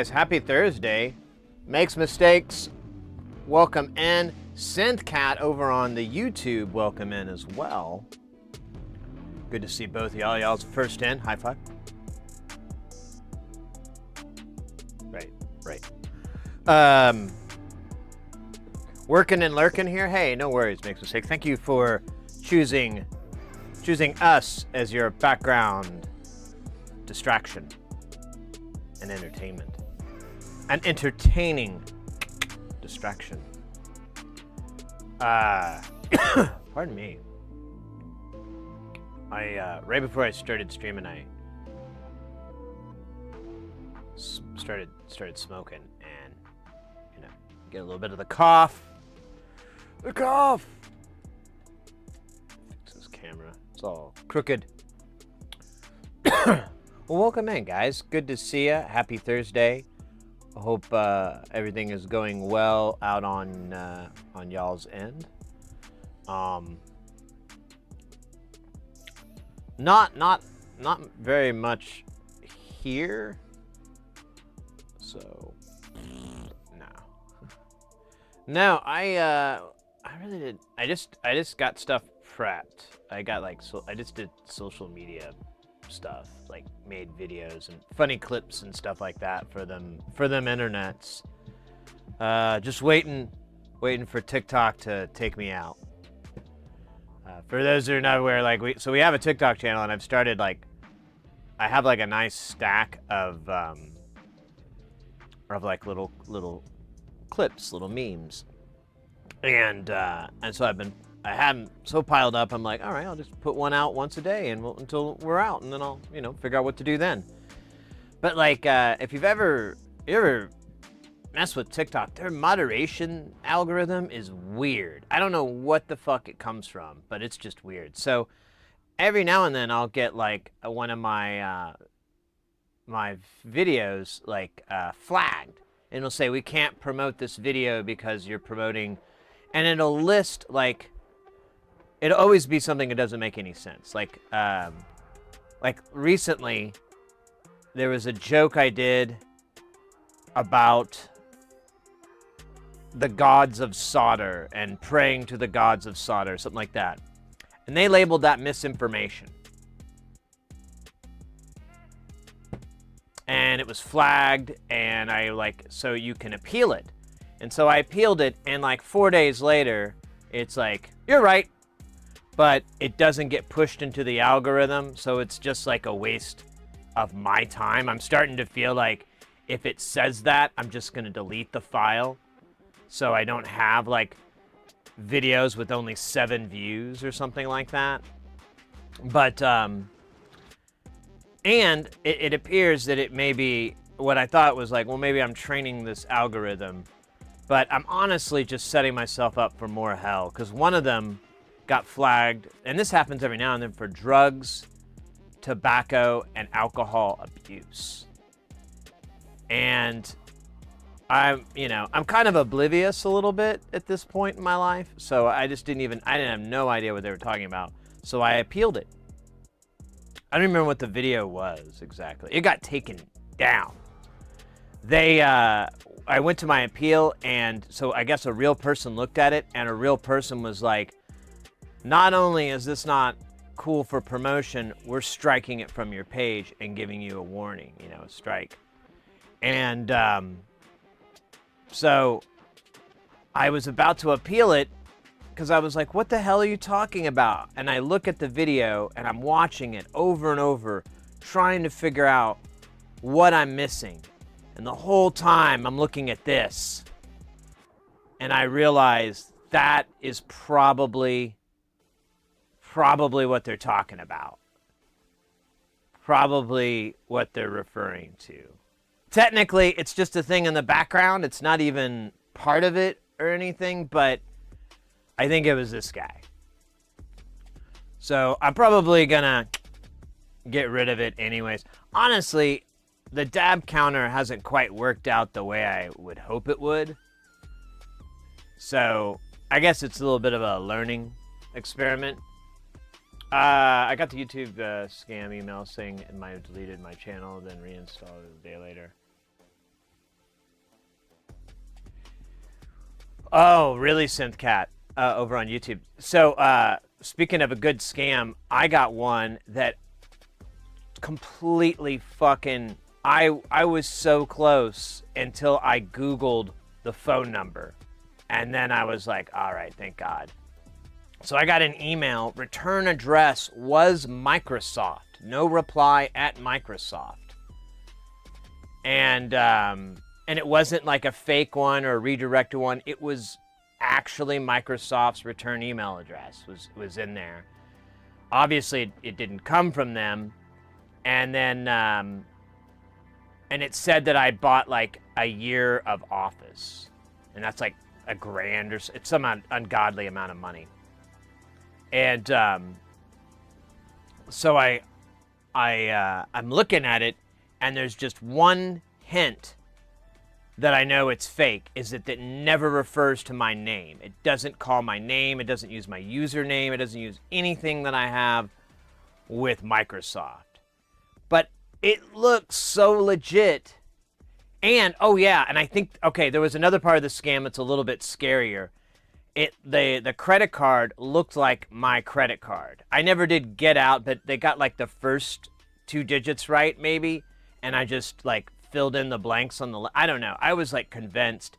guys, happy Thursday. Makes mistakes, welcome in. Synthcat over on the YouTube, welcome in as well. Good to see both of y'all. Y'all's first in. High five. Right. Working and lurking here. Hey, no worries. Makes mistakes. Thank you for choosing us as your background distraction and entertainment. An entertaining distraction. Pardon me. Right before I started streaming, I started smoking and, you know, get a little bit of the cough. The cough! Fix this camera. It's all crooked. Well, welcome in, guys. Good to see you. Happy Thursday. I hope everything is going well out on y'all's end. Not very much here. So no, I really did. I just got stuff prepped. I just did social media stuff, like made videos and funny clips and stuff like that for them internets. Just waiting for TikTok to take me out. For those who are not aware, we have a TikTok channel, and I've started I have a nice stack of little clips, little memes, and so I have them so piled up. I'm like, all right, I'll just put one out once a day, and until we're out, and then I'll figure out what to do then. But if you ever mess with TikTok, their moderation algorithm is weird. I don't know what the fuck it comes from, but it's just weird. So every now and then I'll get one of my my videos flagged, and it'll say we can't promote this video because you're promoting, and it'll list it'll always be something that doesn't make any sense. Recently there was a joke I did about the gods of solder and praying to the gods of solder, something like that. And they labeled that misinformation. And it was flagged, and so you can appeal it. And so I appealed it, and 4 days later, it's you're right, but it doesn't get pushed into the algorithm, so it's just a waste of my time. I'm starting to feel if it says that, I'm just gonna delete the file, so I don't have videos with only 7 views or something like that. But and it appears that it may be what I thought was well, maybe I'm training this algorithm, but I'm honestly just setting myself up for more hell, because one of them got flagged, and this happens every now and then, for drugs, tobacco, and alcohol abuse. And I'm kind of oblivious a little bit at this point in my life, so I didn't have no idea what they were talking about, so I appealed it. I don't remember what the video was exactly. It got taken down. I went to my appeal, and so I guess a real person looked at it, and a real person was not only is this not cool for promotion, we're striking it from your page and giving you a warning, a strike. And so I was about to appeal it, because I was what the hell are you talking about? And I look at the video, and I'm watching it over and over, trying to figure out what I'm missing. And the whole time I'm looking at this, and I realize that is probably what they're talking about. Probably what they're referring to. Technically, it's just a thing in the background. It's not even part of it or anything, but I think it was this guy. So I'm probably gonna get rid of it anyways. Honestly, the dab counter hasn't quite worked out the way I would hope it would. So I guess it's a little bit of a learning experiment. I got the YouTube scam email saying it might have deleted my channel, then reinstalled it a day later. Oh, really, Synthcat, over on YouTube. So, speaking of a good scam, I got one that completely fucking... I was so close until I Googled the phone number. And then I was like, all right, thank God. So I got an email. Return address was Microsoft. No reply at Microsoft. And it wasn't like a fake one or a redirected one. It was actually Microsoft's return email address was in there. Obviously, it didn't come from them. And then, and it said that I bought like a year of Office. And that's like $1,000 or so. It's some ungodly amount of money. And so I'm looking at it, and there's just one hint that I know it's fake, is that it never refers to my name. It doesn't call my name. It doesn't use my username. It doesn't use anything that I have with Microsoft. But it looks so legit. And, oh yeah, and I think, okay, there was another part of the scam that's a little bit scarier. The credit card looked like my credit card. I never did get out, but they got like the first 2 digits right, maybe, and I just like filled in the blanks on the... I don't know. I was like convinced,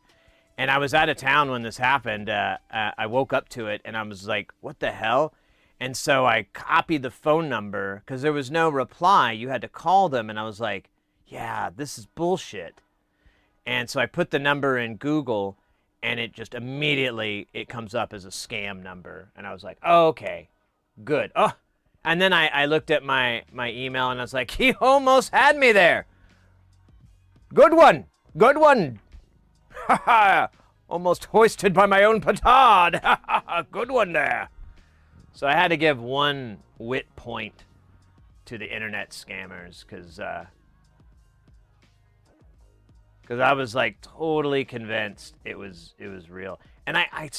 and I was out of town when this happened. I woke up to it, and I was like, what the hell? And so I copied the phone number, because there was no reply. You had to call them, and I was like, yeah, this is bullshit. And so I put the number in Google, and it just immediately, it comes up as a scam number. And I was like, oh, okay, good. Oh, and then I looked at my email, and I was like, he almost had me there. Good one. Good one. Ha ha. Almost hoisted by my own petard. Ha ha ha. Good one there. So I had to give 1 wit point to the internet scammers, because I was like totally convinced it was real. And I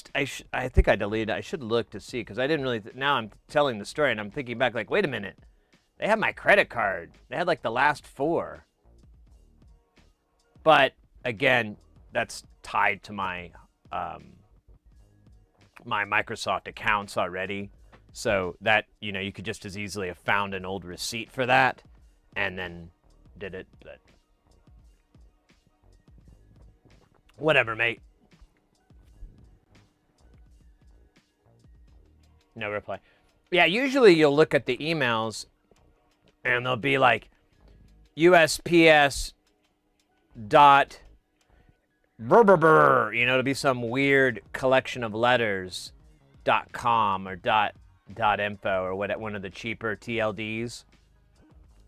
think I deleted it. I should look to see, because I didn't really... Now I'm telling the story, and I'm thinking back like, wait a minute. They had my credit card. They had like the last 4. But again, that's tied to my my Microsoft accounts already. So that, you know, you could just as easily have found an old receipt for that and then did it. But whatever, mate. No reply. Yeah, usually you'll look at the emails and they'll be like USPS dot brr, you know, it'll be some weird collection of letters .com or dot info or what, one of the cheaper TLDs,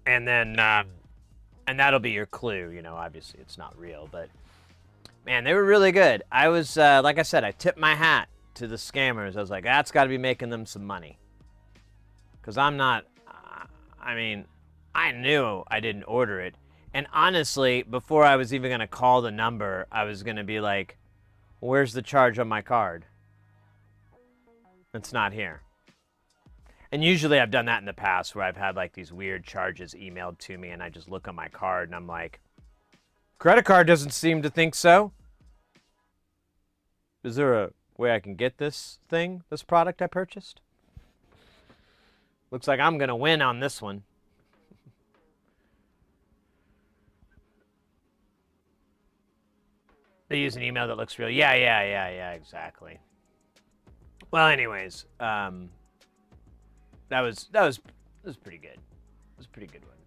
and then and that'll be your clue. You know, obviously it's not real, but man, they were really good. I was like I said, I tipped my hat to the scammers. I was like, that's got to be making them some money, because I'm not... I mean, I knew I didn't order it. And honestly, before I was even going to call the number, I was going to be like, where's the charge on my card? It's not here. And usually I've done that in the past, where I've had like these weird charges emailed to me, and I just look on my card and I'm like, credit card doesn't seem to think so. Is there a way I can get this product I purchased? Looks like I'm going to win on this one. They use an email that looks real. Yeah, exactly. Well, anyways, that was pretty good. It was a pretty good one.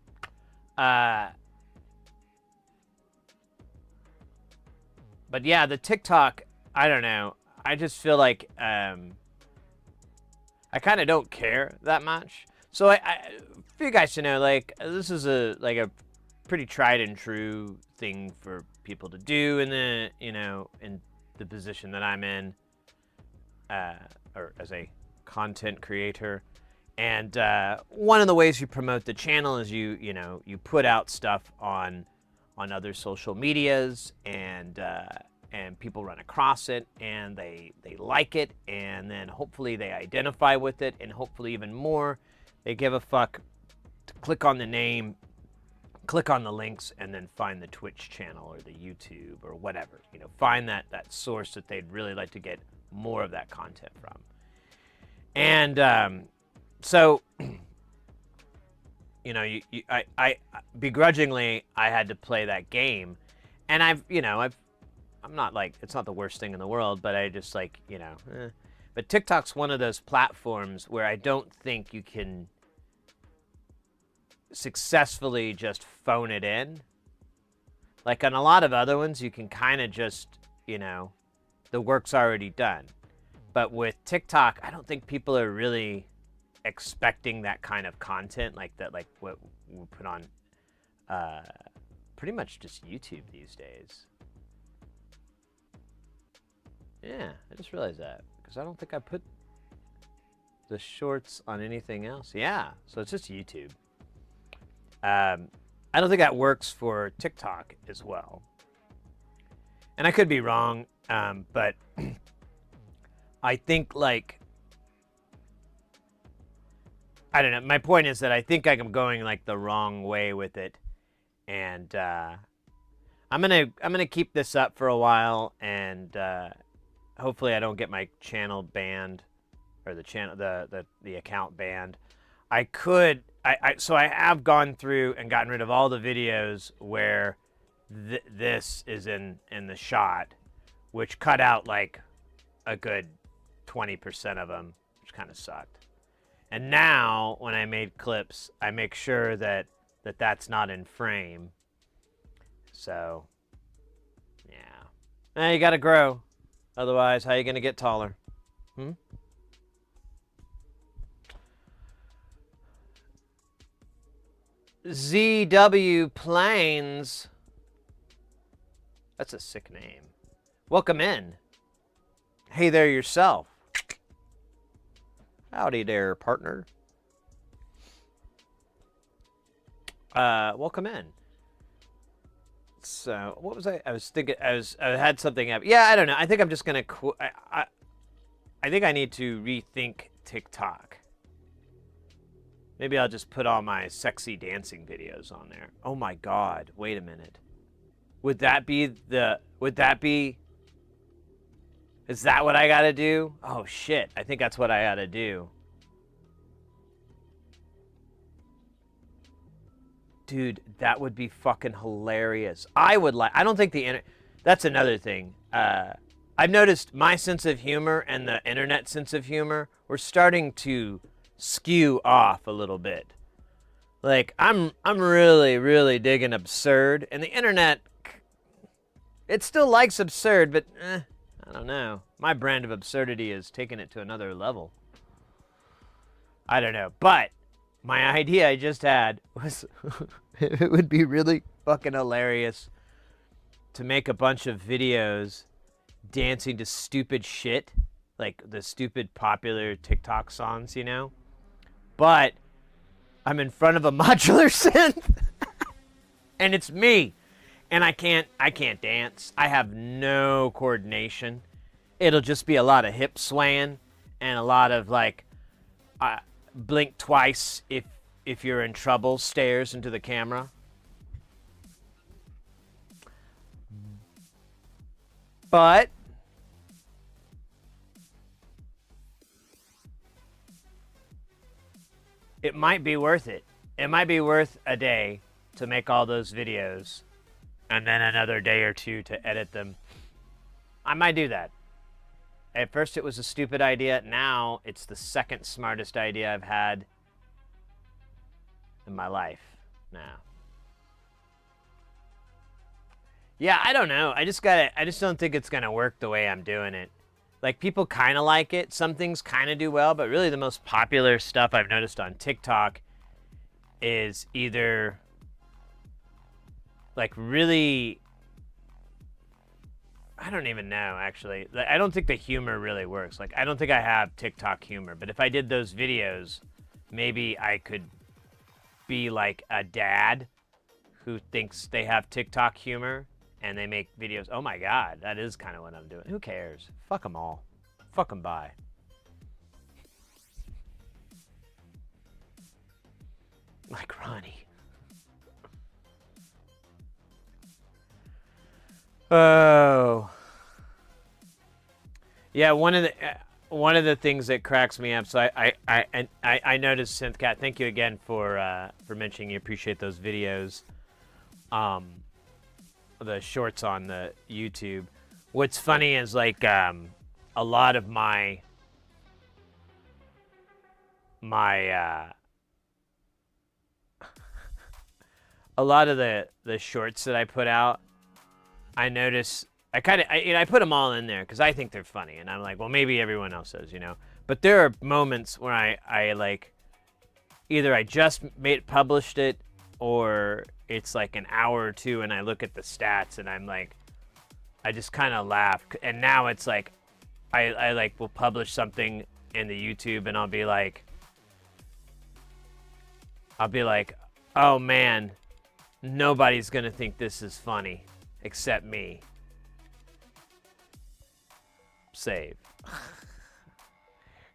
But yeah, the TikTok, I don't know. I just feel like I kind of don't care that much. So for you guys to know, like, this is a pretty tried and true thing for people to do in the, you know, in the position that I'm in, or as a content creator. And one of the ways you promote the channel is you put out stuff on other social medias, and people run across it, and they like it, and then hopefully they identify with it, and hopefully even more, they give a fuck to click on the name, click on the links and then find the Twitch channel or the YouTube or whatever. You know, find that source that they'd really like to get more of that content from. And so, you know, I begrudgingly I had to play that game, and I'm not like, it's not the worst thing in the world, but I just like, you know, But TikTok's one of those platforms where I don't think you can successfully just phone it in. Like on a lot of other ones, you can kind of just, you know, the work's already done. But with TikTok, I don't think people are really expecting that kind of content like that, like what we put on pretty much just YouTube these days. Yeah, I just realized that because I don't think I put the shorts on anything else. Yeah, so it's just YouTube. I don't think that works for TikTok as well. And I could be wrong, but I think, like, I don't know. My point is that I think I'm going like the wrong way with it, and I'm gonna keep this up for a while, and hopefully I don't get my channel banned, or the account banned. So I have gone through and gotten rid of all the videos where this is in the shot, which cut out like a good 20% of them, which kind of sucked. And now when I made clips, I make sure that that's not in frame. So yeah, you gotta grow. Otherwise, how are you gonna get taller? ZW Planes. That's a sick name. Welcome in. Hey there yourself. Howdy there, partner. Welcome in. So, what was I was thinking, I had something up. Yeah, I don't know. I think I'm just going to I think I need to rethink TikTok. Maybe I'll just put all my sexy dancing videos on there. Oh my God. Wait a minute. Is that what I gotta do? Oh shit. I think that's what I gotta do. Dude, that would be fucking hilarious. I don't think that's another thing. I've noticed my sense of humor and the internet sense of humor, we're starting to skew off a little bit. Like, I'm really, really digging absurd, and the internet, it still likes absurd, but I don't know. My brand of absurdity is taking it to another level. I don't know, but my idea I just had was it would be really fucking hilarious to make a bunch of videos dancing to stupid shit, like the stupid popular TikTok songs, you know? But I'm in front of a modular synth and it's me. And I can't dance. I have no coordination. It'll just be a lot of hip swaying and a lot of like blink twice if you're in trouble stares into the camera. But it might be worth it. It might be worth a day to make all those videos and then another day or two to edit them. I might do that. At first it was a stupid idea. Now it's the second smartest idea I've had in my life now. Yeah, I don't know. I just don't think it's gonna work the way I'm doing it. Like, people kind of like it. Some things kind of do well, but really the most popular stuff I've noticed on TikTok is either like really, I don't even know, actually. I don't think the humor really works. Like, I don't think I have TikTok humor, but if I did those videos, maybe I could be like a dad who thinks they have TikTok humor and they make videos. Oh my God, that is kind of what I'm doing. Who cares? Fuck them all. Fuck them bye. Like Ronnie. Oh. Yeah, one of the things that cracks me up. So I noticed, Synthcat. Thank you again for mentioning you appreciate those videos, the shorts on the YouTube. What's funny is like a lot of my a lot of the shorts that I put out, I notice I put them all in there because I think they're funny, and I'm like, well, maybe everyone else does, you know. But there are moments when I like either I just published it, or it's like an hour or two, and I look at the stats, and I'm like, I just kind of laugh. And now it's like, I like will publish something in the YouTube, and I'll be like, oh man, nobody's gonna think this is funny except me. Save.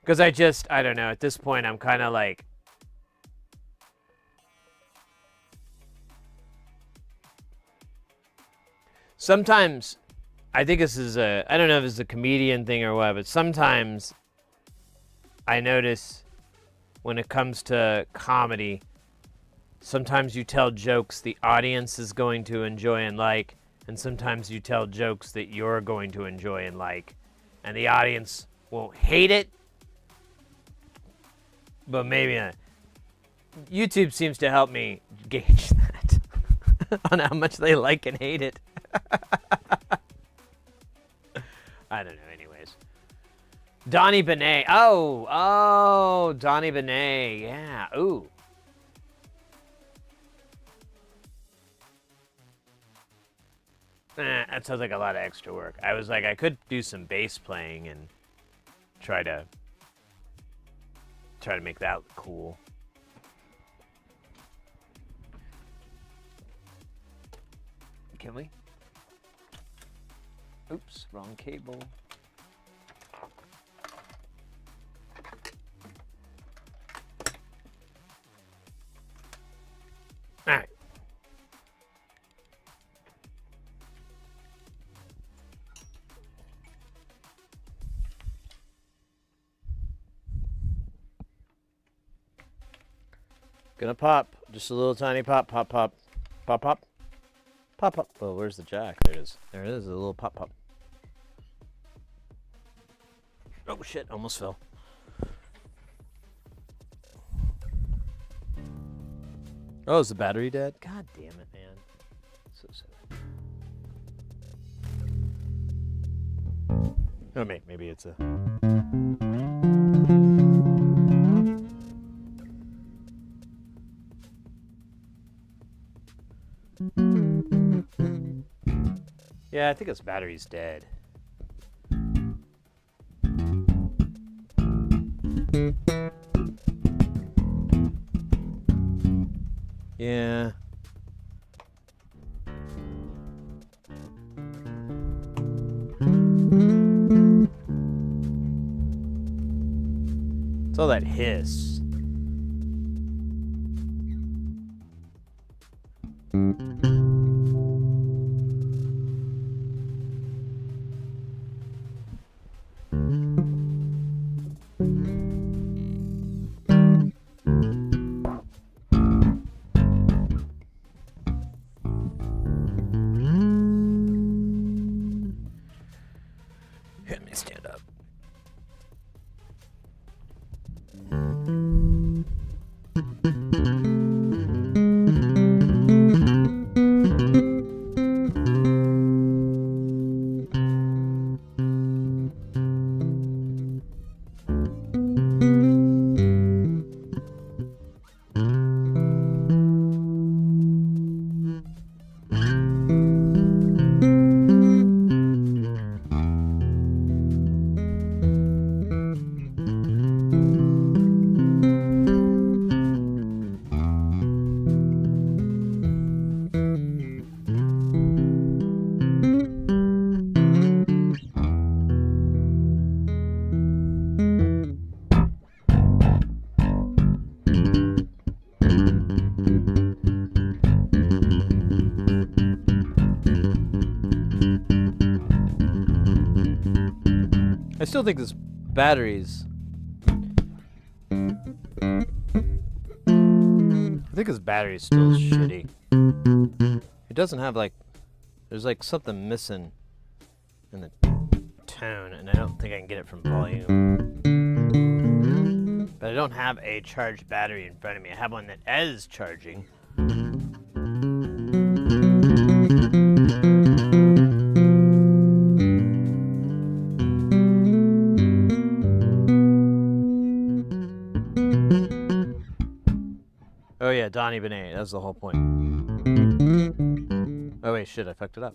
Because I don't know, at this point I'm kind of like, sometimes I think this is I don't know if it's a comedian thing or what, but sometimes I notice when it comes to comedy, sometimes you tell jokes the audience is going to enjoy and like, and sometimes you tell jokes that you're going to enjoy and like, and the audience won't hate it, but maybe not. YouTube seems to help me gauge that on how much they like and hate it. I don't know, anyways. Donnie Benet. Oh, Donnie Benet. Yeah, ooh. That sounds like a lot of extra work. I was like, I could do some bass playing and try to make that cool. Can we? Oops, wrong cable. All right. Gonna pop. Just a little tiny pop, pop, pop. Pop, pop. Pop, pop. Oh, where's the jack? There it is. There it is, a little pop, pop. Oh, shit. Almost fell. Oh, is the battery dead? God damn it, man. So sad. Oh, maybe it's a... Yeah, I think its battery's dead. Yeah. It's all that hiss. Let me stand up. I still think this battery's... I think his battery's still shitty. It doesn't have like... There's like something missing in the tone, and I don't think I can get it from volume. But I don't have a charged battery in front of me. I have one that is charging. Oh yeah, Donnie Benet. That's the whole point. Oh wait, shit, I fucked it up.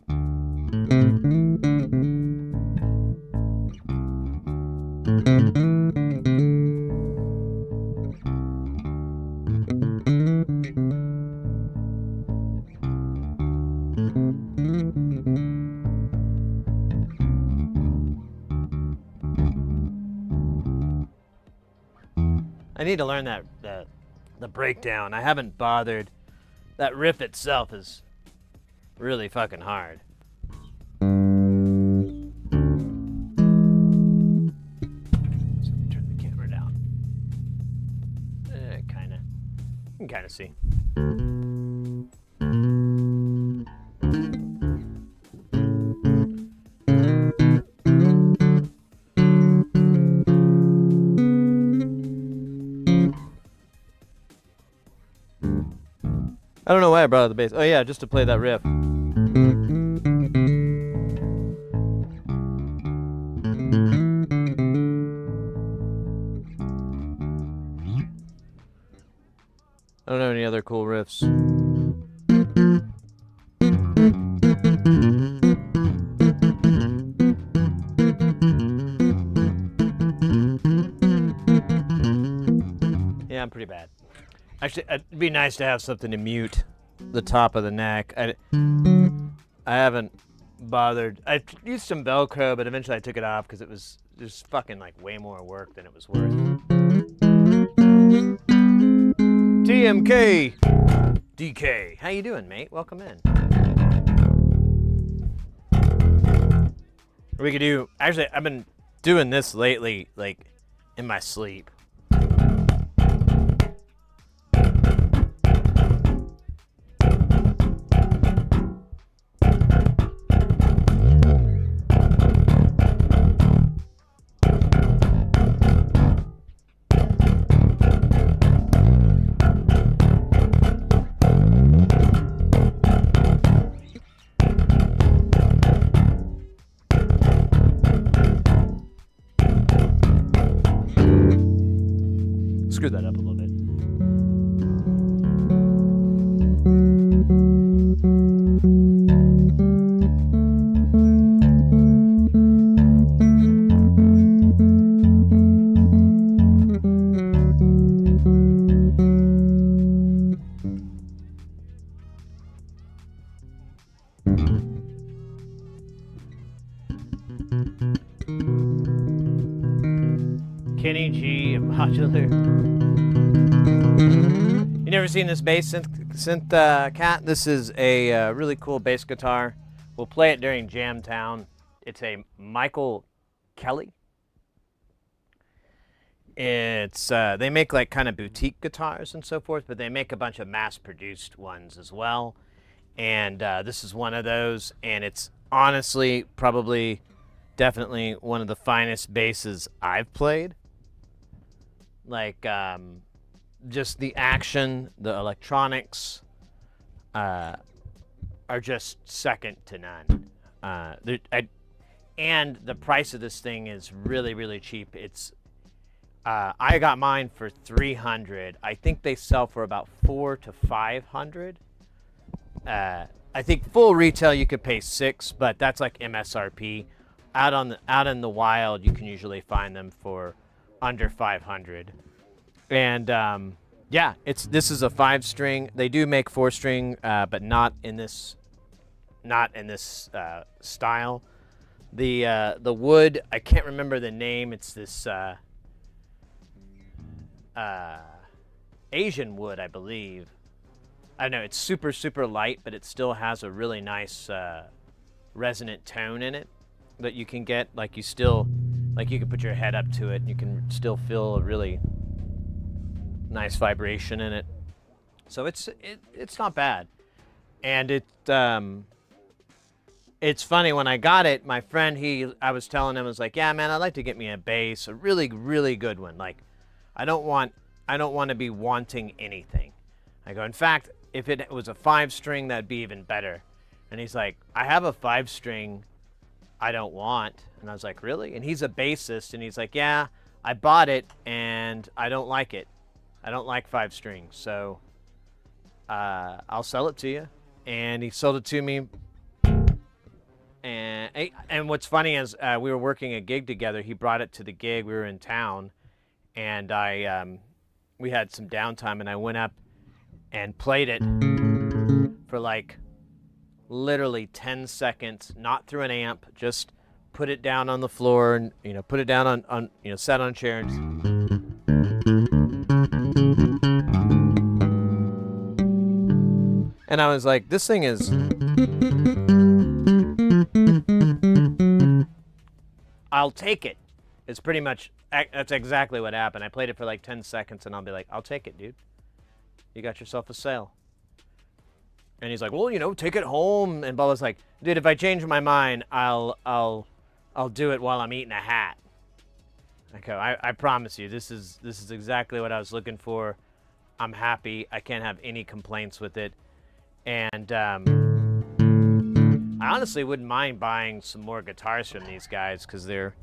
I need to learn the breakdown. I haven't bothered. That riff itself is really fucking hard. Turn the camera down. Kinda. You can kinda see. I don't know why I brought out the bass. Oh yeah, just to play that riff. I don't know any other cool riffs. Yeah, I'm pretty bad. Actually, it'd be nice to have something to mute the top of the neck. I haven't bothered. I used some Velcro, but eventually I took it off because it was just fucking like way more work than it was worth. TMK DK, how you doing, mate? Welcome in. We could do. Actually, I've been doing this lately, like in my sleep. Screw that up a little bit. Kenny G modular. You never seen this bass synth cat? This is a really cool bass guitar. We'll play it during Jam Town. It's a Michael Kelly. It's they make like kind of boutique guitars and so forth, but they make a bunch of mass-produced ones as well. And this is one of those, and it's honestly probably definitely one of the finest basses I've played. Like just the action, the electronics are just second to none. And the price of this thing is really, really cheap. It's I got mine for $300. I think they sell for about $400 to $500. I think full retail you could pay $600, but that's like MSRP. Out in the wild, you can usually find them for under $500. And yeah, this is a 5-string. They do make 4-string, but not in this style. The wood, I can't remember the name. It's this Asian wood, I believe. I know it's super, super light, but it still has a really nice resonant tone in it that you can get. Like you still Like you can put your head up to it and you can still feel a really nice vibration in it. So it's not bad. And it's funny, when I got it, my friend, I was telling him, I was like, yeah, man, I'd like to get me a bass, a really, really good one. Like, I don't want to be wanting anything. I go, in fact, if it was a 5-string, that'd be even better. And he's like, I have a 5-string I don't want. And I was like, really? And he's a bassist, and he's like, yeah, I bought it and I don't like it. I don't like 5 strings, so I'll sell it to you. And he sold it to me. And what's funny is we were working a gig together. He brought it to the gig. We were in town, and we had some downtime, and I went up and played it for like literally 10 seconds, not through an amp, just put it down on the floor and, put it down on sat on a chair and I was like, this thing is, I'll take it. It's pretty much, that's exactly what happened. I played it for like 10 seconds and I'll be like, I'll take it, dude. You got yourself a sale. And he's like, well, take it home. And Bubba's like, dude, if I change my mind, I'll do it while I'm eating a hat. I go, I promise you, this is exactly what I was looking for. I'm happy. I can't have any complaints with it. And I honestly wouldn't mind buying some more guitars from these guys, because they're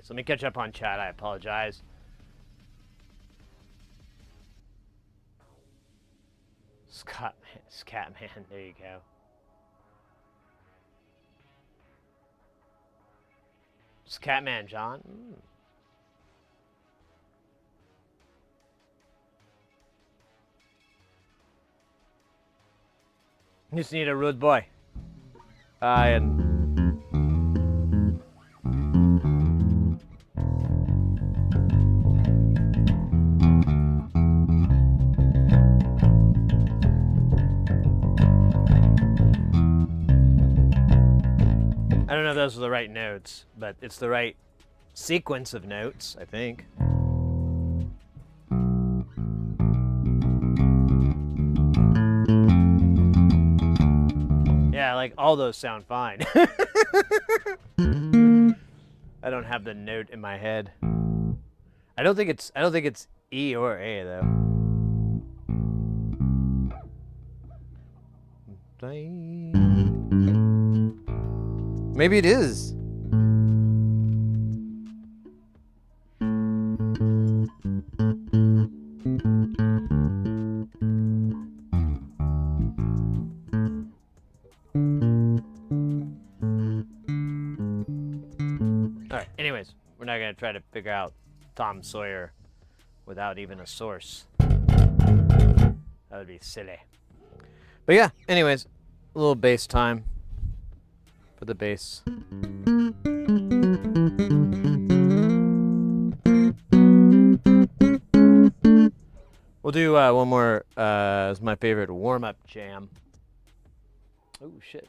let me catch up on chat. I apologize. Scatman, there you go. Scatman, John. You just need a rude boy. And I don't know if those are the right notes, but it's the right sequence of notes, I think. Yeah, like all those sound fine. I don't have the note in my head. I don't think it's E or A though. Maybe it is. Alright, anyways, we're not going to try to figure out Tom Sawyer without even a source. That would be silly. But yeah, anyways, a little bass time for the bass. We'll do one more, is my favorite warm-up jam. Oh, shit.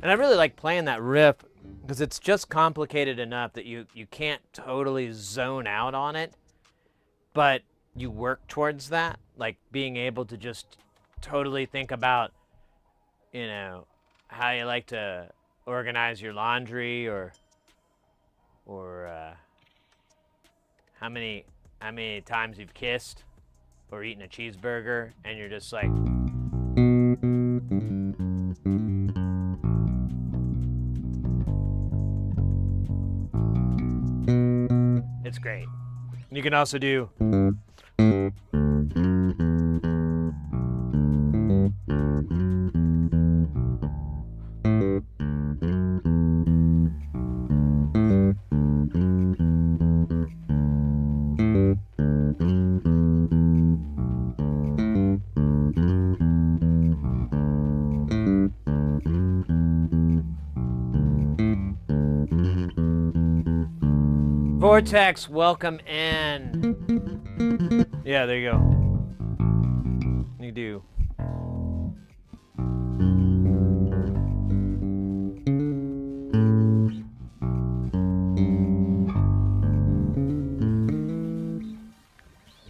And I really like playing that riff because it's just complicated enough that you can't totally zone out on it, but you work towards that, like being able to just totally think about, you know, how you like to organize your laundry or how many times you've kissed or eaten a cheeseburger and you're just like, it's great. You can also do Vortex, welcome in. Yeah, there you go. You do.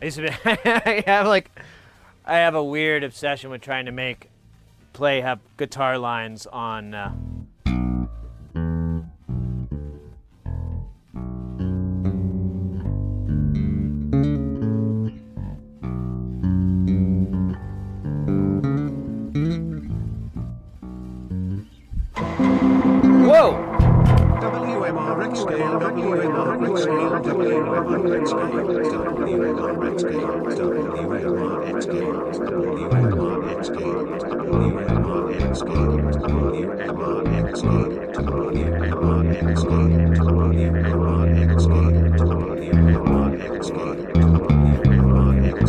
I used to be I have a weird obsession with trying to have guitar lines on Whoa! WMRX scale, WMRX scale, WMRX scale, WMRX scale, WMRX scale, WMRX scale, WMRX scale, WMRX scale, WMRX scale, WMRX scale, WMRX scale, WMRX scale, WMRX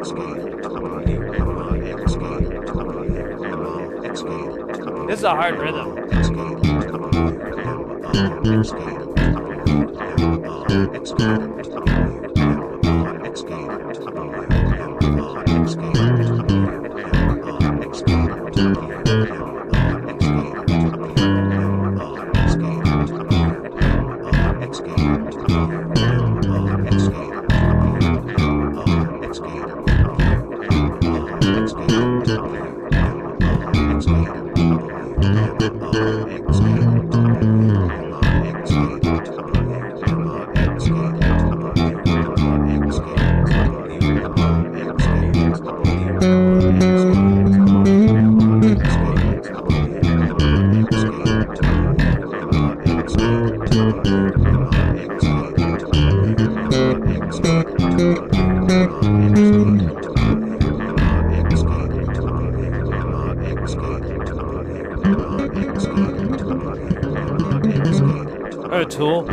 scale, WMRX scale, WMRX scale. This is a hard rhythm. A tool.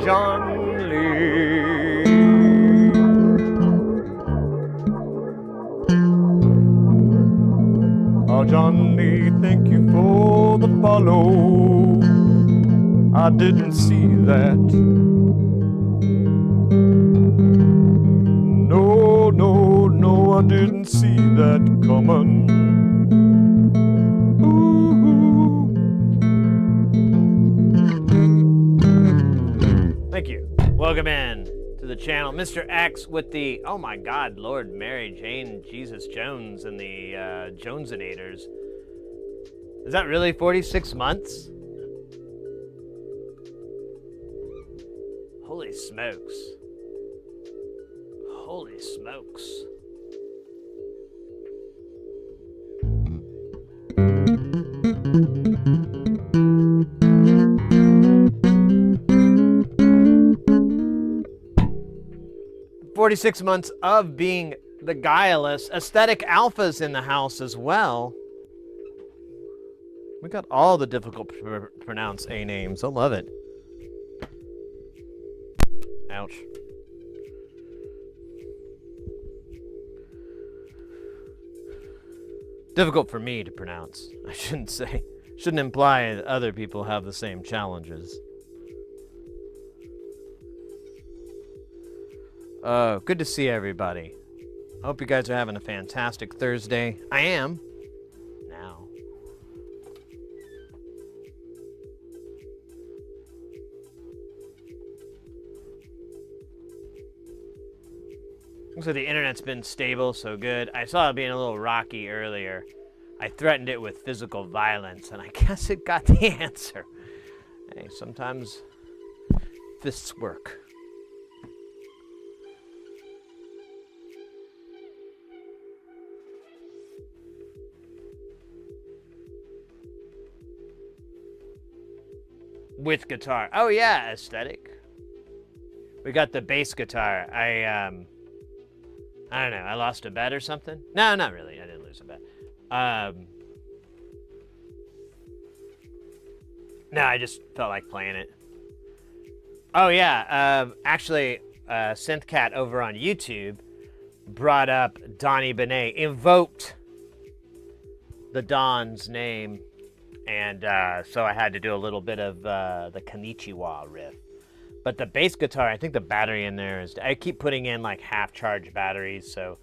John Lee. John Lee, thank you for the follow. I didn't see that. No, I didn't see that coming. Ooh. Thank you. Welcome in to the channel. Mr. X with the, oh my God, Lord, Mary, Jane, Jesus Jones, and the Jonesinators. Is that really 46 months? Holy smokes. Holy smokes. "46 months of being the guileless. Aesthetic alphas in the house as well. We got all the difficult to pronounce A names. I love it. Ouch. Difficult for me to pronounce. I shouldn't say. Shouldn't imply that other people have the same challenges. Good to see everybody. I hope you guys are having a fantastic Thursday. I am. Now. So the internet's been stable, so good. I saw it being a little rocky earlier. I threatened it with physical violence, and I guess it got the answer. Hey, sometimes fists work. With guitar. Oh yeah, aesthetic. We got the bass guitar. I don't know. I lost a bet or something? No, not really. I didn't lose a bet. No, I just felt like playing it. Oh yeah, actually, Synthcat over on YouTube brought up Donnie Benet, invoked the Don's name, and so I had to do a little bit of the Konnichiwa riff. But the bass guitar, I think the battery in there is, I keep putting in like half-charged batteries, so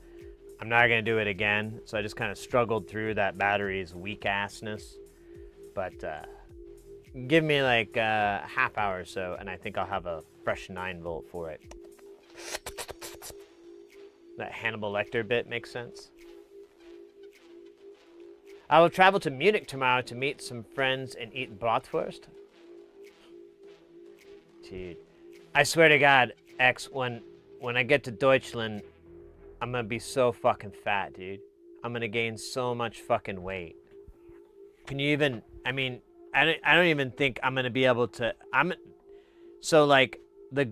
I'm not going to do it again. So I just kind of struggled through that battery's weak-assness. But give me like a half hour or so, and I think I'll have a fresh 9-volt for it. That Hannibal Lecter bit makes sense. I will travel to Munich tomorrow to meet some friends and eat bratwurst. Dude, I swear to God, X, when I get to Deutschland, I'm gonna be so fucking fat, dude. I'm gonna gain so much fucking weight. Can you even, I mean, I don't even think I'm gonna be able to, so like, the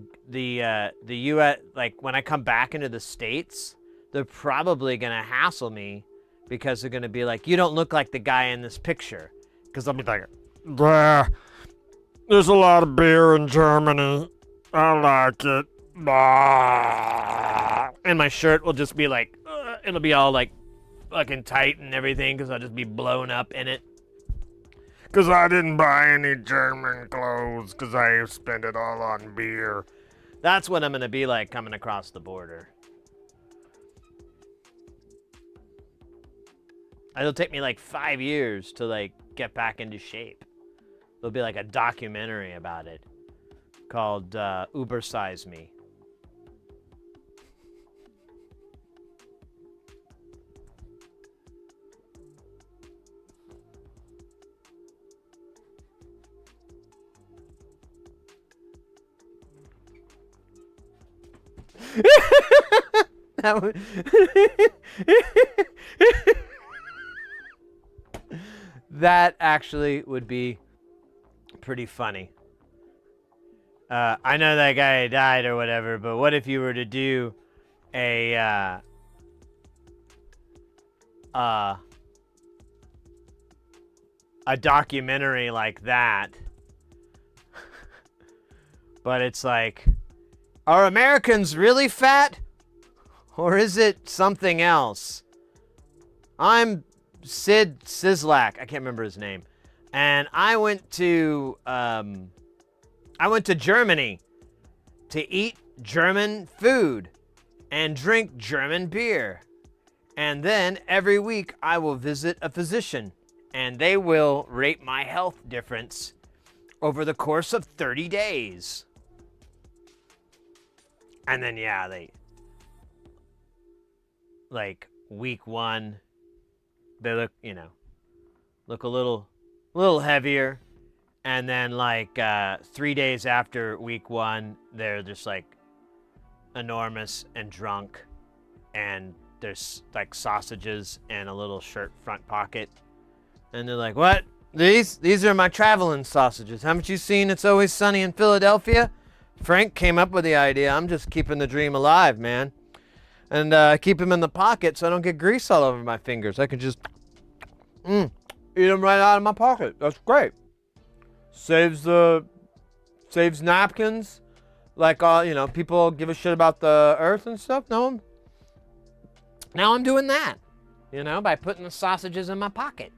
US, like, when I come back into the States, they're probably gonna hassle me because they're gonna be like, you don't look like the guy in this picture. Because I'll be like, Bruh, there's a lot of beer in Germany. I like it. Bah. and my shirt will just be like, it'll be all like fucking tight and everything because I'll just be blown up in it. Because I didn't buy any German clothes because I spent it all on beer. That's what I'm gonna be like coming across the border. It'll take me like 5 years to like get back into shape. There'll be like a documentary about it called Uber Size Me. That would that actually would be pretty funny. I know that guy died or whatever, but what if you were to do a documentary like that, but it's like, are Americans really fat? Or is it something else? I'm Sid Sislak. I can't remember his name. And I went to Germany to eat German food and drink German beer. And then every week I will visit a physician and they will rate my health difference over the course of 30 days. And then, yeah, they, like, week 1, they look, you know, look a little heavier. And then, like, 3 days after week 1, they're just, like, enormous and drunk. And there's, like, sausages and a little shirt front pocket. And they're like, what? These are my traveling sausages. Haven't you seen It's Always Sunny in Philadelphia? Frank came up with the idea. I'm just keeping the dream alive, man. And keep them in the pocket so I don't get grease all over my fingers. I can just eat them right out of my pocket. That's great. Saves napkins. Like, you know, people give a shit about the earth and stuff. Now I'm doing that, you know, by putting the sausages in my pocket.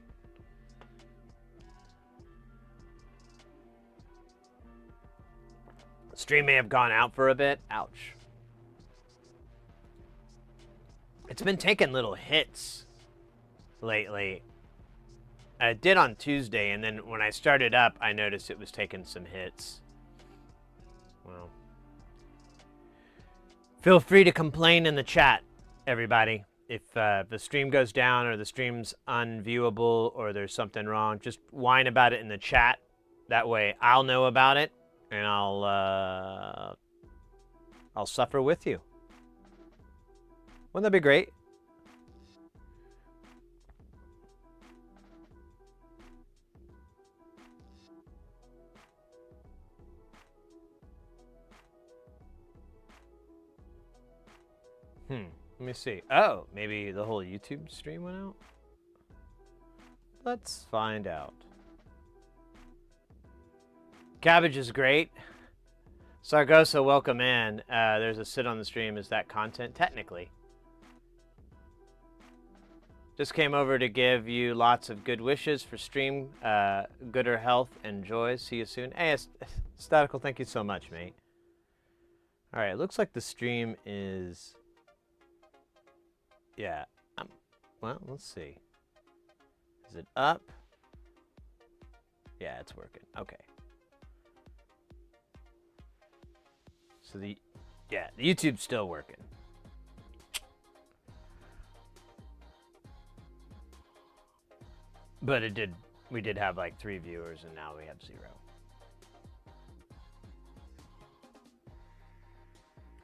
Stream may have gone out for a bit. Ouch. It's been taking little hits lately. I did on Tuesday, and then when I started up, I noticed it was taking some hits. Well, feel free to complain in the chat, everybody. If the stream goes down or the stream's unviewable or there's something wrong, just whine about it in the chat. That way I'll know about it, and I'll suffer with you. Wouldn't that be great? Let me see. Oh, maybe the whole YouTube stream went out? Let's find out. Cabbage is great. Sargosa, welcome in. There's a sit on the stream. Is that content? Technically. Just came over to give you lots of good wishes for stream, gooder health and joy. See you soon. Hey, Statical, thank you so much, mate. All right, it looks like the stream is... Yeah. Well, let's see. Is it up? Yeah, it's working. Okay. So the YouTube's still working. But we did have like 3 viewers, and now we have 0.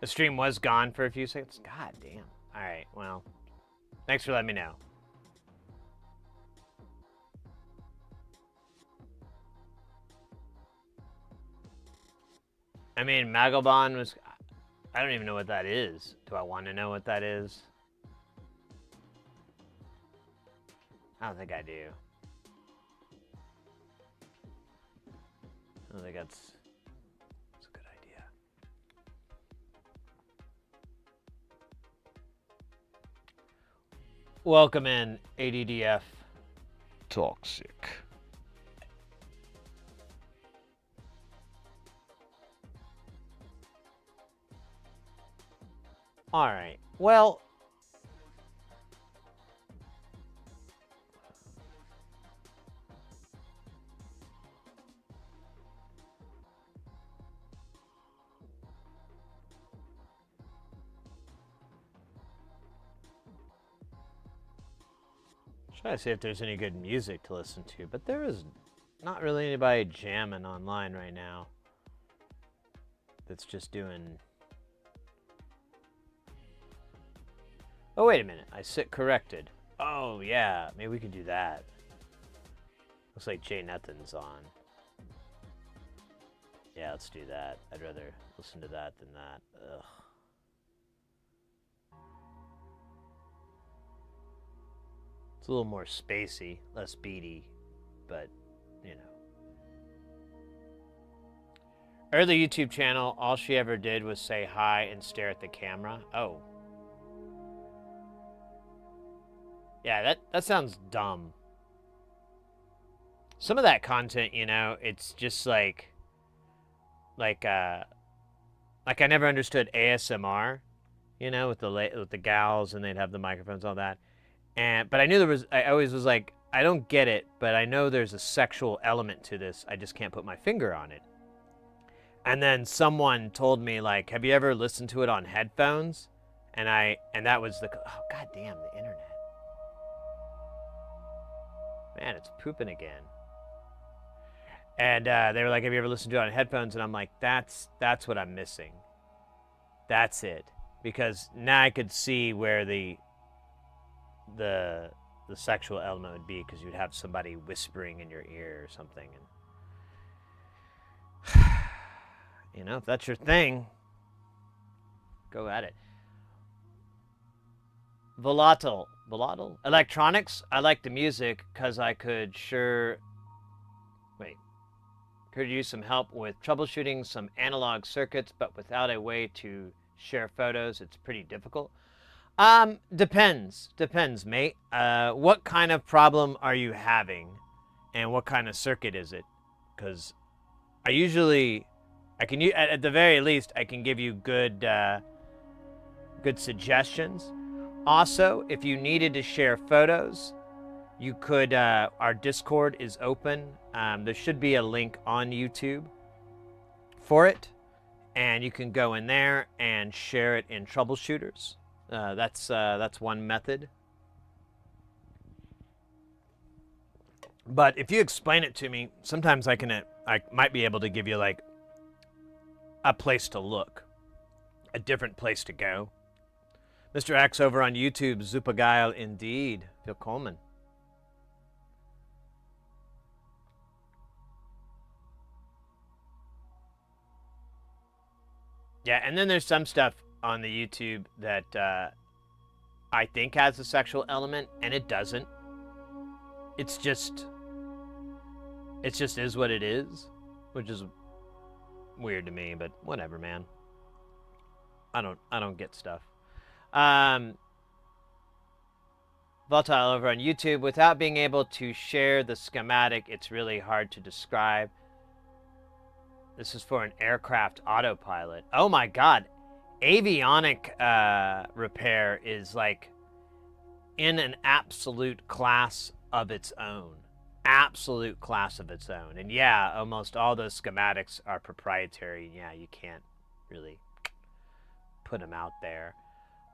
The stream was gone for a few seconds. God damn. All right, well, thanks for letting me know. I mean, Magelbon was... I don't even know what that is. Do I want to know what that is? I don't think I do. I don't think that's a good idea. Welcome in, ADDF. Toxic. All right. Well, try to see if there's any good music to listen to, but there is not really anybody jamming online right now that's just doing... Oh, wait a minute. I sit corrected. Oh, yeah. Maybe we could do that. Looks like Jay Nathan's on. Yeah, let's do that. I'd rather listen to that than that. Ugh. It's a little more spacey, less beaty, but, you know. Early YouTube channel, all she ever did was say hi and stare at the camera. Oh. Yeah, that sounds dumb. Some of that content, you know, it's just like I never understood ASMR, you know, with the gals, and they'd have the microphones, all that. But I knew I always was like, I don't get it, but I know there's a sexual element to this. I just can't put my finger on it. And then someone told me, like, have you ever listened to it on headphones? And that was oh, God damn, the internet. Man, it's pooping again. And they were like, have you ever listened to it on headphones? And I'm like, that's what I'm missing. That's it. Because now I could see where the sexual element would be, because you'd have somebody whispering in your ear or something. And you know, if that's your thing, go at it. Volatile. Electronics, I like the music because I could use some help with troubleshooting some analog circuits, but without a way to share photos, it's pretty difficult. Depends, mate. What kind of problem are you having, and what kind of circuit is it? Because at the very least, I can give you good suggestions Also, if you needed to share photos, you could, our Discord is open. There should be a link on YouTube for it, and you can go in there and share it in troubleshooters. That's one method. But if you explain it to me, sometimes I might be able to give you like a place to look, a different place to go. Mr. X over on YouTube, Zupagail indeed. Willkommen. Yeah, and then there's some stuff on the YouTube that I think has a sexual element, and it doesn't. It just is what it is, which is weird to me, but whatever, man. I don't get stuff. Volatile over on YouTube, without being able to share the schematic, it's really hard to describe. This is for an aircraft autopilot. Oh my god. Avionic repair is like in an absolute class of its own. Absolute class of its own. And yeah, almost all those schematics are proprietary. Yeah, you can't really put them out there.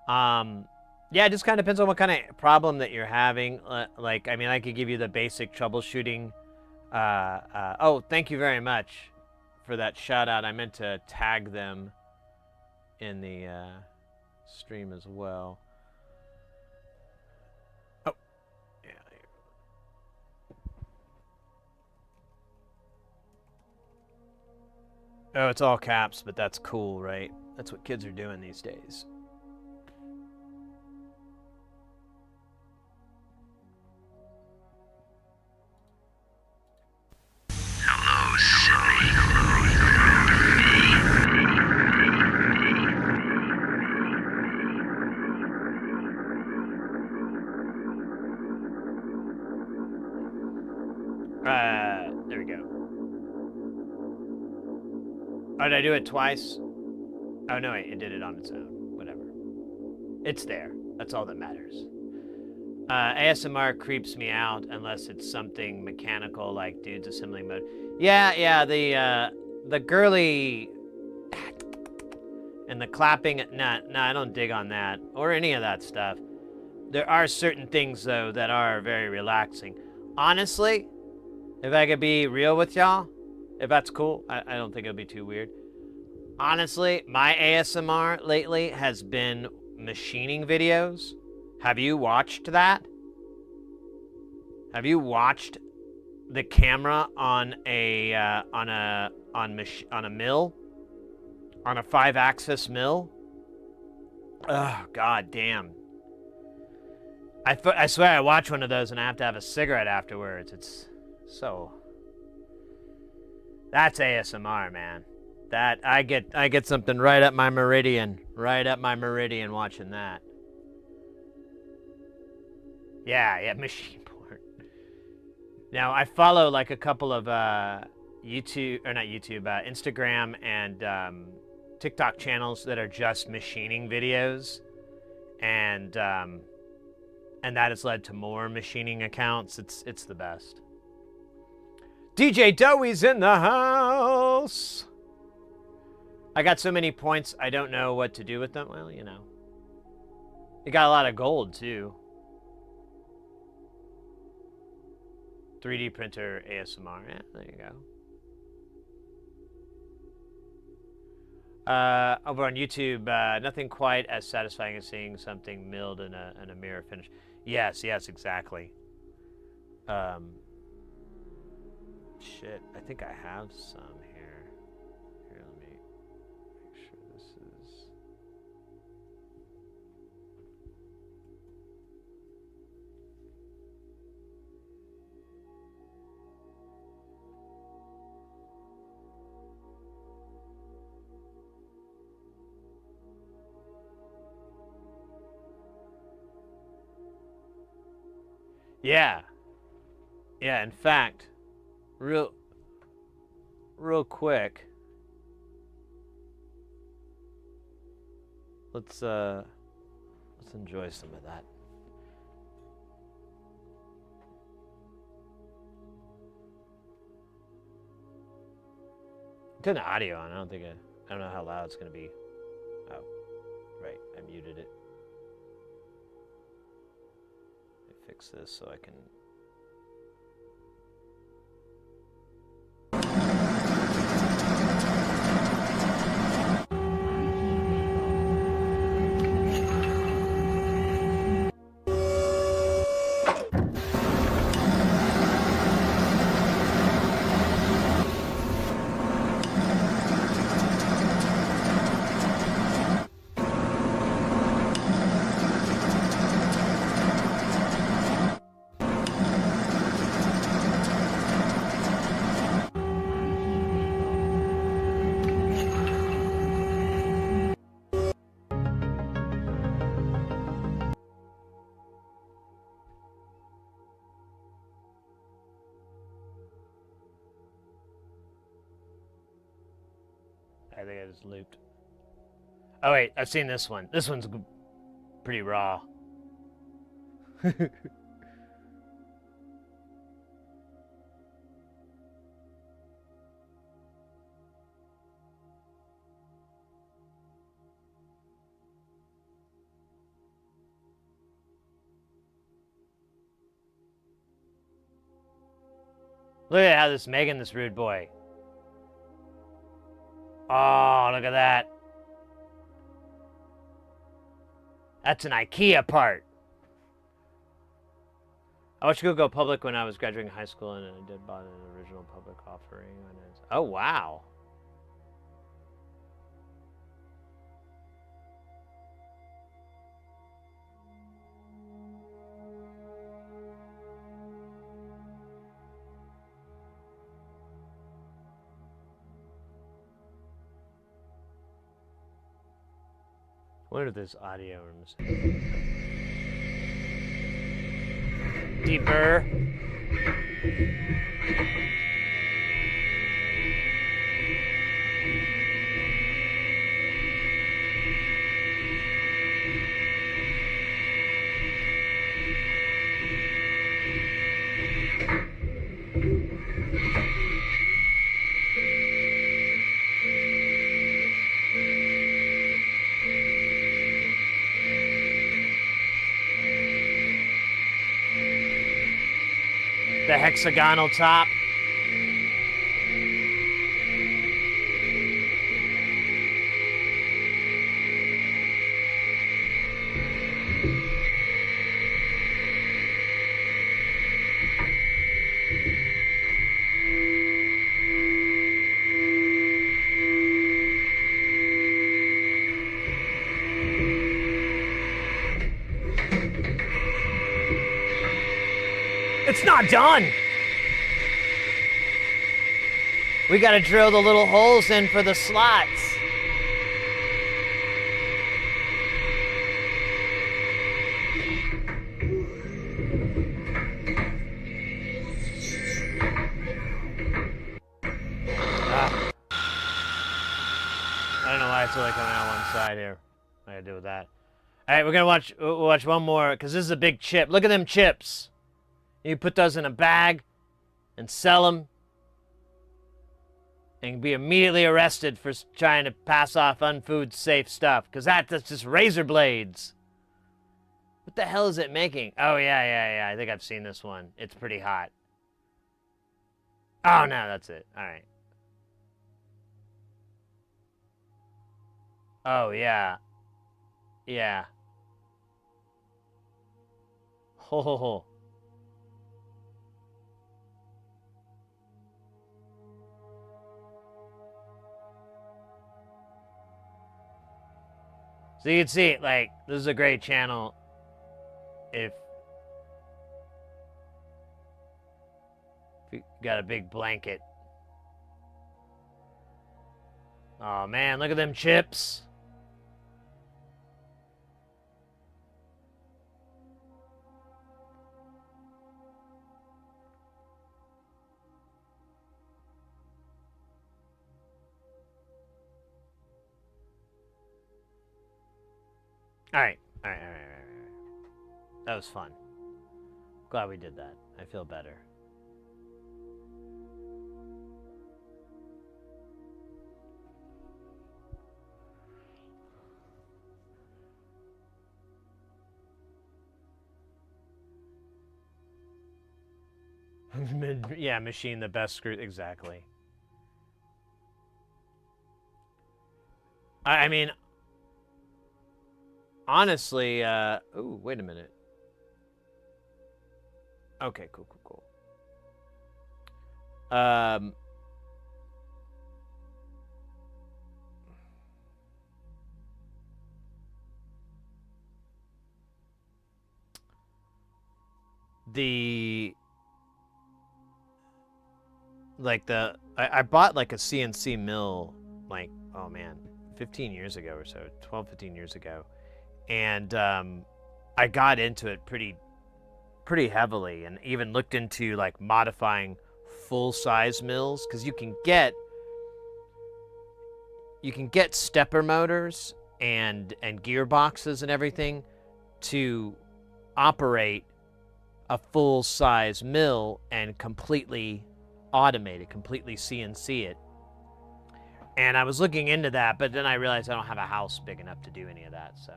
Yeah, it just kind of depends on what kind of problem that you're having. Like, I mean, I could give you the basic troubleshooting. Oh, thank you very much for that shout out. I meant to tag them in the stream as well. Oh, yeah. Oh, it's all caps, but that's cool, right? That's what kids are doing these days. Hello, silly. There we go. Oh, did I do it twice? Oh, no, wait, it did it on its own. Whatever. It's there. That's all that matters. ASMR creeps me out unless it's something mechanical like dudes assembling mode. Yeah, the girly and the clapping. Nah, I don't dig on that or any of that stuff. There are certain things though that are very relaxing. Honestly, if I could be real with y'all, if that's cool, I don't think it'll be too weird. Honestly, my ASMR lately has been machining videos. Have you watched that? Have you watched the camera on a mill, on a 5-axis mill? Oh, god damn! I swear I watch one of those and I have to have a cigarette afterwards. It's so. That's ASMR, man. That I get something right up my meridian, watching that. Yeah, machine porn. Now I follow like a couple of Instagram and TikTok channels that are just machining videos, and that has led to more machining accounts. It's the best. DJ Dowie's in the house. I got so many points, I don't know what to do with them. Well, you know. You got a lot of gold, too. 3D printer ASMR. Yeah, there you go. Over on YouTube, nothing quite as satisfying as seeing something milled in a mirror finish. Yes, exactly. Shit, I think I have some here. Here, let me make sure this is... Yeah, in fact, real quick, let's Let's enjoy some of that. Turn the audio on. I don't know how loud it's gonna be. Oh, right. I muted it. Let me fix this so I can. I think I just looped. Oh wait, I've seen this one. This one's pretty raw. Look at how this Megan, this rude boy. Oh, look at that. That's an IKEA part. I watched Go Public when I was graduating high school, and I did buy an original public offering. Oh, wow. What are this audio rooms? Deeper. The hexagonal top. It's not done. We gotta drill the little holes in for the slots. I don't know why it's only coming out one side here. I gotta deal with that. All right, we're gonna watch one more because this is a big chip. Look at them chips. You put those in a bag and sell them and be immediately arrested for trying to pass off unfood safe stuff because that's just razor blades. What the hell is it making? Oh, yeah. I think I've seen this one. It's pretty hot. Oh, no, that's it. All right. Oh, yeah. Yeah. Ho, ho, ho. So you can see, like, this is a great channel if you got a big blanket. Oh, man, look at them chips. All right. All right. That was fun. Glad we did that. I feel better. Yeah, machine the best screw. Exactly. I mean, honestly, ooh, wait a minute. Okay, cool. I bought like a CNC mill, like, oh man, 15 years ago or so, 12, 15 years ago. And I got into it pretty heavily, and even looked into like modifying full-size mills, because you can get stepper motors and gearboxes and everything to operate a full-size mill and completely automate it, completely CNC it. And I was looking into that, but then I realized I don't have a house big enough to do any of that, so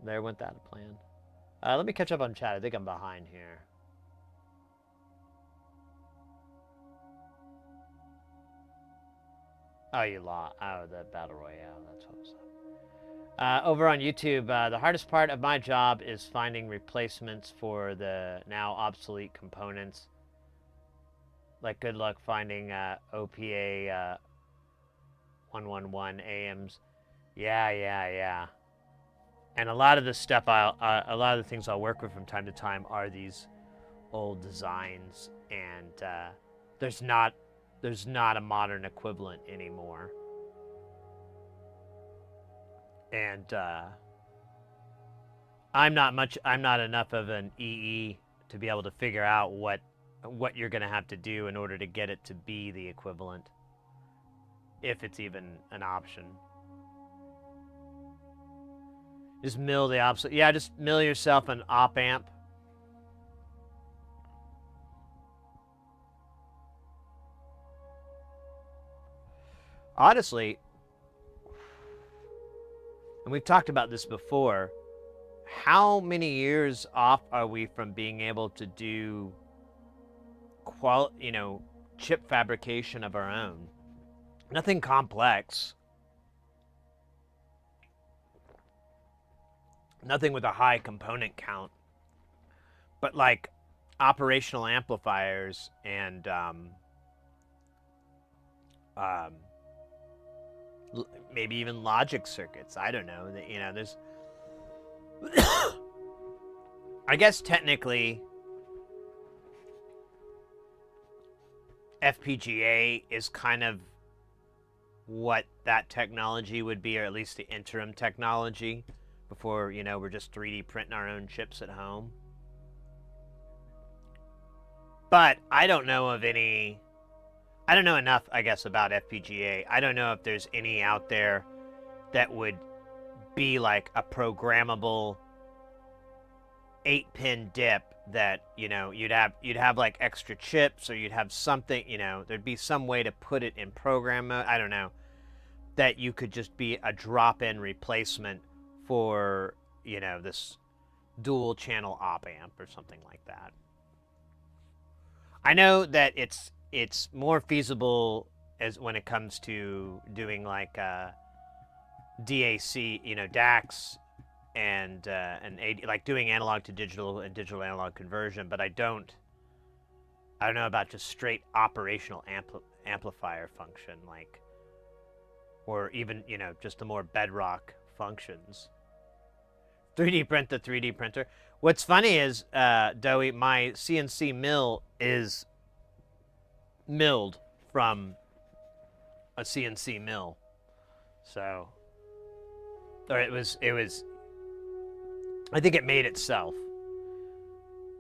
there went that plan. Let me catch up on chat. I think I'm behind here. Oh, you lost. Oh, the Battle Royale. That's what was up. Over on YouTube, the hardest part of my job is finding replacements for the now obsolete components. Like, good luck finding OPA 111 AMs. Yeah. And a lot of the stuff a lot of the things I'll work with from time to time are these old designs, and there's not a modern equivalent anymore. And I'm not enough of an EE to be able to figure out what you're going to have to do in order to get it to be the equivalent, if it's even an option. Just mill the opposite. Yeah, just mill yourself an op amp. Honestly, and we've talked about this before, how many years off are we from being able to do chip fabrication of our own? Nothing complex. Nothing with a high component count, but like operational amplifiers and maybe even logic circuits. I don't know. There's I guess technically FPGA is kind of what that technology would be, or at least the interim technology, before, we're just 3D printing our own chips at home. But I don't know enough, I guess, about FPGA. I don't know if there's any out there that would be like a programmable 8-pin DIP that, you'd have like extra chips, or you'd have something, there'd be some way to put it in program mode. I don't know, that you could just be a drop-in replacement for, this dual channel op amp or something like that. I know that it's more feasible as when it comes to doing like DAC, DACs and like doing analog to digital and digital analog conversion, but I don't know about just straight operational amplifier function, like, or even, just the more bedrock functions. 3D print the 3D printer. What's funny is, Doey, my CNC mill is milled from a CNC mill. So, or it was, I think it made itself.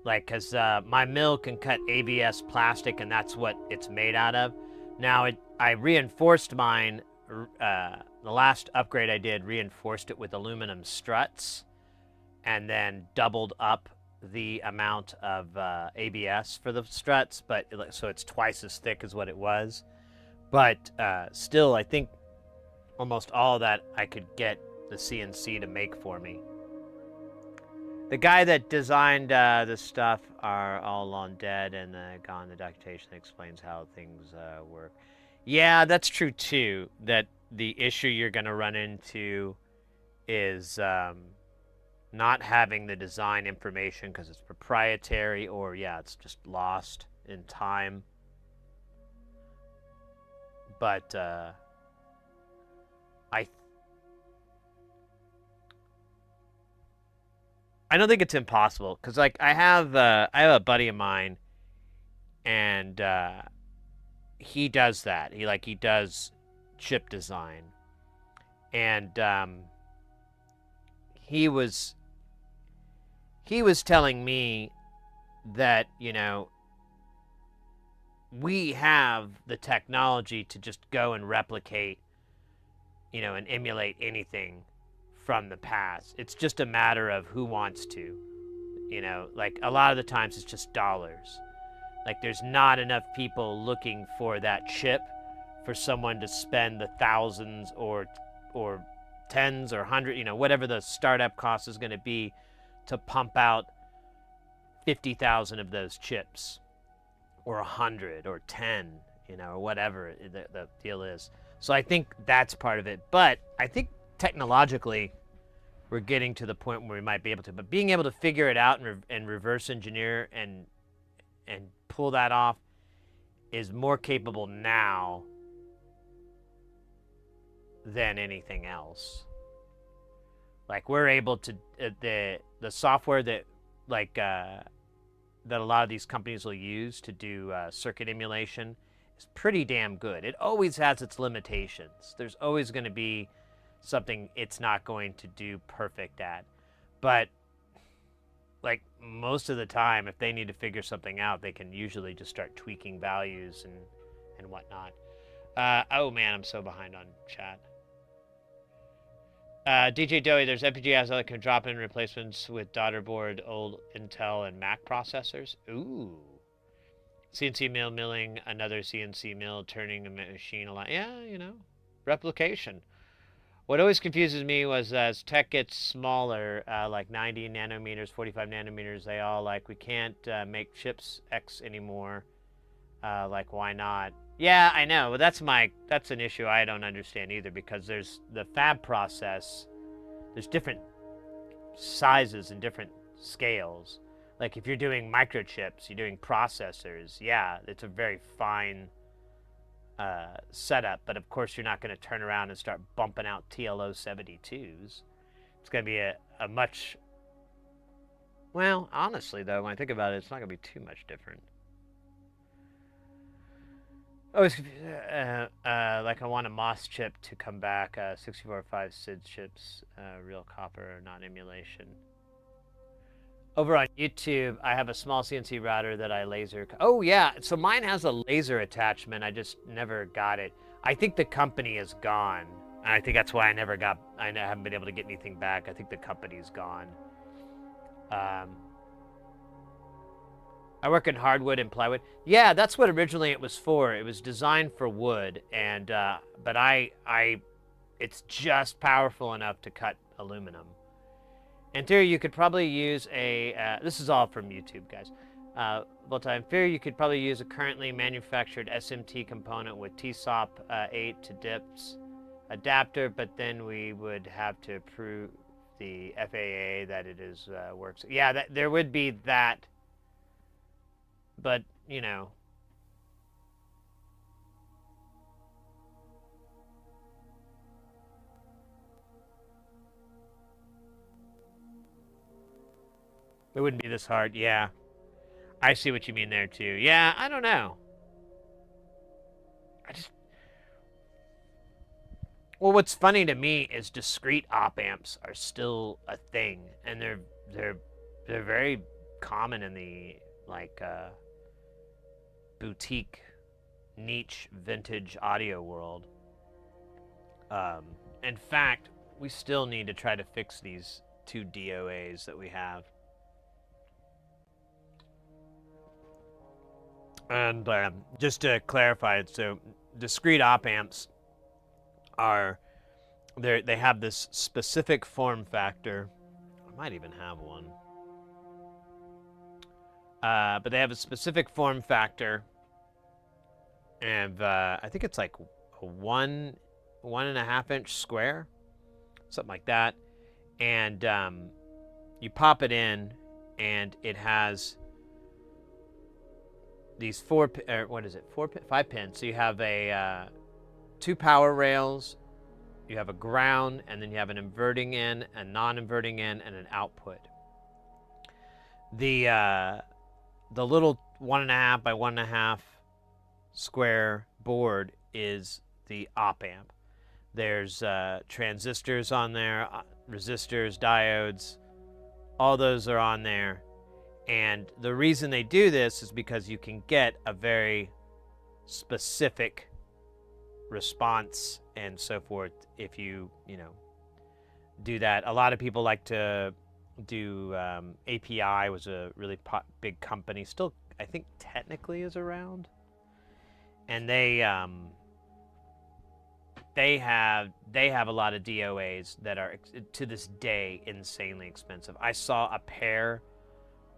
Like, because my mill can cut ABS plastic, and that's what it's made out of. Now, I reinforced mine the last upgrade I did reinforced it with aluminum struts, and then doubled up the amount of ABS for the struts, but so it's twice as thick as what it was. But still, I think almost all that I could get the CNC to make for me. The guy that designed this stuff are all long dead, and gone. The documentation explains how things work. Yeah, that's true too. That the issue you're going to run into is not having the design information because it's proprietary, or yeah, it's just lost in time. But I don't think it's impossible, because like I have a buddy of mine, and he does that. He does chip design, and he was telling me that, you know, we have the technology to just go and replicate, you know, and emulate anything from the past. It's just a matter of who wants to, you know, like a lot of the times it's just dollars. Like there's not enough people looking for that chip for someone to spend the thousands or tens or hundred, you know, whatever the startup cost is going to be to pump out 50,000 of those chips, or 100 or 10, you know, or whatever the deal is. So I think that's part of it. But I think technologically we're getting to the point where we might be able to, but being able to figure it out and reverse engineer and pull that off is more capable now than anything else. Like we're able to the software that that a lot of these companies will use to do circuit emulation is pretty damn good. It always has its limitations. There's always going to be something it's not going to do perfect at. But like most of the time, if they need to figure something out, they can usually just start tweaking values and whatnot. Oh man, I'm so behind on chat. DJ Doey, there's FPGAs that can drop in replacements with daughterboard old Intel and Mac processors. Ooh. CNC mill milling another CNC mill, turning a machine a lot. Yeah, you know, replication. What always confuses me was as tech gets smaller, like 90 nanometers, 45 nanometers, they all like, we can't make chips X anymore. Like, why not? Yeah, I know. But that's an issue I don't understand either, because there's the fab process. There's different sizes and different scales. Like if you're doing microchips, you're doing processors. Yeah, it's a very fine setup. But of course, you're not going to turn around and start bumping out TLO 72s. It's going to be a much... Well, honestly, though, when I think about it, it's not going to be too much different. Oh, it's like I want a MOS chip to come back, 64.5 SID chips, real copper, not emulation. Over on YouTube, I have a small CNC router that I laser. Oh yeah, so mine has a laser attachment. I just never got it. I think the company is gone, and I think that's why I haven't been able to get anything back. I think the company's gone. I work in hardwood and plywood. Yeah, that's what originally it was for. It was designed for wood, and but it's just powerful enough to cut aluminum. In theory, you could probably use a. This is all from YouTube, guys. In theory, you could probably use a currently manufactured SMT component with TSOP 8 to DIPS adapter, but then we would have to prove the FAA that it is works. Yeah, there would be that. But, you know, it wouldn't be this hard. Yeah, I see what you mean there, too. Yeah, I don't know. Well, what's funny to me is discrete op amps are still a thing, and they're very common in the, like, boutique niche vintage audio world. In fact, we still need to try to fix these 2 DOAs that we have. And just to clarify it, so discrete op amps are, they have this specific form factor. I might even have one. But they have a specific form factor. And I think it's like a 1.5 inch square, something like that. And you pop it in, and it has these 5 pins. So you have a 2 power rails, you have a ground, and then you have an inverting in, a non-inverting in, and an output. The little 1.5 by 1.5 square board is the op amp. There's transistors on there, resistors, diodes, all those are on there. And the reason they do this is because you can get a very specific response and so forth if you do that. A lot of people like to do API was a really big company, still I think technically is around, and they have a lot of DOAs that are to this day insanely expensive. I saw a pair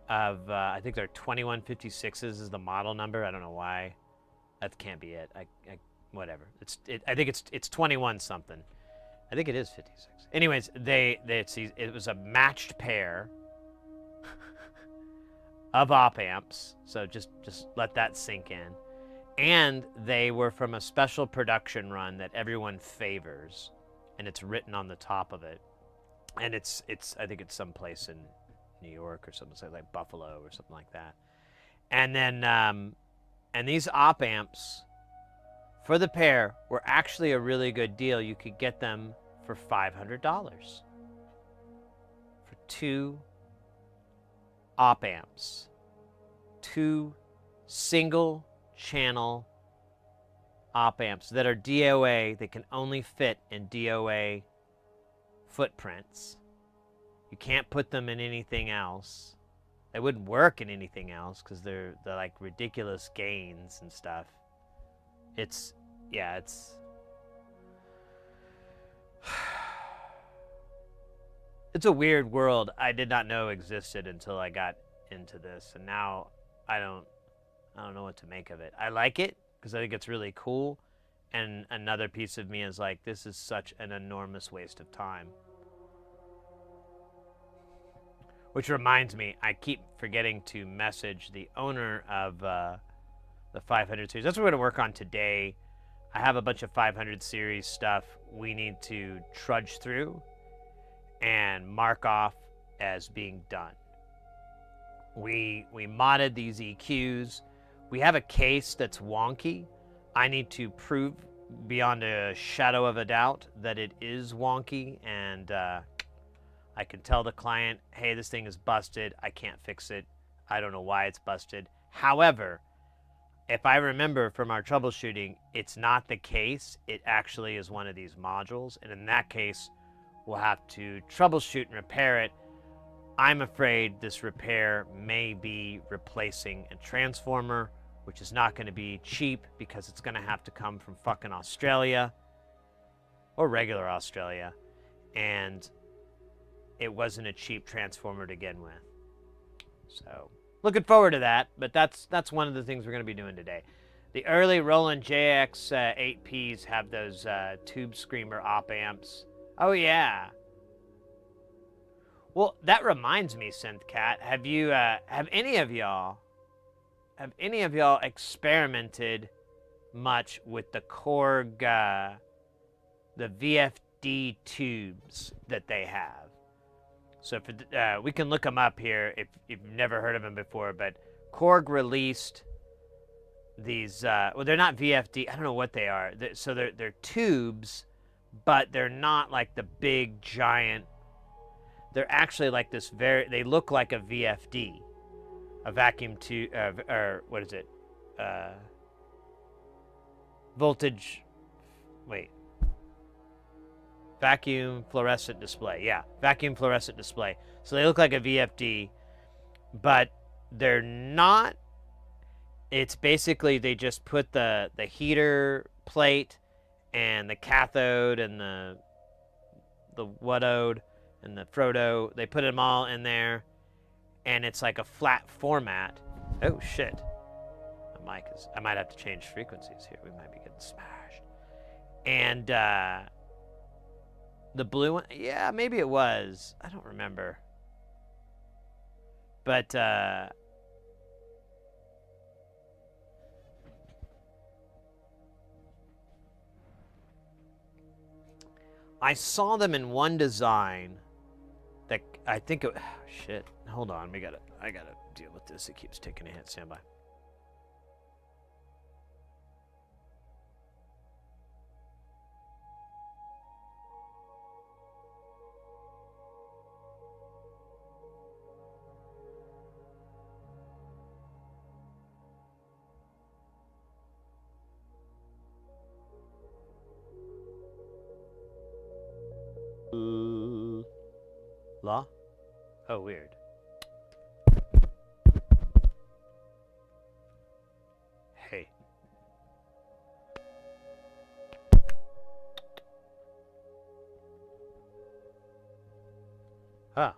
of I think they're 2156s is the model number. I don't know why. That can't be it. I whatever. I think it's 21 something. I think it is 56. Anyways, it was a matched pair of op amps. So just let that sink in. And they were from a special production run that everyone favors, and it's written on the top of it. And it's I think it's someplace in New York or something like Buffalo or something like that. And then and these op amps for the pair were actually a really good deal. You could get them for $500 for 2 op amps, 2 single channel op amps that are DOA. They can only fit in DOA footprints. You can't put them in anything else. They wouldn't work in anything else because they're like ridiculous gains and stuff. It's it's a weird world I did not know existed until I got into this, and now I don't know what to make of it. I like it because I think it's really cool, and another piece of me is like, this is such an enormous waste of time. Which reminds me, I keep forgetting to message the owner of the 500 series. That's what we're going to work on today. I have a bunch of 500 series stuff we need to trudge through and mark off as being done. We modded these EQs. We have a case that's wonky. I need to prove beyond a shadow of a doubt that it is wonky, and I can tell the client, hey, this thing is busted. I can't fix it. I don't know why it's busted. However, if I remember from our troubleshooting, it's not the case. It actually is one of these modules. And in that case, we'll have to troubleshoot and repair it. I'm afraid this repair may be replacing a transformer, which is not going to be cheap because it's going to have to come from fucking Australia or regular Australia. And it wasn't a cheap transformer to begin with. So looking forward to that, but that's one of the things we're going to be doing today. The early Roland JX 8Ps have those tube screamer op amps. Oh yeah. Well, that reminds me, SynthCat. Have any of y'all experimented much with the Korg, the VFD tubes that they have? So we can look them up here if you've never heard of them before, but Korg released these, well, they're not VFD, I don't know what they are. They're tubes, but they're not like the big giant, they're actually like this they look like a VFD, a vacuum tube, or what is it? Voltage, wait. vacuum fluorescent display. Yeah, vacuum fluorescent display. So they look like a VFD, but they're not. It's basically they just put the heater plate and the cathode and the whatode and the Frodo. They put them all in there, and it's like a flat format. Oh shit! The mic is. I might have to change frequencies here. We might be getting smashed. And the blue one, yeah, maybe it was. I don't remember. But I saw them in one design that I think it, shit. Hold on, I gotta deal with this. It keeps taking a hit. Stand by. Law? Oh, weird. Hey. Huh.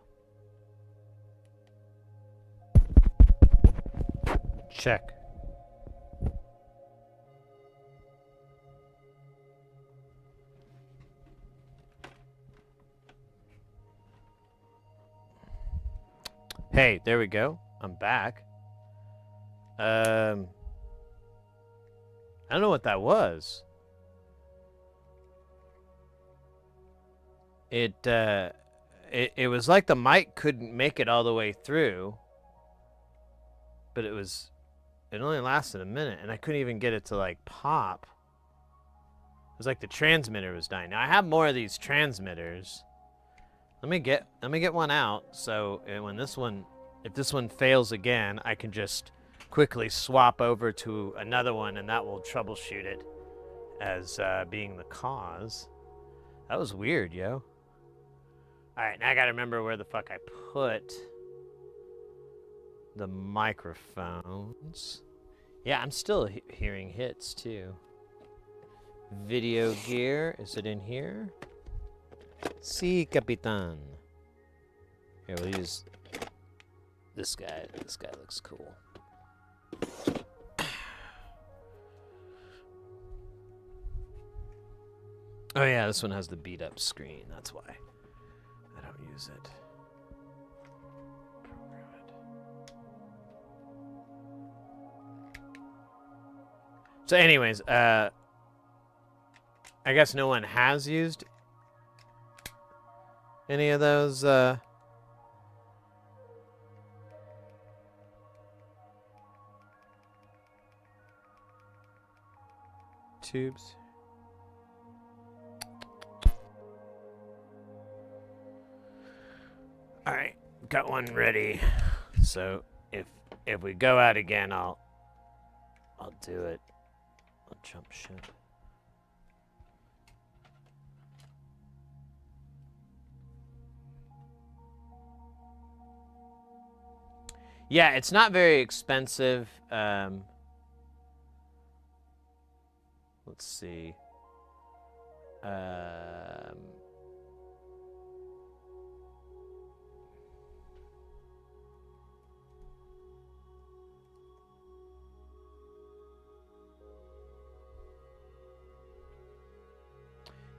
Check. Hey, there we go. I'm back. I don't know what that was. It was like the mic couldn't make it all the way through, but it only lasted a minute, and I couldn't even get it to like pop. It was like the transmitter was dying. Now I have more of these transmitters. Let me get one out, so when if this one fails again, I can just quickly swap over to another one, and that will troubleshoot it as being the cause. That was weird, yo. All right, now I gotta remember where the fuck I put the microphones. Yeah, I'm still hearing hits too. Video gear, is it in here? Sí, Capitan. Here, we'll use this guy. This guy looks cool. Oh yeah, this one has the beat up screen. That's why I don't use it. Program it. So anyways, I guess no one has used any of those tubes. All right, got one ready. So if we go out again, I'll do it. I'll jump ship. Yeah, it's not very expensive. Let's see.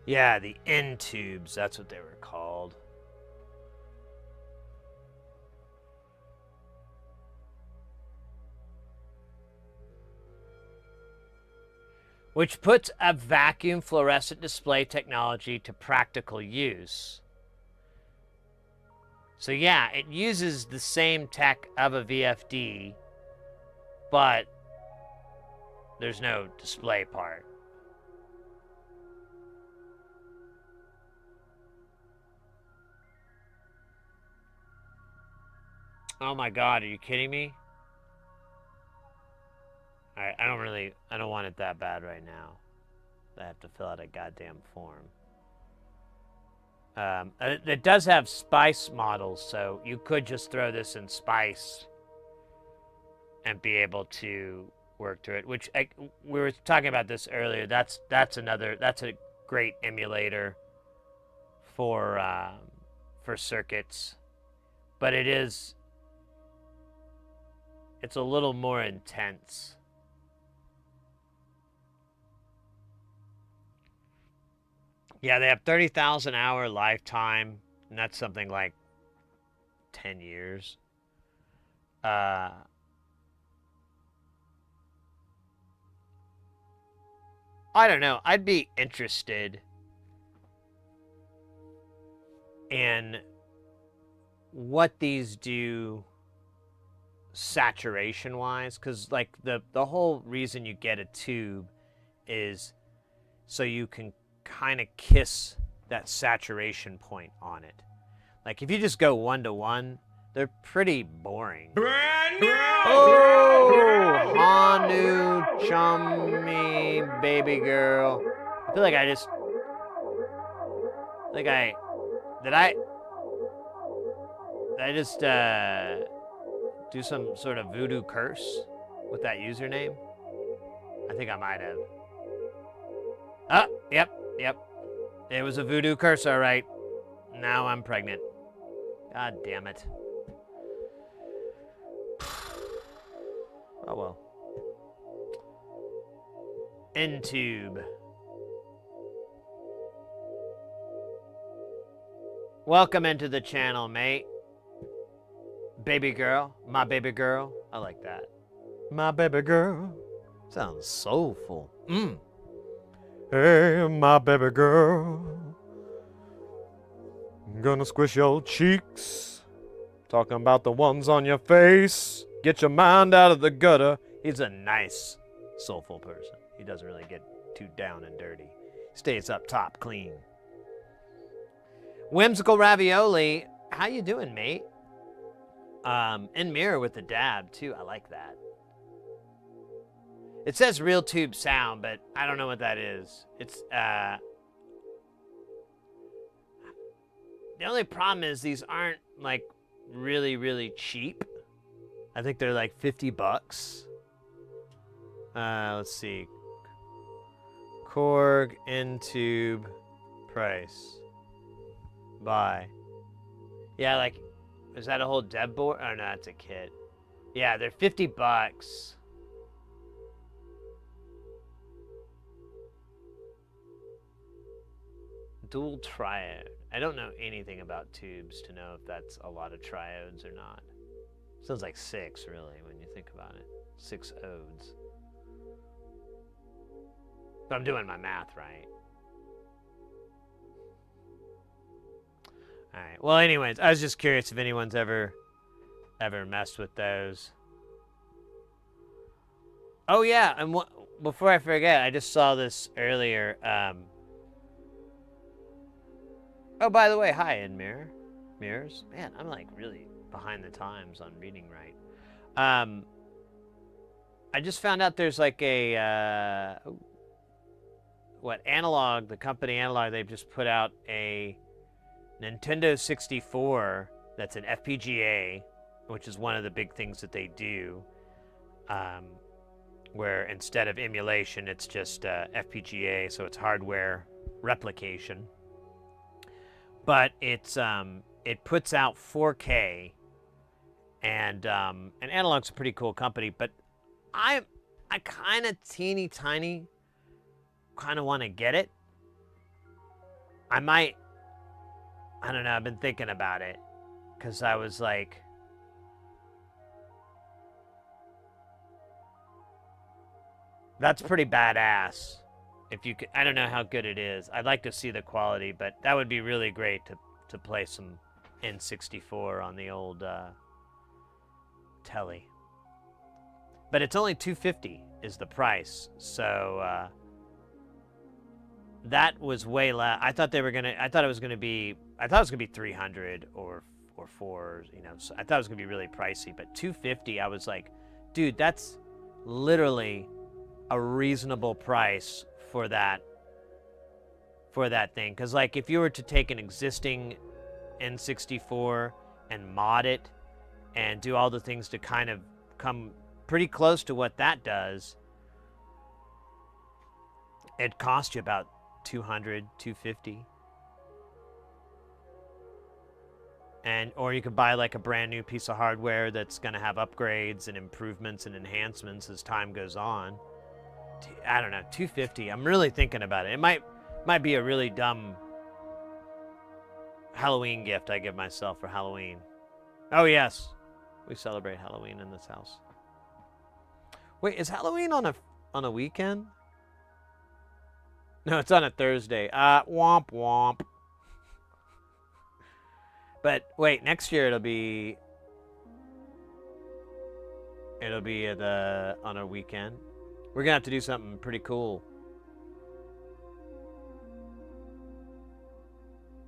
Yeah, the end tubes, that's what they were called. Which puts a vacuum fluorescent display technology to practical use. So yeah, it uses the same tech of a VFD, but there's no display part. Oh my god, are you kidding me? Alright, I don't want it that bad right now. I have to fill out a goddamn form. It does have Spice models, so you could just throw this in Spice and be able to work through it. Which we were talking about this earlier. That's a great emulator for circuits, but it's a little more intense. Yeah, they have 30,000 hour lifetime, and that's something like 10 years. I don't know. I'd be interested in what these do saturation-wise, because like the whole reason you get a tube is so you can kind of kiss that saturation point on it. Like if you just go 1-to-1, they're pretty boring. Oh, Hanu, chummy, baby girl. I feel like did I just do some sort of voodoo curse with that username? I think I might have. Oh, yep. It was a voodoo curse, all right. Now I'm pregnant. God damn it. Oh well. N-tube. Welcome into the channel, mate. Baby girl. My baby girl. I like that. My baby girl. Sounds soulful. Hey, my baby girl. I'm gonna squish your cheeks. Talking about the ones on your face. Get your mind out of the gutter. He's a nice, soulful person. He doesn't really get too down and dirty. Stays up top, clean. Whimsical Ravioli. How you doing, mate? In mirror with the dab, too. I like that. It says real tube sound, but I don't know what that is. It's, the only problem is these aren't, like, really, really cheap. I think they're, like, $50. Let's see. Korg, N-tube, price. Buy. Yeah, like, is that a whole dev board? Oh, no, that's a kit. Yeah, they're $50. Dual triode. I don't know anything about tubes to know if that's a lot of triodes or not. Sounds like 6, really, when you think about it. 6 odes. If I'm doing my math right. Alright, well anyways, I was just curious if anyone's ever messed with those. Oh yeah, and before I forget, I just saw this earlier. Oh, by the way, hi, in mirrors. Man, I'm like really behind the times on reading right. I just found out there's like a Analog, the company Analog, they've just put out a Nintendo 64 that's an FPGA, which is one of the big things that they do. Where instead of emulation, it's just FPGA, so it's hardware replication. But it's it puts out 4K, and Analog's a pretty cool company. But I kind of teeny tiny kind of want to get it. I don't know. I've been thinking about it because I was like, that's pretty badass. If you could, I don't know how good it is. I'd like to see the quality, but that would be really great to play some N64 on the old telly. But it's only $250 is the price, so that was way less. I thought it was gonna be 300 or 4. You know, so I thought it was gonna be really pricey. But $250, I was like, dude, that's literally a reasonable price for that for that thing. Because, like, if you were to take an existing N64 and mod it and do all the things to kind of come pretty close to what that does, it costs you about $200, $250. And or you could buy like a brand new piece of hardware that's going to have upgrades and improvements and enhancements as time goes on. I don't know, $250. I'm really thinking about it. It might be a really dumb Halloween gift I give myself for Halloween. Oh yes, we celebrate Halloween in this house. Wait, is Halloween on a weekend? No, it's on a Thursday. Womp womp. But wait, next year it'll be on a weekend. We're gonna have to do something pretty cool.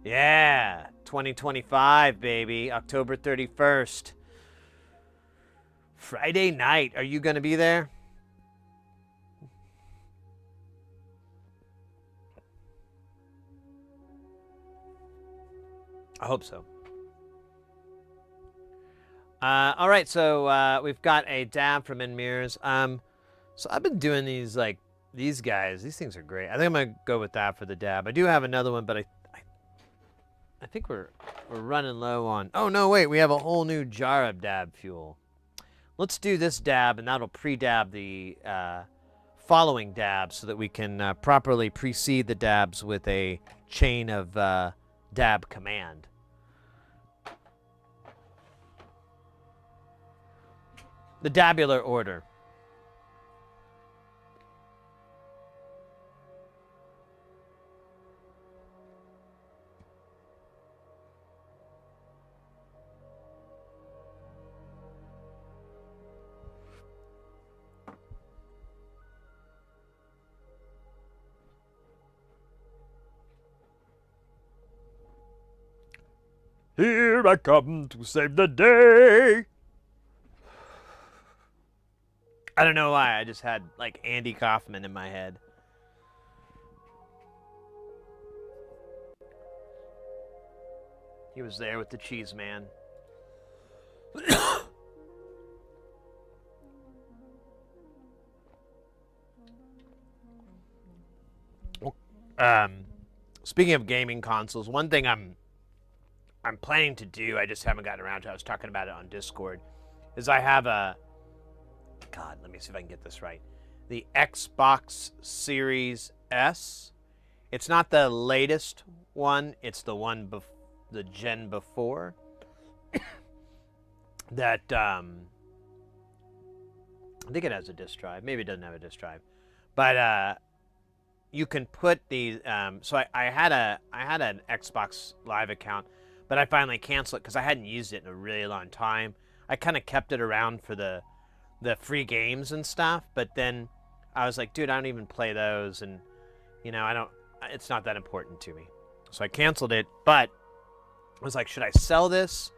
Yeah, 2025, baby, October 31st. Friday night. Are you gonna be there? I hope so. All right, so we've got a dab from Enmirs. So I've been doing these, like, these guys. These things are great. I think I'm gonna go with that for the dab. I do have another one, but I think we're running low on. Oh no, wait, we have a whole new jar of dab fuel. Let's do this dab, and that'll pre-dab the following dab, so that we can properly precede the dabs with a chain of dab command. The dabular order. Here I come to save the day. I don't know why. I just had, like, Andy Kaufman in my head. He was there with the cheese man. Speaking of gaming consoles, one thing I'm planning to do, I just haven't gotten around to, I was talking about it on Discord, is I have a, God, let me see if I can get this right. The Xbox Series S. It's not the latest one. It's the one the gen before. That I think it has a disk drive. Maybe it doesn't have a disk drive, but you can put these. So I had an Xbox Live account, but I finally canceled it because I hadn't used it in a really long time. I kind of kept it around for the free games and stuff, but then I was like, dude, I don't even play those, and it's not that important to me. So I canceled it, but I was like, should I sell this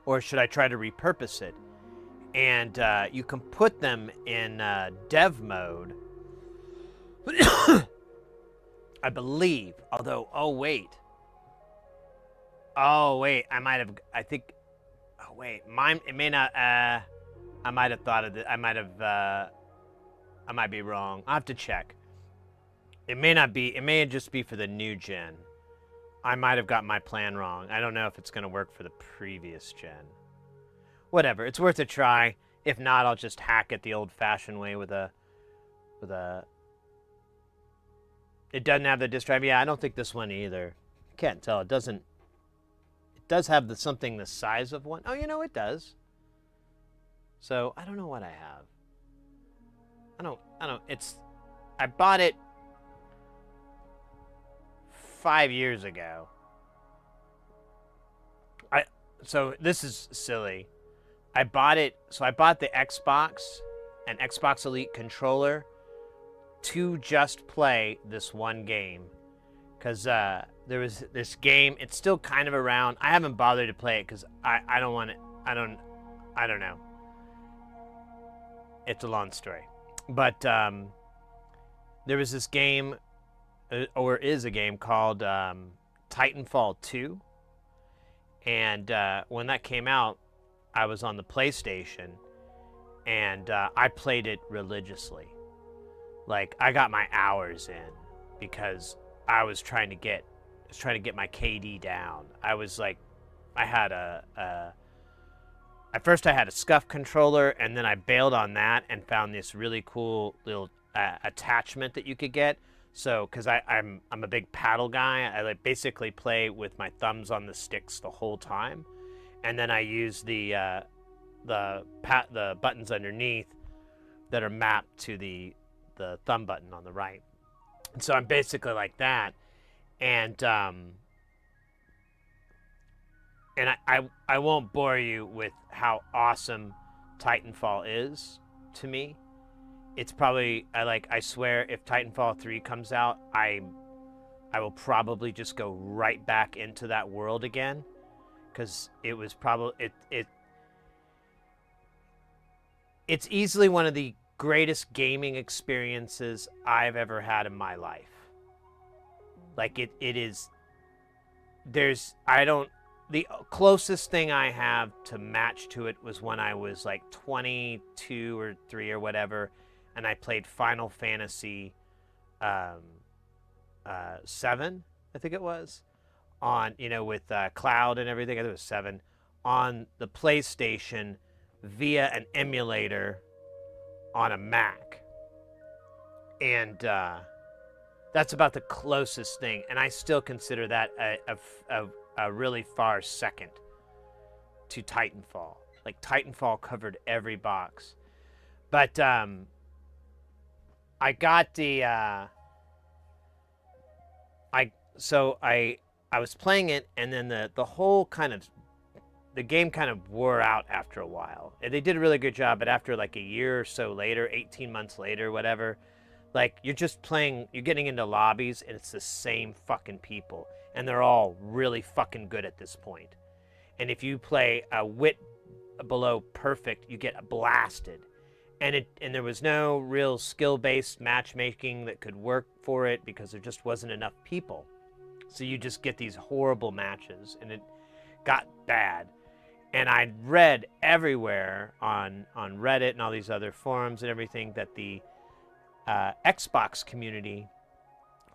or should I try to repurpose it? And you can put them in dev mode, I believe, although, oh wait, I may not, I might have thought of it. I might be wrong. I'll have to check. It may not be. It may just be for the new gen. I might have got my plan wrong. I don't know if it's going to work for the previous gen. Whatever. It's worth a try. If not, I'll just hack it the old-fashioned way with a. It doesn't have the disk drive. Yeah, I don't think this one either. Can't tell. It doesn't. It does have something the size of one. Oh, it does. So I don't know what I have. I bought it 5 years ago. So this is silly. I bought the Xbox and Xbox Elite controller to just play this one game. Because there was this game, it's still kind of around. I haven't bothered to play it because I don't want it. I don't know. It's a long story. But there was this game or is a game called Titanfall 2. And when that came out, I was on the PlayStation, and I played it religiously. Like, I got my hours in because I was trying to get my KD down. I was like, I had at first I had a SCUF controller, and then I bailed on that and found this really cool little attachment that you could get. So, because I'm a big paddle guy, I like basically play with my thumbs on the sticks the whole time, and then I use the buttons underneath that are mapped to the thumb button on the right. And so I'm basically like that, and I won't bore you with how awesome Titanfall is to me. It's probably, I swear, if Titanfall 3 comes out, I will probably just go right back into that world again, because it was probably it's easily one of the greatest gaming experiences I've ever had in my life. Like, it is. The closest thing I have to match to it was when I was like 22 or 3 or whatever, and I played Final Fantasy 7, I think it was, on, with Cloud and everything. I think it was 7 on the PlayStation via an emulator on a Mac, and that's about the closest thing. And I still consider that a really far second to Titanfall. Like, Titanfall covered every box, but I got the I was playing it, and then the whole the game kind of wore out after a while. And they did a really good job, but after like a year or so later, 18 months later, whatever, like, you're just playing, you're getting into lobbies, and it's the same fucking people, and they're all really fucking good at this point. And if you play a wit below perfect, you get blasted. And there was no real skill-based matchmaking that could work for it, because there just wasn't enough people. So you just get these horrible matches, and it got bad. And I read everywhere on Reddit and all these other forums and everything that the Xbox community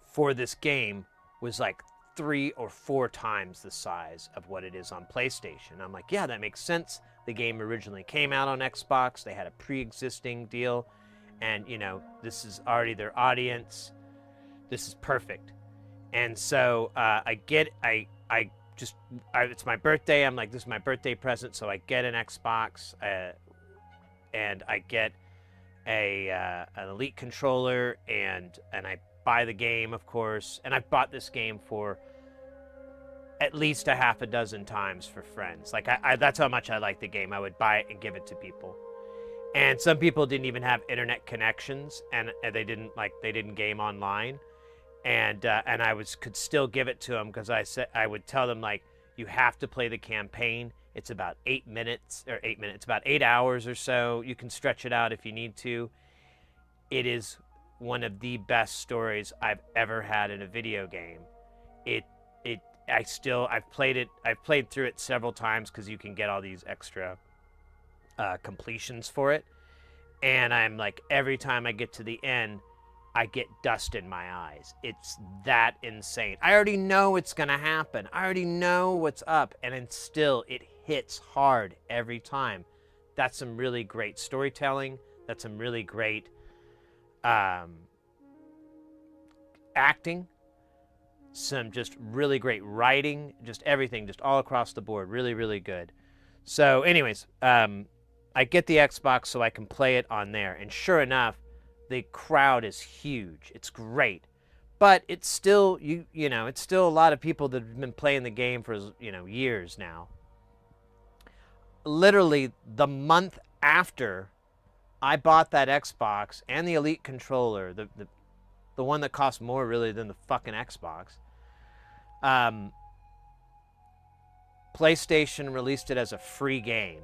for this game was like 3 or 4 times the size of what it is on PlayStation. I'm like, yeah, that makes sense. The game originally came out on Xbox. They had a pre-existing deal, and this is already their audience. This is perfect. And so it's my birthday. I'm like, this is my birthday present, so I get an Xbox, and I get an Elite controller, and I buy the game, of course. And I've bought this game for at least a half a dozen times for friends. Like, that's how much I like the game. I would buy it and give it to people. And some people didn't even have internet connections, and they didn't game online. And I could still give it to them, because I would tell them, like, you have to play the campaign. It's about 8 minutes, about 8 hours or so. You can stretch it out if you need to. It is one of the best stories I've ever had in a video game. I've played through it several times, because you can get all these extra completions for it. And I'm like, every time I get to the end, I get dust in my eyes. It's that insane. I already know it's going to happen. I already know what's up. And then still, it hits hard every time. That's some really great storytelling. That's some really great acting. Some just really great writing. Just everything, just all across the board. Really, really good. So anyways, I get the Xbox so I can play it on there. And sure enough, the crowd is huge. It's great. But it's still, it's still a lot of people that have been playing the game for, years now. Literally, the month after I bought that Xbox and the Elite controller, the one that cost more really than the fucking Xbox, PlayStation released it as a free game.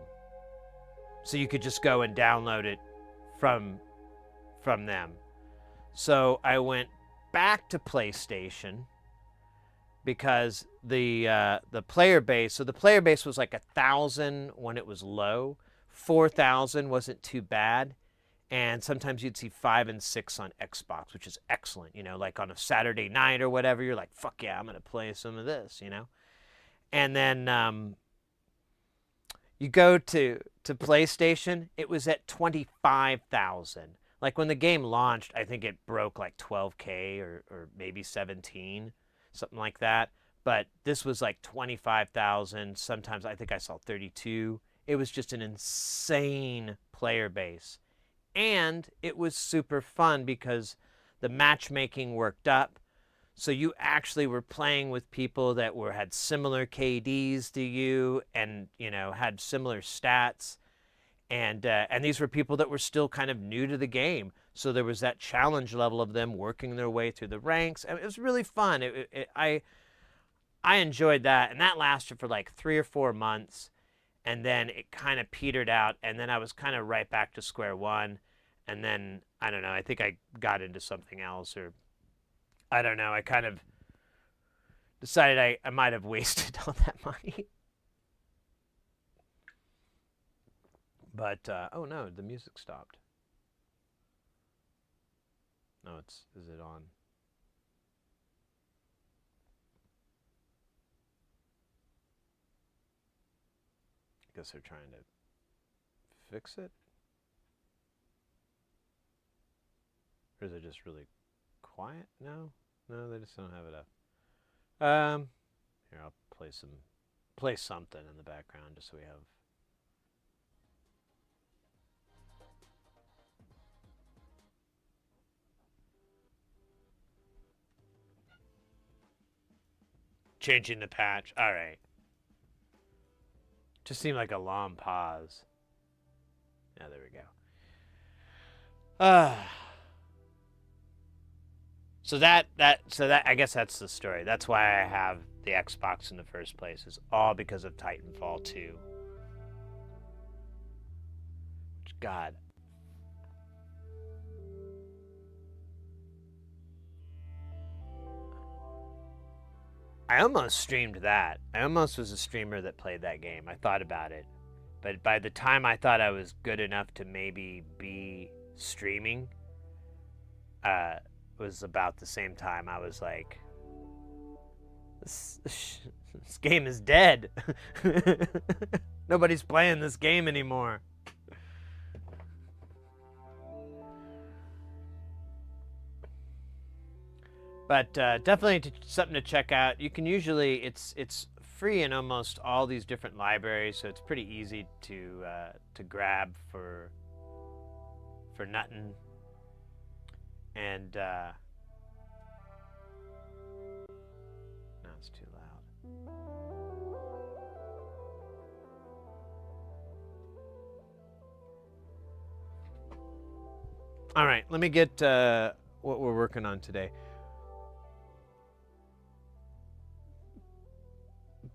So you could just go and download it from them. So I went back to PlayStation because the player base. So the player base was like 1,000 when it was low. 4,000 wasn't too bad, and sometimes you'd see 5 and 6 on Xbox, which is excellent. You know, like on a Saturday night or whatever, you're like, fuck yeah, I'm gonna play some of this. You know, and then you go to PlayStation, it was at 25,000. Like when the game launched, I think it broke like 12K or maybe 17, something like that. But this was like 25,000. Sometimes I think I saw 32. It was just an insane player base. And it was super fun because the matchmaking worked up. So you actually were playing with people that had similar KDs to you and, you know, had similar stats. And these were people that were still kind of new to the game. So there was that challenge level of them working their way through the ranks. And it was really fun. I enjoyed that. And that lasted for like 3 or 4 months. And then it kind of petered out. And then I was kind of right back to square one. And then, I don't know, I think I got into something else, or I don't know. I kind of decided I might have wasted all that money. But, oh no, the music stopped. No, is it on? I guess they're trying to fix it? Or is it just really quiet? No, they just don't have it up. Here, I'll play something in the background just so we have. Changing the patch. All right. Just seemed like a long pause. Yeah, there we go. So that I guess that's the story. That's why I have the Xbox in the first place. Is all because of Titanfall 2. God. I almost streamed that. I almost was a streamer that played that game. I thought about it. But by the time I thought I was good enough to maybe be streaming, was about the same time I was like, this game is dead. Nobody's playing this game anymore. But definitely something to check out. You can usually, it's free in almost all these different libraries, so it's pretty easy to grab for nothing. And no, it's too loud. All right, let me get what we're working on today.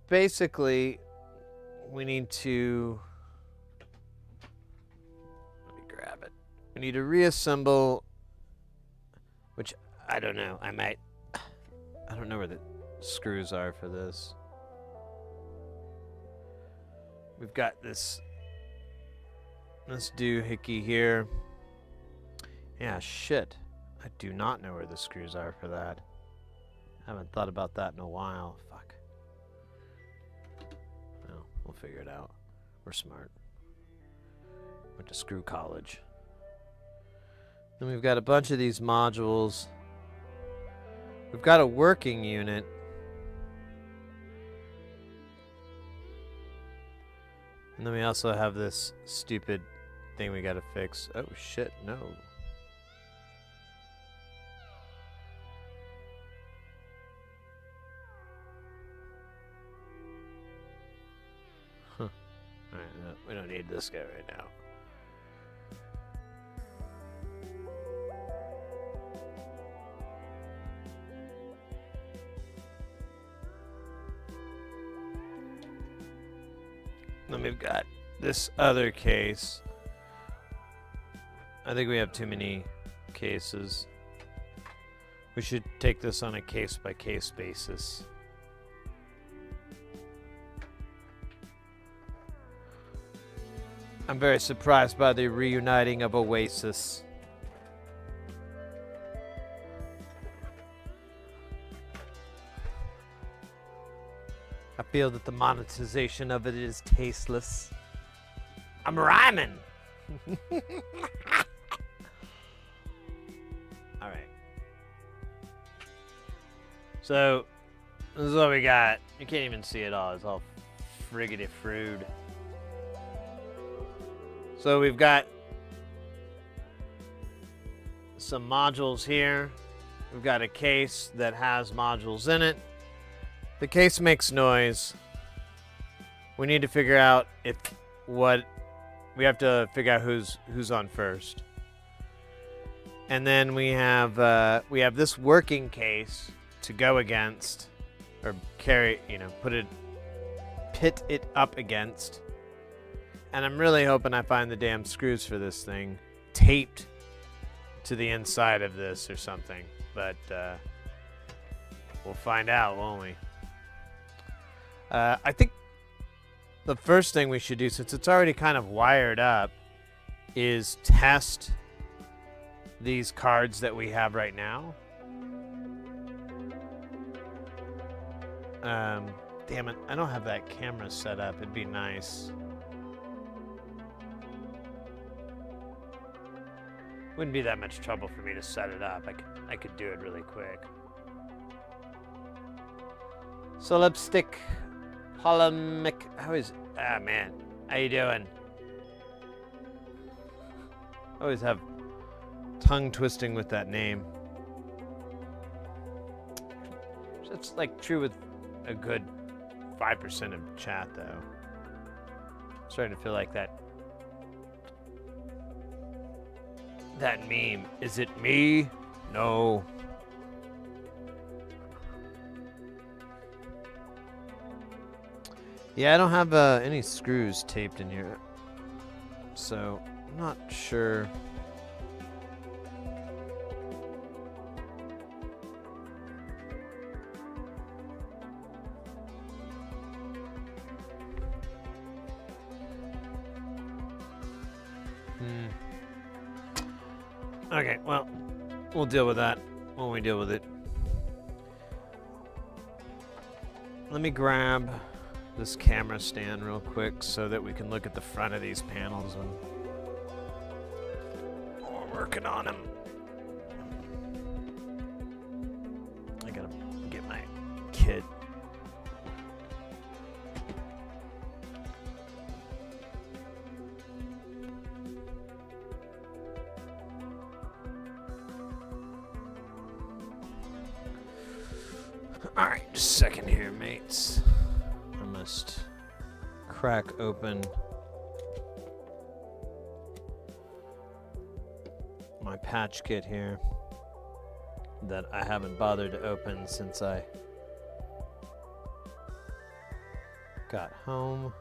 Basically, we need to, let me grab it. We need to reassemble, which I don't know. I don't know where the screws are for this. We've got this doohickey here. Yeah, shit. I do not know where the screws are for that. I haven't thought about that in a while. Fuck. Well, we'll figure it out. We're smart. Went to screw college. Then we've got a bunch of these modules. We've got a working unit. And then we also have this stupid thing we gotta fix. Oh shit, no. Huh. Alright, no, we don't need this guy right now. Then we've got this other case. I think we have too many cases. We should take this on a case-by-case basis. I'm very surprised by the reuniting of Oasis. I feel that the monetization of it is tasteless. I'm rhyming! Alright. So, this is what we got. You can't even see it all. It's all friggity frued. So we've got some modules here. We've got a case that has modules in it. The case makes noise. We need to figure out we have to figure out who's on first. And then we have this working case to go against, or carry, pit it up against. And I'm really hoping I find the damn screws for this thing taped to the inside of this or something. But we'll find out, won't we? I think the first thing we should do, since it's already kind of wired up, is test these cards that we have right now. Damn it, I don't have that camera set up. It'd be nice. Wouldn't be that much trouble for me to set it up. I could do it really quick. So lipstick polemic. How is? Ah man, how you doing? I always have tongue twisting with that name. That's like true with a good 5% of chat though. I'm starting to feel like that meme. Is it me? No. Yeah, I don't have any screws taped in here, so I'm not sure. Okay, well, we'll deal with that when we deal with it. Let me grab this camera stand real quick so that we can look at the front of these panels when we're working on them. I gotta get my kit. Alright, just a second here, mates. I must crack open my patch kit here that I haven't bothered to open since I got home.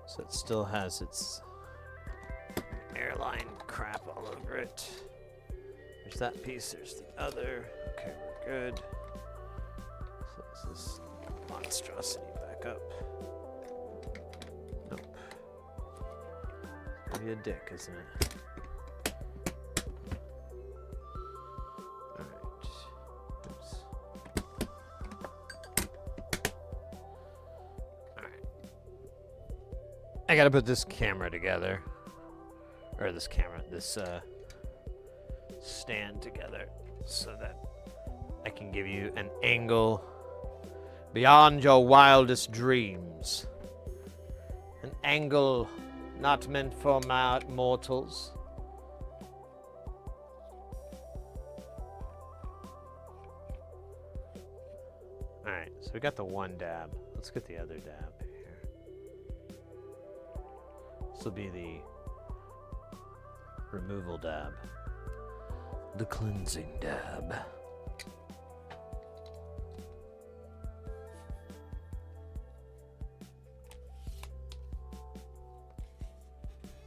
So it still has its airline crap all over it. There's that piece, there's the other. Okay, we're good. So this monstrosity back up. Nope. It's gonna be a dick, isn't it? Alright. Oops. Alright. I gotta put this camera together. Or this stand together so that I can give you an angle beyond your wildest dreams. An angle not meant for mortals. Alright, so we got the one dab. Let's get the other dab here. This will be the removal dab. The cleansing dab.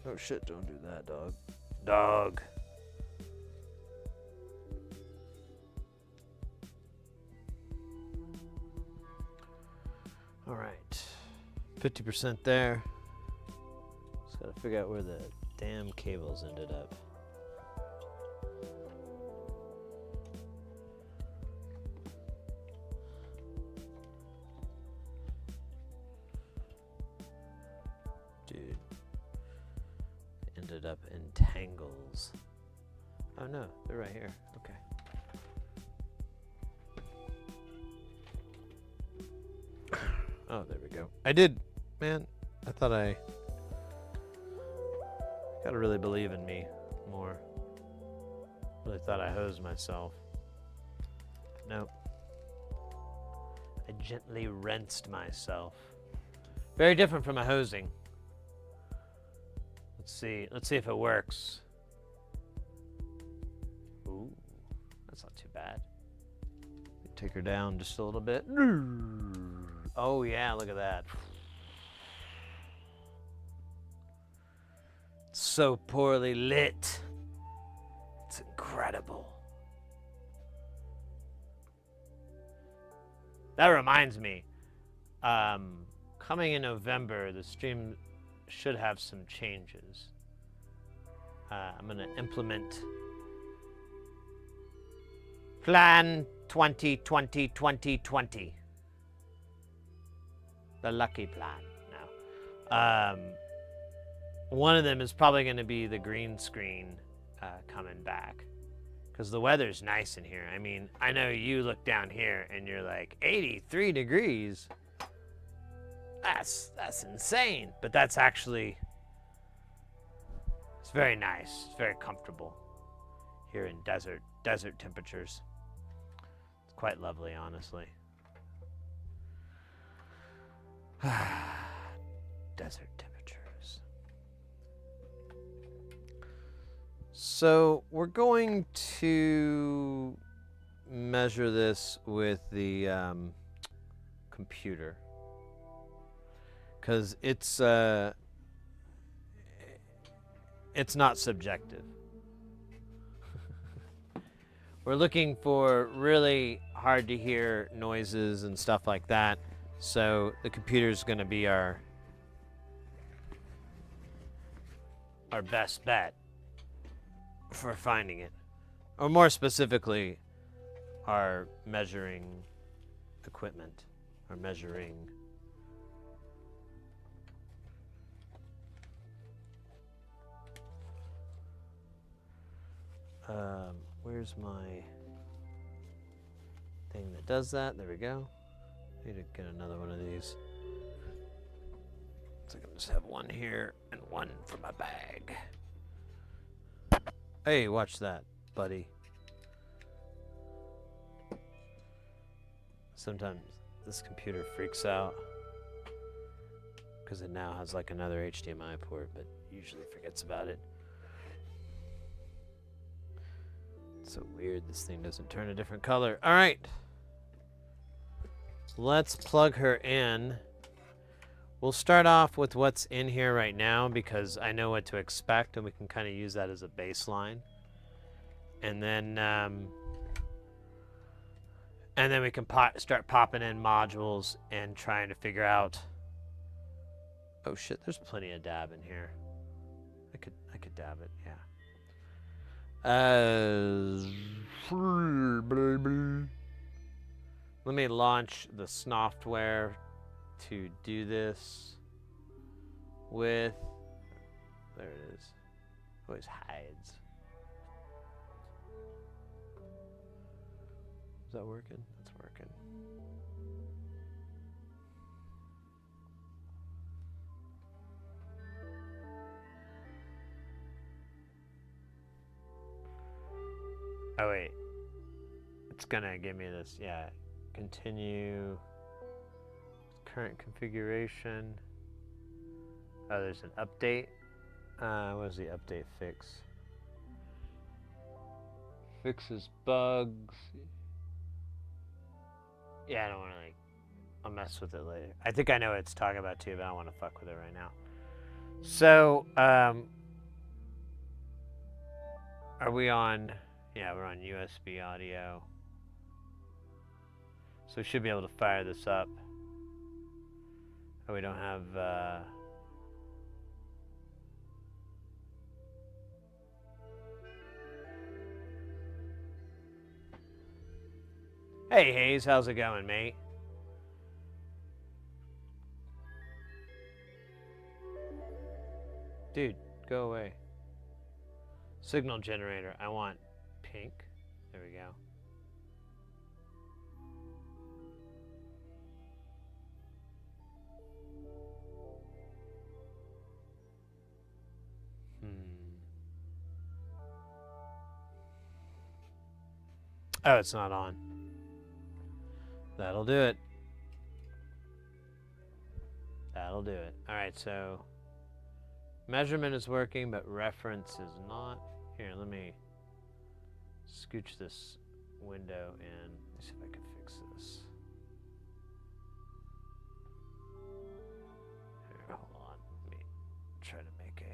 Oh shit, don't do that, dog. Dog. 50% there. Just gotta figure out where the damn cables ended up. Dude. Ended up in tangles. Oh no, they're right here. Okay. Oh, there we go. I did, man. I thought I gotta really believe in me more. Really thought I hosed myself. Nope. I gently rinsed myself. Very different from a hosing. Let's see if it works. Ooh, that's not too bad. Take her down just a little bit. Oh yeah, look at that. So poorly lit. It's incredible. That reminds me, coming in November, the stream should have some changes. I'm gonna implement Plan 2020-2020. The lucky plan now. One of them is probably going to be the green screen coming back, because the weather's nice in here. I mean, I know you look down here and you're like 83 degrees. That's insane, but that's actually, it's very nice. It's very comfortable here in desert temperatures. It's quite lovely, honestly. Desert temperatures. So we're going to measure this with the computer, because it's not subjective. We're looking for really hard to hear noises and stuff like that. So the computer's going to be our best bet for finding it. Or more specifically, our measuring equipment, our measuring where's my thing that does that? There we go. Need to get another one of these. So I can just have one here and one for my bag. Hey, watch that, buddy. Sometimes this computer freaks out because it now has like another HDMI port, but usually forgets about it. It's so weird this thing doesn't turn a different color. All right. Let's plug her in. We'll start off with what's in here right now because I know what to expect, and we can kind of use that as a baseline. And then we can start popping in modules and trying to figure out. Oh shit! There's plenty of dab in here. I could dab it. Yeah. Baby. Let me launch the software to do this with. There it is. Always hides. Is that working? It's working. Oh wait. It's gonna give me this, yeah. Continue current configuration. Oh, there's an update. What is the update fix? Fixes bugs. Yeah, I don't want to I'll mess with it later. I think I know what it's talking about too, but I don't want to fuck with it right now. So, are we on? Yeah, we're on USB audio. So we should be able to fire this up. Oh, we don't have, Hey, Hayes, how's it going, mate? Dude, go away. Signal generator. I want pink. There we go. Oh, it's not on. That'll do it. That'll do it. All right, so measurement is working, but reference is not. Here, let me scooch this window in. Let's see if I can fix this. Here, hold on. Let me try to make a...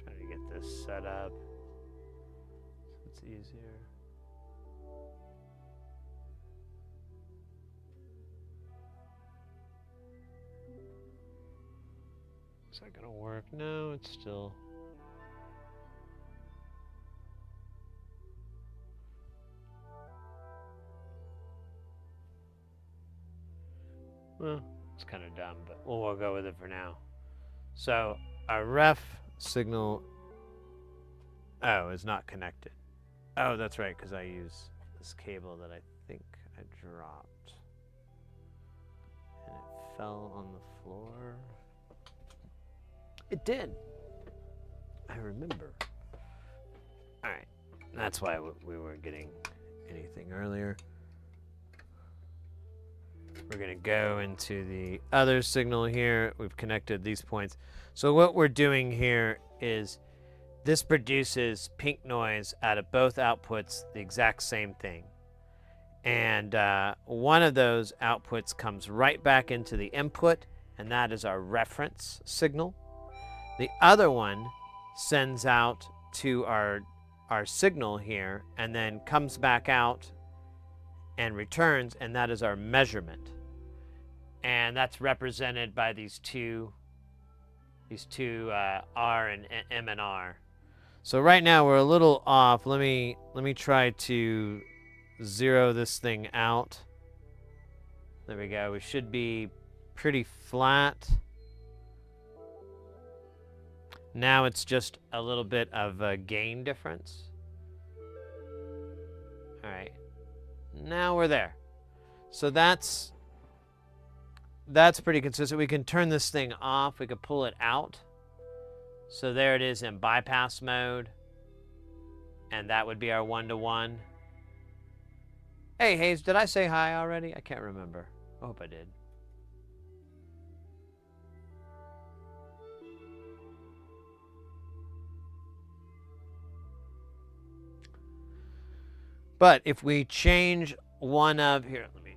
Trying to get this set up so it's easier. Is that gonna work? No, it's still... Well, it's kind of dumb, but we'll go with it for now. So our ref signal, oh, is not connected. Oh, that's right, because I use this cable that I think I dropped. And it fell on the floor. It did. I remember. All right, that's why we weren't getting anything earlier. We're going to go into the other signal here. We've connected these points. So what we're doing here is this produces pink noise out of both outputs, the exact same thing. And one of those outputs comes right back into the input, and that is our reference signal. The other one sends out to our signal here, and then comes back out and returns, and that is our measurement. And that's represented by these two R and M and R. So right now we're a little off. Let me try to zero this thing out. There we go. We should be pretty flat. Now it's just a little bit of a gain difference. All right. Now we're there. So that's pretty consistent. We can turn this thing off. We can pull it out. So there it is in bypass mode. And that would be our 1-to-1. Hey, Hayes, did I say hi already? I can't remember. I hope I did. But if we change one of, here, let me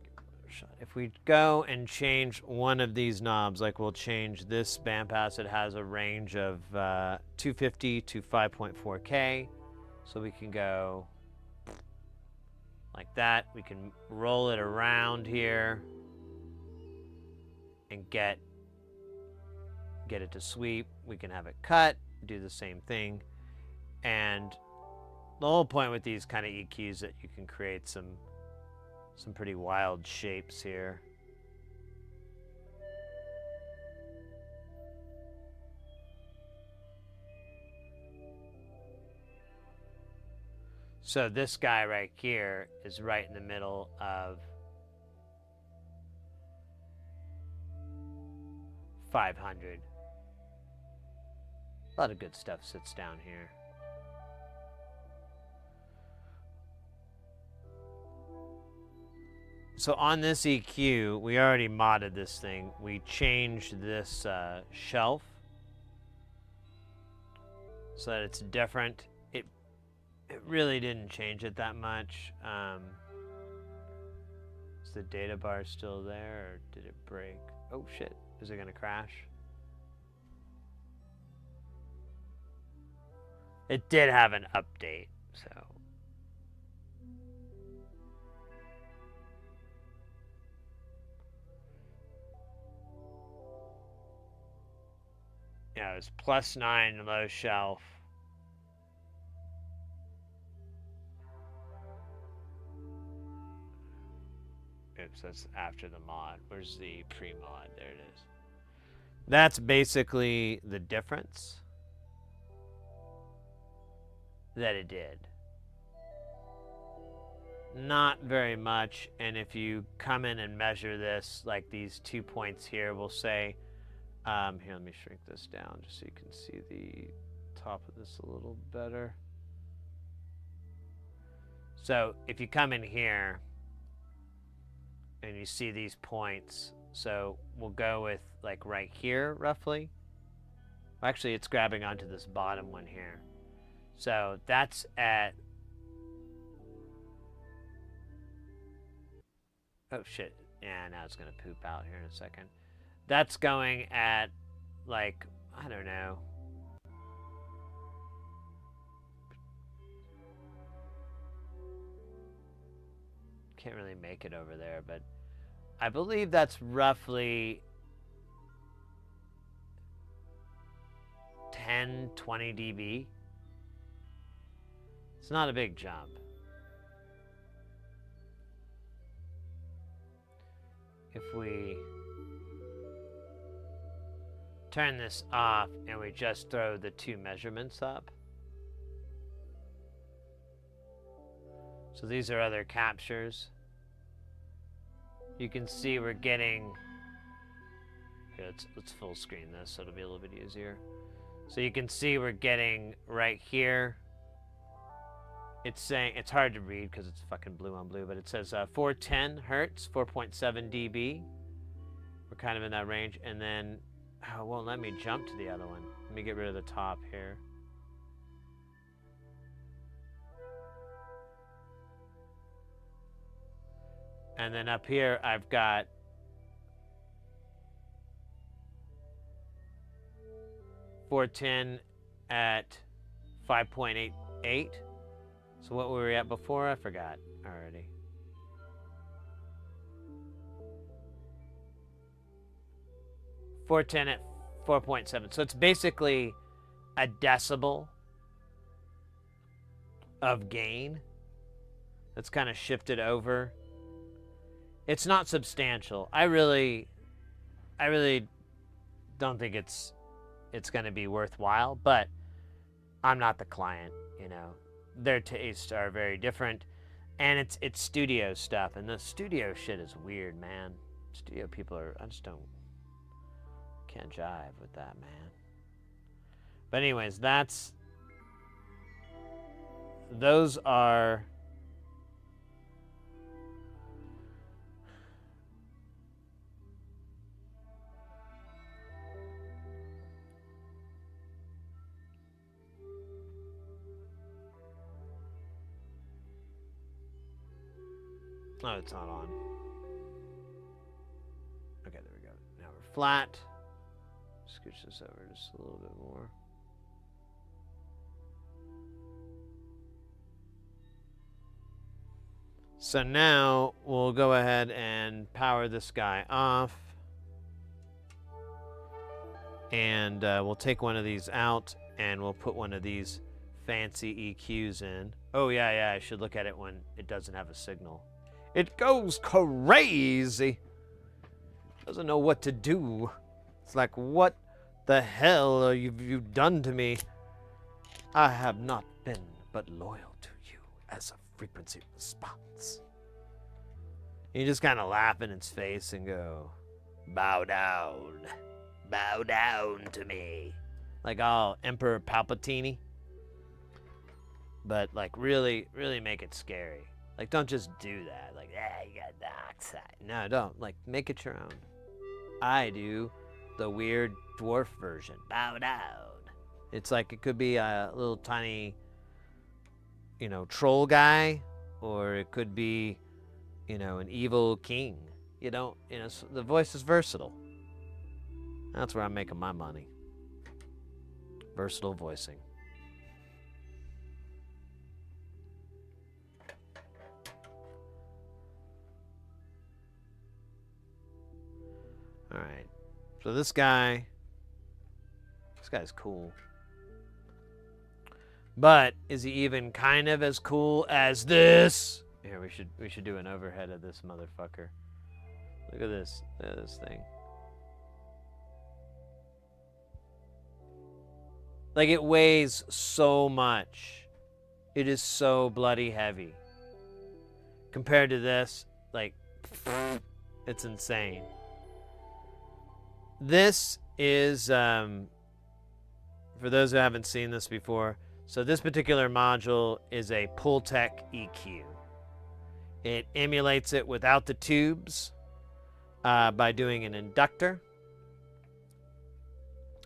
get a better shot. If we go and change one of these knobs, like we'll change this bandpass, it has a range of 250 to 5.4K. So we can go like that. We can roll it around here and get it to sweep. We can have it cut, do the same thing. And the whole point with these kind of EQs is that you can create some pretty wild shapes here. So this guy right here is right in the middle of 500. A lot of good stuff sits down here. So on this EQ, we already modded this thing. We changed this shelf so that it's different. It really didn't change it that much. Is the data bar still there, or did it break? Oh shit, is it gonna crash? It did have an update, so. Yeah, it was +9 low shelf. Oops, that's after the mod. Where's the pre-mod? There it is. That's basically the difference that it did. Not very much, and if you come in and measure this, like these 2 points here, we'll say, here, let me shrink this down just so you can see the top of this a little better. So if you come in here and you see these points, so we'll go with like right here roughly. Actually, it's grabbing onto this bottom one here. So that's at, oh shit, yeah, now it's gonna poop out here in a second. That's going at like, I don't know, can't really make it over there, but I believe that's roughly 10, 20 dB. It's not a big jump. If we turn this off and we just throw the 2 measurements up. So these are other captures. You can see we're getting, here, let's full screen this so it'll be a little bit easier. So you can see we're getting right here. It's saying, it's hard to read because it's fucking blue on blue, but it says 410 hertz, 4.7 dB. We're kind of in that range. And then, oh, it won't let me jump to the other one. Let me get rid of the top here. And then up here, I've got .410 at 5.88. So what were we at before? I forgot already. .410 at 4.7. So it's basically a decibel of gain that's kind of shifted over. It's not substantial. I really don't think it's going to be worthwhile, but I'm not the client, you know. Their tastes are very different, and it's studio stuff, and the studio shit is weird, man. Studio people are, I just can't jive with that, man. But anyways, those are oh, it's not on. Okay, there we go. Now we're flat. Scooch this over just a little bit more. So now we'll go ahead and power this guy off. And we'll take one of these out and we'll put one of these fancy EQs in. Oh, yeah, I should look at it when it doesn't have a signal. It goes crazy. Doesn't know what to do. It's like, what the hell have you done to me? I have not been but loyal to you. as a frequency response. You just kind of laugh in its face and go, bow down to me. Like, oh, Emperor Palpatine. But, like, really, really make it scary. Like, don't just do that. Like, you got dark side. No, don't. Like, make it your own. I do the weird dwarf version. Bow down. It's like, it could be a little tiny, you know, troll guy, or it could be, you know, an evil king. You don't, you know, the voice is versatile. That's where I'm making my money. Versatile voicing. All right. So this guy's cool. But is he even kind of as cool as this? Here, we should do an overhead of this motherfucker. Look at this. Look at this thing. Like, it weighs so much. It is so bloody heavy. Compared to this, like, it's insane. This is, for those who haven't seen this before, so this particular module is a Pultec EQ. It emulates it without the tubes by doing an inductor.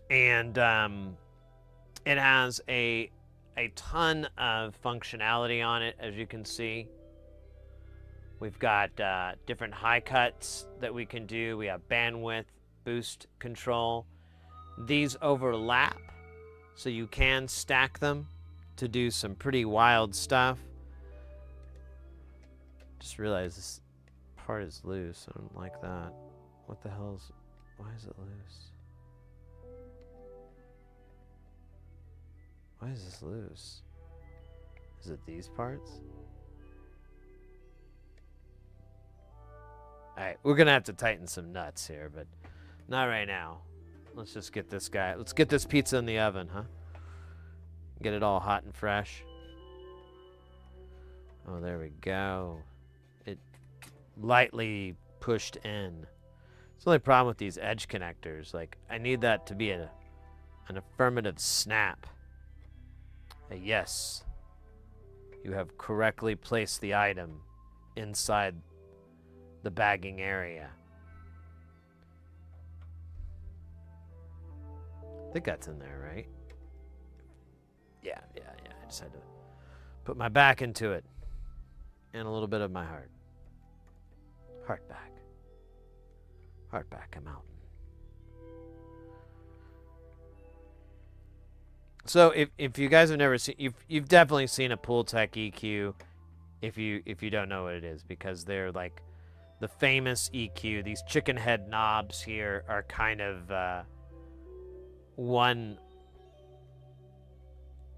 And it has a ton of functionality on it, as you can see. We've got different high cuts that we can do. We have bandwidth, boost control. These overlap, so you can stack them to do some pretty wild stuff. Just realized this part is loose. I don't like that. What the hell's... Why is it loose? Why is this loose? Is it these parts? Alright, we're gonna have to tighten some nuts here, but not right now. Let's just get this guy. Let's get this pizza in the oven, huh? Get it all hot and fresh. Oh, there we go. It lightly pushed in. It's the only problem with these edge connectors. Like, I need that to be an affirmative snap. A yes. You have correctly placed the item inside the bagging area. I think that's in there, right? Yeah. I just had to put my back into it. And a little bit of my heart. Heart back. Heart back, I'm out. So if you guys have never seen, you've definitely seen a Pultec EQ if you don't know what it is, because they're like the famous EQ. These chicken head knobs here are kind of one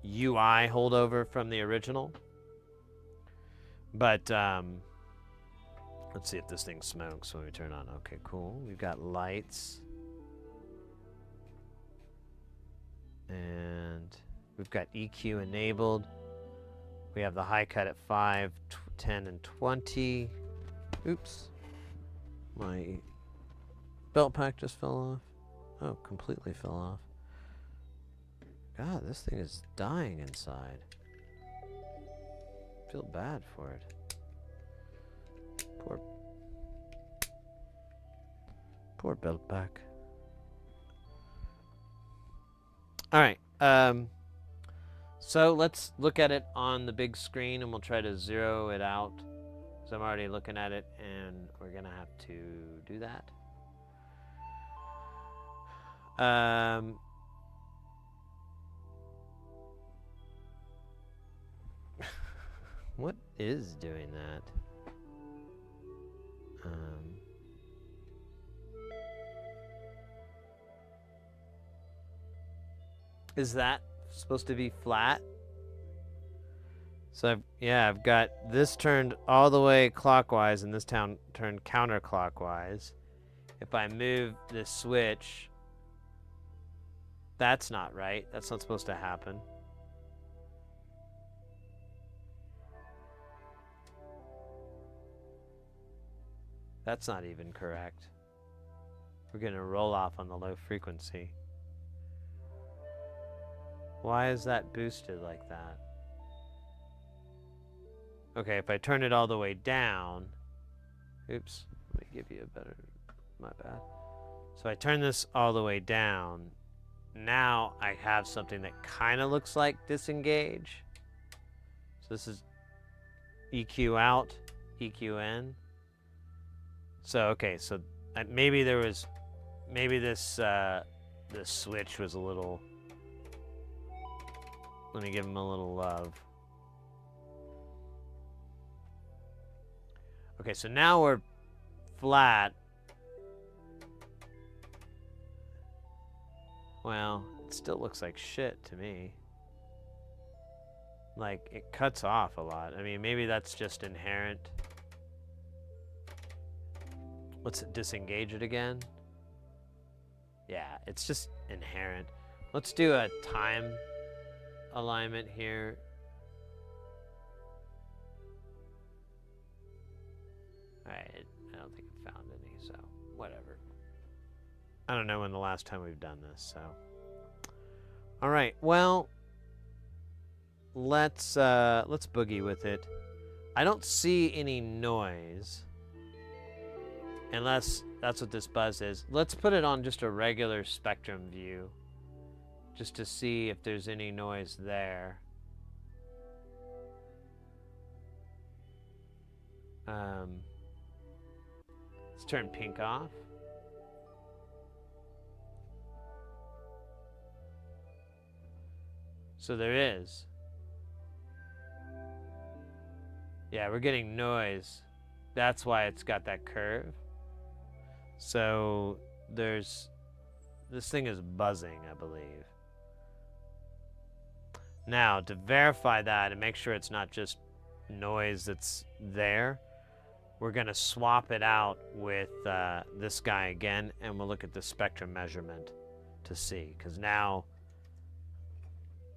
UI holdover from the original. But let's see if this thing smokes when we turn on. Okay, cool. We've got lights. And we've got EQ enabled. We have the high cut at 5, 10, and 20. Oops. My belt pack just fell off. Oh, completely fell off. God, this thing is dying inside. I feel bad for it. Poor belt pack. All right. So let's look at it on the big screen, and we'll try to zero it out. So I'm already looking at it, and we're gonna have to do that. What is doing that? Is that supposed to be flat? So I've got this turned all the way clockwise and this turned counterclockwise. If I move this switch, that's not right. That's not supposed to happen. That's not even correct. We're going to roll off on the low frequency. Why is that boosted like that? Okay, if I turn it all the way down... Oops, let me give you a better... My bad. So I turn this all the way down. Now I have something that kind of looks like disengage. So this is EQ out, EQ in. So, okay, so maybe there was... Maybe this switch was a little... Let me give him a little love. Okay, so now we're flat. Well, it still looks like shit to me. Like, it cuts off a lot. I mean, maybe that's just inherent. Let's disengage it again. Yeah, it's just inherent. Let's do a time alignment here. Alright, I don't think I found any, so whatever. I don't know when the last time we've done this, so. Alright, well, let's boogie with it. I don't see any noise. Unless that's what this buzz is. Let's put it on just a regular spectrum view. Just to see if there's any noise there. Let's turn pink off. So there is. Yeah, we're getting noise. That's why it's got that curve. So there's... This thing is buzzing, I believe. Now, to verify that and make sure it's not just noise that's there, we're going to swap it out with this guy again, and we'll look at the spectrum measurement to see. Because now,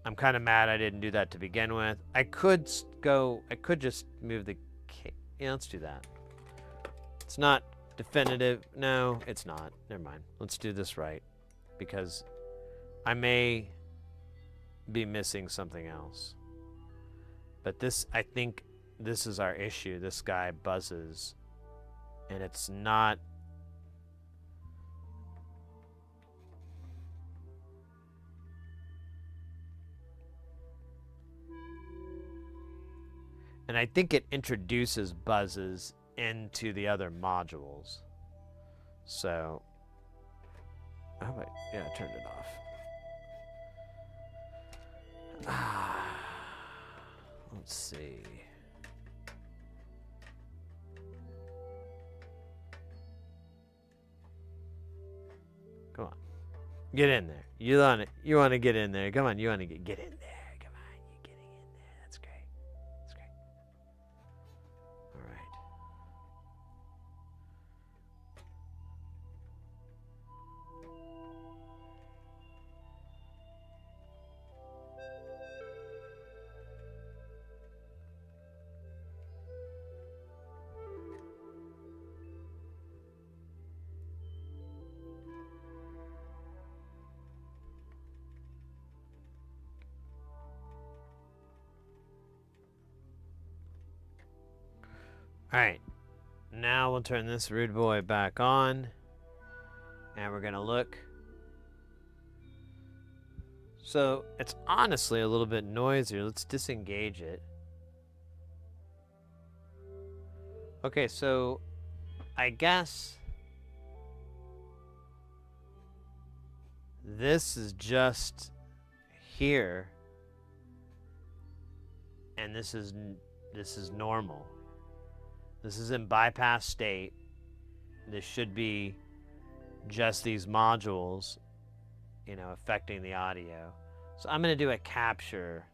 I'm kind of mad I didn't do that to begin with. I could just move the... Yeah, let's do that. It's not definitive. No, it's not. Never mind. Let's do this right. Because I may be missing something else. But this, I think this is our issue. This guy buzzes. And it's not... And I think it introduces buzzes into the other modules. So, how about, yeah, I turned it off. Let's see. Come on. Get in there. You want to get in there. Come on, you want to get in there. Come on, you're getting in there. That's great. That's great. All right. Alright, now we'll turn this rude boy back on, and we're gonna look. So, it's honestly a little bit noisier. Let's disengage it. Okay, so I guess this is just here, and this is normal. This is in bypass state. This should be just these modules, you know, affecting the audio. So I'm going to do a capture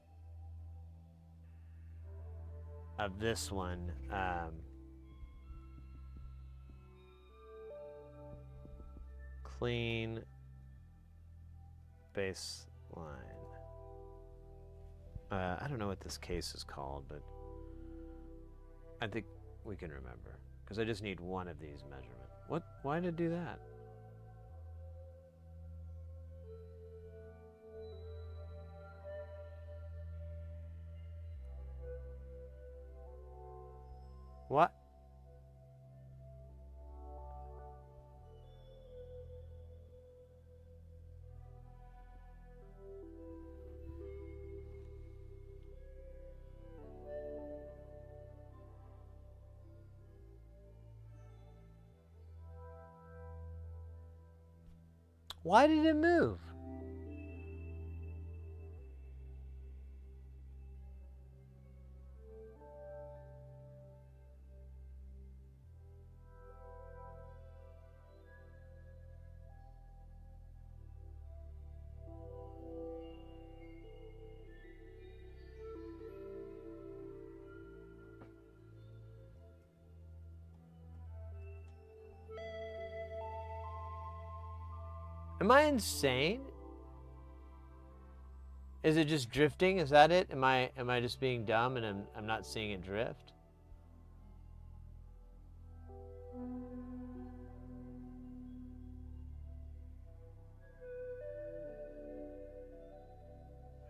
of this one. Clean baseline. I don't know what this case is called, but I think we can remember because I just need one of these measurements. What? Why did it do that? What? Why did it move? Am I insane? Is it just drifting? Is that it? Am I just being dumb and I'm not seeing it drift?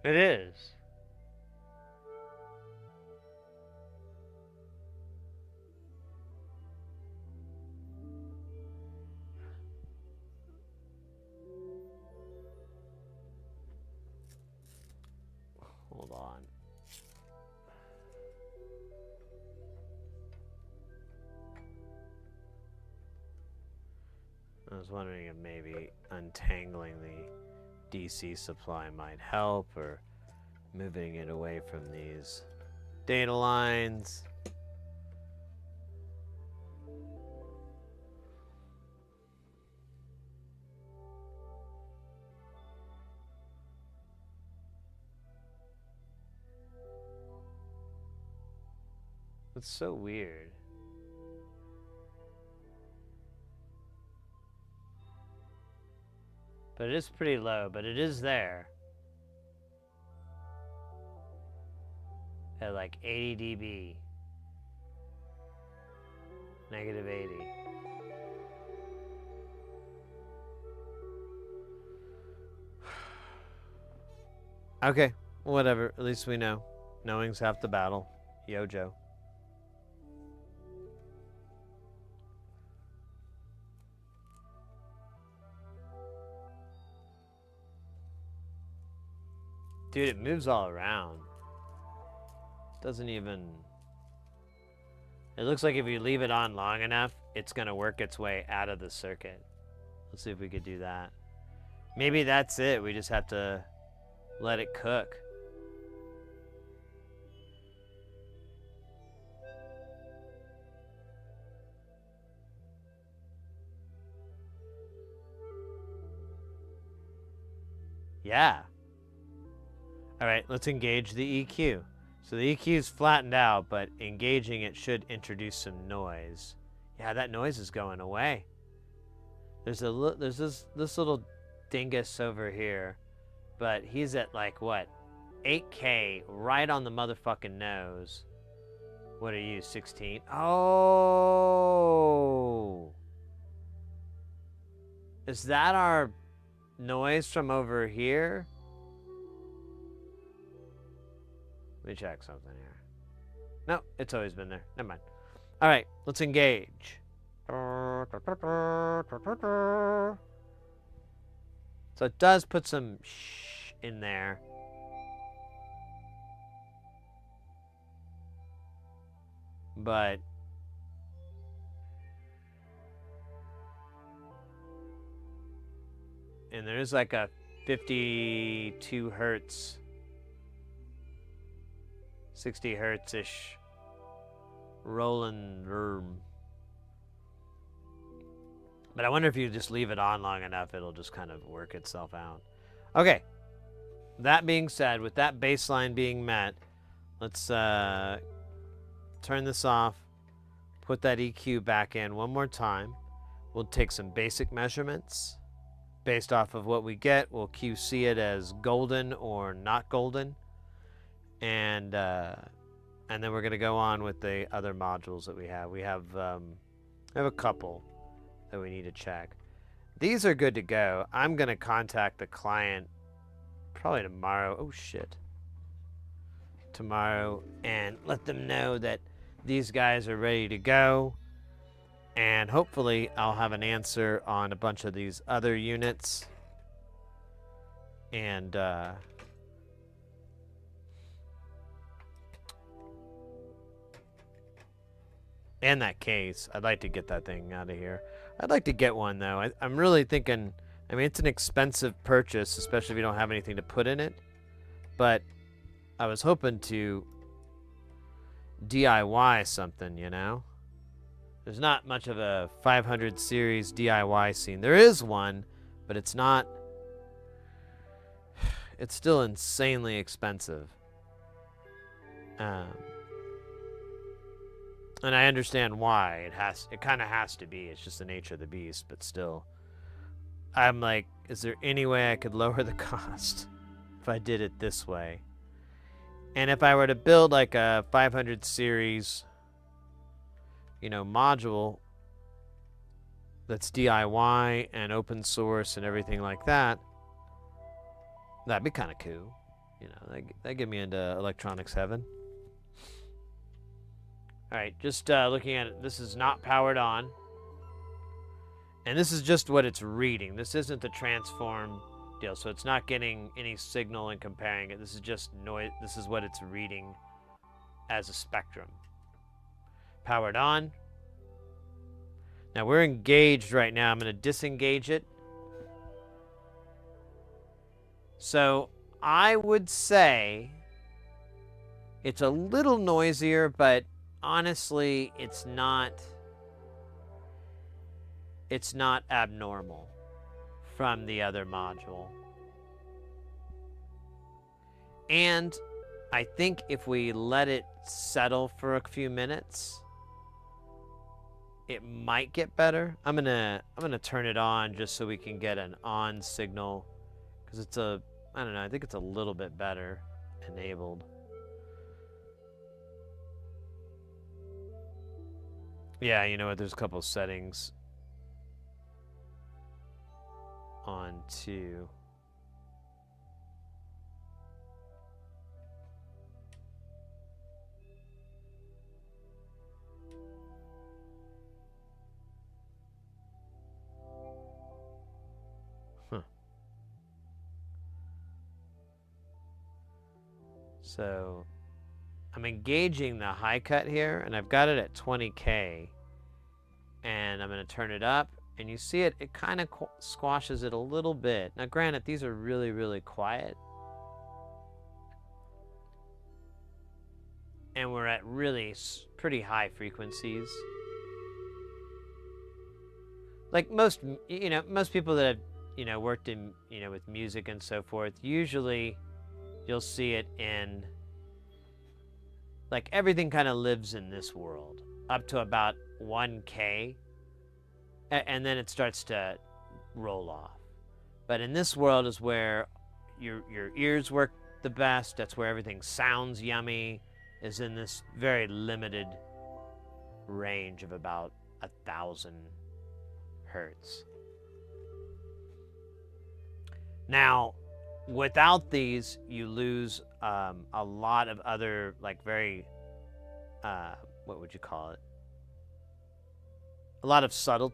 It is. Hold on. I was wondering if maybe untangling the DC supply might help, or moving it away from these data lines. It's so weird. But it is pretty low, but it is there. At like 80 dB. Negative 80. Okay, whatever. At least we know. Knowing's half the battle. Yo, Joe. Dude, it moves all around. Doesn't even... It looks like if you leave it on long enough, it's gonna work its way out of the circuit. Let's see if we could do that. Maybe that's it. We just have to let it cook. Yeah. All right, let's engage the EQ. So the EQ is flattened out, but engaging it should introduce some noise. Yeah, that noise is going away. There's this little dingus over here, but he's at like what, 8K, right on the motherfucking nose. What are you, 16? Oh, is that our noise from over here? Let me check something here. No, it's always been there. Never mind. All right, let's engage. So it does put some shh in there. But and there's like a 52 hertz 60 hertz-ish rolling room. But I wonder if you just leave it on long enough, it'll just kind of work itself out. Okay. That being said, with that baseline being met, let's turn this off, put that EQ back in one more time. We'll take some basic measurements. Based off of what we get, we'll QC it as golden or not golden. And then we're going to go on with the other modules that we have. We have I have a couple that we need to check. These are good to go. I'm going to contact the client probably tomorrow. Oh, shit. Tomorrow, and let them know that these guys are ready to go. And hopefully I'll have an answer on a bunch of these other units. And, in that case, I'd like to get that thing out of here. I'd like to get one, though. I'm really thinking, I mean, it's an expensive purchase, especially if you don't have anything to put in it. But I was hoping to DIY something, you know? There's not much of a 500 series DIY scene. There is one, but it's not... It's still insanely expensive. And I understand why. It kind of has to be. It's just the nature of the beast, but still. I'm like, is there any way I could lower the cost if I did it this way? And if I were to build like a 500 series, you know, module that's DIY and open source and everything like that, that'd be kind of cool. You know, that'd get me into electronics heaven. All right, just looking at it, this is not powered on. And this is just what it's reading. This isn't the transform deal, so it's not getting any signal and comparing it. This is just noise. This is what it's reading as a spectrum. Powered on. Now we're engaged right now. I'm going to disengage it. So I would say it's a little noisier, but honestly, it's not abnormal from the other module. And I think if we let it settle for a few minutes, it might get better. I'm gonna turn it on just so we can get an on signal, because it's I don't know, I think it's a little bit better enabled. Yeah, you know what, there's a couple settings on too. So I'm engaging the high cut here, and I've got it at 20K, and I'm going to turn it up, and you see it kind of squashes it a little bit. Now granted, these are really, really quiet, and we're at really pretty high frequencies. Like most people that have, worked in, with music and so forth, usually you'll see it in, like, everything kind of lives in this world up to about 1K, and then it starts to roll off. But in this world is where your ears work the best. That's where everything sounds yummy, is in this very limited range of about 1,000 hertz. Now, without these, you lose a lot of other, like, very, what would you call it? A lot of subtle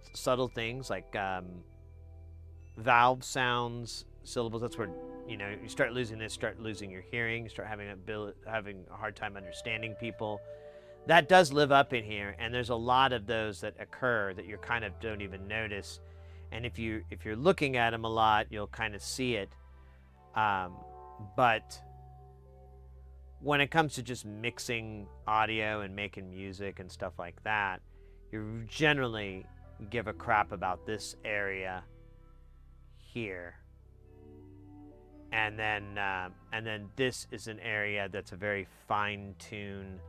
things, like valve sounds, syllables. That's where, you start losing this, start losing your hearing, you start having a hard time understanding people. That does live up in here, and there's a lot of those that occur that you kind of don't even notice. And if you're looking at them a lot, you'll kind of see it. But when it comes to just mixing audio and making music and stuff like that, you generally give a crap about this area here. And then this is an area that's a very fine-tuned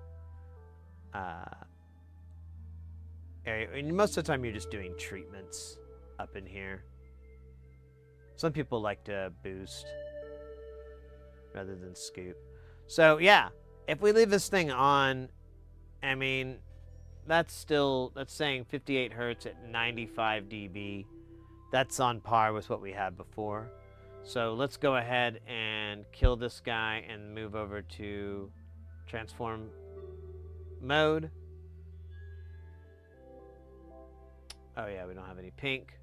area. And most of the time you're just doing treatments up in here. Some people like to boost rather than scoop. So yeah, if we leave this thing on, I mean, that's saying 58 hertz at 95 dB. That's on par with what we had before. So let's go ahead and kill this guy and move over to transform mode. Oh yeah, we don't have any pink.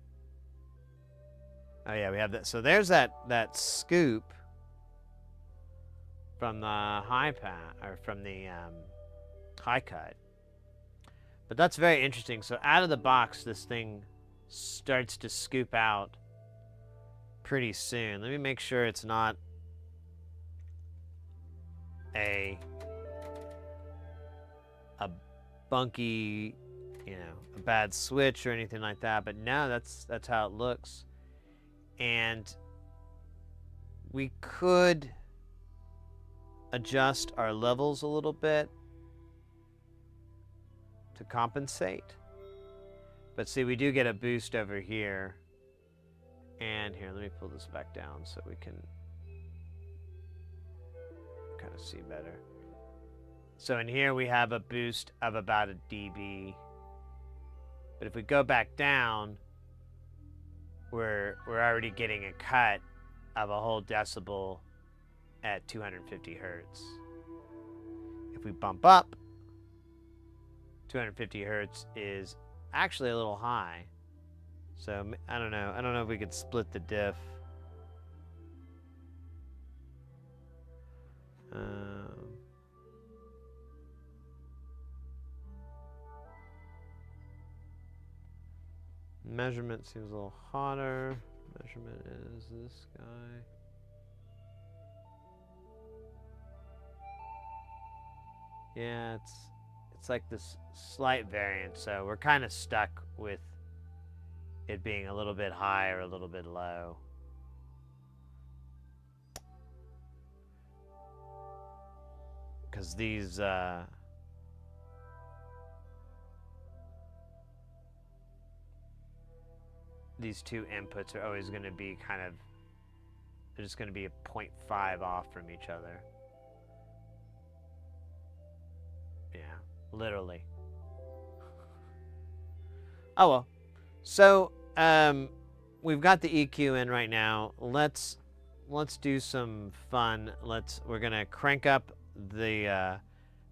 Oh yeah, we have that. So there's that scoop from the high pass, or from the high cut. But that's very interesting. So out of the box, this thing starts to scoop out pretty soon. Let me make sure it's not a bunky, a bad switch or anything like that. But no, that's how it looks. And we could adjust our levels a little bit to compensate. But see, we do get a boost over here. And here, let me pull this back down so we can kind of see better. So in here we have a boost of about a dB. But if we go back down, we're already getting a cut of a whole decibel at 250 hertz. If we bump up, 250 hertz is actually a little high. So I don't know if we could split the diff. Measurement seems a little hotter. Measurement is this guy. Yeah, it's like this slight variance, so we're kind of stuck with it being a little bit high or a little bit low. Because these two inputs are always going to be they're just going to be a 0.5 off from each other. Yeah, literally. Oh well. So, we've got the EQ in right now. Let's do some fun. We're going to crank up the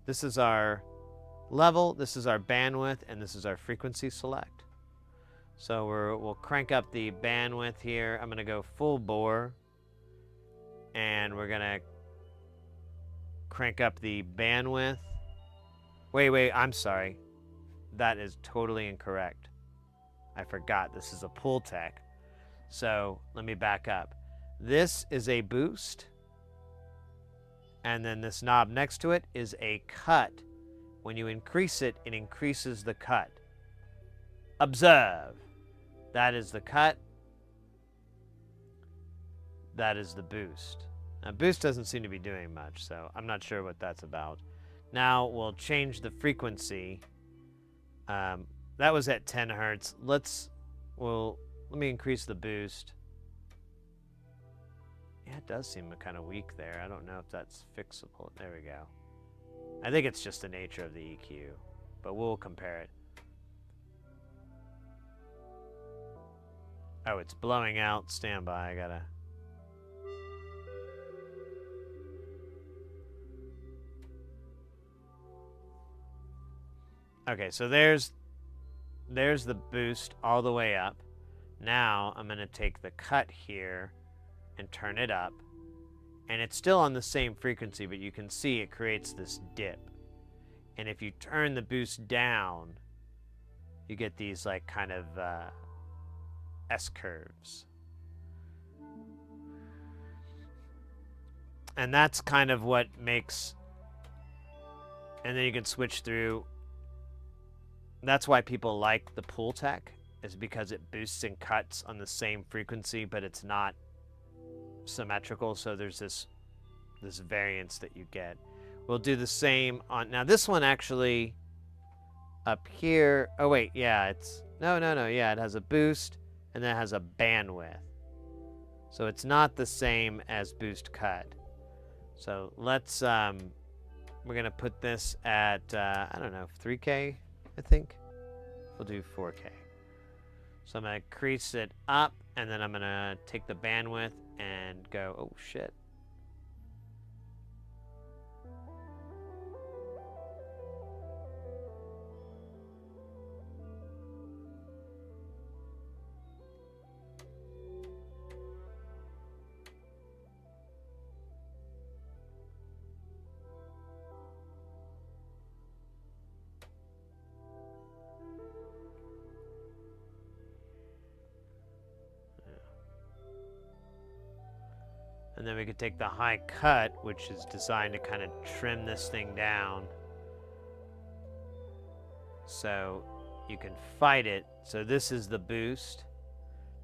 this is our level, this is our bandwidth, and this is our frequency select. So we'll crank up the bandwidth here. I'm going to go full bore, and we're going to crank up the bandwidth. Wait, I'm sorry. That is totally incorrect. I forgot this is a pull tech. So let me back up. This is a boost, and then this knob next to it is a cut. When you increase it, it increases the cut. Observe. That is the cut. That is the boost. Now, boost doesn't seem to be doing much, so I'm not sure what that's about. Now we'll change the frequency. That was at 10 hertz. Let me increase the boost. Yeah, it does seem kind of weak there. I don't know if that's fixable. There we go. I think it's just the nature of the EQ, but we'll compare it. Oh, it's blowing out. Stand by. I gotta... Okay, so there's the boost all the way up. Now I'm going to take the cut here and turn it up. And it's still on the same frequency, but you can see it creates this dip. And if you turn the boost down, you get these like kind of S-curves. And that's kind of what makes... And then you can switch through. That's why people like the pull tech, is because it boosts and cuts on the same frequency, but it's not symmetrical, so there's this variance that you get. We'll do the same on... Now this one actually up here... Oh wait, yeah, it's... No, yeah, it has a boost, and then it has a bandwidth. So it's not the same as boost cut. So let's... we're going to put this at, I don't know, 3K? I think. We'll do 4K. So I'm going to crease it up, and then I'm going to take the bandwidth and go, oh shit. And then we could take the high cut, which is designed to kind of trim this thing down so you can fight it. So this is the boost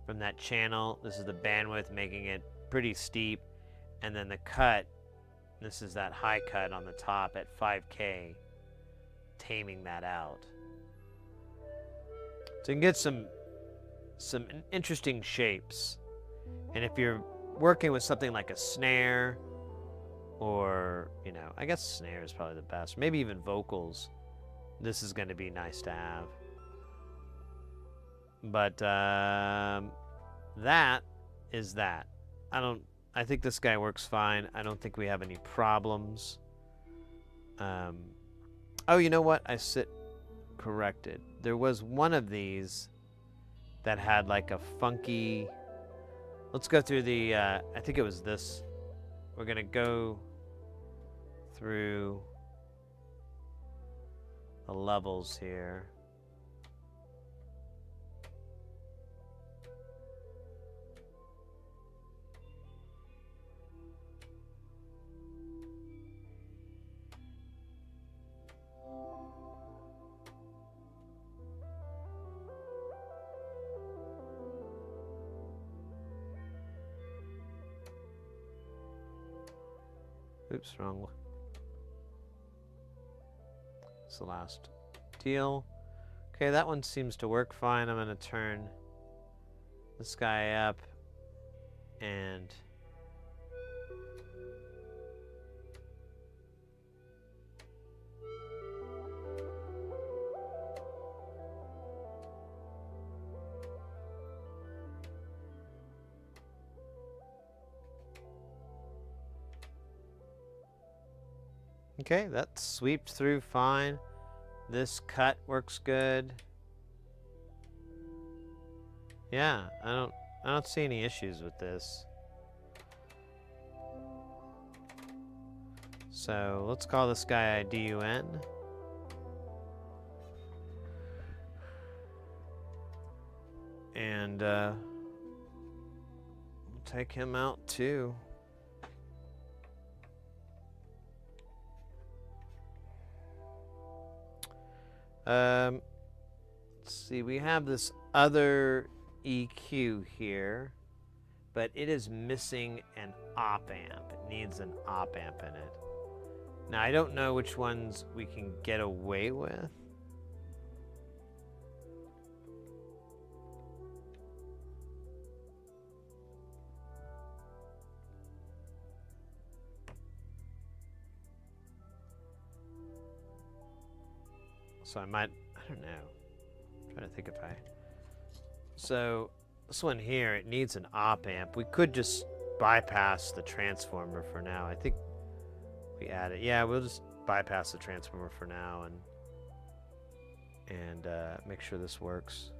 from that channel. This is the bandwidth, making it pretty steep. And then the cut, this is that high cut on the top at 5K, taming that out. So you can get some interesting shapes. And if you're working with something like a snare, or, you know, I guess snare is probably the best, maybe even vocals, this is going to be nice to have. But that is that. I think this guy works fine. I don't think we have any problems. Oh, you know what? I sit corrected. There was one of these that had like a funky... Let's go through the, I think it was this. We're going to go through the levels here. Oops, wrong one. It's the last deal. Okay, that one seems to work fine. I'm going to turn this guy up and okay, that sweeps through fine. This cut works good. Yeah, I don't see any issues with this. So let's call this guy DUN. And we'll take him out too. Let's see, we have this other EQ here, but it is missing an op amp. It needs an op amp in it. Now, I don't know which ones we can get away with. So I don't know. I'm trying to think if so this one here, it needs an op amp. We could just bypass the transformer for now. I think we add it. Yeah, we'll just bypass the transformer for now and make sure this works.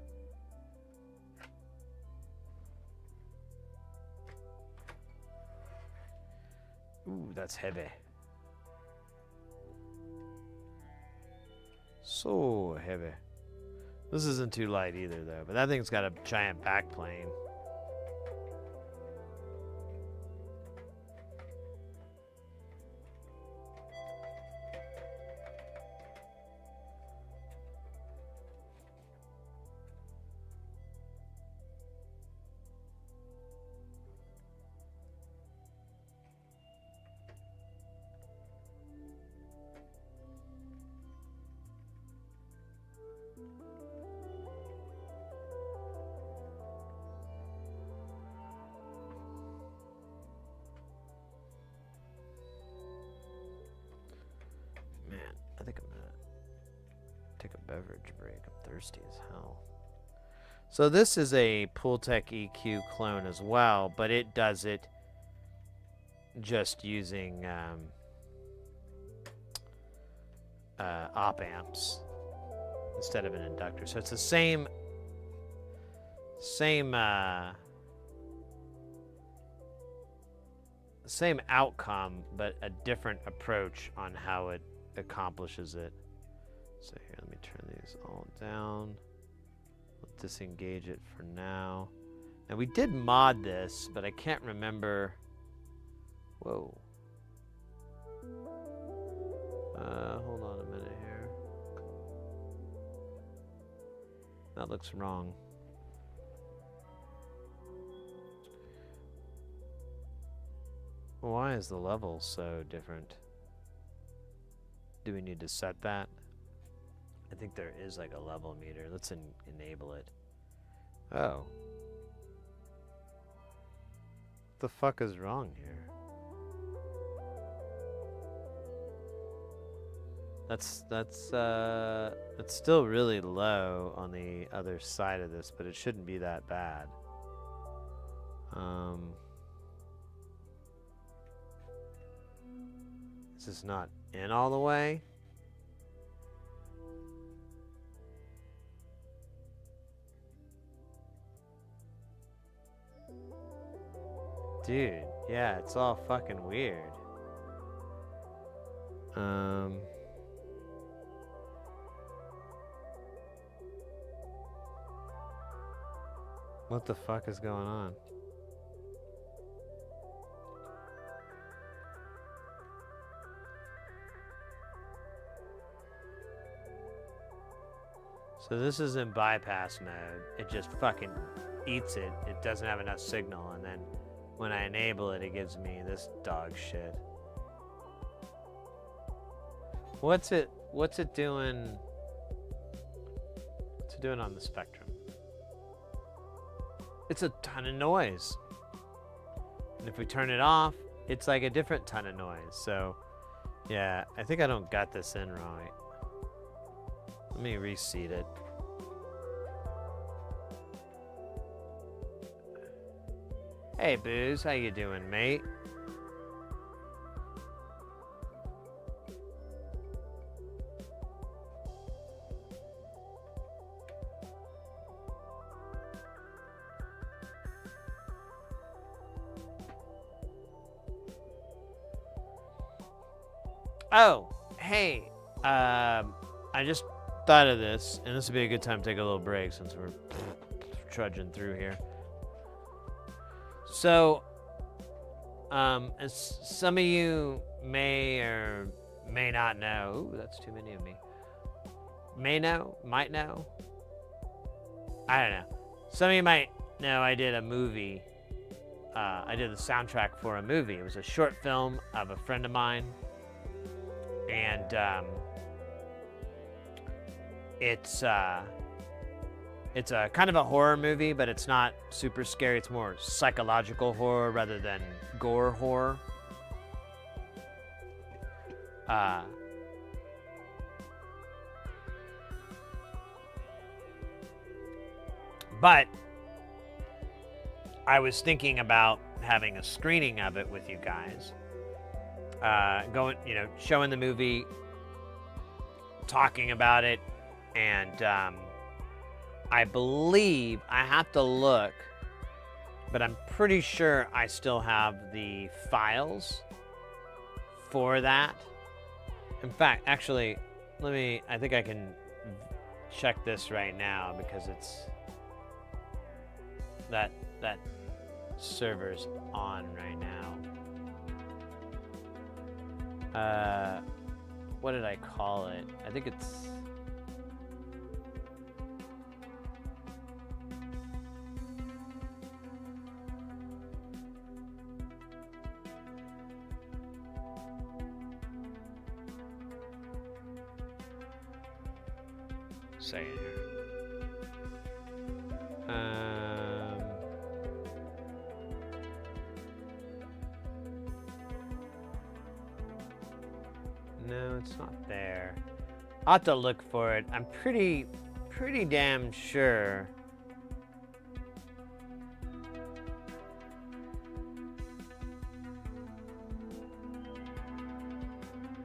Ooh, that's heavy. So heavy. This isn't too light either, though. But that thing's got a giant backplane. Take a beverage break. I'm thirsty as hell. So this is a Pultec EQ clone as well, but it does it just using op amps instead of an inductor. So it's the same outcome, but a different approach on how it accomplishes it. So here, let me turn these all down. We'll disengage it for now. Now we did mod this, but I can't remember. Whoa. Hold on a minute here. That looks wrong. Why is the level so different? Do we need to set that? I think there is like a level meter. Let's enable it. Oh. What the fuck is wrong here? It's still really low on the other side of this, but it shouldn't be that bad. Is this not in all the way? Dude, yeah, it's all fucking weird. What the fuck is going on? So this is in bypass mode. It just fucking eats it. It doesn't have enough signal, and then when I enable it, it gives me this dog shit. What's it doing? What's it doing on the spectrum? It's a ton of noise. And if we turn it off, it's like a different ton of noise. So, yeah, I think I don't got this in right. Let me reseat it. Hey, Booze, how you doing, mate? Oh, hey, I just thought of this, and this would be a good time to take a little break since we're trudging through here. So, as some of you may or may not know, ooh, that's too many of me. May know, might know. I don't know. Some of you might know I did a movie. I did the soundtrack for a movie. It was a short film of a friend of mine. And it's a kind of a horror movie, but it's not super scary. It's more psychological horror rather than gore horror. But I was thinking about having a screening of it with you guys. Going, showing the movie, talking about it, and I believe, I have to look, but I'm pretty sure I still have the files for that. In fact, actually, I think I can check this right now because it's, that server's on right now. What did I call it? I think it's... Say it here. No, it's not there. I'll have to look for it. I'm pretty damn sure.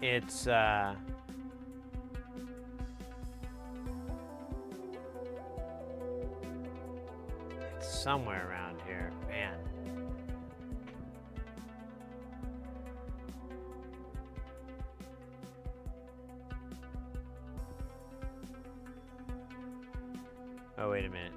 It's somewhere around here, man. Oh, wait a minute.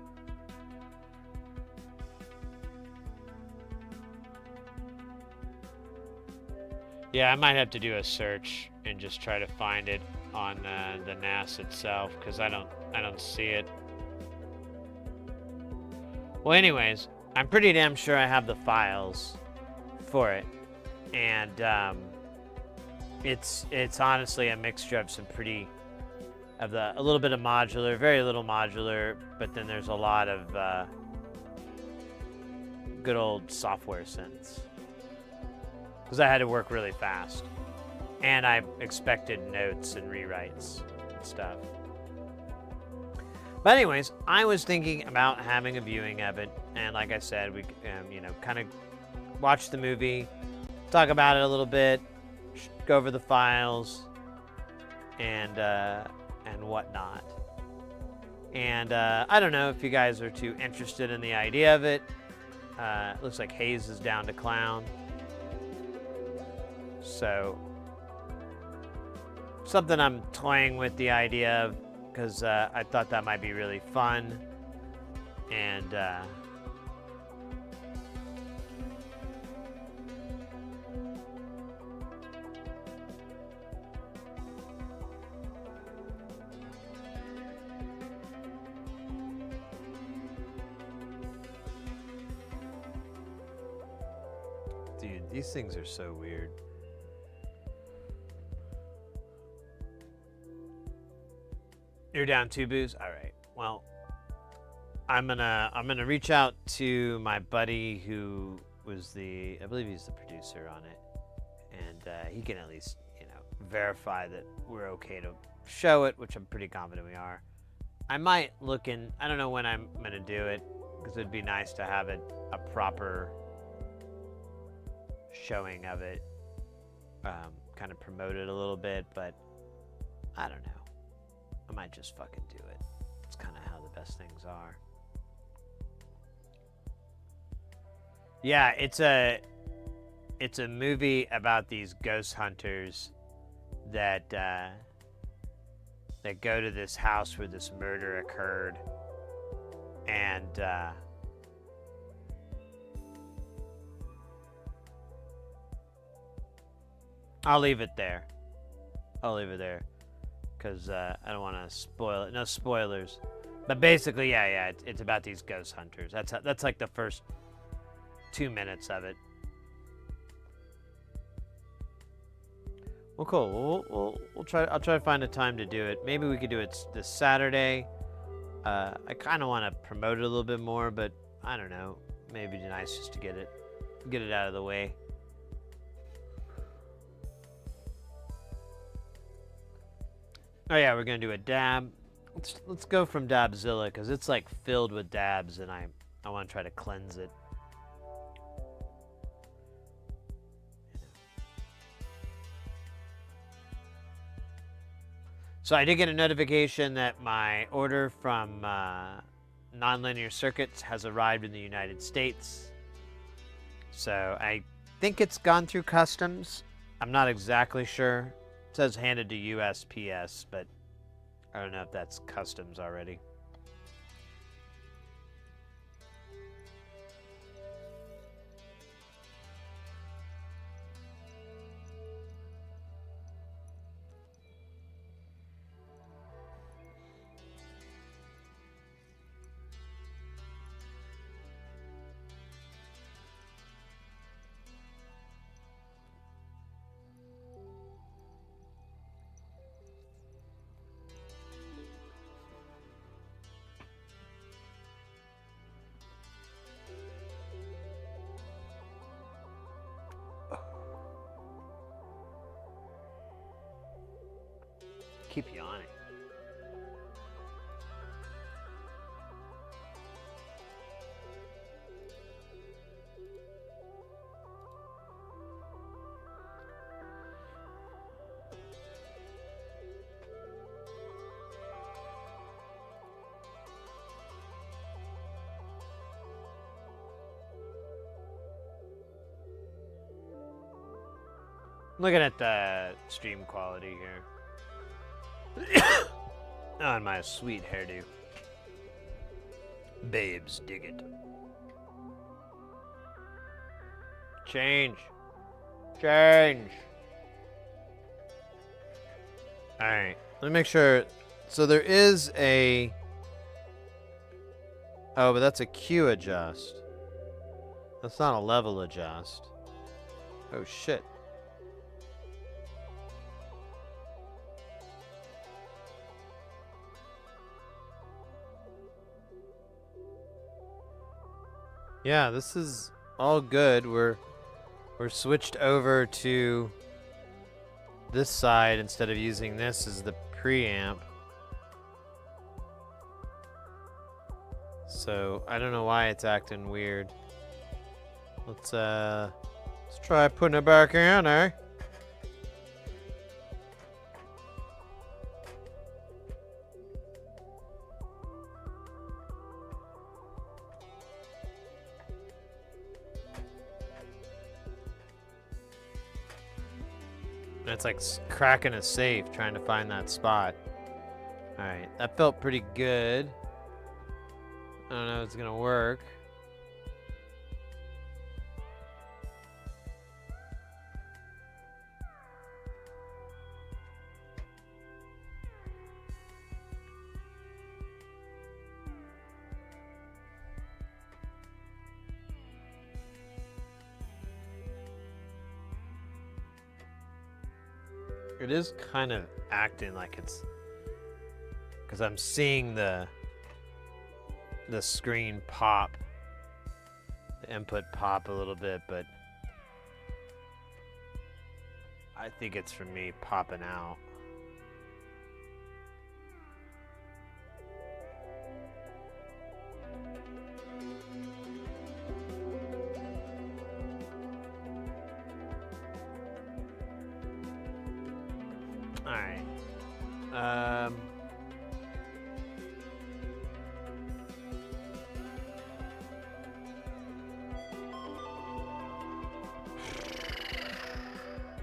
Yeah, I might have to do a search and just try to find it on the NAS itself, because I don't see it. Well, anyways, I'm pretty damn sure I have the files for it, and it's honestly a mixture of some a little bit of modular, very little modular, but then there's a lot of good old software synths, because I had to work really fast, and I expected notes and rewrites and stuff. But anyways, I was thinking about having a viewing of it, and like I said, we kind of watch the movie, talk about it a little bit, go over the files, and whatnot. And I don't know if you guys are too interested in the idea of it. It looks like Hayes is down to clown, so something I'm toying with the idea of, because I thought that might be really fun, and dude, these things are so weird. You're down 2 booze? All right. Well, I'm gonna reach out to my buddy who was I believe he's the producer on it, and he can at least verify that we're okay to show it, which I'm pretty confident we are. I might look in. I don't know when I'm gonna do it, because it'd be nice to have a proper showing of it, kind of promote it a little bit, but I don't know. I might just fucking do it. It's kind of how the best things are. Yeah, it's a movie about these ghost hunters that go to this house where this murder occurred, and I'll leave it there. Because I don't want to spoil it. No spoilers. But basically, yeah, it's about these ghost hunters. That's like the first 2 minutes of it. Well, cool. We'll try. I'll try to find a time to do it. Maybe we could do it this Saturday. I kind of want to promote it a little bit more, but I don't know. Maybe it'd be nice just to get it out of the way. Oh yeah, we're gonna do a dab. Let's go from Dabzilla, because it's like filled with dabs, and I want to try to cleanse it. So I did get a notification that my order from Nonlinear Circuits has arrived in the United States. So I think it's gone through customs. I'm not exactly sure. It says handed to USPS, but I don't know if that's customs already. Keep yawning. Looking at the stream quality here. On my sweet hairdo. Babes, dig it. Change. Change. Alright, let me make sure. So there is a... Oh, but that's a Q adjust. That's not a level adjust. Oh, shit. Yeah, this is all good. We're switched over to this side instead of using this as the preamp. So I don't know why it's acting weird. Let's try putting it back in, eh? It's like cracking a safe trying to find that spot. Alright, that felt pretty good. I don't know if it's gonna work. It is kind of acting like it's, because I'm seeing the screen pop, the input pop a little bit, but I think it's from me popping out. Alright.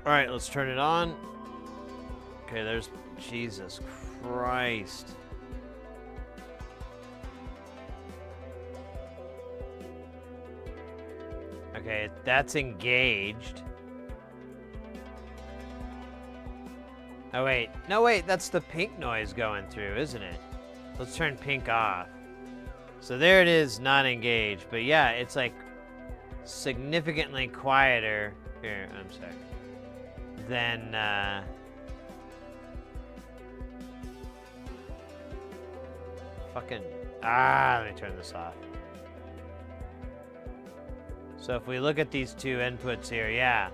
Alright, let's turn it on. Okay, there's Jesus Christ. Okay, that's engaged. Oh wait, no wait, that's the pink noise going through, isn't it? Let's turn pink off. So there it is, not engaged, but yeah, it's like significantly quieter. Here, I'm sorry. Then, let me turn this off. So if we look at these two inputs here, yeah.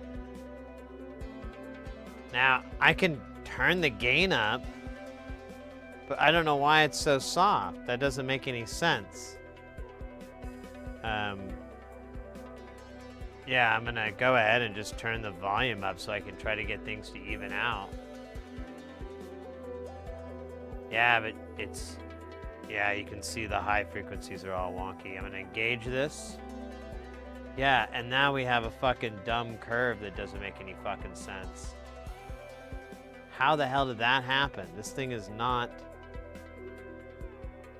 Now, I can turn the gain up, but I don't know why it's so soft. That doesn't make any sense. Yeah, I'm gonna go ahead and just turn the volume up so I can try to get things to even out. Yeah, but it's, yeah, you can see the high frequencies are all wonky. I'm gonna engage this. Yeah, and now we have a fucking dumb curve that doesn't make any fucking sense. How the hell did that happen? This thing is not...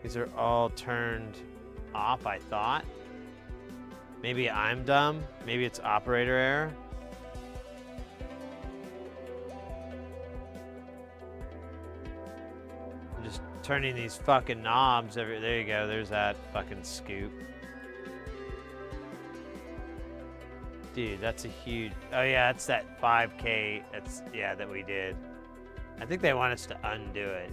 These are all turned off, I thought. Maybe I'm dumb. Maybe it's operator error. I'm just turning these fucking knobs. There you go. There's that fucking scoop. Dude, that's a huge... Oh yeah, that's that 5K. That's, yeah, that we did. I think they want us to undo it.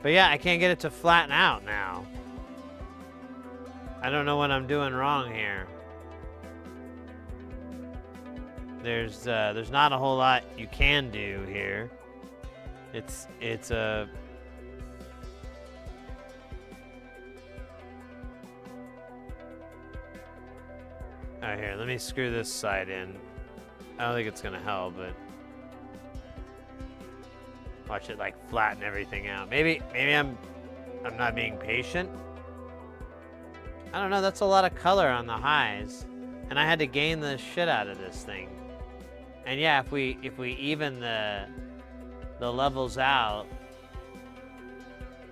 But yeah, I can't get it to flatten out now. I don't know what I'm doing wrong here. There's not a whole lot you can do here. It's a... Alright, here, let me screw this side in. I don't think it's gonna help, but... Watch it like flatten everything out. Maybe I'm not being patient. I don't know, that's a lot of color on the highs. And I had to gain the shit out of this thing. And yeah, if we even the levels out,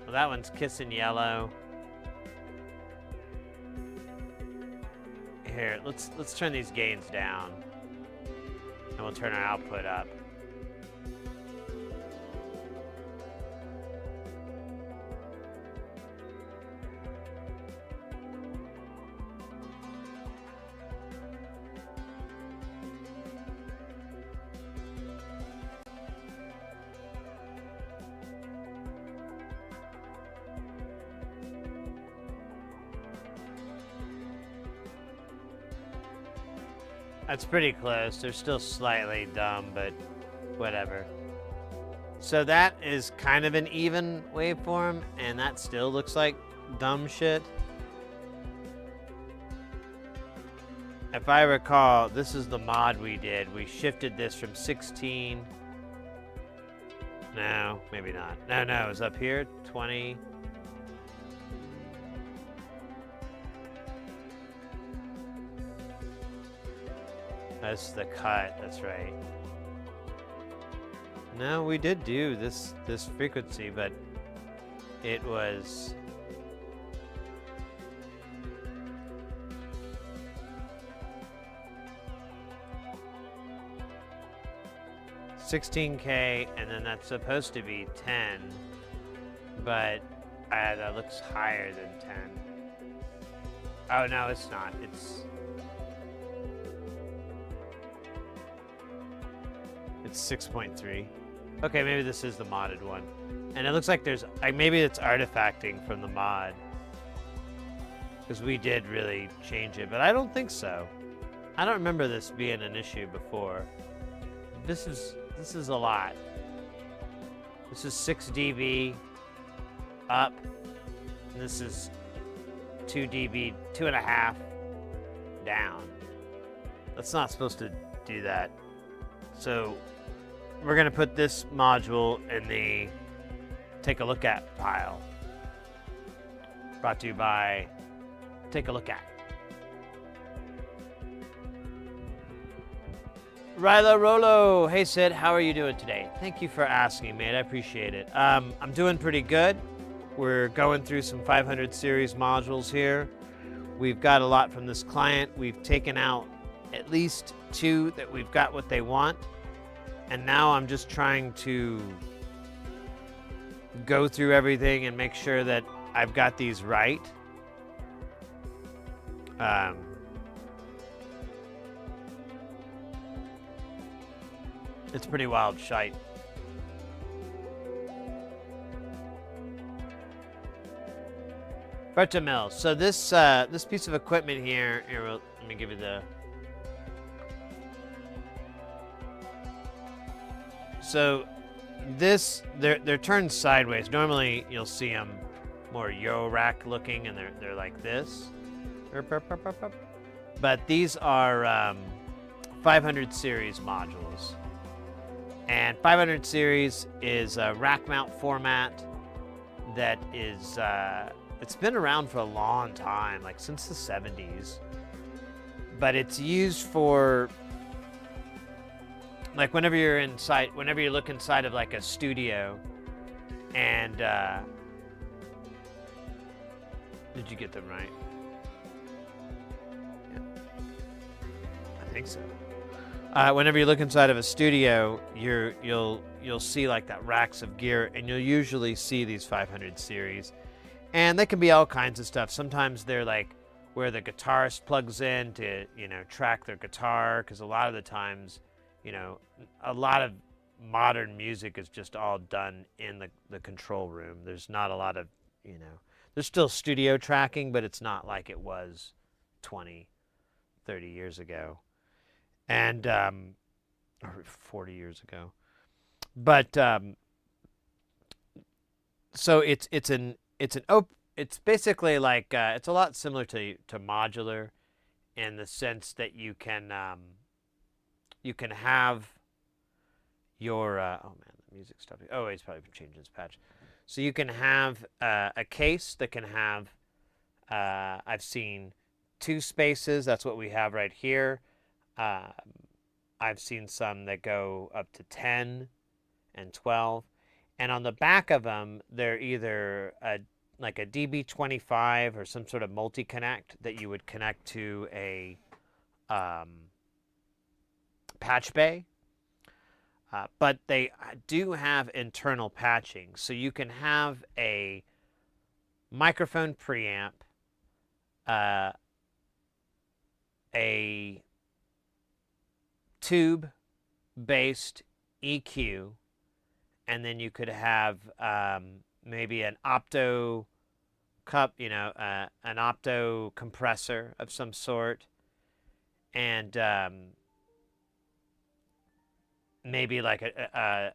well, that one's kissing yellow. Here, let's turn these gains down. And we'll turn our output up. That's pretty close. They're still slightly dumb, but whatever. So that is kind of an even waveform, and that still looks like dumb shit. If I recall, this is the mod we did. We shifted this from 16. No, maybe not. No, it was up here, 20. That's the cut, that's right. No, we did do this frequency, but it was... $16K, and then that's supposed to be 10, but that looks higher than 10. Oh, no, it's not. It's 6.3. Okay, maybe this is the modded one. And it looks like there's, maybe it's artifacting from the mod. Because we did really change it, but I don't think so. I don't remember this being an issue before. This is a lot. This is 6 dB up. And this is 2 dB, 2.5 down. That's not supposed to do that. So we're going to put this module in the Take a Look At pile. Brought to you by Take a Look At. Ryla Rolo. Hey Sid, how are you doing today? Thank you for asking, mate. I appreciate it. I'm doing pretty good. We're going through some 500 series modules here. We've got a lot from this client. We've taken out at least 2 that we've got what they want. And now I'm just trying to go through everything and make sure that I've got these right. It's pretty wild shite. Bertamil. So this piece of equipment here let me give you the... So this, they're turned sideways. Normally you'll see them more yo-rack looking, and they're like this. But these are 500 series modules. And 500 series is a rack mount format that is, it's been around for a long time, like since the 70s. But it's used for, like whenever you look inside of like a studio and, did you get them right? Yeah. I think so. Whenever you look inside of a studio, you'll see like that racks of gear, and you'll usually see these 500 series. And they can be all kinds of stuff. Sometimes they're like where the guitarist plugs in to, track their guitar, because a lot of the times, a lot of modern music is just all done in the control room. There's not a lot of, there's still studio tracking, but it's not like it was 20, 30 years ago. And, or 40 years ago. But, so it's basically like, it's a lot similar to modular in the sense that you can have your, oh man, the music's stopping. Oh, he's probably changing his patch. So you can have a case that can have I've seen 2 spaces. That's what we have right here. I've seen some that go up to 10 and 12. And on the back of them, they're either like a DB25 or some sort of multi-connect that you would connect to a patch bay. But they do have internal patching. So you can have a microphone preamp, a tube-based EQ, and then you could have maybe an opto cup, an opto compressor of some sort, and maybe like a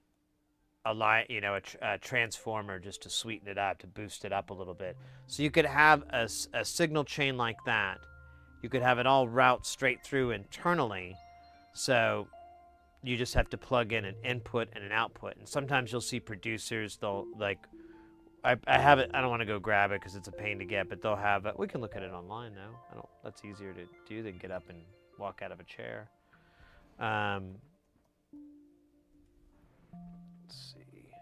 line, a transformer just to sweeten it up, to boost it up a little bit. So you could have a signal chain like that. You could have it all route straight through internally. So you just have to plug in an input and an output. And sometimes you'll see producers, they'll like, I have it, I don't want to go grab it because it's a pain to get, but they'll have it. We can look at it online though. That's easier to do than get up and walk out of a chair. Let's see.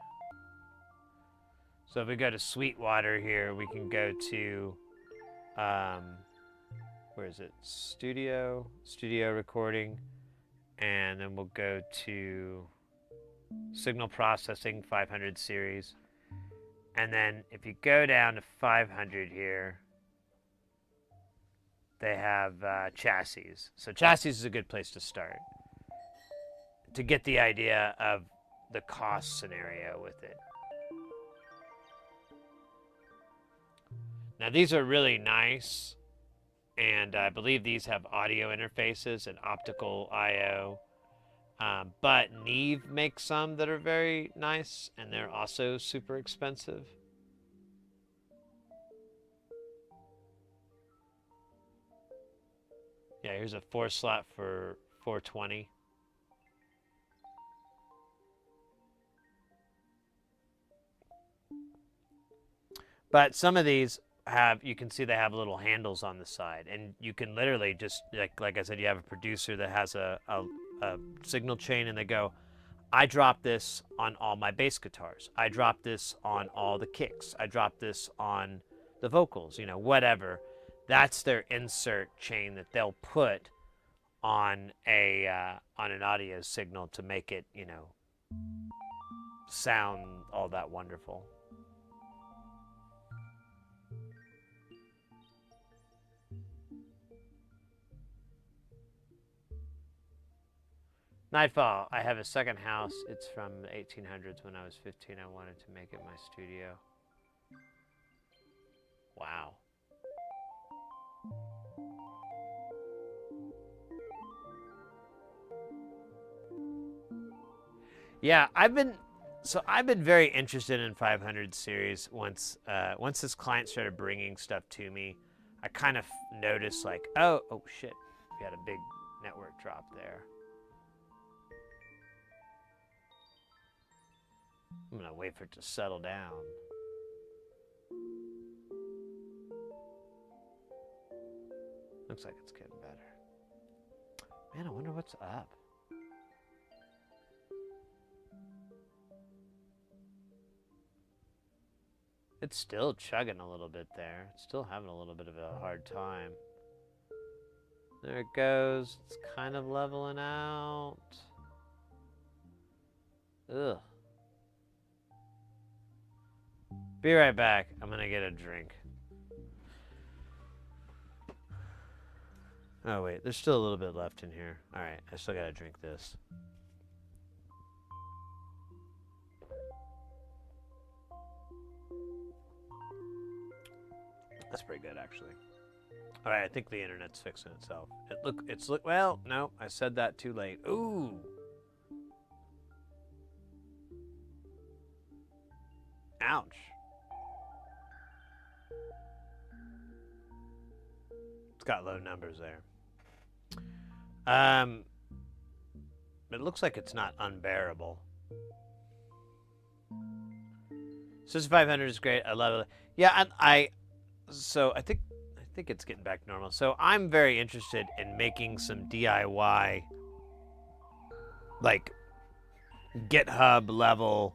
So if we go to Sweetwater here, we can go to, where is it? Studio recording. And then we'll go to signal processing 500 series. And then if you go down to 500 here, they have chassis. So chassis is a good place to start to get the idea of the cost scenario with it. Now these are really nice. And I believe these have audio interfaces and optical I/O. But Neve makes some that are very nice, and they're also super expensive. Yeah, here's a 4-slot for $420. But some of these you can see they have little handles on the side, and you can literally just like I said, you have a producer that has a signal chain, and they go, I drop this on all my bass guitars, I drop this on all the kicks, I drop this on the vocals, whatever. That's their insert chain that they'll put on an audio signal to make it sound all that wonderful. Nightfall. I have a second house. It's from the 1800s. When I was 15, I wanted to make it my studio. Wow. Yeah, I've been very interested in 500 series once this client started bringing stuff to me. I kind of noticed like, oh shit, we had a big network drop there. I'm gonna wait for it to settle down. Looks like it's getting better. Man, I wonder what's up. It's still chugging a little bit there. It's still having a little bit of a hard time. There it goes. It's kind of leveling out. Ugh. Be right back. I'm gonna get a drink. Oh wait, there's still a little bit left in here. Alright, I still gotta drink this. That's pretty good, actually. Alright, I think the internet's fixing itself. Well, no, I said that too late. Ooh! Ouch. It's got low numbers there. It looks like it's not unbearable. System 500 is great. I love it. Yeah, so I think think it's getting back to normal. So I'm very interested in making some DIY, like GitHub level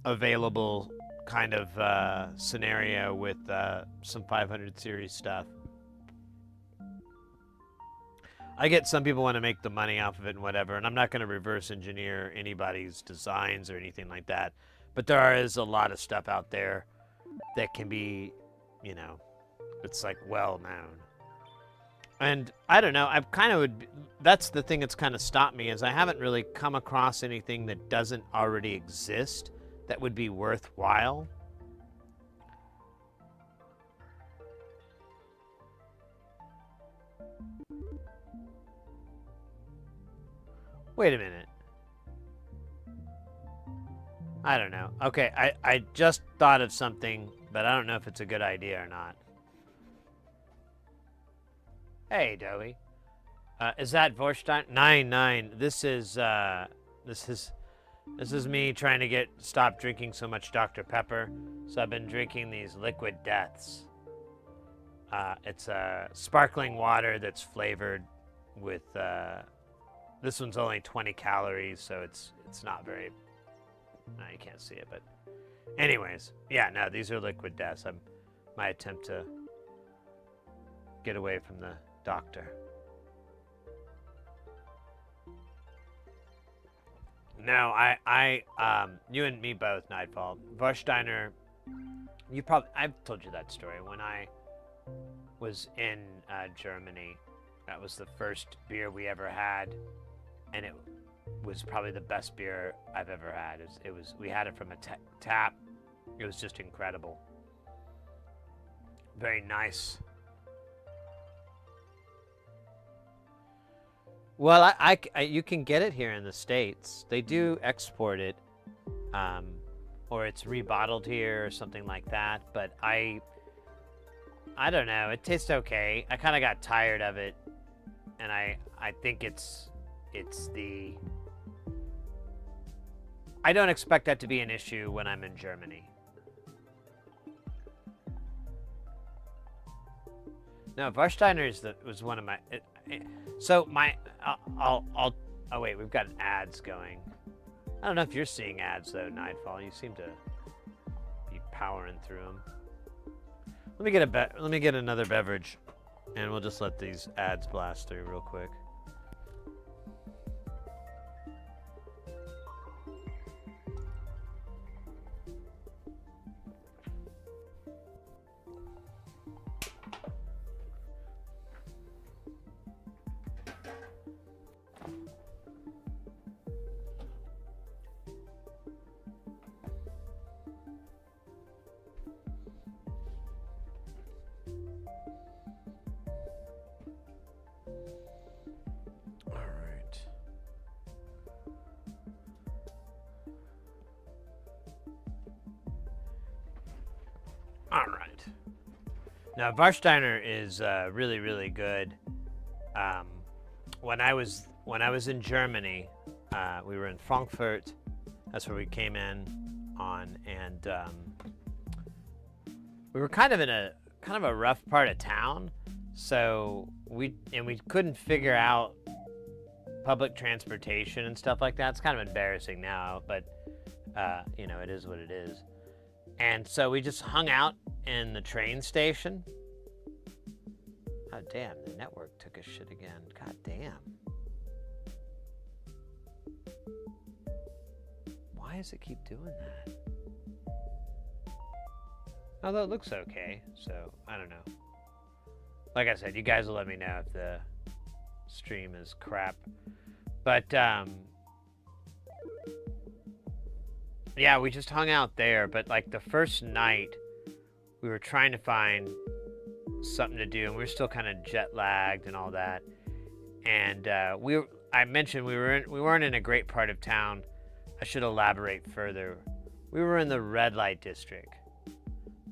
available kind of scenario with some 500 series stuff. I get some people want to make the money off of it and whatever, and I'm not going to reverse engineer anybody's designs or anything like that. But there is a lot of stuff out there that can be, you know, it's like well known. And I don't know, I've kind of would, that's the thing that's kind of stopped me, is I haven't really come across anything that doesn't already exist that would be worthwhile. Wait a minute. I don't know. Okay, I just thought of something, but I don't know if it's a good idea or not. Hey, Dowie. Is that Vorstein? 9. This is me trying to stop drinking so much Dr. Pepper. So I've been drinking these liquid deaths. It's sparkling water that's flavored with this one's only 20 calories, so it's not very. No, you can't see it, but anyways, yeah, no, these are liquid deaths. My attempt to get away from the doctor. No, you and me both, Nightfall. Warsteiner, I've told you that story. When I was in Germany, that was the first beer we ever had, and it was probably the best beer I've ever had. We had it from a tap. It was just incredible. Very nice. Well, you can get it here in the States. They do export it, or it's rebottled here or something like that. But I don't know. It tastes okay. I kind of got tired of it, and I think it's the. I don't expect that to be an issue when I'm in Germany. No, Warsteiner was one of my. So oh wait, we've got ads going. I don't know if you're seeing ads though, Nightfall. You seem to be powering through them. Let me get another beverage, and we'll just let these ads blast through real quick. All right. Now, Warsteiner is really, really good. When I was in Germany, we were in Frankfurt. That's where we came in on, and we were kind of in a rough part of town. So we couldn't figure out public transportation and stuff like that. It's kind of embarrassing now, but you know, it is what it is. And so we just hung out in the train station. Oh, damn, the network took a shit again. God damn. Why does it keep doing that? Although it looks okay, so I don't know. Like I said, you guys will let me know if the stream is crap. But, yeah, we just hung out there, but like the first night, we were trying to find something to do, and we were still kind of jet lagged and all that. And I mentioned we weren't in a great part of town. I should elaborate further. We were in the red light district.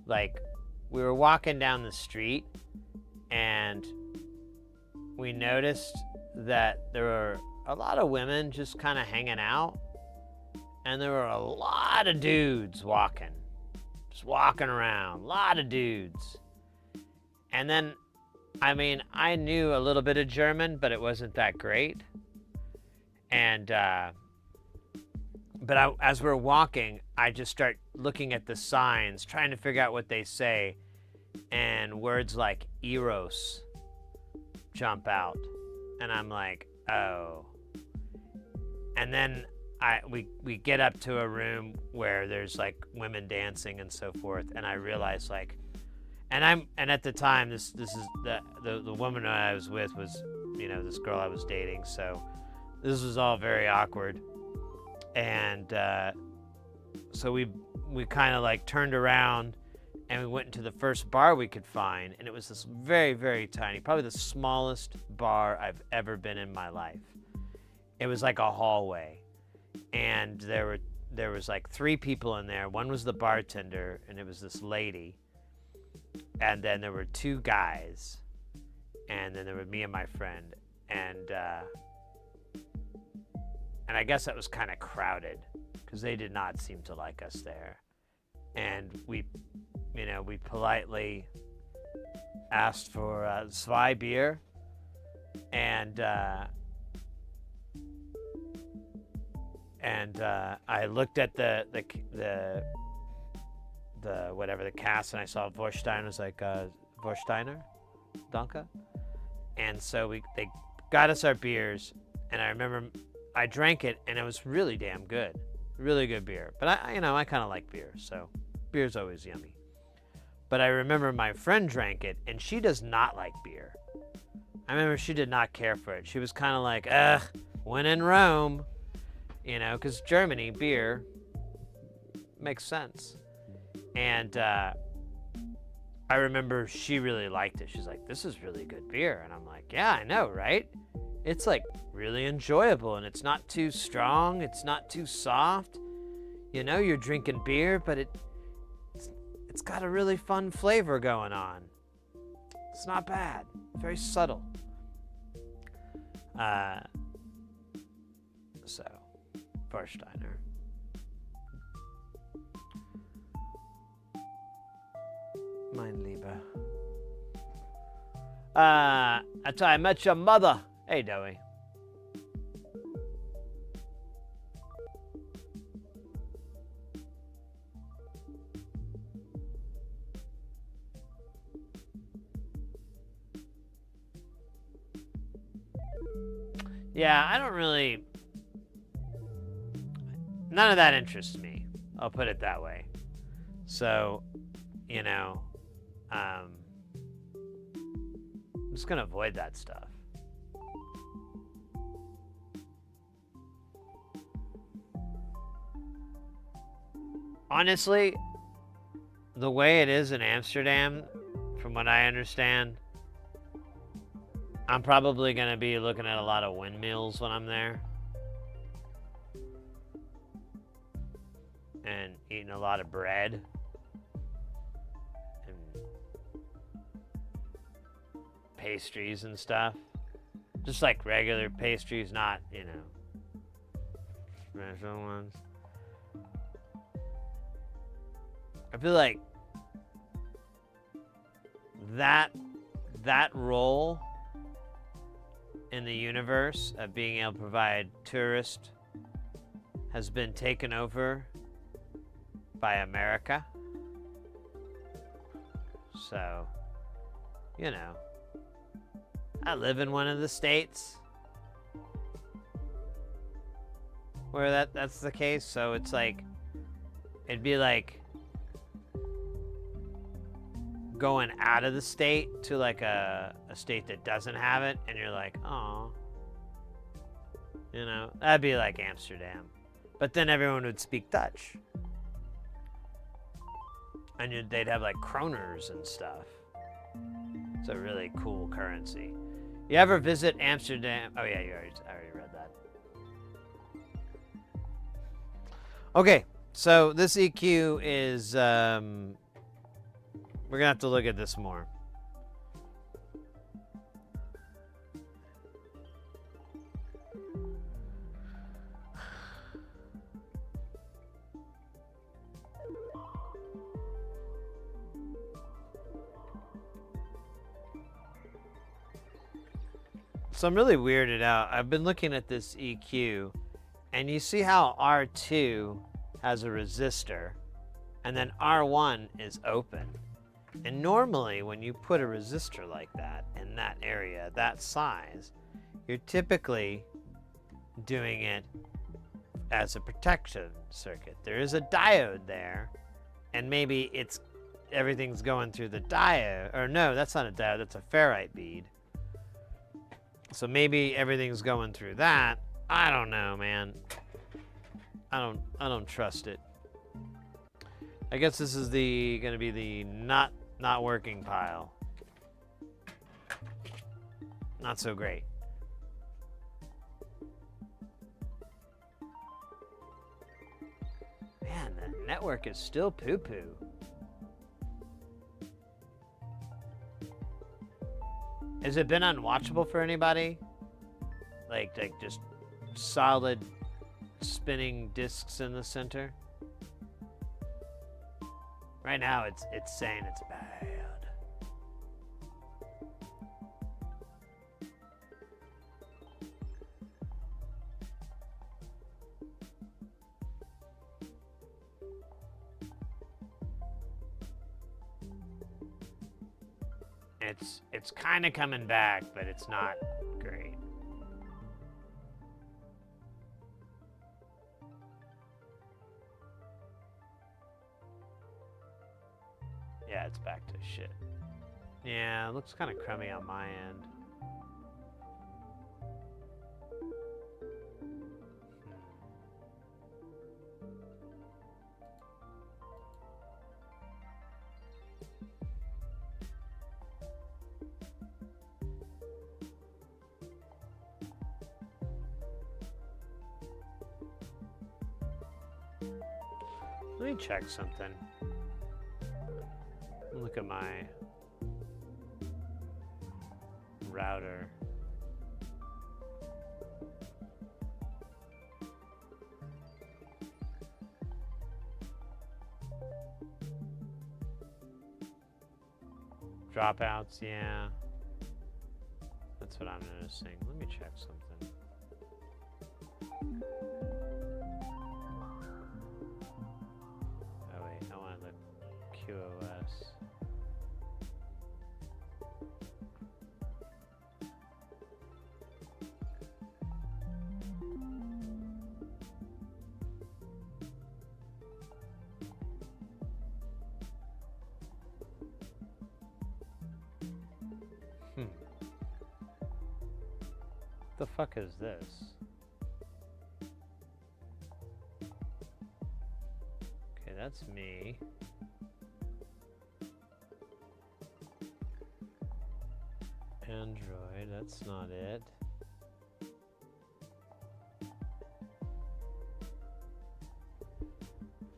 Like, we were walking down the street, and we noticed that there were a lot of women just kind of hanging out. And there were a lot of dudes walking, just walking around, a lot of dudes. And then, I mean, I knew a little bit of German, but it wasn't that great. And, as we're walking, I just start looking at the signs, trying to figure out what they say. And words like Eros jump out. And I'm like, oh. And then we get up to a room where there's like women dancing and so forth. And I realize like, and at the time, this is the woman I was with was, you know, this girl I was dating. So this was all very awkward. And so we kind of like turned around and we went into the first bar we could find. And it was this very, very tiny, probably the smallest bar I've ever been in my life. It was like a hallway. And there was like 3 people in there. One was the bartender, and it was this lady. And then there were 2 guys. And then there were me and my friend. And I guess that was kind of crowded because they did not seem to like us there. And we politely asked for zwei beer. And I looked at the whatever the cast, and I saw Vorstein. I was like, Vorsteiner, Danke. And so they got us our beers, and I remember I drank it, and it was really damn good, really good beer. But I kind of like beer, so beer's always yummy. But I remember my friend drank it, and she does not like beer. I remember she did not care for it. She was kind of like, when in Rome. You know, because Germany, beer, makes sense. And I remember she really liked it. She's like, this is really good beer. And I'm like, yeah, I know, right? It's like really enjoyable, and it's not too strong. It's not too soft. You know, you're drinking beer, but it's got a really fun flavor going on. It's not bad. Very subtle. So... Barsteiner. Mein Lieber. That's how I met your mother. Hey, Dowie. Yeah, I don't really... None of that interests me. I'll put it that way. So, you know, I'm just going to avoid that stuff. Honestly, the way it is in Amsterdam, from what I understand, I'm probably going to be looking at a lot of windmills when I'm there. And eating a lot of bread. And pastries and stuff. Just like regular pastries, not, you know, special ones. I feel like that role in the universe of being able to provide tourists has been taken over by America. So, you know, I live in one of the states where that's the case. So it's like, it'd be like going out of the state to like a state that doesn't have it, and you're like, oh, you know, that'd be like Amsterdam. But then everyone would speak Dutch. And they'd have like kroners and stuff. It's a really cool currency. You ever visit Amsterdam? Oh yeah, I already read that. Okay, so this EQ is, we're gonna have to look at this more. So I'm really weirded out. I've been looking at this EQ, and you see how R2 has a resistor, and then R1 is open. And normally when you put a resistor like that in that area, that size, you're typically doing it as a protection circuit. There is a diode there, and maybe everything's going through the diode, or no, that's not a diode, that's a ferrite bead. So maybe everything's going through that. I don't know, man. I don't trust it. I guess this is gonna be the not working pile. Not so great. Man, the network is still poo-poo. Has it been unwatchable for anybody? Like just solid spinning discs in the center? Right now it's saying it's bad. It's kind of coming back, but it's not great. Yeah, it's back to shit. Yeah, it looks kind of crummy on my end. Let me check something. Look at my router. Dropouts, yeah. That's what I'm noticing. Let me check something. Oh wait, I wanted the QoS. What the fuck is this? Okay, that's me. Android, that's not it.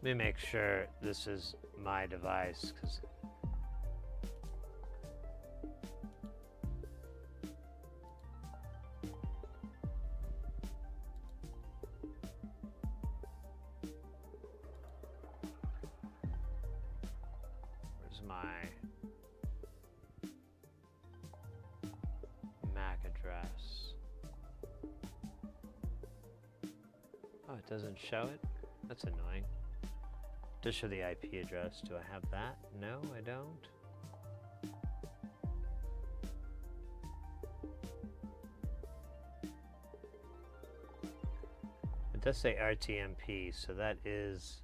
Let me make sure this is my device, because my MAC address. Oh, it doesn't show it? That's annoying. Does show the IP address. Do I have that? No, I don't. It does say RTMP, so that is...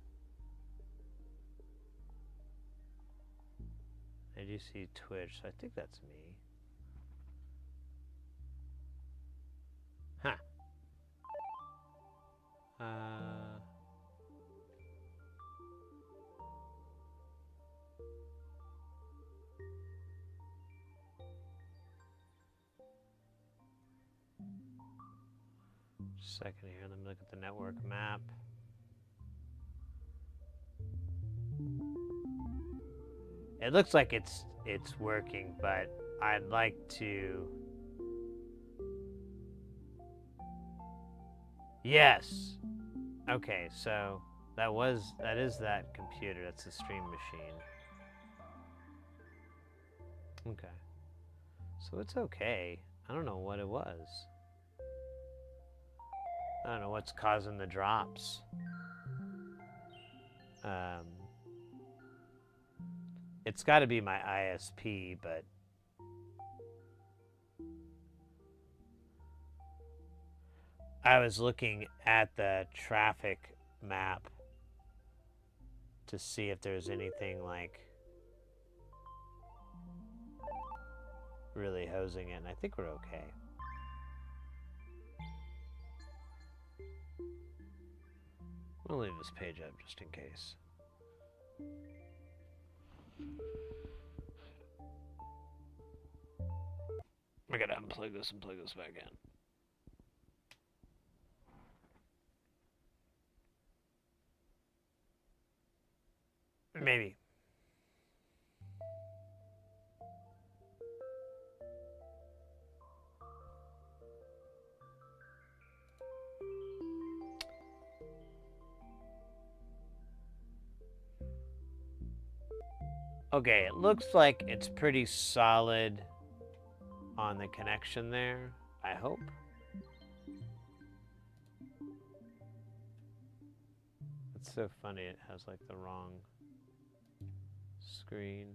I do see Twitch, so I think that's me. Huh. Just a second here, let me look at the network map. It looks like it's working, but I'd like to... Yes. Okay, so that is that computer. That's the stream machine. Okay. So it's okay. I don't know what it was. I don't know what's causing the drops. It's got to be my ISP, but I was looking at the traffic map to see if there's anything like really hosing it, and I think we're okay. I'll leave this page up just in case. I gotta unplug this and plug this back in. Maybe. Okay, it looks like it's pretty solid on the connection there, I hope. It's so funny, it has like the wrong screen.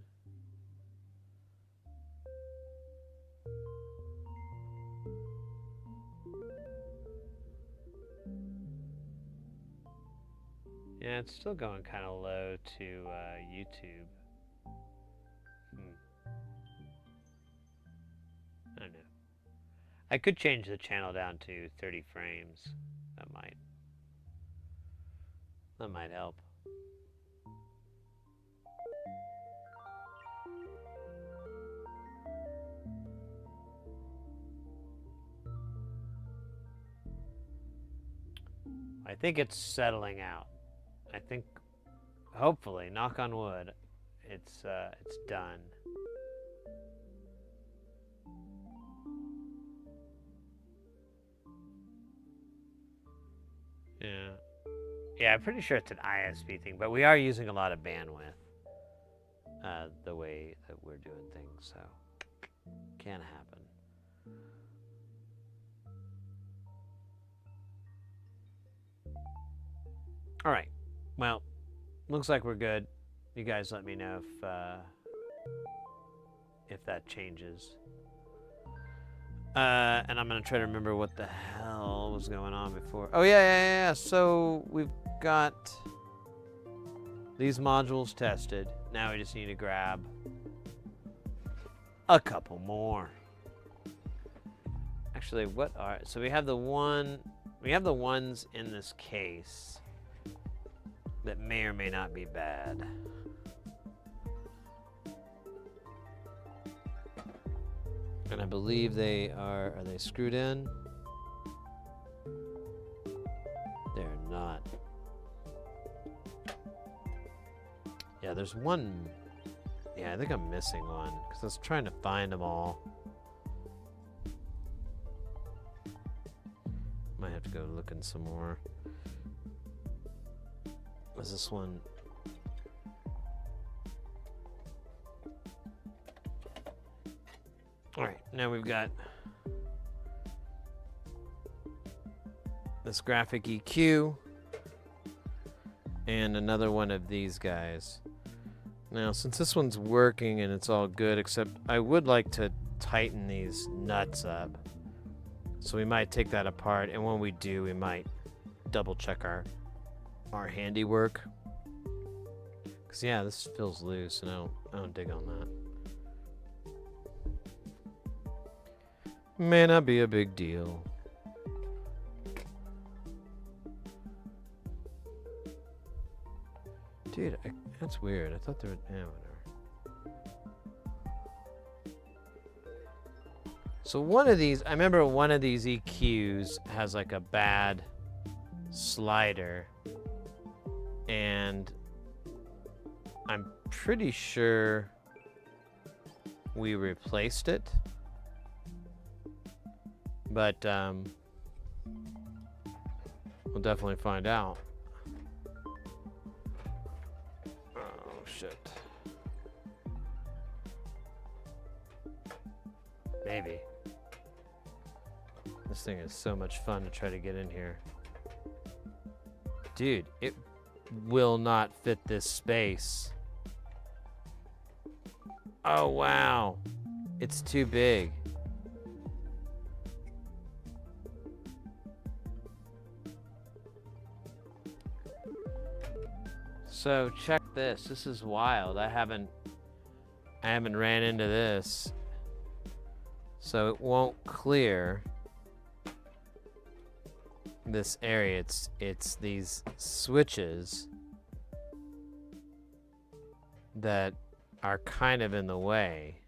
Yeah, it's still going kind of low to YouTube. I don't know. I could change the channel down to 30 frames. That might help. I think it's settling out. I think, hopefully, knock on wood, it's done. Yeah, I'm pretty sure it's an ISP thing, but we are using a lot of bandwidth the way that we're doing things, so can happen. All right, well, looks like we're good. You guys let me know if that changes. And I'm gonna try to remember what the hell was going on before. Oh yeah. So we've got these modules tested. Now we just need to grab a couple more. Actually, so we have the ones in this case that may or may not be bad. And I believe they are they screwed in? They're not. Yeah, there's one. Yeah, I think I'm missing one because I was trying to find them all. Might have to go looking some more. Was this one? All right, now we've got this graphic EQ and another one of these guys. Now, since this one's working and it's all good, except I would like to tighten these nuts up. So we might take that apart, and when we do, we might double check our handiwork. Cause yeah, this feels loose, and I don't dig on that. May not be a big deal. Dude, that's weird. I thought there were... Yeah, whatever. So one of these... I remember one of these EQs has like a bad slider. And I'm pretty sure we replaced it. But we'll definitely find out. Oh, shit. Maybe. This thing is so much fun to try to get in here. Dude, it will not fit this space. Oh, wow. It's too big. So check this. This is wild. I haven't ran into this. So it won't clear this area. It's these switches that are kind of in the way.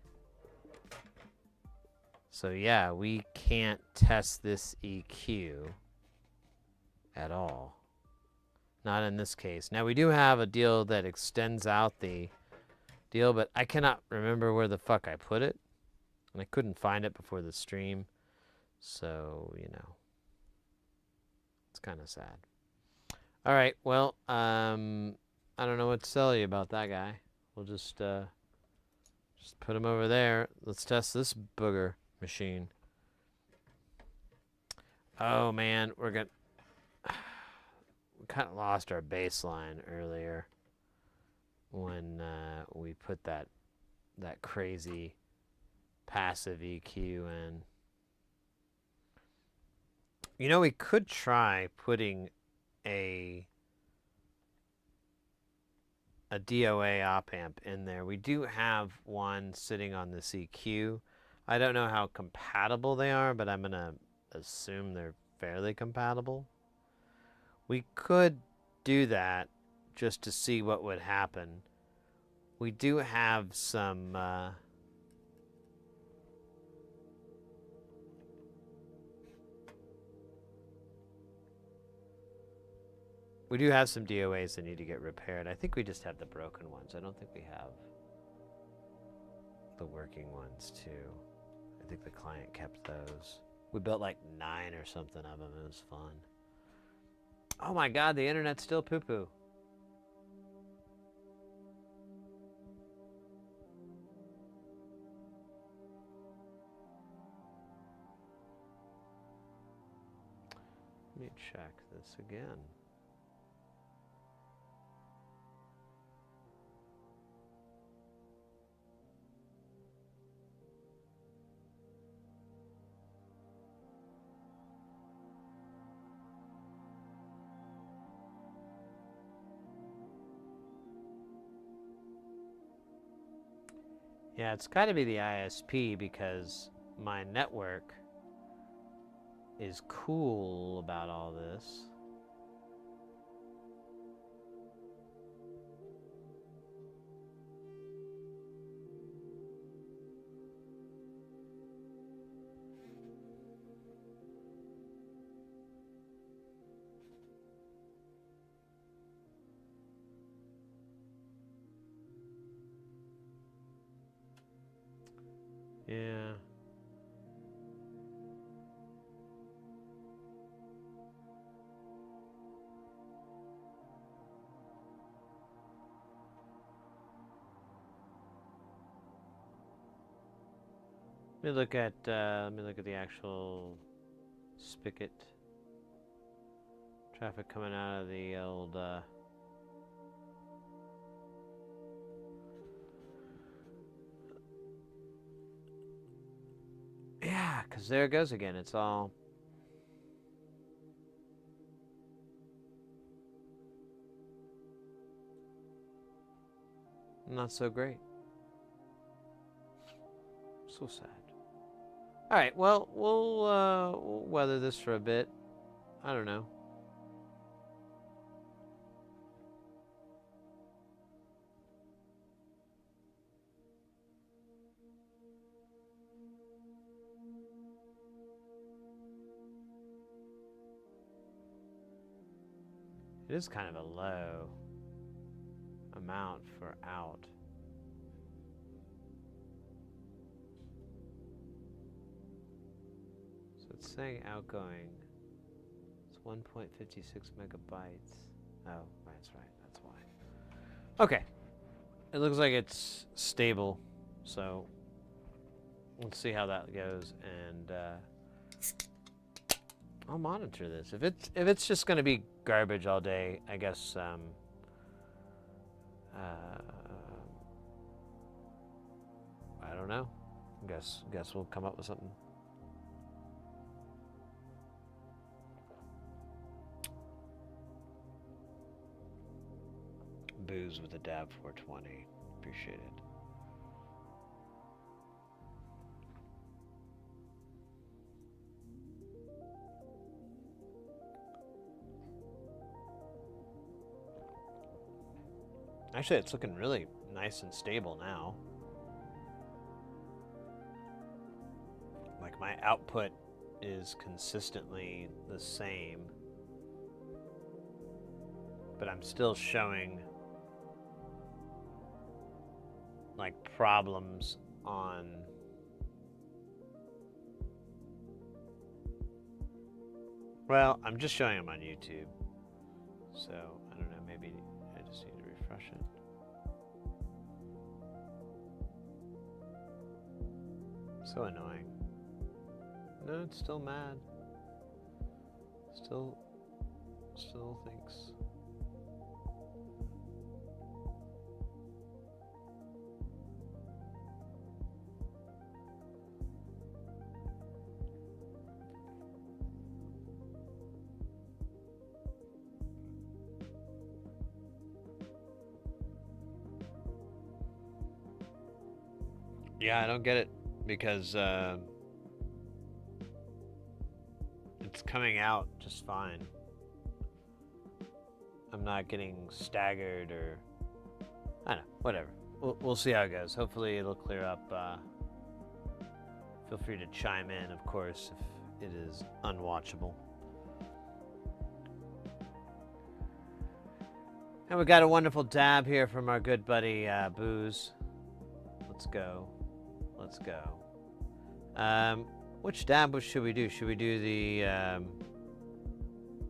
So yeah, we can't test this EQ at all. Not in this case. Now we do have a deal that extends out the deal, but I cannot remember where the fuck I put it. And I couldn't find it before the stream. So, you know. It's kind of sad. All right, well, I don't know what to tell you about that guy. We'll just put him over there. Let's test this booger machine. Oh man, we kind of lost our bass line earlier when we put that crazy passive EQ in. You know, we could try putting a DOA op amp in there. We do have one sitting on this EQ. I don't know how compatible they are, but I'm gonna assume they're fairly compatible. We could do that just to see what would happen. We do have some DOAs that need to get repaired. I think we just have the broken ones. I don't think we have the working ones too. I think the client kept those. We built like 9 or something of them. It was fun. Oh my god, the internet's still poo-poo. Let me check this again. Yeah, it's got to be the ISP because my network is cool about all this. Yeah. Let me look at the actual spigot traffic coming out of the old yeah, because there it goes again. It's all not so great. So sad. All right, well, we'll weather this for a bit. I don't know. It is kind of a low amount for out. So it's saying outgoing. It's 1.56 megabytes. Oh, that's right. That's why. Okay. It looks like it's stable. So let's see how that goes. And I'll monitor this. If it's just gonna be garbage all day, I guess I don't know. Guess we'll come up with something. Booze with a dab 420. Appreciate it. Actually, it's looking really nice and stable now. Like my output is consistently the same, but I'm still showing like problems on well, I'm just showing them on YouTube. So, I don't know, maybe I just need to refresh it. So annoying. No, it's still mad. Still thinks. Yeah, I don't get it because it's coming out just fine. I'm not getting staggered or I don't know, whatever. We'll see how it goes. Hopefully it'll clear up. Feel free to chime in, of course, if it is unwatchable. And we got a wonderful dab here from our good buddy Booze. Let's go. Let's go. Which dab should we do? Should we do the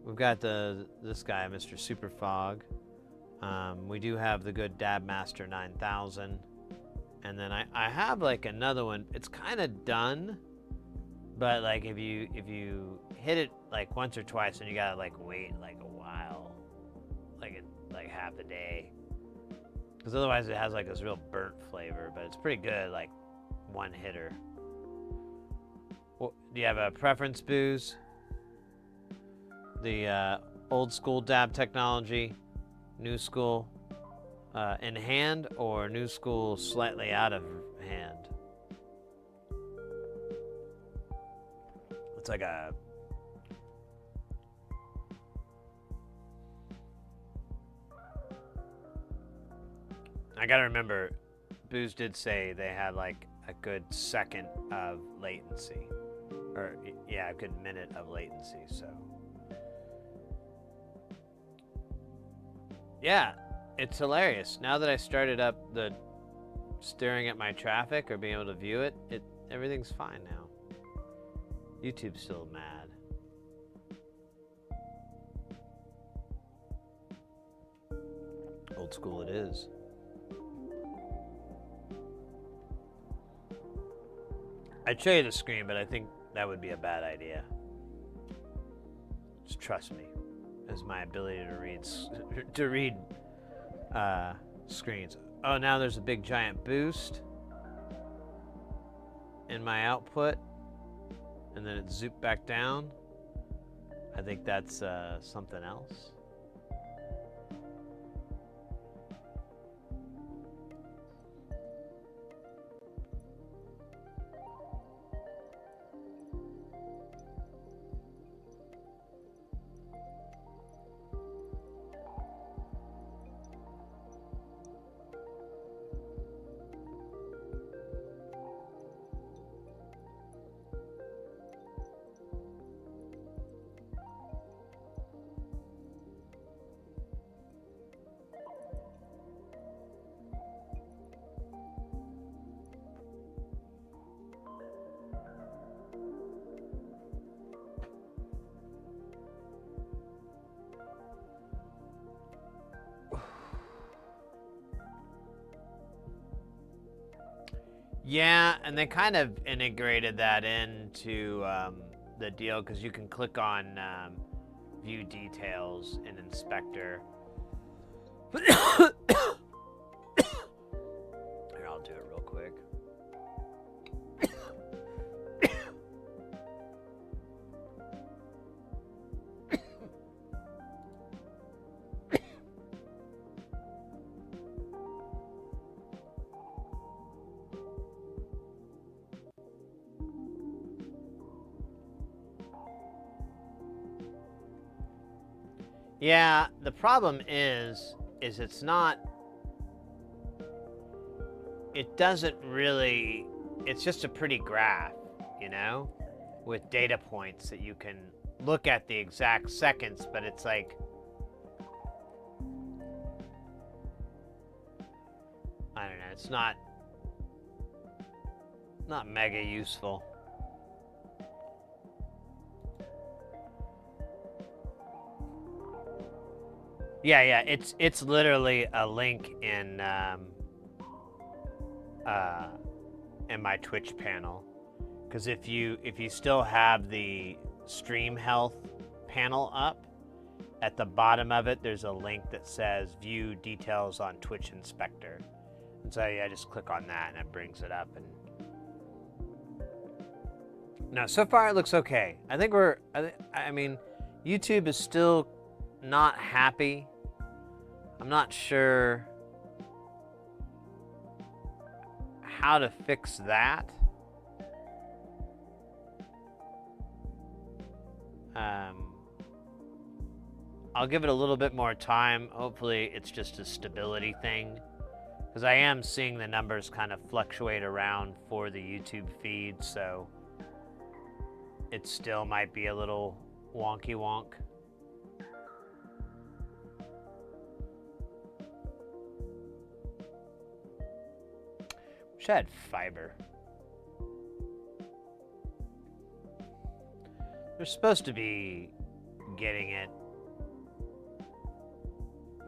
we've got this guy, Mr. Super Fog. We do have the good Dab Master 9000. And then I have like another one. It's kind of done, but like if you hit it like once or twice, and you gotta like wait like a while, like half a day, because otherwise it has like this real burnt flavor. But it's pretty good, like one hitter. Well, do you have a preference, Booze? The old school dab technology, new school in hand, or new school slightly out of hand? It's like a I gotta remember, Booze did say they had like a good second of latency, or yeah, a good minute of latency. So yeah, it's hilarious. Now that I started up the staring at my traffic or being able to view it, everything's fine now. YouTube's still mad. Old school it is. I'd show you the screen, but I think that would be a bad idea. Just trust me, as my ability to read screens. Oh, now there's a big giant boost in my output, and then it zooped back down. I think that's something else. Yeah, and they kind of integrated that into the deal because you can click on view details in inspector. Here, I'll do it real quick. Yeah, the problem is it's not, it doesn't really, it's just a pretty graph, you know, with data points that you can look at the exact seconds, but it's like, I don't know, it's not mega useful. Yeah, it's literally a link in my Twitch panel, because if you still have the stream health panel up, at the bottom of it there's a link that says view details on Twitch Inspector, and so yeah, just click on that and it brings it up. And no, so far it looks okay. I think I mean, YouTube is still not happy. I'm not sure how to fix that. I'll give it a little bit more time. Hopefully it's just a stability thing, because I am seeing the numbers kind of fluctuate around for the YouTube feed, so it still might be a little wonky wonk. Wish I had fiber. They're supposed to be getting it.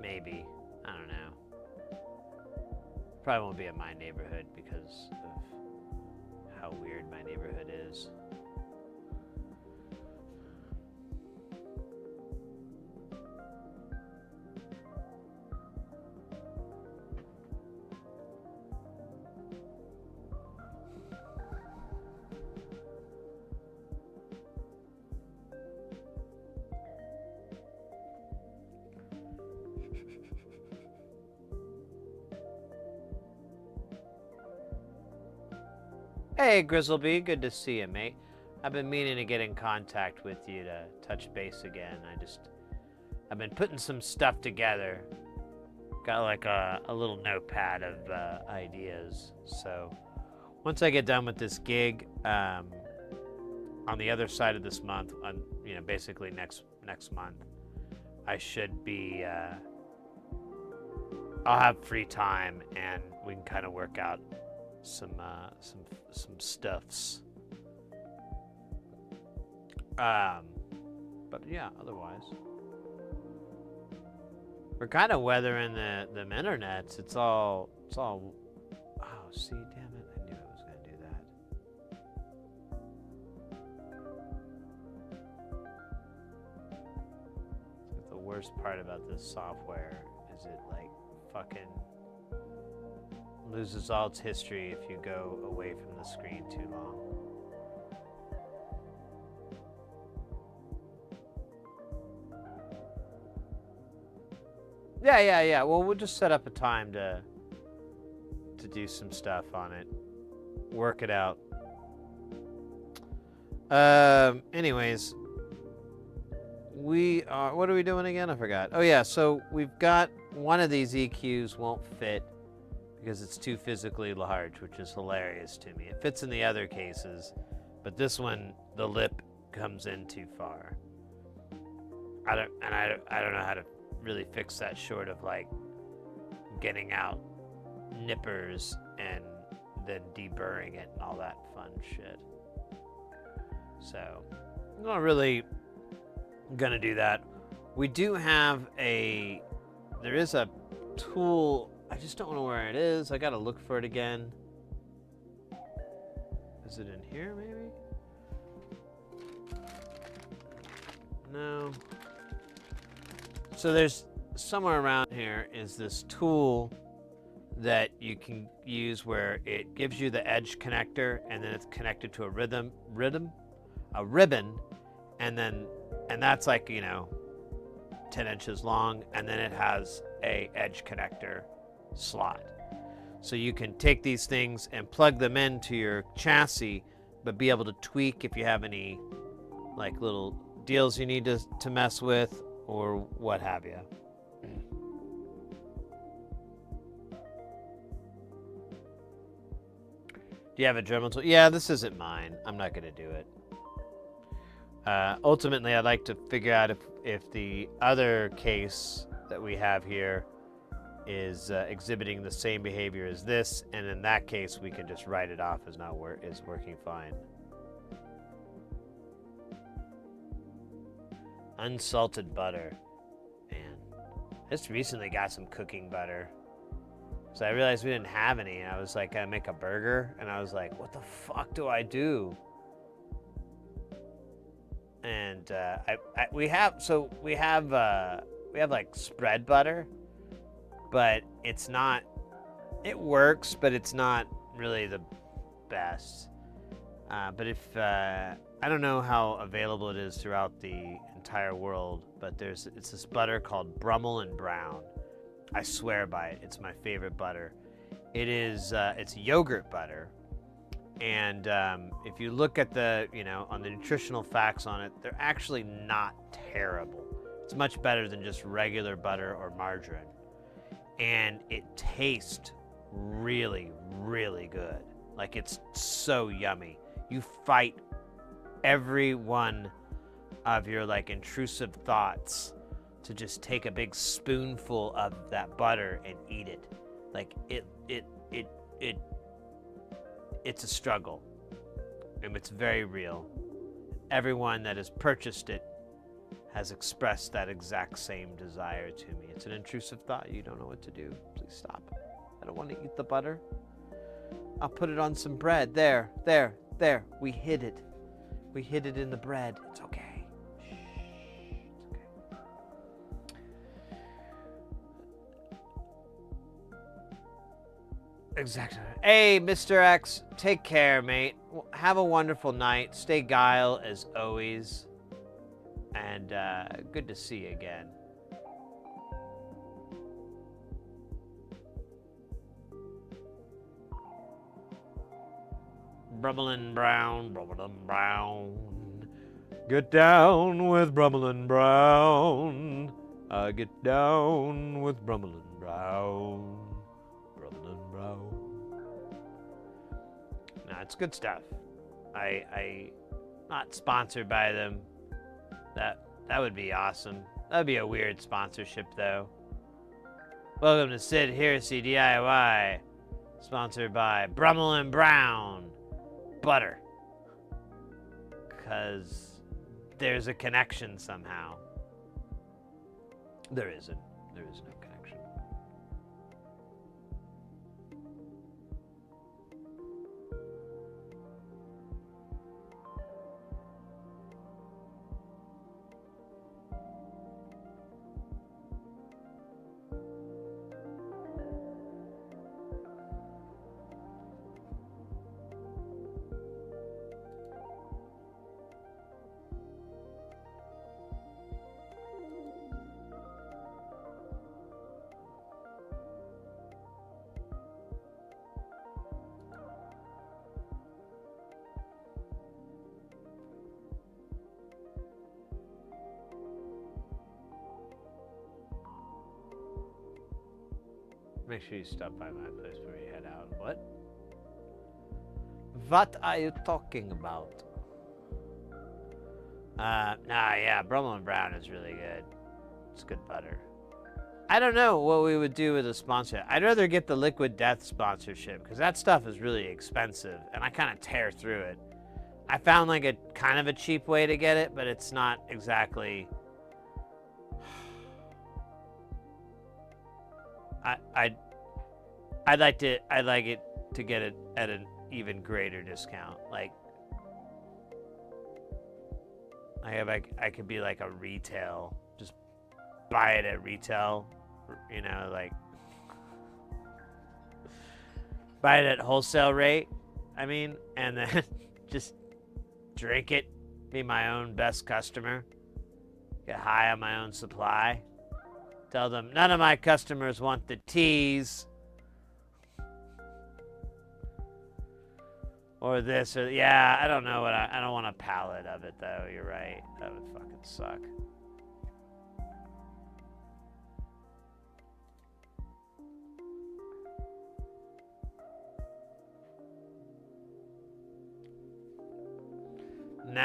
Maybe. I don't know. Probably won't be in my neighborhood because of how weird my neighborhood is. Hey, Grizzleby, good to see you, mate. I've been meaning to get in contact with you to touch base again. I've been putting some stuff together. Got like a little notepad of ideas. So once I get done with this gig, on the other side of this month, basically next month, I should be. I'll have free time and we can kind of work out some stuffs. But yeah, otherwise we're kind of weathering the internets. It's all. Oh, see, damn it! I knew I was gonna do that. The worst part about this software is it like fucking loses all its history if you go away from the screen too long. Yeah. Well, we'll just set up a time to do some stuff on it. Work it out. Anyways, what are we doing again? I forgot. Oh yeah, so we've got one of these EQs won't fit because it's too physically large, which is hilarious to me. It fits in the other cases, but this one, the lip comes in too far. I don't know how to really fix that short of like getting out nippers and then deburring it and all that fun shit. So I'm not really gonna do that. We do have there is a tool. I just don't know where it is. I gotta look for it again. Is it in here, maybe? No. So there's somewhere around here is this tool that you can use where it gives you the edge connector and then it's connected to a ribbon, and that's like, 10 inches long, and then it has a edge connector slot. So you can take these things and plug them into your chassis, but be able to tweak if you have any like little deals you need to mess with or what have you. Do you have a Dremel tool? Yeah, this isn't mine. I'm not going to do it. Ultimately, I'd like to figure out if the other case that we have here is exhibiting the same behavior as this, and in that case, we can just write it off as is working fine. Unsalted butter. Man, I just recently got some cooking butter. So I realized we didn't have any, and I was like, gonna make a burger, and I was like, what the fuck do I do? And we have like spread butter, but it's not. It works, but it's not really the best. But if I don't know how available it is throughout the entire world, but it's this butter called Brummel and Brown. I swear by it. It's my favorite butter. It is. It's yogurt butter, and if you look at on the nutritional facts on it, they're actually not terrible. It's much better than just regular butter or margarine, and it tastes really, really good. Like, it's so yummy. You fight every one of your intrusive thoughts to just take a big spoonful of that butter and eat it. Like, it's a struggle, and it's very real. Everyone that has purchased it has expressed that exact same desire to me. It's an intrusive thought. You don't know what to do. Please stop. I don't want to eat the butter. I'll put it on some bread. There. We hid it. We hid it in the bread. It's okay. Exactly. Hey, Mr. X, take care, mate. Have a wonderful night. Stay guile as always. And good to see you again. Brummel and Brown, Brummel and Brown. Get down with Brummel and Brown. Get down with Brummel and Brown. No, it's good stuff. I not sponsored by them. That would be awesome. That would be a weird sponsorship, though. Welcome to Sid Heresy DIY, sponsored by Brummel and Brown butter. 'Cause there's a connection somehow. There isn't. There is no connection. Make sure you stop by my place before you head out. What? What are you talking about? Yeah, Brummel and Brown is really good. It's good butter. I don't know what we would do with a sponsor. I'd rather get the Liquid Death sponsorship, because that stuff is really expensive, and I kind of tear through it. I found like a kind of a cheap way to get it, but it's not exactly... I'd like it to get it at an even greater discount. Like, I could be like a retail, just buy it at retail, you know, like buy it at wholesale rate. I mean, and then just drink it, be my own best customer, get high on my own supply. Tell them none of my customers want the teas or this or yeah. I don't know what I don't want a pallet of it though. You're right. That would fucking suck. No,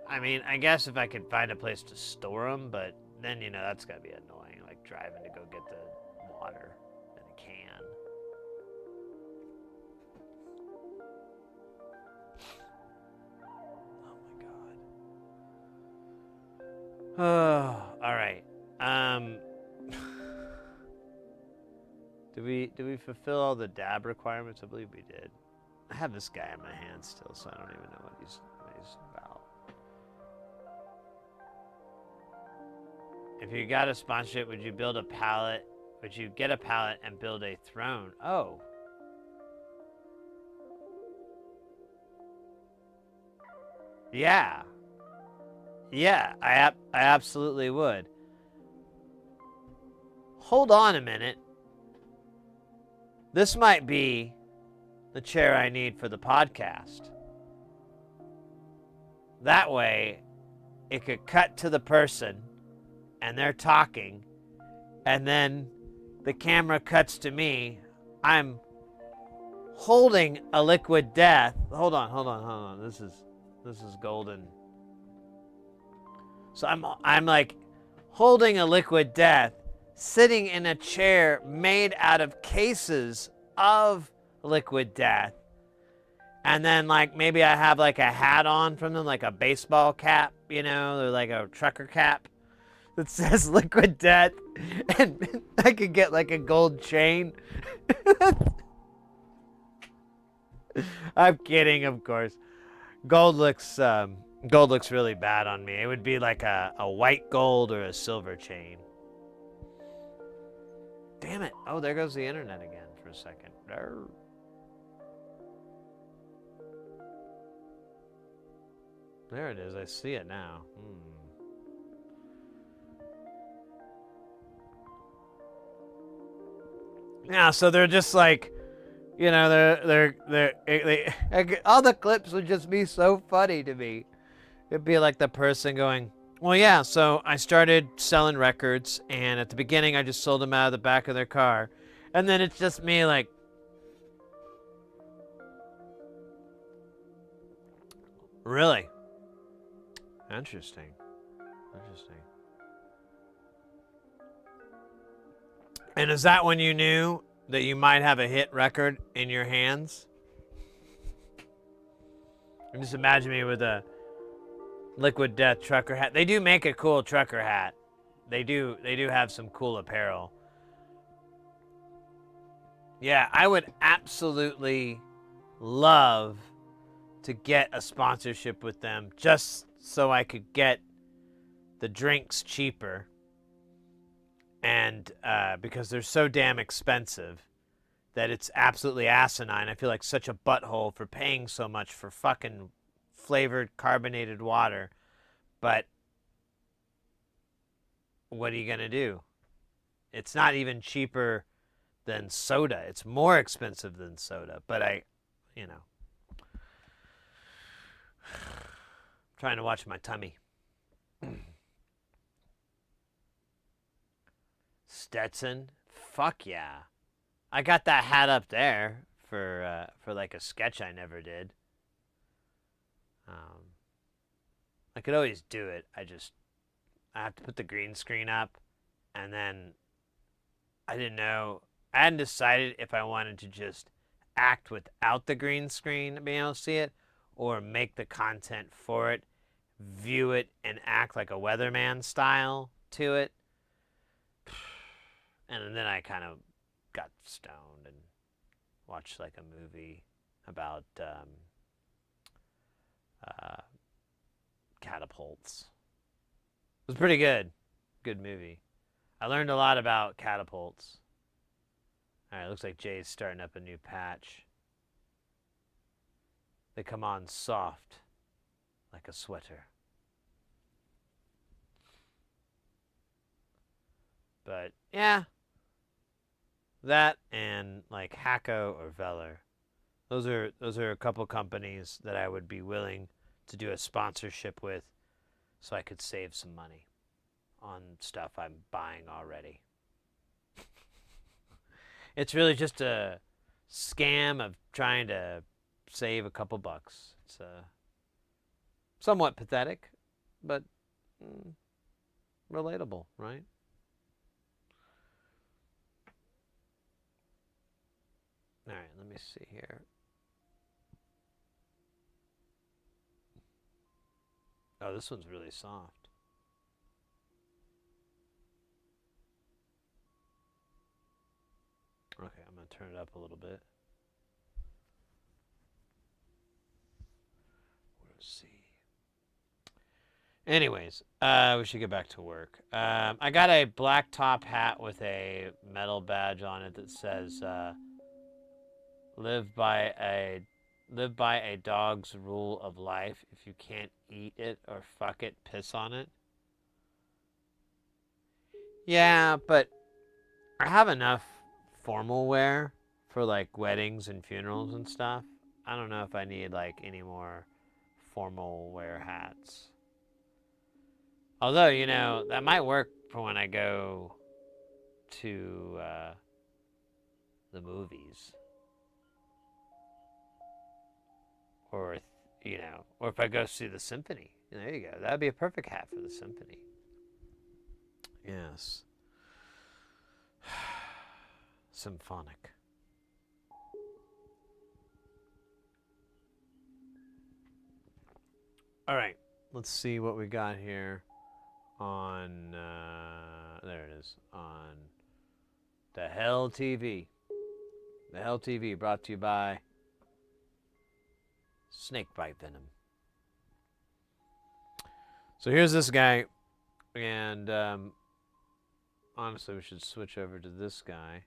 I mean, I guess if I could find a place to store them, but then, you know, that's gotta be annoying, like driving to go get the water in a can. Oh my god. Oh, all right. Did we fulfill all the dab requirements? I believe we did. I have this guy in my hand still, so I don't even know what he's about. If you got a sponsorship, would you build a pallet? Would you get a pallet and build a throne? Oh. Yeah. Yeah, I absolutely would. Hold on a minute. This might be the chair I need for the podcast. That way, it could cut to the person and they're talking, and then the camera cuts to me. I'm holding a liquid death. Hold on. This is golden. So I'm like holding a liquid death, sitting in a chair made out of cases of liquid death. And then like maybe I have like a hat on from them, like a baseball cap, you know, or like a trucker cap that says liquid death, and I could get like a gold chain. I'm kidding, of course. Gold looks really bad on me. It would be like a white gold or a silver chain. Damn it. Oh, there goes the internet again for a second. There it is. I see it now. Yeah, so they're just like, you know, they all the clips would just be so funny to me. It'd be like the person going, well, yeah, so I started selling records, and at the beginning I just sold them out of the back of their car. And then it's just me like, really? Interesting. And is that when you knew that you might have a hit record in your hands? And just imagine me with a Liquid Death trucker hat. They do make a cool trucker hat. They do have some cool apparel. Yeah, I would absolutely love to get a sponsorship with them just so I could get the drinks cheaper. And because they're so damn expensive that it's absolutely asinine. I feel like such a butthole for paying so much for fucking flavored carbonated water. But what are you going to do? It's not even cheaper than soda. It's more expensive than soda. But I'm trying to watch my tummy. Stetson? Fuck yeah. I got that hat up there for like a sketch I never did. I could always do it. I have to put the green screen up, and then I didn't know. I hadn't decided if I wanted to just act without the green screen being able to see it, or make the content for it, view it, and act like a weatherman style to it. And then I kind of got stoned and watched like a movie about catapults. Catapults. It was pretty good. Good movie. I learned a lot about catapults. Alright, looks like Jay's starting up a new patch. They come on soft, like a sweater. But, yeah. That and, like, Hacko or Veller. Those are a couple companies that I would be willing to do a sponsorship with so I could save some money on stuff I'm buying already. It's really just a scam of trying to save a couple bucks. It's somewhat pathetic, but relatable, right? All right, let me see here. Oh, this one's really soft. Okay, I'm going to turn it up a little bit. Let's see. Anyways, we should get back to work. I got a black top hat with a metal badge on it that says live by a dog's rule of life. If you can't eat it or fuck it, piss on it. Yeah, but I have enough formal wear for like weddings and funerals and stuff. I don't know if I need like any more formal wear hats. Although, you know, that might work for when I go to the movies. Or, you know, or if I go see the symphony. There you go. That would be a perfect hat for the symphony. Yes. Symphonic. All right. Let's see what we got here on, there it is, on the Hell TV. The Hell TV brought to you by Snakebite Venom. So here's this guy, and honestly, we should switch over to this guy.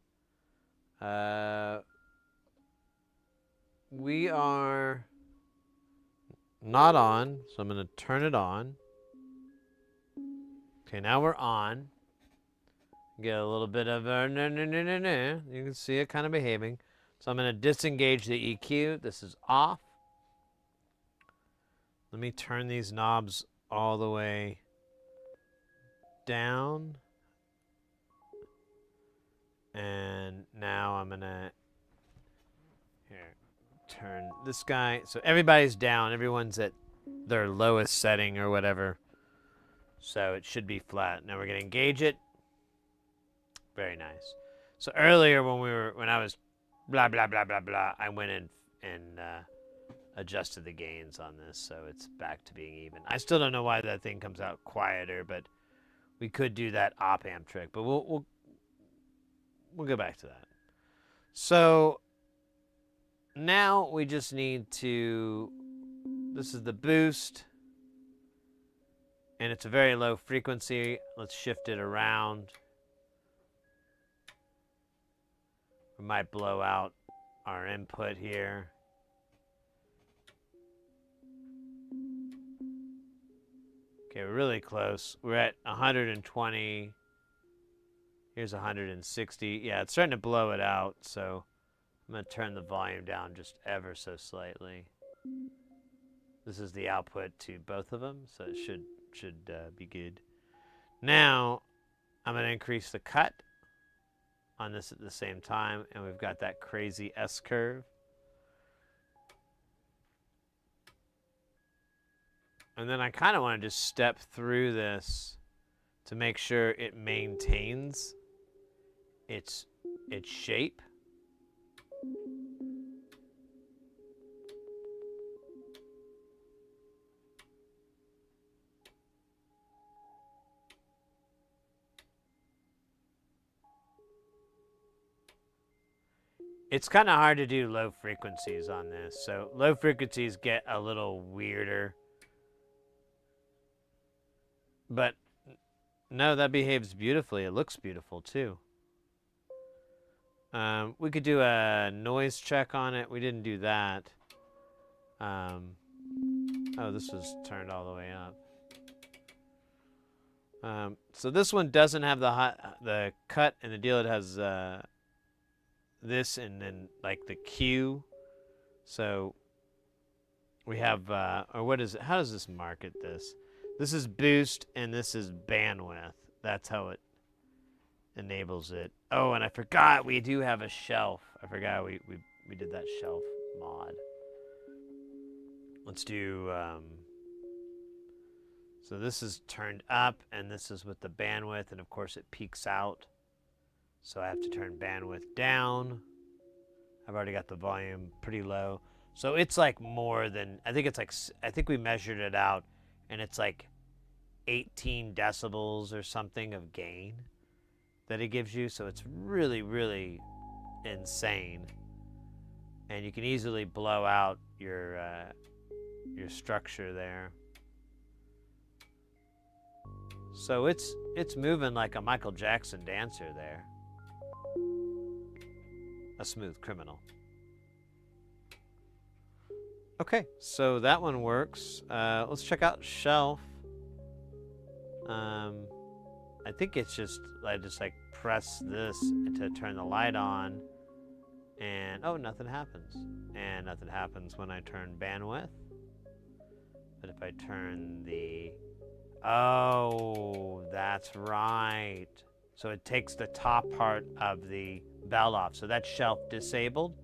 We are not on, so I'm going to turn it on. Okay, now we're on. Get a little bit of a no. You can see it kind of behaving. So I'm going to disengage the EQ. This is off. Let me turn these knobs all the way down. And now I'm going to turn this guy. So everybody's down. Everyone's at their lowest setting or whatever. So it should be flat. Now we're going to engage it. Very nice. So earlier when I was blah, blah, blah, blah, blah, I went in and adjusted the gains on this, so it's back to being even. I still don't know why that thing comes out quieter, but we could do that op amp trick, but we'll go back to that. So now we just need to, this is the boost, and it's a very low frequency. Let's shift it around. We might blow out our input here. Okay, we're really close. We're at 120. Here's 160. Yeah, it's starting to blow it out, so I'm going to turn the volume down just ever so slightly. This is the output to both of them, so it should be good. Now, I'm going to increase the cut on this at the same time, and we've got that crazy S-curve. And then I kind of want to just step through this to make sure it maintains its shape. It's kind of hard to do low frequencies on this, so low frequencies get a little weirder. But no, that behaves beautifully. It looks beautiful too. We could do a noise check on it. We didn't do that. Oh, this was turned all the way up. So this one doesn't have the cut, and the deal it has this and then like the Q. So we have, or what is it? How does this market this? This is boost and this is bandwidth. That's how it enables it. Oh, and I forgot we do have a shelf. I forgot we did that shelf mod. Let's do, so this is turned up and this is with the bandwidth, and of course it peaks out. So I have to turn bandwidth down. I've already got the volume pretty low. So it's like more than, I think we measured it out and it's like 18 decibels or something of gain that it gives you. So it's really, really insane. And you can easily blow out your structure there. So it's moving like a Michael Jackson dancer there. A smooth criminal. Okay, so that one works. Let's check out shelf. I think it's just, I just like press this to turn the light on, and oh, nothing happens. And nothing happens when I turn bandwidth. But if I turn the, oh, that's right. So it takes the top part of the bell off. So that's shelf disabled.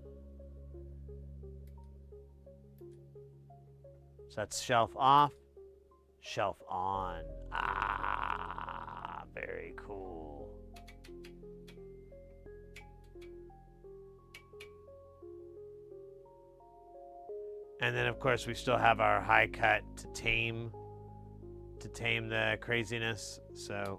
So that's shelf off, shelf on. Ah, very cool. And then of course we still have our high cut to tame the craziness. So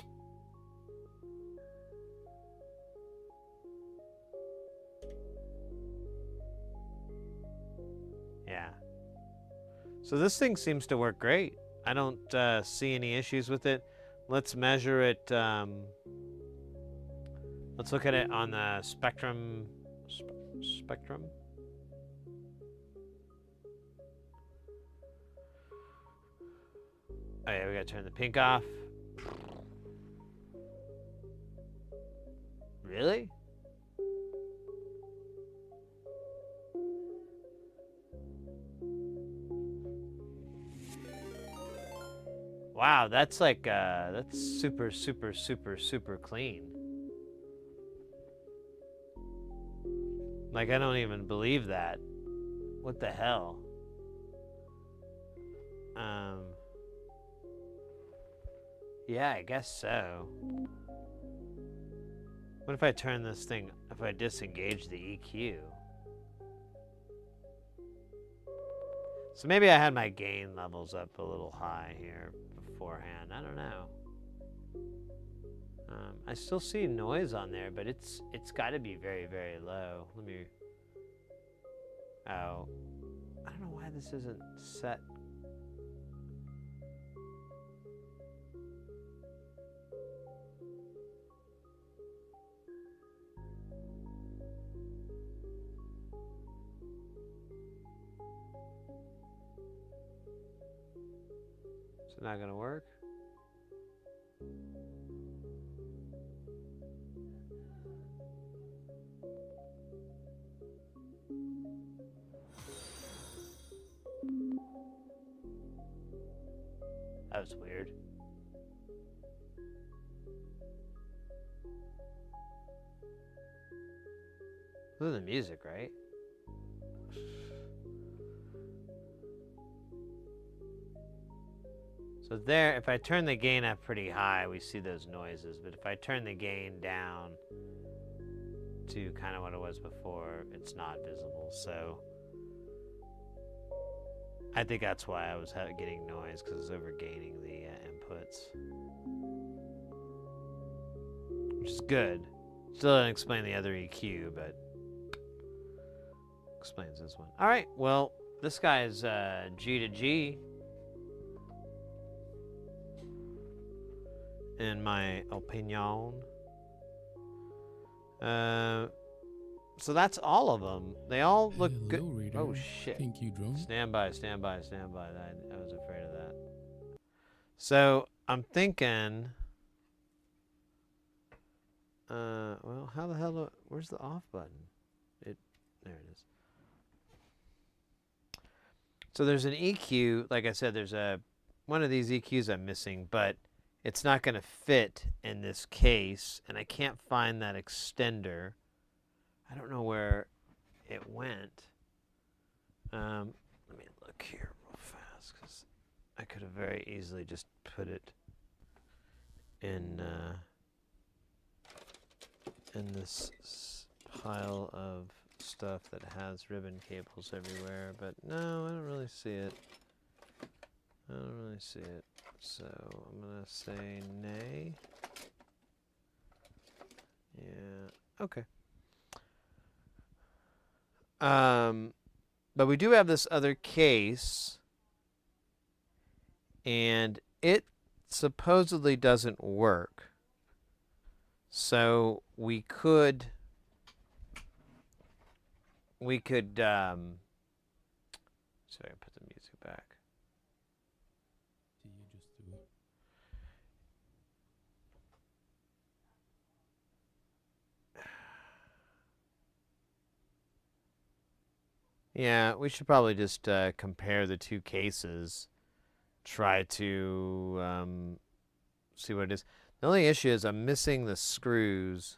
yeah. So this thing seems to work great. I don't see any issues with it. Let's measure it. Let's look at it on the spectrum. Spectrum. Oh yeah, we gotta turn the pink off. Really? Wow, that's like, that's super, super, super, super clean. Like, I don't even believe that. What the hell? Yeah, I guess so. What if I turn this thing, if I disengage the EQ? So maybe I had my gain levels up a little high here beforehand. I don't know. I still see noise on there, but it's got to be very, very low. Let me. Oh, I don't know why this isn't set. Is it not gonna work? That was weird. This is the music, right? So there, if I turn the gain up pretty high, we see those noises. But if I turn the gain down to kind of what it was before, it's not visible. So I think that's why I was getting noise, because it's overgaining the inputs. Which is good. Still doesn't explain the other EQ, but explains this one. All right, well, this guy is G to G. in my opinion. So that's all of them. They all look Hello, good. Raider. Oh shit! Think you drone? Stand by, stand by, stand by. I was afraid of that. So I'm thinking. Well, how the hell? Where's the off button? There it is. So there's an EQ. Like I said, there's one of these EQs I'm missing, but it's not going to fit in this case, and I can't find that extender. I don't know where it went. Let me look here real fast, because I could have very easily just put it in this pile of stuff that has ribbon cables everywhere, but no, I don't really see it. I don't really see it. So I'm gonna say nay. Yeah. Okay. But we do have this other case, and it supposedly doesn't work. So we could so I can put the music back. You just do it. Yeah, we should probably just compare the two cases. Try to see what it is. The only issue is I'm missing the screws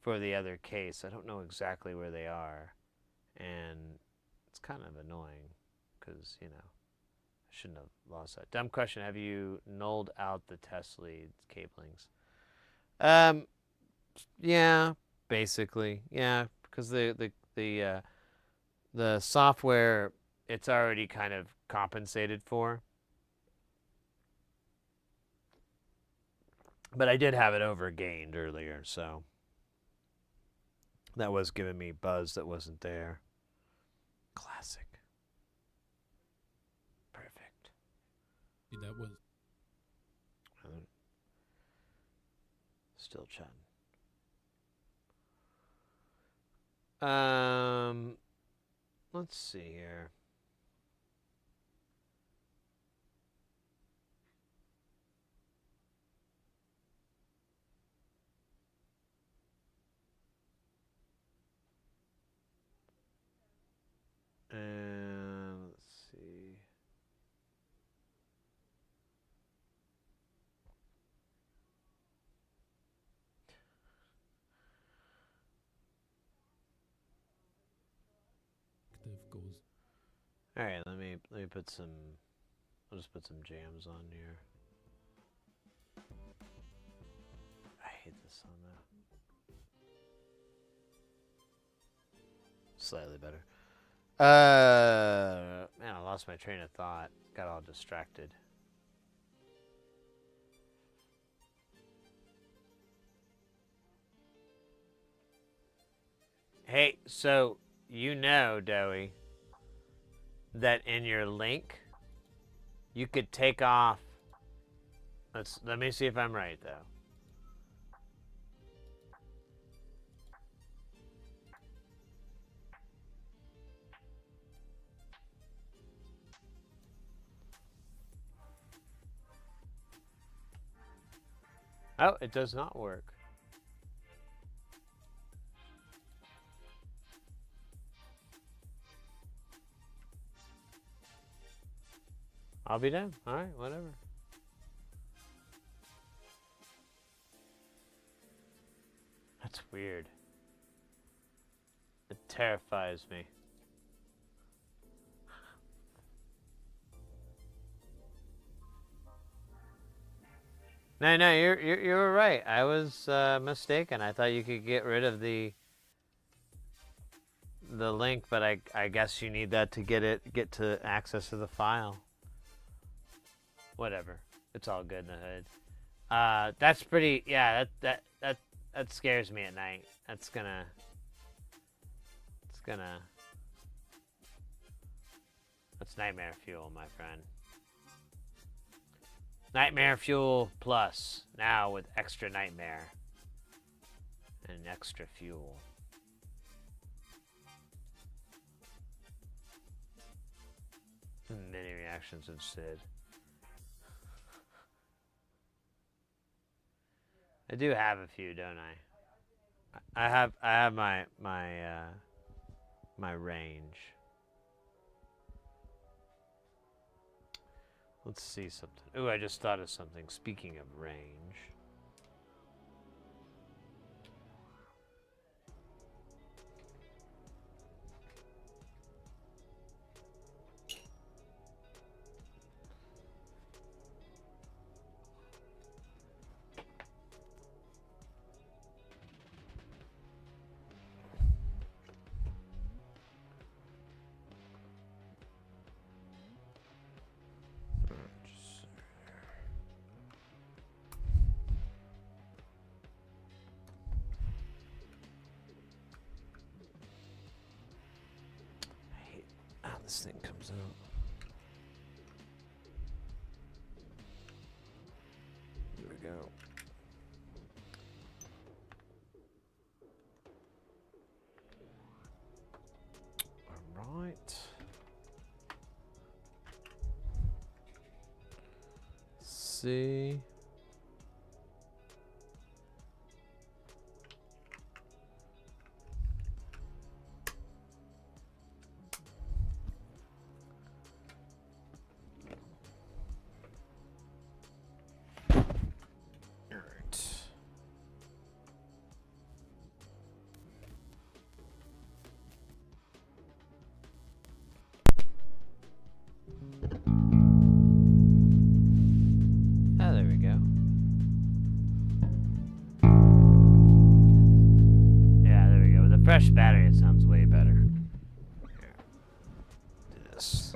for the other case. I don't know exactly where they are. And it's kind of annoying because, you know, I shouldn't have lost that. Dumb question. Have you nulled out the test leads cablings? Yeah, basically. Yeah, because the software, it's already kind of compensated for. But I did have it overgained earlier, so that was giving me buzz that wasn't there. Classic. Perfect. See, that was Still chatting. Let's see here. And let's see. active goes. All right, let me put some. I'll just put some jams on here. I hate this song though. Slightly better. Man, I lost my train of thought. Got all distracted. Hey, so you know, Doey, that in your link, you could take off. Let me see if I'm right though. Oh, it does not work. I'll be done. All right, whatever. That's weird. It terrifies me. No, you were right. I was mistaken. I thought you could get rid of the link, but I guess you need that to get to access to the file. Whatever. It's all good in the hood. That's pretty. Yeah, that scares me at night. That's nightmare fuel, my friend. Nightmare Fuel Plus, now with extra nightmare and extra fuel. Many reactions of Sid. I do have a few, don't I? I have my range. Let's see something. Ooh, I just thought of something. Speaking of range. This thing comes out. Here we go. All right. See. Fresh battery, it sounds way better. Here. Do this.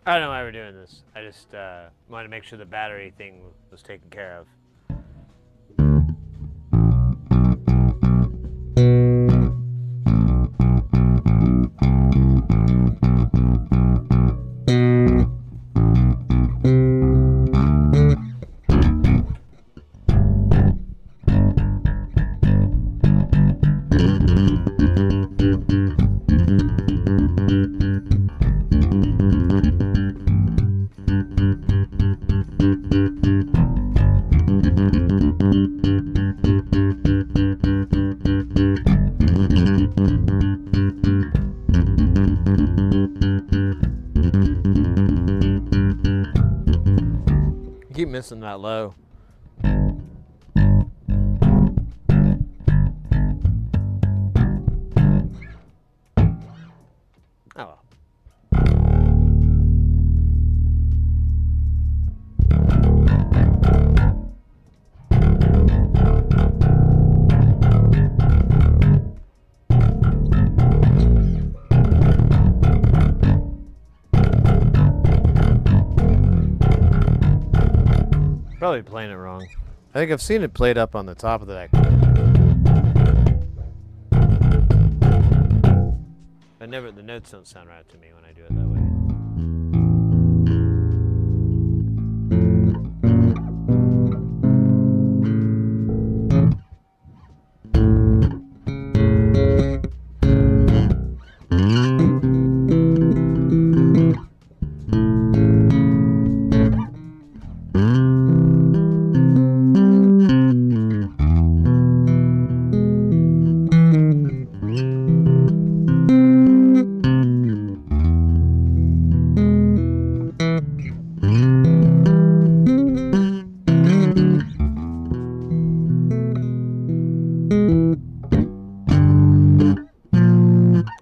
I don't know why we're doing this. I just wanted to make sure the battery thing was taken care of. Keep missing that low. Probably playing it wrong. I think I've seen it played up on the top of the deck. But never, the notes don't sound right to me when I do it that way.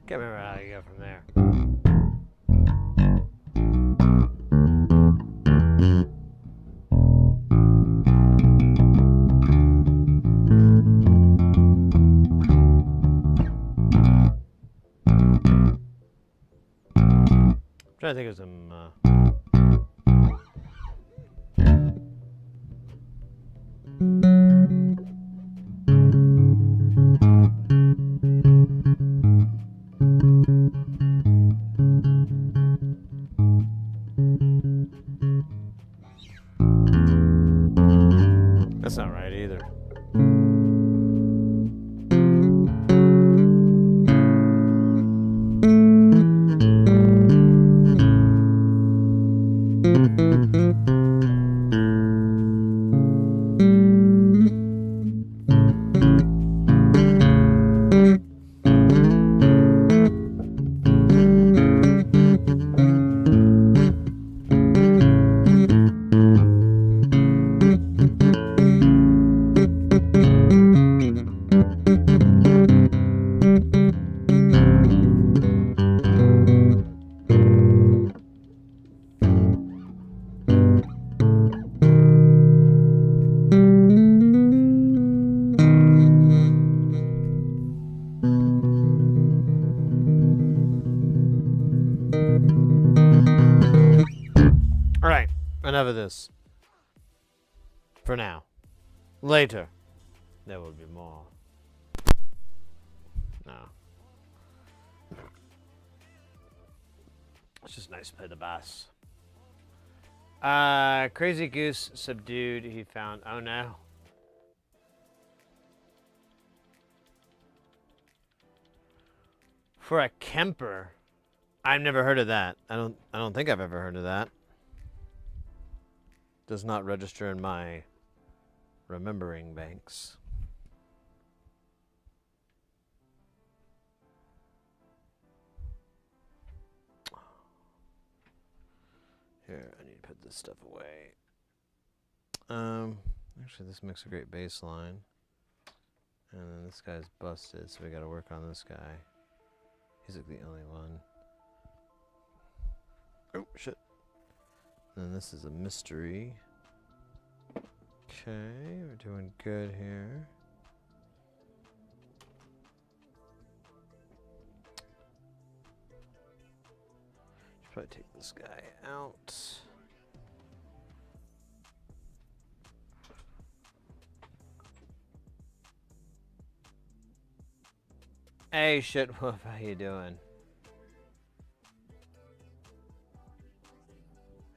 Can't remember how you go from there. I'm trying to think of some. That's not right either. All right, enough of this. For now. Later, there will be more. No. It's just nice to play the bass. Crazy Goose subdued. He found. Oh no. For a Kemper, I've never heard of that. I don't think I've ever heard of that. Does not register in my remembering banks. Here, I need to put this stuff away. Actually, this makes a great bass line. And then this guy's busted, so we gotta work on this guy. He's like the only one. Oh, shit. And then this is a mystery. Okay, we're doing good here. Should probably take this guy out. Hey, shit, Wolf, how you doing?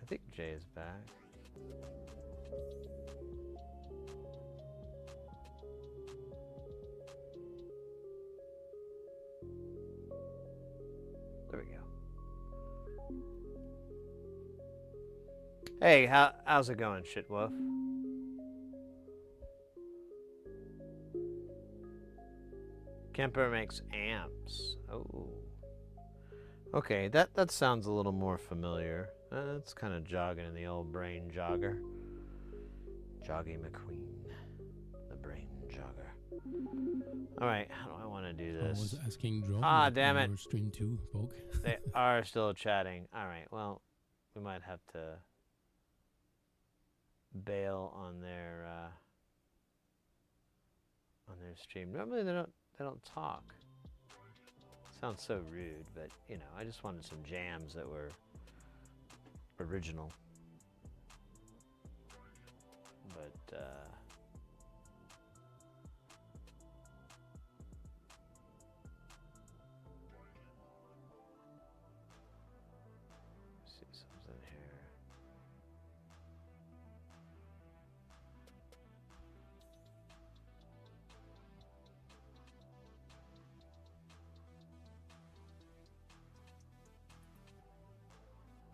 I think Jay is back. There we go. Hey, how's it going, shit wolf? Kemper makes amps. Oh. Okay, that sounds a little more familiar. It's kind of jogging in the old brain jogger. Joggy McQueen. The brain jogger. Alright, how do I want to do this? I was asking John. Ah, damn it. Stream 2, Poke. They are still chatting. Alright, well, we might have to bail on their stream. Normally they don't talk. Sounds so rude, but you know, I just wanted some jams that were original. see something here.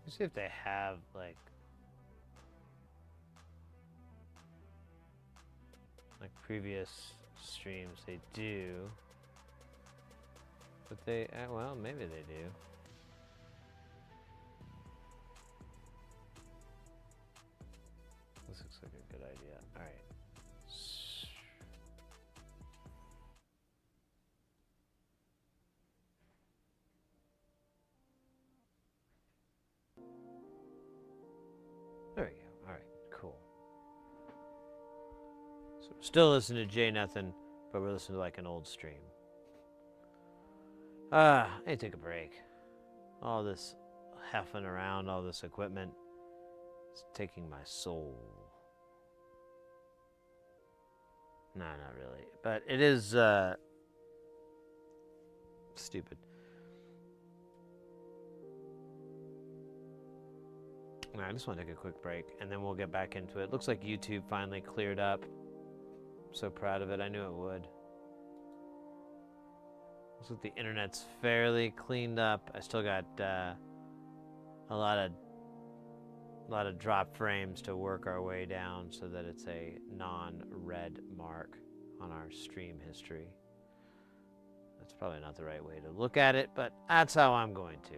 Let's see if they have like previous streams. They do, but they well, maybe they do. This looks like a good idea. All right. There we go. All right, cool. So we're still listening to J Nothing, but we're listening to like an old stream. I need to take a break. All this heffing around, all this equipment, it's taking my soul. No, not really. But it is stupid. I just want to take a quick break, and then we'll get back into it. Looks like YouTube finally cleared up. I'm so proud of it. I knew it would. Looks like the internet's fairly cleaned up. I still got a lot of drop frames to work our way down so that it's a non-red mark on our stream history. That's probably not the right way to look at it, but that's how I'm going to.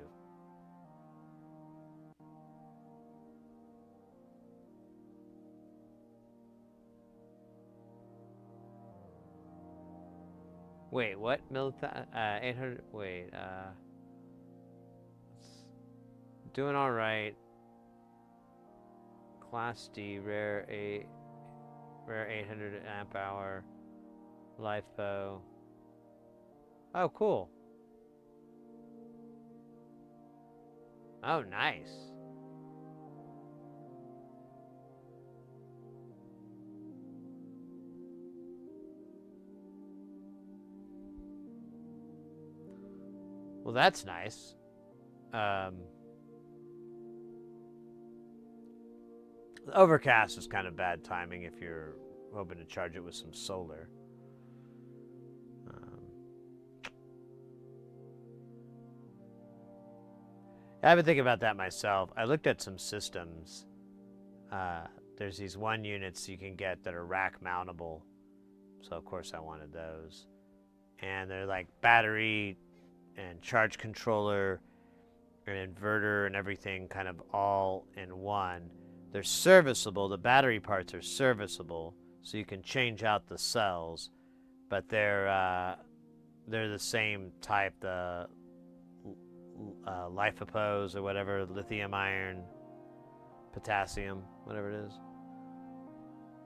Wait, what? 800. Wait, doing all right. Class D, rare 800 amp hour, LiFo. Oh, cool. Oh, nice. Well, that's nice. Overcast is kind of bad timing if you're hoping to charge it with some solar. I've been thinking about that myself. I looked at some systems. There's these 1 units you can get that are rack mountable. So, of course, I wanted those. And they're like battery and charge controller and inverter and everything kind of all in one. They're serviceable. The battery parts are serviceable, so you can change out the cells, but they're the same type, the lifopose or whatever, lithium iron, potassium, whatever it is,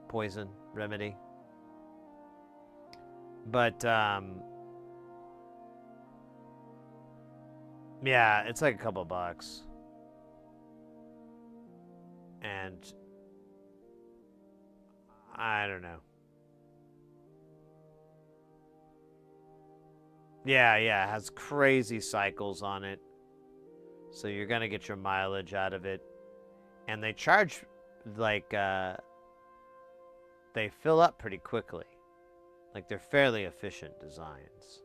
poison remedy. But yeah, it's like a couple bucks. And I don't know. Yeah, it has crazy cycles on it. So you're going to get your mileage out of it. And they charge, like, they fill up pretty quickly. Like, they're fairly efficient designs.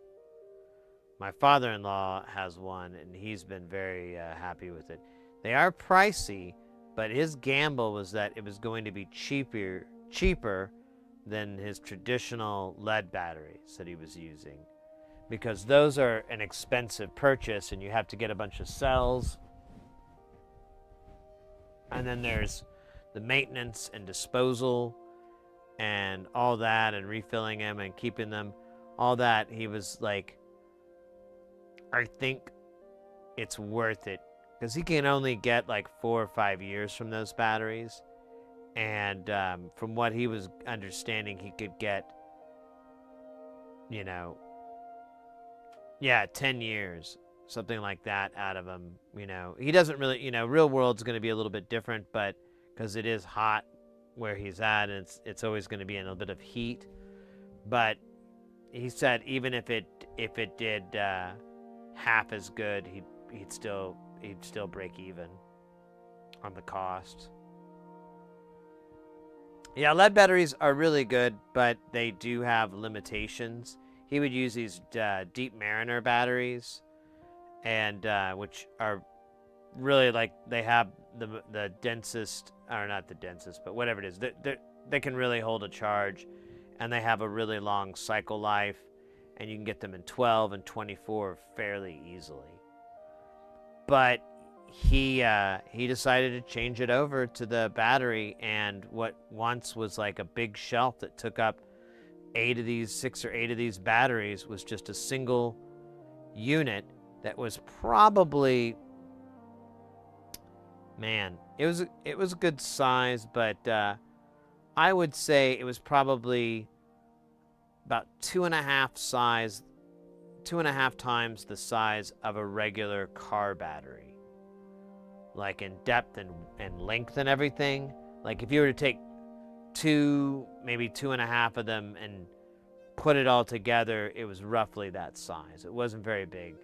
My father-in-law has one, and he's been very happy with it. They are pricey, but his gamble was that it was going to be cheaper than his traditional lead batteries that he was using, because those are an expensive purchase, and you have to get a bunch of cells. And then there's the maintenance and disposal and all that, and refilling them and keeping them, all that. He was like, I think it's worth it, because he can only get like 4 or 5 years from those batteries. And from what he was understanding, he could get, 10 years, something like that out of them. He doesn't really, real world's going to be a little bit different, but because it is hot, where he's at, and it's always going to be in a bit of heat. But he said even if it did half as good, he'd still break even on the cost. Yeah, lead batteries are really good, but they do have limitations. He would use these Deep Mariner batteries, and which are really like they have the densest, or not the densest, but whatever it is, they can really hold a charge, and they have a really long cycle life, and you can get them in 12 and 24 fairly easily. But he decided to change it over to the battery, and what once was like a big shelf that took up 6 or 8 of these batteries was just a single unit that was probably, man, it was a good size, but I would say it was probably about 2.5 times the size of a regular car battery, like in depth and length and everything. Like if you were to take maybe 2.5 of them and put it all together, it was roughly that size. It wasn't very big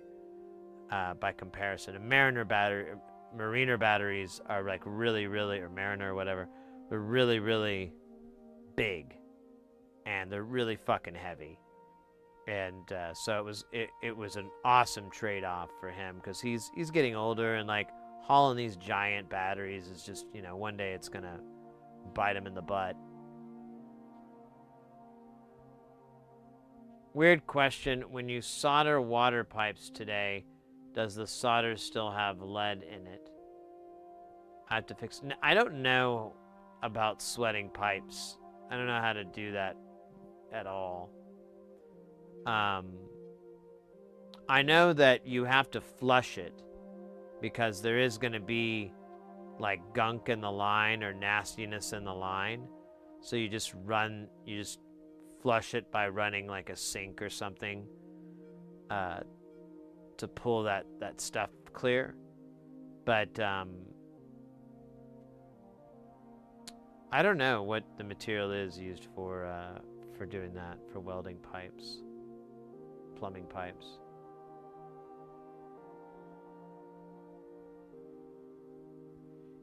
by comparison. And Mariner batteries are like really, really, or Mariner or whatever, they're really, really big, and they're really fucking heavy. And so it was an awesome trade-off for him, because he's getting older, and like hauling these giant batteries is just, one day it's gonna bite him in the butt. Weird question. When you solder water pipes today, does the solder still have lead in it? I have to fix. I don't know about sweating pipes. I don't know how to do that at all. I know that you have to flush it, because there is going to be like gunk in the line or nastiness in the line. So you just flush it by running like a sink or something to pull that stuff clear. But I don't know what the material is used for doing that, for welding pipes, plumbing pipes.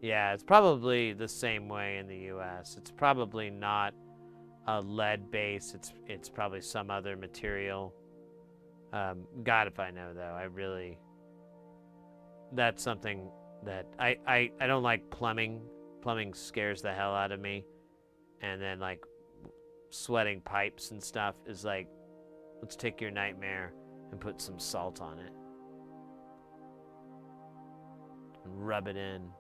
Yeah, it's probably the same way in the US. It's probably not a lead base. It's probably some other material. God, if I know, though. That's something that I don't like. Plumbing scares the hell out of me. And then like sweating pipes and stuff is like, let's take your nightmare and put some salt on it and rub it in.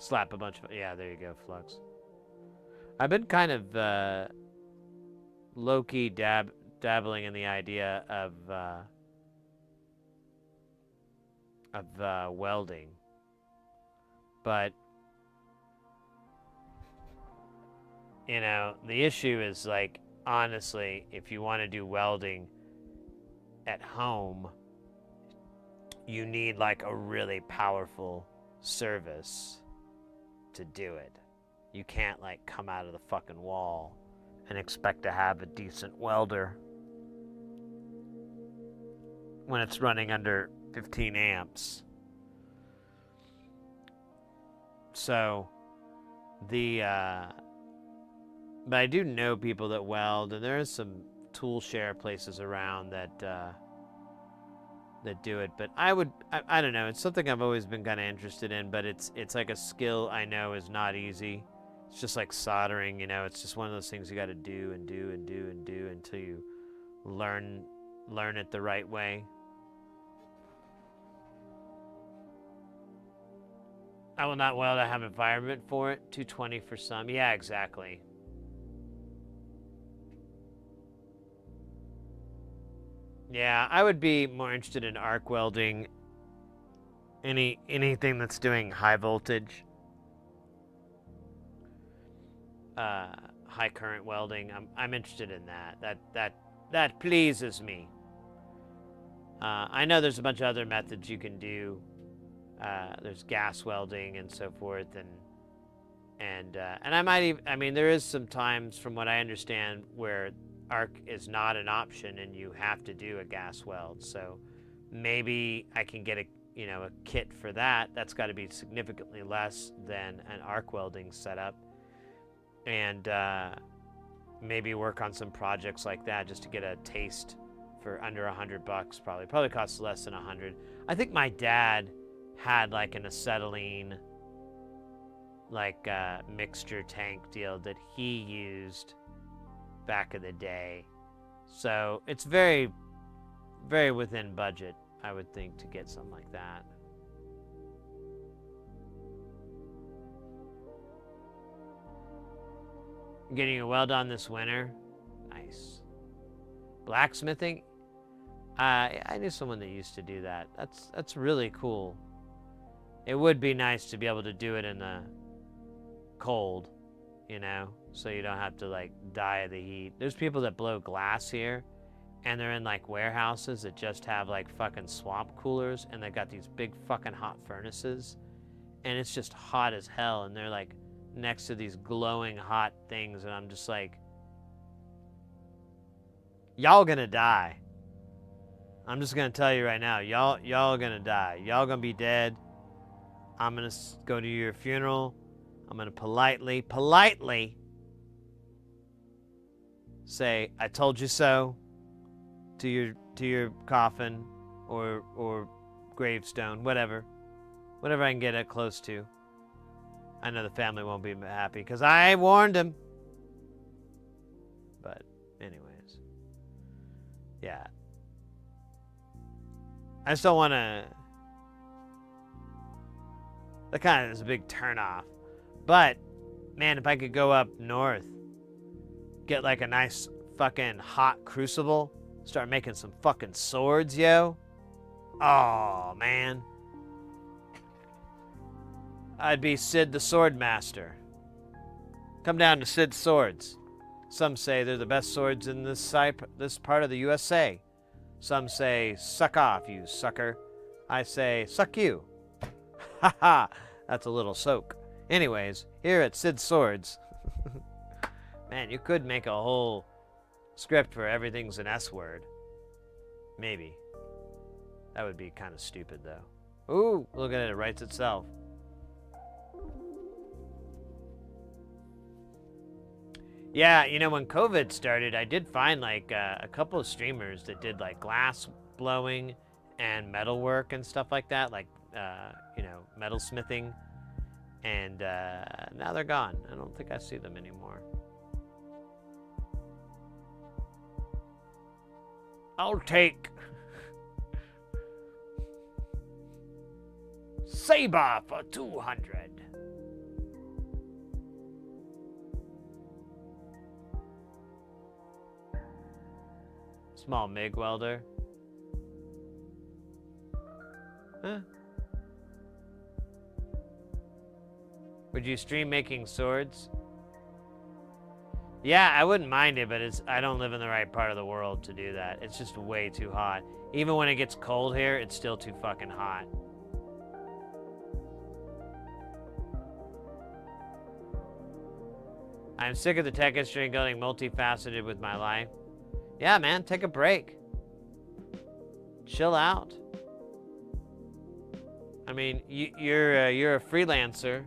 Slap a bunch of, yeah, there you go, Flux. I've been kind of low-key dabbling in the idea of welding, but the issue is, like, honestly, if you want to do welding at home, you need like a really powerful service to do it. You can't like come out of the fucking wall and expect to have a decent welder when it's running under 15 amps. So but I do know people that weld, and there is some tool share places around that do it. But I don't know, it's something I've always been kind of interested in, but it's like a skill I know is not easy. It's just like soldering, it's just one of those things you got to do and do and do and do until you learn it the right way. I will not weld. I have environment for it. 220 for some. Yeah, exactly. Yeah, I would be more interested in arc welding. Anything that's doing high voltage, high current welding. I'm interested in that. That pleases me. I know there's a bunch of other methods you can do. There's gas welding and so forth, and I might even, I mean, there is some times, from what I understand, where arc is not an option and you have to do a gas weld. So maybe I can get a kit for that. That's got to be significantly less than an arc welding setup, and maybe work on some projects like that just to get a taste for under $100. Probably costs less than 100. I think my dad had like an acetylene mixture tank deal that he used back in the day, so it's very, very within budget, I would think, to get something like that. Getting a weld on this winter. Nice. Blacksmithing. I knew someone that used to do that. That's really cool. It would be nice to be able to do it in the cold, so you don't have to like die of the heat. There's people that blow glass here, and they're in like warehouses that just have like fucking swamp coolers, and they've got these big fucking hot furnaces, and it's just hot as hell, and they're like next to these glowing hot things, and I'm just like, y'all gonna die. I'm just gonna tell you right now, y'all gonna die. Y'all gonna be dead. I'm gonna go to your funeral. I'm gonna politely say, "I told you so," to your coffin or gravestone, whatever I can get it close to. I know the family won't be happy because I warned him. But anyways, yeah. I just don't want to. That kind of is a big turnoff. But, man, if I could go up north, get like a nice fucking hot crucible, start making some fucking swords, yo. Oh, man. I'd be Sid the Sword Master. Come down to Sid's Swords. Some say they're the best swords in this part of the USA. Some say, suck off, you sucker. I say, suck you. Ha ha, that's a little soak. Anyways, here at Sid's Swords, man, you could make a whole script for everything's an S word. Maybe. That would be kind of stupid, though. Ooh, look at it, it writes itself. Yeah, when COVID started, I did find like a couple of streamers that did like glass blowing and metal work and stuff like that, like metal smithing, and now they're gone. I don't think I see them anymore. I'll take Saber for 200. Small MIG welder. Huh? Would you stream making swords? Yeah, I wouldn't mind it, but I don't live in the right part of the world to do that. It's just way too hot. Even when it gets cold here, it's still too fucking hot. I'm sick of the tech industry going multifaceted with my life. Yeah, man, take a break. Chill out. I mean, you're a freelancer,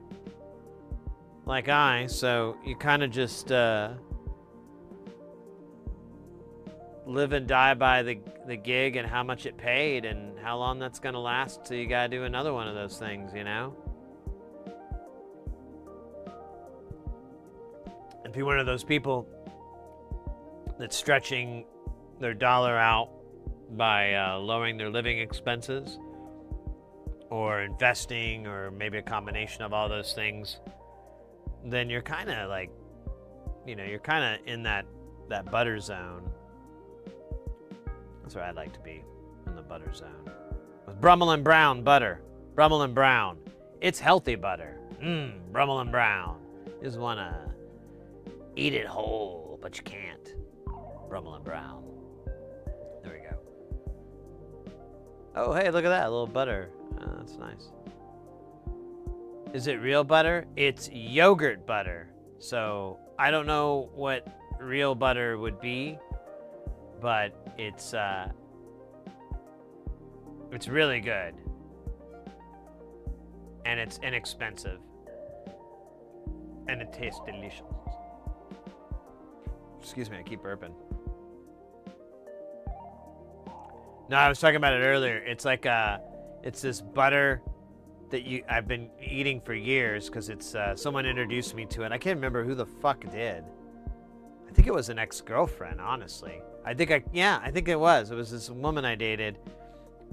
like I, so you kind of just live and die by the gig and how much it paid and how long that's gonna last till you gotta do another one of those things, And be one of those people that's stretching their dollar out by lowering their living expenses or investing or maybe a combination of all those things, then you're kind of like, you're kind of in that butter zone. That's where I'd like to be, in the butter zone. With Brummel and Brown butter. Brummel and Brown. It's healthy butter. Brummel and Brown. You just want to eat it whole, but you can't. Brummel and Brown. There we go. Oh, hey, look at that, a little butter. That's nice. Is it real butter? It's yogurt butter. So I don't know what real butter would be, but it's really good. And it's inexpensive. And it tastes delicious. Excuse me, I keep burping. No, I was talking about it earlier. It's like it's this butter that I've been eating for years because it's someone introduced me to it. I can't remember who the fuck did. I think it was an ex-girlfriend, honestly. I think it was. It was this woman I dated,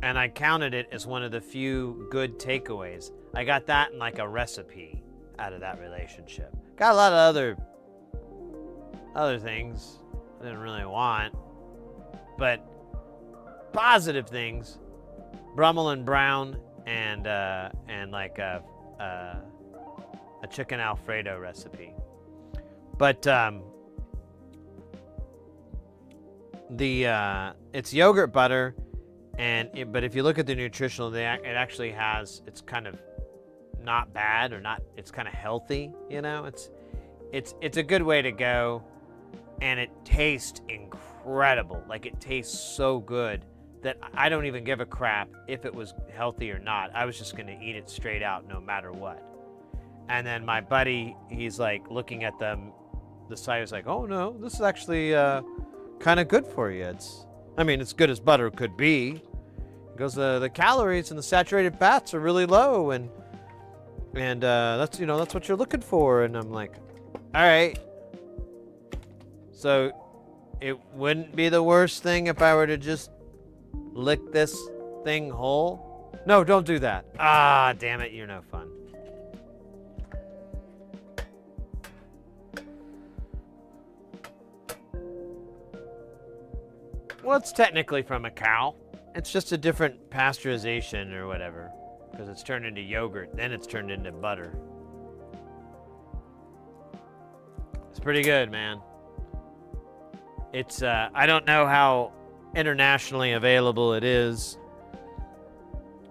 and I counted it as one of the few good takeaways. I got that in like a recipe out of that relationship. Got a lot of other things I didn't really want, but positive things. Brummel and Brown and like a chicken Alfredo recipe. But it's yogurt butter, but if you look at the nutritional, it actually has, it's kind of not bad or not, it's kind of healthy, you know. It's a good way to go, and it tastes incredible. Like, it tastes so good that I don't even give a crap if it was healthy or not. I was just gonna eat it straight out no matter what. And then my buddy, he's like looking at the side, he's like, oh no, this is actually kind of good for you. It's good as butter could be. Because the calories and the saturated fats are really low, and that's what you're looking for. And I'm like, all right. So it wouldn't be the worst thing if I were to just lick this thing whole? No, don't do that. Ah, damn it, you're no fun. Well, it's technically from a cow. It's just a different pasteurization or whatever, because it's turned into yogurt, then it's turned into butter. It's pretty good, man. It's I don't know how internationally available it is,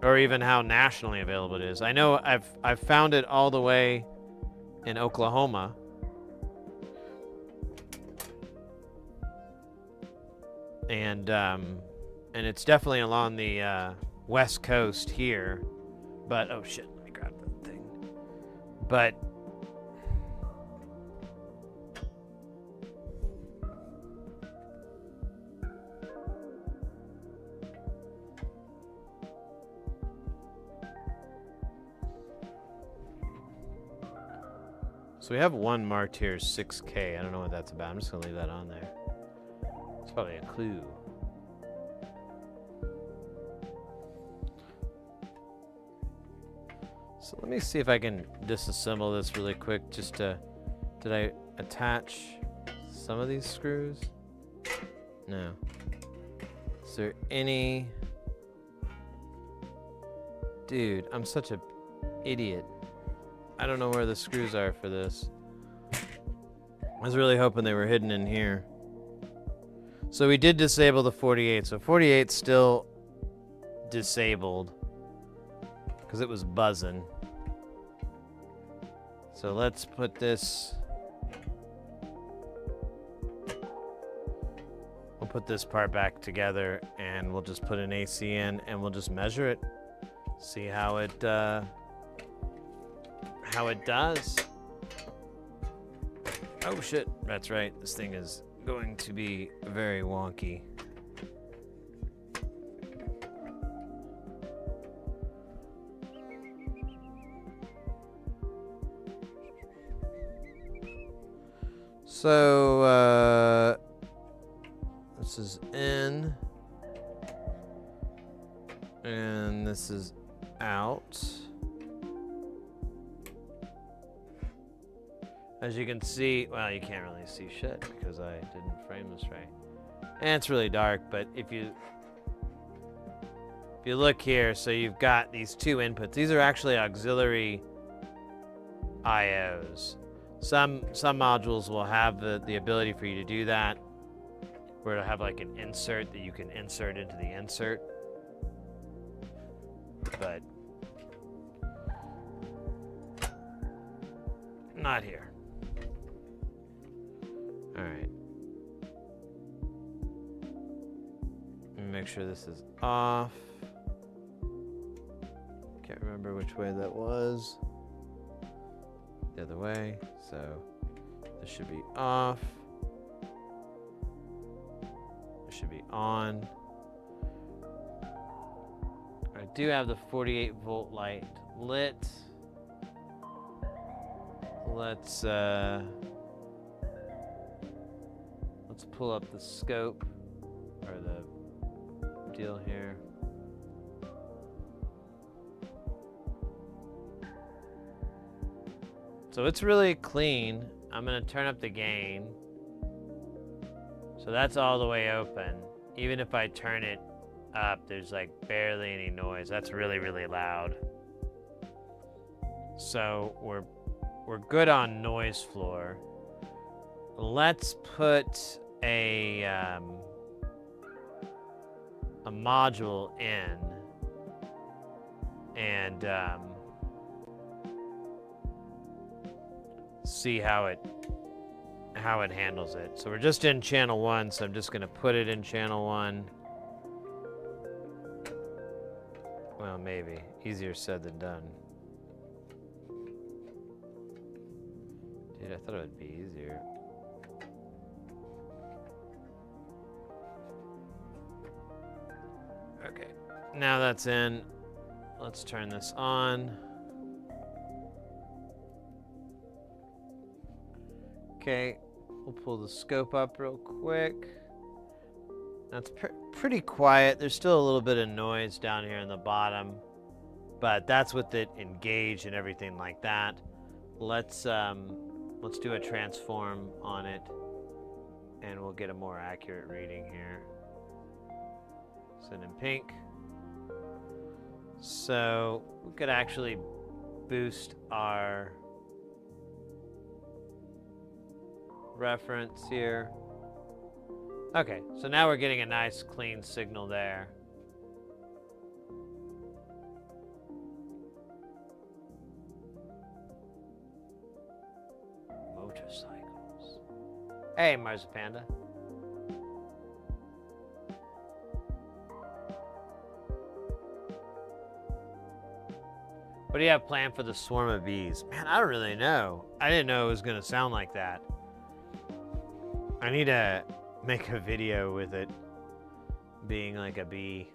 or even how nationally available it is. I know I've found it all the way in Oklahoma. And it's definitely along the west coast here. But oh shit, let me grab that thing. But so we have one marked here, 6K. I don't know what that's about. I'm just gonna leave that on there. It's probably a clue. So let me see if I can disassemble this really quick. Did I attach some of these screws? No. Is there any? Dude, I'm such a idiot. I don't know where the screws are for this. I was really hoping they were hidden in here. So we did disable the 48. So 48's still disabled because it was buzzing. So let's put this. We'll put this part back together, and we'll just put an AC in, and we'll just measure it. See how it does. Oh shit, that's right. This thing is going to be very wonky. So this is in, and this is out. As you can see, well, you can't really see shit because I didn't frame this right. And it's really dark, but if you look here, so you've got these two inputs. These are actually auxiliary IOs. Some modules will have the ability for you to do that, where it'll have like an insert that you can insert into the insert. but not here. All right. Let me make sure this is off. Can't remember which way that was. The other way. So this should be off. This should be on. I do have the 48 volt light lit. Let's pull up the scope or the deal here. So it's really clean. I'm gonna turn up the gain. So that's all the way open. Even if I turn it up, there's like barely any noise. That's really, really loud. So we're good on noise floor. Let's put a module in and see how it handles it. So we're just in channel 1, so I'm just gonna put it in channel 1. Well, maybe. Easier said than done. Dude, I thought it would be easier. Okay, now that's in. Let's turn this on. Okay, we'll pull the scope up real quick. That's pretty quiet. There's still a little bit of noise down here in the bottom, but that's with it engaged and everything like that. Let's do a transform on it, and we'll get a more accurate reading here. Send in pink. So we could actually boost our reference here. Okay, so now we're getting a nice clean signal there. Motorcycles. Hey, Marzipanda. What do you have planned for the swarm of bees? Man, I don't really know. I didn't know it was going to sound like that. I need to make a video with it being like a bee.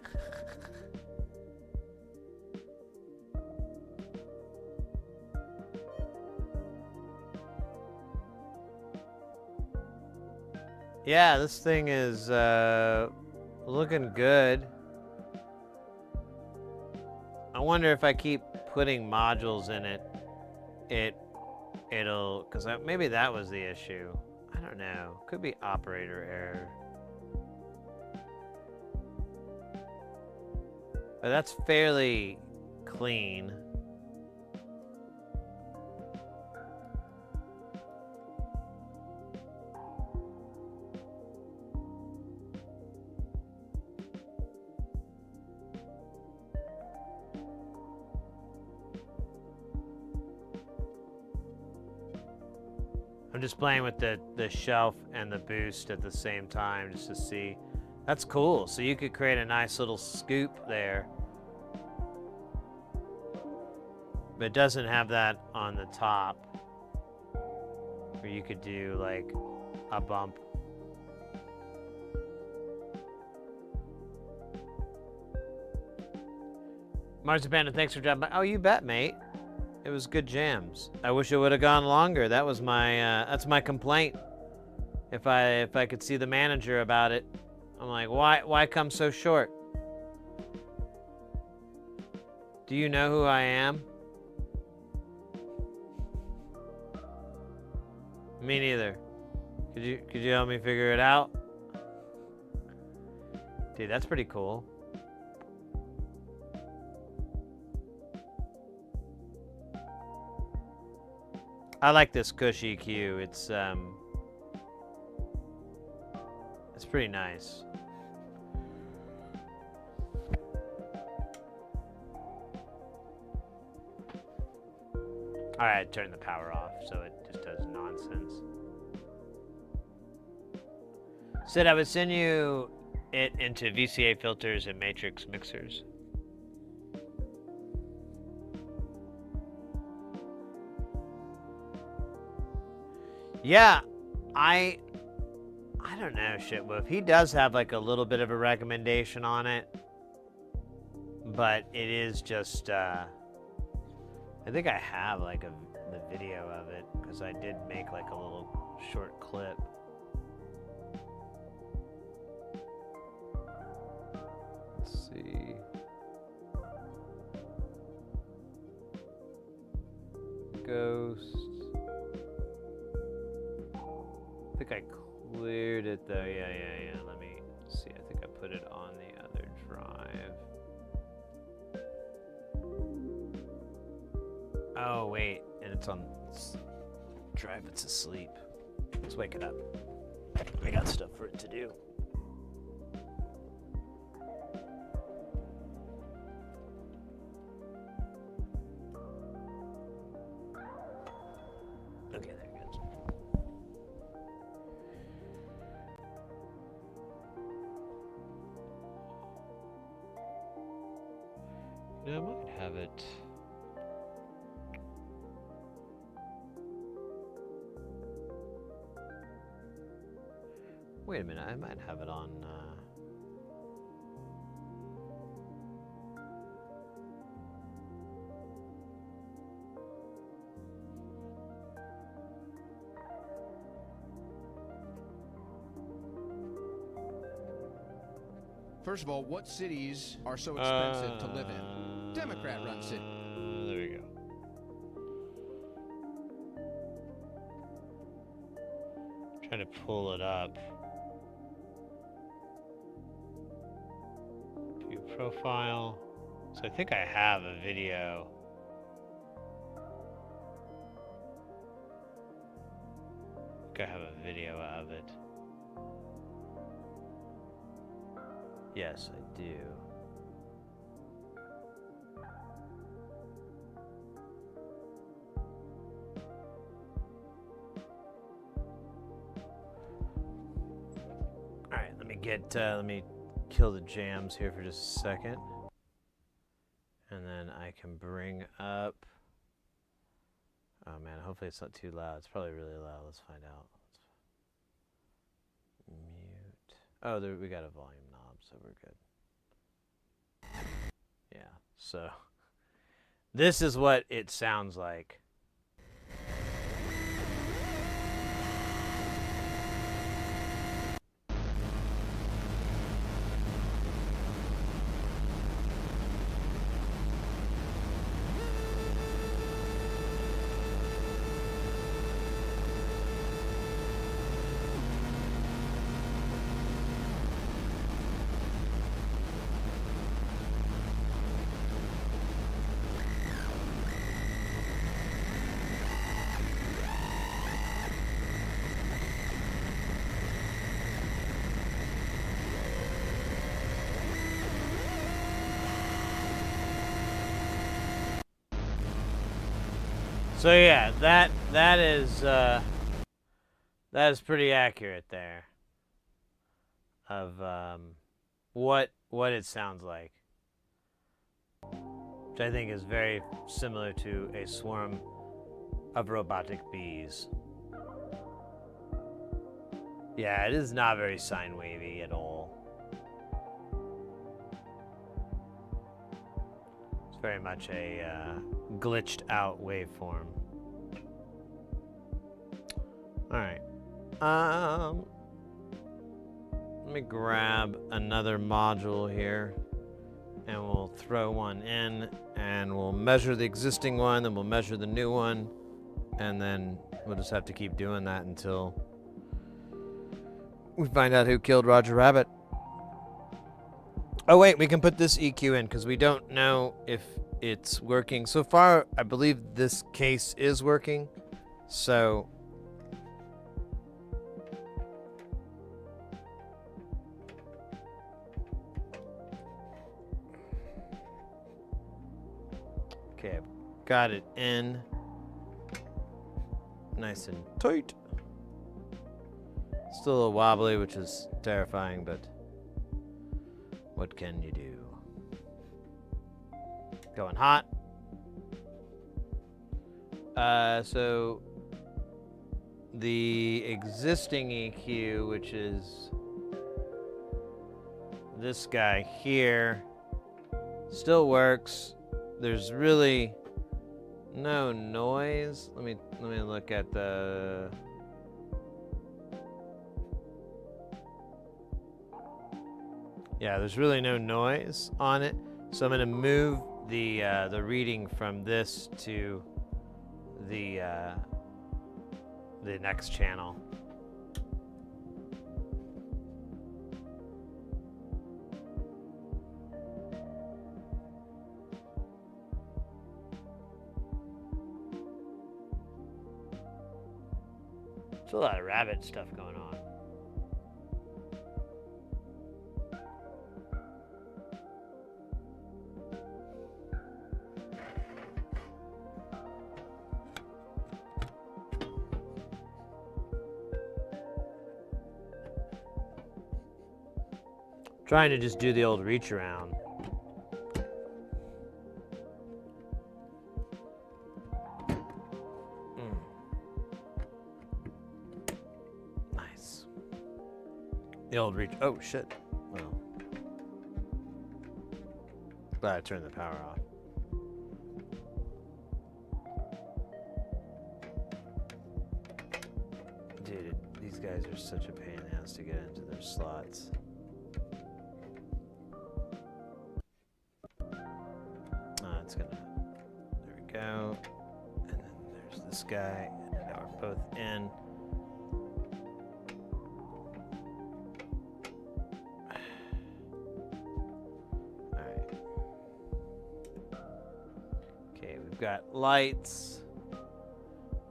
Yeah, this thing is looking good. I wonder if I keep putting modules in it, it'll, because maybe that was the issue. I don't know. Could be operator error. But that's fairly clean. I'm just playing with the shelf and the boost at the same time just to see. That's cool. So you could create a nice little scoop there. But it doesn't have that on the top. Where you could do like a bump. Marzipanda, thanks for dropping by. Oh, you bet, mate. It was good jams. I wish it would have gone longer. That was my that's my complaint. If I could see the manager about it. I'm like, why come so short? Do you know who I am? Me neither. Could you help me figure it out? Dude, that's pretty cool. I like this Cush EQ. It's pretty nice. Alright, turn the power off so it just does nonsense. Said I would send you it into VCA filters and matrix mixers. Yeah, I don't know, Shitwolf. He does have like a little bit of a recommendation on it, but it is just I think I have like the video of it because I did make like a little short clip. Let's see. Ghosts. I think I cleared it though. Yeah. Let me see. I think I put it on the other drive. Oh, wait. And it's on drive. It's asleep. Let's wake it up. I got stuff for it to do. Okay, there it goes. No, I might have it. Wait a minute, I might have it on. First of all, what cities are so expensive to live in? Democrat-run city. There we go. Trying to pull it up. View profile. So I think I have a video. I think I have a video of it. Yes, I do. All right, let me kill the jams here for just a second. And then I can bring up, oh man, hopefully it's not too loud. It's probably really loud. Let's find out. Mute. Oh, there, we got a volume knob, so we're good. Yeah, so this is what it sounds like. So yeah, that is pretty accurate there of what it sounds like, which I think is very similar to a swarm of robotic bees. Yeah, it is not very sine wavy at all. It's very much a glitched out waveform. Alright. Let me grab another module here and we'll throw one in and we'll measure the existing one, then we'll measure the new one, and then we'll just have to keep doing that until we find out who killed Roger Rabbit. Oh wait, we can put this EQ in because we don't know if it's working. So far, I believe this case is working. So okay, I've got it in. nice and tight. Still a little wobbly, which is terrifying, but what can you do? Going hot. So the existing EQ, which is this guy here, still works. There's really no noise. Let me look at the. Yeah, there's really no noise on it. So I'm gonna move the reading from this to the next channel. There's a lot of rabbit stuff going on. Trying to just do the old reach around. Nice. The old reach. Oh shit. Well. Glad I turned the power off. Dude, these guys are such a pain in the ass to get into their slots. It's gonna, there we go. And then there's this guy, and now we're both in. Alright. Okay, we've got lights.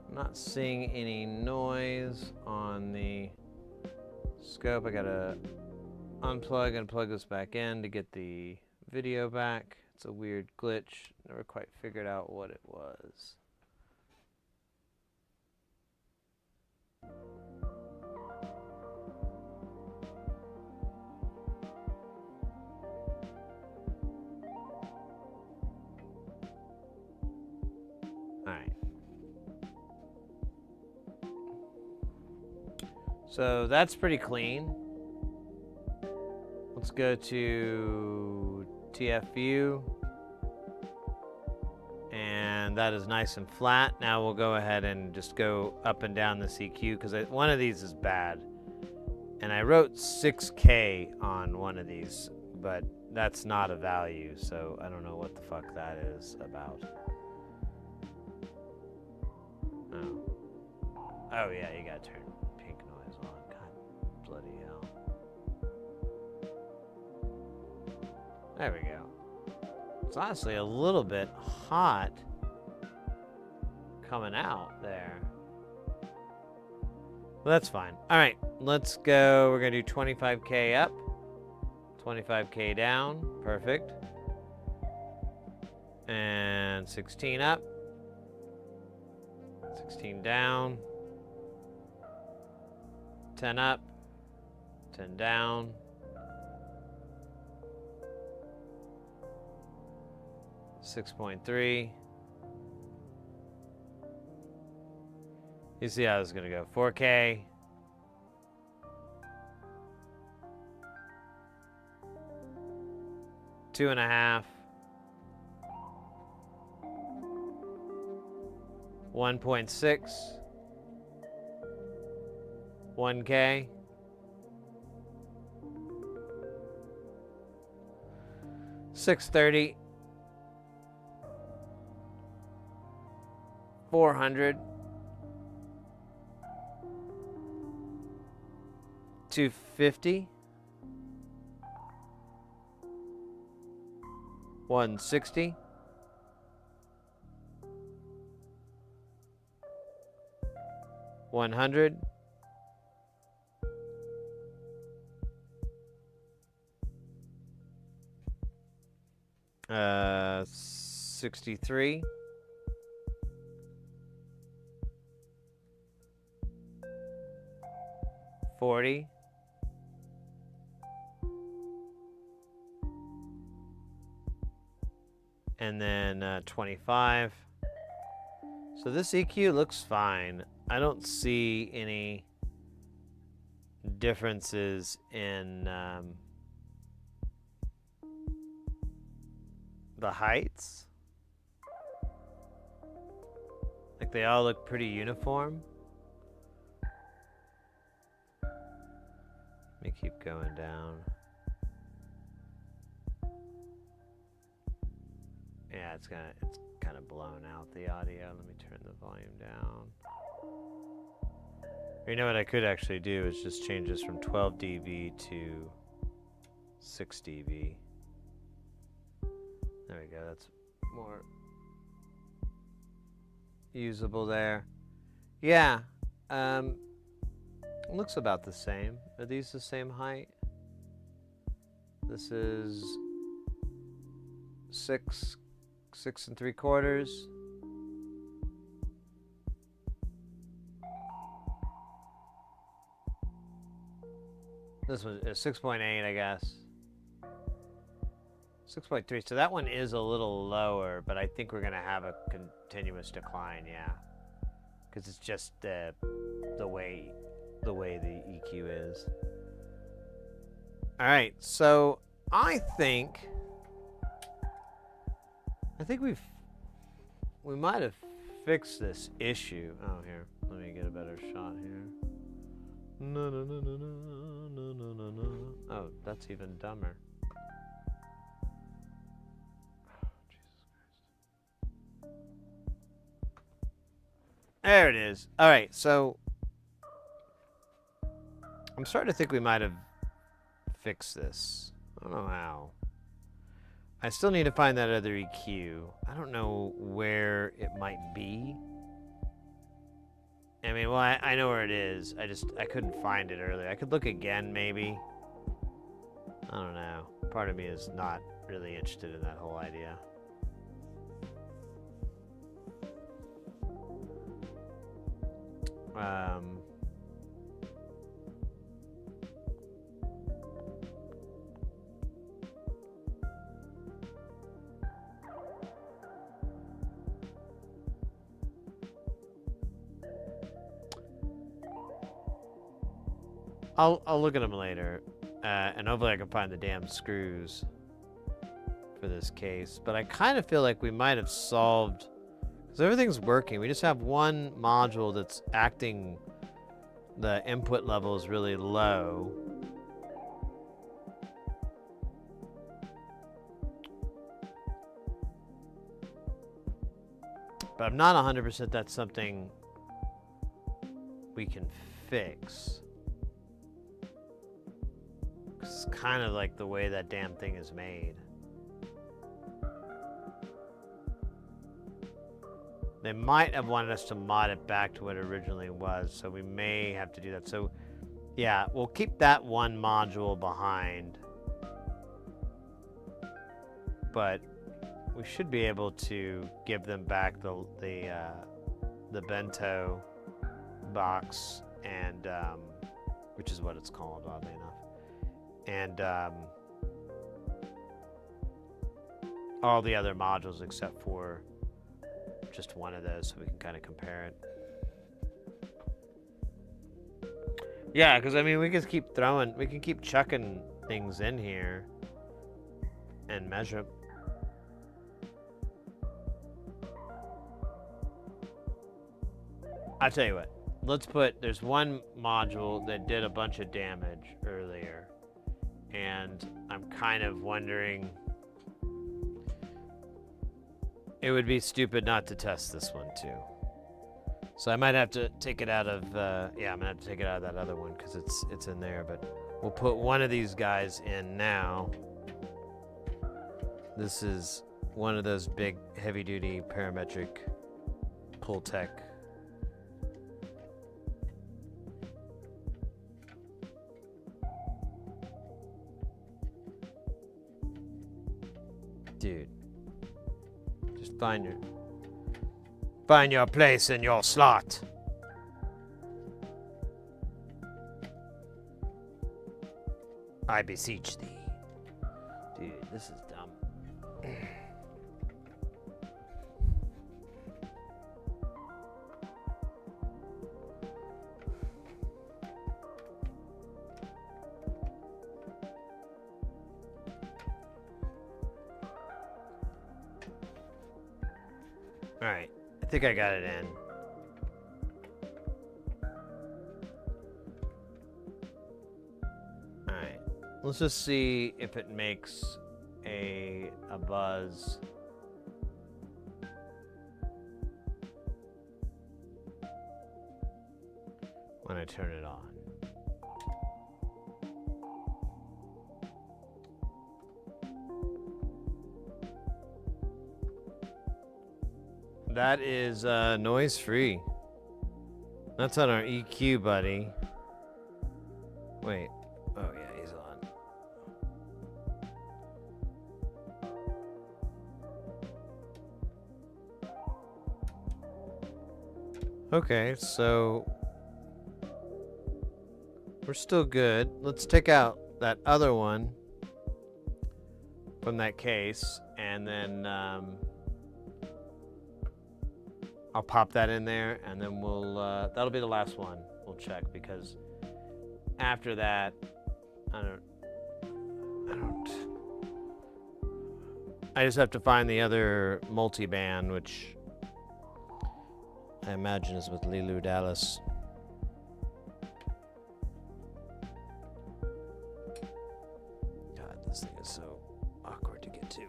I'm not seeing any noise on the scope. I gotta unplug and plug this back in to get the video back. It's a weird glitch. Never quite figured out what it was. Alright. So that's pretty clean. Let's go to TF view. And that is nice and flat. Now we'll go ahead and just go up and down the CQ because one of these is bad. And I wrote 6K on one of these, but that's not a value, so I don't know what the fuck that is about. Oh. Oh yeah, you gotta turn pink noise on. God bloody hell. There we go. It's honestly a little bit hot coming out there. Well, that's fine. All right, let's go. We're gonna do 25K up, 25K down. Perfect. And 16 up, 16 down, 10 up, 10 down. 6.3. You see how this is gonna go. 4K. Two and a half. 1.6. 1K. 630. 400. 250. 160. 100. 63. 40. And then 25. So this EQ looks fine. I don't see any differences in the heights. Like they all look pretty uniform. Let me keep going down. Yeah, it's kind of blown out, the audio. Let me turn the volume down. You know what I could actually do is just change this from 12 dB to 6 dB. There we go. That's more usable there. Yeah. Looks about the same. Are these the same height? This is 6 3/4. This one is 6.8, I guess. 6.3. So that one is a little lower, but I think we're gonna have a continuous decline, yeah, because it's just the way the EQ is. All right, so I think we might have fixed this issue. Oh, here, let me get a better shot here. No. Oh, that's even dumber. Oh, Jesus Christ. There it is. All right, so I'm starting to think we might have fixed this. I don't know how. I still need to find that other EQ. I don't know where it might be. I mean, well, I know where it is. I couldn't find it earlier. I could look again, maybe. I don't know. Part of me is not really interested in that whole idea. I'll look at them later, and hopefully I can find the damn screws for this case. But I kind of feel like we might have solved, because everything's working. We just have one module that's acting, the input level is really low. But I'm not 100% that's something we can fix. It's kind of like the way that damn thing is made. They might have wanted us to mod it back to what it originally was, so we may have to do that. So, yeah, we'll keep that one module behind. But we should be able to give them back the bento box, and which is what it's called, oddly enough. And all the other modules except for just one of those, so we can kind of compare it. Yeah, because I mean, we can keep chucking things in here and measure them. I'll tell you what, there's one module that did a bunch of damage earlier. And I'm kind of wondering, it would be stupid not to test this one too. So I might have to take it out of, I'm gonna have to take it out of that other one because it's in there. But we'll put one of these guys in now. This is one of those big heavy-duty parametric Pultec. Dude, just find your place in your slot. I beseech thee. Dude, this is dumb. Alright, I think I got it in. Alright, let's just see if it makes a buzz. When I turn it on. That is noise free. That's on our EQ, buddy. Wait. Oh yeah, he's on. Okay, so we're still good. Let's take out that other one from that case, and then I'll pop that in there, and then we'll that'll be the last one we'll check, because after that I just have to find the other multi-band, which I imagine is with Lilu Dallas. God, this thing is so awkward to get to.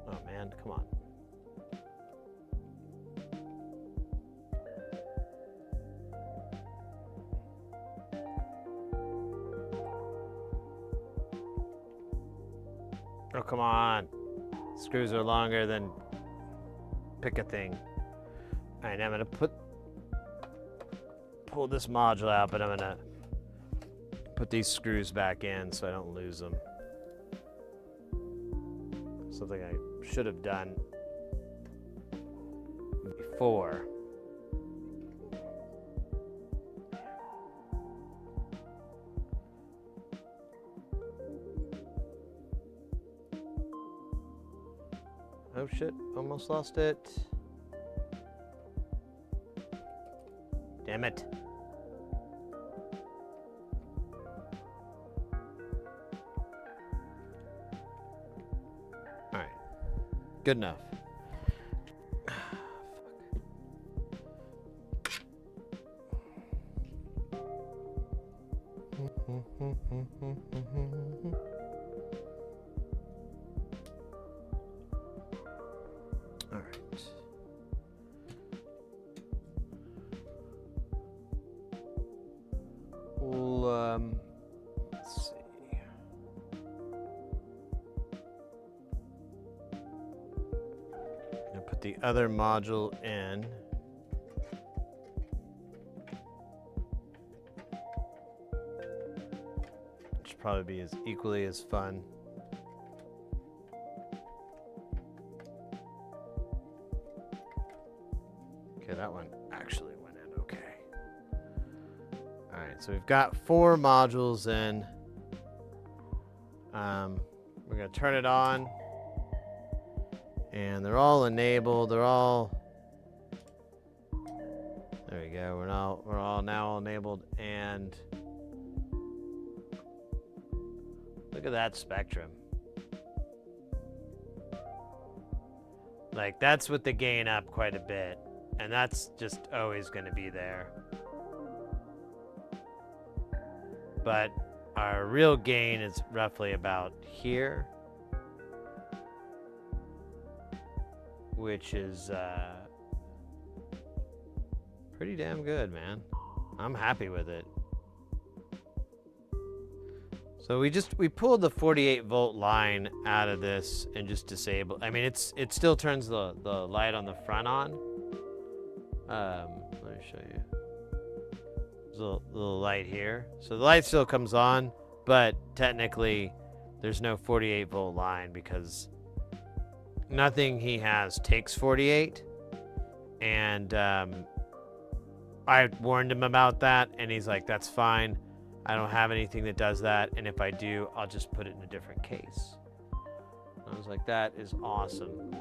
Oh man, come on. Oh, come on. Screws are longer than pick a thing. All right, now I'm gonna pull this module out, but I'm gonna put these screws back in so I don't lose them. Something I should have done before. Oh shit, almost lost it. Damn it. Alright. Good enough. All right. Well, let's see. I'll put the other module in. Should probably be as equally as fun. Okay, that one actually went in okay. All right, so we've got 4 modules in. We're gonna turn it on, and they're all enabled. They're all. There we go. We're all now enabled, and look at that spectrum. Like, that's with the gain up quite a bit. And that's just always going to be there. But our real gain is roughly about here, which is pretty damn good, man. I'm happy with it. So we pulled the 48 volt line out of this and just disabled. I mean, it still turns the light on the front on. Let me show you. There's a little light here. So the light still comes on, but technically there's no 48 volt line because nothing he has takes 48. And I warned him about that, and he's like, that's fine. I don't have anything that does that, and if I do, I'll just put it in a different case. I was like, that is awesome.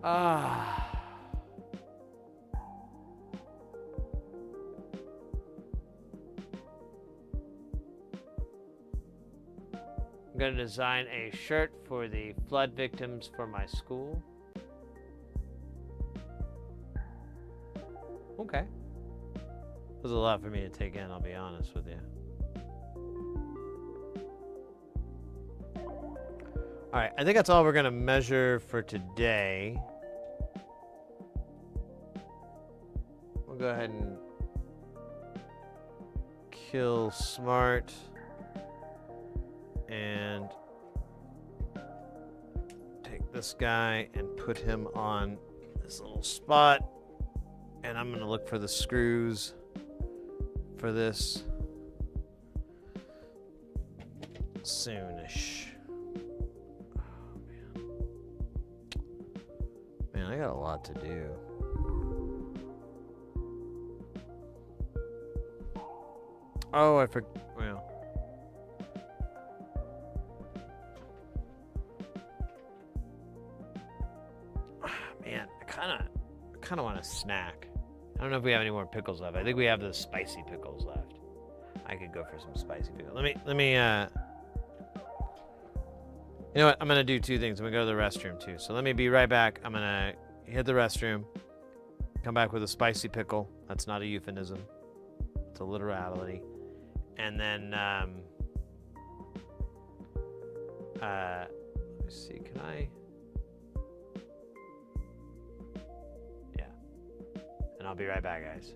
I'm going to design a shirt for the flood victims for my school. Okay. It was a lot for me to take in, I'll be honest with you. Alright, I think that's all we're going to measure for today. We'll go ahead and kill Smart. And take this guy and put him on this little spot. And I'm going to look for the screws for this soonish. Oh, man. Man, I got a lot to do. Oh, I forgot. Well. Man, I kind of want a snack. I don't know if we have any more pickles left. I think we have the spicy pickles left. I could go for some spicy pickles. Let me, you know what? I'm going to do two things. I'm going to go to the restroom, too. So let me be right back. I'm going to hit the restroom, come back with a spicy pickle. That's not a euphemism. It's a literality. And then, let me see. Can I? And I'll be right back, guys.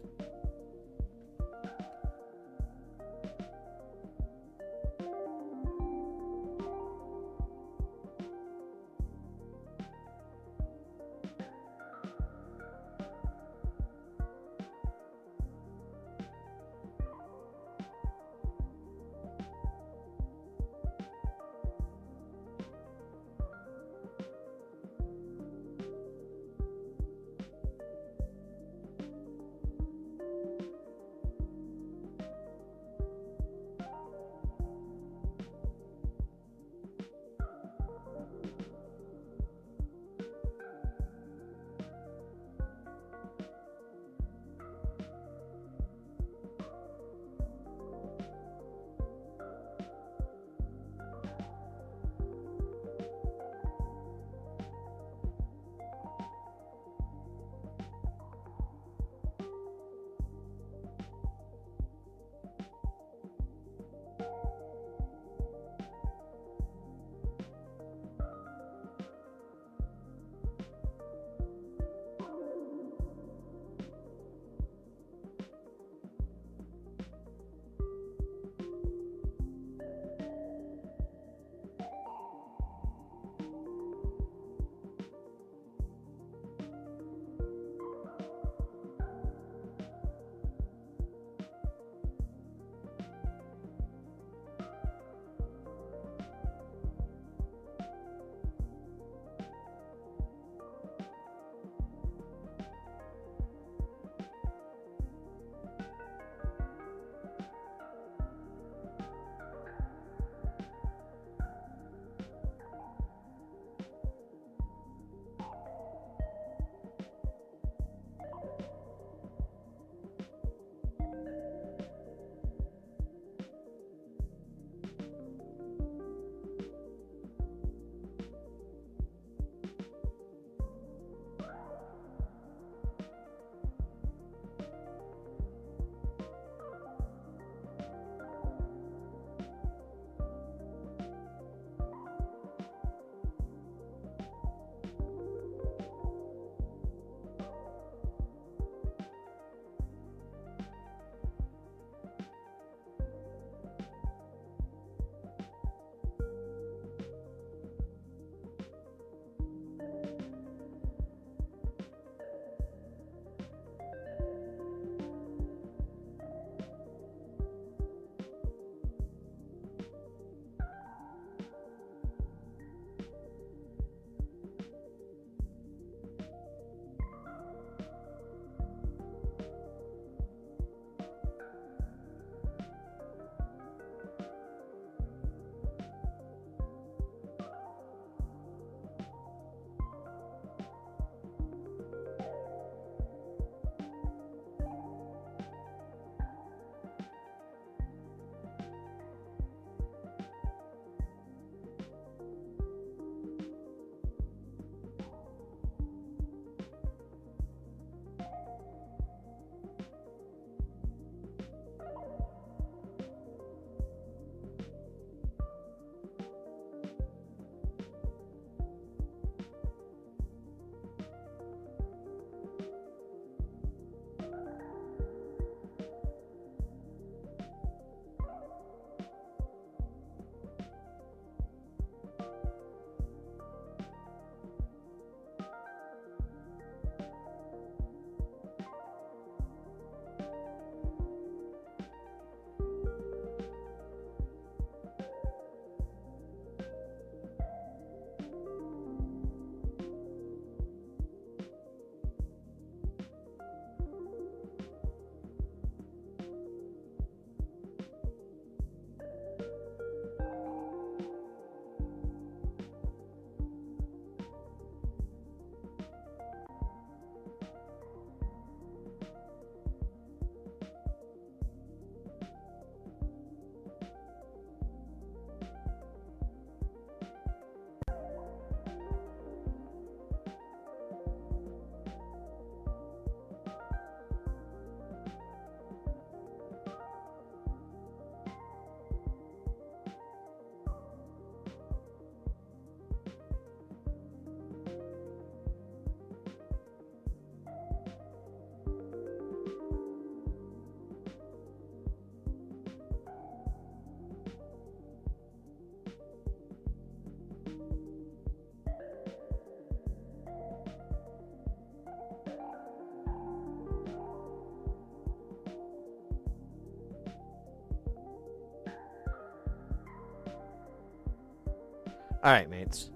All right, mates.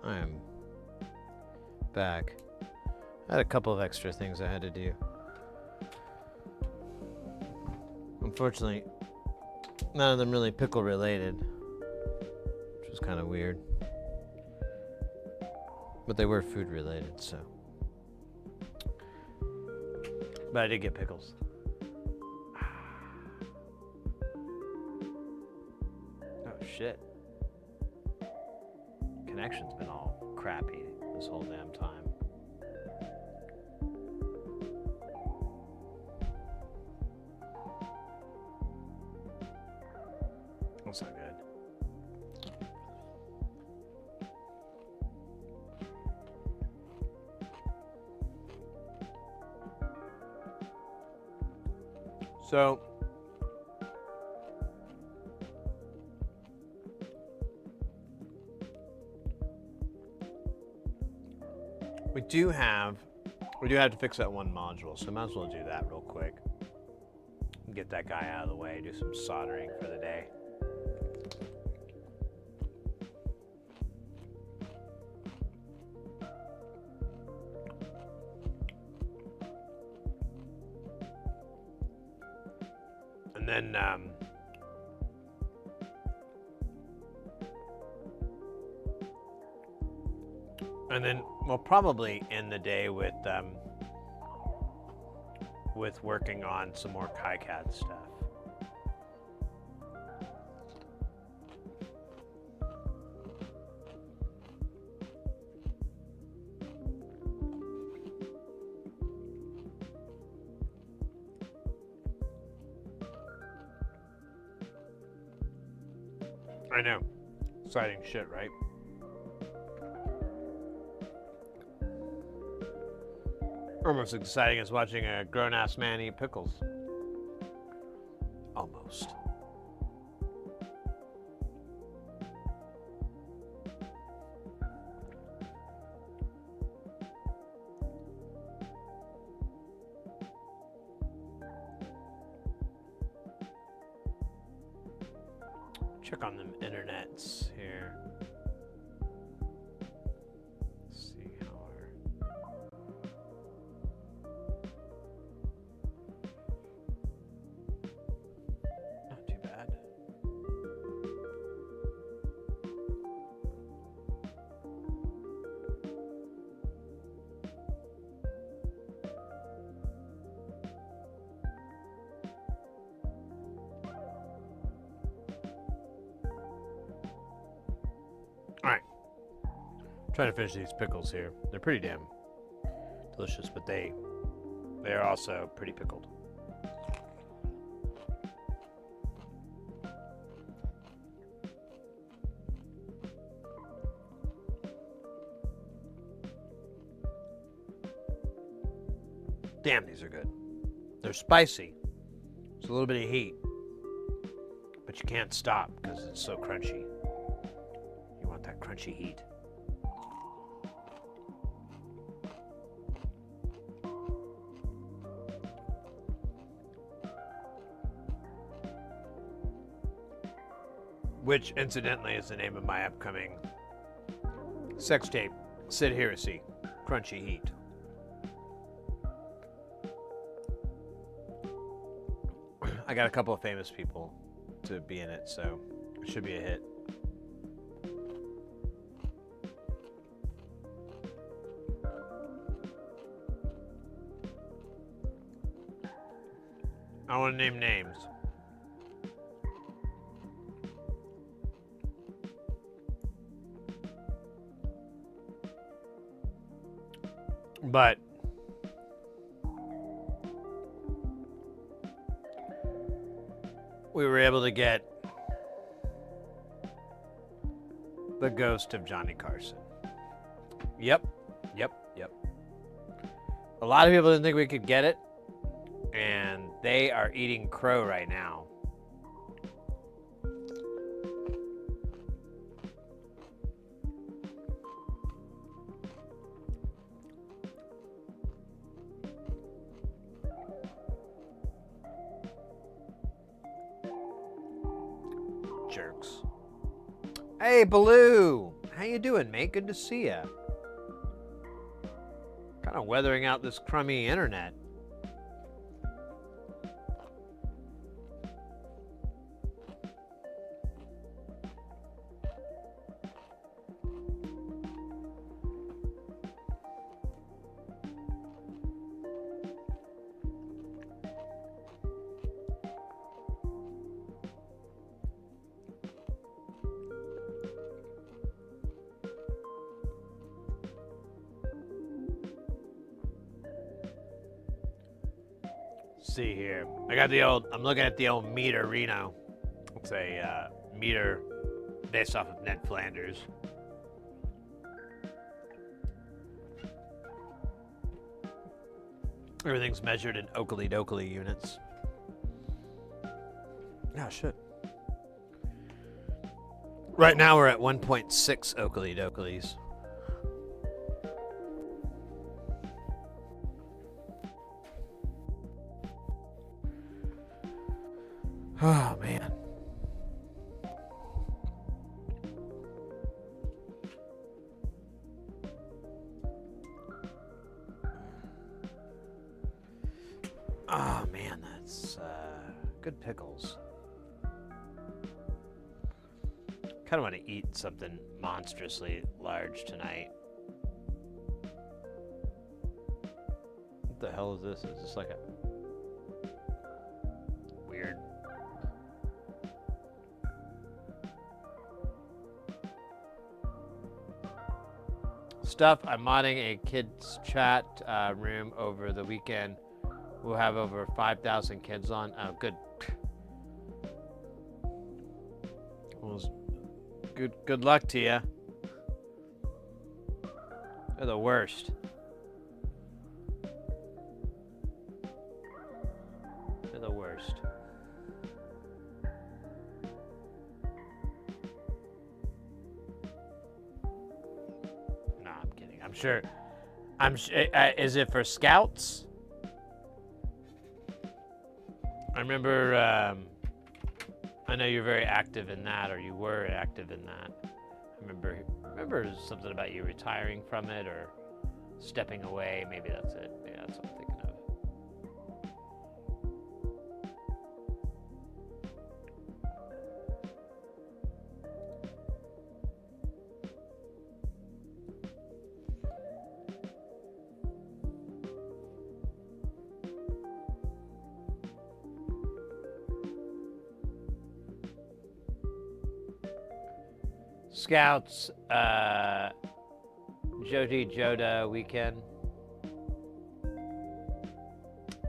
I am back. I had a couple of extra things I had to do. Unfortunately, none of them really pickle related, which was kind of weird. But they were food related, so. But I did get pickles. Oh shit. Connection's been all crappy this whole damn time. That's not good. So, we do have to fix that one module, so I might as well do that real quick. Get that guy out of the way, do some soldering for the day. And then we'll probably end the day with working on some more KiCad stuff. I know. Exciting shit, right? Almost exciting as watching a grown-ass man eat pickles. Almost. Check on them internets here. Let's see how not too bad. Alright. Trying to finish these pickles here. They're pretty damn delicious, but they're also pretty pickled. Damn, these are good. They're spicy. It's a little bit of heat. But you can't stop because it's so crunchy. You want that crunchy heat. Which, incidentally, is the name of my upcoming sex tape, Sid Heresy, Crunchy Heat. I got a couple of famous people to be in it, so it should be a hit. I want to name names. But we were able to get the ghost of Johnny Carson. Yep. A lot of people didn't think we could get it, and they are eating crow right now. Jerks. Hey, Baloo! How you doing, mate? Good to see ya. Kind of weathering out this crummy internet. See here. I'm looking at the old meter Reno. It's a meter based off of Ned Flanders. Everything's measured in Oakley Dokley units. Oh, shit. Right now we're at 1.6 Oakley Dokleys. Oh, man. Oh, man, that's good pickles. Kind of want to eat something monstrously large tonight. What the hell is this? Is this like a weird... Stuff. I'm modding a kids chat room over the weekend. We'll have over 5,000 kids on. Oh, good. Well, good luck to you. They're the worst. They're the worst. I'm sure. Is it for scouts? I remember. I know you're very active in that, or you were active in that. I remember something about you retiring from it or stepping away. Maybe that's it. Yeah, that's what I'm thinking of. Scouts, Jody Joda weekend.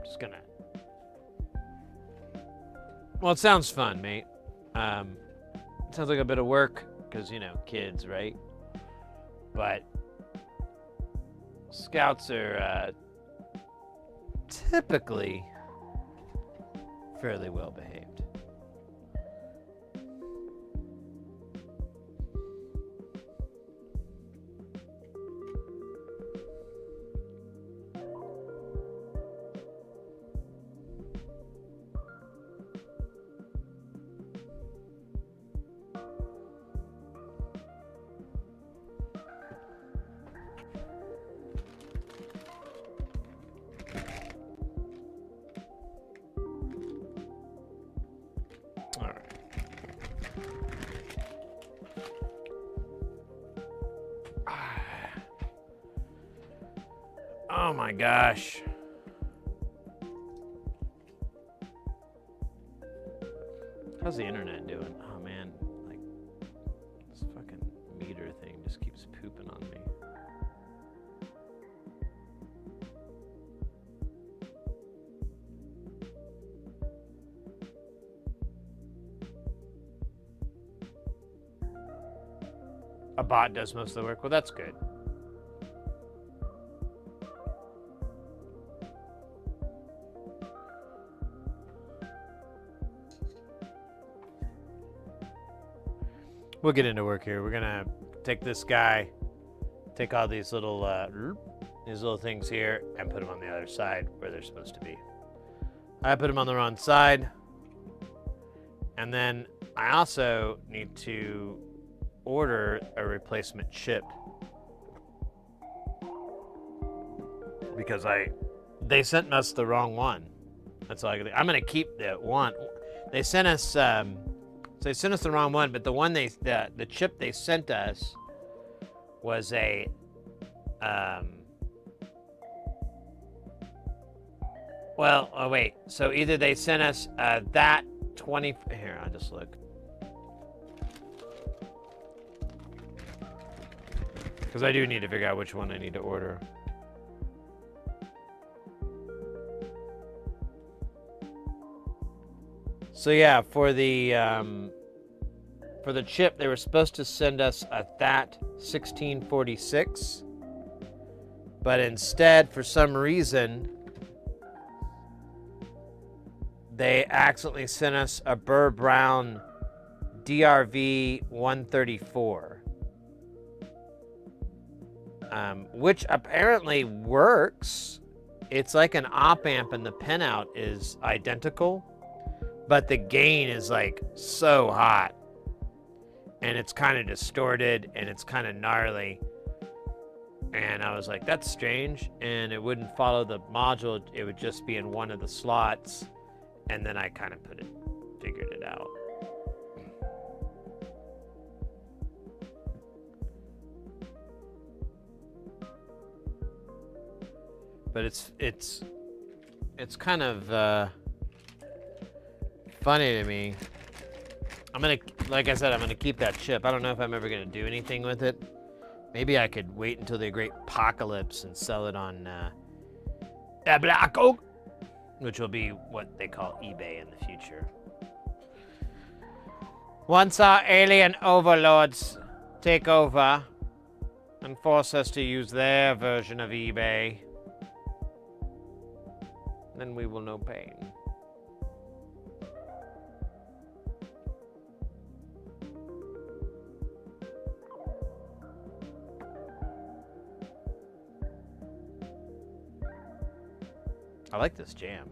Just gonna. Well, it sounds fun, mate. It sounds like a bit of work, because, you know, kids, right? But Scouts are typically fairly well behaved. Oh my gosh. How's the internet doing? Oh man, like this fucking meter thing just keeps pooping on me. A bot does most of the work. Well, that's good. We'll get into work here. We're gonna take this guy, take all these little things here, and put them on the other side where they're supposed to be. I put them on the wrong side, and then I also need to order a replacement chip because they sent us the wrong one. That's all I can do. I'm gonna keep the one. They sent us the wrong one, but the one the chip they sent us was a well, oh wait. So either they sent us that 20 here, I'll just look. Because I do need to figure out which one I need to order. So yeah, for the chip, they were supposed to send us a THAT 1646, but instead, for some reason, they accidentally sent us a Burr Brown DRV 134, which apparently works. It's like an op amp, and the pinout is identical. But the gain is like so hot, and it's kind of distorted, and it's kind of gnarly. And I was like, that's strange. And it wouldn't follow the module. It would just be in one of the slots. And then I kind of figured it out. But it's kind of funny to me. Like I said, I'm gonna keep that chip. I don't know if I'm ever gonna do anything with it. Maybe I could wait until the great apocalypse and sell it on Black Oak, which will be what they call eBay in the future. Once our alien overlords take over and force us to use their version of eBay, then we will know pain. I like this jam.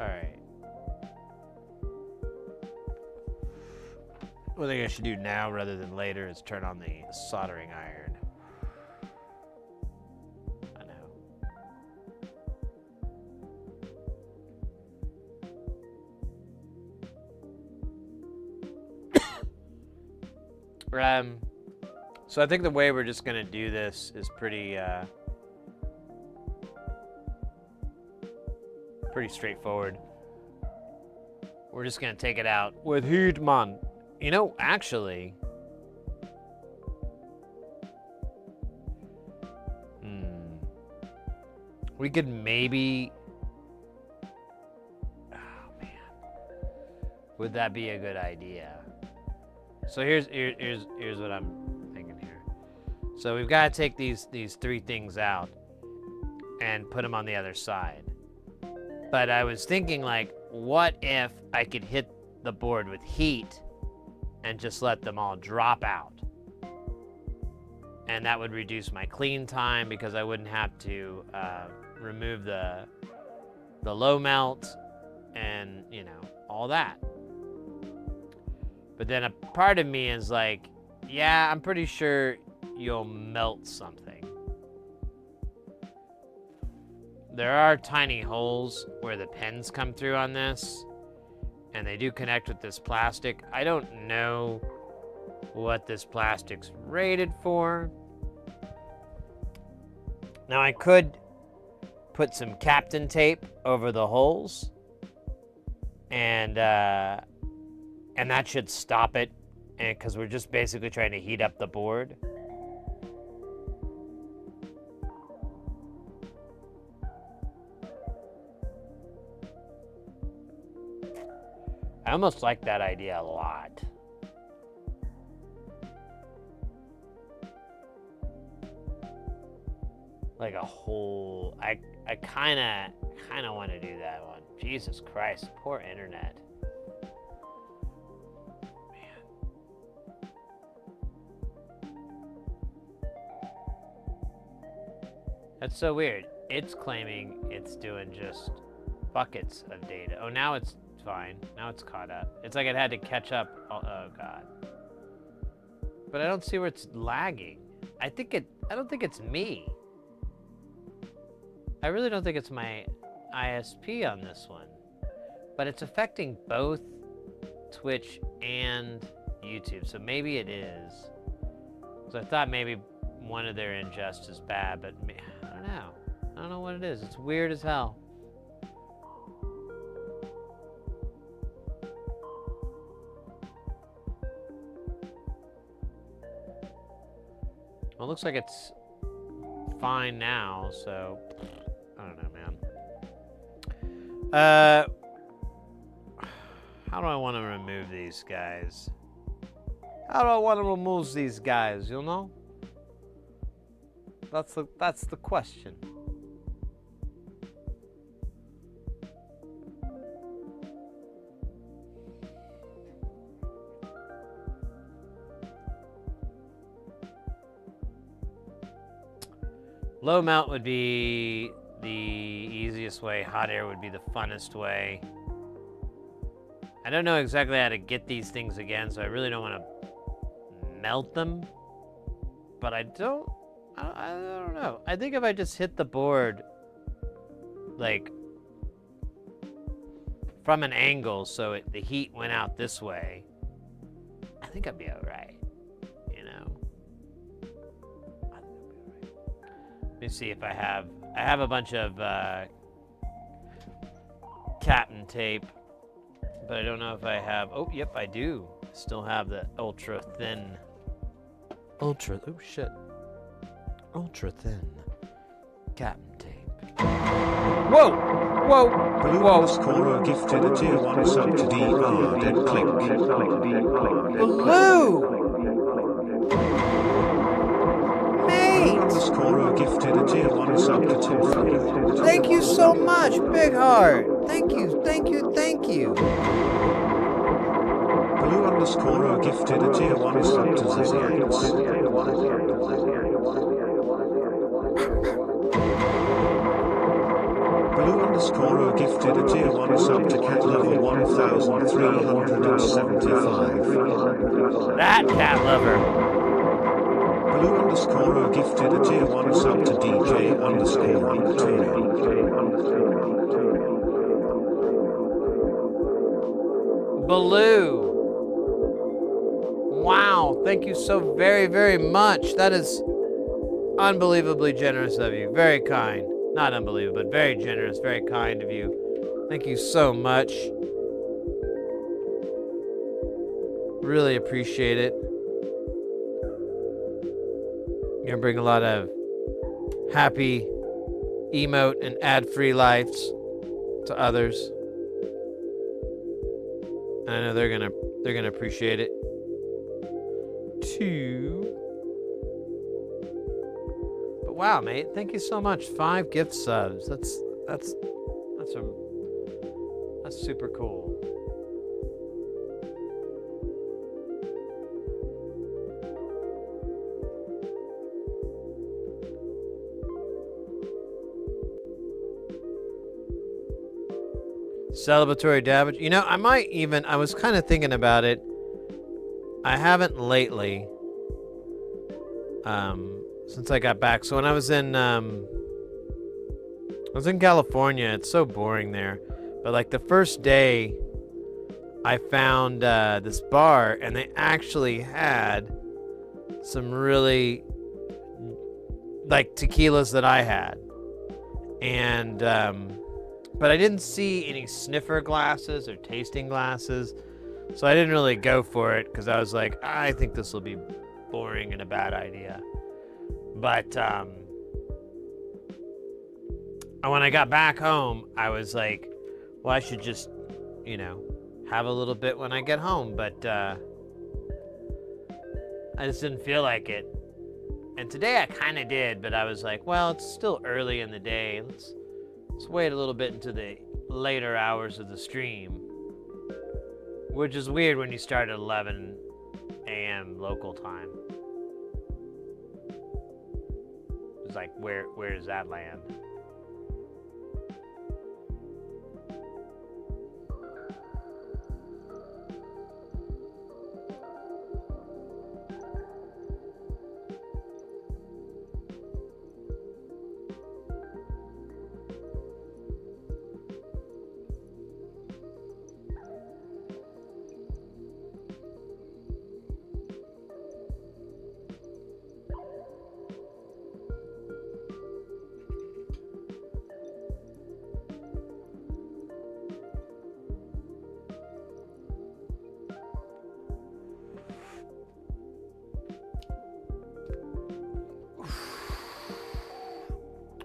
All right. What I think I should do now rather than later is turn on the soldering iron. I know. So I think the way we're just gonna do this is pretty straightforward. We're just gonna take it out with heat, man. You know, actually, we could maybe, oh man, would that be a good idea? So here's what I'm thinking here. So we've got to take these three things out and put them on the other side. But I was thinking, like, what if I could hit the board with heat and just let them all drop out? And that would reduce my clean time because I wouldn't have to remove the low melt and, you know, all that. But then a part of me is like, yeah, I'm pretty sure you'll melt something. There are tiny holes where the pins come through on this, and they do connect with this plastic. I don't know what this plastic's rated for. Now I could put some Captain tape over the holes, and that should stop it, and because we're just basically trying to heat up the board. I almost like that idea a lot. Like a whole, I kind of want to do that one. Jesus Christ, poor internet. That's so weird. It's claiming it's doing just buckets of data. Oh, now it's fine. Now it's caught up. It's like it had to catch up. Oh, God. But I don't see where it's lagging. I don't think it's me. I really don't think it's my ISP on this one. But it's affecting both Twitch and YouTube. So maybe it is. So I thought maybe one of their ingest is bad, but I don't know. I don't know what it is. It's weird as hell. Well, it looks like it's fine now, so I don't know, man. How do I want to remove these guys? How do I want to remove these guys, you know? That's the question. Low mount would be the easiest way. Hot air would be the funnest way. I don't know exactly how to get these things again, so I really don't want to melt them. But I don't know. I think if I just hit the board, like, from an angle so the heat went out this way, I think I'd be all right, you know? I think I'd be all right. Let me see if I have a bunch of Captain tape, but I don't know if I have, oh, yep, I do. Still have the ultra thin Captain tape. Whoa! Whoa! Blue Scorer gifted a tier 1 sub to DR Dead Click. Blue! Mate! Scorer gifted a tier 1 sub to Timothy. Thank you so much, Big Heart! Thank you, thank you, thank you. Blue underscorer gifted a tier 1 sub to Zizzy. Blue underscorer gifted a tier 1 sub to cat lover 1375. That cat lover. Blue underscorer gifted a tier 1 sub to DJ underscore Baloo. Wow, thank you so very, very much. That is unbelievably generous of you. Very kind. Not unbelievable, but very generous, very kind of you. Thank you so much. Really appreciate it. You're gonna bring a lot of happy, emote, and ad-free lives to others. And I know they're gonna appreciate it too. But wow, mate, thank you so much. 5 gift subs. That's super cool. Celebratory damage. You know, I was kind of thinking about it. I haven't lately, since I got back. So when I was in California, it's so boring there. But like the first day, I found this bar, and they actually had some really like tequilas that I had, and but I didn't see any sniffer glasses or tasting glasses, so I didn't really go for it because I was like, I think this will be boring and a bad idea. But when I got back home, I was like, well, I should just, have a little bit when I get home. But I just didn't feel like it. And today I kind of did, but I was like, well, it's still early in the day. Let's Let's wait a little bit into the later hours of the stream, which is weird when you start at 11 a.m. local time. It's like, where does that land?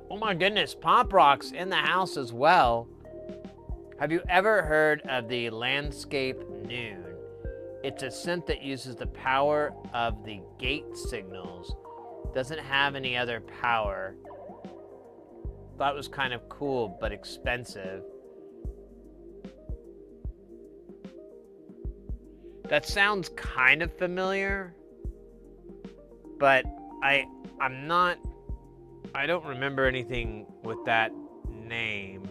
Oh my goodness, Pop Rock's in the house as well. Have you ever heard of the Landscape Noon? It's a synth that uses the power of the gate signals. Doesn't have any other power. Thought it was kind of cool, but expensive. That sounds kind of familiar, but I don't remember anything with that name.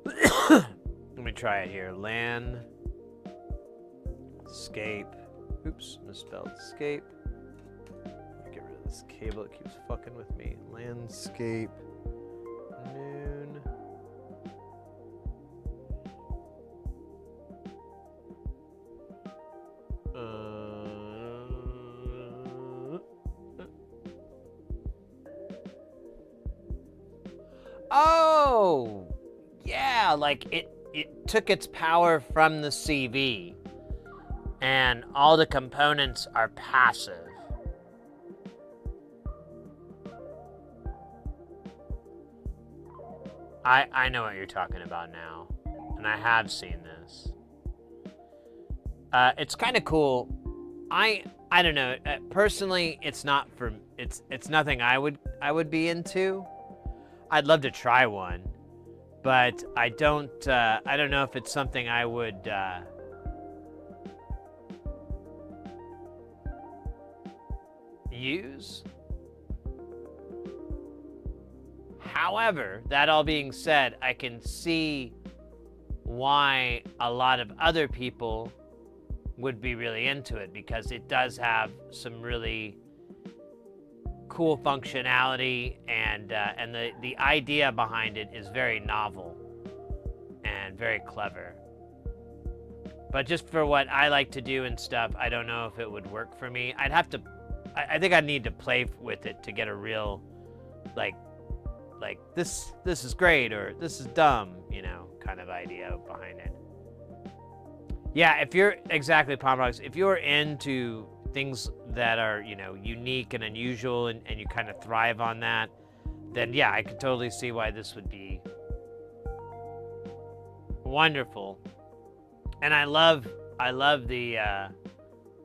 Let me try it here. Landscape. Oops, misspelled escape. Get rid of this cable. It keeps fucking with me. Landscape Noon. Oh, yeah, like it took its power from the CV, and all the components are passive. I know what you're talking about now, and I have seen this. It's kind of cool. I don't know. Personally, it's not for it's nothing I would be into. I'd love to try one, but I don't know if it's something I would use. However, that all being said, I can see why a lot of other people would be really into it, because it does have some really cool functionality, and the idea behind it is very novel and very clever. But just for what I like to do and stuff, I don't know if it would work for me. I think I'd need to play with it to get a real, like this is great or this is dumb, kind of idea behind it. Yeah, if you're exactly Pomrocks, if you're into things that are, unique and unusual, and you kind of thrive on that, then yeah, I could totally see why this would be wonderful. And I love the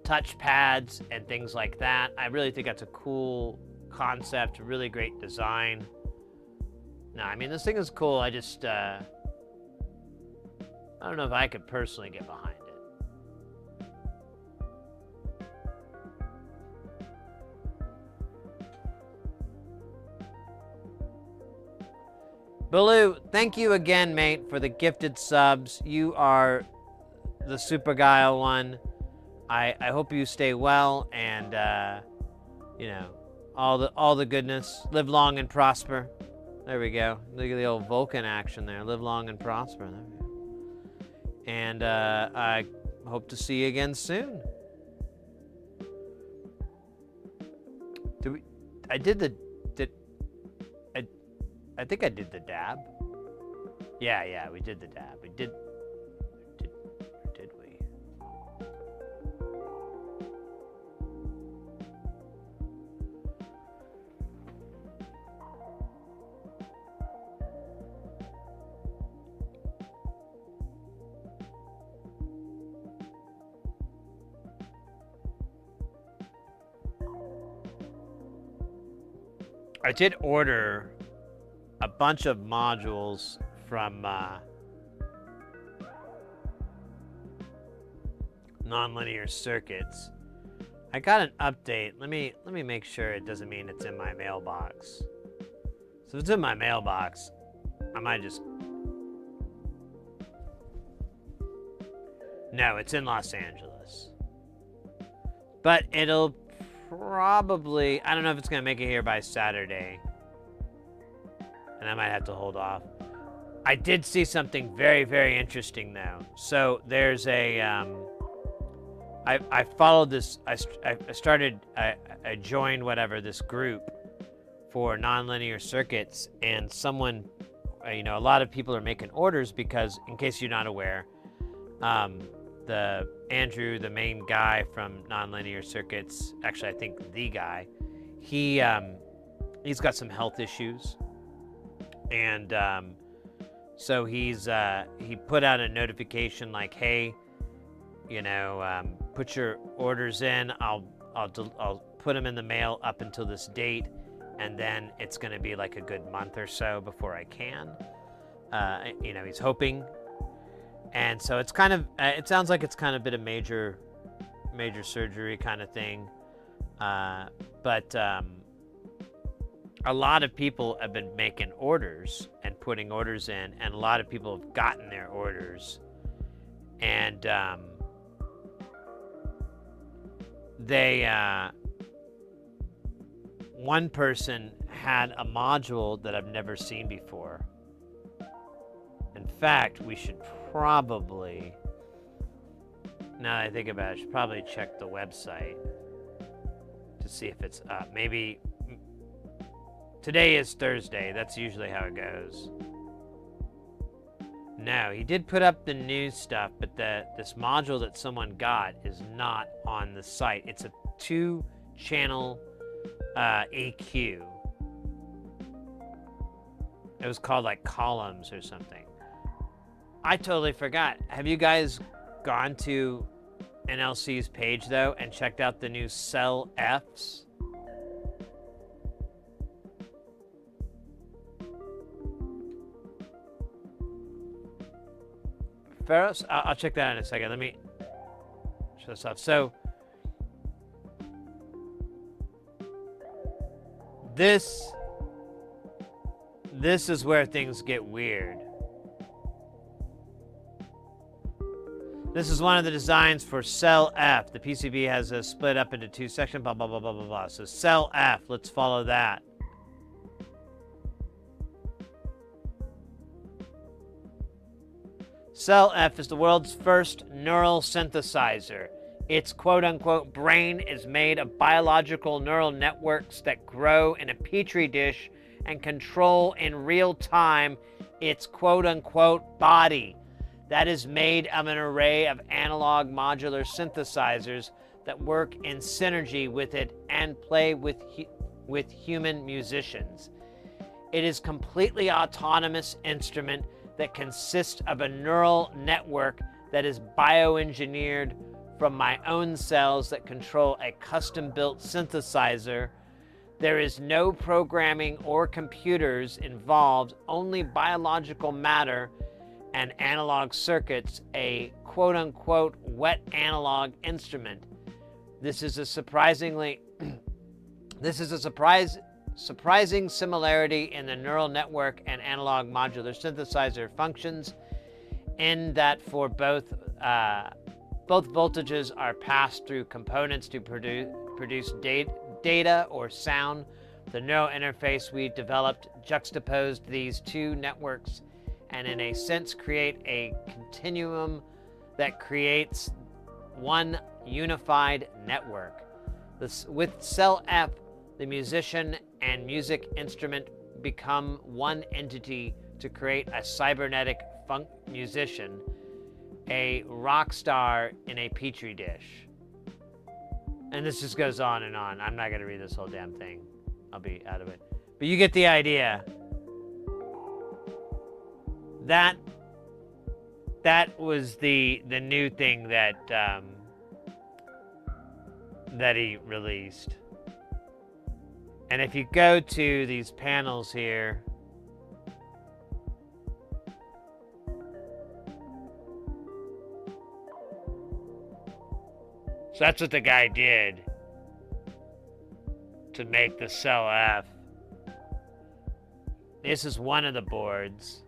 touch pads and things like that. I really think that's a cool concept, really great design. No, I mean, this thing is cool. I just, I don't know if I could personally get behind it. Baloo, thank you again, mate, for the gifted subs. You are the super guile one. I hope you stay well, and all the goodness. Live long and prosper. There we go. Look at the old Vulcan action there. Live long and prosper. There we go. And I hope to see you again soon. I think I did the dab. Yeah, we did the dab. Did we? I did order a bunch of modules from nonlinear circuits. I got an update. Let me make sure it doesn't mean it's in my mailbox. So if it's in my mailbox, I might just... No, it's in Los Angeles. But it'll probably... I don't know if it's going to make it here by Saturday. And I might have to hold off. I did see something very, very interesting, though. So there's a... I followed this... I joined whatever, this group for nonlinear circuits, and someone... a lot of people are making orders because, in case you're not aware, Andrew, the main guy from nonlinear circuits, actually I think the guy, he's got some health issues, and so he put out a notification like, hey, put your orders in. I'll put them in the mail up until this date, and then it's going to be like a good month or so before I can. He's hoping. And so it's kind of, it sounds like it's kind of been a major surgery kind of thing. But a lot of people have been making orders and putting orders in, and a lot of people have gotten their orders. And one person had a module that I've never seen before. In fact, we should probably, now that I think about it, I should probably check the website to see if it's up. Maybe today is Thursday. That's usually how it goes. No, he did put up the new stuff, but this module that someone got is not on the site. It's a 2-channel EQ. It was called like columns or something. I totally forgot. Have you guys gone to NLC's page though and checked out the new Cell Fs? Ferros? I'll check that out in a second. Let me show this off. So this is where things get weird. This is one of the designs for Cell F. The PCB has a split up into 2 sections, blah, blah, blah, blah, blah, blah. So Cell F, let's follow that. Cell F is the world's first neural synthesizer. Its quote-unquote brain is made of biological neural networks that grow in a petri dish and control in real time its quote-unquote body. That is made of an array of analog modular synthesizers that work in synergy with it and play with human musicians. It is a completely autonomous instrument that consists of a neural network that is bioengineered from my own cells that control a custom-built synthesizer. There is no programming or computers involved, only biological matter and analog circuits, a quote-unquote wet analog instrument. This is a surprising similarity in the neural network and analog modular synthesizer functions, in that for both voltages are passed through components to produce data or sound. The neural interface we developed juxtaposed these two networks and in a sense create a continuum that creates one unified network. With Cell F, the musician and music instrument become one entity to create a cybernetic funk musician, a rock star in a petri dish. And this just goes on and on. I'm not going to read this whole damn thing. I'll be out of it. But you get the idea. That was the new thing that he released. And if you go to these panels here, So that's what the guy did to make the cell F. This is one of the boards.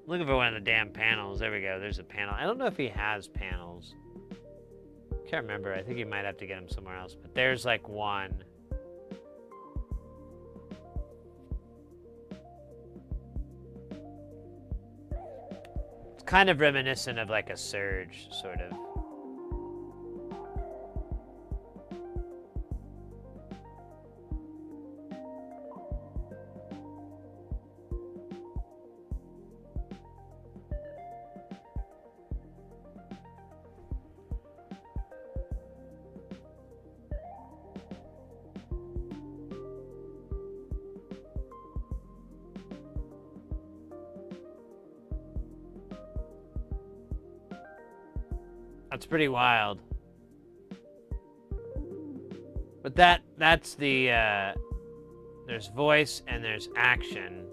Looking for one of the damn panels. There we go. There's a panel. I don't know if he has panels. Can't remember. I think you might have to get them somewhere else. But there's like one. It's kind of reminiscent of like a Surge, sort of. That's pretty wild. But that's the there's voice and there's action.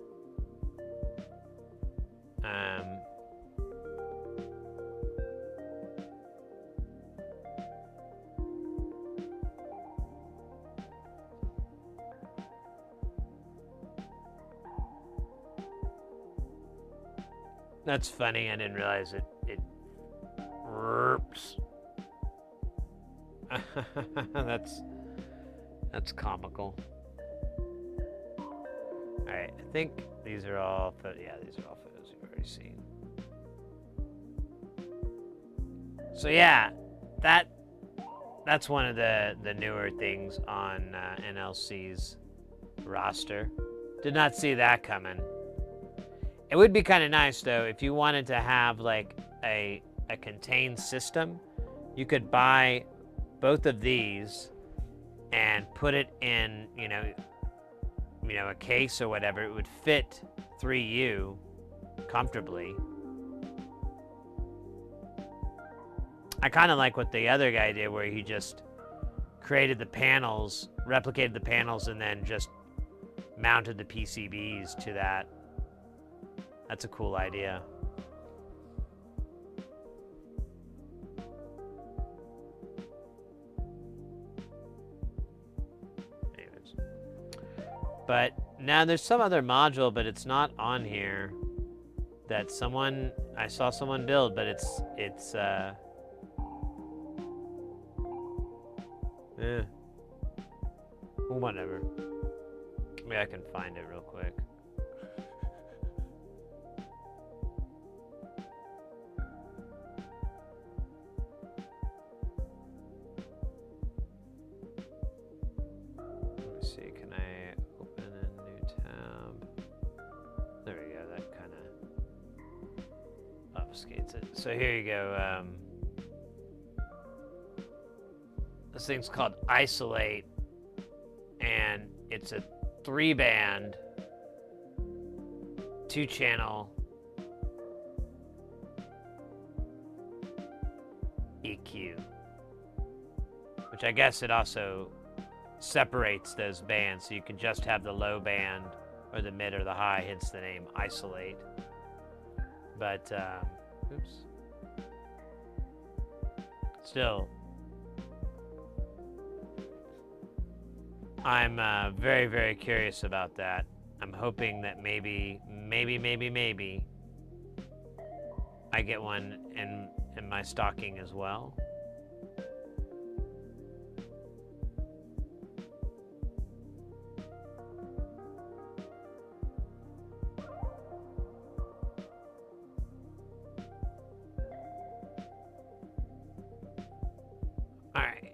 That's funny. I didn't realize it. That's comical. All right, I think these are all yeah, these are all photos you've already seen. So yeah, that's one of the newer things on NLC's roster. Did not see that coming. It would be kind of nice though if you wanted to have like a contained system. You could buy both of these and put it in, you know, a case or whatever. It would fit 3U comfortably. I kind of like what the other guy did, where he just created the panels, replicated the panels, and then just mounted the PCBs to that. That's a cool idea. But now there's some other module, but it's not on here, that I saw someone build, but it's whatever. Maybe I can find it real quick. Let me see, can I open a new tab? There we go, that kind of obfuscates it. So here you go. This thing's called Isolate, and it's a 3-band, 2-channel EQ, which I guess it also separates those bands, so you can just have the low band or the mid or the high, hence the name Isolate. But oops, still, I'm very, very curious about that. I'm hoping that maybe I get one in my stocking as well. All right.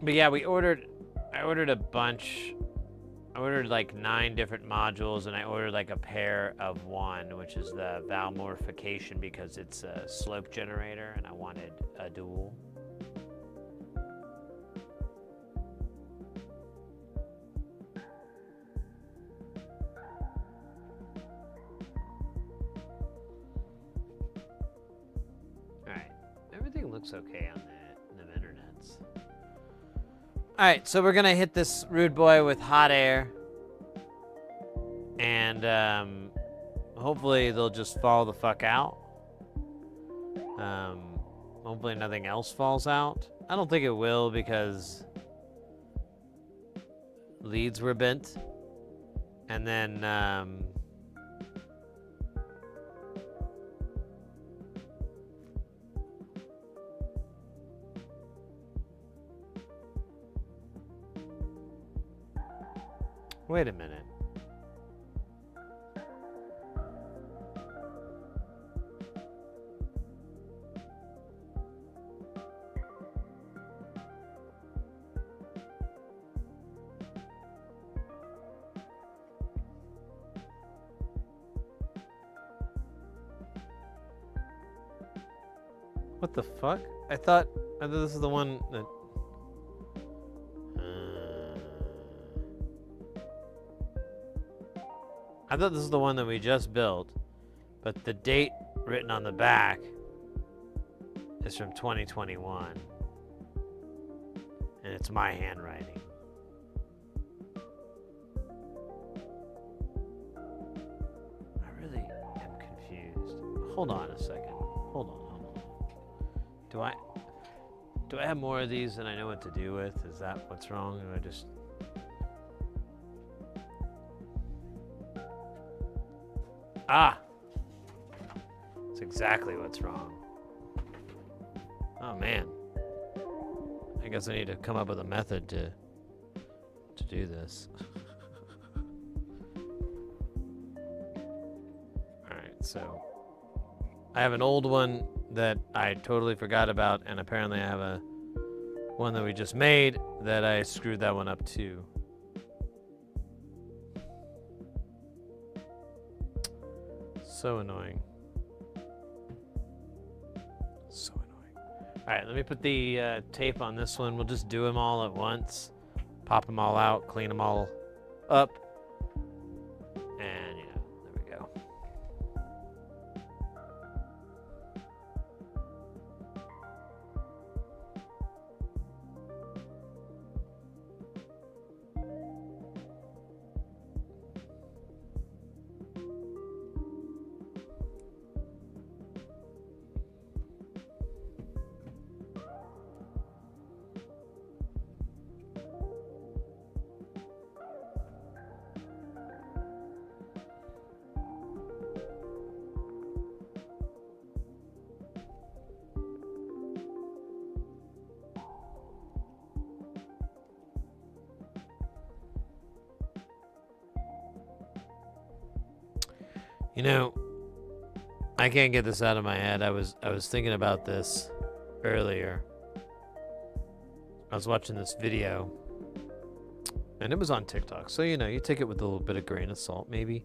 But yeah, I ordered a bunch. I ordered like 9 different modules, and I ordered like a pair of one, which is the Valmorification, because it's a slope generator, and I wanted a dual. All right, everything looks okay on the internets. Alright, so we're gonna hit this rude boy with hot air. And hopefully they'll just fall the fuck out. Hopefully nothing else falls out. I don't think it will because leads were bent. And then wait a minute. What the fuck? I thought this is the one that... I thought this is the one that we just built, but the date written on the back is from 2021. And it's my handwriting. I really am confused. Hold on a second. Hold on. Do I have more of these than I know what to do with? Is that what's wrong? Or I just... Ah! That's exactly what's wrong. Oh man. I guess I need to come up with a method to do this. Alright, so I have an old one that I totally forgot about, and apparently I have a one that we just made that I screwed that one up too. So annoying. So annoying. Alright, let me put the tape on this one. We'll just do them all at once. Pop them all out, clean them all up. And, yeah, there we go. You know, I can't get this out of my head. I was thinking about this earlier. I was watching this video, and it was on TikTok. So, you know, you take it with a little bit of grain of salt. Maybe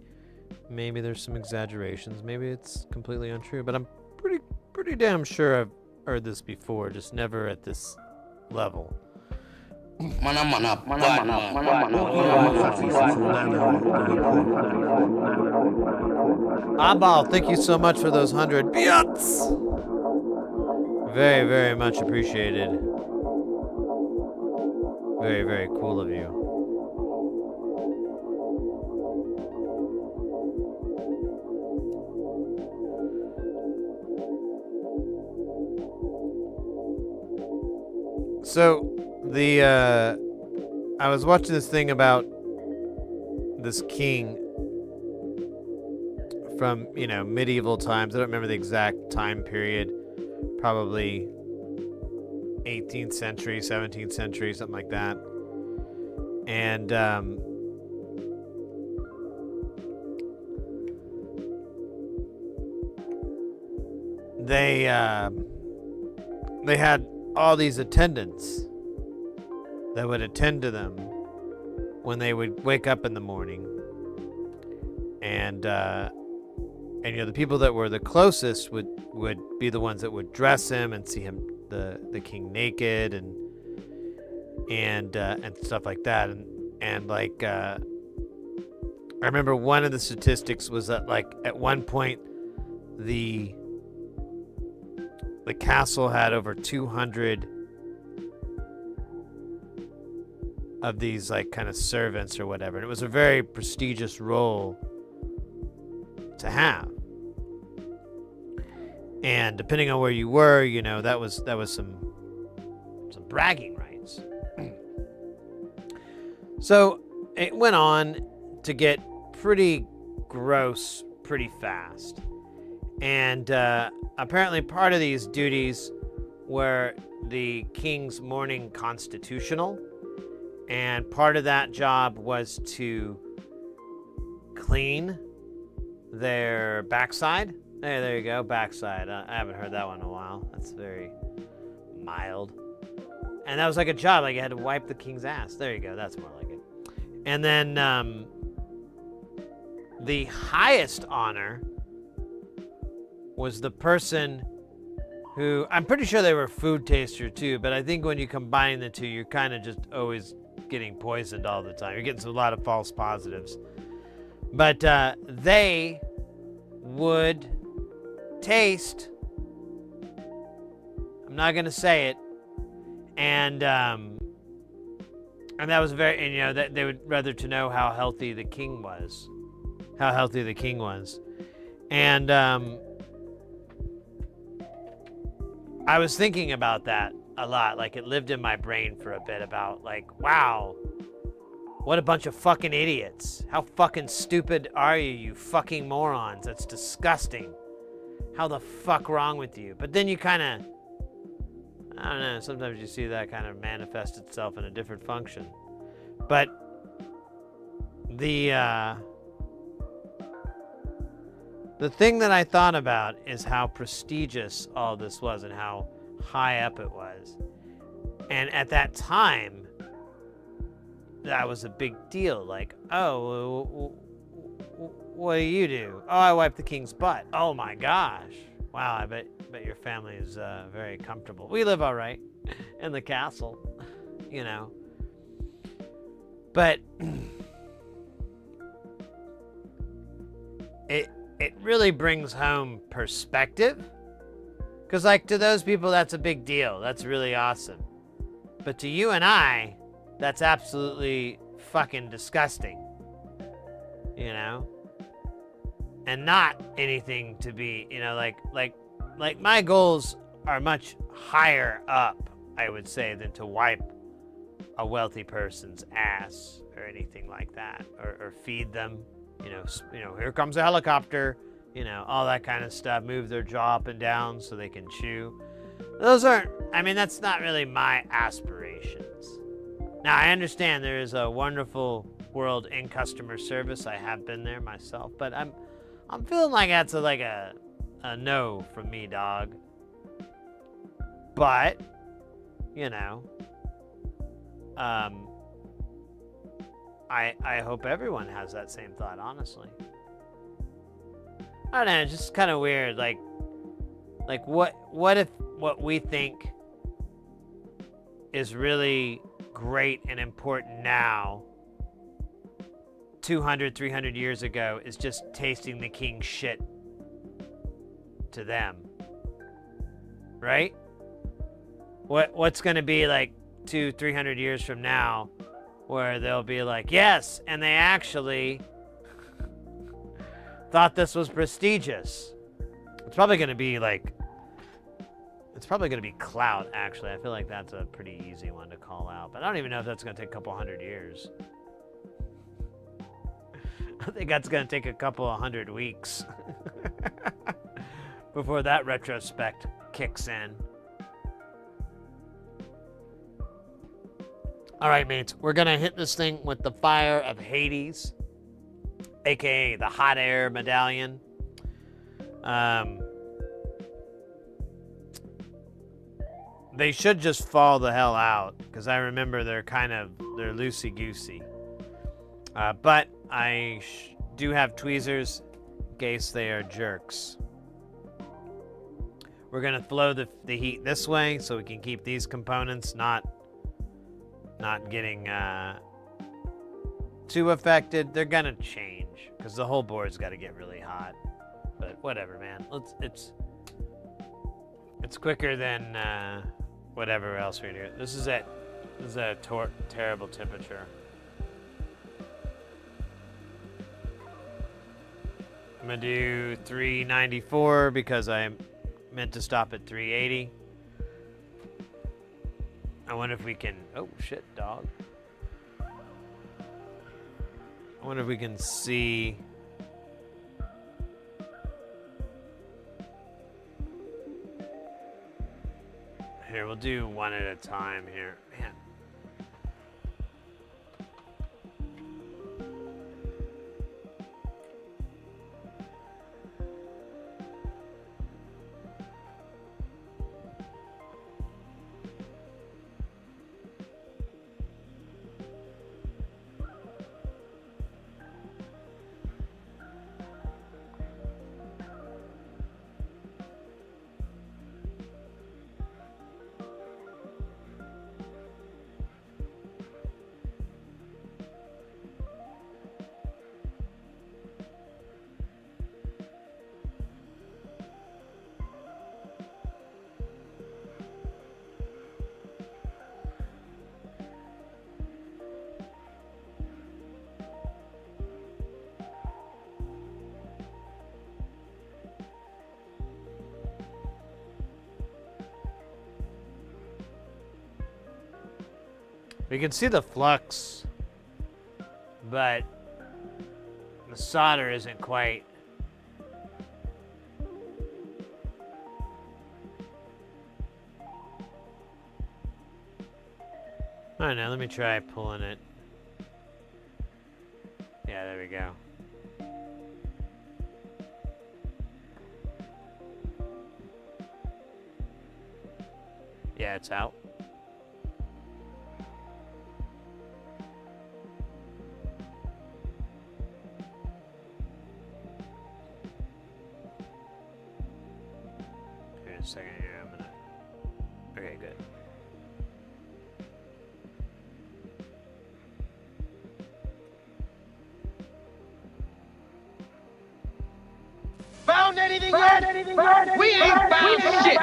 there's some exaggerations. Maybe it's completely untrue. But I'm pretty damn sure I've heard this before, just never at this level. Abal, thank you so much for those 100 bits. Very, very much appreciated. Very, very cool of you. So, I was watching this thing about this king from, you know, medieval times. I don't remember the exact time period. Probably 18th century, 17th century, something like that. And they had all these attendants that would attend to them when they would wake up in the morning. And you know, the people that were the closest would be the ones that would dress him and see him, the king, naked and stuff like that. And like I remember one of the statistics was that, like, at one point the castle had over 200 of these like kind of servants or whatever. And it was a very prestigious role to have. And depending on where you were, you know, that was some bragging rights. So it went on to get pretty gross pretty fast. And apparently part of these duties were the king's morning constitutional. And part of that job was to clean their backside. There you go, backside. I haven't heard that one in a while. That's very mild. And that was like a job, like you had to wipe the king's ass. There you go, that's more like it. And then the highest honor was the person who, I'm pretty sure they were food taster too, but I think when you combine the two, you're kind of just always getting poisoned all the time. You're getting a lot of false positives. But they would taste, I'm not going to say it, and that was very, and, you know, that they would rather to know how healthy the king was. And I was thinking about that a lot. Like, it lived in my brain for a bit about, like, wow, what a bunch of fucking idiots. How fucking stupid are you, you fucking morons? That's disgusting. How the fuck wrong with you? But then you kind of, I don't know, sometimes you see that kind of manifest itself in a different function. But the thing that I thought about is how prestigious all this was and how high up it was. And at that time, that was a big deal. Like, oh, what do you do? Oh, I wipe the king's butt. Oh my gosh. Wow, I bet your family is very comfortable. We live all right in the castle, you know. But it really brings home perspective. Because, like, to those people, that's a big deal. That's really awesome. But to you and I, that's absolutely fucking disgusting. You know? And not anything to be, you know, like my goals are much higher up, I would say, than to wipe a wealthy person's ass or anything like that, or feed them, you know, here comes a helicopter, you know, all that kind of stuff, move their jaw up and down so they can chew. Those aren't, I mean, that's not really my aspirations. Now, I understand there is a wonderful world in customer service. I have been there myself, but I'm feeling like that's a no from me, dog. But, you know, I hope everyone has that same thought, honestly. I don't know, it's just kind of weird. Like what if what we think is really great and important now, 200, 300 years ago, is just tasting the king's shit to them, right? What's going to be like 200-300 years from now where they'll be like, yes, and they actually thought this was prestigious. It's probably going to be like, it's probably going to be clout, actually. I feel like that's a pretty easy one to call out, but I don't even know if that's going to take a couple 100 years. I think that's going to take a couple 100 weeks before that retrospect kicks in. All right, mates, we're going to hit this thing with the fire of Hades, aka the hot air medallion. They should just fall the hell out, because I remember they're loosey-goosey. But I do have tweezers in case they are jerks. We're going to flow the heat this way so we can keep these components not getting too affected. They're going to change because the whole board's got to get really hot. But whatever, man. It's quicker than whatever else we do. This is it. This is a terrible temperature. I'm gonna do 394 because I meant to stop at 380. I wonder if we can. Oh shit, dog. I wonder if we can see. Here, we'll do one at a time here. Man. We can see the flux, but the solder isn't quite. I don't know, let me try pulling it. Yeah, there we go. Yeah, it's out. A second here, I'm gonna. Okay, good. Found anything yet? We ain't found shit.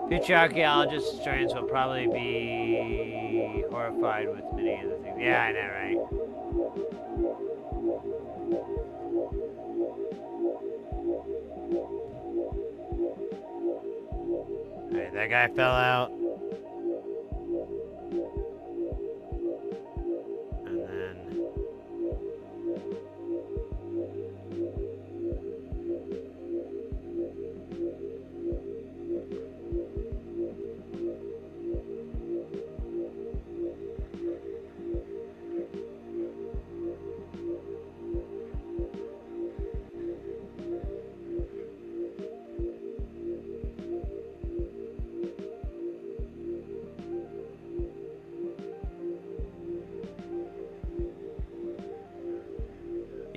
Future archaeologists, historians will probably be horrified with many of the things. Yeah, I know, right? Alright, that guy fell out. And then...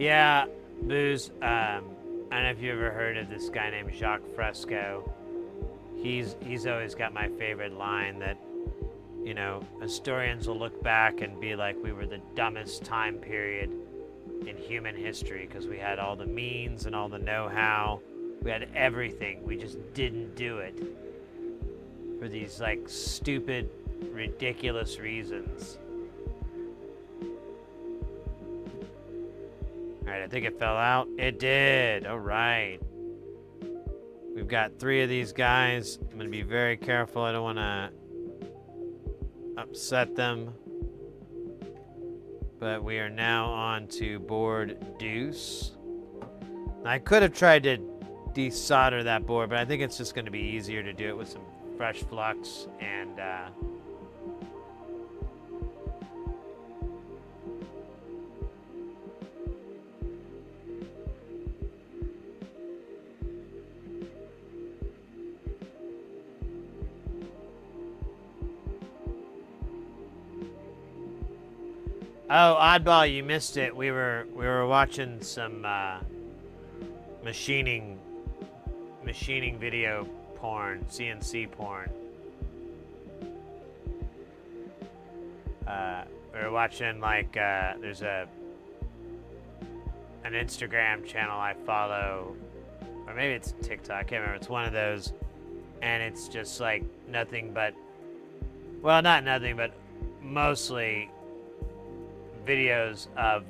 Yeah, Booze. I don't know if you ever heard of this guy named Jacques Fresco. He's always got my favorite line that, you know, historians will look back and be like, we were the dumbest time period in human history because we had all the means and all the know-how. We had everything. We just didn't do it for these like stupid, ridiculous reasons. Alright, I think it fell out. It did. Alright. We've got 3 of these guys. I'm going to be very careful. I don't want to upset them. But we are now on to board deuce. I could have tried to desolder that board, but I think it's just going to be easier to do it with some fresh flux and oh, oddball, you missed it. We were watching some machining video porn, CNC porn. We were watching like there's a an Instagram channel I follow, or maybe it's TikTok, I can't remember. It's one of those, and it's just like nothing but, well, not nothing, but mostly videos of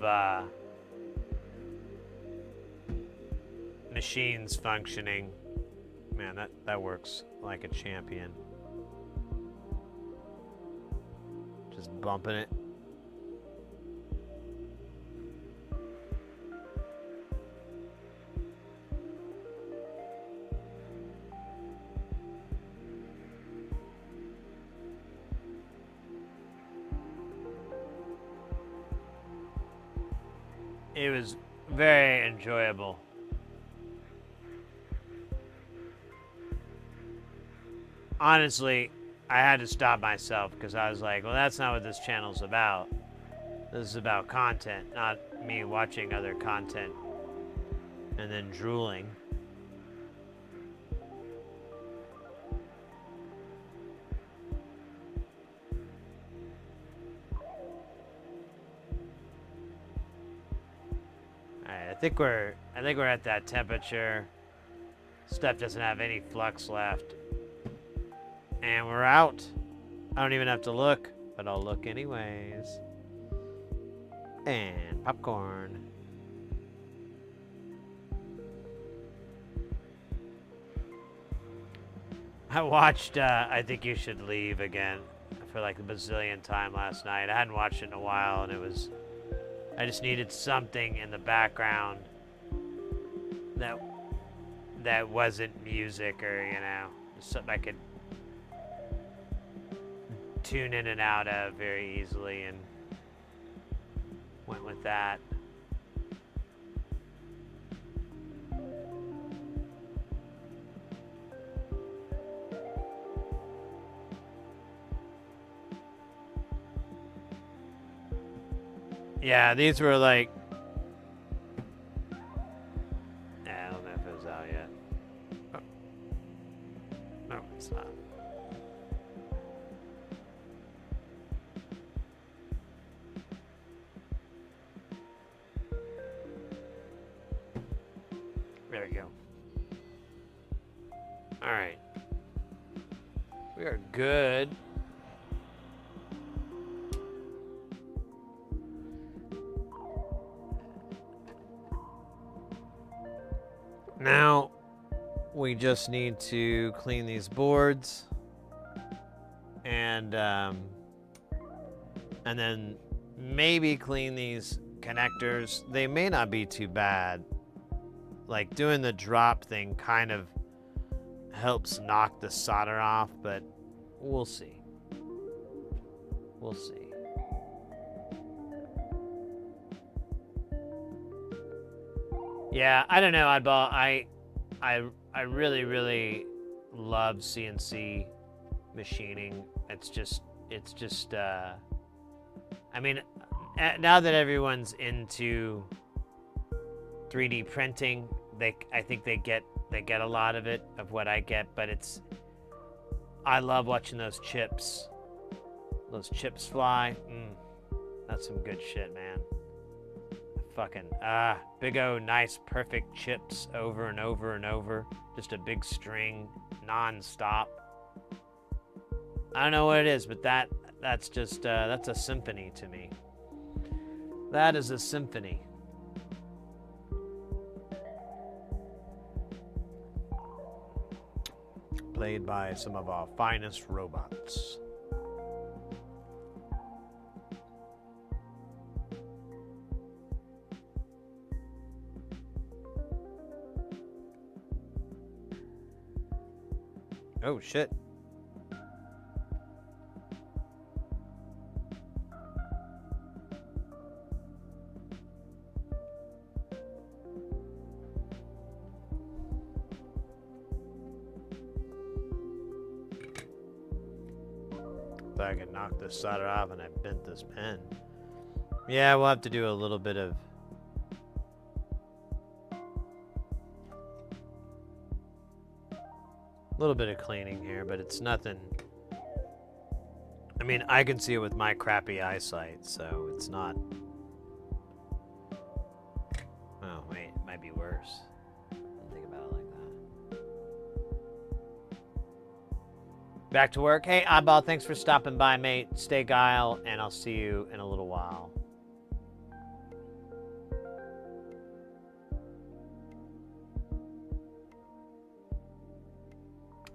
machines functioning. Man, that works like a champion. Just bumping it. It was very enjoyable. Honestly, I had to stop myself because I was like, well, that's not what this channel's about. This is about content, not me watching other content and then drooling. Alright, I think we're at that temperature. Stuff doesn't have any flux left. And we're out. I don't even have to look, but I'll look anyways. And popcorn. I watched I Think You Should Leave again for like a bazillion time last night. I hadn't watched it in a while, and I just needed something in the background that wasn't music, or, you know, just something I could tune in and out of very easily, and went with that. Yeah, these were like, I don't know if it was out yet. Oh. No, it's not. There we go. All right. We are good. Now, we just need to clean these boards, and then maybe clean these connectors. They may not be too bad. Like, doing the drop thing kind of helps knock the solder off, but we'll see. We'll see. Yeah, I don't know, Oddball. I really, really love CNC machining. It's just I mean, now that everyone's into 3D printing, I think they get a lot of it, of what I get, but I love watching those chips fly. That's some good shit, man. Fucking big O nice perfect chips over and over and over, just a big string non-stop. I don't know what it is, but that's just that's a symphony to me. That is a symphony. Played by some of our finest robots. Oh, shit. Thought I could knock this solder off, and I bent this pen. Yeah, we'll have to do a little bit of cleaning here, but it's nothing. I mean, I can see it with my crappy eyesight, so it's not. Oh, be worse. Don't think about it like that. Back to work. Hey, Oddball, thanks for stopping by, mate. Stay guile, and I'll see you in a little while.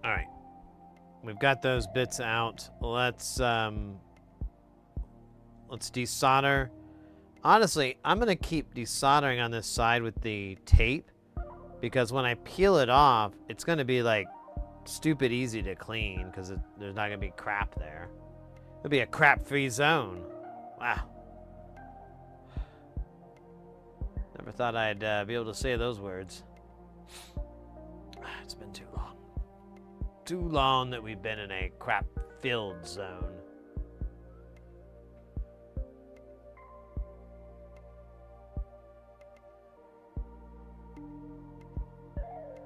All right. We've got those bits out. Let's desolder. Honestly, I'm going to keep desoldering on this side with the tape because when I peel it off, it's going to be like stupid easy to clean because there's not going to be crap there. It'll be a crap-free zone. Wow. Never thought I'd be able to say those words. It's been too long. Too long that we've been in a crap-filled zone.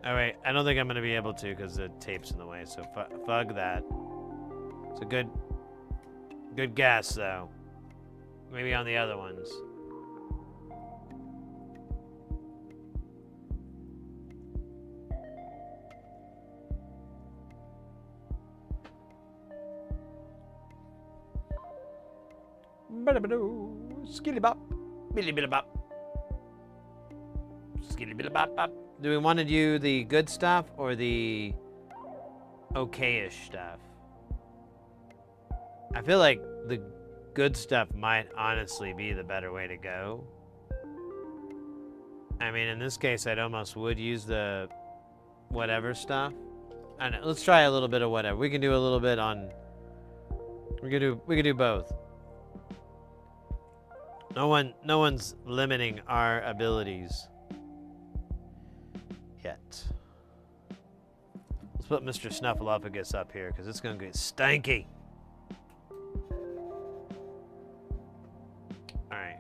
All right, I don't think I'm gonna be able to because the tape's in the way. So fug that. It's a good guess though. Maybe on the other ones. Skilly bop, billy billy bop, skilly billy bop bop. Do we want to do the good stuff or the okay-ish stuff? I feel like the good stuff might honestly be the better way to go. I mean, in this case, I'd almost would use the whatever stuff. I don't know, let's try a little bit of whatever. We can do a little bit on. We can do both. No one's limiting our abilities yet. Let's put Mr. Snuffleupagus up here because it's gonna get stanky. All right,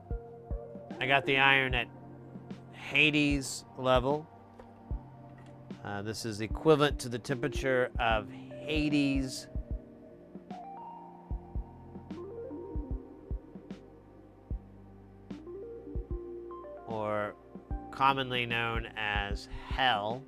I got the iron at Hades level. This is equivalent to the temperature of Hades. Or commonly known as hell.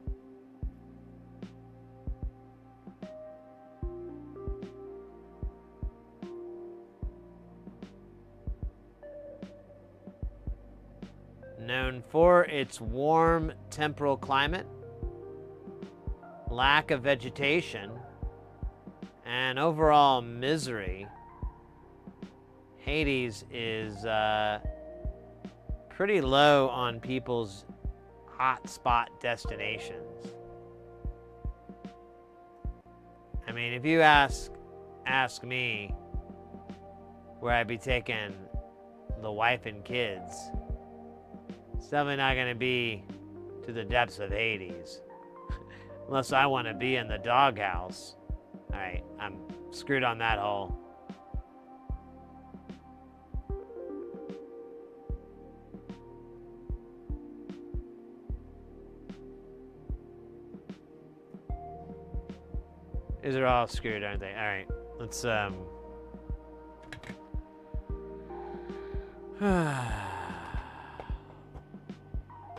Known for its warm temporal climate, lack of vegetation, and overall misery, Hades is pretty low on people's hotspot destinations. I mean, if you ask me where I'd be taking the wife and kids, it's definitely not going to be to the depths of Hades. Unless I want to be in the doghouse. All right, I'm screwed on that hole. These are all screwed, aren't they? All right, let's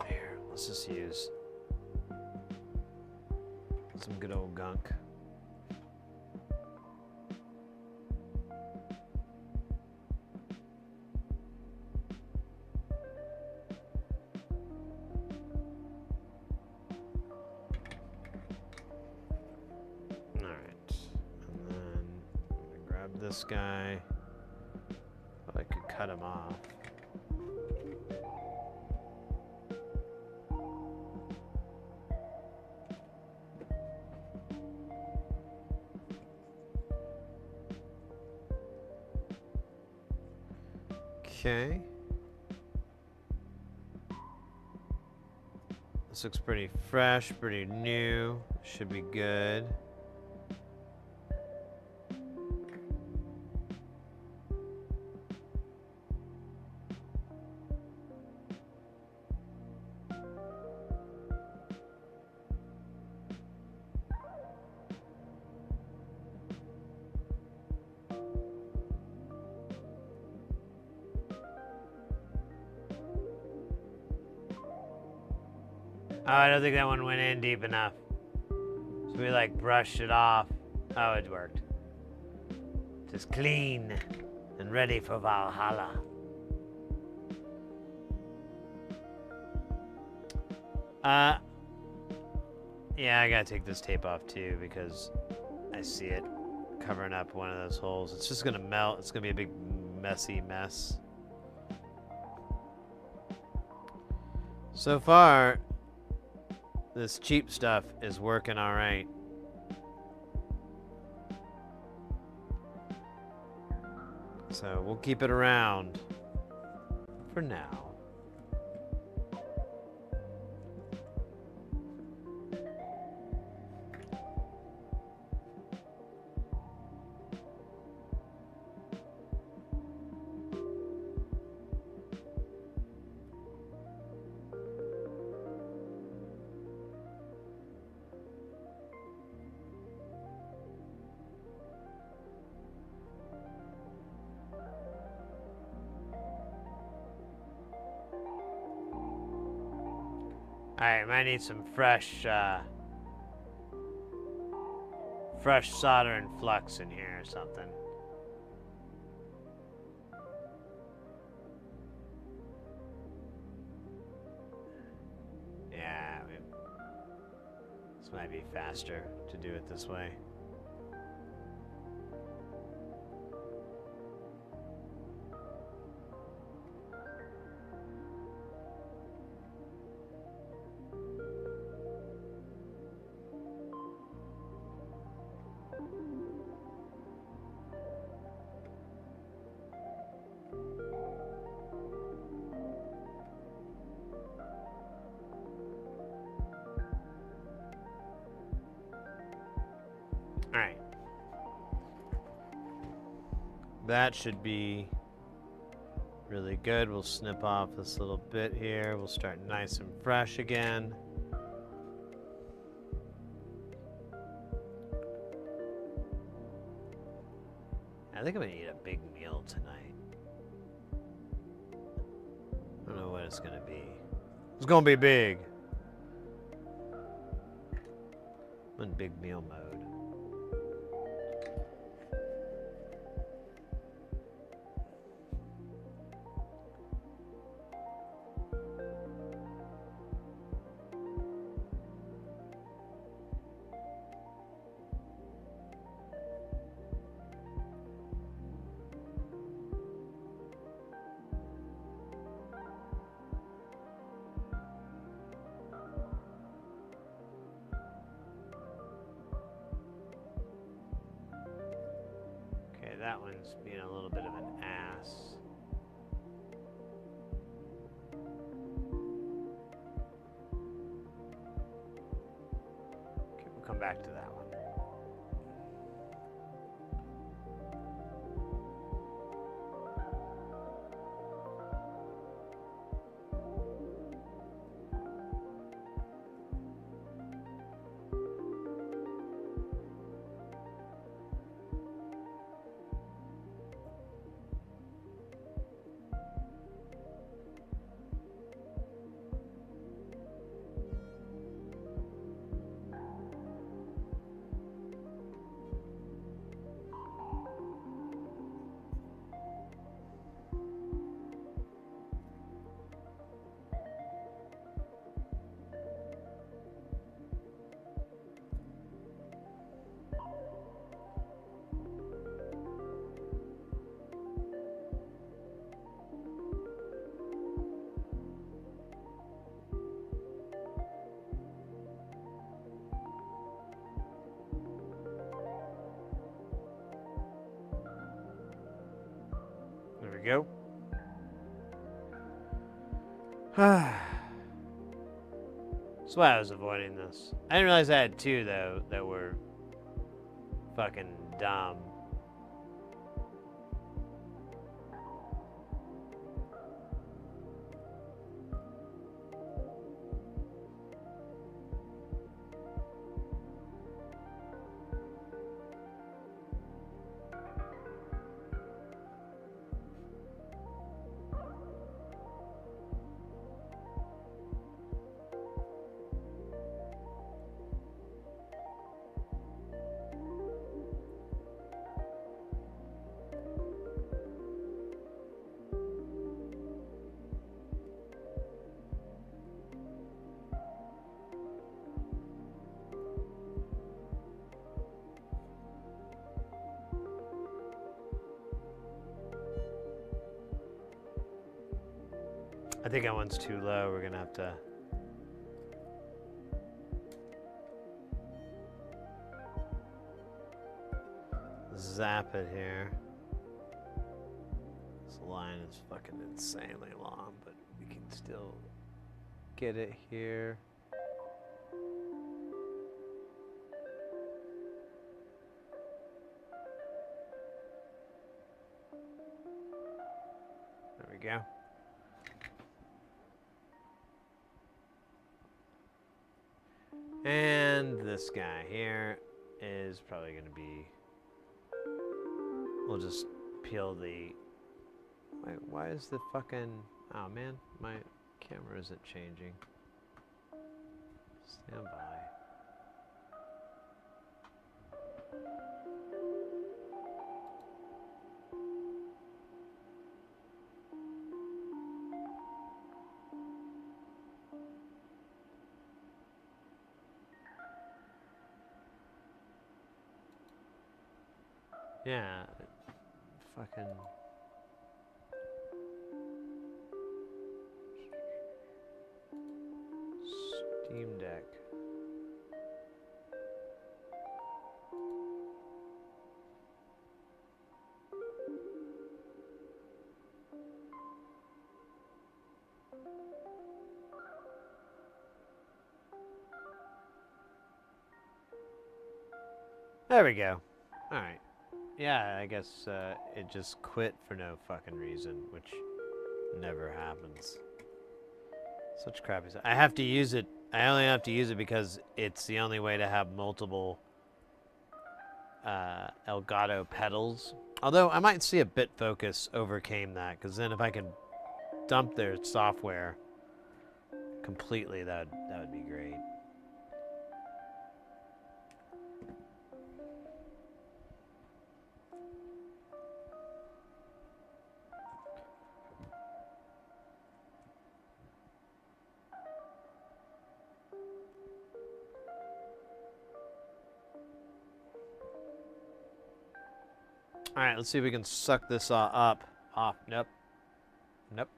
here, let's just use some good old gunk. This guy, oh, I could cut him off. Okay. This looks pretty fresh, pretty new. Should be good. Oh, I don't think that one went in deep enough. So we like brushed it off. Oh, it worked. Just clean and ready for Valhalla. Yeah, I gotta take this tape off too because I see it covering up one of those holes. It's just gonna melt. It's gonna be a big messy mess. So far, this cheap stuff is working all right. So we'll keep it around for now. Alright, might need some fresh solder and flux in here or something. Yeah, this might be faster to do it this way. Alright. That should be really good. We'll snip off this little bit here. We'll start nice and fresh again. I think I'm gonna eat a big meal tonight. I don't know what it's gonna be. It's gonna be big. I'm in big meal mode. That one's being a little bit of an ass. Okay, we'll come back to that one. There we go. That's why I was avoiding this. I didn't realize I had two, though, that were fucking dumb. I think that one's too low. We're gonna have to zap it here. This line is fucking insanely long, but we can still get it here. There we go. And this guy here is probably going to be... We'll just peel the... Wait, why is the fucking... Oh man, my camera isn't changing. Stand by. Yeah, fucking... Steam Deck. There we go. All right. Yeah, I guess it just quit for no fucking reason, which never happens. Such crappy stuff. I have to use it. I only have to use it because it's the only way to have multiple Elgato pedals. Although I might see a bit focus overcame that, because then if I can dump their software completely, that would be great. All right, let's see if we can suck this up. Off. Nope. Nope.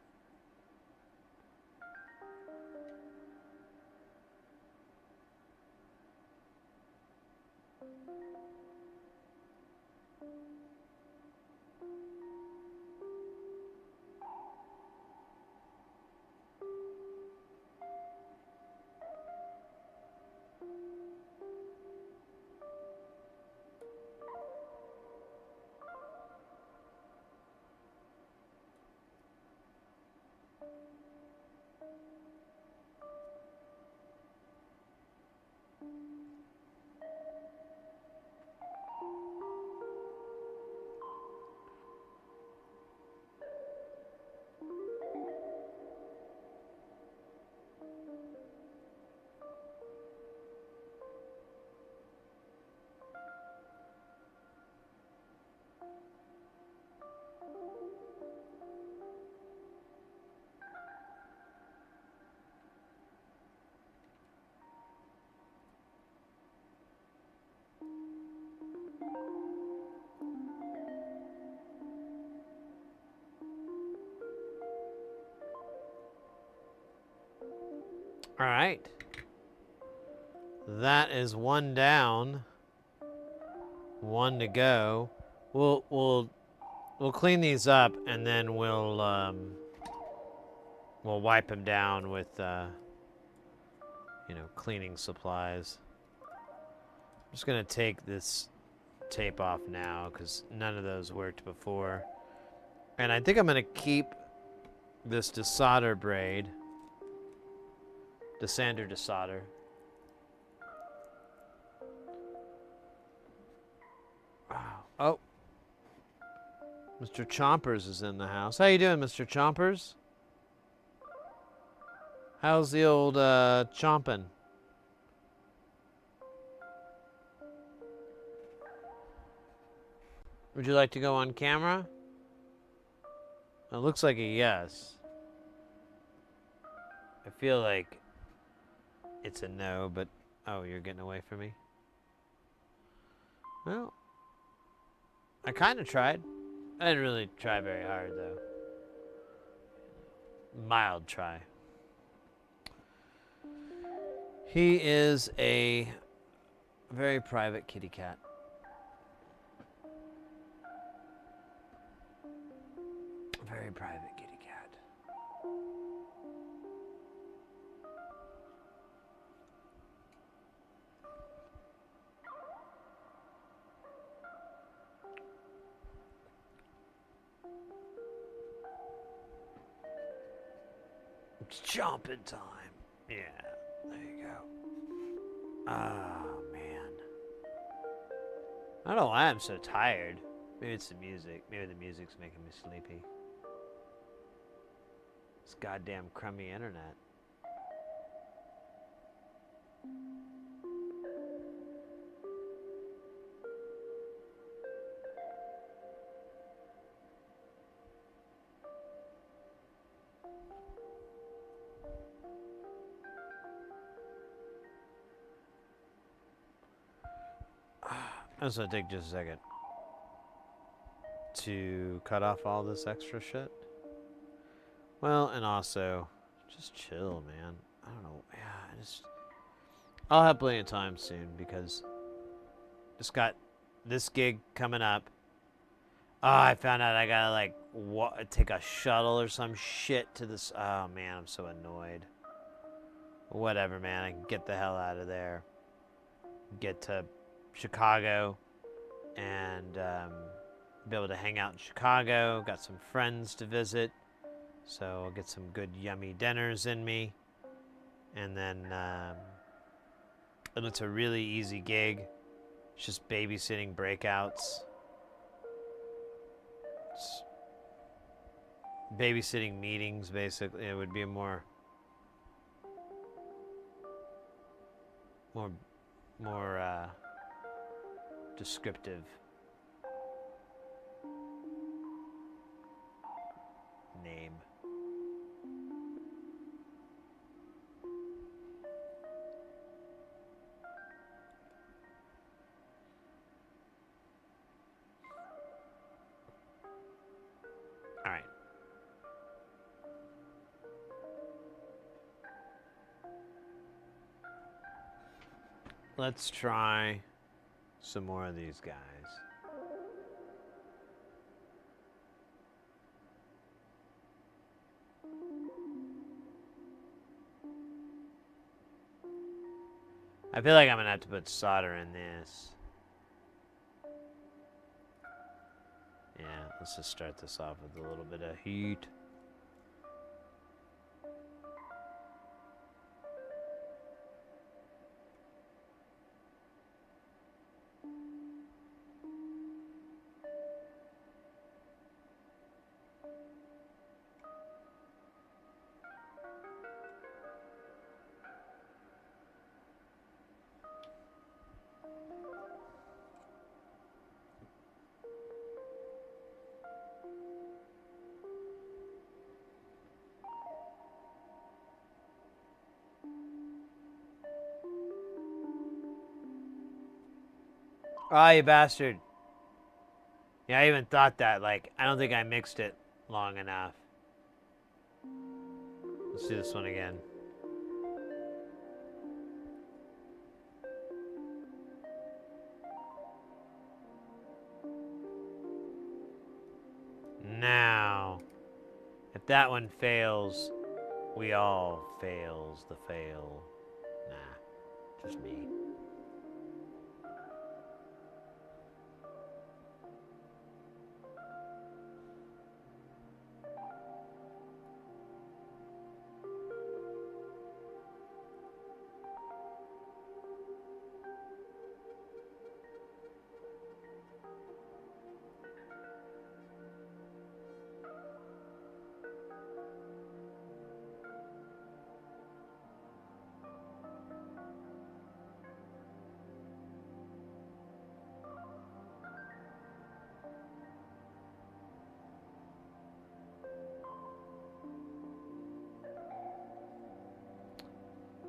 All right. That is one down. One to go. We'll clean these up and then we'll wipe them down with you know, cleaning supplies. I'm just gonna take this tape off now because none of those worked before. And I think I'm gonna keep this desolder braid. Desander desolder. Wow. Oh. Mr. Chompers is in the house. How you doing, Mr. Chompers? How's the old chomping? Would you like to go on camera? It looks like a yes. I feel like it's a no, but... Oh, you're getting away from me? Well, I kind of tried. I didn't really try very hard, though. Mild try. He is a very private kitty cat. Very private kitty cat. It's jumping time. Yeah, there you go. Oh, man. I don't know why I'm so tired. Maybe it's the music. Maybe the music's making me sleepy. This goddamn crummy internet. I'm just gonna take just a second to cut off all this extra shit. Well, and also, just chill, man. I don't know. Yeah, I'll have plenty of time soon because just got this gig coming up. Oh, I found out I gotta like take a shuttle or some shit to this. Oh man, I'm so annoyed. Whatever, man. I can get the hell out of there. Get to Chicago and be able to hang out in Chicago. Got some friends to visit, so I'll get some good yummy dinners in me. And then and it's a really easy gig. It's just babysitting breakouts. It's babysitting meetings, basically. It would be a more descriptive name. All right. Let's try some more of these guys. I feel like I'm gonna have to put solder in this. Yeah, let's just start this off with a little bit of heat. Oh, you bastard. Yeah, I even thought that. Like, I don't think I mixed it long enough. Let's do this one again. Now, if that one fails, we all fails the fail. Nah, just me.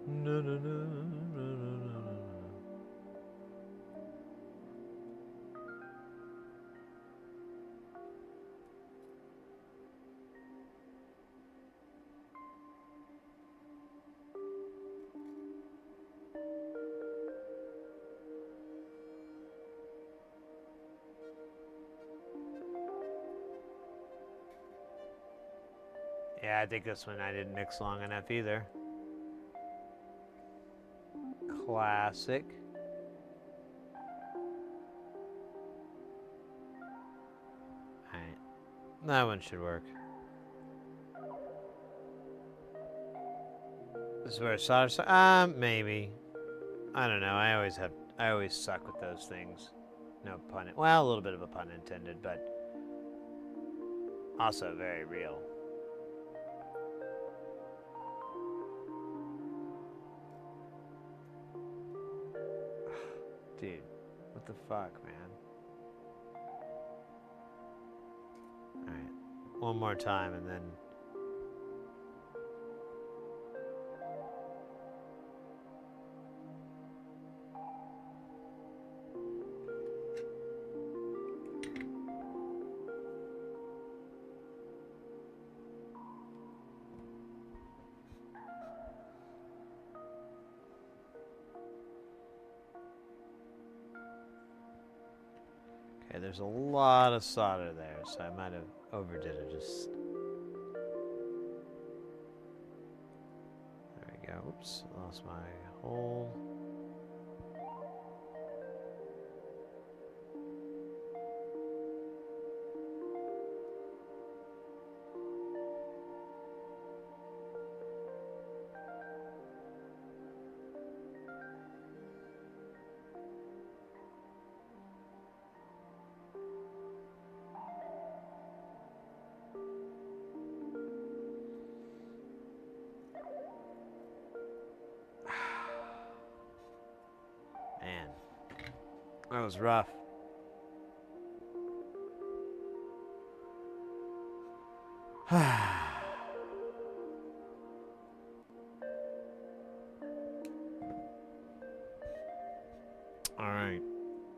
No, no, no, no, no, no, no. Yeah, I think this one I didn't mix long enough either. Classic. Alright. That one should work. This is where solder maybe. I don't know. I always suck with those things. No pun. Well, a little bit of a pun intended, but also very real. Dude, what the fuck, man? Alright. One more time and then... Okay, there's a lot of solder there, so I might have overdid it. Just there we go. Oops, lost my hole. Man, that was rough. All right,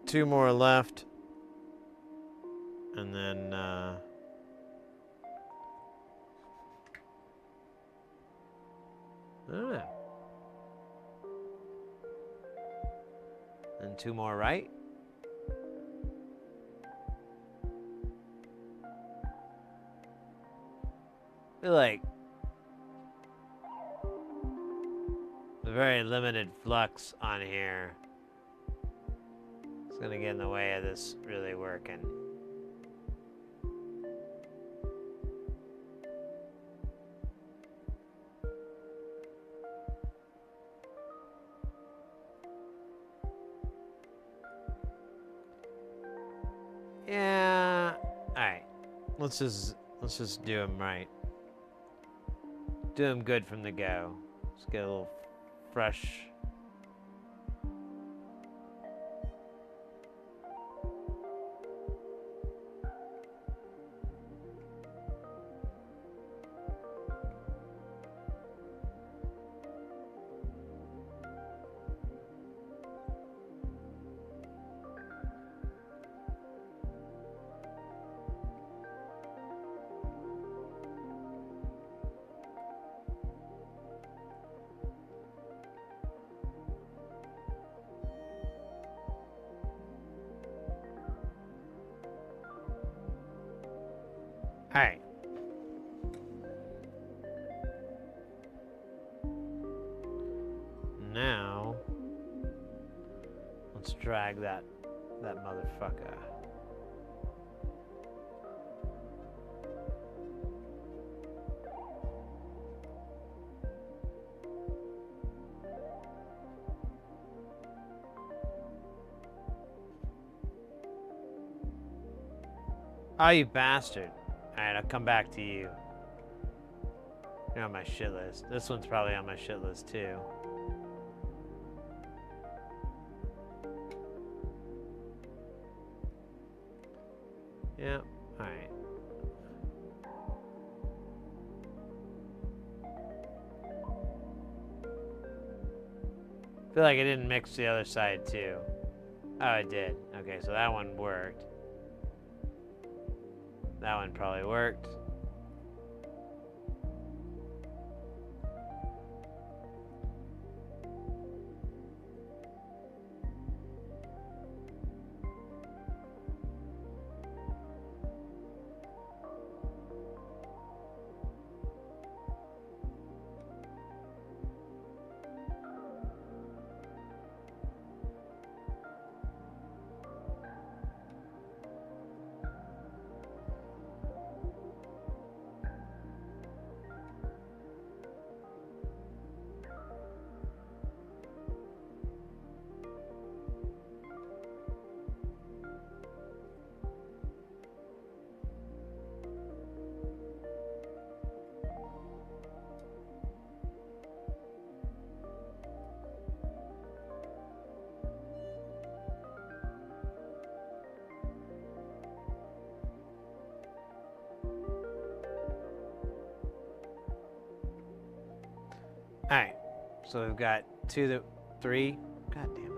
2 more left, and then I don't know. And 2 more right. I feel like the very limited flux on here is gonna get in the way of this really working. Yeah. All right. Let's just do them right. Do them good from the go. Let's get a little fresh. All right. Now, let's drag that motherfucker. Oh, you bastard. Alright, I'll come back to you. You're on my shit list. This one's probably on my shit list too. Yeah, alright. Feel like I didn't mix the other side too. Oh, I did. Okay, so that one worked. That one probably worked. Alright. So we've got 3. God damn it.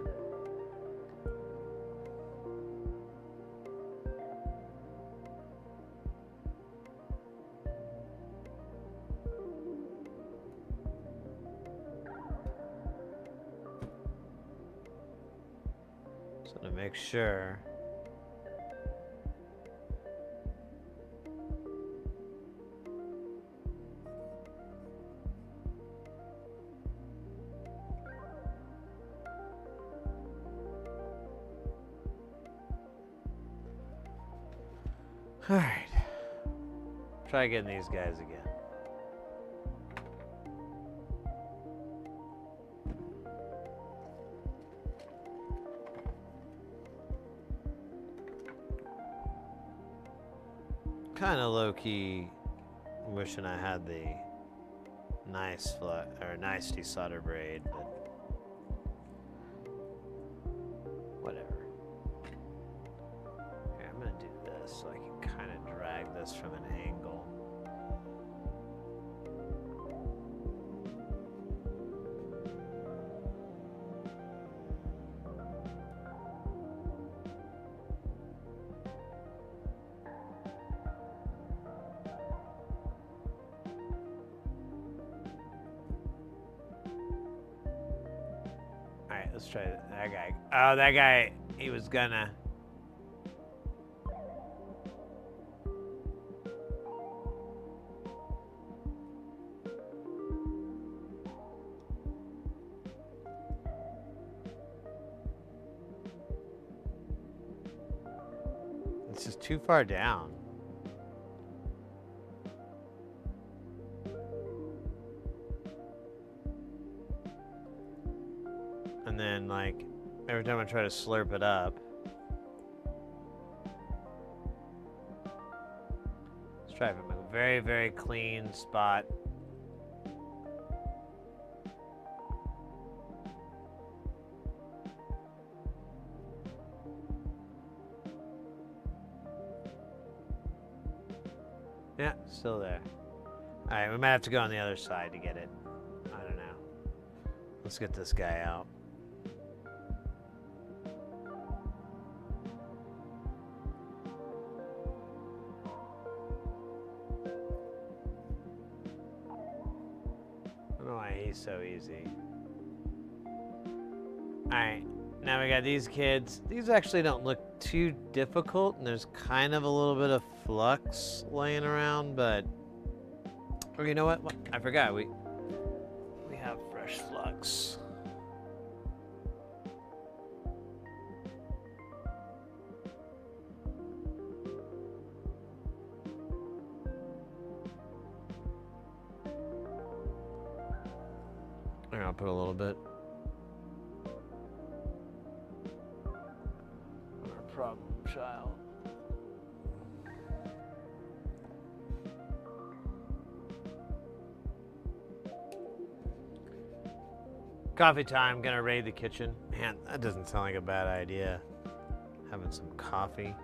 So to make sure. Alright. Try getting these guys again. Kind of low-key wishing I had the nice nice desolder braid, but whatever. Here, I'm gonna do this so I can kind of drag this from an angle. Alright, let's try that guy. Oh, that guy, he was gonna. It's just too far down. And then, like, every time I try to slurp it up. Let's try from a very, very clean spot. Yeah, still there. Alright, we might have to go on the other side to get it. I don't know. Let's get this guy out. I don't know why he's so easy. Alright, now we got these kids. These actually don't look too difficult, and there's kind of a little bit of flux laying around, but... Oh, you know what? I forgot, we have fresh flux. Here, I'll put a little bit. Our problem child. Coffee time, gonna raid the kitchen. Man, that doesn't sound like a bad idea. Having some coffee.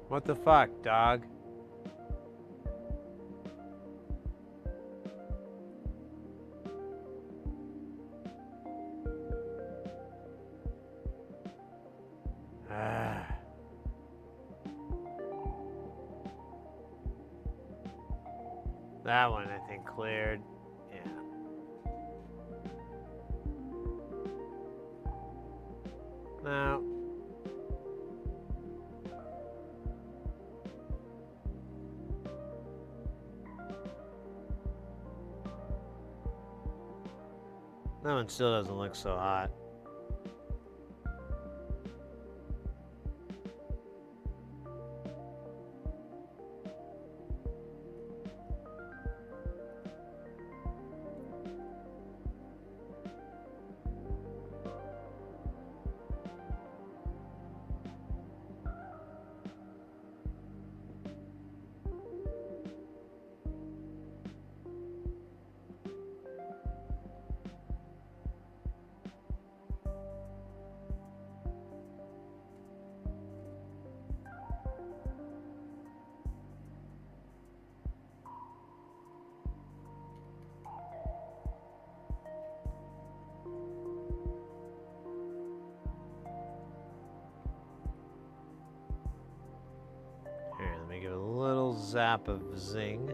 What the fuck, dog? That one, I think, cleared. Yeah. Now. That one still doesn't look so hot. zap of zing.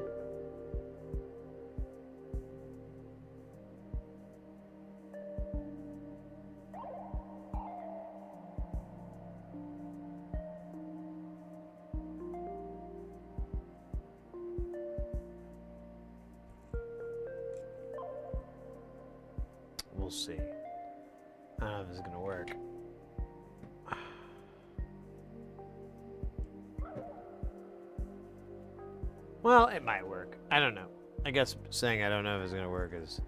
We'll see. I don't know if this is gonna work. Well, it might work. I don't know. I guess saying I don't know if it's gonna work is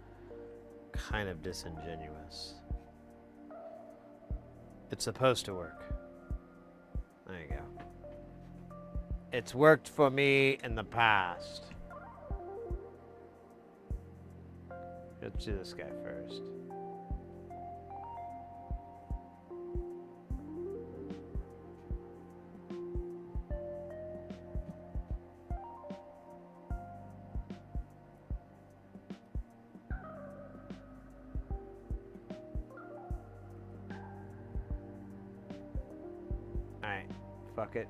kind of disingenuous. It's supposed to work. There you go. It's worked for me in the past. Let's do this guy first. Alright, fuck it.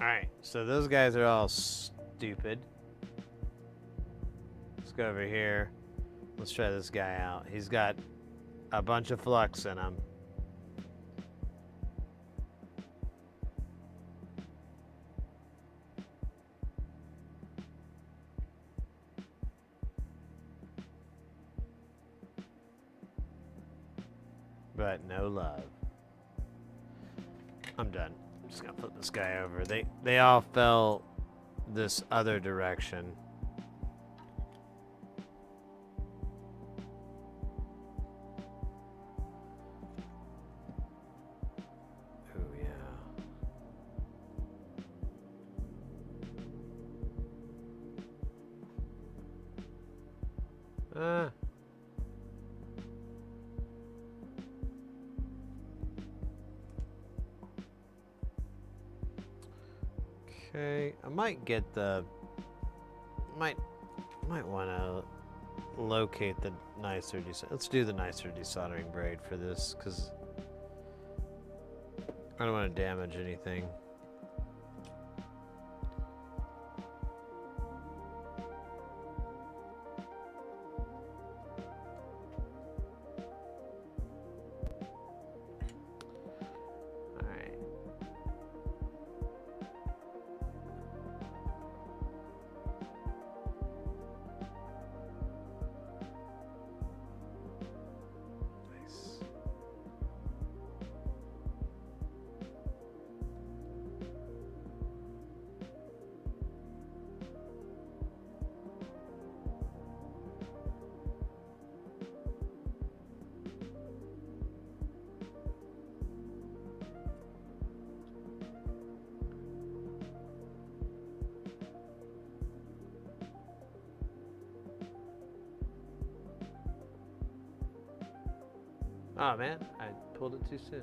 Alright, so those guys are all stupid. Let's go over here. Let's try this guy out. He's got a bunch of flux in him. But no love. I'm done. I'm just gonna flip this guy over. They all fell this other direction. Oh yeah. Okay, I might get the might want to locate the nicer let's do the nicer desoldering braid for this because I don't want to damage anything. Oh man, I pulled it too soon.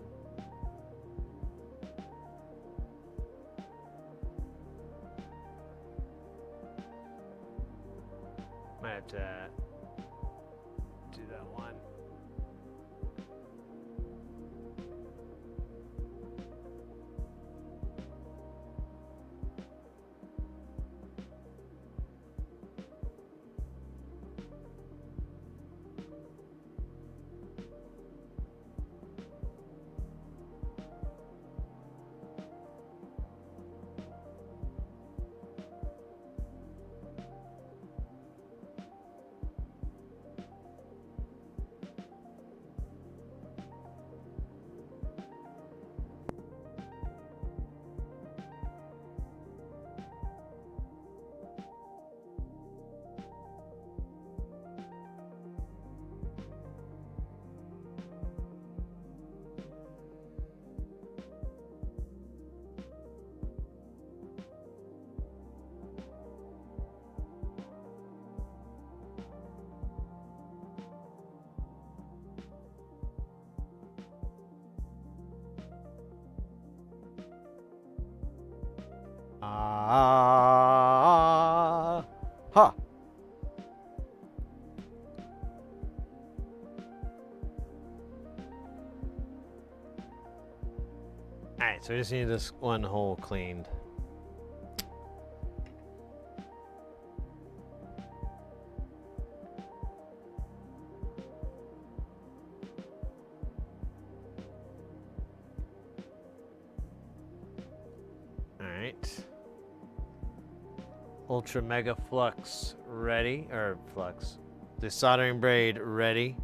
Might have to do that one. Alright, so we just need this one hole cleaned. Alright. Ultra Mega Flux ready, or Flux. The soldering braid ready.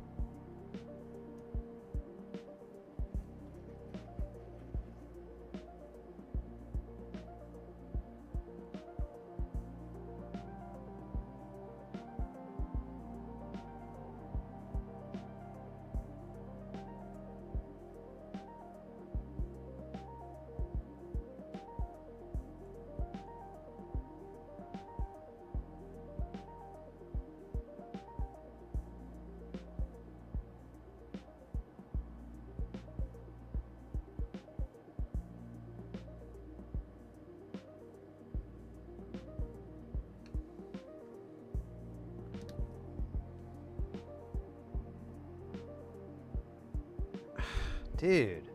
Dude,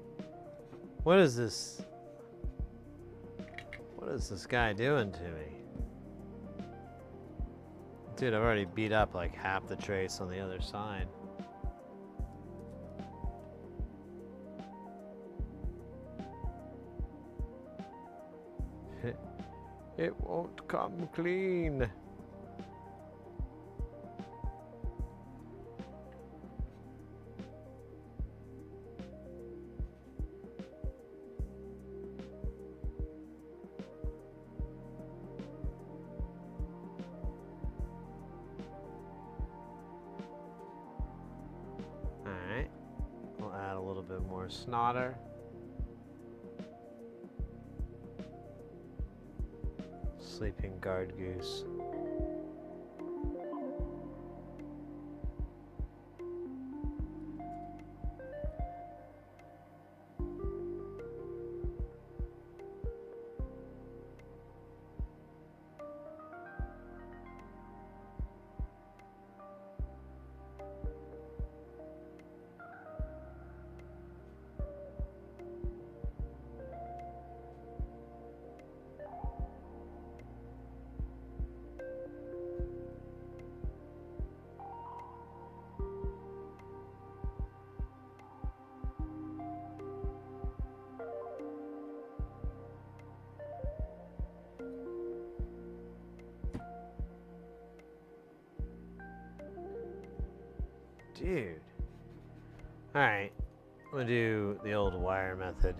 what is this? What is this guy doing to me? Dude, I've already beat up like half the trace on the other side. It won't come clean. Snotter. Sleeping guard goose. Dude. Alright. I'm gonna do the old wire method.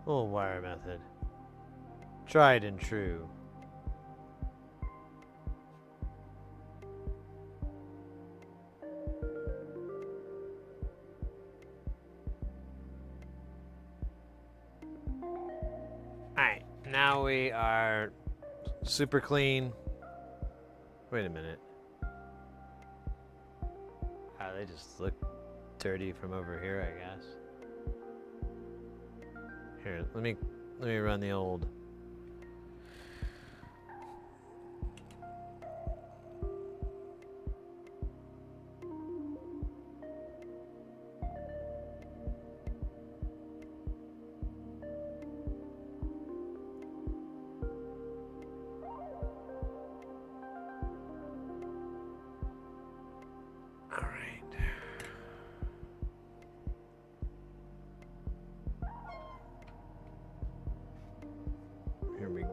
Old wire method. Tried and true. Now we are super clean. Wait a minute. They just look dirty from over here, I guess. Here, let me run the old.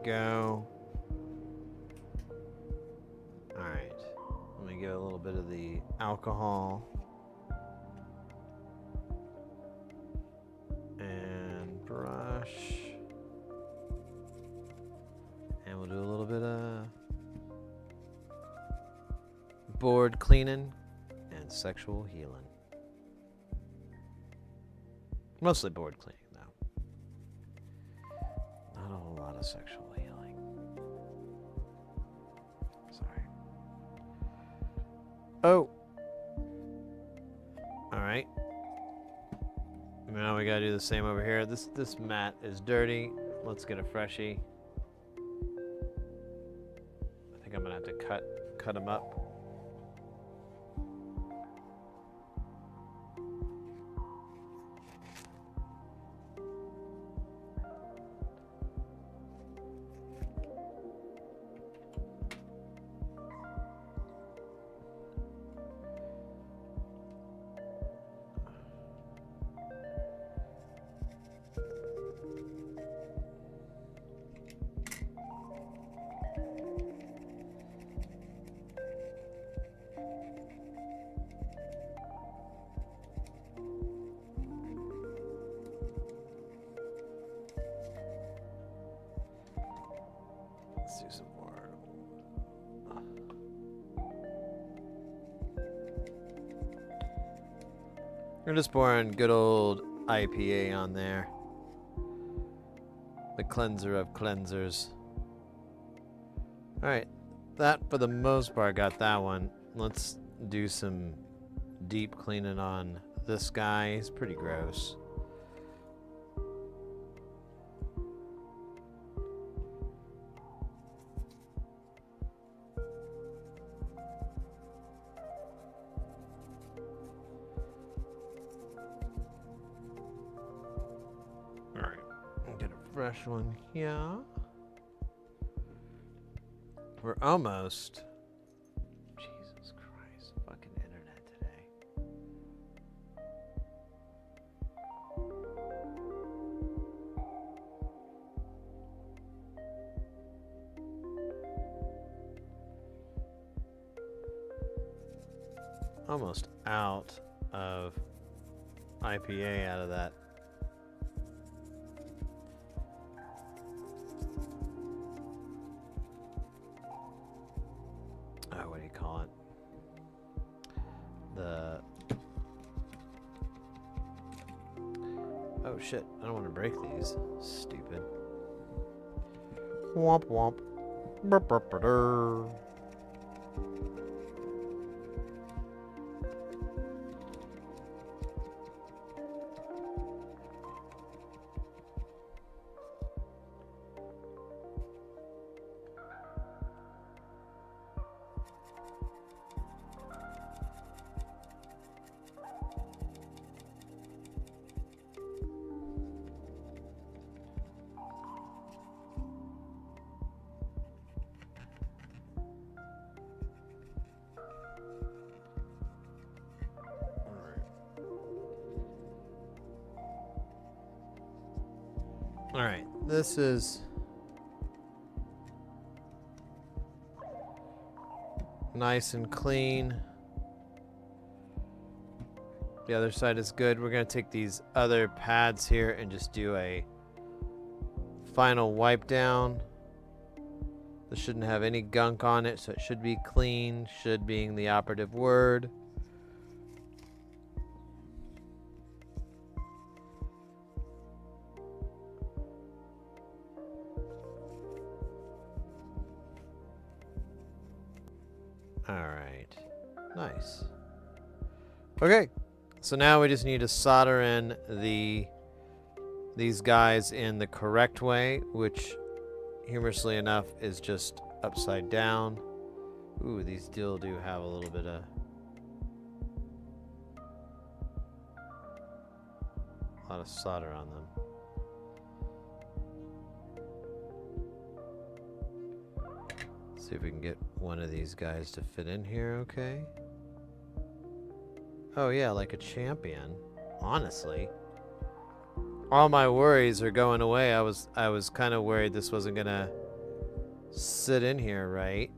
Go. All right. Let me get a little bit of the alcohol and brush, and we'll do a little bit of board cleaning and sexual healing. Mostly board cleaning, though. Not a whole lot of sexual healing. Sorry. Oh. All right. Now we gotta do the same over here. This mat is dirty. Let's get a freshie. I think I'm gonna have to cut them up. Let's do some more. We're just pouring good old IPA on there. The cleanser of cleansers. Alright, that for the most part got that one. Let's do some deep cleaning on this guy. He's pretty gross. Fresh one here. We're almost. Jesus Christ, fucking internet today. Almost out of IPA out of that. What do you call it? Oh shit, I don't want to break these. Stupid. Womp womp. Burp, burp, burp, burp. All right, this is nice and clean. The other side is good. We're gonna take these other pads here and just do a final wipe down. This shouldn't have any gunk on it, so it should be clean, should being the operative word. Alright, nice. Okay, so now we just need to solder in these guys in the correct way, which humorously enough is just upside down. Ooh, these still do have a little bit of a lot of solder on them. See if we can get one of these guys to fit in here, okay? Oh yeah, like a champion. Honestly, all my worries are going away. I was kind of worried this wasn't gonna sit in here right.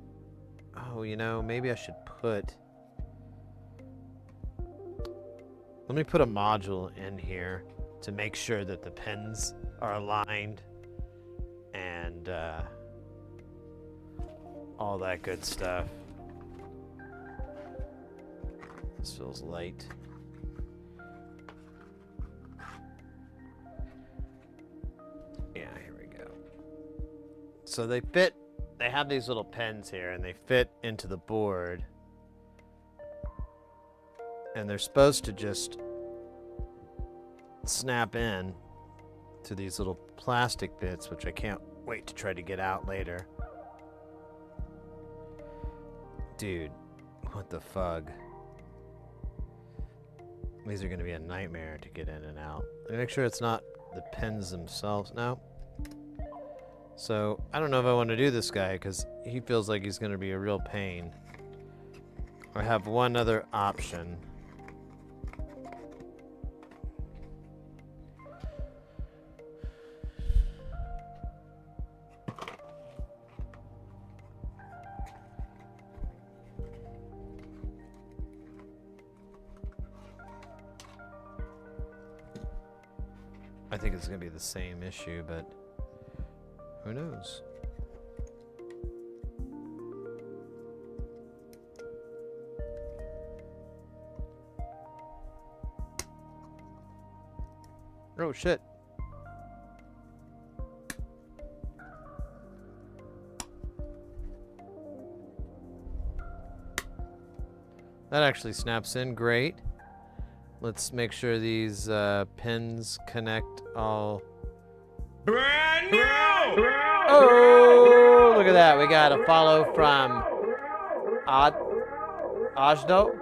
Oh, you know, maybe I should put. Let me put a module in here to make sure that the pins are aligned and all that good stuff. This feels light. Yeah, here we go. So they fit, they have these little pins here and they fit into the board. And they're supposed to just snap in to these little plastic bits, which I can't wait to try to get out later. Dude, what the fug? These are going to be a nightmare to get in and out. Let me make sure it's not the pins themselves. No. So, I don't know if I want to do this guy, because he feels like he's going to be a real pain. I have one other option. I think it's going to be the same issue, but who knows? Oh, shit. That actually snaps in great. Let's make sure these pins connect all. Brand new! Oh, look at that. We got a follow from Ajdo.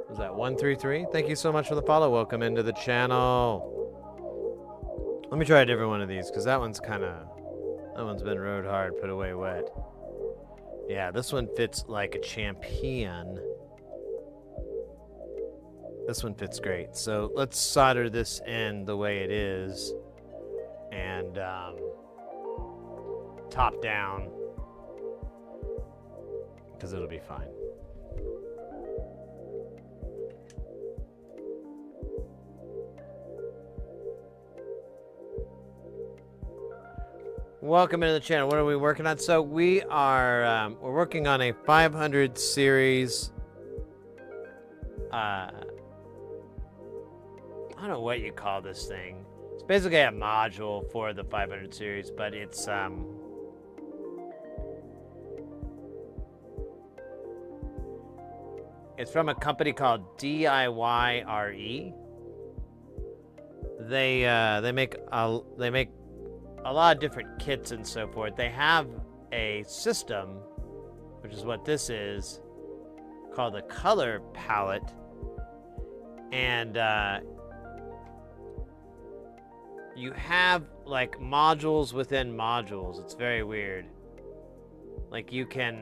Was that 133? Thank you so much for the follow. Welcome into the channel. Let me try a different one of these, because that one's been rode hard, put away wet. Yeah, this one fits like a champion. This one fits great. So let's solder this in the way it is. And top down. Because it'll be fine. Welcome into the channel. What are we working on? So we are we're working on a 500 series. I don't know what you call this thing. It's basically a module for the 500 series, but it's from a company called DIYRE. They make a lot of different kits and so forth. They have a system, which is what this is, called the color palette. And you have like modules within modules. It's very weird. Like you can,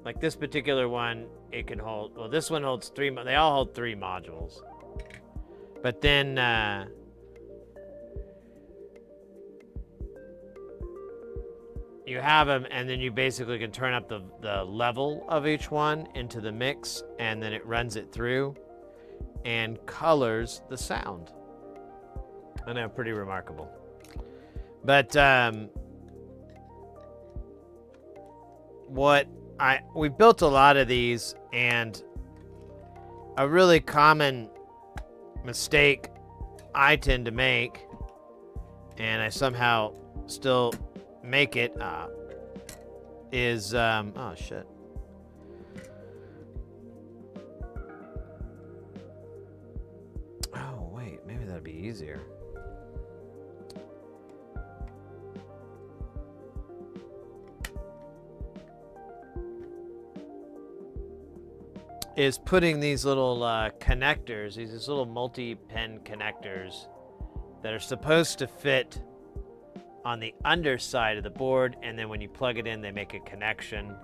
like this particular one, it can hold, well, this one holds three, they all hold 3 modules. But then, you have them, and then you basically can turn up the level of each one into the mix, and then it runs it through and colors the sound. I know, pretty remarkable. But we built a lot of these, and a really common mistake I tend to make, and I somehow still make it, is oh shit. Oh wait, maybe that'd be easier. Is putting these little connectors, these little multi-pin connectors that are supposed to fit on the underside of the board, and then when you plug it in, they make a connection.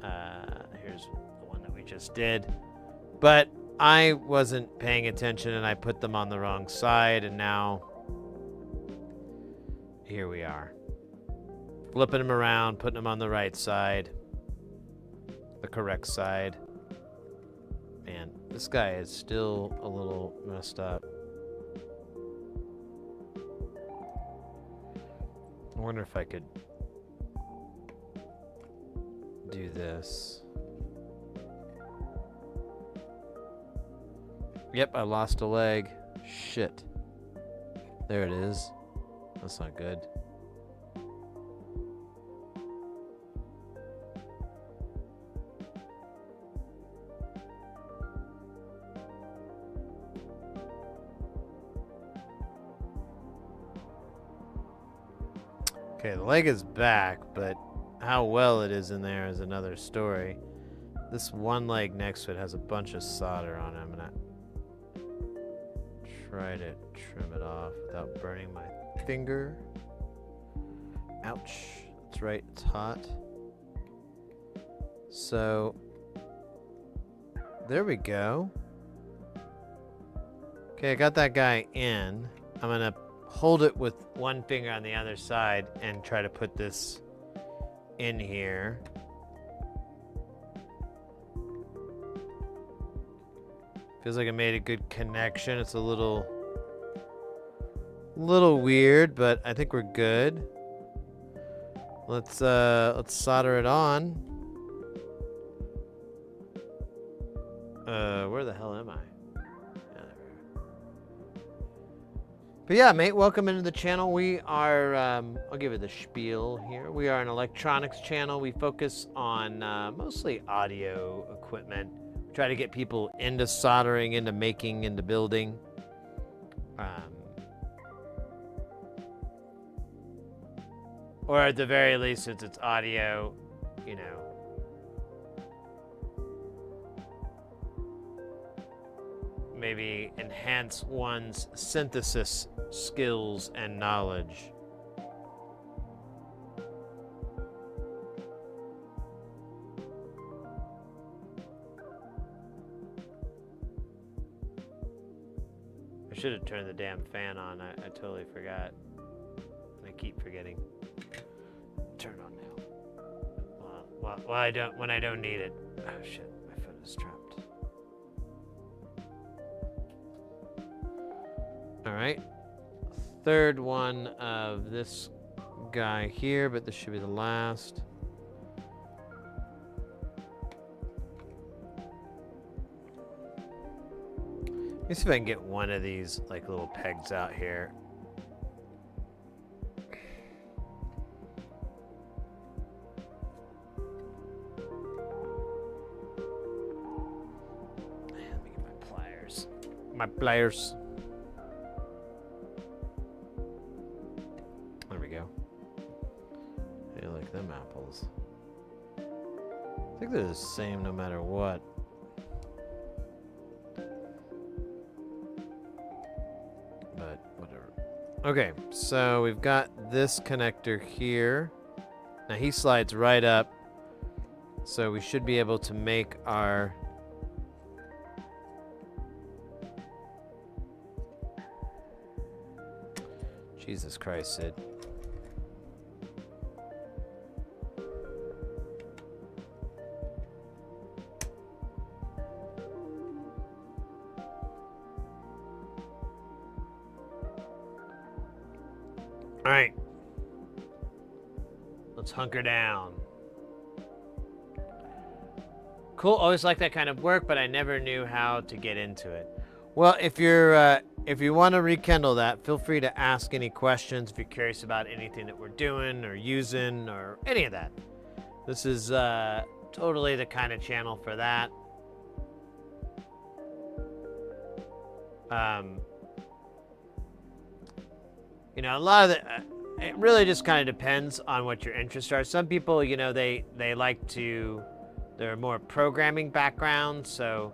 Here's the one that we just did. But I wasn't paying attention, and I put them on the wrong side, and now here we are. Flipping them around, putting them on the right side, the correct side. Man, this guy is still a little messed up. I wonder if I could do this. Yep, I lost a leg. Shit. There it is. That's not good. Okay, the leg is back, but how well it is in there is another story. This one leg next to it has a bunch of solder on it. I'm gonna try to trim it off without burning my finger. Ouch. That's right, it's hot. So, there we go. Okay, I got that guy in. I'm gonna hold it with one finger on the other side and try to put this in here. Feels like I made a good connection. It's a little weird, but I think we're good. Let's solder it on. Where the hell am I? But yeah, mate, welcome into the channel. We are, I'll give it the spiel here. We are an electronics channel. We focus on mostly audio equipment. We try to get people into soldering, into making, into building. Or at the very least, since it's audio, you know. Maybe enhance one's synthesis skills and knowledge. I should have turned the damn fan on. I totally forgot. I keep forgetting. Turn on now. Well, when I don't need it. Oh shit, my foot is trapped. All right, third one of this guy here, but this should be the last. Let me see if I can get one of these like little pegs out here. Let me get my pliers. My pliers. There we go. Hey, like them apples. I think they're the same no matter what. But whatever. Okay, so we've got this connector here. Now he slides right up. So we should be able to make our Jesus Christ, Sid. All right. Let's hunker down. Cool. Always like that kind of work, but I never knew how to get into it. Well, if you want to rekindle that, feel free to ask any questions if you're curious about anything that we're doing or using or any of that. This is totally the kind of channel for that. You know, a lot of it really just kind of depends on what your interests are. Some people, you know, they like to, they're more programming background, so,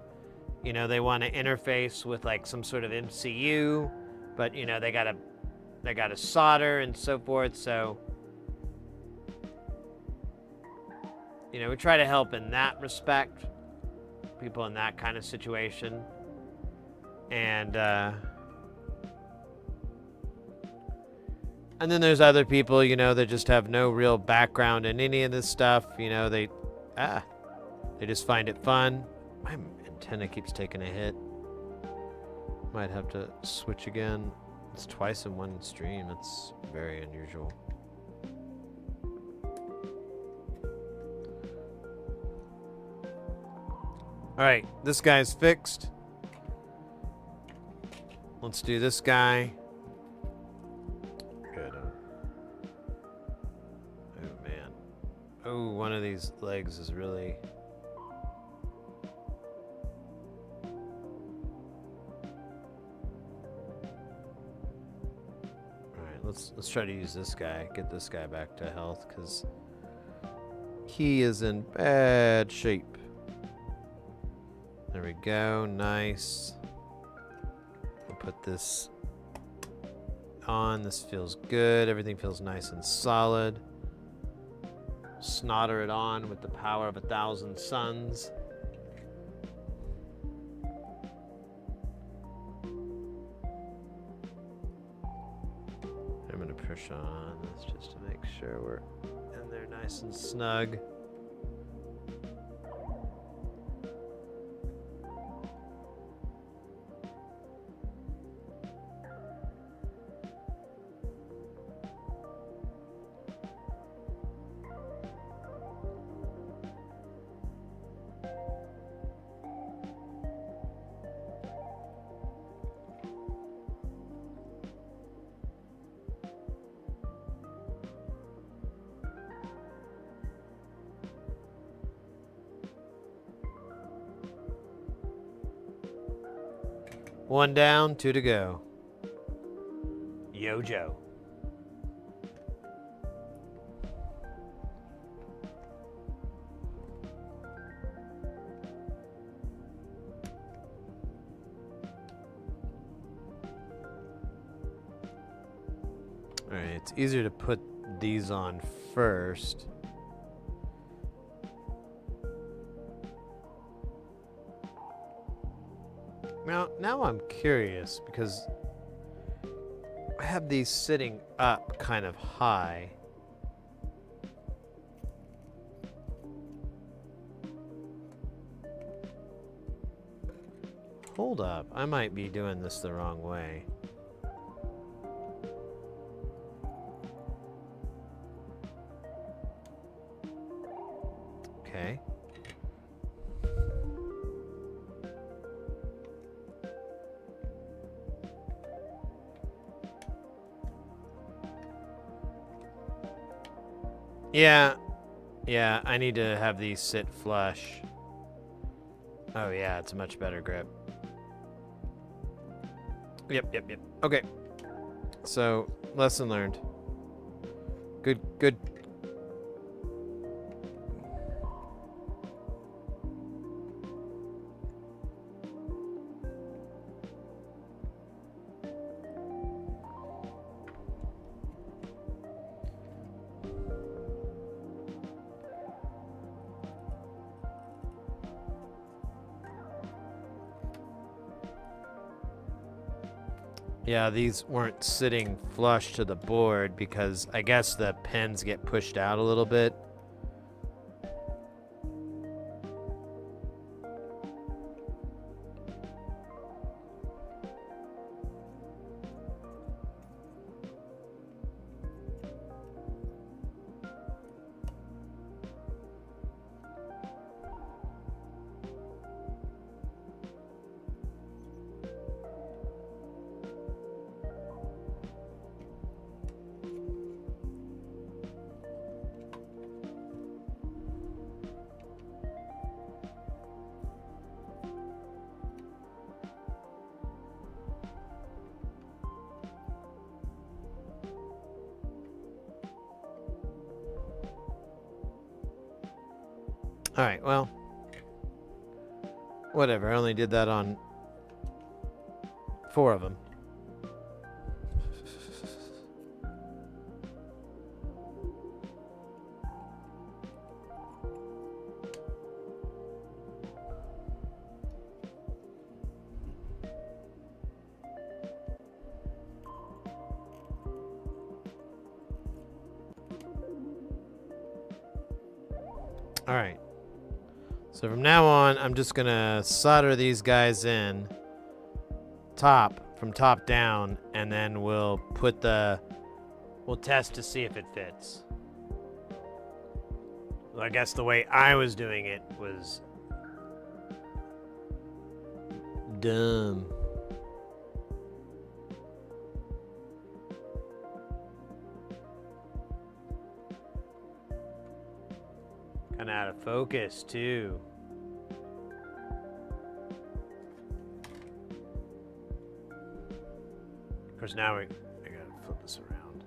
you know, they want to interface with like some sort of MCU, but you know, they gotta solder and so forth. So, you know, we try to help in that respect, people in that kind of situation, and then there's other people, you know, that just have no real background in any of this stuff. You know, they just find it fun. My antenna keeps taking a hit. Might have to switch again. It's twice in one stream. It's very unusual. All right, this guy's fixed. Let's do this guy. Good. Oh man. Oh, one of these legs is really. let's try to use this guy. Get this guy back to health because he is in bad shape. There we go. Nice. We'll put this on. This feels good. Everything feels nice and solid. Snodder it on with the power of 1,000 suns. I'm going to push on this just to make sure we're in there nice and snug. One down, 2 to go. Yo, Joe. All right, it's easier to put these on first. Now I'm curious because I have these sitting up kind of high. Hold up, I might be doing this the wrong way. Okay. Yeah, I need to have these sit flush. Oh yeah, it's a much better grip. Yep. Okay. So, lesson learned. Good. Yeah, these weren't sitting flush to the board because I guess the pins get pushed out a little bit. All right, well, whatever. I only did that on 4 of them. All right. So from now on, I'm just gonna solder these guys in from top down, and then we'll test to see if it fits. Well, I guess the way I was doing it was dumb. Kind of out of focus too. Of course, now I gotta flip this around.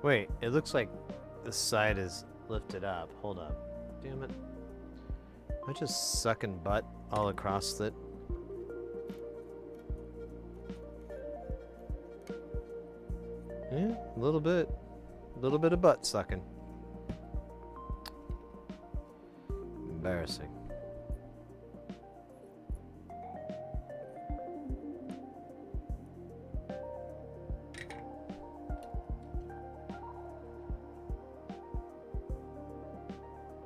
Wait, it looks like this side is lifted up. Hold up. Damn it. Am I just sucking butt all across it? Yeah, a little bit. A little bit of butt sucking. Embarrassing.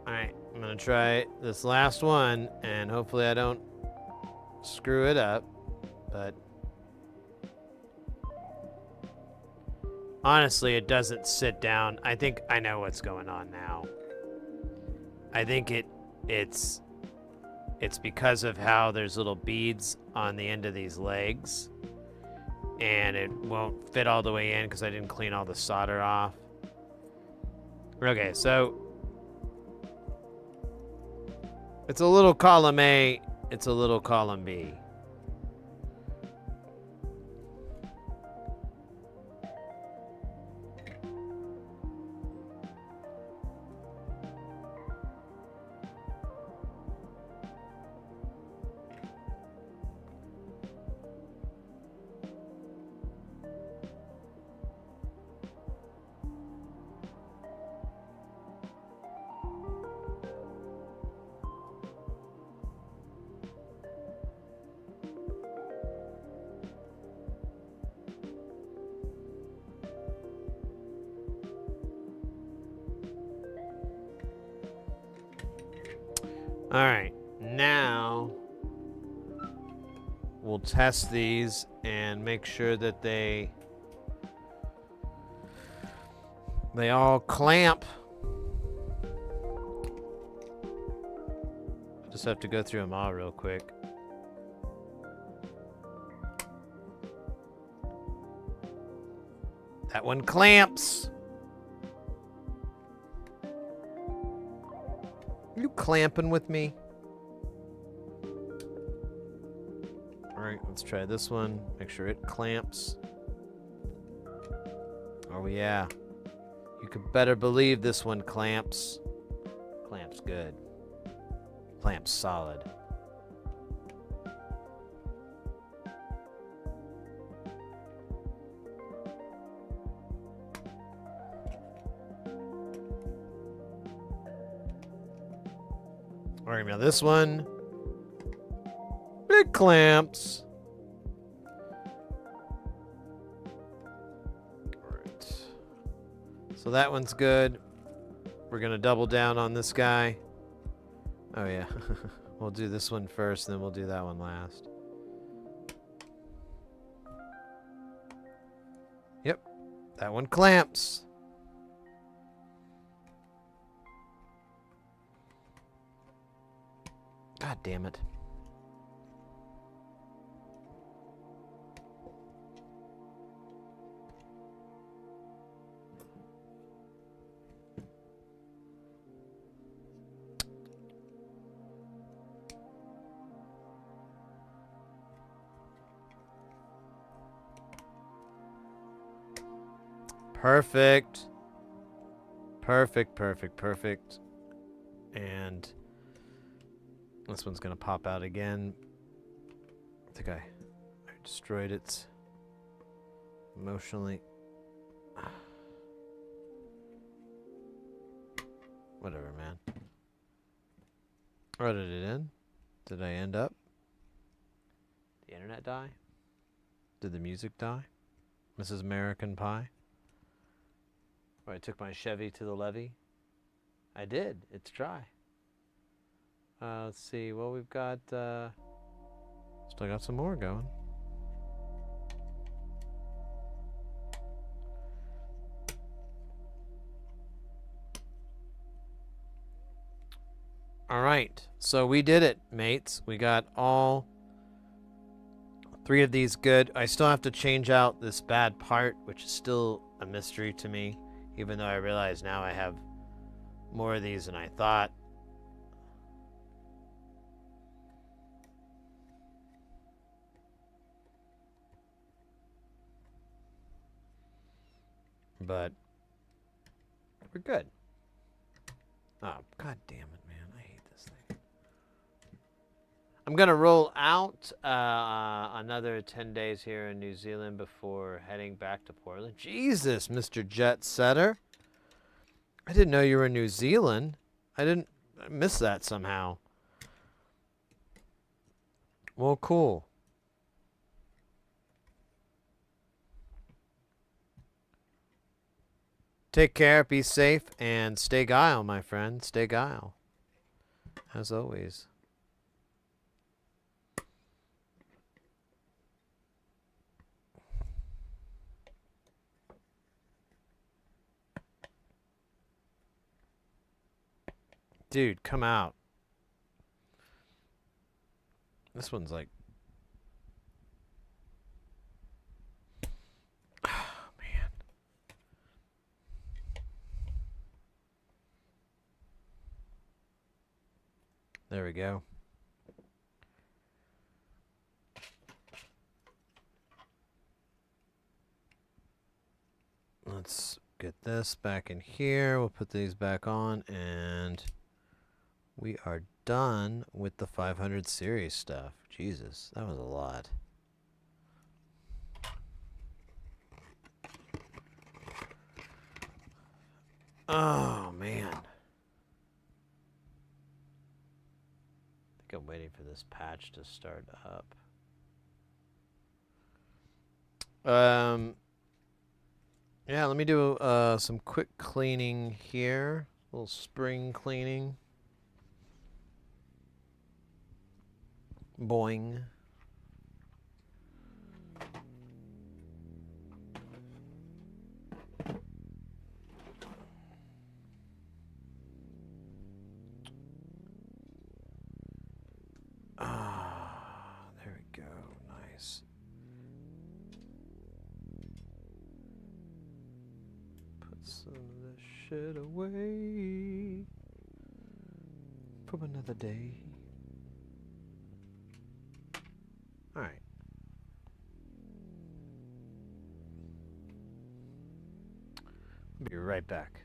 Alright, I'm gonna try this last one, and hopefully I don't screw it up, but honestly, it doesn't sit down. I think I know what's going on now. I think it's because of how there's little beads on the end of these legs, and it won't fit all the way in because I didn't clean all the solder off. Okay, so it's a little column A, it's a little column B. All right, now we'll test these and make sure that they all clamp. Just have to go through them all real quick. That one clamps. You clamping with me? Alright, let's try this one. Make sure it clamps. Oh yeah. You could better believe this one clamps. Clamps good. Clamps solid. Alright, now this one, it clamps. Alright. So that one's good. We're gonna double down on this guy. Oh yeah. We'll do this one first, then we'll do that one last. Yep. That one clamps. God damn it. Perfect. Perfect, perfect, perfect. And this one's gonna pop out again. I think I destroyed it emotionally. Whatever, man. Where did it end? Did I end up? The internet die? Did the music die? Mrs. American Pie? Or I took my Chevy to the levee? I did. It's dry. Let's see. Well, we've got still got some more going. All right. So we did it, mates. We got all 3 of these good. I still have to change out this bad part, which is still a mystery to me, even though I realize now I have more of these than I thought. But We're good. Oh, god damn it, man. I hate this thing. I'm going to roll out another 10 days here in New Zealand before heading back to Portland. Jesus, Mr. Jet Setter. I didn't know you were in New Zealand. I missed that somehow. Well, cool. Take care, be safe, and stay guile, my friend. Stay guile. As always. Dude, come out. This one's like... Oh, man. There we go. Let's get this back in here. We'll put these back on, and we are done with the 500 series stuff. Jesus, that was a lot. Oh, man. I think I'm waiting for this patch to start up. Yeah, let me do some quick cleaning here. A little spring cleaning. Boing. Ah, there we go. Nice. Put some of this shit away from another day. All right. I'll be right back.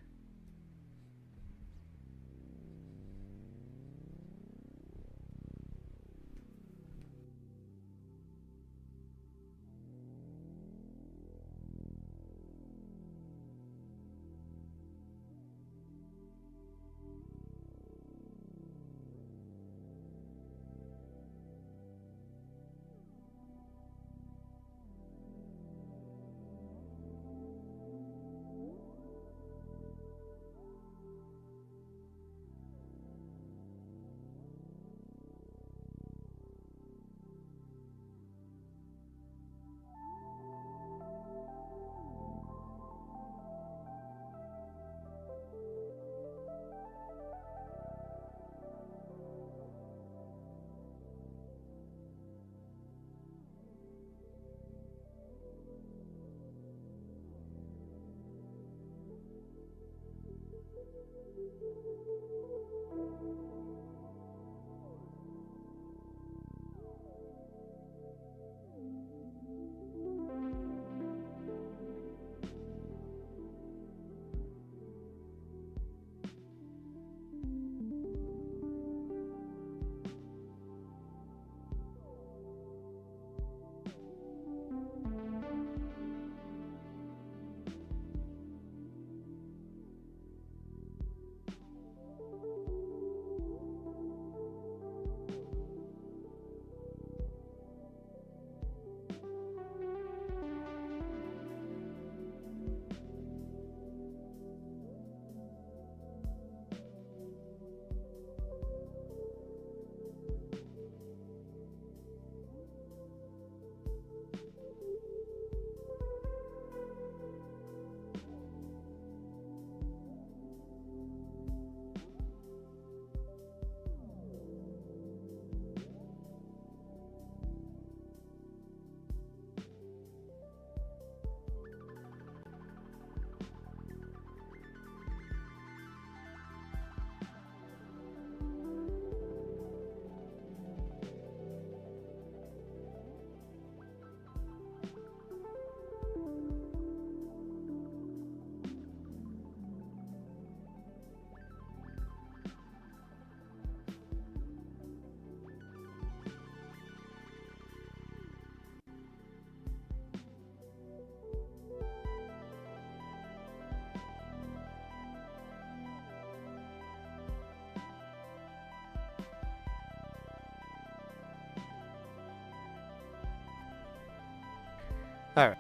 All right.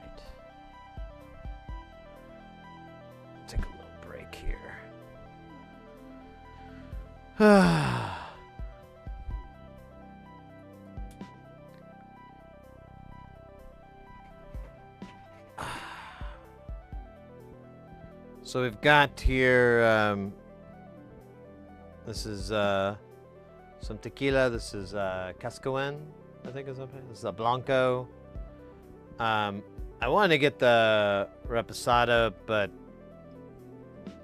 Take a little break here. So we've got here, this is some tequila. This is Cascawen, I think is okay. This is a Blanco. I wanted to get the Reposado, but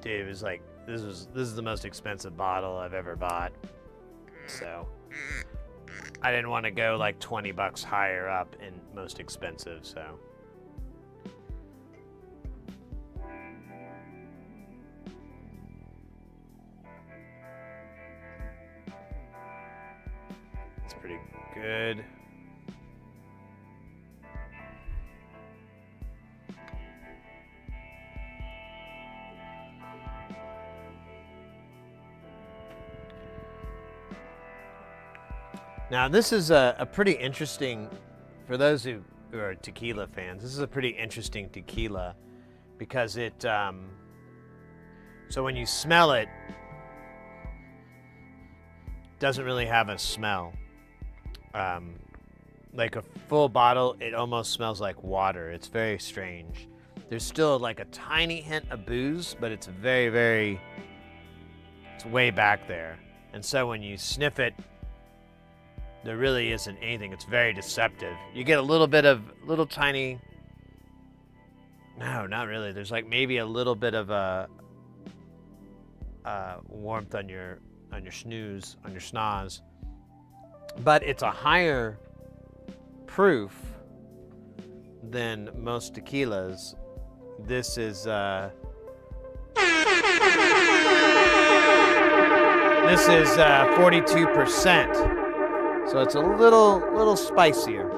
dude, it was like this is the most expensive bottle I've ever bought. So I didn't want to go like $20 higher up in most expensive, so. It's pretty good. Now, this is a pretty interesting, for those who are tequila fans, this is a pretty interesting tequila because it, so when you smell it, doesn't really have a smell. Like a full bottle, it almost smells like water. It's very strange. There's still like a tiny hint of booze, but it's very, very, it's way back there. And so when you sniff it, there really isn't anything. It's very deceptive. You get a little bit of, little tiny, no, not really. There's like maybe a little bit of a warmth on your snooze, on your schnoz. But it's a higher proof than most tequilas. This is 42%. So it's a little spicier.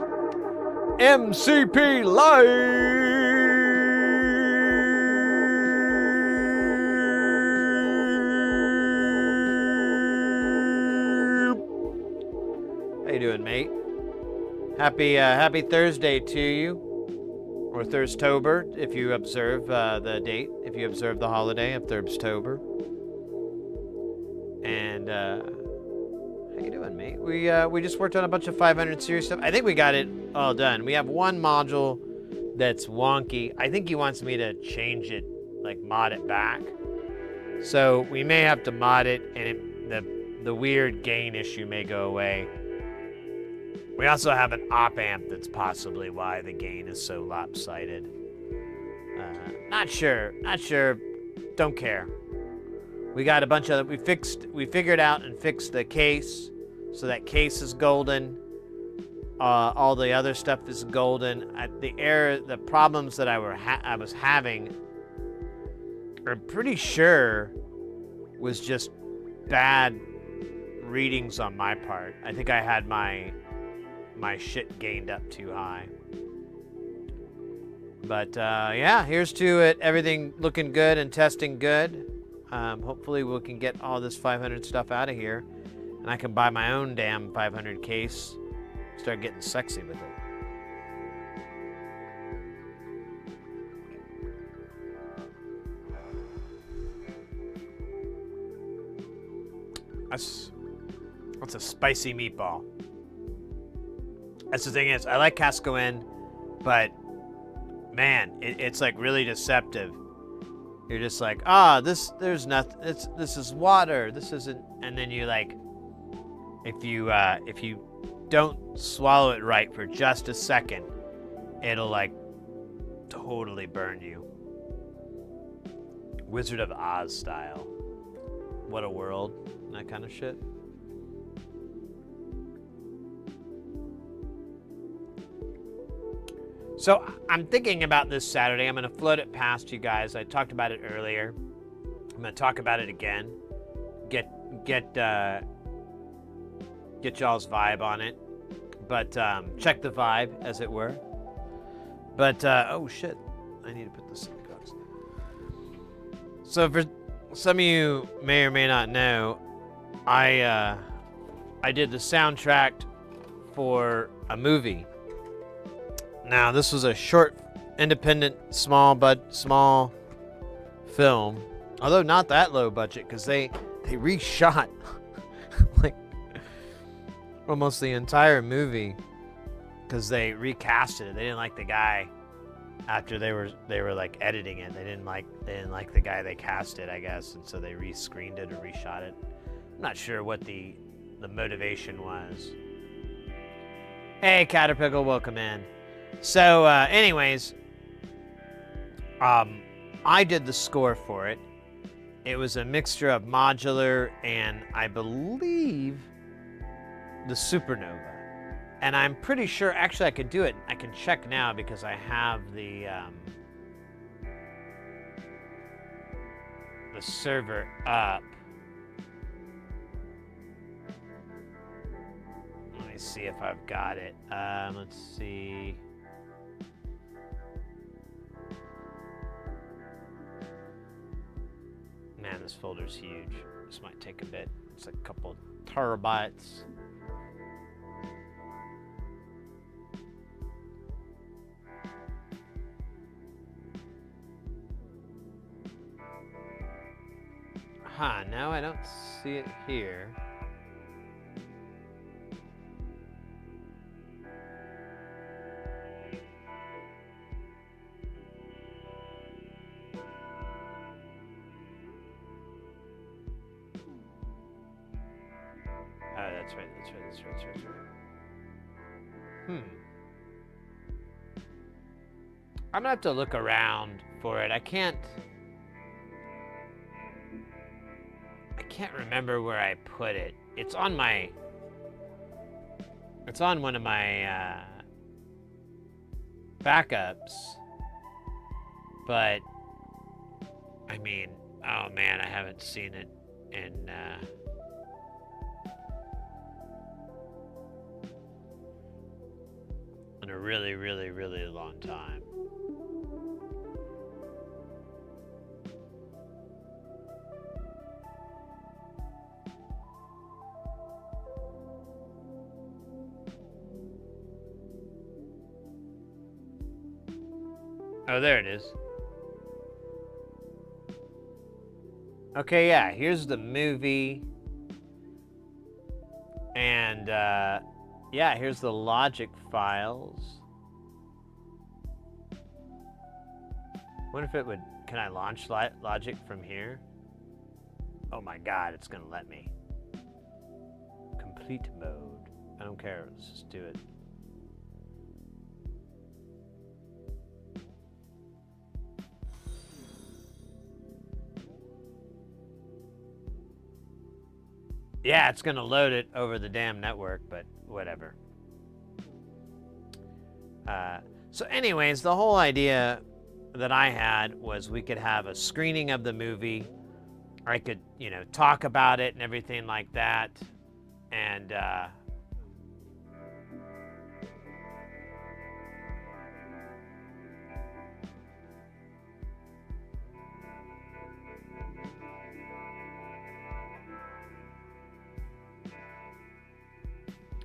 MCP Live. How you doing, mate? Happy Thursday to you, or Thurstober if you observe the date, if you observe the holiday of Thurstober. And how you doing, mate? We just worked on a bunch of 500 series stuff. I think we got it all done. We have one module that's wonky. I think he wants me to change it, like mod it back. So we may have to mod it, and the weird gain issue may go away. We also have an op amp that's possibly why the gain is so lopsided. Not sure. Don't care. We got a bunch of, we figured out and fixed the case. So that case is golden. All the other stuff is golden. The problems that I was having, I'm pretty sure was just bad readings on my part. I think I had my shit gained up too high. But yeah, here's to it. Everything looking good and testing good. Hopefully we can get all this 500 stuff out of here, and I can buy my own damn 500 case. Start getting sexy with it. That's a spicy meatball. That's the thing is, I like Cascawen, but man, it's like really deceptive. You're just like, there's nothing. This is water. This isn't. And then you like, if you don't swallow it right for just a second, it'll like totally burn you. Wizard of Oz style. What a world. That kind of shit. So I'm thinking about this Saturday. I'm going to float it past you guys. I talked about it earlier. I'm going to talk about it again. Get y'all's vibe on it. But check the vibe, as it were. But oh shit, I need to put this in the box. So for some of you may or may not know, I did the soundtrack for a movie. Now, this was a short independent, small film. Although not that low budget, because they reshot like almost the entire movie because they recasted it. They didn't like the guy after they were like editing it. They didn't like the guy they casted, I guess, and so they rescreened it or reshot it. I'm not sure what the motivation was. Hey, Caterpillar, welcome in. So, anyways, I did the score for it. It was a mixture of modular and, I believe, the Supernova. And I'm pretty sure, actually, I could do it. I can check now because I have the server up. Let me see if I've got it. Let's see. Man, this folder's huge. This might take a bit. It's a couple terabytes. Huh, no, I don't see it here. Oh, that's right. I'm gonna have to look around for it. I can't remember where I put it. It's on one of my backups. But I mean, oh man, I haven't seen it in a really, really, really long time. Oh, there it is. Okay, yeah, here's the movie. And, yeah, here's the Logic files. Wonder if it would... Can I launch Logic from here? Oh my god, it's gonna let me. Complete mode. I don't care, let's just do it. Yeah, it's gonna load it over the damn network, but whatever. So anyways, the whole idea that I had was we could have a screening of the movie. I could, you know, talk about it and everything like that. And,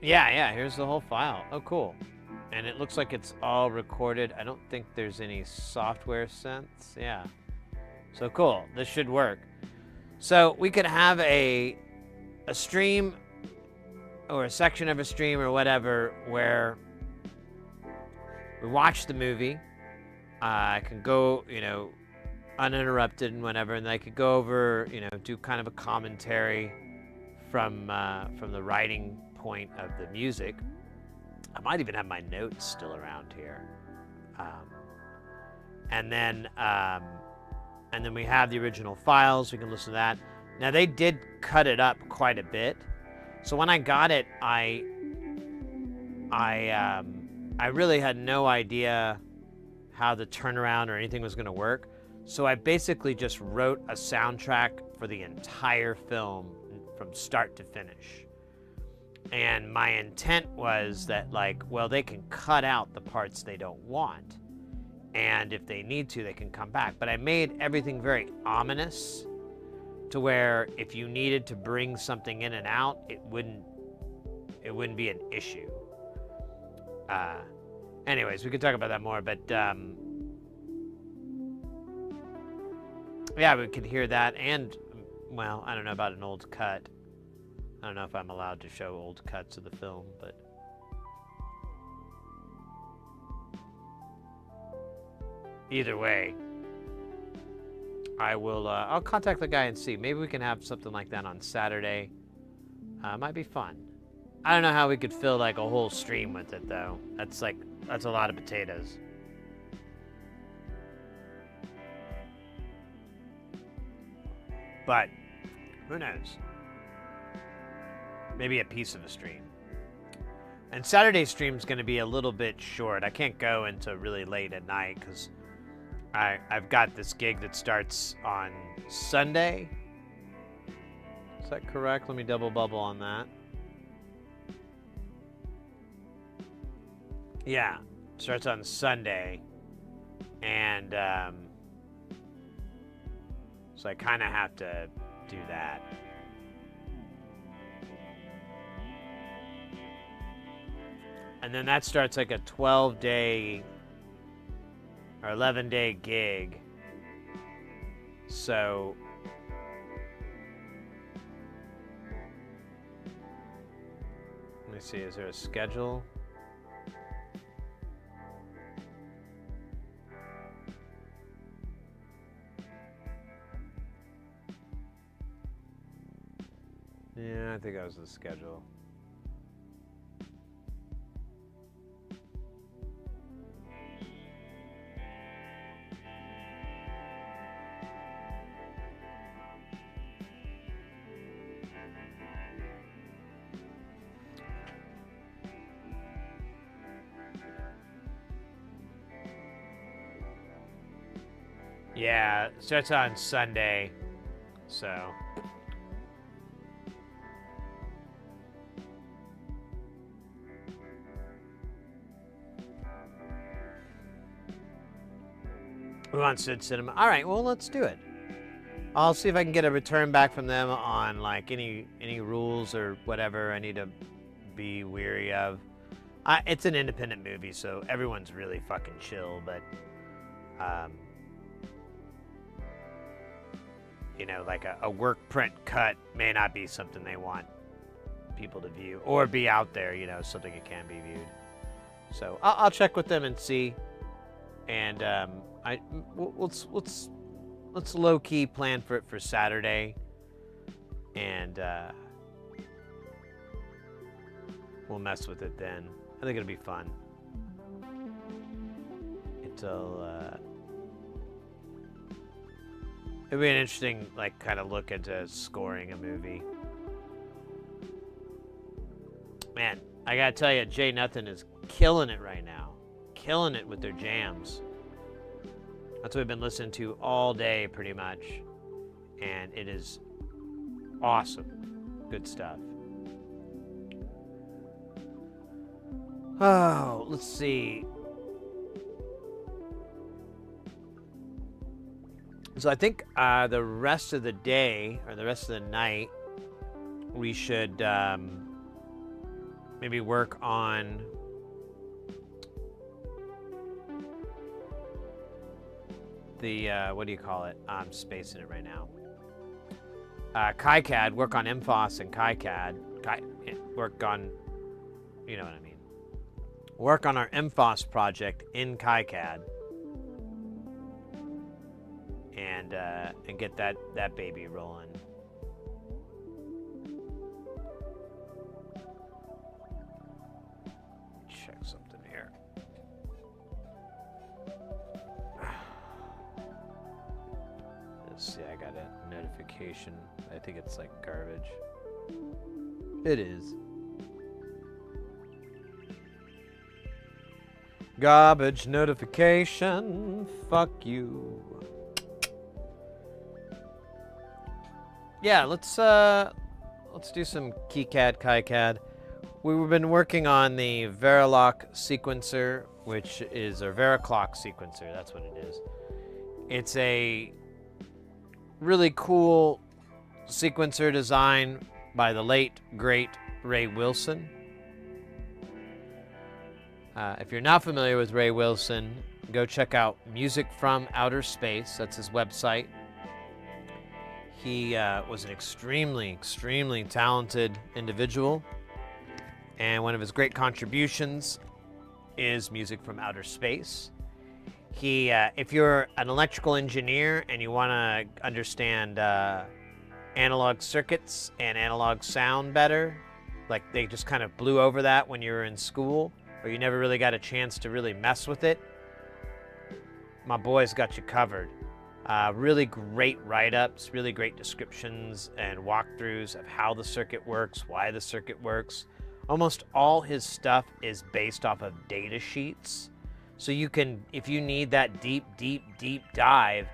yeah, here's the whole file. Oh, cool. And it looks like it's all recorded. I don't think there's any software synths. Yeah. So cool. This should work. So we could have a stream or a section of a stream or whatever where we watch the movie. I can go, you know, uninterrupted and whatever, and I could go over, you know, do kind of a commentary from the writing point of the music. I might even have my notes still around here. And then we have the original files. We can listen to that. Now they did cut it up quite a bit. So when I got it, I really had no idea how the turnaround or anything was going to work. So I basically just wrote a soundtrack for the entire film from start to finish. And my intent was that, like, well, they can cut out the parts they don't want. And if they need to, they can come back. But I made everything very ominous to where if you needed to bring something in and out, it wouldn't be an issue. Anyways, we could talk about that more, but Yeah, we could hear that, and, well, I don't know about an old cut. I don't know if I'm allowed to show old cuts of the film, but... Either way, I will, I'll contact the guy and see. Maybe we can have something like that on Saturday. Might be fun. I don't know how we could fill, like, a whole stream with it, though. That's a lot of potatoes. But, who knows? Maybe a piece of a stream. And Saturday's stream's going to be a little bit short. I can't go until really late at night because I've got this gig that starts on Sunday. Is that correct? Let me double bubble on that. Yeah, starts on Sunday. And so I kind of have to do that. And then that starts like a 12-day or 11-day gig. So let me see, is there a schedule? Yeah, I think that was the schedule. Yeah, it starts on Sunday, so. We want Sid Cinema. All right, well, let's do it. I'll see if I can get a return back from them on like any rules or whatever I need to be weary of. It's an independent movie, so everyone's really fucking chill, but you know, like a work print cut may not be something they want people to view or be out there, you know, something that can be viewed. So I'll check with them and see. And let's low key plan for it for Saturday, and we'll mess with it then. I think it'll be fun. It'll be an interesting, like, kind of look into scoring a movie. Man, I gotta tell you, Jay Nothing is killing it right now. Killing it with their jams. That's what we've been listening to all day, pretty much. And it is awesome. Good stuff. Oh, let's see. So I think the rest of the day, or the rest of the night, we should maybe work on the, what do you call it? I'm spacing it right now. KiCad, work on MFOS and KiCad. Work on, you know what I mean. Work on our MFOS project in KiCad. And get that baby rolling. Check something here. Let's see, I got a notification. I think it's like garbage. It is. Garbage notification. Fuck you. Yeah, let's do some KiCad. We've been working on the Verilog sequencer, which is a Vericlock sequencer. That's what it is. It's a really cool sequencer design by the late great Ray Wilson. If you're not familiar with Ray Wilson, go check out Music from Outer Space. That's his website. He was an extremely, extremely talented individual, and one of his great contributions is music from outer space. He, if you're an electrical engineer and you want to understand analog circuits and analog sound better, like they just kind of blew over that when you were in school, or you never really got a chance to really mess with it, my boy's got you covered. Really great write-ups, really great descriptions and walkthroughs of how the circuit works, why the circuit works. Almost all his stuff is based off of data sheets. So you can, if you need that deep, deep, deep dive,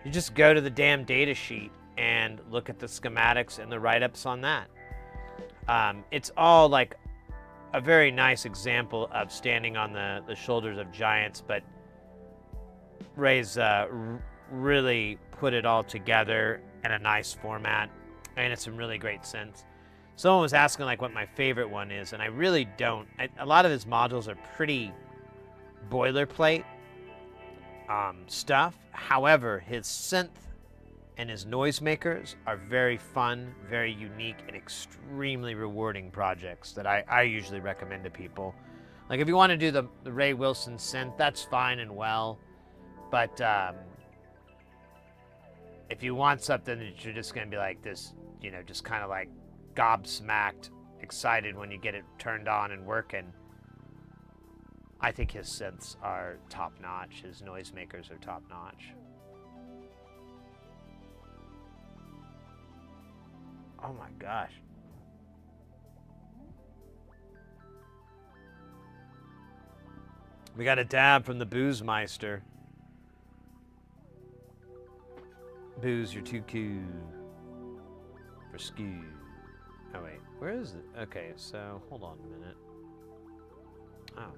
you just go to the damn data sheet and look at the schematics and the write-ups on that. It's all like a very nice example of standing on the shoulders of giants, but Ray's really put it all together in a nice format, and it's some really great synths. Someone was asking like what my favorite one is, and I really don't. A lot of his modules are pretty boilerplate stuff. However, his synth and his noisemakers are very fun, very unique, and extremely rewarding projects that I usually recommend to people. Like if you want to do the Ray Wilson synth, that's fine and well, but if you want something that you're just going to be like this, you know, just kind of like gobsmacked, excited when you get it turned on and working, I think his synths are top-notch. His noisemakers are top-notch. Oh my gosh. We got a dab from the Booze Meister. Booze, you're too cool for skew. Oh wait, where is it? Okay, so hold on a minute. Oh.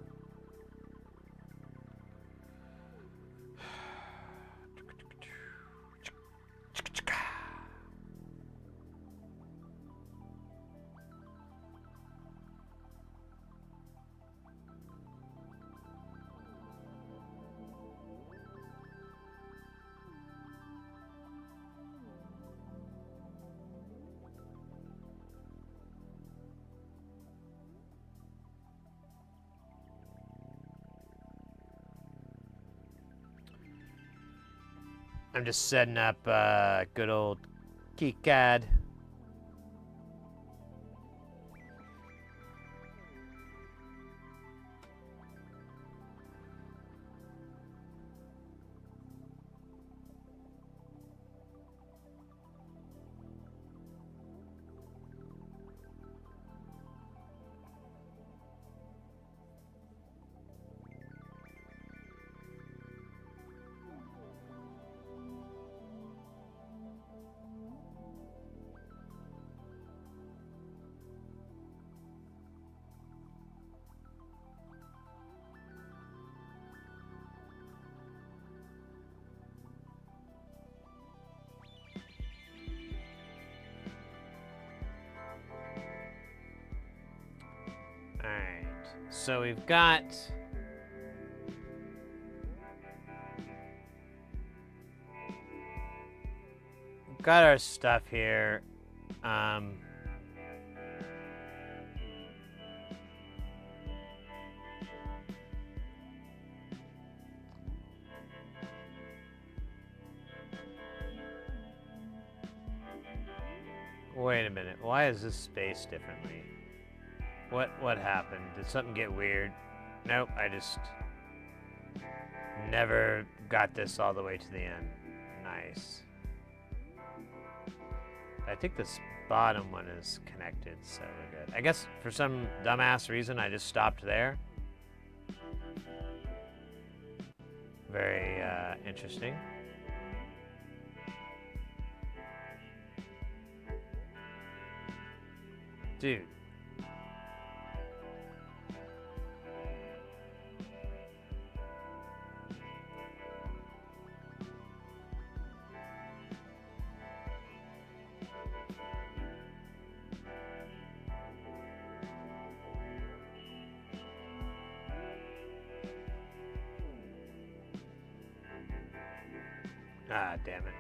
I'm just setting up good old KiCad. Alright, so we've got our stuff here. Wait a minute, why is this spaced differently? What happened? Did something get weird? Nope, I just never got this all the way to the end. Nice. I think this bottom one is connected, so we're good. I guess for some dumbass reason I just stopped there. Very interesting. Dude. Ah, damn it.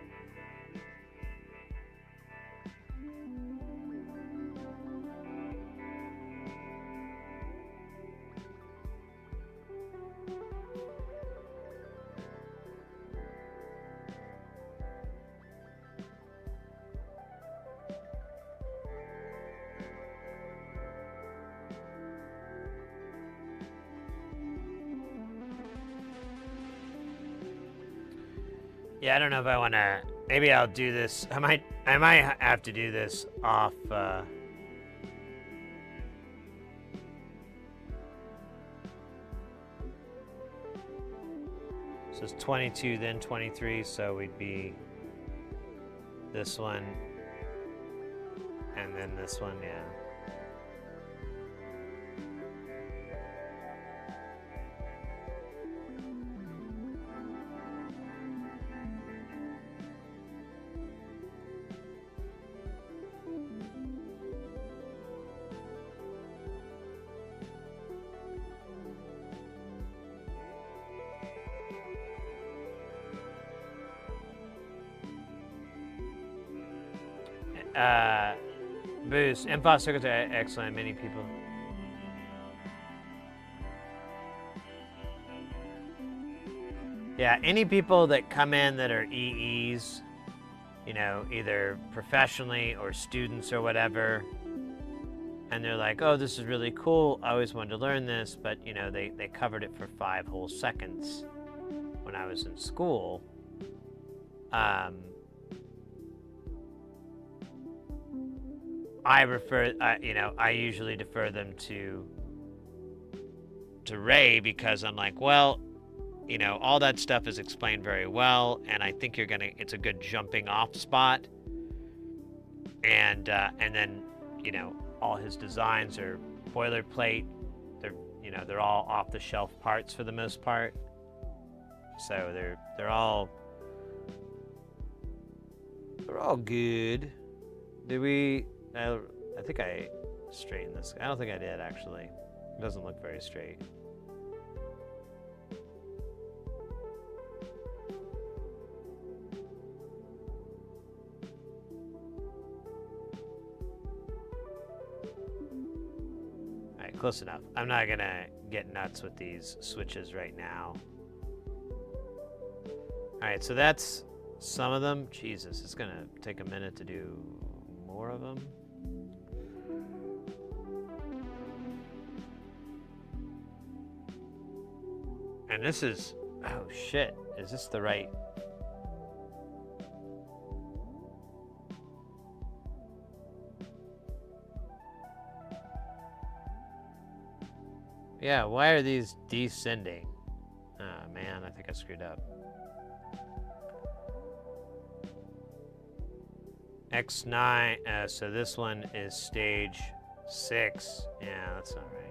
Yeah, I don't know if I want to. Maybe I'll do this. I might have to do this off. So it's 22, then 23. So we'd be this one, and then this one. Yeah. Boost. MPOS circuits are excellent. Many people. Yeah, any people that come in that are EEs, you know, either professionally or students or whatever, and they're like, oh, this is really cool. I always wanted to learn this, but, you know, they covered it for 5 whole seconds when I was in school. I usually defer them to Ray, because I'm like, well, you know, all that stuff is explained very well, and I think it's a good jumping off spot. And then, you know, all his designs are boilerplate. They're all off the shelf parts for the most part. So they're all good. I think I straightened this. I don't think I did, actually. It doesn't look very straight. All right, close enough. I'm not gonna get nuts with these switches right now. All right, so that's some of them. Jesus, it's gonna take a minute to do more of them. And this is, oh shit, is this the right? Yeah, why are these descending? Oh man, I think I screwed up. X9, so this one is stage 6. Yeah, that's not right.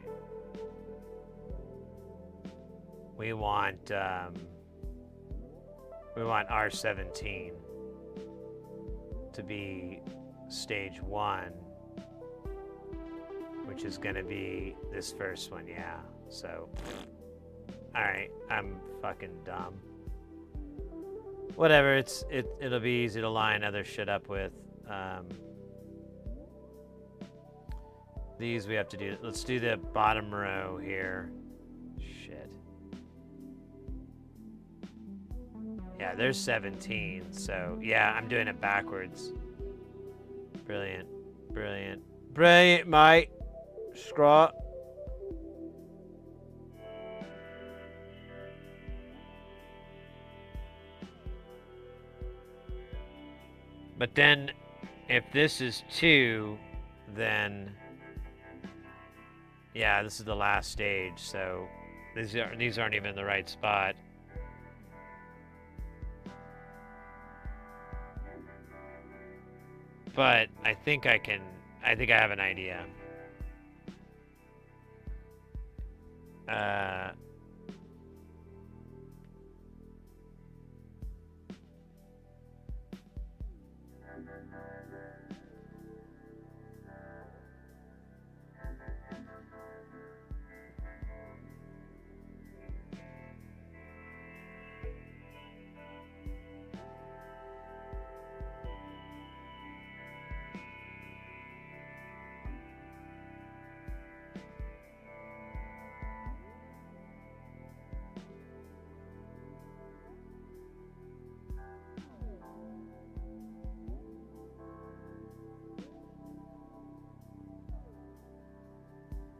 We want R17 to be stage 1, which is gonna be this first one, yeah. So, all right, I'm fucking dumb. Whatever, it'll be easy to line other shit up with. These we have to do. Let's do the bottom row here. Shit. Yeah, there's 17. So yeah, I'm doing it backwards. Brilliant, brilliant, brilliant, mate. Scraw. But then, if this is 2, then yeah, this is the last stage. So these aren't even in the right spot. But I think I have an idea.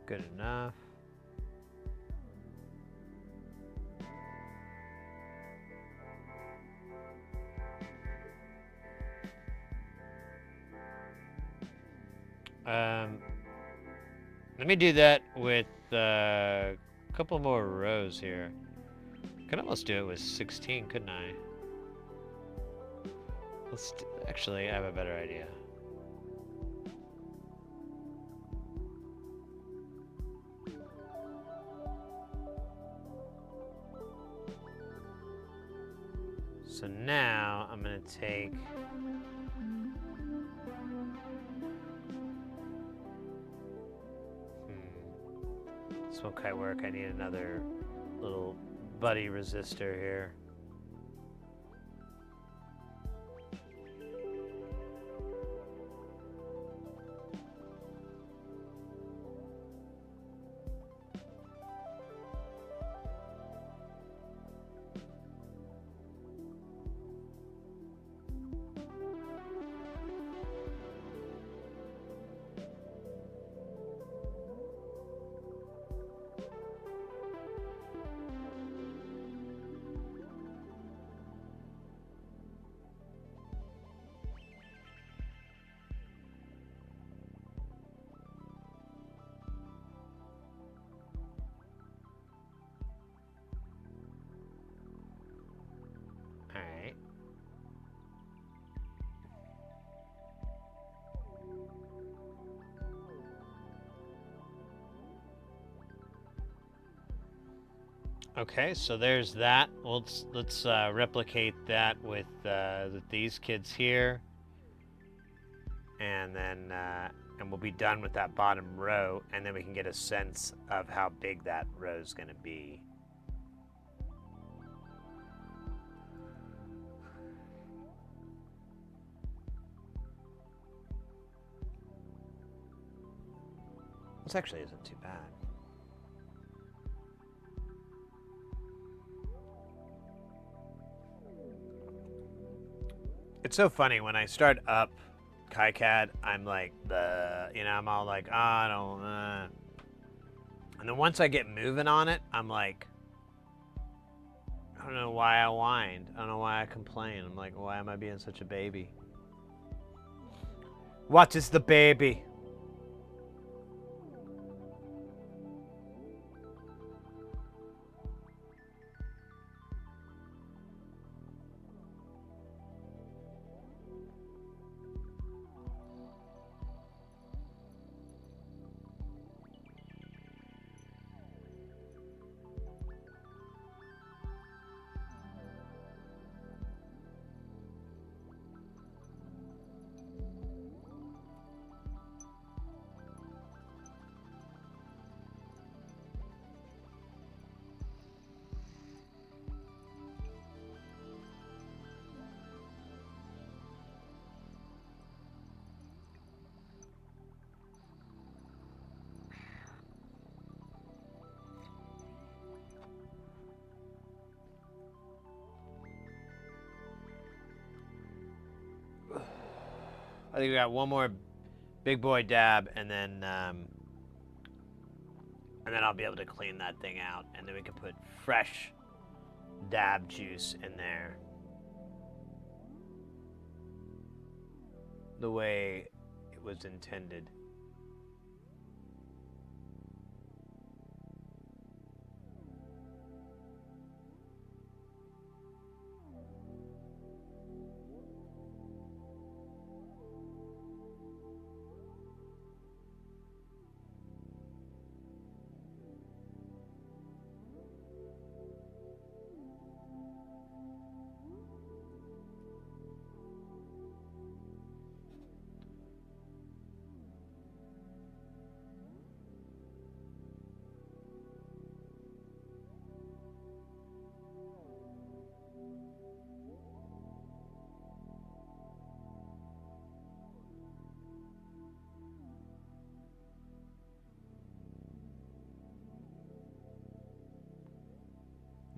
Good enough. Let me do that with a couple more rows here. Could almost do it with 16, couldn't I? Actually, I have a better idea. So now I'm gonna take this won't quite work. I need another little buddy resistor here. Alright. Okay, so there's that. Let's replicate that with these kids here, and then and we'll be done with that bottom row, and then we can get a sense of how big that row is going to be. This actually isn't too bad. It's so funny when I start up KiCad, I'm like I'm all like, I don't. And then once I get moving on it, I'm like, I don't know why I whined. I don't know why I complain. I'm like, why am I being such a baby? What is the baby? I think we got one more big boy dab, and then I'll be able to clean that thing out, and then we can put fresh dab juice in there, the way it was intended.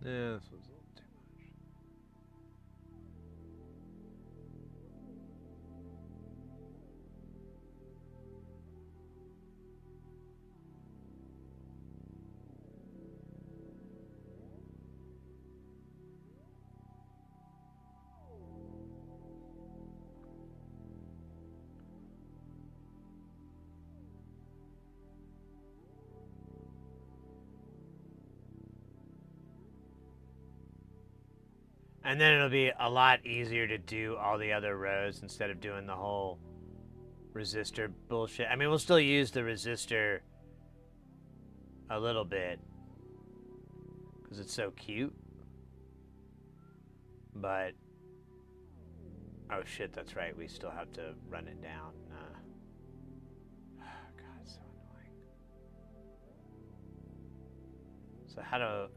Yeah, this was a little too much. And then it'll be a lot easier to do all the other rows instead of doing the whole resistor bullshit. I mean, we'll still use the resistor a little bit because it's so cute. But, oh shit, that's right. We still have to run it down. God, so annoying. So how do,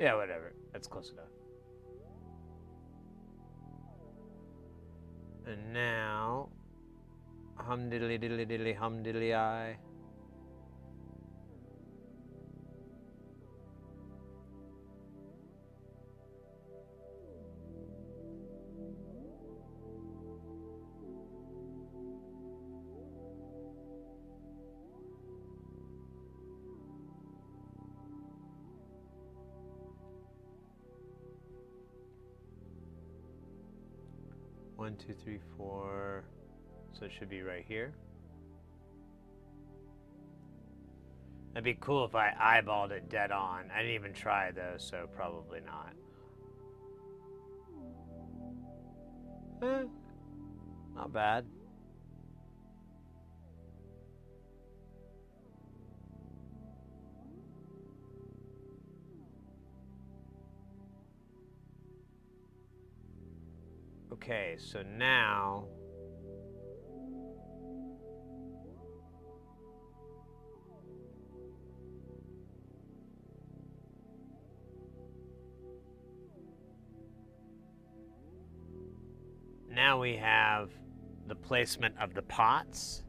yeah, whatever. That's close enough. And now, hum diddly diddly diddly hum diddly I. One, two, three, four. So it should be right here. It'd be cool if I eyeballed it dead on. I didn't even try though, so probably not. Not bad. Okay, so now we have the placement of the pots,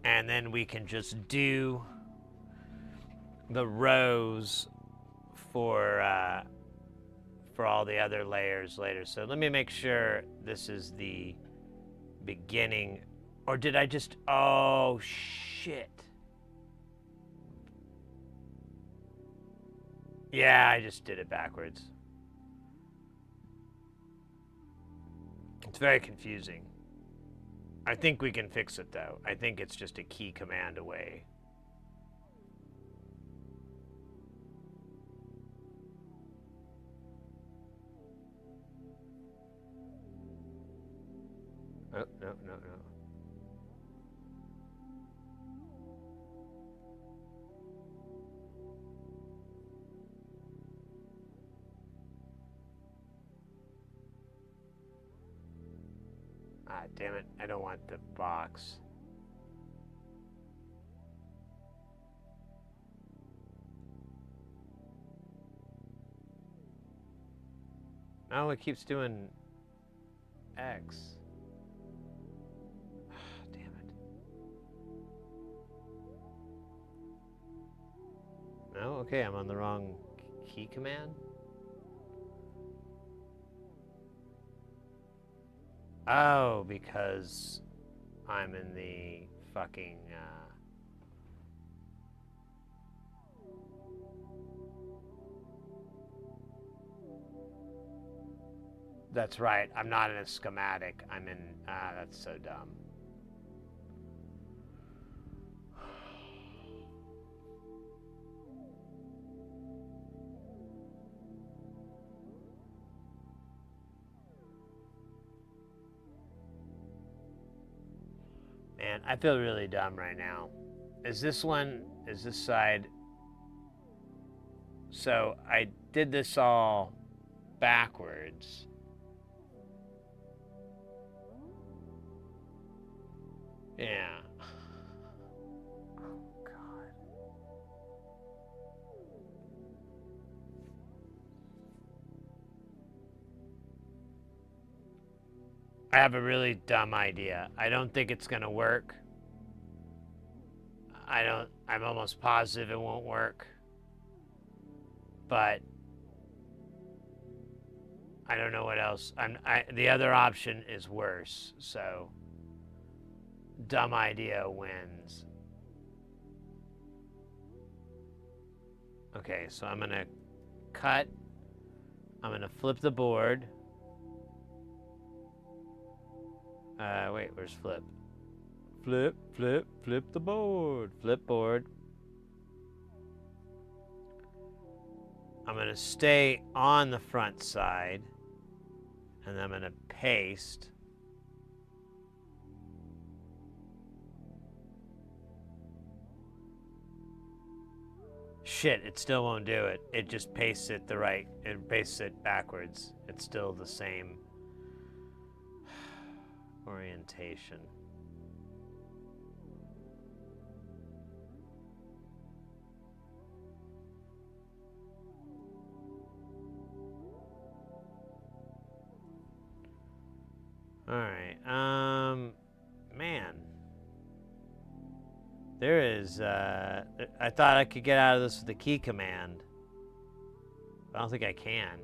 and then we can just do the rows for all the other layers later. So let me make sure this is the beginning, or did I just, oh shit. Yeah, I just did it backwards. It's very confusing. I think we can fix it though. I think it's just a key command away. Oh, no. Ah, damn it. I don't want the box. No, it keeps doing X. Damn it. No? Okay, I'm on the wrong key command. Oh, because I'm in the fucking, That's right, I'm not in a schematic. I'm in, that's so dumb. Man, I feel really dumb right now. Is this side? So I did this all backwards. Yeah. Oh, God. I have a really dumb idea. I don't think it's gonna work. I'm almost positive it won't work. but I don't know what else. The other option is worse, so dumb idea wins. Okay, so I'm gonna cut. I'm gonna flip the board. Wait, where's flip? Flip, flip, flip the board. Flip board. I'm gonna stay on the front side, and then I'm gonna paste. Shit, it still won't do it. It just pastes it it pastes it backwards. It's still the same orientation. All right, man. There is, I thought I could get out of this with the key command. I don't think I can.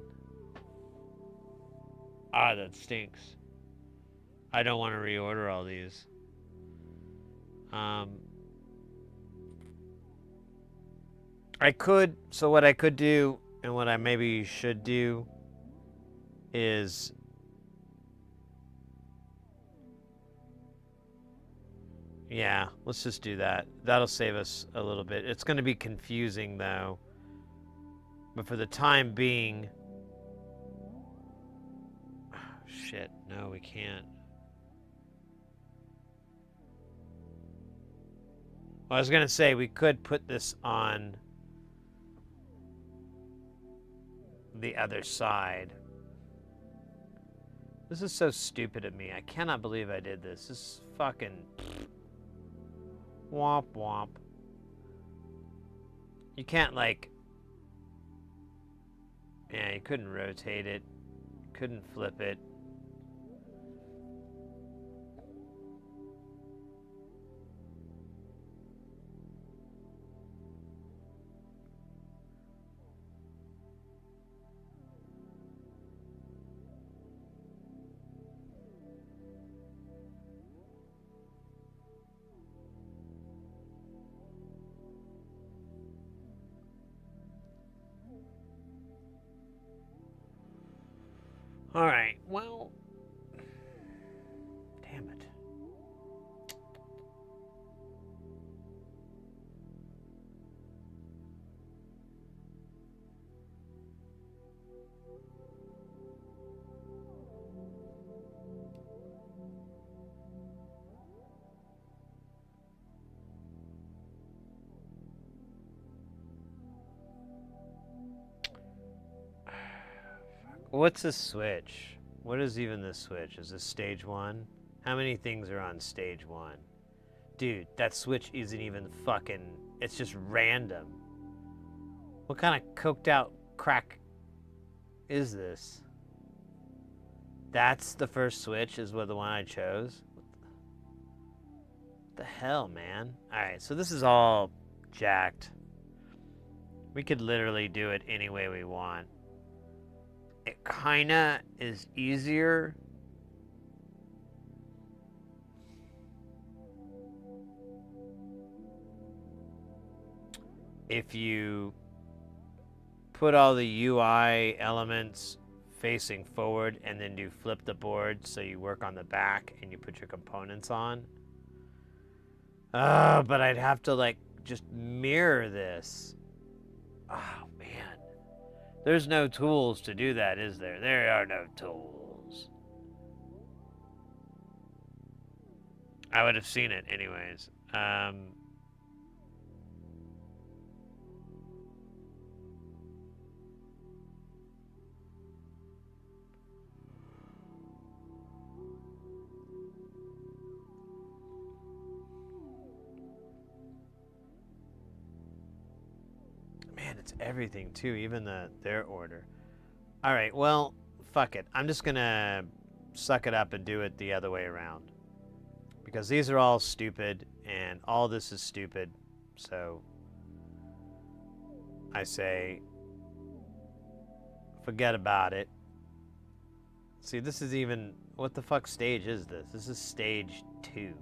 Ah, that stinks. I don't want to reorder all these. I could, so what I could do, and what I maybe should do, is yeah, let's just do that. That'll save us a little bit. It's going to be confusing, though. But for the time being... Oh, shit, no, we can't. Well, I was going to say, we could put this on the other side. This is so stupid of me. I cannot believe I did this. This is fucking... Womp womp. You can't, like... Yeah, you couldn't rotate it. Couldn't flip it. All right, well, damn it. What's a switch? What is even this switch? Is this stage 1? How many things are on stage 1? Dude, that switch isn't even fucking... It's just random. What kind of coked out crack is this? That's the first switch, is what the one I chose? What the hell, man? Alright, so this is all jacked. We could literally do it any way we want. It kinda is easier if you put all the UI elements facing forward and then do flip the board so you work on the back and you put your components on. But I'd have to like just mirror this. Oh man. There's no tools to do that, is there? There are no tools. I would have seen it anyways. Man, it's everything too, even their order. All right, well, fuck it. I'm just gonna suck it up and do it the other way around. Because these are all stupid, and all this is stupid. So I say forget about it. See, this is even... What the fuck stage is this? This is stage 2.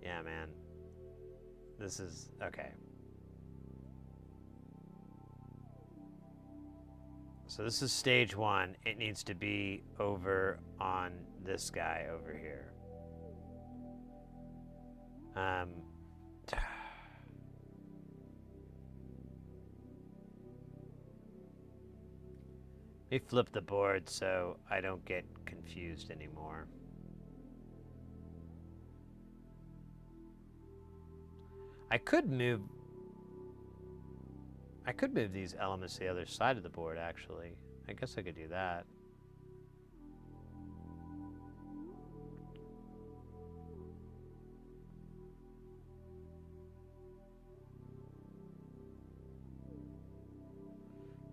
Yeah, man. This is... Okay. So this is stage 1. It needs to be over on this guy over here. Let me flip the board so I don't get confused anymore. I could move these elements to the other side of the board, actually. I guess I could do that.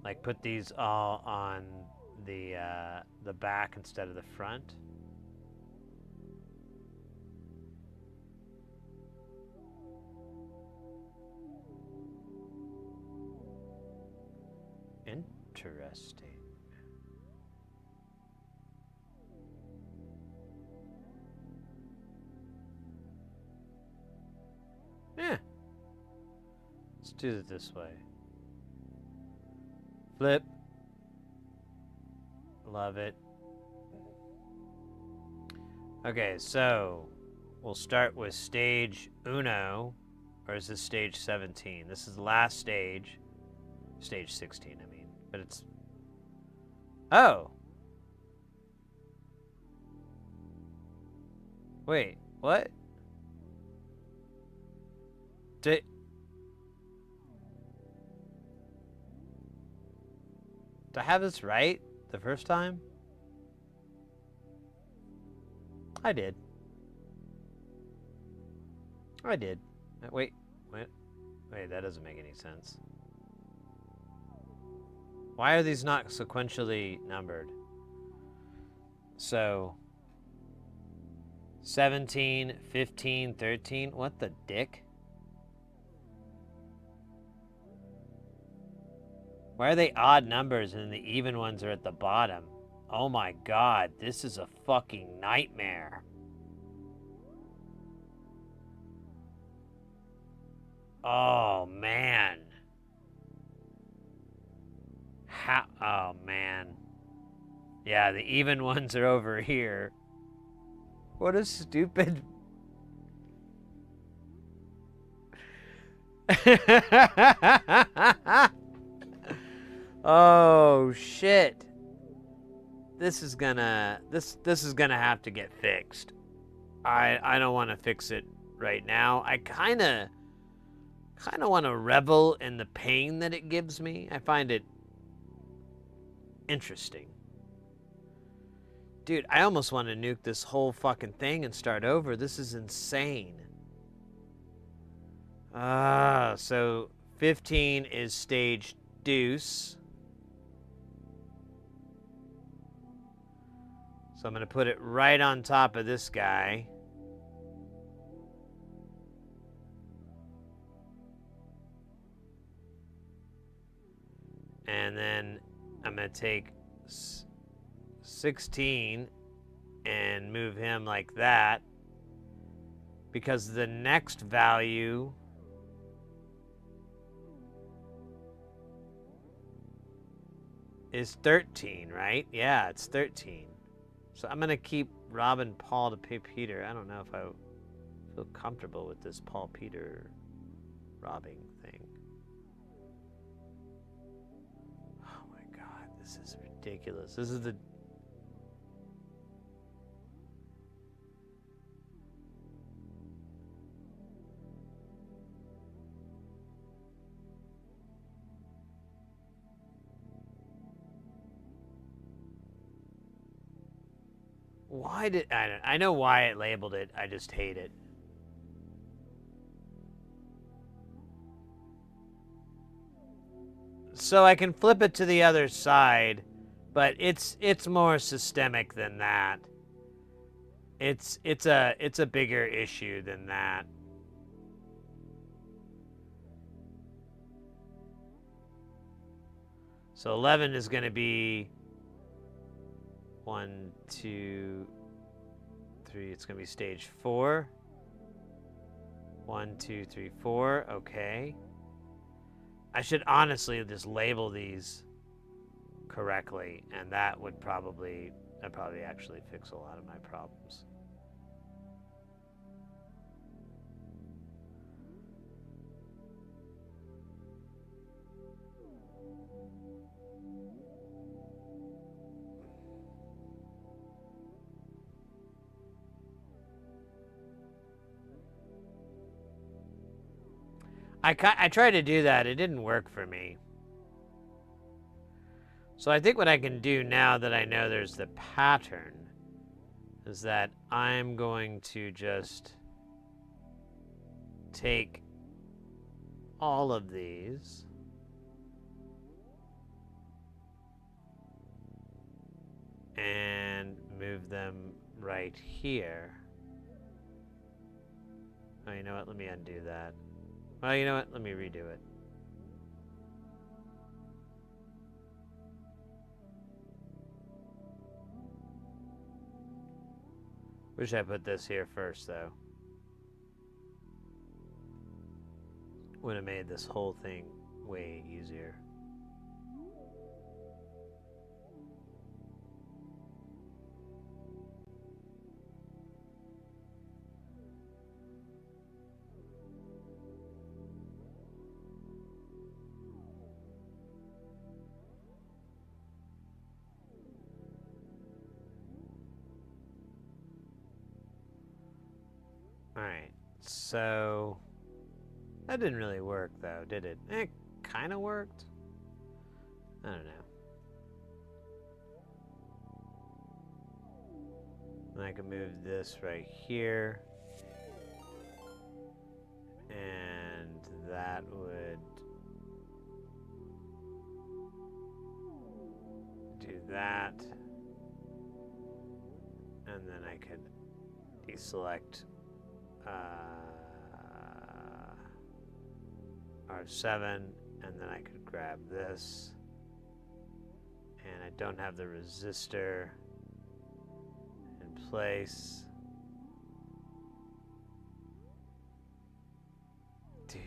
Like put these all on the back instead of the front. Interesting. Yeah. Let's do it this way. Flip. Love it. Okay, so we'll start with stage uno, or is this stage 17? This is the last stage. Stage 16, I mean. But it's... Oh! Wait, what? Did I have this right the first time? I did. I did. Wait, that doesn't make any sense. Why are these not sequentially numbered? So, 17, 15, 13, what the dick? Why are they odd numbers and the even ones are at the bottom? Oh my god, this is a fucking nightmare. Oh man. Oh man. Yeah, the even ones are over here. What a stupid... Oh shit. This is gonna have to get fixed. I don't want to fix it right now. I kind of want to revel in the pain that it gives me. I find it interesting. Dude, I almost want to nuke this whole fucking thing and start over. This is insane. So 15 is stage deuce. So I'm going to put it right on top of this guy. And then I'm going to take 16 and move him like that. Because the next value is 13, right? Yeah, it's 13. So I'm going to keep robbing Paul to pay Peter. I don't know if I feel comfortable with this Paul Peter robbing thing. Oh my god, this is ridiculous. This is the... Why did... I know why it labeled it. I just hate it. So I can flip it to the other side, but it's more systemic than that. It's a bigger issue than that. So 11 is going to be 1, 2, 3. It's going to be stage 4. 1, 2, 3, 4. Okay. I should honestly just label these correctly, and that would probably actually fix a lot of my problems. I tried to do that. It didn't work for me. So I think what I can do now that I know there's the pattern is that I'm going to just take all of these and move them right here. Oh, you know what? Let me undo that. Well, you know what? Let me redo it. Wish I put this here first, though. Would have made this whole thing way easier. Alright, so that didn't really work though, did it? It kind of worked. I don't know. And I can move this right here. And that would do that. And then I could deselect R7, and then I could grab this, and I don't have the resistor in place. Dude.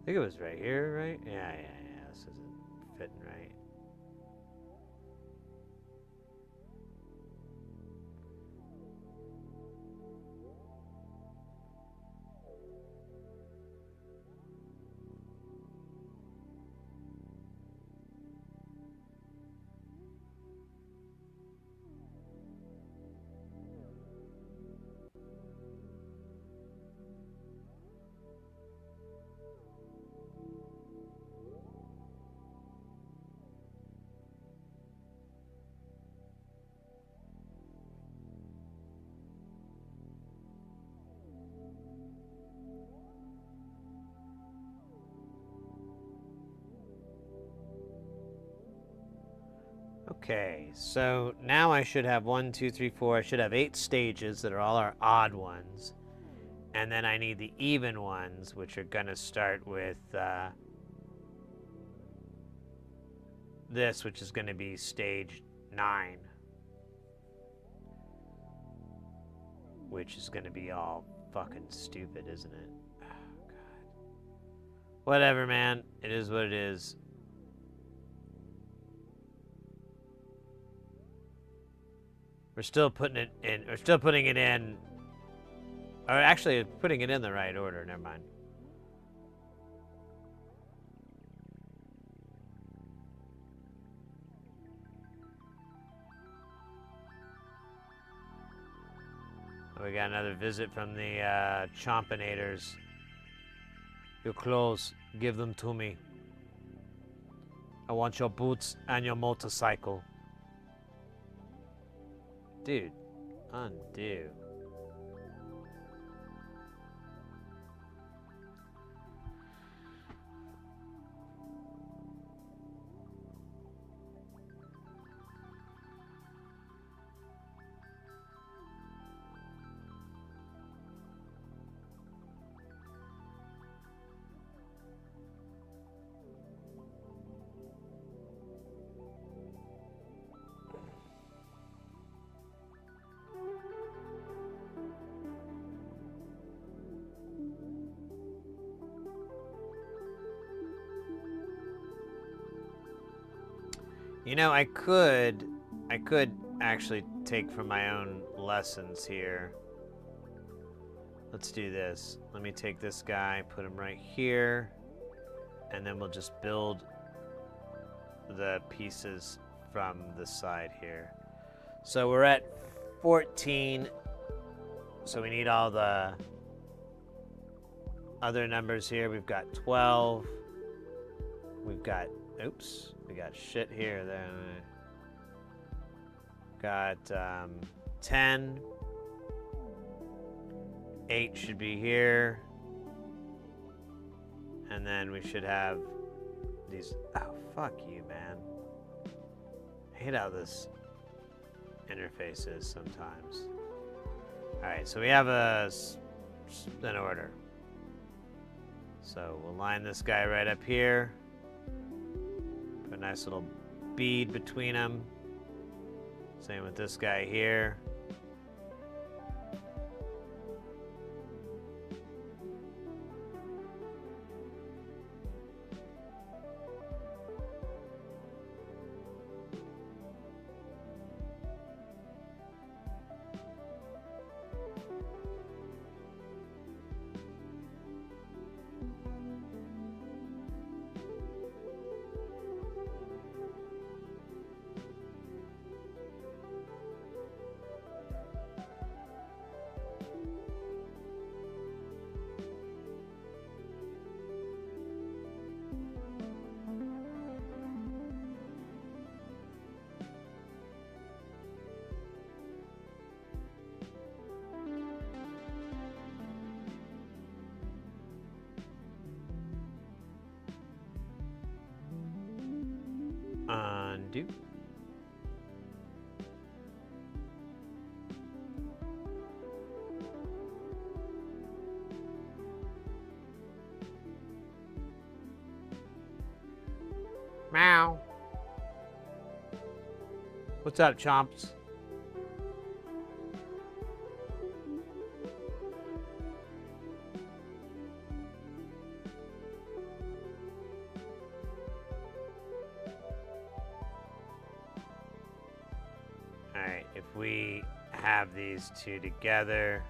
I think it was right here, right? Yeah, this isn't fitting right. Okay, so now I should have 1, 2, 3, 4. I should have 8 stages that are all our odd ones. And then I need the even ones, which are going to start with this, which is going to be stage 9. Which is going to be all fucking stupid, isn't it? Oh, God. Whatever, man. It is what it is. We're still putting it in. We're still putting it in. Or actually, putting it in the right order. Never mind. We got another visit from the Chompinators. Your clothes, give them to me. I want your boots and your motorcycle. Dude, undo. You know, I could actually take from my own lessons here. Let's do this. Let me take this guy, put him right here, and then we'll just build the pieces from the side here. So we're at 14, so we need all the other numbers here. We've got 12. We've got, oops, we got shit here. Then got 10. 8 should be here. And then we should have these, oh, fuck you, man. I hate how this interface is sometimes. Alright, so we have an order. So we'll line this guy right up here. Put a nice little bead between them. Same with this guy here. Undo. Meow. What's up, chomps? Alright, if we have these two together,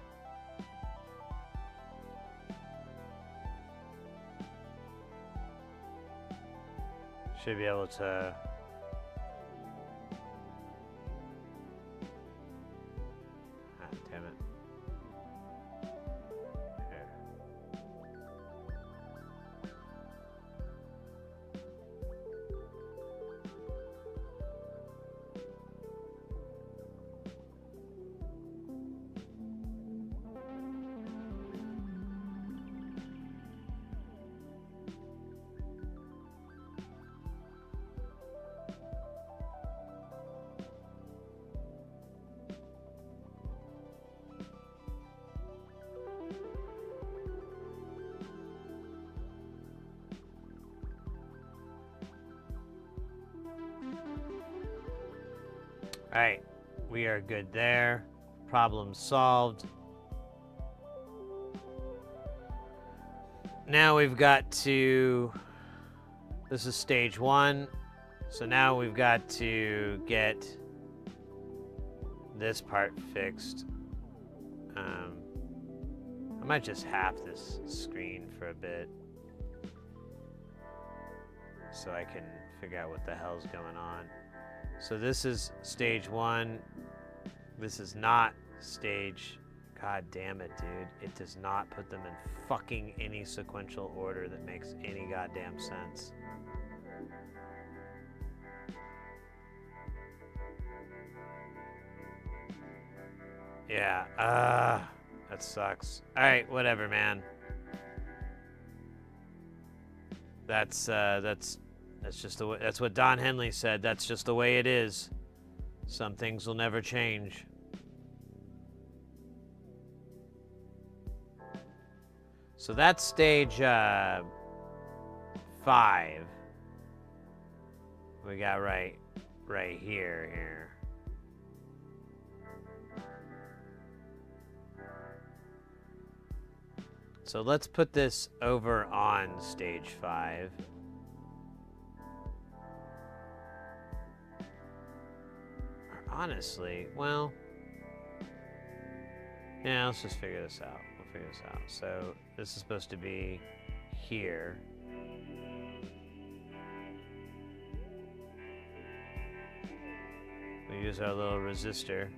should be able to damn it. Here. Alright, we are good there. Problem solved. Now we've got to, this is stage 1, so now we've got to get this part fixed. I might just half this screen for a bit so I can figure out what the hell's going on. So this is stage 1. This is not stage... God damn it, dude. It does not put them in fucking any sequential order that makes any goddamn sense. Yeah, that sucks. Alright, whatever, man. That's just the way, that's what Don Henley said. That's just the way it is. Some things will never change. So that's stage 5. We got right here. So let's put this over on stage 5. honestly, well, yeah, let's just figure this out. We'll figure this out. So this is supposed to be here. We use our little resistor.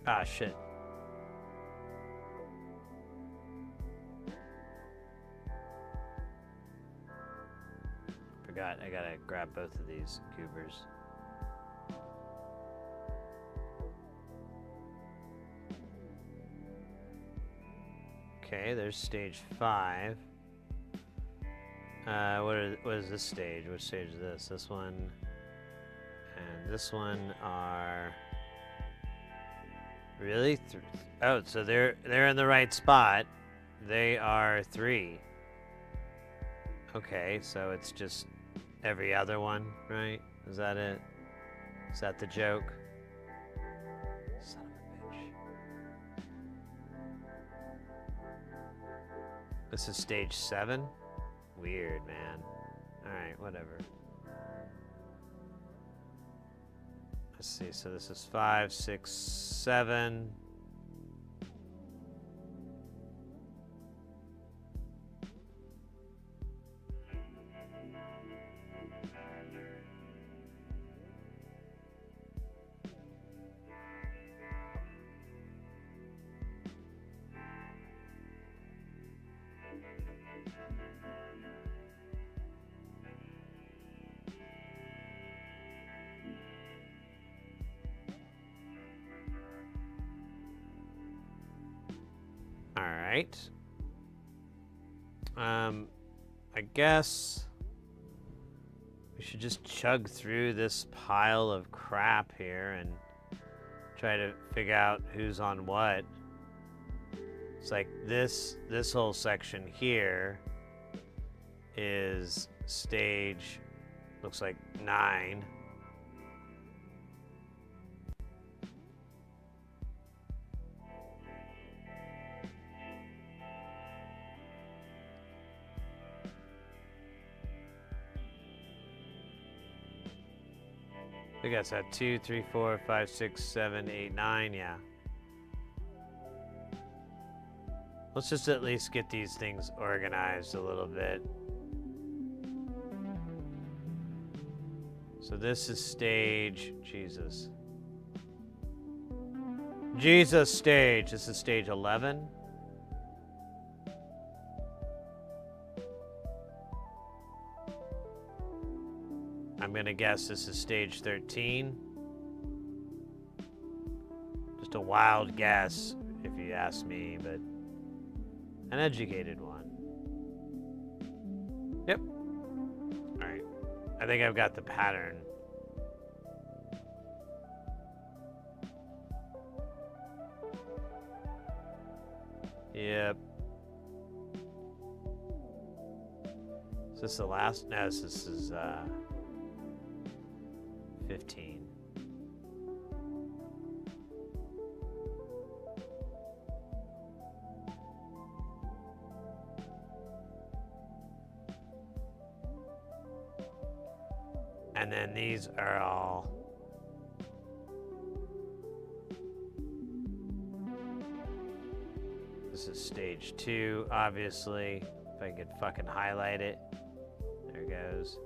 Ah, shit. Forgot, I gotta grab both of these goobers. Okay, there's stage 5. What is this stage? Which stage is this? This one and this one are really oh, so they're in the right spot. They are 3. Okay, so it's just every other one, right? Is that it? Is that the joke? Son of a bitch. This is stage 7? Weird, man. Alright, whatever. Let's see, so this is 5, 6, 7. Alright. I guess we should just chug through this pile of crap here and try to figure out who's on what. It's like this whole section here is stage, looks like 9. I guess that 2, 3, 4, 5, 6, 7, 8, 9, yeah. Let's just at least get these things organized a little bit. So this is stage, Jesus stage. This is stage 11. I'm gonna guess this is stage 13. Just a wild guess, if you ask me, but an educated one. Yep. Alright. I think I've got the pattern. Yep. Is this the last? No, this is 15. And then these are all this is stage 2, obviously. If I could fucking highlight it. There it goes.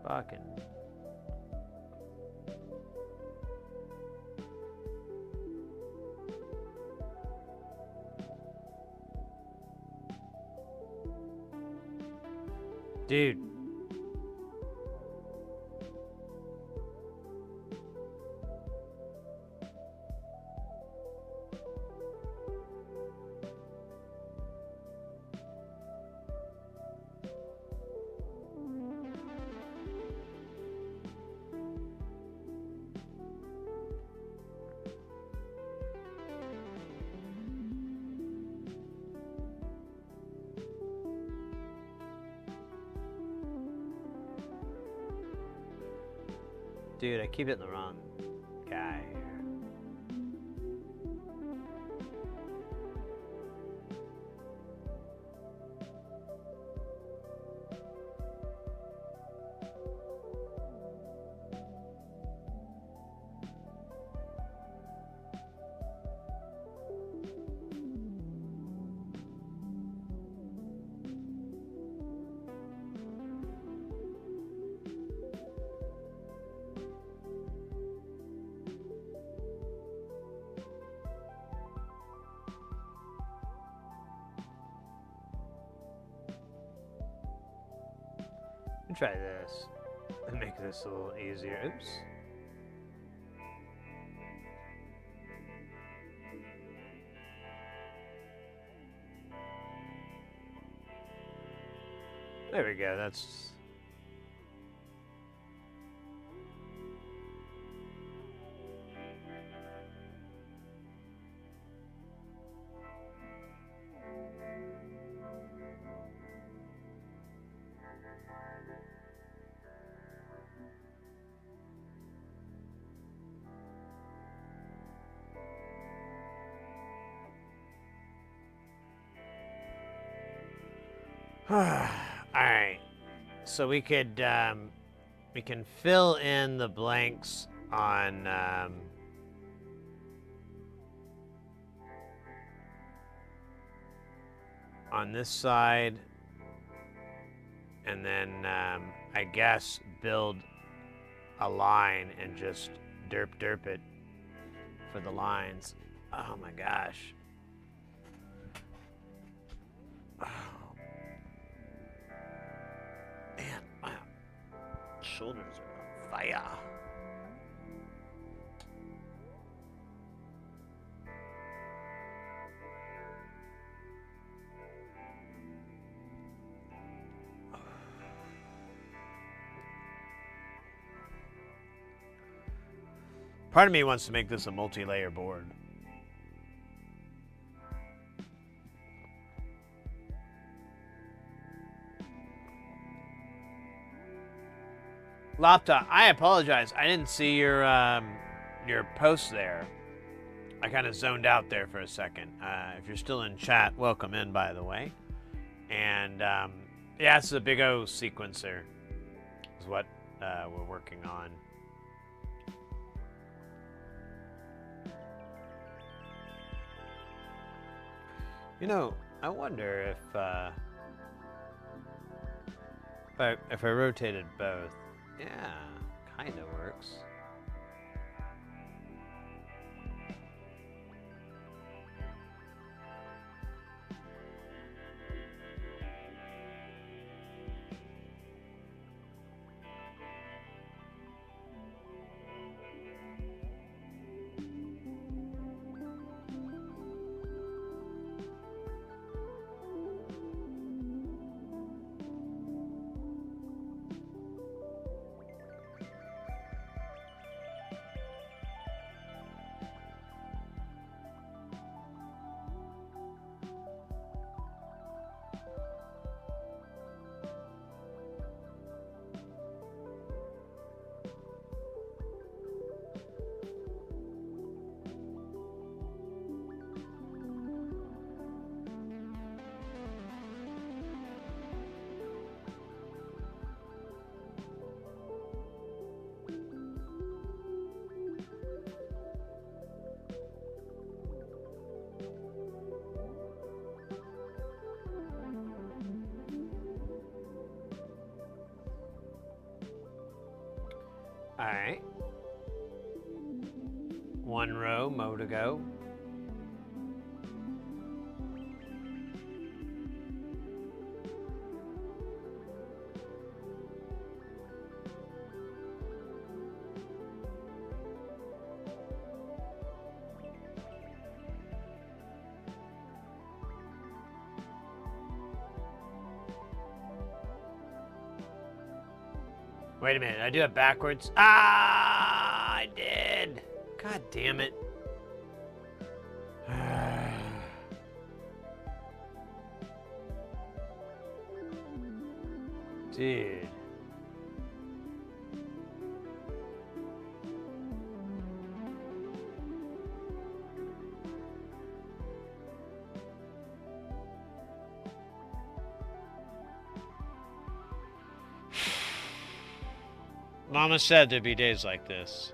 Fucking. Dude. Dude, I keep hitting the wrong guy here. Try this and make this a little easier. Oops. There we go. That's all right. So we could we can fill in the blanks on this side, and then I guess build a line and just derp it for the lines. Oh my gosh. Oh. Man, my shoulders are on fire. Part of me wants to make this a multi-layer board. Lapta, I apologize. I didn't see your post there. I kind of zoned out there for a second. If you're still in chat, welcome in, by the way. And yeah, it's a big O sequencer is what we're working on. You know, I wonder if I rotated both. Yeah, kind of works. All right. One row, mo to go. Wait a minute, I do it backwards. Ah, I did. God damn it. Dude. Mama said there'd be days like this.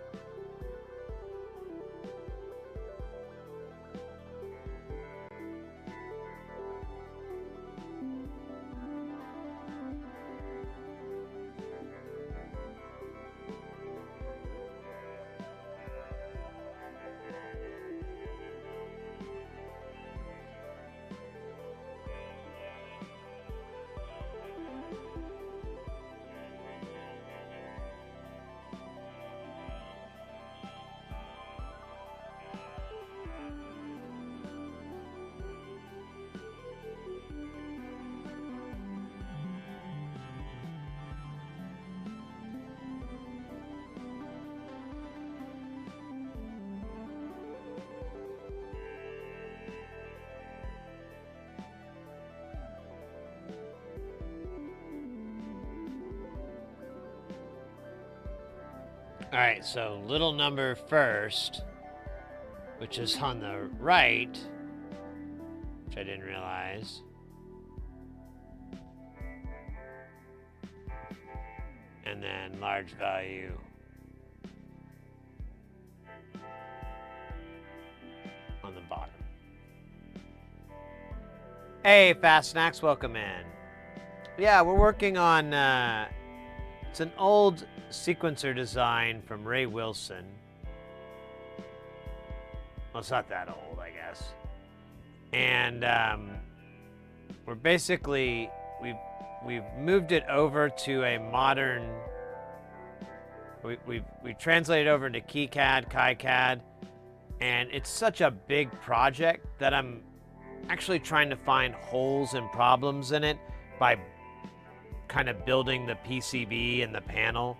All right, so little number first, which is on the right, which I didn't realize. And then large value on the bottom. Hey, Fast Snacks, welcome in. Yeah, we're working on, it's an old sequencer design from Ray Wilson. Well, it's not that old, I guess. And we're basically, we've moved it over to a modern, we translated over into KiCad, KiCad, and it's such a big project that I'm actually trying to find holes and problems in it by kind of building the PCB and the panel,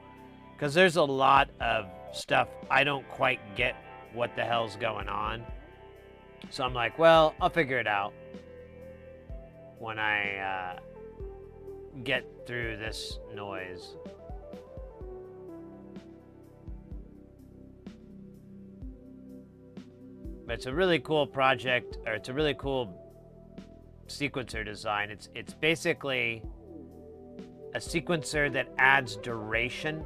because there's a lot of stuff I don't quite get what the hell's going on. So I'm like, well, I'll figure it out when I get through this noise. But it's a really cool project, or it's a really cool sequencer design. It's basically a sequencer that adds duration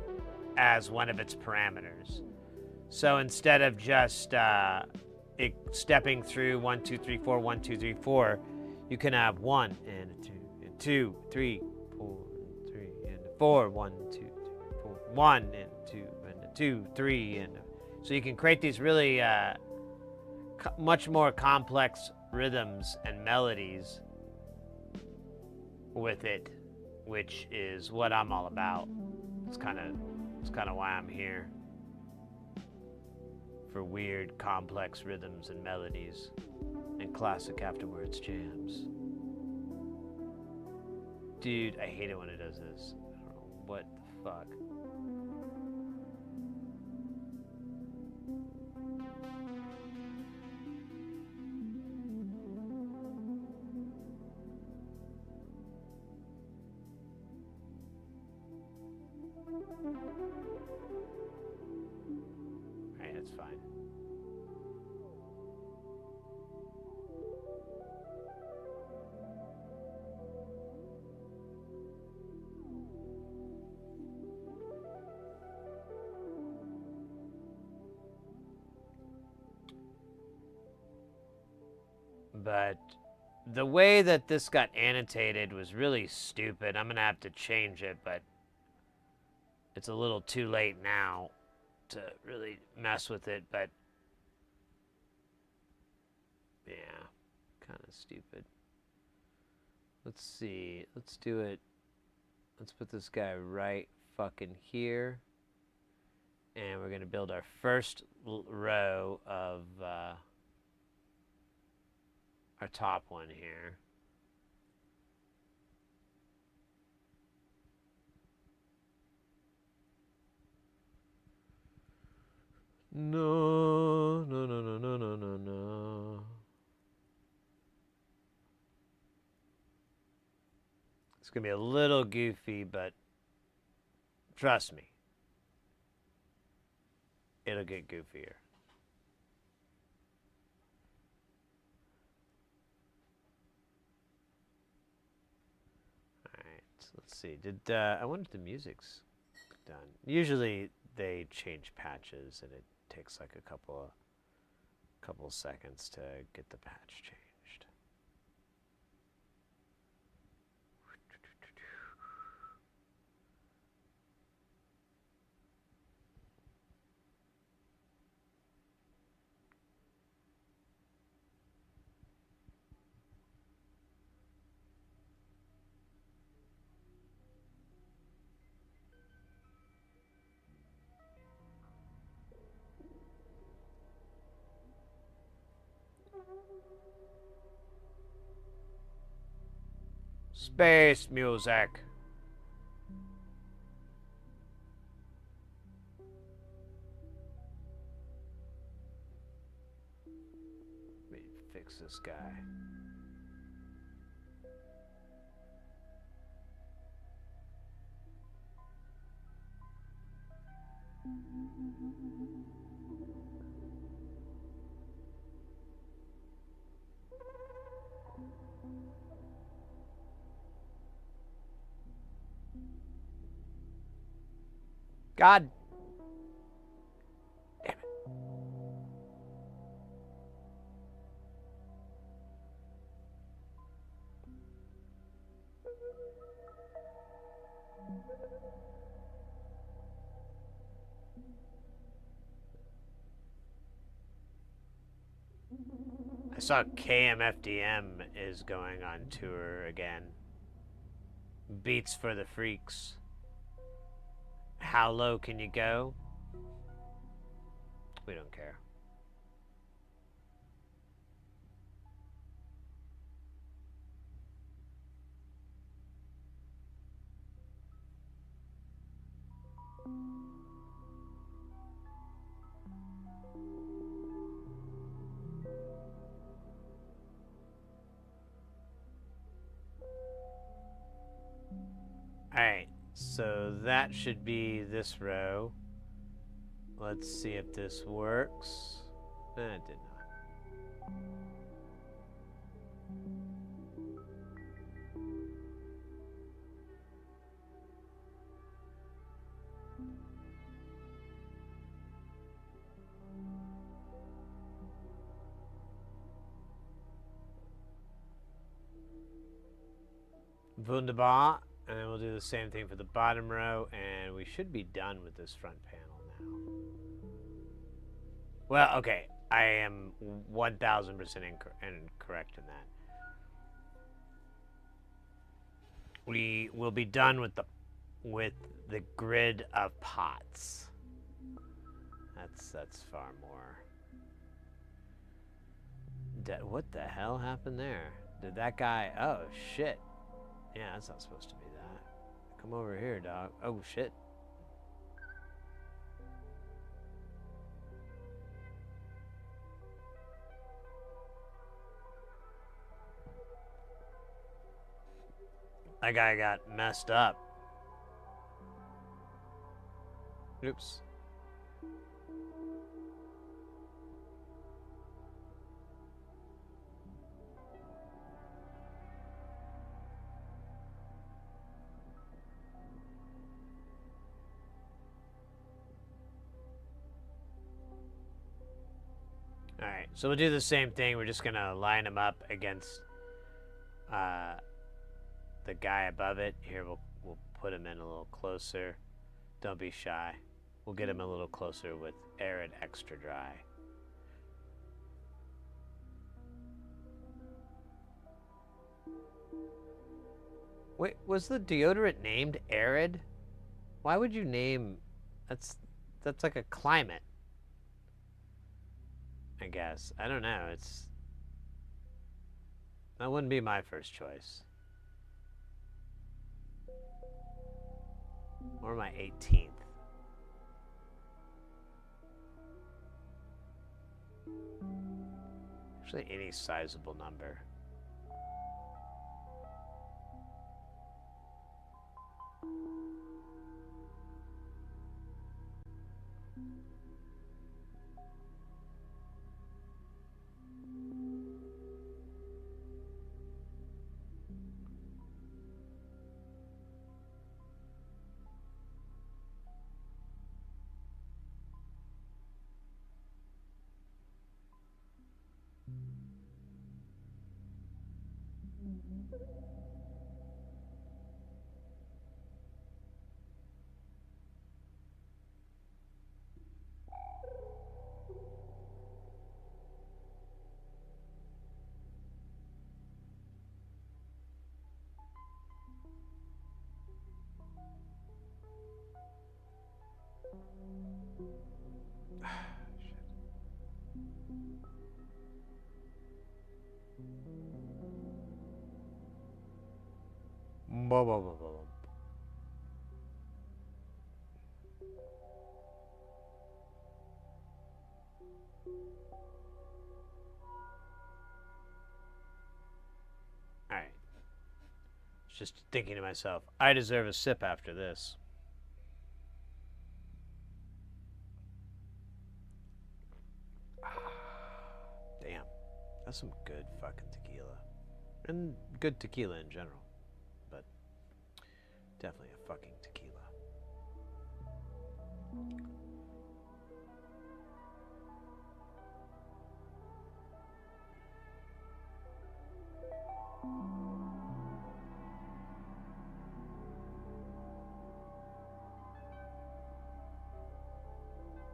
as one of its parameters. So instead of just it stepping through 1, 2, 3, 4, 1, 2, 3, 4, you can have 1 and 2 and 2, 3, 4, and 3 and 4, 1, 2, 3, 4, 1 and 2 and 2, 3 and so you can create these really much more complex rhythms and melodies with it, which is what I'm all about. It's kind of why I'm here. For weird, complex rhythms and melodies and classic afterwards jams. Dude, I hate it when it does this. I don't know what the fuck. Alright, that's fine. But the way that this got annotated was really stupid. I'm gonna have to change it, but it's a little too late now to really mess with it, but yeah, kind of stupid. Let's see, let's do it. Let's put this guy right fucking here. And we're gonna build our first row of our top one here. No, no, no, no, no, no, no, no. It's gonna be a little goofy, but trust me, it'll get goofier. All right, so let's see. I wonder if the music's done. Usually they change patches and it takes like a couple seconds to get the patch changed. Space music. Let me fix this guy. God damn it. I saw KMFDM is going on tour again. Beats for the Freaks. How low can you go? We don't care. Alright, so that should be this row. Let's see if this works. It did not. Wunderbar. And then we'll do the same thing for the bottom row, and we should be done with this front panel now. Well, okay, I am 1,000% incorrect in that. We will be done with the grid of pots. That's far more. What the hell happened there? Did that guy? Oh shit! Yeah, that's not supposed to be that. Come over here, dog. Oh shit. That guy got messed up. Oops. Alright, so we'll do the same thing. We're just gonna line them up against the guy above it. Here, we'll put him in a little closer. Don't be shy. We'll get him a little closer with Arid Extra Dry. Wait, was the deodorant named Arid? Why would you name... That's like a climate. I guess. I don't know. That wouldn't be my first choice. Or my 18th. Actually, any sizable number. Blah, blah, blah, blah. All right. Just thinking to myself, I deserve a sip after this. Damn. That's some good fucking tequila. And good tequila in general. But definitely a fucking tequila.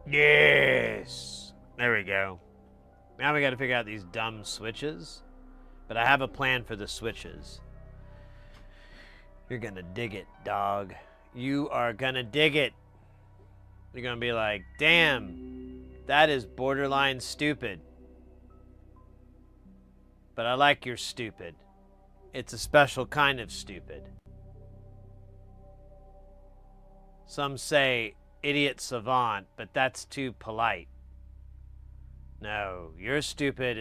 Yes! There we go. Now we gotta figure out these dumb switches. But I have a plan for the switches. You're gonna dig it, dog. You are gonna dig it. You're gonna be like, damn, that is borderline stupid. But I like your stupid. It's a special kind of stupid. Some say idiot savant, but that's too polite. No, your stupid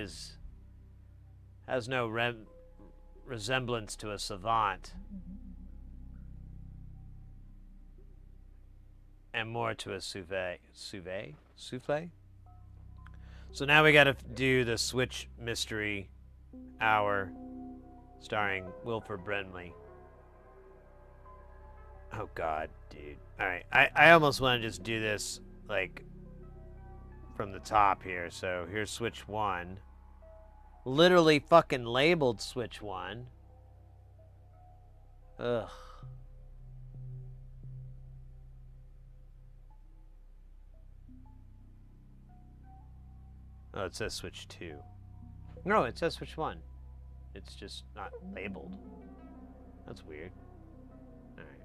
has no resemblance to a savant. And more to a souffle? Souffle? So now we gotta do the Switch Mystery Hour starring Wilford Brimley. Oh god, dude. Alright, I almost want to just do this, like, from the top here. So here's Switch 1. Literally fucking labeled Switch 1. Ugh. Oh, it says Switch 2. No, it says Switch 1. It's just not labeled. That's weird. Alright.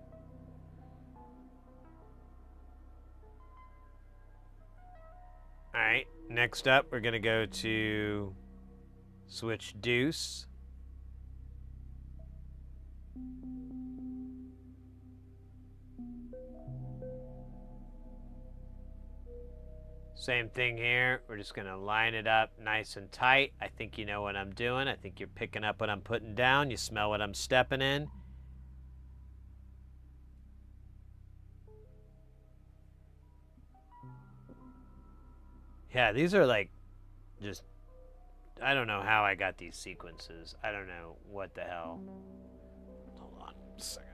Alright, next up we're gonna go to Switch Deuce. Same thing here. We're just going to line it up nice and tight. I think you know what I'm doing. I think you're picking up what I'm putting down. You smell what I'm stepping in. Yeah, these are like just... I don't know how I got these sequences. I don't know what the hell. Hold on a second.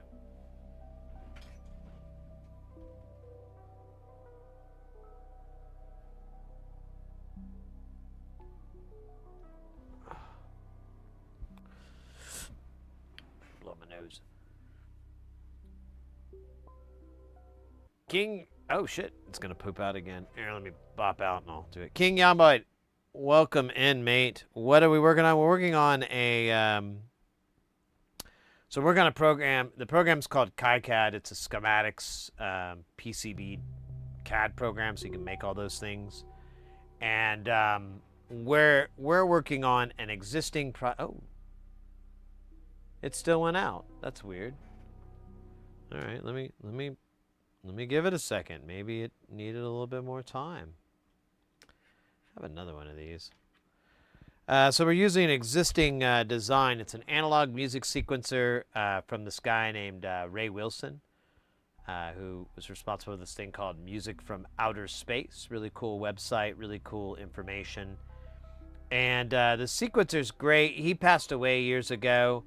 Blow my nose. King... Oh, shit. It's going to poop out again. Here, let me bop out and I'll do it. King Yambite, welcome in, mate. What are we working on? We're working on a... So we're going to program... The program's called KiCad. It's a schematics PCB CAD program, so you can make all those things. And we're working on an existing... Oh. It still went out. That's weird. All right, let me give it a second. Maybe it needed a little bit more time. I have another one of these. So we're using an existing design. It's an analog music sequencer from this guy named Ray Wilson, who was responsible for this thing called Music from Outer Space. Really cool website, really cool information. And the sequencer's great. He passed away years ago.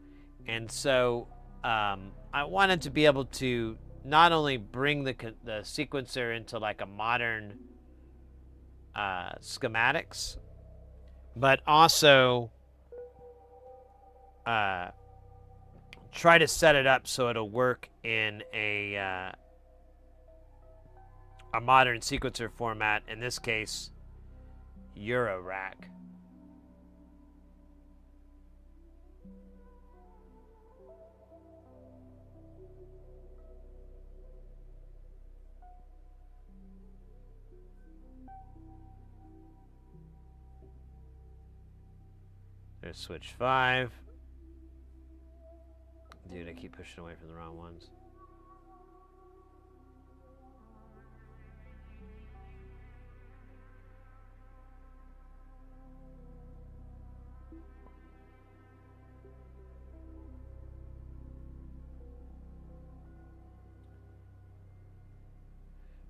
And so I wanted to be able to not only bring the sequencer into like a modern schematics, but also try to set it up so it'll work in a modern sequencer format. In this case, Eurorack. There's switch 5. Dude, I keep pushing away from the wrong ones.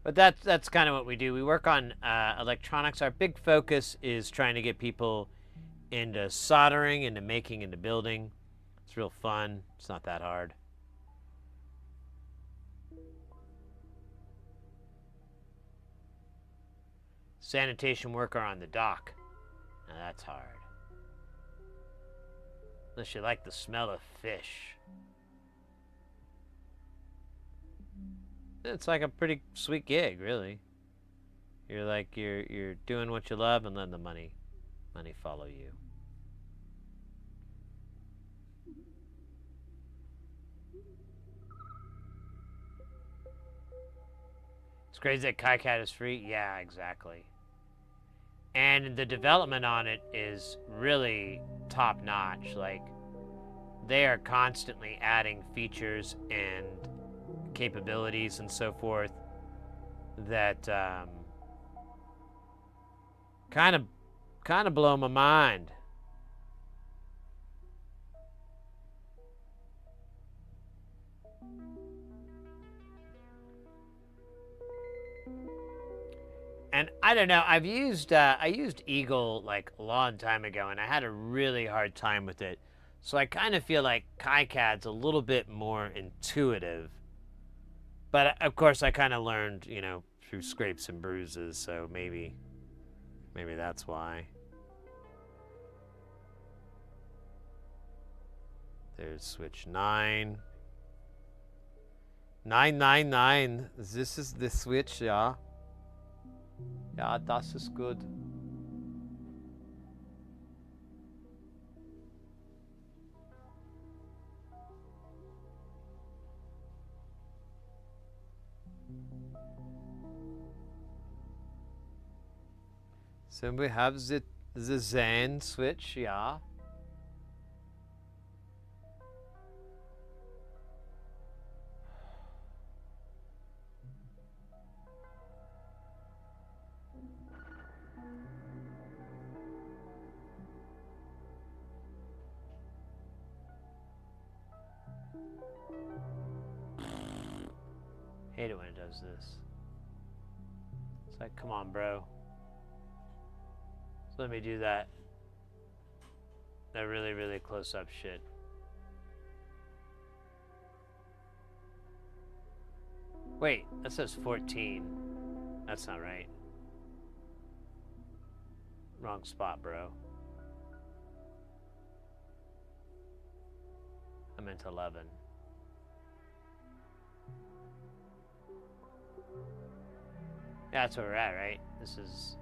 But that's kind of what we do. We work on electronics. Our big focus is trying to get people into soldering, into making, into building. It's real fun. It's not that hard. Sanitation worker on the dock. Now that's hard. Unless you like the smell of fish. It's like a pretty sweet gig, really. You're like you're doing what you love and letting the money follow you. It's crazy that KiCad is free. Yeah, exactly. And the development on it is really top notch. Like, they are constantly adding features and capabilities and so forth that kind of blow my mind. And I don't know, I used Eagle like a long time ago, and I had a really hard time with it. So I kind of feel like KiCad's a little bit more intuitive. But of course, I kind of learned, you know, through scrapes and bruises. So maybe that's why. There's switch 9. 999. This is the switch, yeah. Yeah, das ist good. So we have the Zen switch, yeah. Hate it when it does this. It's like, come on, bro. So let me do that. That really, really close-up shit. Wait, that says 14. That's not right. Wrong spot, bro. I meant 11. Yeah, that's where we're at, right? This is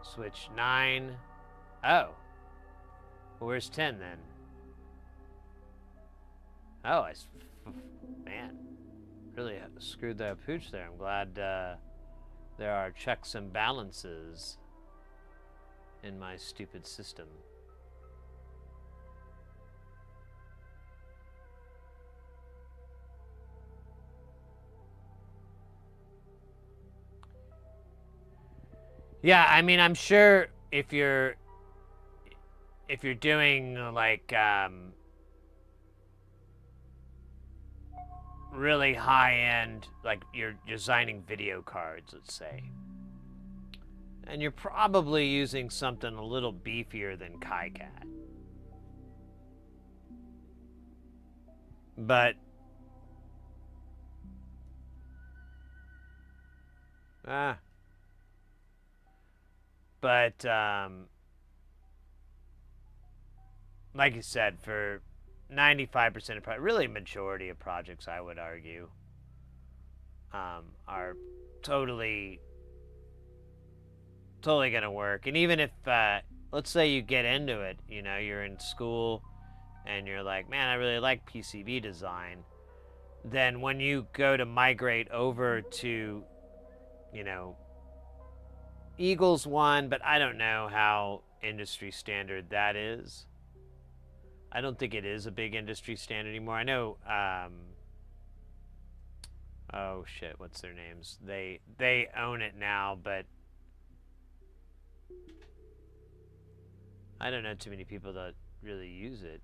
switch 9. Oh. Well, where's 10 then? Oh, man. Really screwed that pooch there. I'm glad there are checks and balances in my stupid system. Yeah, I mean, I'm sure if you're doing like really high-end, like you're designing video cards, let's say, and you're probably using something a little beefier than KiCad. But like you said, for 95% of really majority of projects, I would argue, are totally gonna work. And even if let's say you get into it, you know, you're in school and you're like, man, I really like PCB design, then when you go to migrate over to, you know, Eagles One, but I don't know how industry standard that is. I don't think it is a big industry standard anymore. I know, oh shit, what's their names? They own it now, but I don't know too many people that really use it.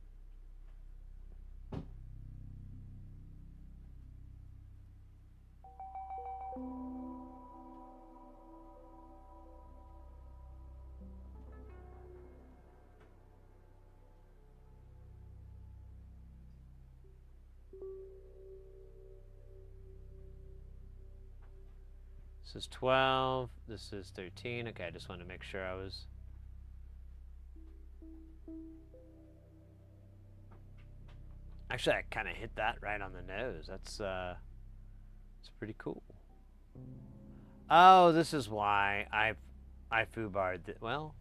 This is 12, this is 13. Okay, I just wanted to make sure I was... Actually, I kind of hit that right on the nose. That's pretty cool. Oh, this is why I foobarred it. Well,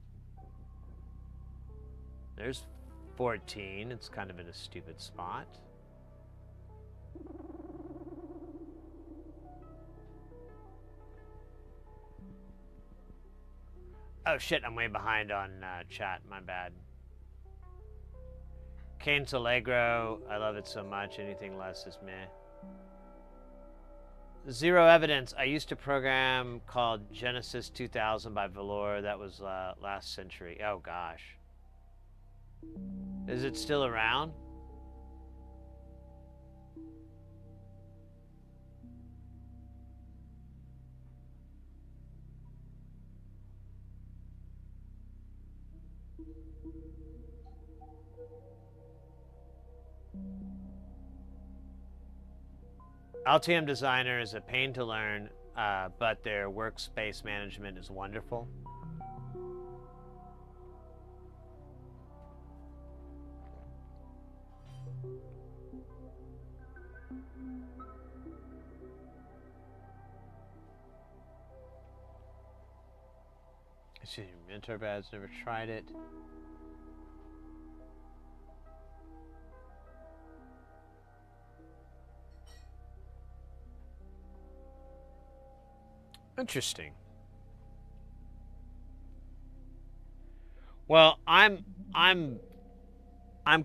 there's 14. It's kind of in a stupid spot. Oh shit, I'm way behind on chat, my bad. Canes Allegro, I love it so much, anything less is meh. Zero Evidence, I used to program called Genesis 2000 by Velour, that was last century. Oh gosh. Is it still around? Altium Designer is a pain to learn, but their workspace management is wonderful. Excuse me, Mentor Bad's never tried it. Interesting. Well, I'm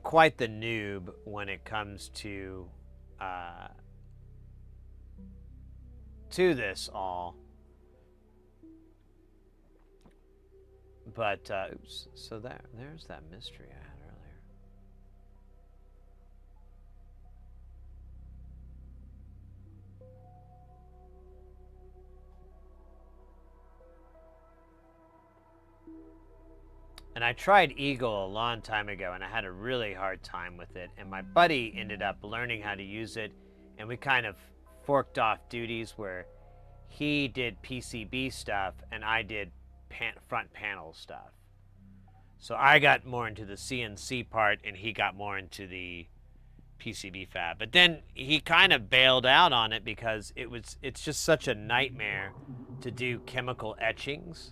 quite the noob when it comes to this all. But oops, so there's that mystery I had earlier. And I tried Eagle a long time ago, and I had a really hard time with it. And my buddy ended up learning how to use it, and we kind of forked off duties where he did PCB stuff, and I did front panel stuff. So I got more into the CNC part, and he got more into the PCB fab. But then he kind of bailed out on it because it's just such a nightmare to do chemical etchings.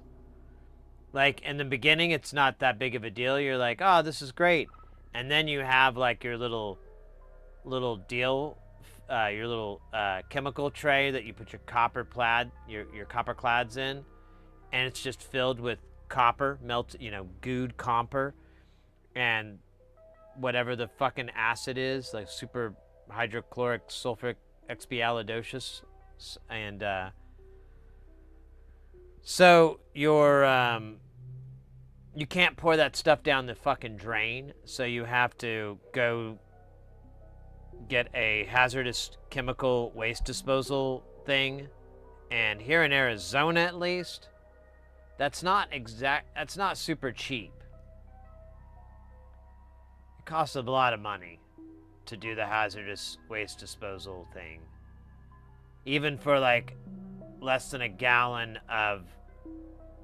Like, in the beginning, it's not that big of a deal. You're like, oh, this is great. And then you have, like, your little deal, your little chemical tray that you put your copper clads in. And it's just filled with copper, gooed copper. And whatever the fucking acid is, like super hydrochloric sulfuric expialidocious. And, so you can't pour that stuff down the fucking drain, so you have to go get a hazardous chemical waste disposal thing. And here in Arizona, at least, that's not super cheap. It costs a lot of money to do the hazardous waste disposal thing. Even for like less than a gallon of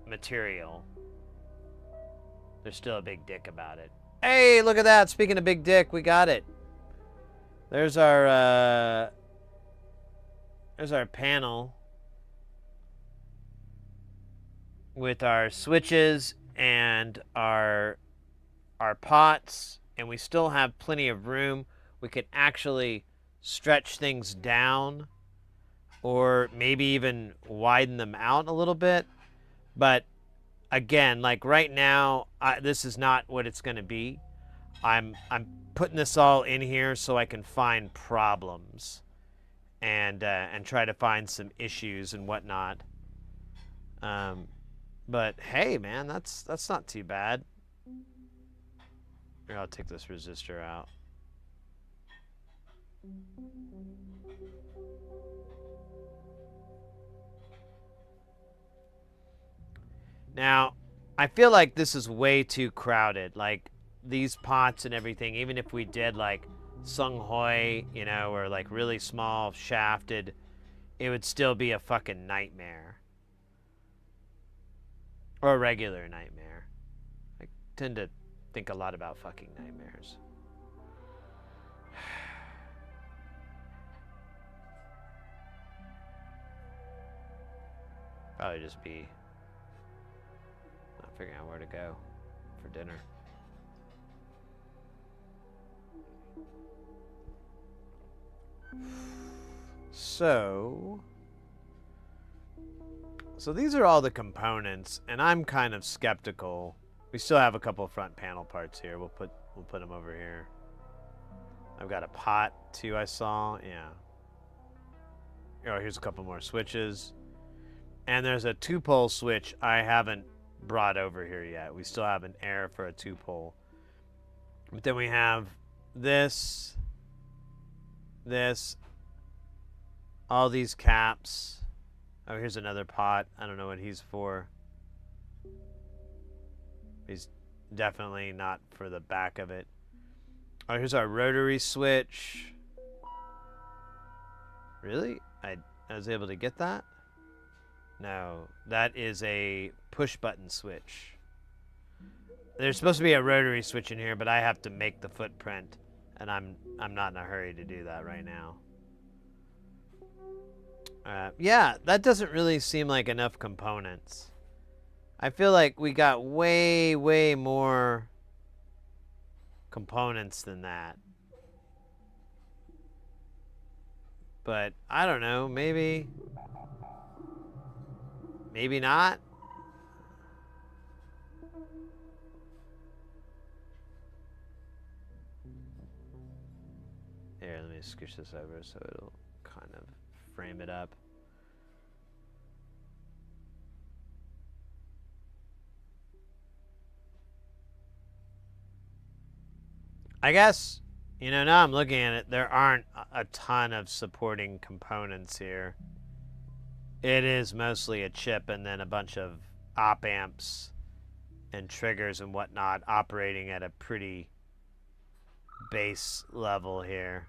material, they're still a big dick about it. Hey, look at that. Speaking of big dick, we got it. There's our panel with our switches and our pots, and we still have plenty of room. We can actually stretch things down or maybe even widen them out a little bit. But again, like right now, this is not what it's going to be. I'm putting this all in here so I can find problems and try to find some issues and whatnot. But hey, man, that's not too bad. Here, I'll take this resistor out. Now, I feel like this is way too crowded. Like, these pots and everything, even if we did, like, Sung Hoi, you know, or, like, really small, shafted, it would still be a fucking nightmare. Or a regular nightmare. I tend to think a lot about fucking nightmares. Probably just be not figuring out where to go for dinner. So these are all the components, and I'm kind of skeptical. We still have a couple of front panel parts here. We'll put them over here. I've got a pot too, I saw. Yeah. Oh, here's a couple more switches. And there's a 2-pole switch I haven't brought over here yet. We still have an air for a 2-pole. But then we have this, all these caps. Oh, here's another pot. I don't know what he's for. He's definitely not for the back of it. Oh, here's our rotary switch. Really? I was able to get that? No, that is a push button switch. There's supposed to be a rotary switch in here, but I have to make the footprint, and I'm not in a hurry to do that right now. Yeah, that doesn't really seem like enough components. I feel like we got way, way more components than that. But I don't know, maybe not. Here, let me scooch this over so it'll kind of frame it up. I guess, you know, now I'm looking at it, there aren't a ton of supporting components here. It is mostly a chip and then a bunch of op amps and triggers and whatnot operating at a pretty base level here.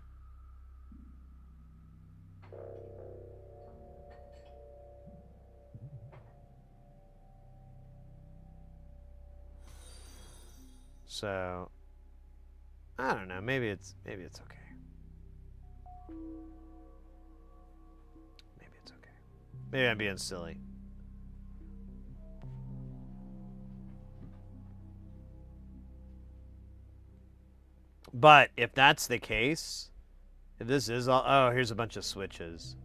So I don't know, maybe it's okay. Maybe it's okay. Maybe I'm being silly. But if that's the case, if this is all, oh, here's a bunch of switches.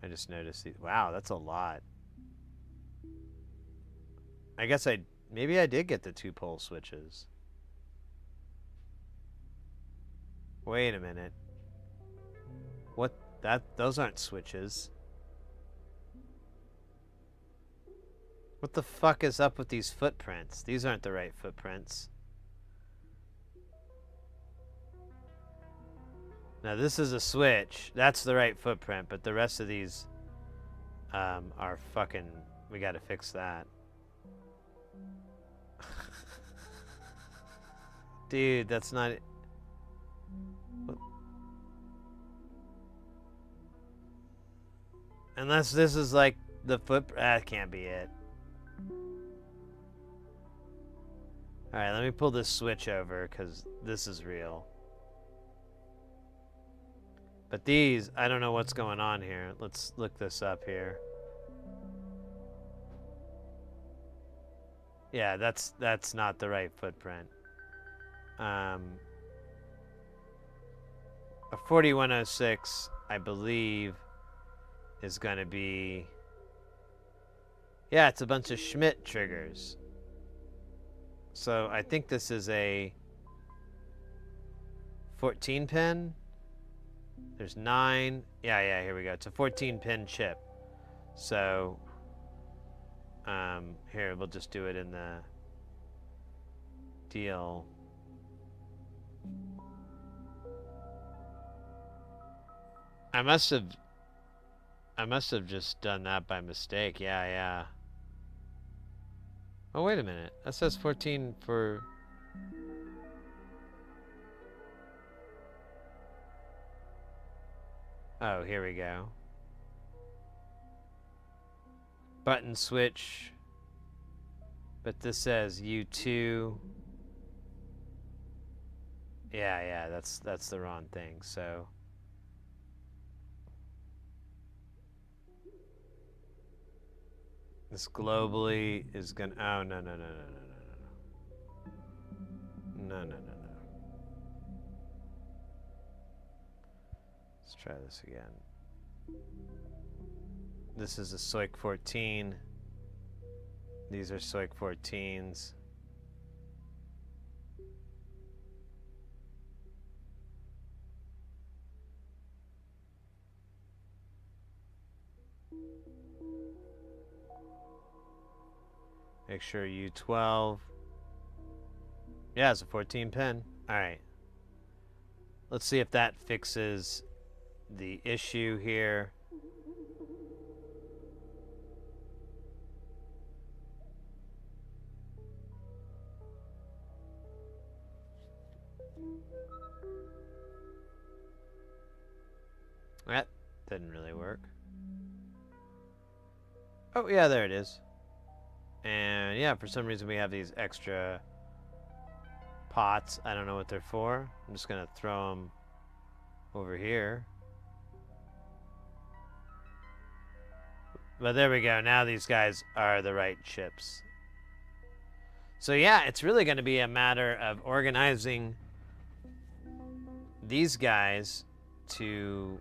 I just noticed these. Wow, that's a lot. I guess maybe I did get the 2-pole switches. Wait a minute. What? Those aren't switches. What the fuck is up with these footprints? These aren't the right footprints. Now this is a switch. That's the right footprint, but the rest of these are fucking... We gotta fix that. Dude, that's not... What? Unless this is like the foot... That can't be it. All right, let me pull this switch over because this is real. But these, I don't know what's going on here. Let's look this up here. Yeah, that's not the right footprint. A 4106, I believe, is going to be... Yeah, it's a bunch of Schmidt triggers. So I think this is a 14 pin. There's 9. Yeah, here we go. It's a 14 pin chip. So here, we'll just do it in the deal. I must have just done that by mistake. Yeah. Oh, wait a minute. That says 14 for... Oh, here we go. Button switch. But this says U2. Yeah, that's the wrong thing. So this globally is gonna... Oh, no. No. Let's try this again. This is a SOIC 14. These are SOIC 14s. Make sure U12. Yeah, it's a 14 pin. All right. Let's see if that fixes the issue here. That didn't really work. Oh, yeah, there it is. And yeah, for some reason we have these extra pots. I don't know what they're for. I'm just going to throw them over here. But there we go. Now these guys are the right chips. So yeah, it's really going to be a matter of organizing these guys to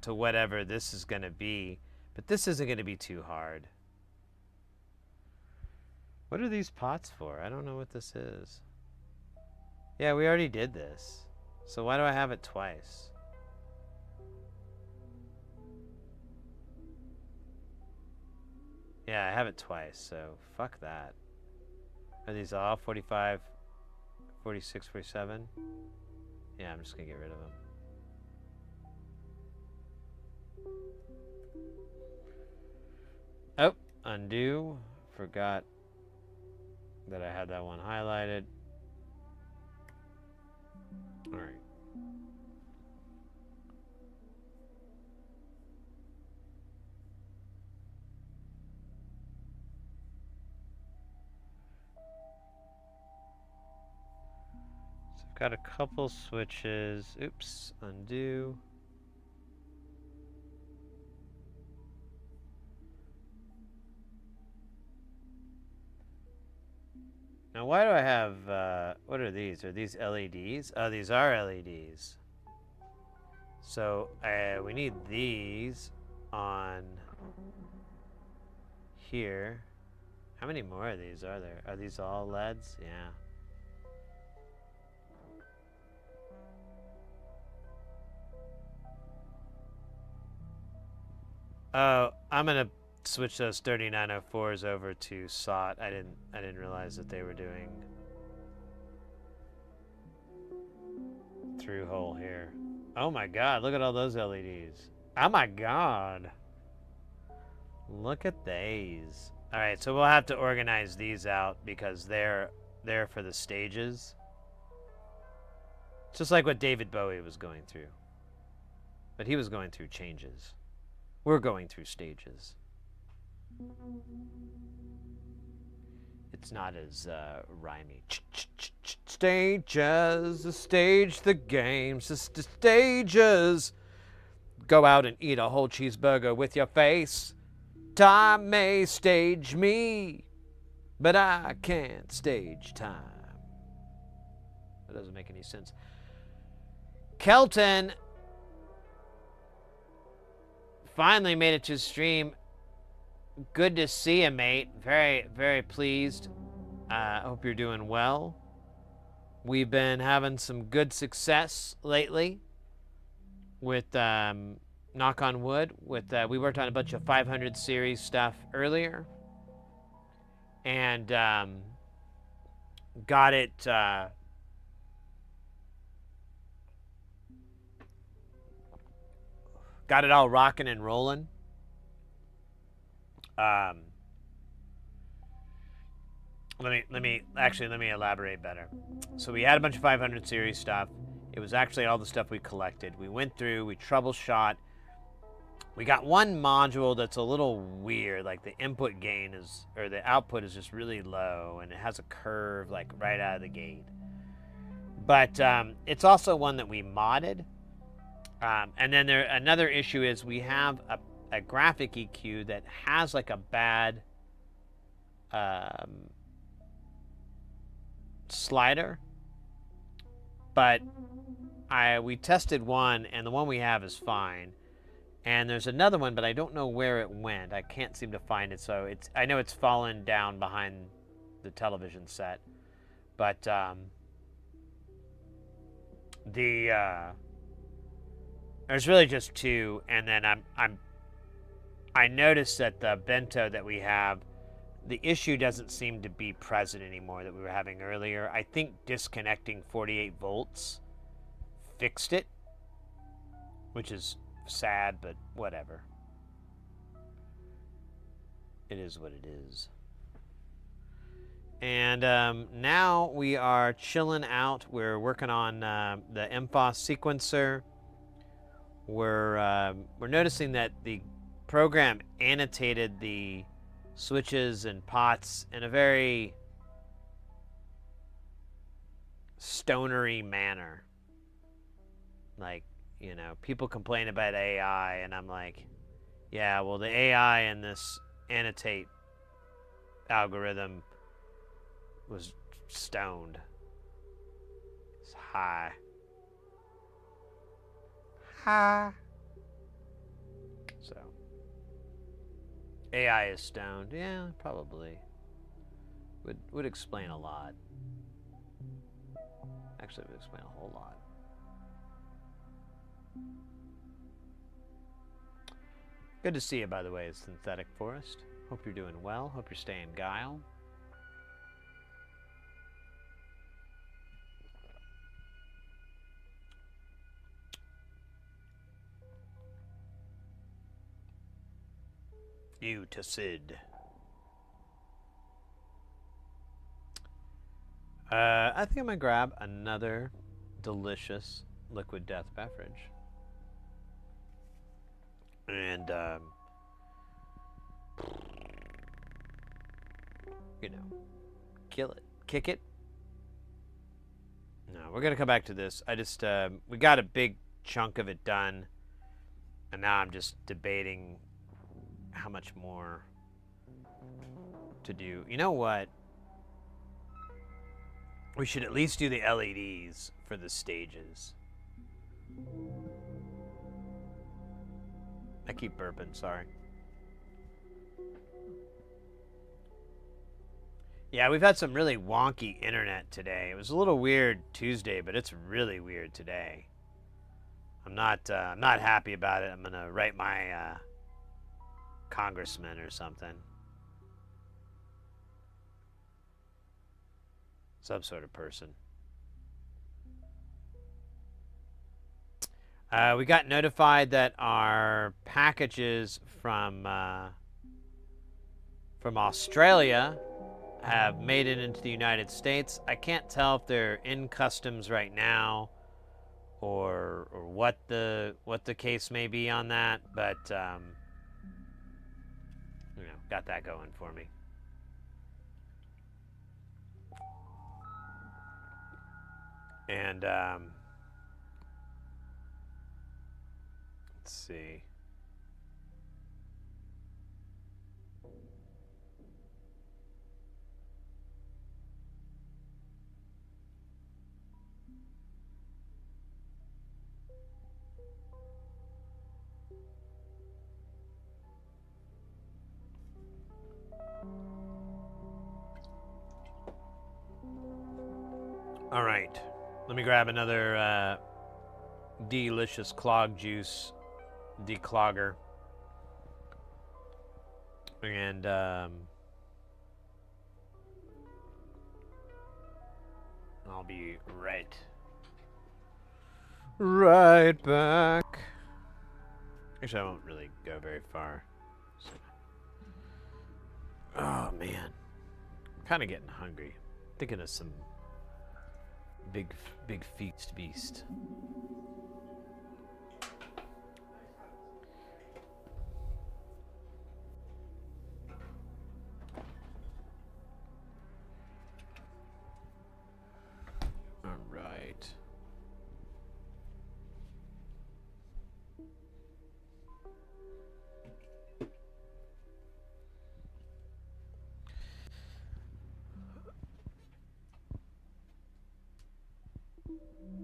whatever this is going to be. But this isn't going to be too hard. What are these pots for? I don't know what this is. Yeah, we already did this. So why do I have it twice? Yeah, I have it twice, so fuck that. Are these all 45, 46, 47? Yeah, I'm just going to get rid of them. Oh, undo. Forgot that I had that one highlighted. All right. So I've got a couple switches. Oops, undo. Now, why do I have, what are these? Are these LEDs? Oh, these are LEDs. So, we need these on here. How many more of these are there? Are these all LEDs? Yeah. Oh, I'm gonna switch those 3904s over to SOT. I didn't realize that they were doing through hole here. Oh my god, look at all those LEDs. Oh my god. Look at these. Alright, so we'll have to organize these out because they're for the stages. Just like what David Bowie was going through. But he was going through changes. We're going through stages. it's not as rhymey. Stages, stage the games, stages. Go out and eat a whole cheeseburger with your face. Time may stage me, but I can't stage time. That doesn't make any sense. Kelton finally made it to stream. Good to see you, mate. Very, very pleased. I hope you're doing well. We've been having some good success lately with, knock on wood, with we worked on a bunch of 500 series stuff earlier. And got it all rocking and rolling. Let me elaborate better. So we had a bunch of 500 series stuff. It was actually all the stuff we collected. We went through, we troubleshot. We got one module that's a little weird, like the input gain is, or the output is just really low, and it has a curve like right out of the gate. But it's also one that we modded. And then another issue is we have a graphic EQ that has like a bad slider, but we tested one, and the one we have is fine. And there's another one, but I don't know where it went. I can't seem to find it, so I know it's fallen down behind the television set. But there's really just two, and then I noticed that the bento that we have, the issue doesn't seem to be present anymore that we were having earlier. I think disconnecting 48 volts fixed it, which is sad, but whatever. It is what it is. And now we are chilling out. We're working on the MFOS sequencer. We're noticing that the program annotated the switches and pots in a very stonery manner. Like, you know, people complain about AI, and I'm like, yeah, well, the AI in this annotate algorithm was stoned. It's high. So, AI is stoned. Yeah, probably. Would explain a lot. Actually, it would explain a whole lot. Good to see you, by the way, Synthetic Forest. Hope you're doing well. Hope you're staying guile. You to Sid. I think I'm gonna grab another delicious liquid death beverage. And, you know, kill it. Kick it. No, we're gonna come back to this. I just, we got a big chunk of it done, and now I'm just debating how much more to do. You know what? We should at least do the LEDs for the stages. I keep burping, sorry. Yeah, we've had some really wonky internet today. It was a little weird Tuesday, but it's really weird today. I'm not happy about it. I'm gonna write my congressman or something. Some sort of person. We got notified that our packages from Australia have made it into the United States. I can't tell if they're in customs right now, or what the case may be on that, but you know, got that going for me. And let's see. All right, let me grab another delicious clog juice declogger, and I'll be right back. Actually, I won't really go very far. Oh man, kind of getting hungry. Thinking of some big feast. All right.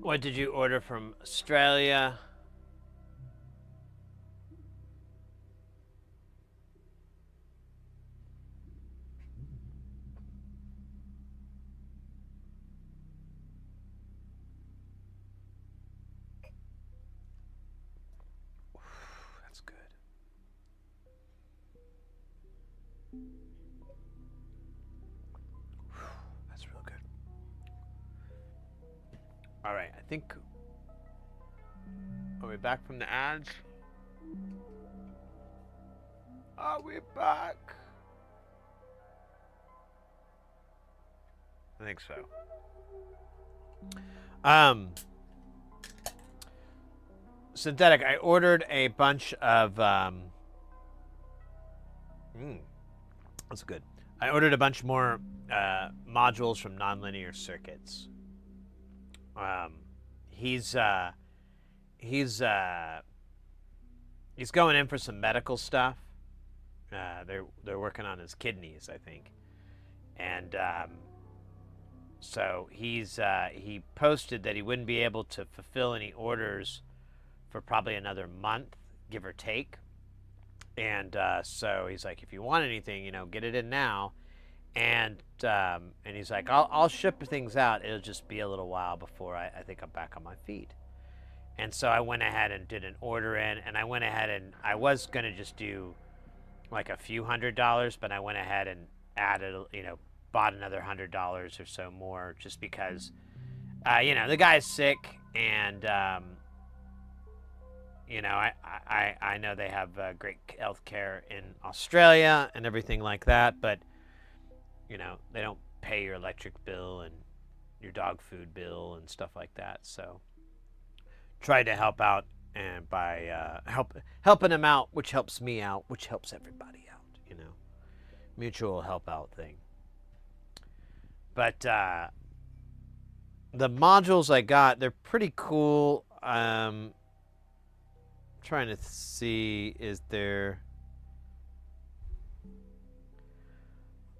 What did you order from Australia? That's good. That's real good. All right, I think. Are we back from the ads? Are we back? I think so. Synthetic, I ordered a bunch of that's good. I ordered a bunch more modules from nonlinear circuits. He's going in for some medical stuff. They're working on his kidneys, I think, and so he posted that he wouldn't be able to fulfill any orders for probably another month, give or take. And so he's like, if you want anything, get it in now. And he's like, I'll ship things out. It'll just be a little while before I think I'm back on my feet. And so I went ahead and did an order in, and I went ahead and I was going to just do like a few $100s, but I went ahead and added, bought another $100 or so more just because, the guy's sick, and, I know they have great health care in Australia and everything like that, but, they don't pay your electric bill and your dog food bill and stuff like that. So try to help out, and by helping him out, which helps me out, which helps everybody out, mutual help out thing. But the modules I got, they're pretty cool. Trying to see, is there...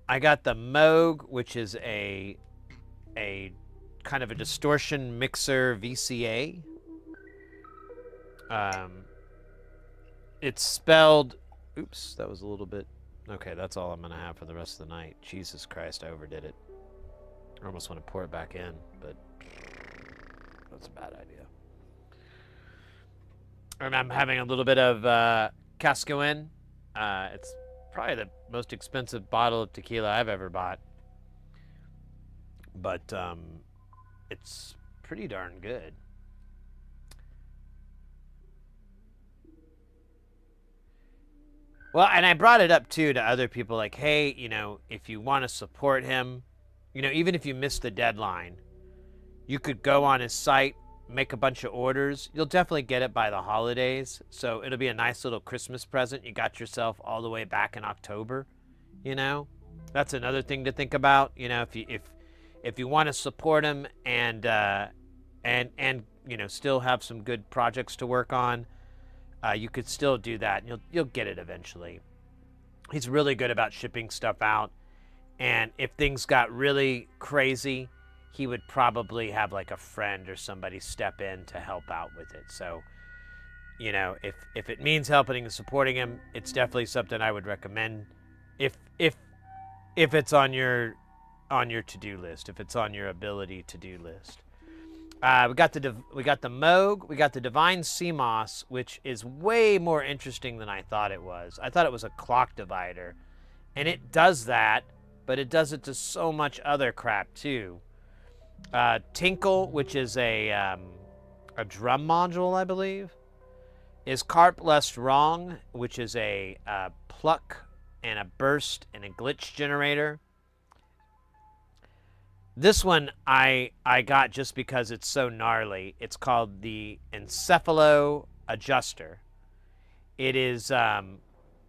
I got the Moog, which is a kind of a distortion mixer VCA. It's spelled... Oops, that was a little bit... Okay, that's all I'm going to have for the rest of the night. Jesus Christ, I overdid it. I almost want to pour it back in, but that's a bad idea. And I'm having a little bit of Cascoin. It's probably the most expensive bottle of tequila I've ever bought. But it's pretty darn good. Well, and I brought it up, too, to other people, like, hey, if you want to support him, even if you miss the deadline, you could go on his site, make a bunch of orders. You'll definitely get it by the holidays, so it'll be a nice little Christmas present. You got yourself all the way back in October, That's another thing to think about, if you want to support him and and you know, still have some good projects to work on, you could still do that. And you'll get it eventually. He's really good about shipping stuff out. And if things got really crazy, he would probably have like a friend or somebody step in to help out with it. So, you know, if it means helping and supporting him, it's definitely something I would recommend. If it's on your to-do list, if it's on your ability to-do list. We got the Moog, we got the Divine CMOS, which is way more interesting than I thought it was. I thought it was a clock divider, and it does that, but it does it to so much other crap too. Tinkle, which is a drum module, I believe, is Carp Less Wrong, which is a pluck and a burst and a glitch generator. This one I got just because it's so gnarly. It's called the Encephalo Adjuster. It is,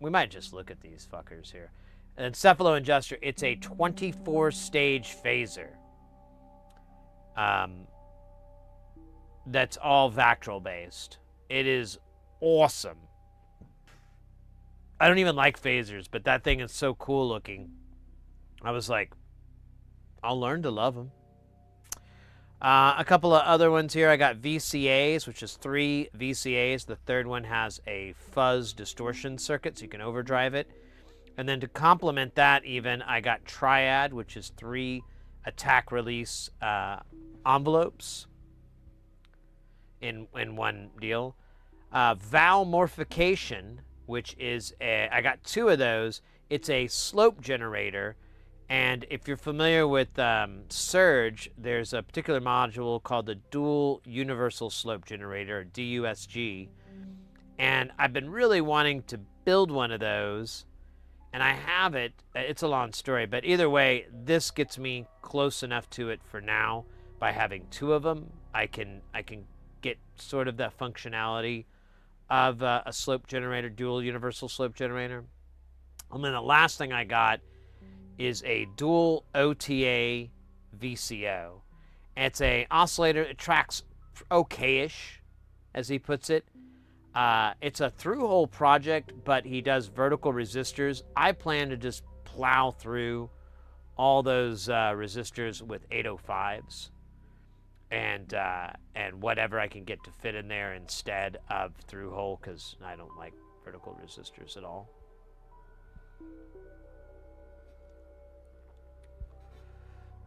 we might just look at these fuckers here. An Encephalo Adjuster, it's a 24-stage phaser. That's all Vactral based. It is awesome. I don't even like phasers, but that thing is so cool looking. I was like, I'll learn to love them. A couple of other ones here. I got VCAs, which is 3 VCAs. The third one has a fuzz distortion circuit, so you can overdrive it. And then to complement that even, I got Triad, which is 3 attack release envelopes in one deal. Valmorphication, which is I got 2 of those. It's a slope generator. And if you're familiar with Surge, there's a particular module called the Dual Universal Slope Generator, DUSG. And I've been really wanting to build one of those. And I have it. It's a long story. But either way, this gets me close enough to it for now. By having 2 of them, I can get sort of that functionality of a slope generator, dual universal slope generator. And then the last thing I got is a dual OTA VCO. It's a oscillator. It tracks okayish, as he puts it. It's a through-hole project, but he does vertical resistors. I plan to just plow through all those resistors with 805s and whatever I can get to fit in there instead of through-hole, because I don't like vertical resistors at all.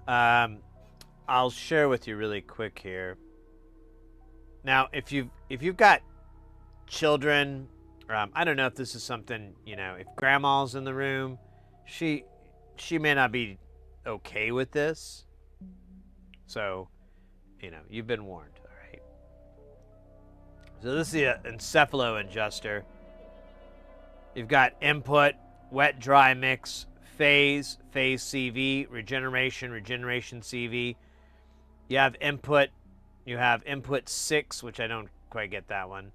I'll share with you really quick here. Now, if you've got children, I don't know if this is something, you know, if grandma's in the room, she may not be okay with this. So, you know, you've been warned, all right? So this is the Encephalo Adjuster. You've got input, wet, dry mix, phase CV, regeneration CV. You have input 6, which I don't quite get that one.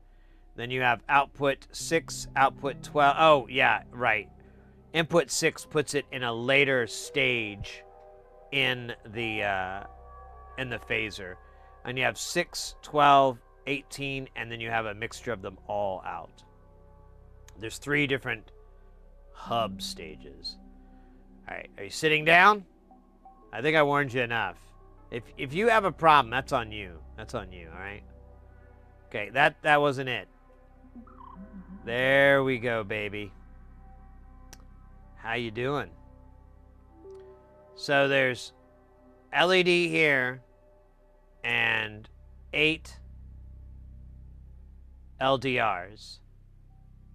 Then you have output 6, output 12. Oh, yeah, right. Input 6 puts it in a later stage in the phaser. And you have 6, 12, 18, and then you have a mixture of them all out. There's 3 different hub stages. All right, are you sitting down? I think I warned you enough. If you have a problem, that's on you. That's on you, all right? Okay, that wasn't it. There we go, baby. How you doing? So there's LED here and 8 LDRs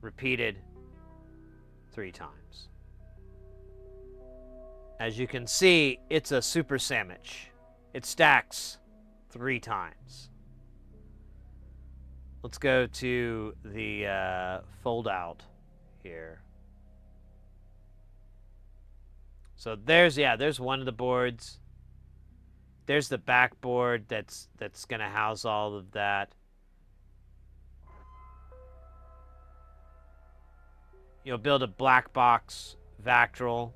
repeated 3 times. As you can see, it's a super sandwich. It stacks 3 times. Let's go to the fold out here. So there's one of the boards. There's the backboard that's going to house all of that. You'll build a black box Vactral.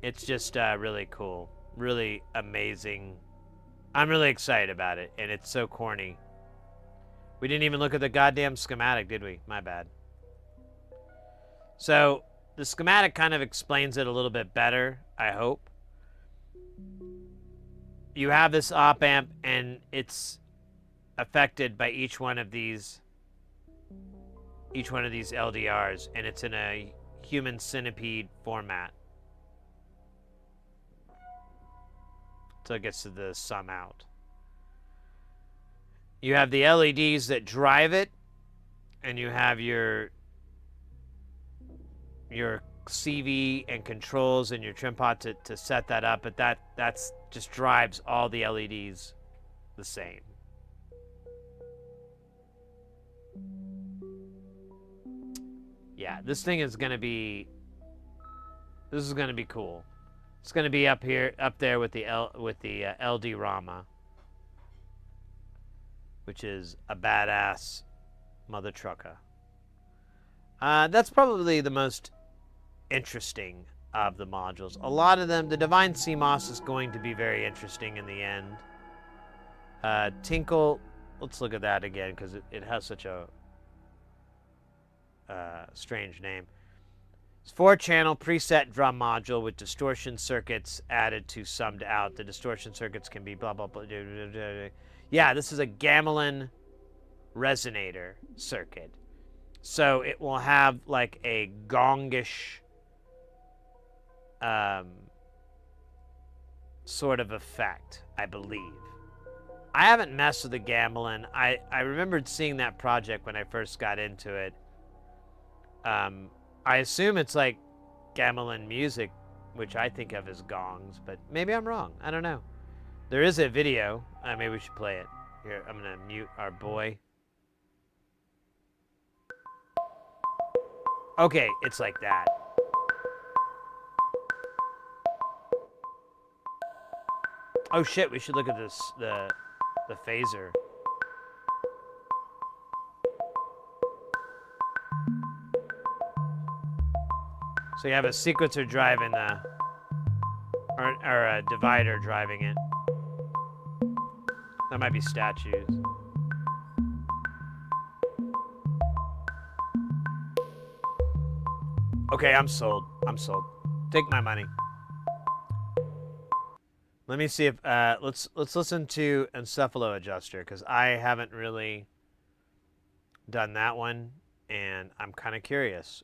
It's just really cool, really amazing I'm really excited about it, and it's so corny. We didn't even look at the goddamn schematic, did we? My bad. So, the schematic kind of explains it a little bit better, I hope. You have this op amp, and it's affected by each one of these LDRs, and it's in a human centipede format. So it gets to the sum out. You have the LEDs that drive it, and you have your CV and controls and your trim pot to set that up, but that's just drives all the LEDs the same. Yeah, this thing is gonna be. This is gonna be cool. It's gonna be up there with the LD Rama, which is a badass mother trucker. That's probably the most interesting of the modules. A lot of them, the Divine CMOS is going to be very interesting in the end. Tinkle, let's look at that again because it has such a strange name. It's 4-channel preset drum module with distortion circuits added to summed out. The distortion circuits can be blah, blah, blah. Yeah, this is a gamelan resonator circuit. So it will have like a gongish sort of effect, I believe. I haven't messed with the gamelan. I remembered seeing that project when I first got into it. I assume it's like gamelan music, which I think of as gongs, but maybe I'm wrong. I don't know. There is a video. Maybe we should play it. Here, I'm going to mute our boy. Okay, it's like that. Oh shit, we should look at this, the phaser. So you have a sequencer driving the, or a divider driving it. That might be statues. Okay, I'm sold. I'm sold. Take my money. Let me see if let's listen to Encephalo Adjuster because I haven't really done that one, and I'm kind of curious.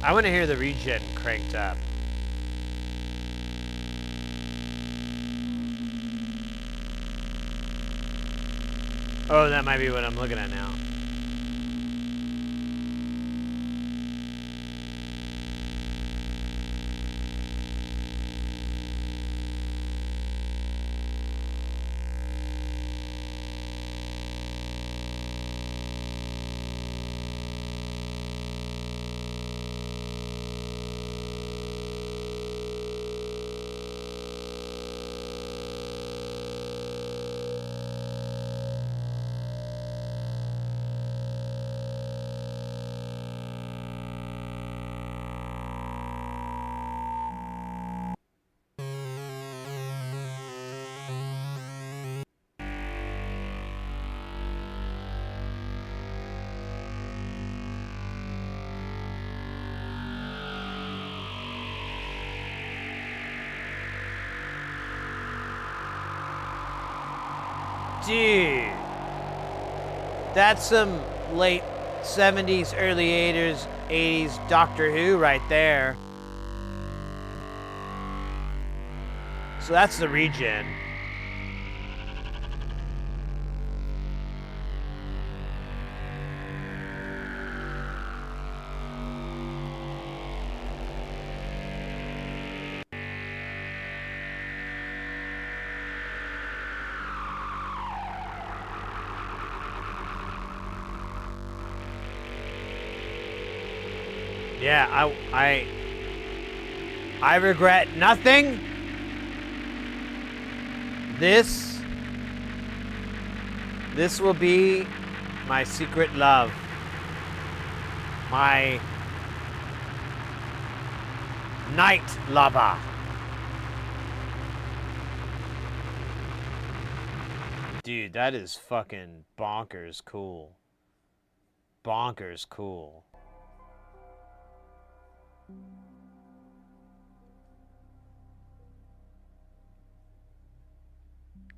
I want to hear the regen cranked up. Oh, that might be what I'm looking at now. Dude. That's some late 70s, early 80s Doctor Who right there. So that's the regen. Yeah, I regret nothing. This will be my secret love. My night lover. Dude, that is fucking bonkers cool. Bonkers cool.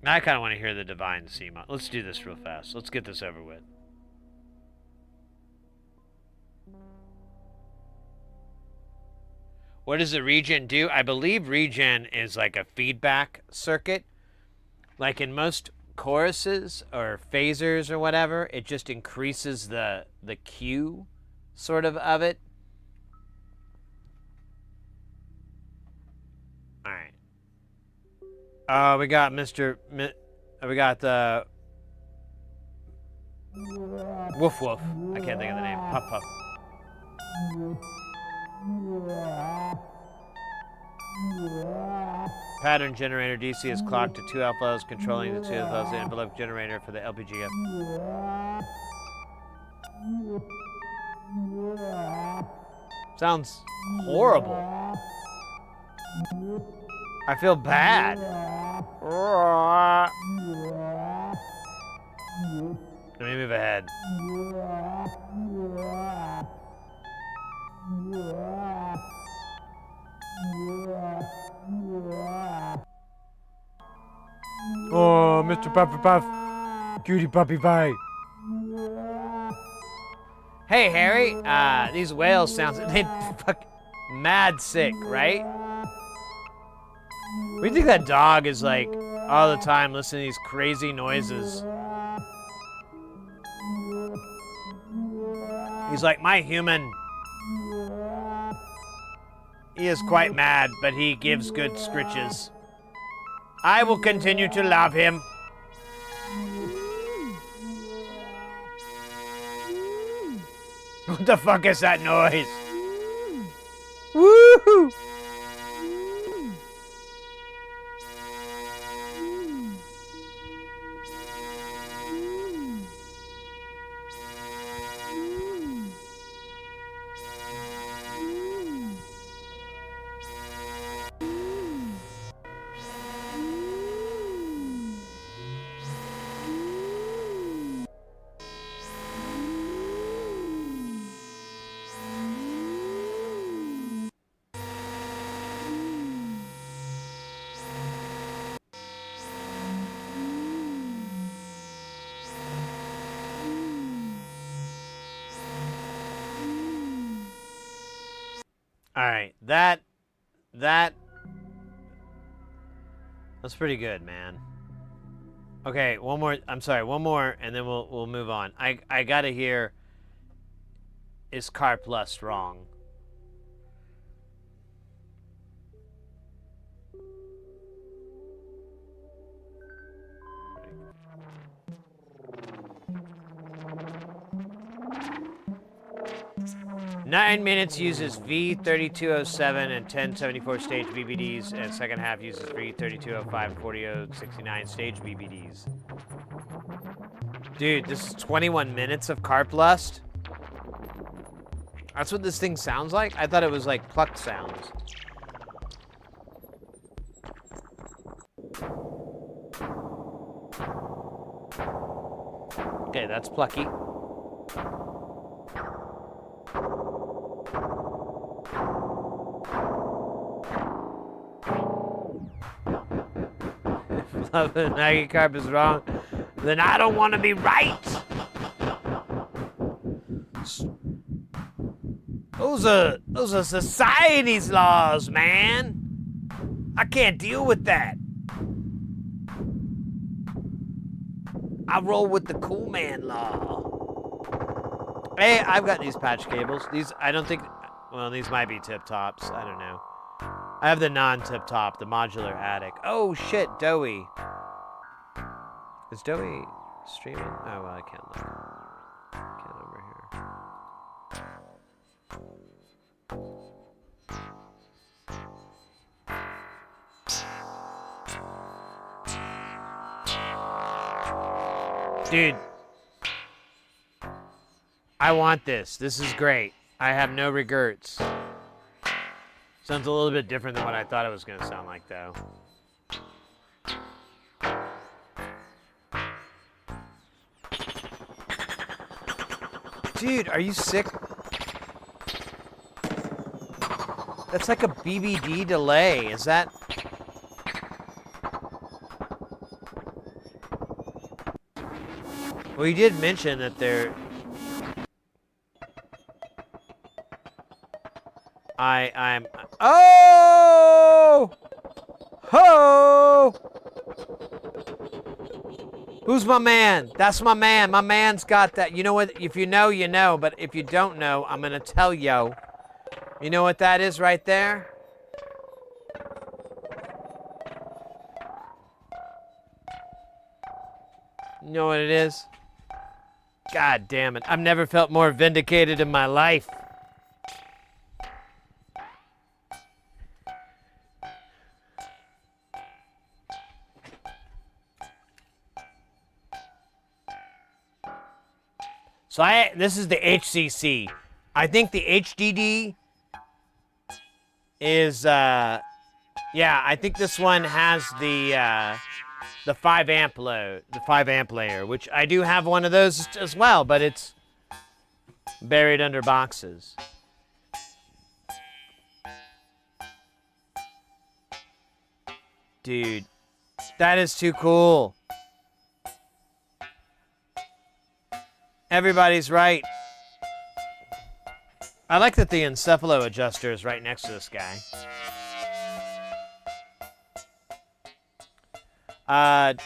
Now I kind of want to hear the Divine Seema. Let's do this real fast. Let's get this over with. What does the regen do? I believe regen is like a feedback circuit. Like in most choruses or phasers or whatever, it just increases the Q sort of it. All right. We got we got the Woof Woof. I can't think of the name. Puff Puff. Pattern generator DC is clocked to 2 alphas, controlling the 2 alphas. The envelope generator for the LPGF. Sounds horrible. I feel bad. Let me move ahead. Oh, Mr. Puffy Puff. Cutie Puppy Pie. Hey, Harry. These whales sounds they fuck mad sick, right? We think that dog is like all the time listening to these crazy noises. He's like my human. He is quite mad, but he gives good scritches. I will continue to love him. What the fuck is that noise? Woohoo! All right, that's pretty good, man. Okay, one more. I'm sorry, one more, and then we'll move on. I gotta hear. Is Car Plus wrong? Nine minutes uses V3207 and 1074 stage BBDs, and second half uses V3205 and 4069 stage BBDs. Dude, this is 21 minutes of Carp Lust? That's what this thing sounds like? I thought it was like plucked sounds. Okay, that's plucky. Magic Carp is wrong. then I don't want to be right. Those are society's laws, man. I can't deal with that. I roll with the cool man law. Hey, I've got these patch cables. These, I don't think, well, these might be tip tops. I don't know. I have the non-tip top, the modular attic. Oh shit, Doey. Is Doey streaming? Oh, well, I can't look. Can't over here. Dude. I want this. This is great. I have no regrets. Sounds a little bit different than what I thought it was going to sound like, though. Dude, are you sick? That's like a BBD delay. Is that... Well, you did mention that they're... I'm... Oh! Ho! Who's my man? That's my man. My man's got that. You know what? If you know, you know. But if you don't know, I'm going to tell you. You know what that is right there? You know what it is? God damn it. I've never felt more vindicated in my life. So this is the HCC. I think the HDD is, yeah, I think this one has the 5 amp load, the 5 amp layer, which I do have one of those as well, but it's buried under boxes. Dude, that is too cool. Everybody's right. I like that the encephalo adjuster is right next to this guy.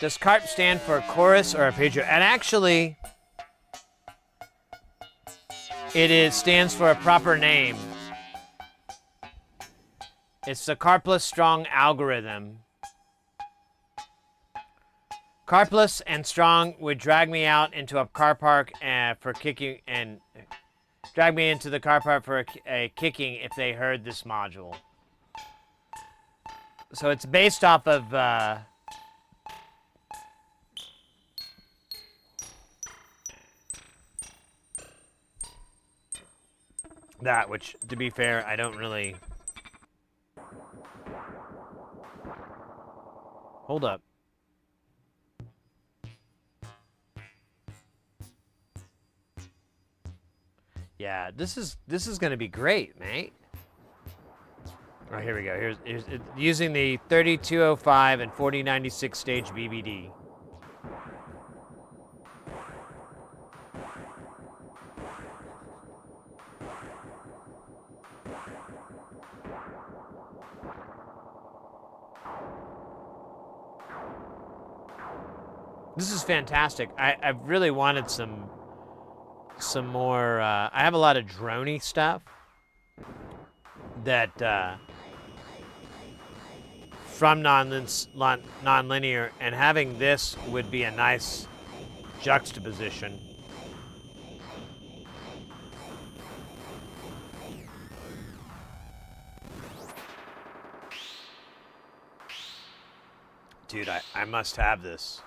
Does CARP stand for chorus or arpeggio? And actually, it stands for a proper name. It's the Carpless Strong algorithm. Carpless and Strong would drag me out into a car park for kicking and drag me into the car park for a kicking if they heard this module. So it's based off of that, which, to be fair, I don't really... Hold up. Yeah, this is going to be great, mate. Oh, here we go. Here's using the 3205 and 4096 stage BBD. This is fantastic. I've really wanted some more, I have a lot of droney stuff that, from non-linear, and having this would be a nice juxtaposition. Dude, I must have this.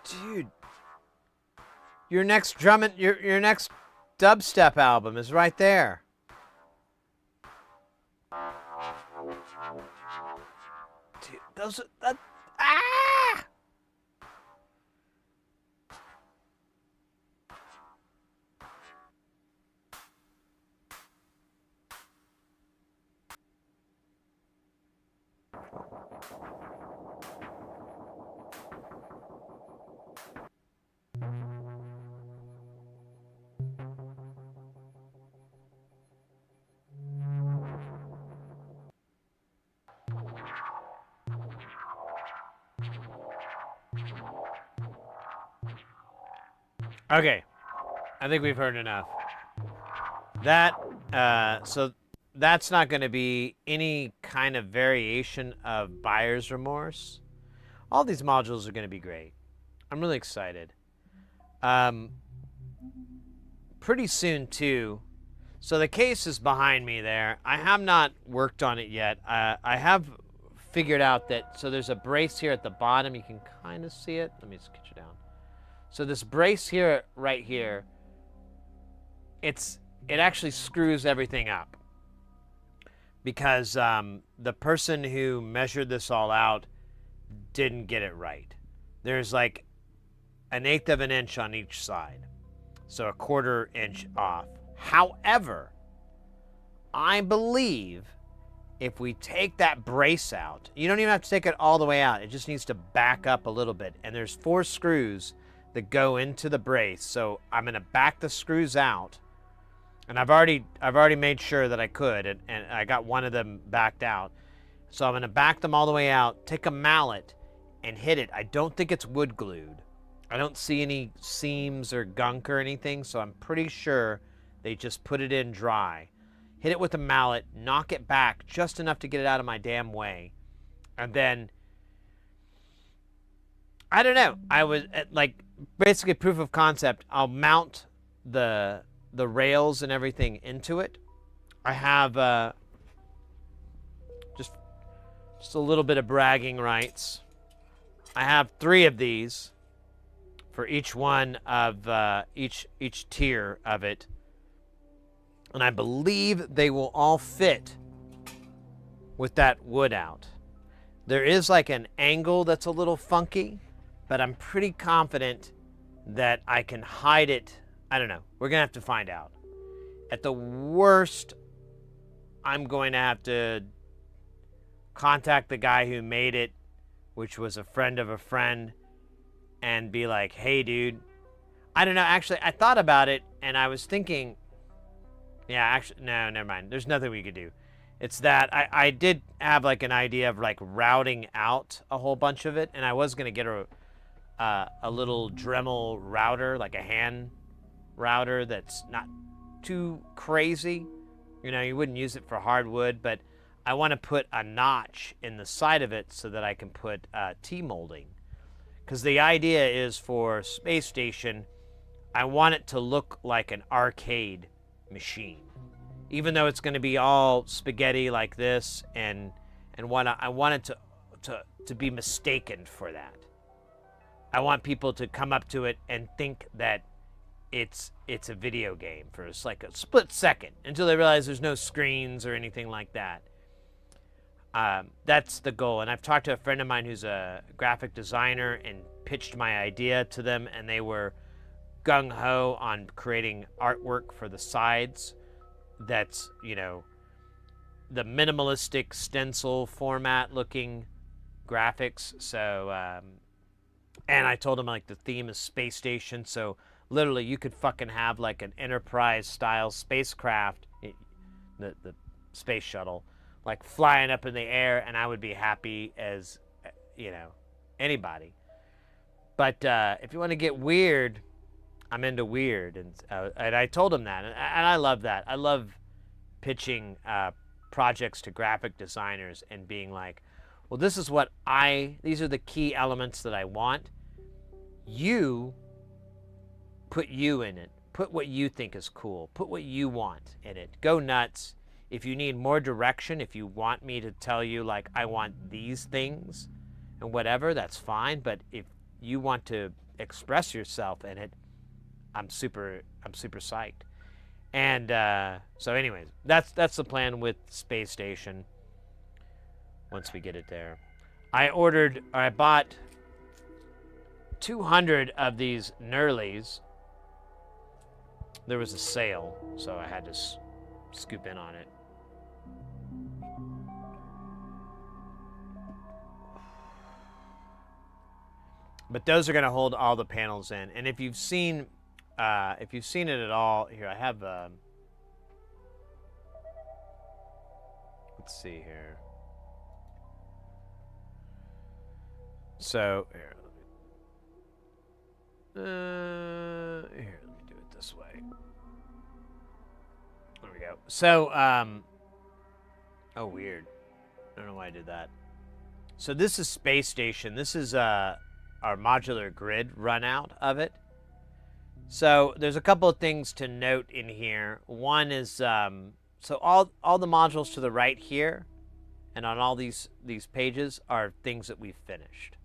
Dude, your next your next dubstep album is right there. Dude, those that Okay, I think we've heard enough. So that's not going to be any kind of variation of buyer's remorse. All these modules are going to be great. I'm really excited. Pretty soon, too. So the case is behind me there. I have not worked on it yet. I have figured out that, so there's a brace here at the bottom. You can kind of see it. Let me just get you down. So this brace here, right here, it actually screws everything up. Because the person who measured this all out didn't get it right. There's like 1/8 of an inch on each side. So 1/4 inch off. However, I believe if we take that brace out, you don't even have to take it all the way out. It just needs to back up a little bit. And there's 4 screws that go into the brace. So I'm going to back the screws out. And I've already made sure that I could, and I got one of them backed out. So I'm going to back them all the way out, take a mallet, and hit it. I don't think it's wood glued. I don't see any seams or gunk or anything, so I'm pretty sure they just put it in dry. Hit it with a mallet, knock it back just enough to get it out of my damn way. And then, I don't know, I was, like, basically proof of concept. I'll mount the rails and everything into it. I have just a little bit of bragging rights. I have 3 of these for each one of each tier of it, and I believe they will all fit with that wood out. There is like an angle that's a little funky, but I'm pretty confident that I can hide it. I don't know. We're going to have to find out. At the worst, I'm going to have to contact the guy who made it, which was a friend of a friend, and be like, hey, dude. I don't know. Actually, I thought about it, and I was thinking, yeah, actually, no, never mind. There's nothing we could do. It's that I did have like an idea of like routing out a whole bunch of it, and I was going to get a little Dremel router, like a hand router that's not too crazy. You know, you wouldn't use it for hardwood, but I want to put a notch in the side of it so that I can put T-molding. Because the idea is for Space Station, I want it to look like an arcade machine. Even though it's going to be all spaghetti like this, and I want it to be mistaken for that. I want people to come up to it and think that it's a video game for like a split second until they realize there's no screens or anything like that. That's the goal. And I've talked to a friend of mine who's a graphic designer and pitched my idea to them, and they were gung-ho on creating artwork for the sides that's, you know, the minimalistic stencil format looking graphics. So, and I told him like the theme is Space Station, so literally you could fucking have like an Enterprise style spacecraft, the space shuttle, like flying up in the air, and I would be happy as, you know, anybody. But if you want to get weird, I'm into weird, and I told him that, and I love that. I love pitching projects to graphic designers and being like, well, this is what these are the key elements that I want. You put you in it. Put what you think is cool. Put what you want in it. Go nuts. If you need more direction, if you want me to tell you, like, I want these things and whatever, that's fine. But if you want to express yourself in it, I'm super psyched. And so anyways, that's the plan with Space Station once we get it there. I bought 200 of these Knurlies. There was a sale, so I had to scoop in on it. But those are going to hold all the panels in. And if you've seen it at all, here I have. Let's see here. So here, Here, let me do it this way. There we go. So, oh, weird. I don't know why I did that. So this is Space Station. This is our modular grid run out of it. So there's a couple of things to note in here. One is, so all the modules to the right here and on all these pages are things that we've finished.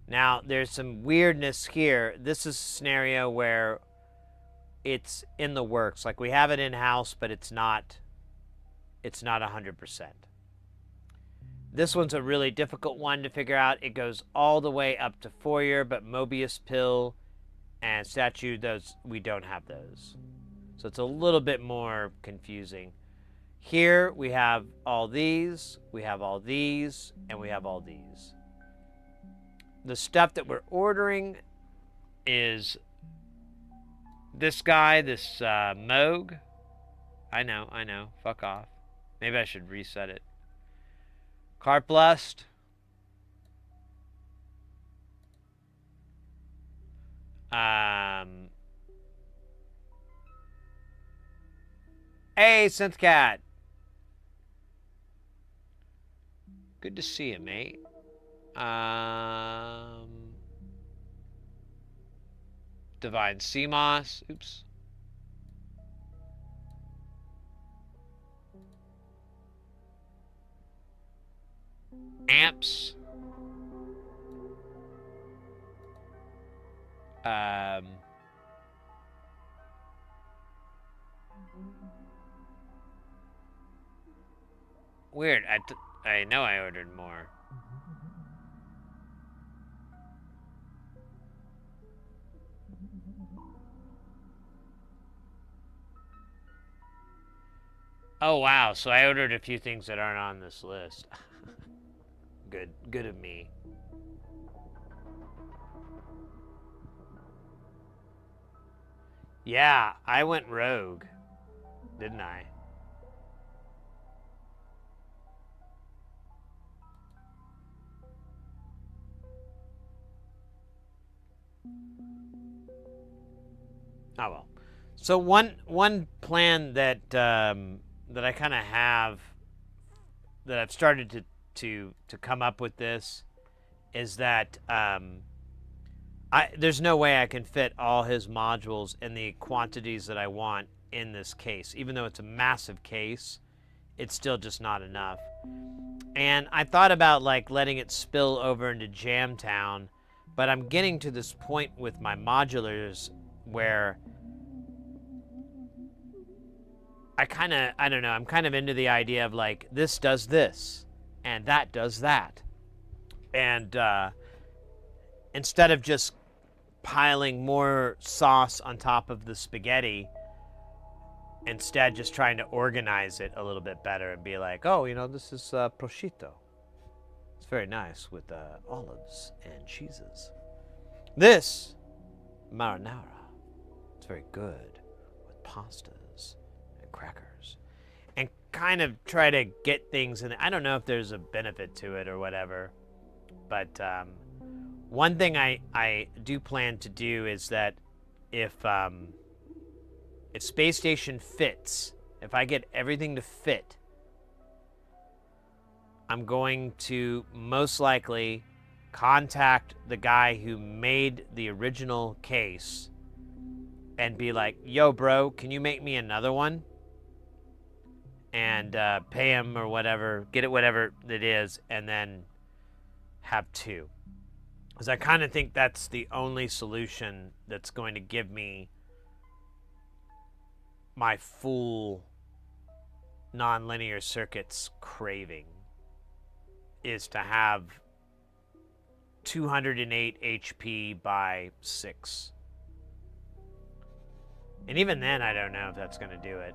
Now, there's some weirdness here. This is a scenario where it's in the works. Like, we have it in-house, but it's not 100%. This one's a really difficult one to figure out. It goes all the way up to Fourier, but Mobius pill and statue, those we don't have those. So it's a little bit more confusing. Here we have all these, we have all these, and we have all these. The stuff that we're ordering is this guy, this Moog. I know. Fuck off. Maybe I should reset it. Carplust. Hey, Synthcat. Good to see you, mate. Divine CMOS. Oops. Amps. Weird. I know I ordered more. Oh, wow. So I ordered a few things that aren't on this list. Good of me. Yeah, I went rogue, didn't I? Oh well. So one plan that that I kind of have, that I've started to come up with this, is that there's no way I can fit all his modules in the quantities that I want in this case. Even though it's a massive case, it's still just not enough. And I thought about like letting it spill over into Jamtown, but I'm getting to this point with my modulars where I don't know, I'm kind of into the idea of like, this does this, and that does that. And instead of just piling more sauce on top of the spaghetti, instead just trying to organize it a little bit better and be like, oh, you know, this is prosciutto. It's very nice with olives and cheeses. This, marinara. It's very good with pastas and crackers. And kind of try to get things in. I don't know if there's a benefit to it or whatever, but one thing I do plan to do is that if Space Station fits, if I get everything to fit, I'm going to most likely contact the guy who made the original case and be like, yo, bro, can you make me another one? And pay him or whatever, get it whatever it is, and then have two. Because I kind of think that's the only solution that's going to give me my full nonlinear circuits craving, is to have 208 HP by 6. And even then, I don't know if that's going to do it.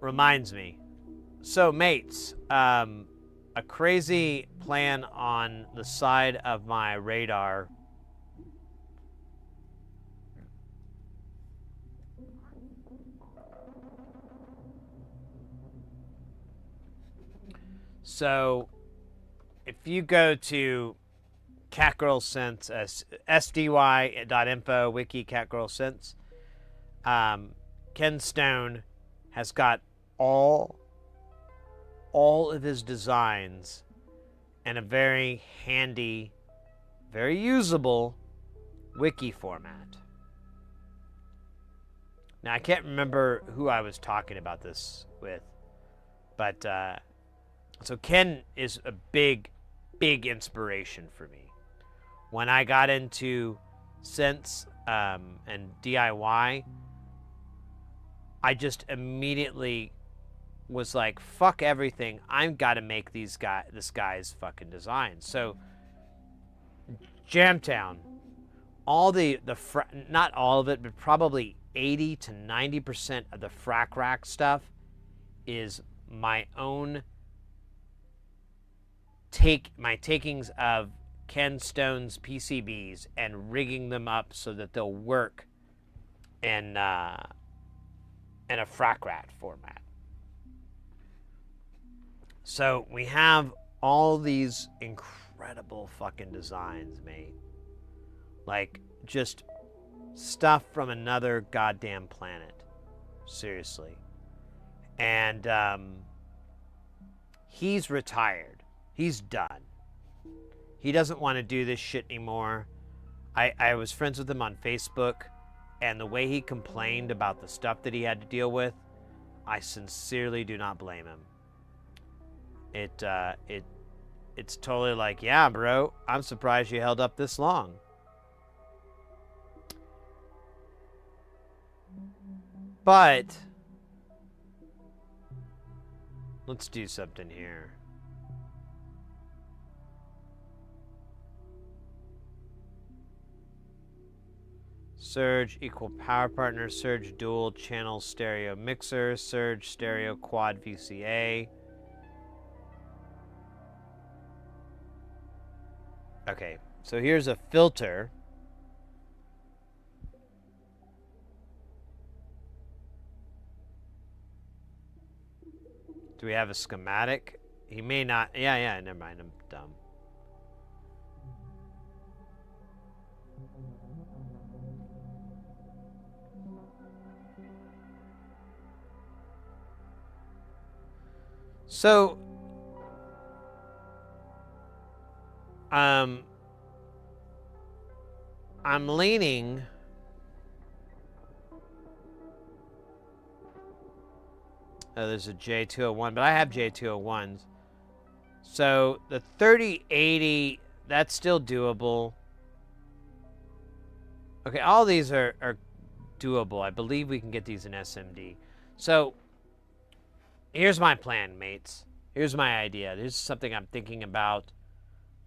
Reminds me. So, mates, a crazy plan on the side of my radar. So, if you go to Catgirl Synths, sdy.info, wiki Catgirl Synths. Ken Stone has got all of his designs in a very handy, very usable wiki format. Now, I can't remember who I was talking about this with, but so Ken is a big inspiration for me. When I got into synths and DIY, I just immediately was like, fuck everything. I've got to make this guy's fucking designs. So Jamtown, all not all of it, but probably 80 to 90% of the frac rack stuff is my own takings of Ken Stone's PCBs and rigging them up so that they'll work in a frac rack format. So we have all these incredible fucking designs made. Like, just stuff from another goddamn planet. Seriously. And he's retired. He's done. He doesn't want to do this shit anymore. I was friends with him on Facebook, and the way he complained about the stuff that he had to deal with, I sincerely do not blame him. It's totally like, yeah, bro, I'm surprised you held up this long. But let's do something here. Surge equal power partner, Surge dual channel stereo mixer, Surge stereo quad VCA. Okay, so here's a filter. Do we have a schematic? He may not. Yeah, never mind. I'm dumb. So, I'm leaning. Oh, there's a J201, but I have J201s. So the 3080, that's still doable. Okay, all these are doable. I believe we can get these in SMD. So here's my plan, mates. Here's my idea. This is something I'm thinking about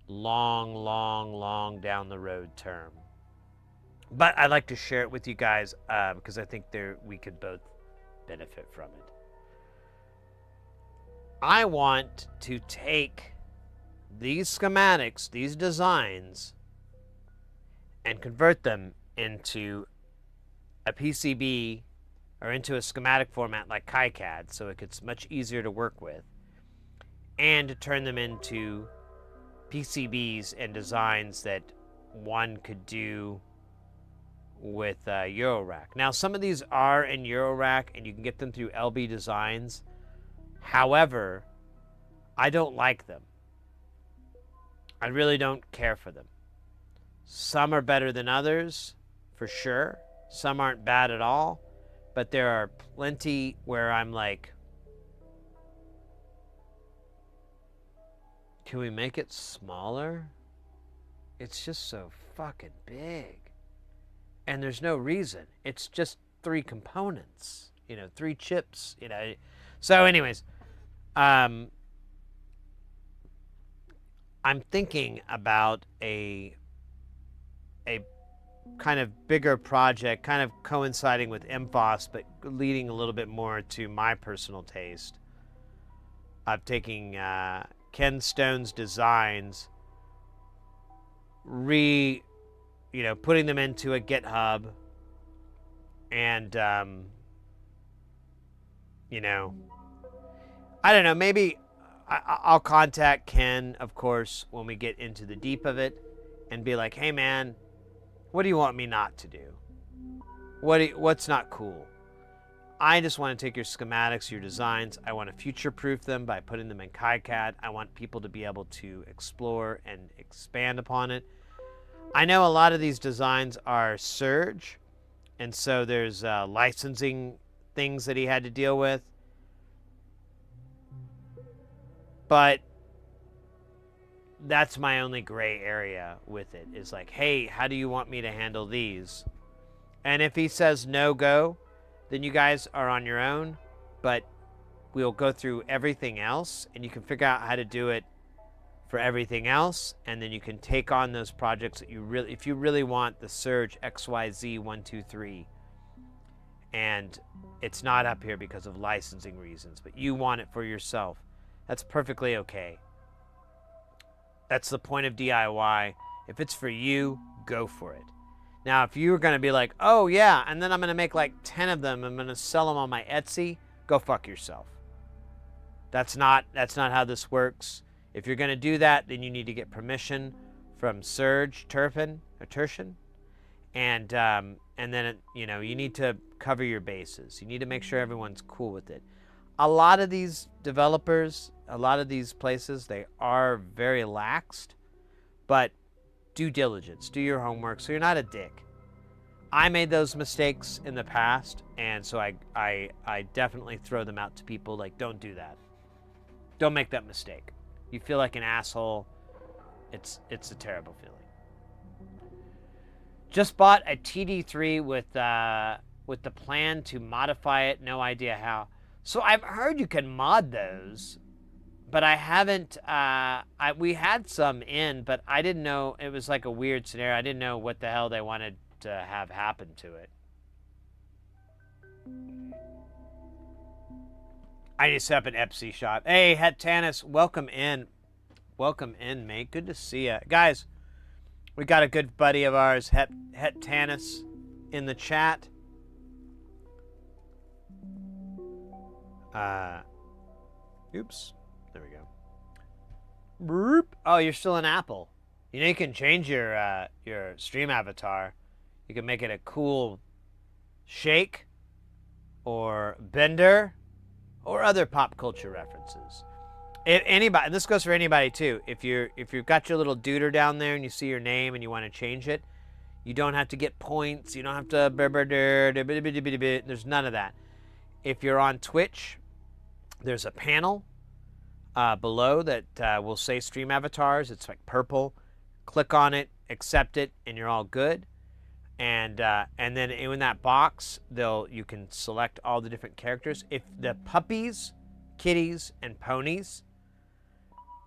long down the road term. But I'd like to share it with you guys because I think we could both benefit from it. I want to take these schematics, these designs, and convert them into a PCB or into a schematic format like KiCad so it gets much easier to work with, and to turn them into PCBs and designs that one could do with Eurorack. Now, some of these are in Eurorack and you can get them through LB Designs. However, I don't like them. I really don't care for them. Some are better than others, for sure. Some aren't bad at all. But there are plenty where I'm like, can we make it smaller? It's just so fucking big. And there's no reason. It's just 3 components, 3 chips, So anyways, I'm thinking about a kind of bigger project, kind of coinciding with MFOS, but leading a little bit more to my personal taste of taking Ken Stone's designs, putting them into a GitHub, and I don't know, maybe I'll contact Ken, of course, when we get into the deep of it, and be like, hey man, what do you want me not to do? What's not cool? I just want to take your schematics, your designs. I want to future-proof them by putting them in KiCad. I want people to be able to explore and expand upon it. I know a lot of these designs are Surge, and so there's licensing things that he had to deal with. But that's my only gray area with it, is like, hey, how do you want me to handle these? And if he says no go, then you guys are on your own, but we'll go through everything else, and you can figure out how to do it for everything else, and then you can take on those projects that you really, if you really want the Surge XYZ123, and it's not up here because of licensing reasons, but you want it for yourself, that's perfectly okay. That's the point of DIY. If it's for you, go for it. Now, if you're going to be like, oh yeah, and then I'm going to make like 10 of them, I'm going to sell them on my Etsy, go fuck yourself. That's not how this works. If you're going to do that, then you need to get permission from Surge Turpin, and then you need to cover your bases. You need to make sure everyone's cool with it. A lot of these developers, a lot of these places, they are very laxed, but due diligence, do your homework so you're not a dick. I made those mistakes in the past, and so I definitely throw them out to people like, don't do that. Don't make that mistake. You feel like an asshole. It's a terrible feeling. Just bought a TD3 with the plan to modify it. No idea how. So I've heard you can mod those, but I haven't. We had some in, but I didn't know. It was like a weird scenario. I didn't know what the hell they wanted to have happen to it. I need to set up an Etsy shop. Hey, Hetanis, welcome in. Welcome in, mate. Good to see you. Guys, we got a good buddy of ours, Hetanis, in the chat. Oops. There we go. Burp. Oh, you're still an Apple. You know, you can change your stream avatar. You can make it a cool shake or bender or other pop culture references. If anybody, this goes for anybody too. If you've got your little duder down there and you see your name and you want to change it, you don't have to get points. You don't have to. There's none of that. If you're on Twitch, there's a panel below that will say stream avatars. It's like purple. Click on it, accept it, and you're all good. And then in that box, you can select all the different characters. If the puppies, kitties, and ponies,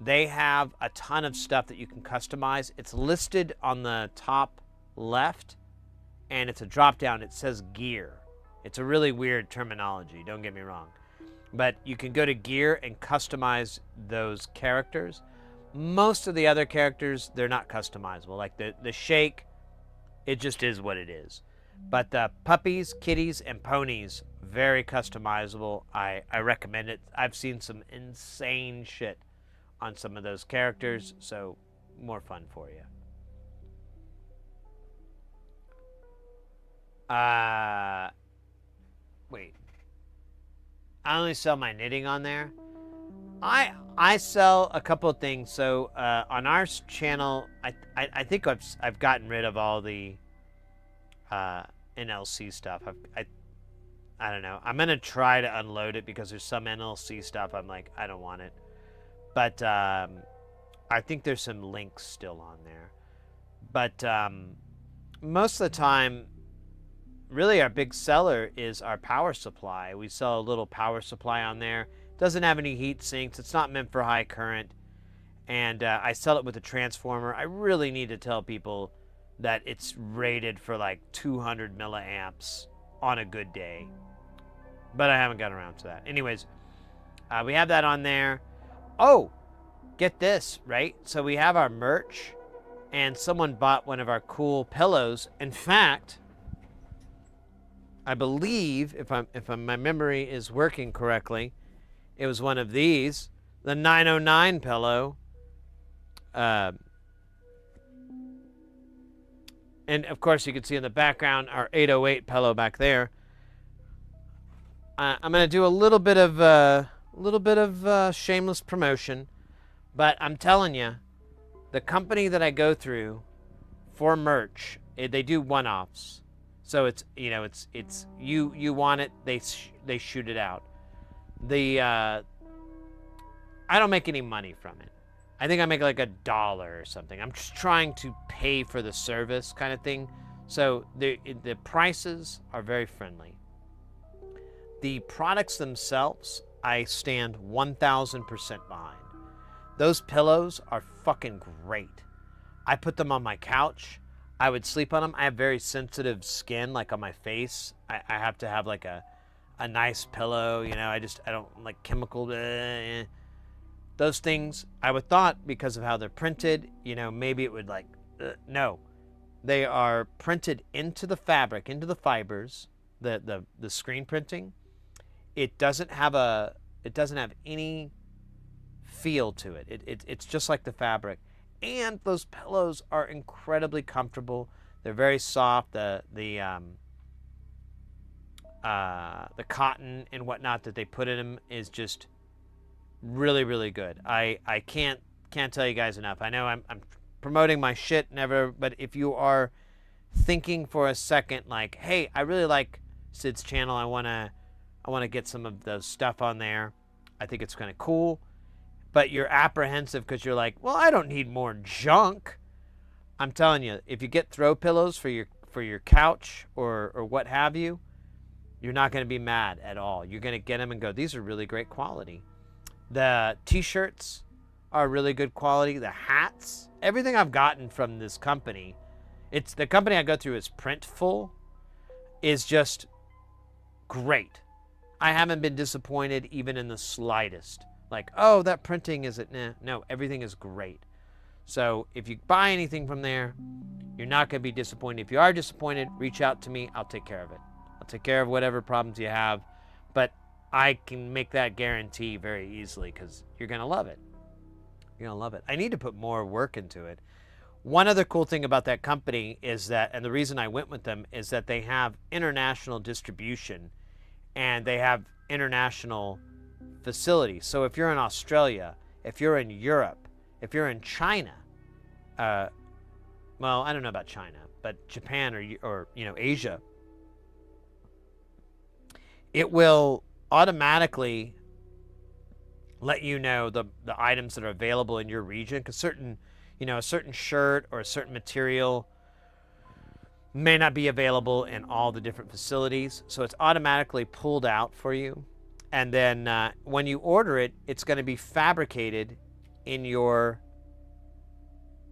they have a ton of stuff that you can customize. It's listed on the top left, and it's a drop down. It says gear. It's a really weird terminology, don't get me wrong. But you can go to gear and customize those characters. Most of the other characters, they're not customizable. Like the shake, it just is what it is. But the puppies, kitties, and ponies, very customizable. I recommend it. I've seen some insane shit on some of those characters, so more fun for you. Wait. I only sell my knitting on there. I sell a couple of things. So on our channel, I think I've gotten rid of all the NLC stuff. I don't know. I'm gonna try to unload it because there's some NLC stuff I'm like, I don't want it. But I think there's some links still on there. But most of the time, really our big seller is our power supply. We sell a little power supply on there. Doesn't have any heat sinks. It's not meant for high current. And I sell it with a transformer. I really need to tell people that it's rated for like 200 milliamps on a good day. But I haven't gotten around to that. Anyways, we have that on there. Oh, get this, right? So we have our merch, and someone bought one of our cool pillows. In fact, I believe, if my memory is working correctly, it was one of these, the 909 pillow. And of course, you can see in the background our 808 pillow back there. I'm gonna do a little bit of shameless promotion, but I'm telling you, the company that I go through for merch, they do one-offs. So it's you want it, they shoot it out. I don't make any money from it. I think I make like $1 or something. I'm just trying to pay for the service kind of thing. So the prices are very friendly. The products themselves, I stand 1,000% behind. Those pillows are fucking great. I put them on my couch. I would sleep on them. I have very sensitive skin, like on my face. I have to have like a nice pillow, you know. I don't like chemical. Those things, I would thought because of how they're printed, you know, maybe it would like, no. They are printed into the fabric, into the fibers, the screen printing. It doesn't have any feel to it. It's just like the fabric. And those pillows are incredibly comfortable. They're very soft. The cotton and whatnot that they put in them is just really, really good. I can't tell you guys enough. I know I'm promoting my shit, never, but if you are thinking for a second, like, hey, I really like Sid's channel. I wanna get some of those stuff on there. I think it's kind of cool. But you're apprehensive because you're like, well, I don't need more junk. I'm telling you, if you get throw pillows for your couch or what have you, you're not going to be mad at all. You're going to get them and go, these are really great quality. The t-shirts are really good quality. The hats, everything I've gotten from this company, it's the company I go through is Printful, is just great. I haven't been disappointed even in the slightest. Like, oh, that printing isn't, nah. No, everything is great. So if you buy anything from there, you're not going to be disappointed. If you are disappointed, reach out to me. I'll take care of it. I'll take care of whatever problems you have. But I can make that guarantee very easily because you're going to love it. You're going to love it. I need to put more work into it. One other cool thing about that company is that, and the reason I went with them, is that they have international distribution and they have international facilities. So if you're in Australia, if you're in Europe, if you're in China, well, I don't know about China, but Japan or you know, Asia, it will automatically let you know the items that are available in your region, because certain, you know, a certain shirt or a certain material may not be available in all the different facilities. So it's automatically pulled out for you. And then when you order it, it's going to be fabricated in your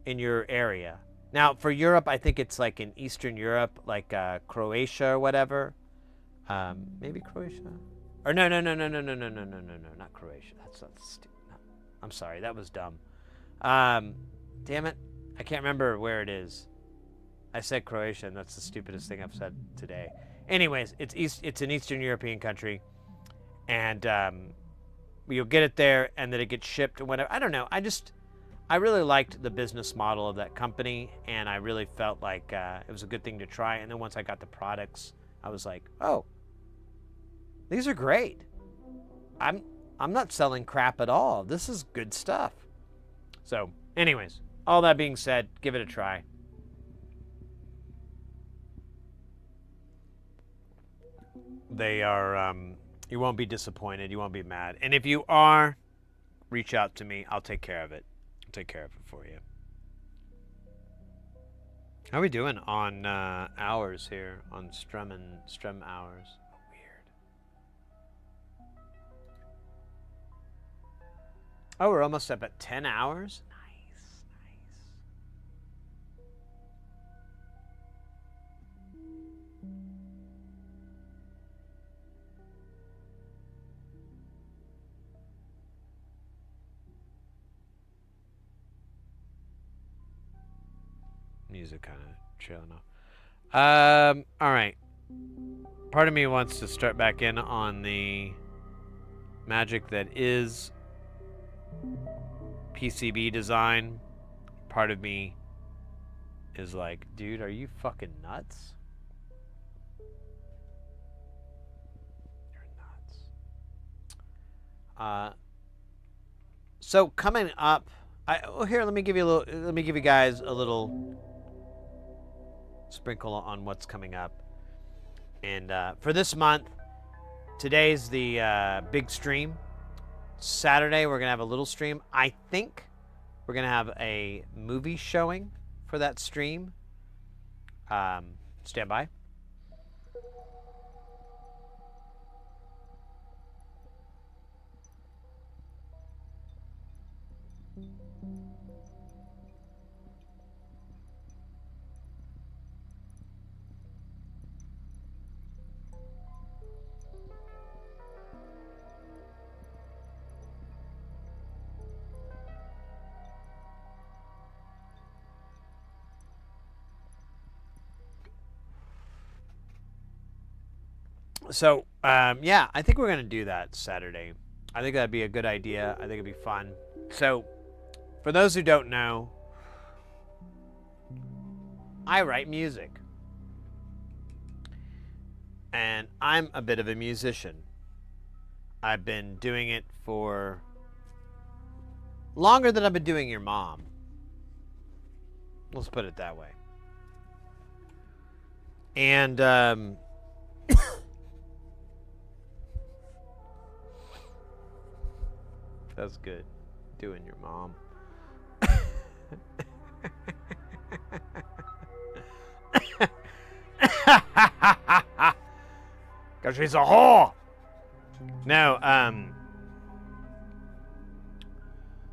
area. Now for Europe, I think it's like in Eastern Europe, like Croatia or whatever. Maybe Croatia. Or no, not Croatia. That's stupid. I'm sorry, that was dumb. Damn it, I can't remember where it is. I said Croatia, and that's the stupidest thing I've said today. Anyways, it's an Eastern European country, and you'll get it there, and then it gets shipped and whatever. I don't know. I really liked the business model of that company, and I really felt like it was a good thing to try. And then once I got the products, I was like, oh, these are great. I'm not selling crap at all. This is good stuff. So, anyways, all that being said, give it a try. They are, you won't be disappointed. You won't be mad. And if you are, reach out to me. I'll take care of it. I'll take care of it for you. How are we doing on hours here? On Strum hours? Weird. Oh, we're almost up at 10 hours? Nice, nice. Music kind of trailing off. All right. Part of me wants to start back in on the magic that is PCB design. Part of me is like, dude, are you fucking nuts? You're nuts. So coming up, here, let me give you guys a little sprinkle on what's coming up. And for this month, today's the big stream. Saturday, we're gonna have a little stream. I think we're gonna have a movie showing for that stream. Stand by. So, yeah, I think we're going to do that Saturday. I think that'd be a good idea. I think it'd be fun. So, for those who don't know, I write music. And I'm a bit of a musician. I've been doing it for longer than I've been doing your mom. Let's put it that way. And, that's good. Doing your mom. Cause she's a whore. No,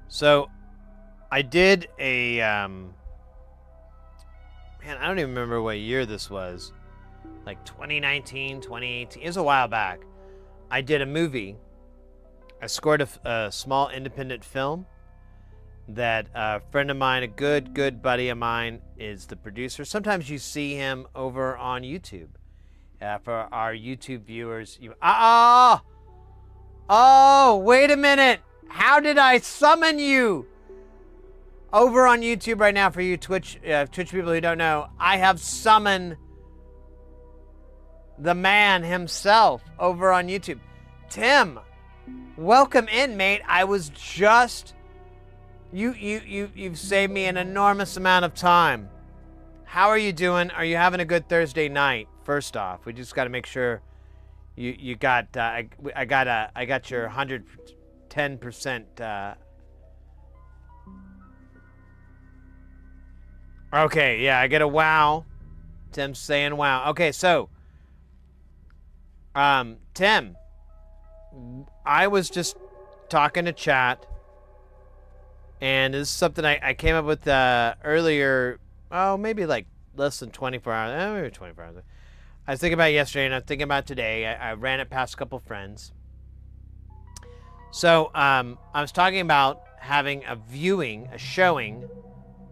so I did a man, I don't even remember what year this was. Like 2019, 2018. It was a while back. I did a movie. I scored a small independent film that a friend of mine, a good buddy of mine, is the producer. Sometimes you see him over on YouTube. For our YouTube viewers, oh, wait a minute. How did I summon you? Over on YouTube right now, for you Twitch people who don't know, I have summoned the man himself over on YouTube. Tim, welcome in, mate. I was just... You've saved me an enormous amount of time. How are you doing? Are you having a good Thursday night? First off, we just got to make sure you got... I got your 110%... Okay, yeah, I get a wow. Tim's saying wow. Okay, so... Tim, I was just talking to chat, and this is something I came up with earlier, maybe like less than 24 hours, maybe 24 hours. I was thinking about it yesterday, and I was thinking about it today. I ran it past a couple friends. So I was talking about having a showing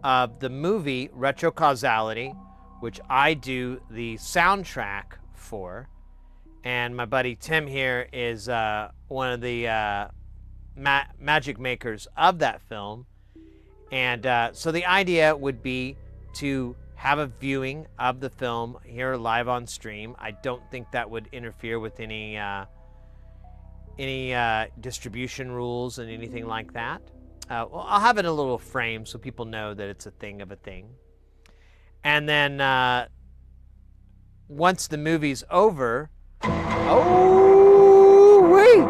of the movie Retrocausality, which I do the soundtrack for. And my buddy Tim here is one of the magic makers of that film. And so the idea would be to have a viewing of the film here live on stream. I don't think that would interfere with any distribution rules and anything like that. Well, I'll have it in a little frame so people know that it's a thing of a thing. And then once the movie's over... Oh, wait!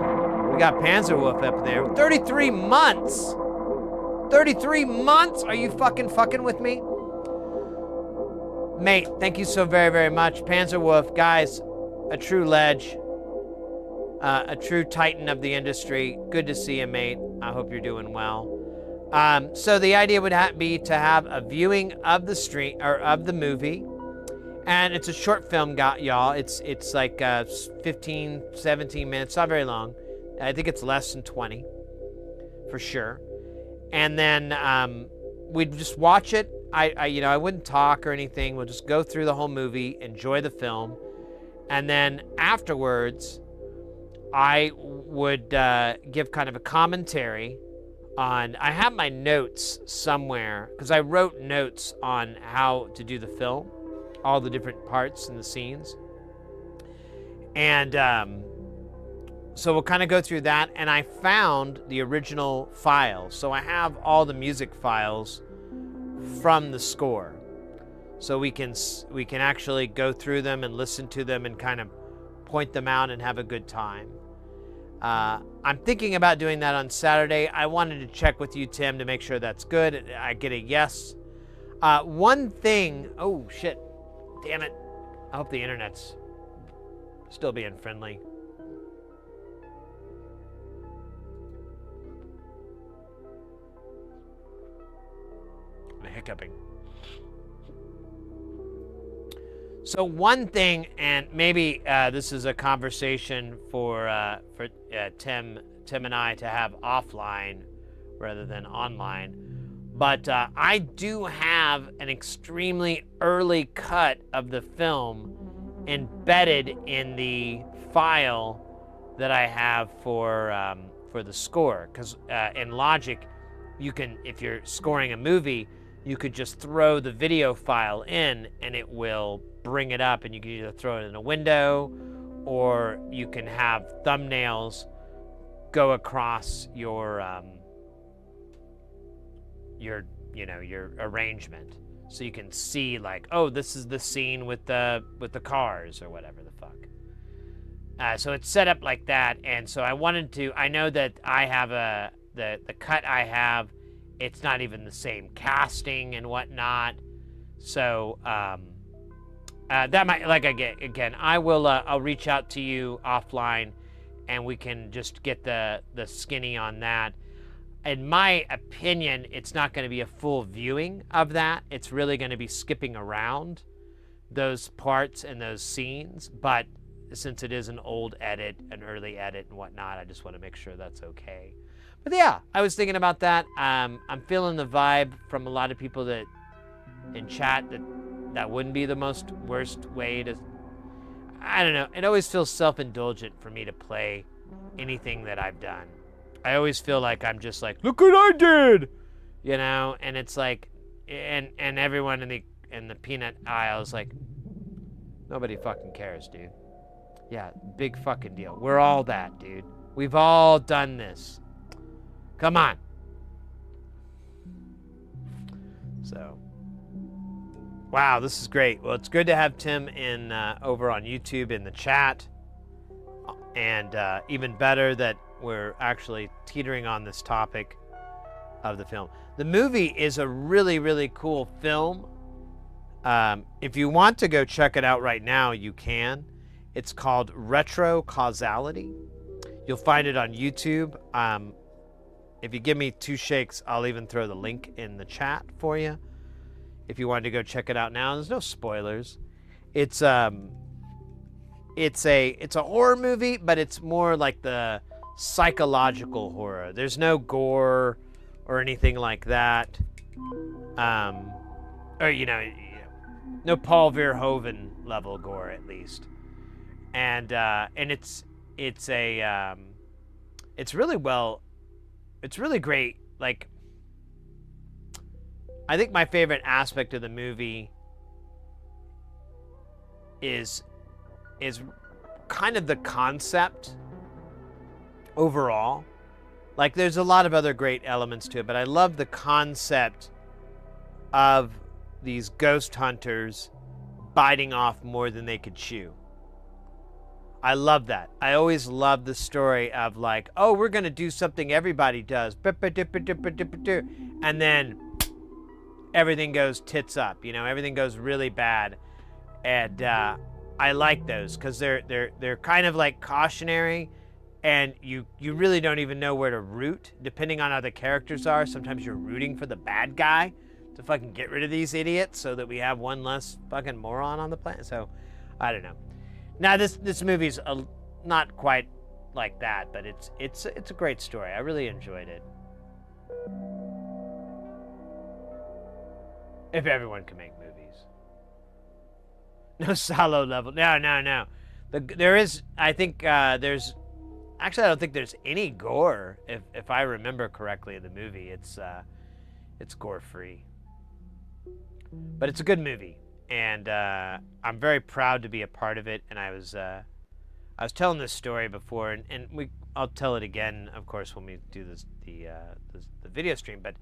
We got Panzerwolf up there. 33 months! 33 months? Are you fucking with me? Mate, thank you so very, very much. Panzerwolf, guys, a true ledge. A true titan of the industry. Good to see you, mate. I hope you're doing well. So the idea would be to have a viewing of the stream, or of the movie. And it's a short film, y'all. It's like 15, 17 minutes. Not very long. I think it's less than 20, for sure. And then we'd just watch it. I wouldn't talk or anything. We'll just go through the whole movie, enjoy the film, and then afterwards, I would give kind of a commentary I have my notes somewhere because I wrote notes on how to do the film, all the different parts and the scenes. And so we'll kind of go through that. And I found the original file. So I have all the music files from the score. So we can actually go through them and listen to them and kind of point them out and have a good time. I'm thinking about doing that on Saturday. I wanted to check with you, Tim, to make sure that's good. I get a yes. One thing, oh shit, damn it. I hope the internet's still being friendly. I'm hiccuping. So one thing, and maybe this is a conversation for Tim and I to have offline rather than online, but I do have an extremely early cut of the film embedded in the file that I have for the score. Because in Logic, you can, if you're scoring a movie, you could just throw the video file in and it will bring it up, and you can either throw it in a window or you can have thumbnails go across your arrangement, so you can see like, oh, this is the scene with the cars or whatever the fuck. So it's set up like that, and so I know that I have the cut I have, it's not even the same casting and whatnot, so that might, like, again, I'll reach out to you offline and we can just get the skinny on that. In my opinion, it's not going to be a full viewing of that. It's really going to be skipping around those parts and those scenes, but since it is an old edit, an early edit and whatnot, I just want to make sure that's okay. But yeah, I was thinking about that. I'm feeling the vibe from a lot of people that in chat that wouldn't be the worst way to, I don't know. It always feels self-indulgent for me to play anything that I've done. I always feel like I'm just like, look what I did, you know? And it's like, and everyone in the peanut aisle is like, nobody fucking cares, dude. Yeah, big fucking deal. We're all that, dude. We've all done this. Come on. So, wow, this is great. Well, it's good to have Tim in over on YouTube in the chat, and even better that we're actually teetering on this topic of the film. The movie is a really, really cool film. If you want to go check it out right now, you can. It's called Retro Causality. You'll find it on YouTube. If you give me 2 shakes, I'll even throw the link in the chat for you. If you wanted to go check it out now, there's no spoilers. It's a horror movie, but it's more like the psychological horror. There's no gore or anything like that. Or no Paul Verhoeven level gore, at least. And it's really great. Like, I think my favorite aspect of the movie is kind of the concept overall. Like, there's a lot of other great elements to it, but I love the concept of these ghost hunters biting off more than they could chew. I love that. I always love the story of like, oh, we're going to do something everybody does. And then everything goes tits up, everything goes really bad. And I like those because they're kind of like cautionary, and you really don't even know where to root depending on how the characters are. Sometimes you're rooting for the bad guy to fucking get rid of these idiots so that we have one less fucking moron on the planet. So I don't know. Now this movie's not quite like that, but it's a great story. I really enjoyed it. If everyone can make movies. No solo level. No. There is, I think there's Actually, I don't think there's any gore. If I remember correctly in the movie, it's gore free. But it's a good movie, and I'm very proud to be a part of it. And I was telling this story before, and I'll tell it again, of course, when we do the video stream. But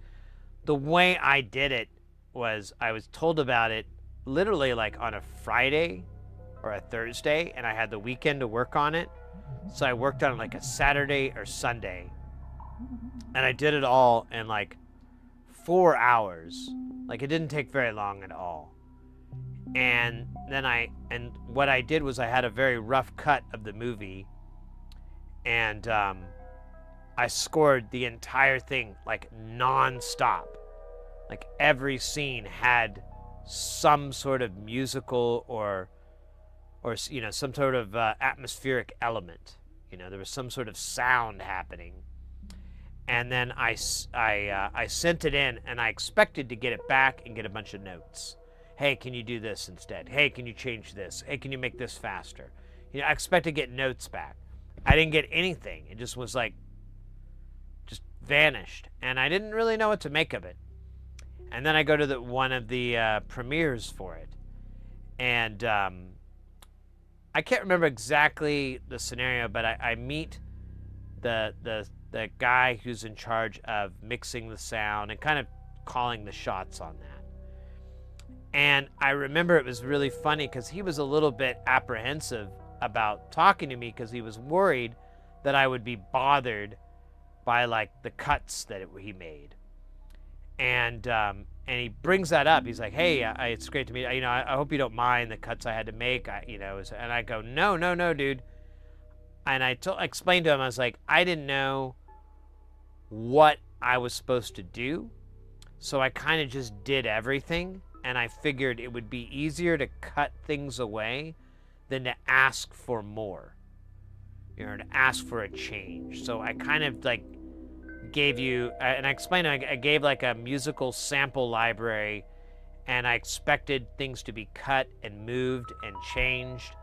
the way I did it was I was told about it literally like on a Friday or a Thursday, and I had the weekend to work on it. So I worked on it like a Saturday or Sunday, and I did it all in like 4 hours. Like, it didn't take very long at all. And then what I did was I had a very rough cut of the movie, and I scored the entire thing like non-stop. Like, every scene had some sort of musical or some sort of atmospheric element. There was some sort of sound happening. And then I sent it in, and I expected to get it back and get a bunch of notes. Hey, can you do this instead? Hey, can you change this? Hey, can you make this faster? I expect to get notes back. I didn't get anything. It just was like, just vanished. And I didn't really know what to make of it. And then I go to one of the premieres for it. And I can't remember exactly the scenario, but I meet the guy who's in charge of mixing the sound and kind of calling the shots on that. And I remember it was really funny because he was a little bit apprehensive about talking to me because he was worried that I would be bothered by like the cuts that he made. And he brings that up. He's like, "Hey, it's great to meet you. I hope you don't mind the cuts I had to make." And I go, "No, dude." And I explained to him, I was like, I didn't know what I was supposed to do, so I kind of just did everything, and I figured it would be easier to cut things away than to ask for more, to ask for a change. So I kind of like gave you, and I explained, I gave like a musical sample library, and I expected things to be cut and moved and changed.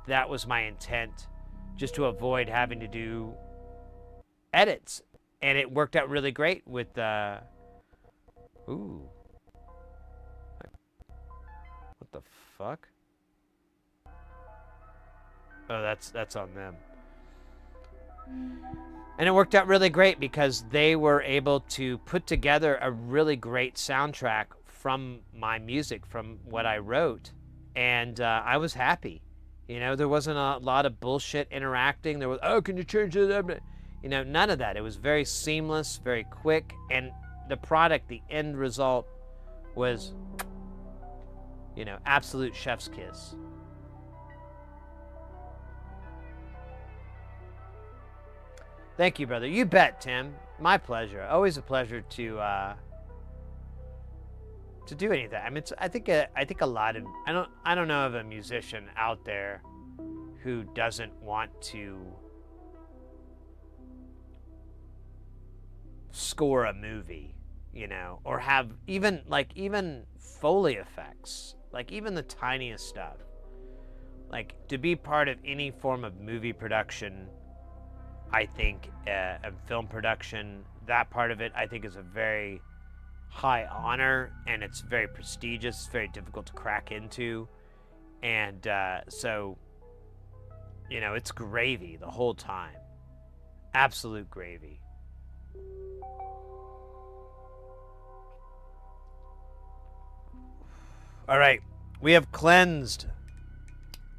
That was my intent, just to avoid having to do edits. And it worked out really great with, ooh. What the fuck? Oh, that's on them. And it worked out really great because they were able to put together a really great soundtrack from my music, from what I wrote. And I was happy. There wasn't a lot of bullshit interacting. There was, oh, can you change it? None of that. It was very seamless, very quick. And the product, the end result was, absolute chef's kiss. Thank you, brother. You bet, Tim. My pleasure. Always a pleasure to do anything. I mean, I think a lot of I don't know of a musician out there who doesn't want to score a movie, or have even Foley effects, like even the tiniest stuff. Like, to be part of any form of movie production, I think, and film production, that part of it, I think, is a very high honor, and it's very prestigious. It's very difficult to crack into, and so, it's gravy the whole time. Absolute gravy. All right, we have cleansed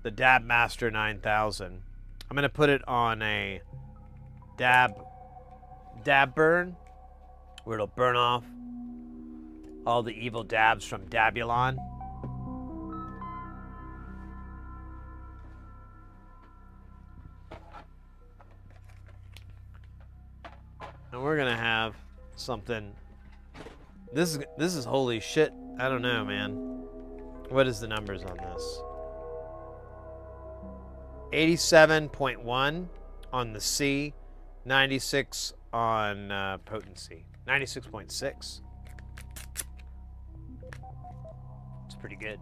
the Dab Master 9000. I'm gonna put it on a dab burn, where it'll burn off all the evil dabs from Dabulon. And we're gonna have something. This is holy shit. I don't know, man. What is the numbers on this? 87.1 on the C, 96 on potency, 96.6. It's pretty good.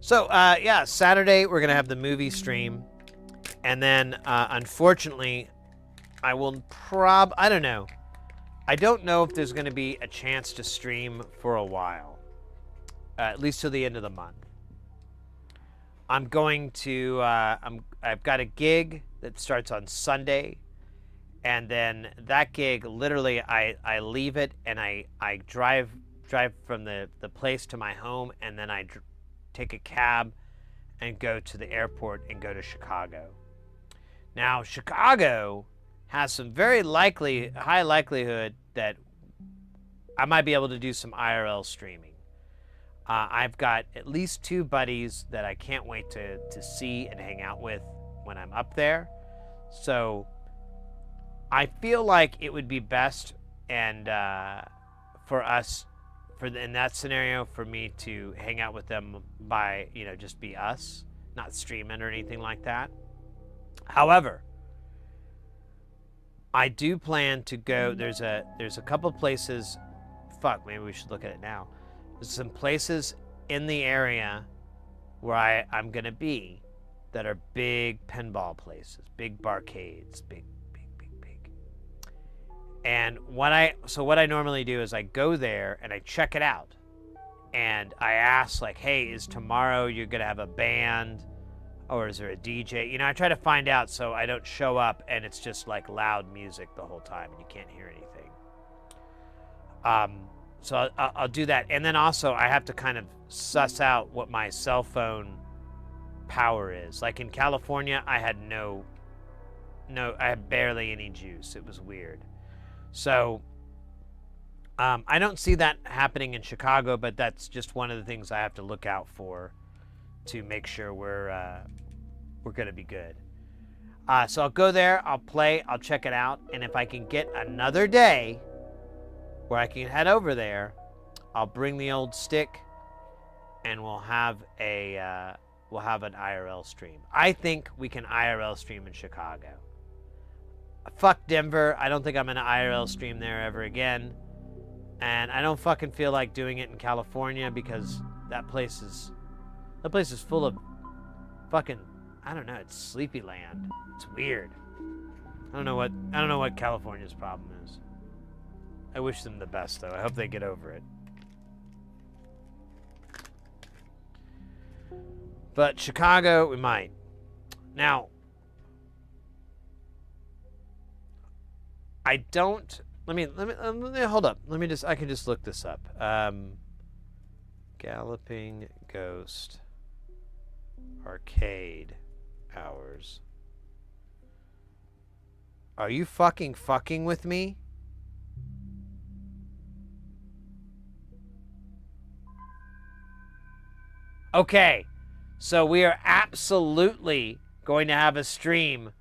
So, yeah, Saturday we're going to have the movie stream. And then, unfortunately, I don't know. I don't know if there's going to be a chance to stream for a while. At least till the end of the month. I'm going to, I've got a gig that starts on Sunday. And then that gig, literally, I leave it and I drive from the place to my home, and then I take a cab and go to the airport and go to Chicago. Now, Chicago has some very high likelihood that I might be able to do some IRL streaming. I've got at least 2 buddies that I can't wait to see and hang out with when I'm up there. So I feel like it would be best and for us, in that scenario, for me to hang out with them by, just be us, not streaming or anything like that. However, I do plan to go. There's a couple places. Fuck, maybe we should look at it now. There's some places in the area where I'm gonna be that are big pinball places, big barcades, big. And what I normally do is I go there and I check it out, and I ask like, hey, is tomorrow you're gonna have a band? Or is there a DJ? I try to find out so I don't show up and it's just like loud music the whole time and you can't hear anything. So I'll do that. And then also I have to kind of suss out what my cell phone power is. Like in California, I had I had barely any juice. It was weird. So I don't see that happening in Chicago, but that's just one of the things I have to look out for to make sure we're going to be good. So I'll go there, I'll play, I'll check it out, and if I can get another day where I can head over there, I'll bring the old stick, and we'll have an IRL stream. I think we can IRL stream in Chicago. Fuck Denver. I don't think I'm gonna IRL stream there ever again, and I don't fucking feel like doing it in California because that place is full of fucking, I don't know, it's sleepy land. It's weird. I don't know what California's problem is. I wish them the best though. I hope they get over it. But Chicago, we might. Now, I don't, let me hold up. I can just look this up. Galloping Ghost arcade hours. Are you fucking with me? Okay, so we are absolutely going to have a stream,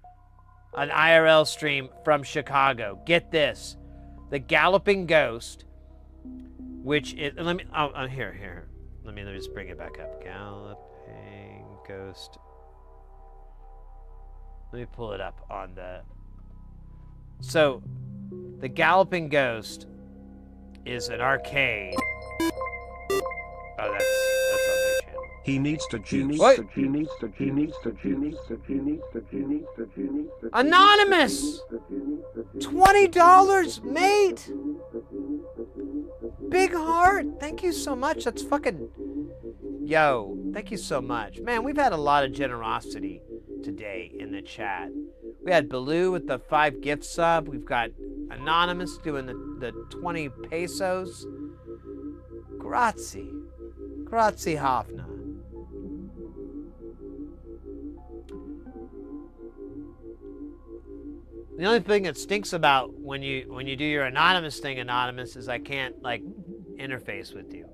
an IRL stream from Chicago. Get this, the Galloping Ghost, which is, here. Let me just bring it back up. Galloping Ghost. Let me pull it up on the. So, the Galloping Ghost is an arcade. Oh, that's on their channel. He needs to juice. What? Anonymous! $20, mate! Big heart! Thank you so much. That's fucking... Yo, thank you so much. Man, we've had a lot of generosity today in the chat. We had Baloo with the 5 gift sub. We've got Anonymous doing the 20 pesos. Grazie. Grazie Hafna. The only thing that stinks about when you do your anonymous thing, Anonymous, is I can't like interface with you.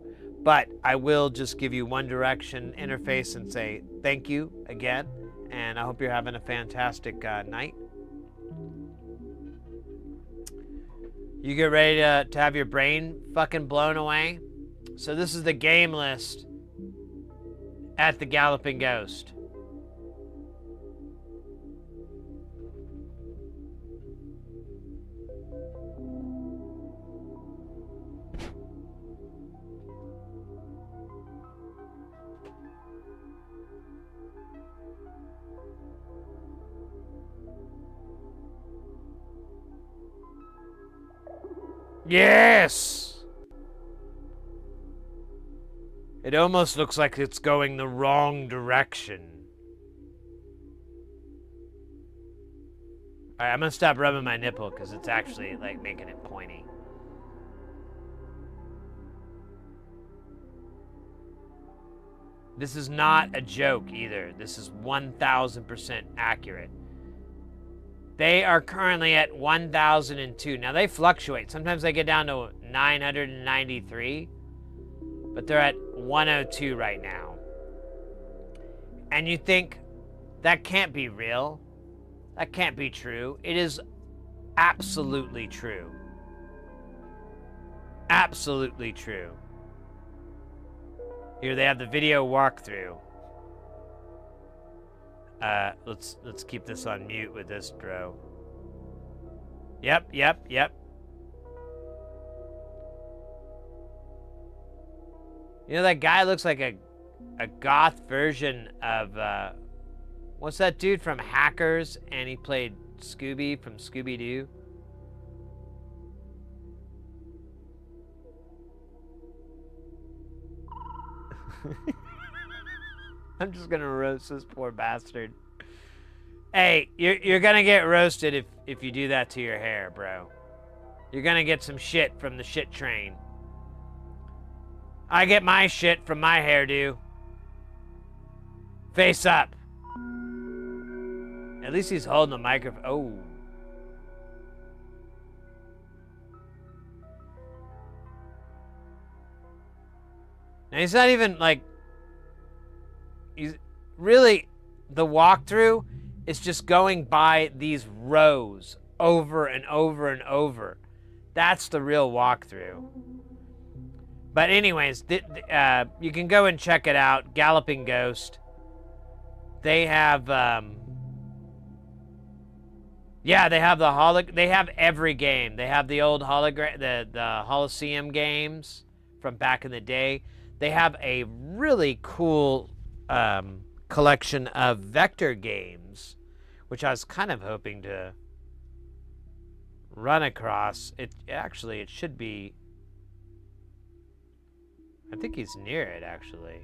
But I will just give you One Direction interface and say thank you again, and I hope you're having a fantastic night. You get ready to have your brain fucking blown away? So this is the game list at the Galloping Ghost. Yes! It almost looks like it's going the wrong direction. Alright, I'm gonna stop rubbing my nipple because it's actually like making it pointy. This is not a joke either. This is 1000% accurate. They are currently at 1002. Now they fluctuate. Sometimes they get down to 993, but they're at 102 right now. And you think that can't be real? That can't be true. It is absolutely true. Absolutely true. Here they have the video walkthrough. Let's keep this on mute with this dro. Yep. You know that guy looks like a goth version of what's that dude from Hackers, and he played Scooby from Scooby-Doo? I'm just gonna roast this poor bastard. Hey, you're gonna get roasted if you do that to your hair, bro. You're gonna get some shit from the shit train. I get my shit from my hairdo. Face up. At least he's holding the microphone. Oh. Now he's not even like... He's really... The walkthrough is just going by these rows over and over and over. That's the real walkthrough. But anyways, you can go and check it out. Galloping Ghost. They have... Yeah, they have they have every game. They have the old the Holosseum games from back in the day. They have a really cool collection of vector games, which I was kind of hoping to run across. It should be... I think he's near it, actually.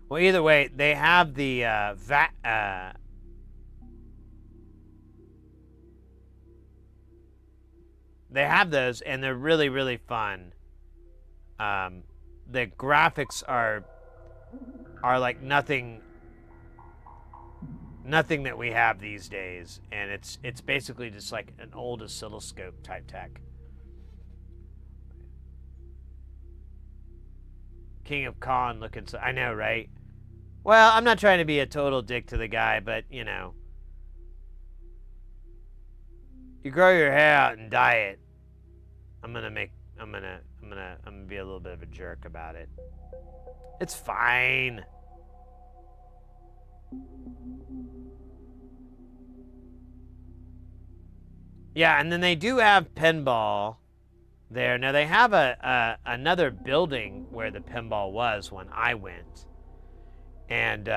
Well, either way, they have the they have those, and they're really, really fun. The graphics are like nothing that we have these days, and it's basically just like an old oscilloscope type tech. King of Con looking so... I know, right? Well, I'm not trying to be a total dick to the guy, but you know, you grow your hair out and dye it. I'm gonna be a little bit of a jerk about it. It's fine. Yeah, and then they do have pinball there. Now they have another building where the pinball was when I went. And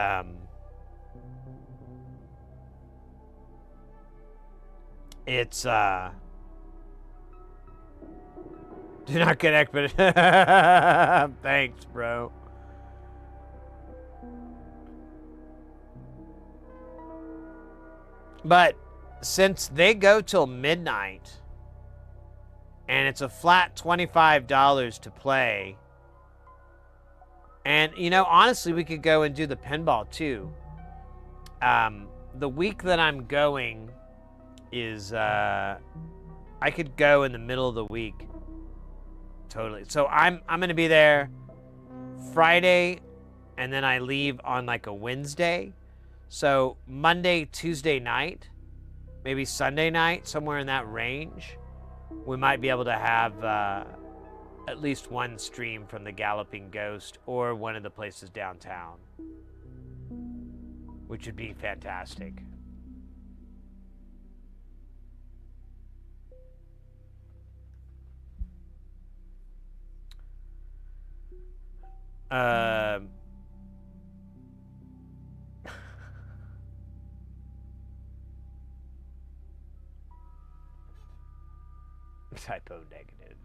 it's do not connect, but thanks, bro. But since they go till midnight, and it's a flat $25 to play, and you know, honestly, we could go and do the pinball too. The week that I'm going is I could go in the middle of the week. Totally. So I'm gonna be there Friday, and then I leave on like a Wednesday. So Monday, Tuesday night, maybe Sunday night, somewhere in that range, we might be able to have at least one stream from the Galloping Ghost or one of the places downtown, which would be fantastic. Typo negative.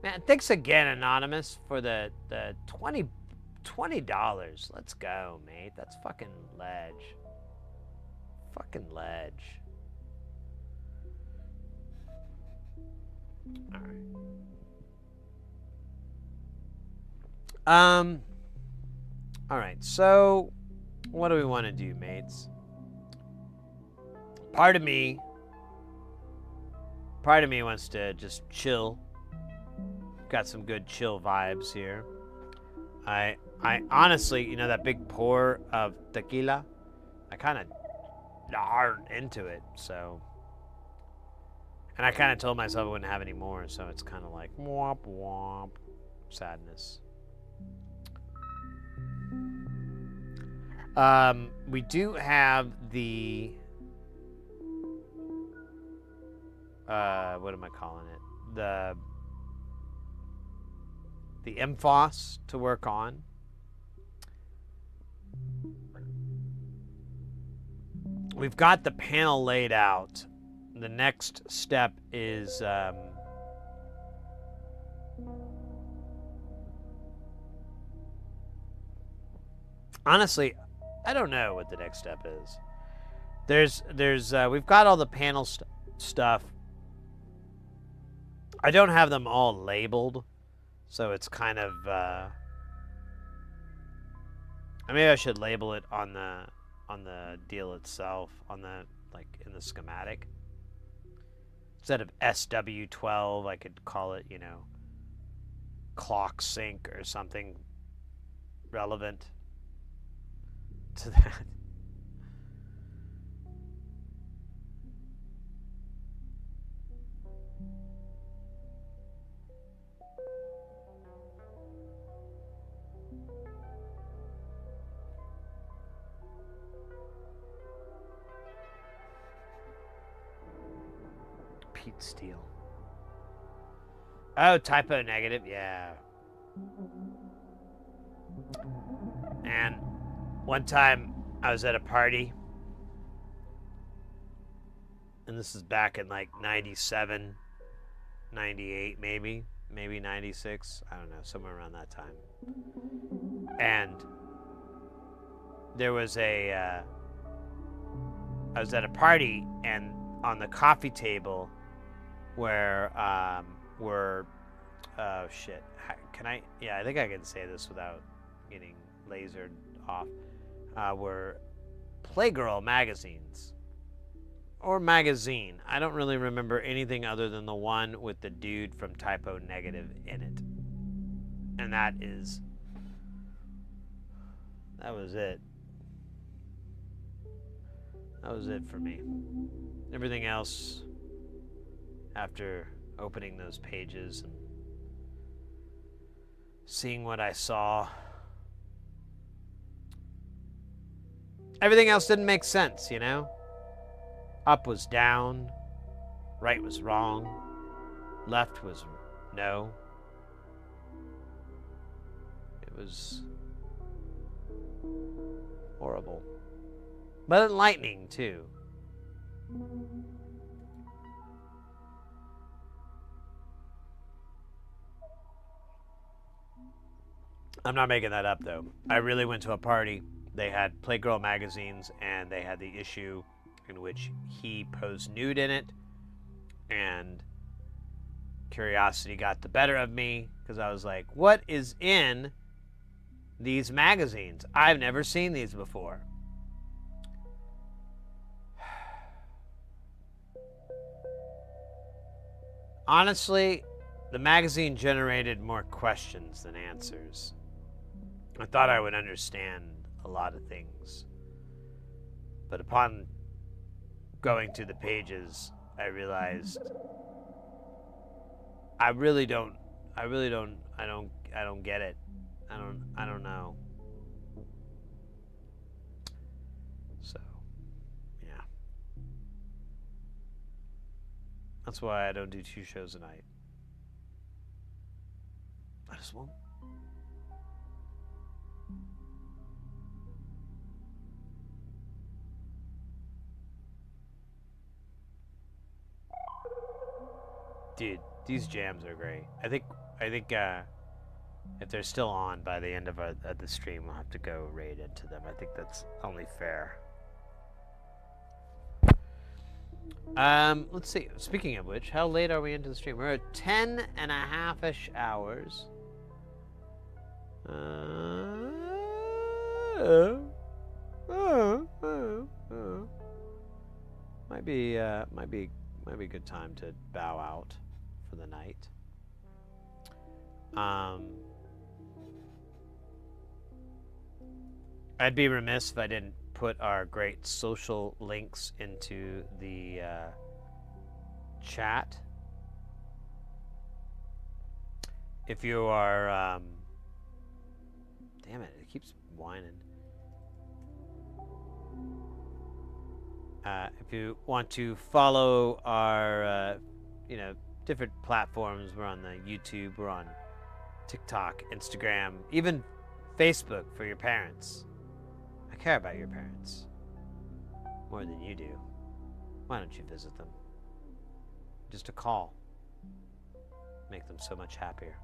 Man, thanks again, Anonymous, for the $20. Let's go, mate. That's fucking ledge. Fucking ledge. All right. All right. So, what do we want to do, mates? Part of me wants to just chill. Got some good chill vibes here. I honestly, you know, that big pour of tequila, I kind of darn into it, so. And I kind of told myself I wouldn't have any more, so it's kind of like womp womp, sadness. We do have the what am I calling it? The MFOS to work on. We've got the panel laid out. The next step is honestly, I don't know what the next step is. We've got all the panel stuff. I don't have them all labeled, so it's kind of maybe I should label it on the deal itself, on the, like, in the schematic. Instead of SW12, I could call it, you know, clock sync or something relevant to that. Pete Steele. Oh, typo negative, yeah. And one time I was at a party, and this is back in like 97, 98 maybe 96, I don't know, somewhere around that time. And there was I was at a party, and on the coffee table where were, oh shit, can I, yeah, I think I can say this without getting lasered off, were Playgirl magazines, or magazine. I don't really remember anything other than the one with the dude from Typo Negative in it. And that was it. That was it for me. Everything else, after opening those pages and seeing what I saw, everything else didn't make sense, you know? Up was down, right was wrong, left was no. It was horrible. But enlightening, too. I'm not making that up, though. I really went to a party. They had Playgirl magazines, and they had the issue in which he posed nude in it, and curiosity got the better of me, because I was like, what is in these magazines? I've never seen these before. Honestly, the magazine generated more questions than answers. I thought I would understand a lot of things, but upon going through the pages, I realized I don't get it. I don't know. So, yeah. That's why I don't do 2 shows a night. I just won't. Dude, these jams are great. I think if they're still on by the end of the stream, we'll have to go raid into them. I think that's only fair. Let's see. Speaking of which, how late are we into the stream? We're at 10 and a half-ish hours. Might be a good time to bow out for the night. I'd be remiss if I didn't put our great social links into the chat. If you are, damn it, it keeps whining. If you want to follow our, different platforms, we're on the YouTube, we're on TikTok, Instagram, even Facebook for your parents. I care about your parents more than you do. Why don't you visit them? Just a call. Make them so much happier.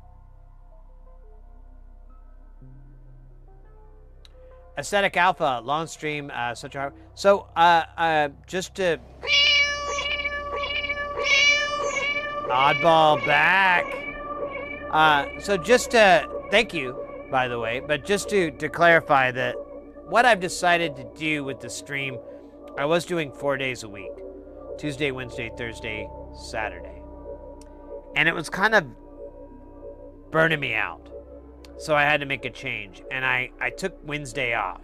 Aesthetic Alpha, long stream, such a... So, just to... Oddball back. So just to... Thank you, by the way, but just to clarify that what I've decided to do with the stream, I was doing 4 days a week. Tuesday, Wednesday, Thursday, Saturday. And it was kind of burning me out. So I had to make a change. And I took Wednesday off.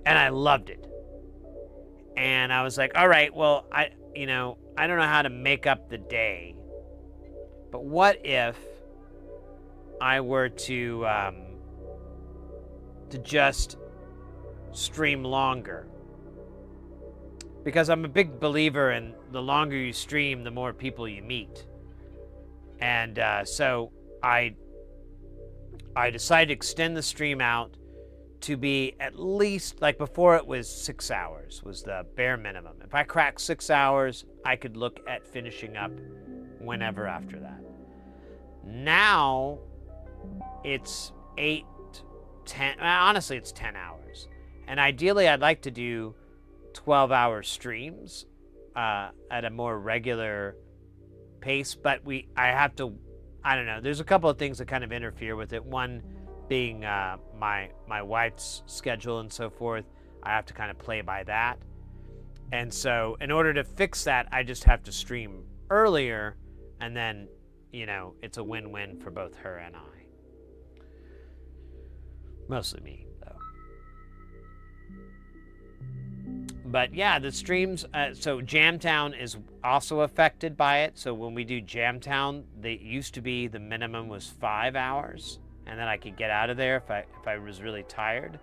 And I loved it. And I was like, all right, well, I don't know how to make up the day. But what if I were to just stream longer? Because I'm a big believer in the longer you stream, the more people you meet. And so I decided to extend the stream out to be at least, like before it was 6 hours was the bare minimum. If I cracked 6 hours, I could look at finishing up whenever after that. Now it's 8, 10, honestly it's 10 hours. And ideally I'd like to do 12-hour streams at a more regular pace, but I don't know, there's a couple of things that kind of interfere with it. One being my wife's schedule and so forth. I have to kind of play by that. And so in order to fix that, I just have to stream earlier, and then, it's a win-win for both her and I. Mostly me, though. But yeah, the streams, so Jamtown is also affected by it. So when we do Jamtown, they used to be the minimum was 5 hours, and then I could get out of there if I was really tired.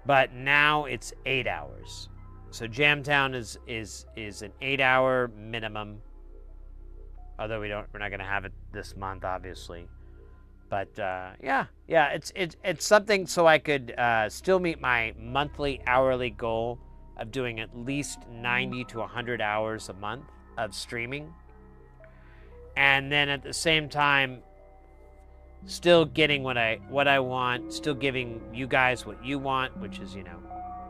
But now it's 8 hours. So Jamtown is an 8-hour minimum. Although we're not going to have it this month, obviously. But yeah, it's something so I could still meet my monthly hourly goal of doing at least 90 to 100 hours a month of streaming. And then at the same time, still getting what I want, still giving you guys what you want, which is,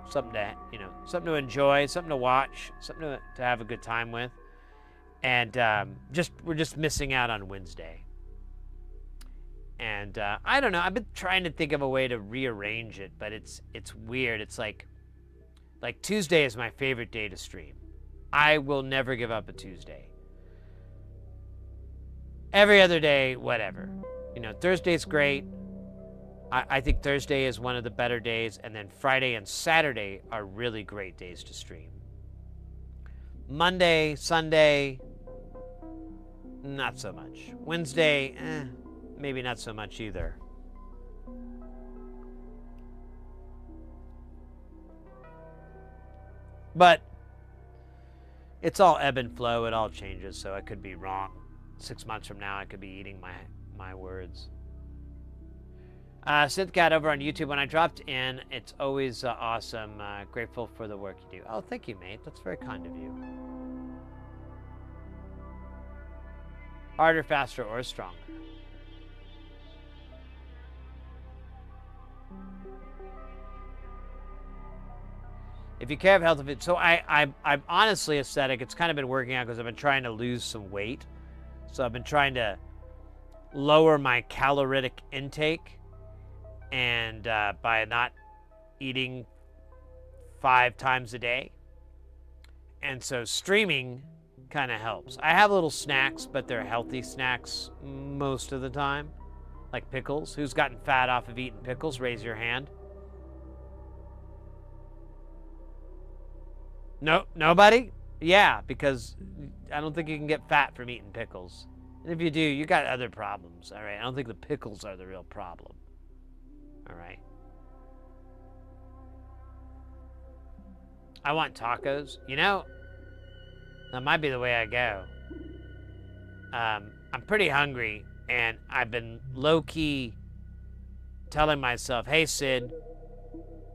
something to enjoy, something to watch, something to have a good time with. And we're just missing out on Wednesday. And I don't know, I've been trying to think of a way to rearrange it, but it's weird. It's like Tuesday is my favorite day to stream. I will never give up a Tuesday. Every other day, whatever. Thursday's great. I think Thursday is one of the better days, and then Friday and Saturday are really great days to stream. Monday, Sunday, not so much. Wednesday, maybe not so much either. But it's all ebb and flow. It all changes, so I could be wrong. 6 months from now, I could be eating my words. Synthcat over on YouTube. When I dropped in, it's always awesome. Grateful for the work you do. Oh, thank you, mate. That's very kind of you. Harder, faster, or stronger? If you care of health of it, so I'm honestly aesthetic. It's kind of been working out because I've been trying to lose some weight. So I've been trying to lower my caloric intake, and by not eating 5 times a day. And so streaming kind of helps. I have little snacks, but they're healthy snacks most of the time, like pickles. Who's gotten fat off of eating pickles? Raise your hand. No, nobody? Yeah, because I don't think you can get fat from eating pickles. And if you do, you got other problems, all right? I don't think the pickles are the real problem, all right? I want tacos. You know, that might be the way I go. I'm pretty hungry, and I've been low-key telling myself, hey, Sid,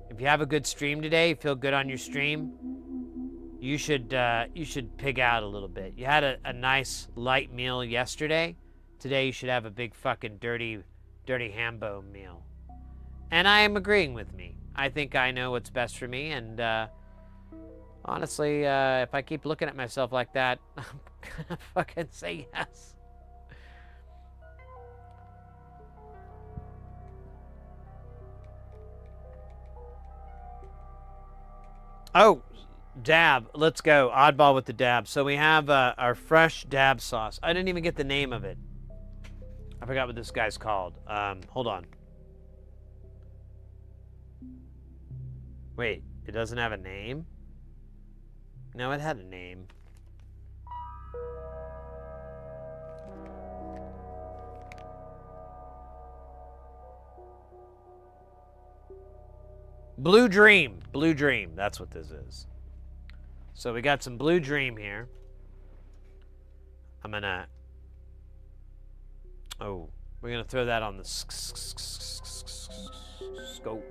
if you have a good stream today, you feel good on your stream, you should pig out a little bit. You had a nice light meal yesterday. Today you should have a big fucking dirty hambo meal. And I am agreeing with me. I think I know what's best for me, and honestly, if I keep looking at myself like that, I'm gonna fucking say yes. Oh, dab. Let's go. Oddball with the dab. So we have our fresh dab sauce. I didn't even get the name of it. I forgot what this guy's called. Hold on. Wait, it doesn't have a name? No, it had a name. Blue Dream. Blue Dream. That's what this is. So we got some Blue Dream here. I'm gonna... Oh, we're gonna throw that on the scope.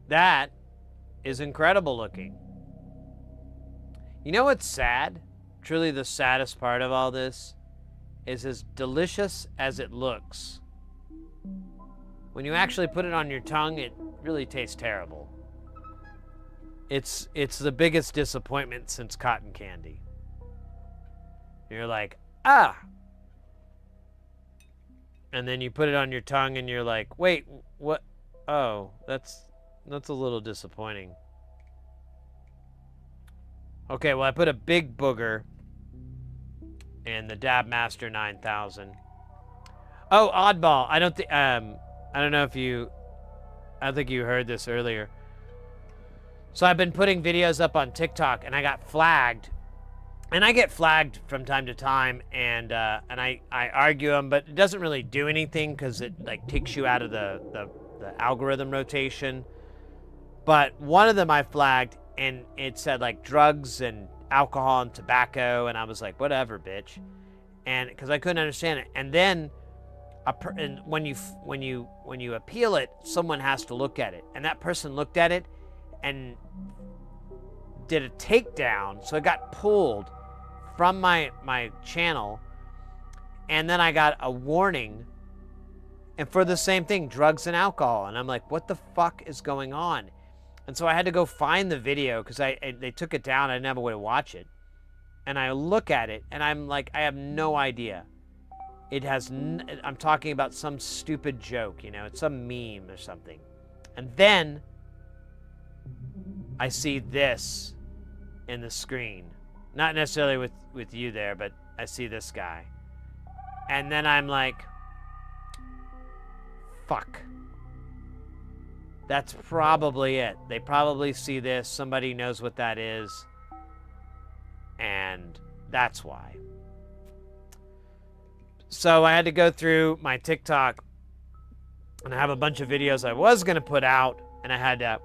That is incredible looking. You know what's sad? Truly the saddest part of all this is as delicious as it looks. When you actually put it on your tongue, it really tastes terrible. It's the biggest disappointment since cotton candy. You're like, ah! And then you put it on your tongue and you're like, wait, what? Oh, that's a little disappointing. Okay, well, I put a big booger in the Dab Master 9000. Oh, oddball. I don't know if you... I don't think you heard this earlier. So I've been putting videos up on TikTok, and I got flagged. And I get flagged from time to time, and I argue them, but it doesn't really do anything because it like takes you out of the algorithm rotation. But one of them I flagged, and it said like drugs and alcohol and tobacco, and I was like, whatever, bitch, and because I couldn't understand it. And then, and when you appeal it, someone has to look at it, and that person looked at it and did a takedown, so it got pulled from my channel, and then I got a warning, and for the same thing, drugs and alcohol, and I'm like, what the fuck is going on? And so I had to go find the video because they took it down. I didn't have a way to watch it. And I look at it, and I'm like, I have no idea. It has, I'm talking about some stupid joke, you know, it's some meme or something. And then I see this in the screen. Not necessarily with you there, but I see this guy. And then I'm like, fuck. That's probably it. They probably see this. Somebody knows what that is. And that's why. So I had to go through my TikTok. And I have a bunch of videos I was going to put out. And I had to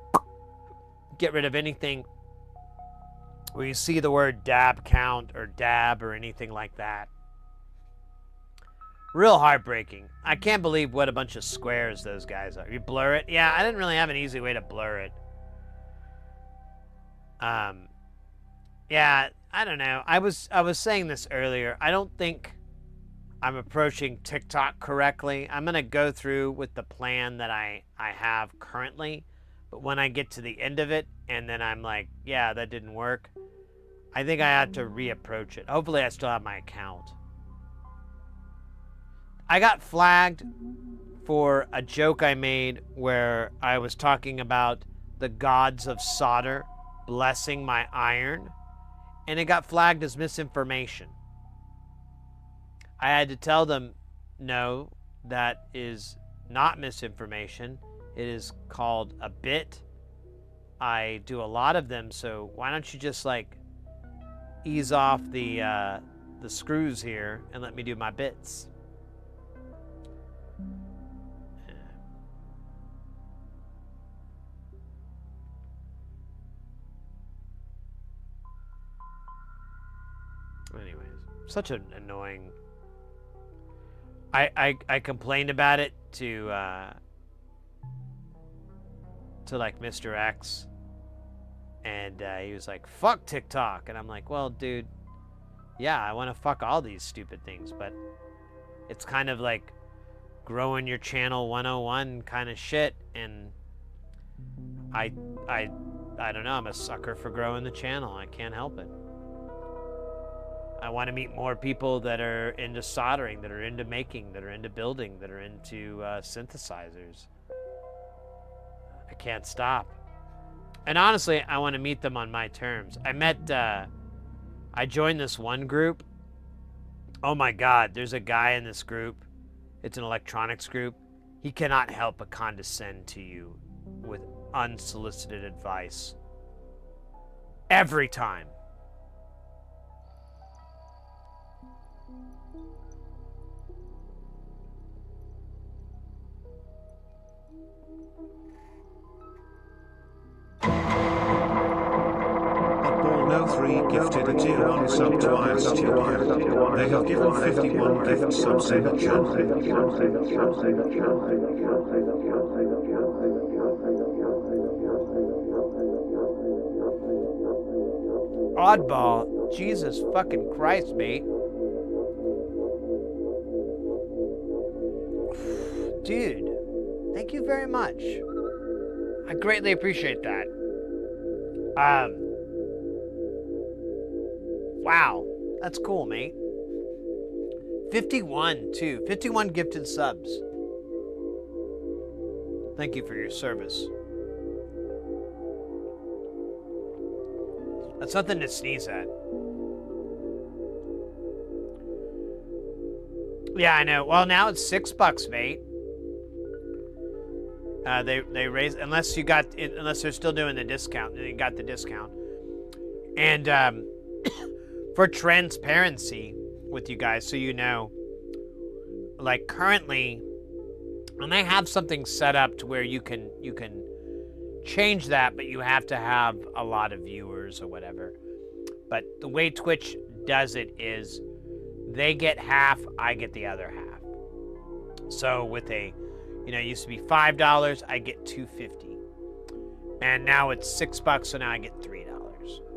get rid of anything where you see the word dab count or dab or anything like that. Real heartbreaking. I can't believe what a bunch of squares those guys are. You blur it? Yeah, I didn't really have an easy way to blur it. Yeah, I don't know. I was saying this earlier. I don't think I'm approaching TikTok correctly. I'm going to go through with the plan that I have currently. But when I get to the end of it and then I'm like, yeah, that didn't work, I think I have to reapproach it. Hopefully I still have my account. I got flagged for a joke I made where I was talking about the gods of solder blessing my iron, and it got flagged as misinformation. I had to tell them, no, that is not misinformation. It is called a bit. I do a lot of them, so why don't you just like ease off the screws here and let me do my bits. Anyways, such an annoying. I complained about it to like Mr. X, and he was like, "Fuck TikTok," and I'm like, "Well, dude, yeah, I want to fuck all these stupid things, but it's kind of like growing your channel 101 kind of shit, and I don't know. I'm a sucker for growing the channel. I can't help it." I want to meet more people that are into soldering, that are into making, that are into building, that are into synthesizers. I can't stop. And honestly, I want to meet them on my terms. I joined this one group. Oh my God, there's a guy in this group. It's an electronics group. He cannot help but condescend to you with unsolicited advice. Every time. Ball03 gifted a tier 1 sub to IR Studio. They have given 51 gift subs in a chat. Oddball. Jesus fucking Christ, mate. Dude, thank you very much. I greatly appreciate that. Wow, that's cool, mate. 51, too. 51 gifted subs. Thank you for your service. That's nothing to sneeze at. Yeah, I know. Well, now it's $6, mate. They raised, unless they're still doing the discount. They got the discount. And for transparency with you guys, so you know, like currently, and they have something set up to where you can change that, but you have to have a lot of viewers or whatever. But the way Twitch does it is they get half, I get the other half. So with it used to be $5, I get $2.50. And now it's $6, so now I get $3.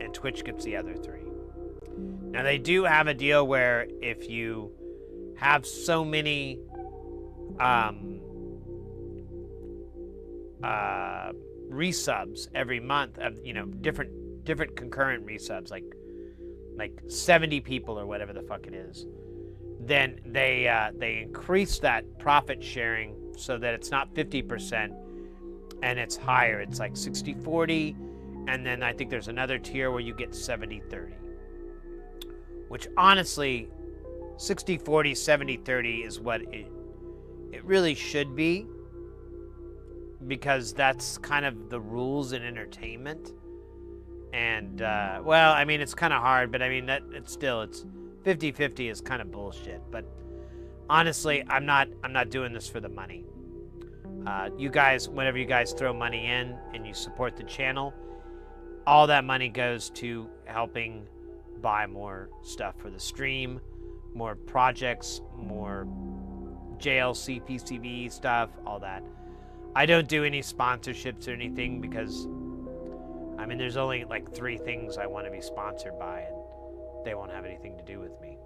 And Twitch gets the other $3. Now they do have a deal where if you have so many resubs every month of different concurrent resubs, like 70 people or whatever the fuck it is, then they increase that profit sharing so that it's not 50% and it's higher. It's like 60-40, and then I think there's another tier where you get 70-30, which honestly 60-40 70-30 is what it really should be, because that's kind of the rules in entertainment. And well, I mean, it's kind of hard, but I mean that it's 50-50 is kind of bullshit. But honestly, I'm not doing this for the money. You guys, whenever you guys throw money in and you support the channel, all that money goes to helping buy more stuff for the stream, more projects, more JLC, PCB stuff, all that. I don't do any sponsorships or anything because, I mean, there's only like 3 things I want to be sponsored by, and they won't have anything to do with me.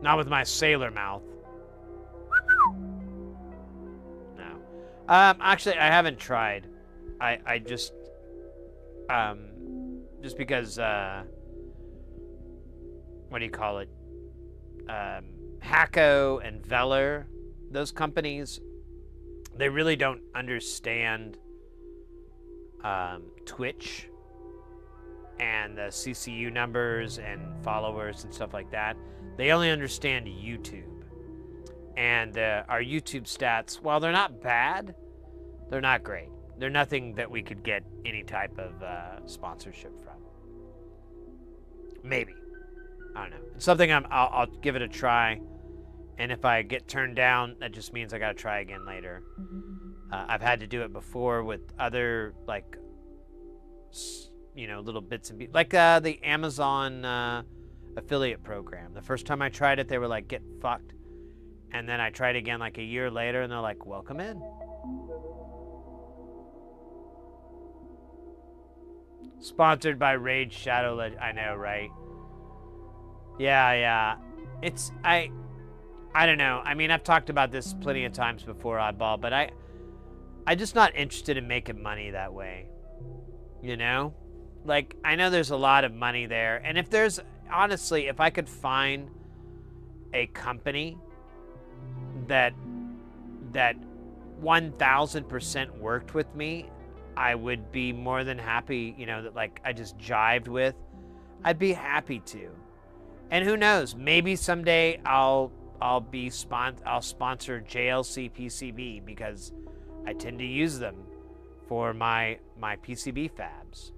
Not with my sailor mouth. No. Actually, I haven't tried. I just because, what do you call it? Hacko and Veller, those companies, they really don't understand Twitch and the CCU numbers and followers and stuff like that. They only understand YouTube. And our YouTube stats, while they're not bad, they're not great. They're nothing that we could get any type of sponsorship from. Maybe. I don't know. It's something I'll give it a try. And if I get turned down, that just means I got to try again later. I've had to do it before with other, like, little bits and pieces. Like the Amazon affiliate program. The first time I tried it, they were like, get fucked. And then I tried again like a year later, and they're like, welcome in. Sponsored by Rage Shadow Legend. I know, right? Yeah. It's, I don't know. I mean, I've talked about this plenty of times before, Oddball, but I'm just not interested in making money that way. You know? Like, I know there's a lot of money there. And if there's, honestly, if I could find a company that 1000% worked with me, I would be more than happy, that like I just jived with. I'd be happy to. And who knows, maybe someday I'll sponsor JLC PCB because I tend to use them for my PCB fabs.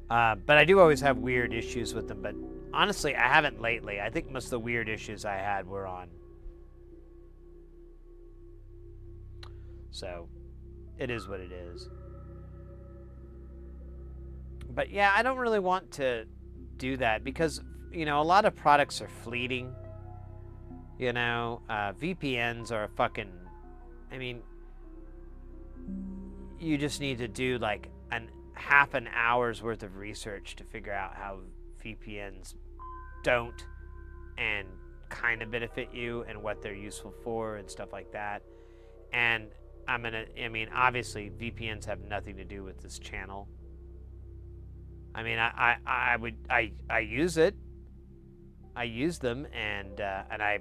But I do always have weird issues with them, but honestly, I haven't lately. I think most of the weird issues I had were on. So, it is what it is. But yeah, I don't really want to do that because, a lot of products are fleeting. VPNs are you just need to do like half an hour's worth of research to figure out how VPNs don't and kind of benefit you and what they're useful for and stuff like that. And obviously VPNs have nothing to do with this channel. I use it. I use them and I,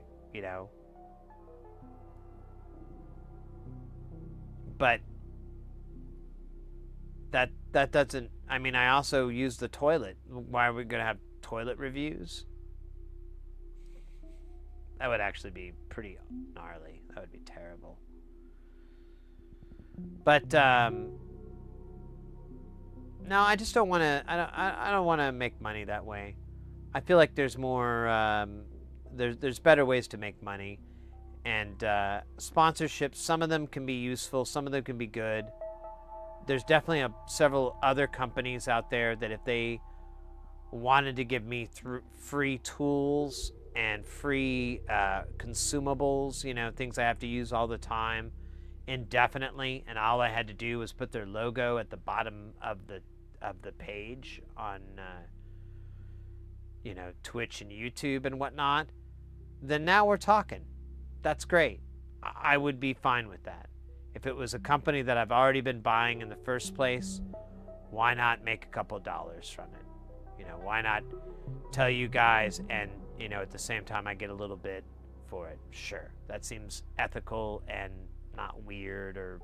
but that doesn't, I also use the toilet. Why are we going to have toilet reviews? That would actually be pretty gnarly. That would be terrible. But, no, I just don't want to, I don't want to make money that way. I feel like there's more, there's better ways to make money. And sponsorships, some of them can be useful, some of them can be good. There's definitely several other companies out there that if they wanted to give me free tools and free consumables, things I have to use all the time, indefinitely, and all I had to do was put their logo at the bottom of the page on Twitch and YouTube and whatnot, then now we're talking. That's great. I would be fine with that. If it was a company that I've already been buying in the first place, why not make a couple of dollars from it? Why not tell you guys and, at the same time I get a little bit for it? Sure. That seems ethical and not weird or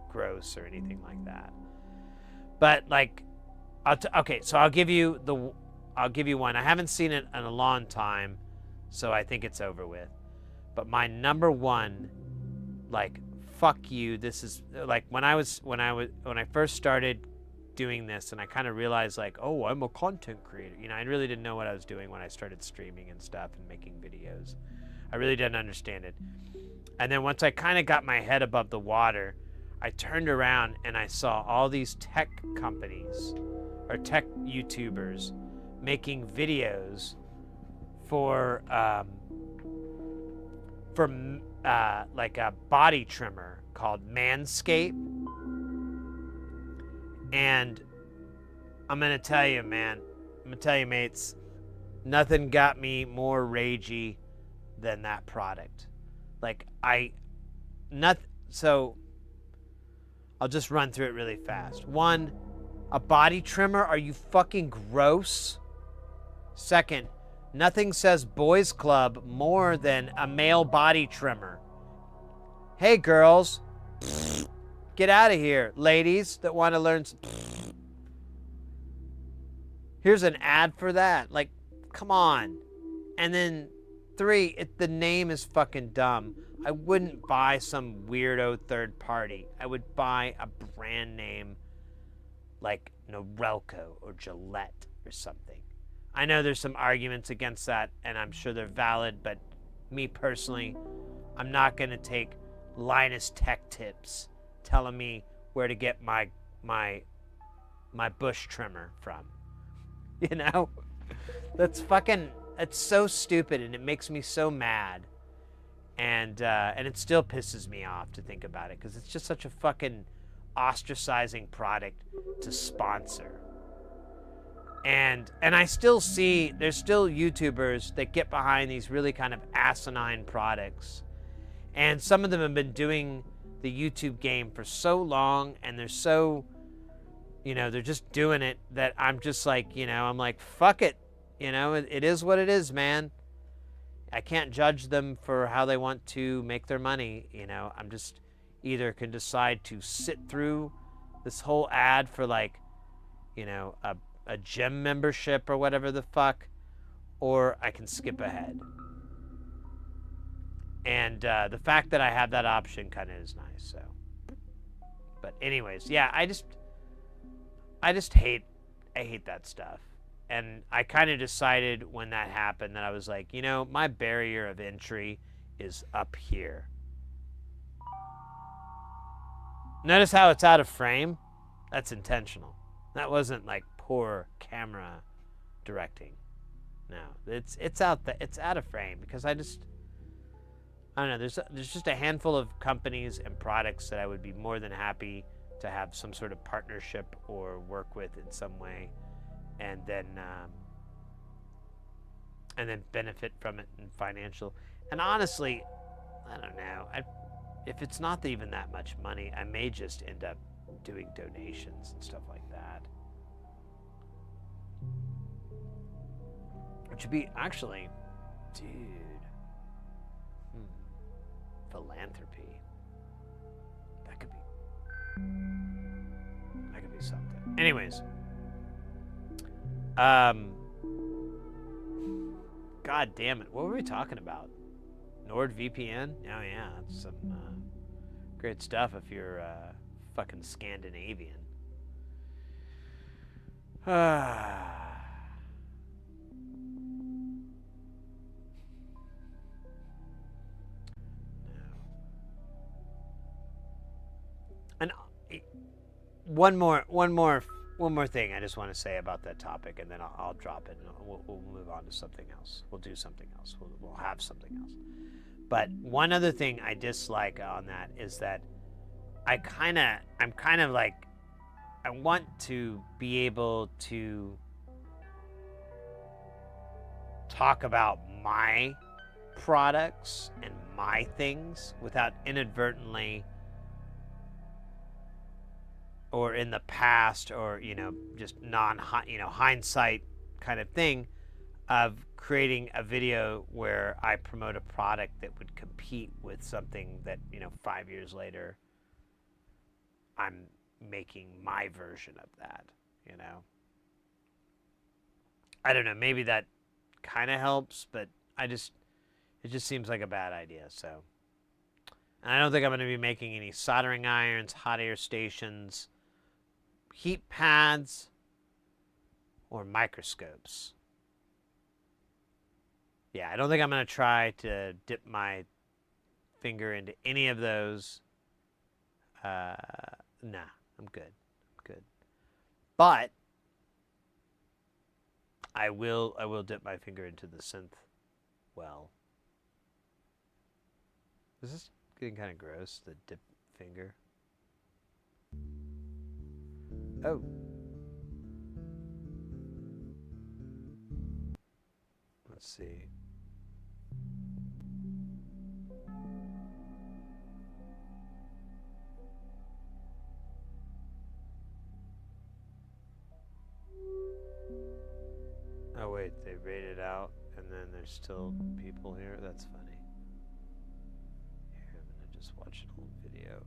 gross or anything like that. But like, okay, so I'll give you one. I haven't seen it in a long time, so I think it's over with. But my number one, like, fuck you. This is like when I first started doing this, and I kind of realized like, oh, I'm a content creator. I really didn't know what I was doing when I started streaming and stuff and making videos. I really didn't understand it. And then once I kind of got my head above the water, I turned around and I saw all these tech companies or tech YouTubers making videos for for like a body trimmer called Manscaped. And I'm going to tell you, man, I'm going to tell you, mates, nothing got me more ragey than that product. Like, so I'll just run through it really fast. One, a body trimmer? Are you fucking gross? Second, nothing says boys club more than a male body trimmer. Hey, girls, get out of here. Ladies that want to learn. Here's an ad for that. Like, come on. And then 3, the name is fucking dumb. I wouldn't buy some weirdo third party. I would buy a brand name like Norelco or Gillette or something. I know there's some arguments against that, and I'm sure they're valid, but me personally, I'm not going to take Linus Tech Tips telling me where to get my bush trimmer from. You know? That's so stupid, and it makes me so mad. And it still pisses me off to think about it, because it's just such a fucking ostracizing product to sponsor. And I still see there's still YouTubers that get behind these really kind of asinine products. And some of them have been doing the YouTube game for so long, and they're so, they're just doing it, that I'm just like, I'm like, fuck it. It is what it is, man. I can't judge them for how they want to make their money. I'm just either can decide to sit through this whole ad for like, a gym membership or whatever the fuck, or I can skip ahead. And the fact that I have that option kind of is nice. So, but anyways, yeah, I hate that stuff. And I kind of decided when that happened that I was like, my barrier of entry is up here. Notice how it's out of frame? That's intentional. That wasn't like poor camera directing. No, it's out of frame because I don't know. There's just a handful of companies and products that I would be more than happy to have some sort of partnership or work with in some way, and then benefit from it in financial. And honestly, I don't know. If it's not even that much money, I may just end up doing donations and stuff like that. Which would be actually, dude, philanthropy. That could be something. Anyways, God damn it, what were we talking about? NordVPN? Oh yeah, that's some great stuff if you're fucking Scandinavian. And one more thing I just want to say about that topic, and then I'll drop it, and we'll move on to something else. We'll do something else. We'll have something else. But one other thing I dislike on that is that I'm kind of like, I want to be able to talk about my products and my things without inadvertently, or in the past, or just hindsight kind of thing, of creating a video where I promote a product that would compete with something that 5 years later I'm making my version of that. I don't know, maybe that kind of helps, but it just seems like a bad idea. So, and I don't think I'm going to be making any soldering irons, hot air stations, heat pads, or microscopes. Yeah, I don't think I'm going to try to dip my finger into any of those. Nah, I'm good. But I will dip my finger into the synth well. Is this getting kind of gross, the dip finger? Oh. Let's see. Oh wait, they rated out and then there's still people here? That's funny. Here, I'm gonna just watch an old video.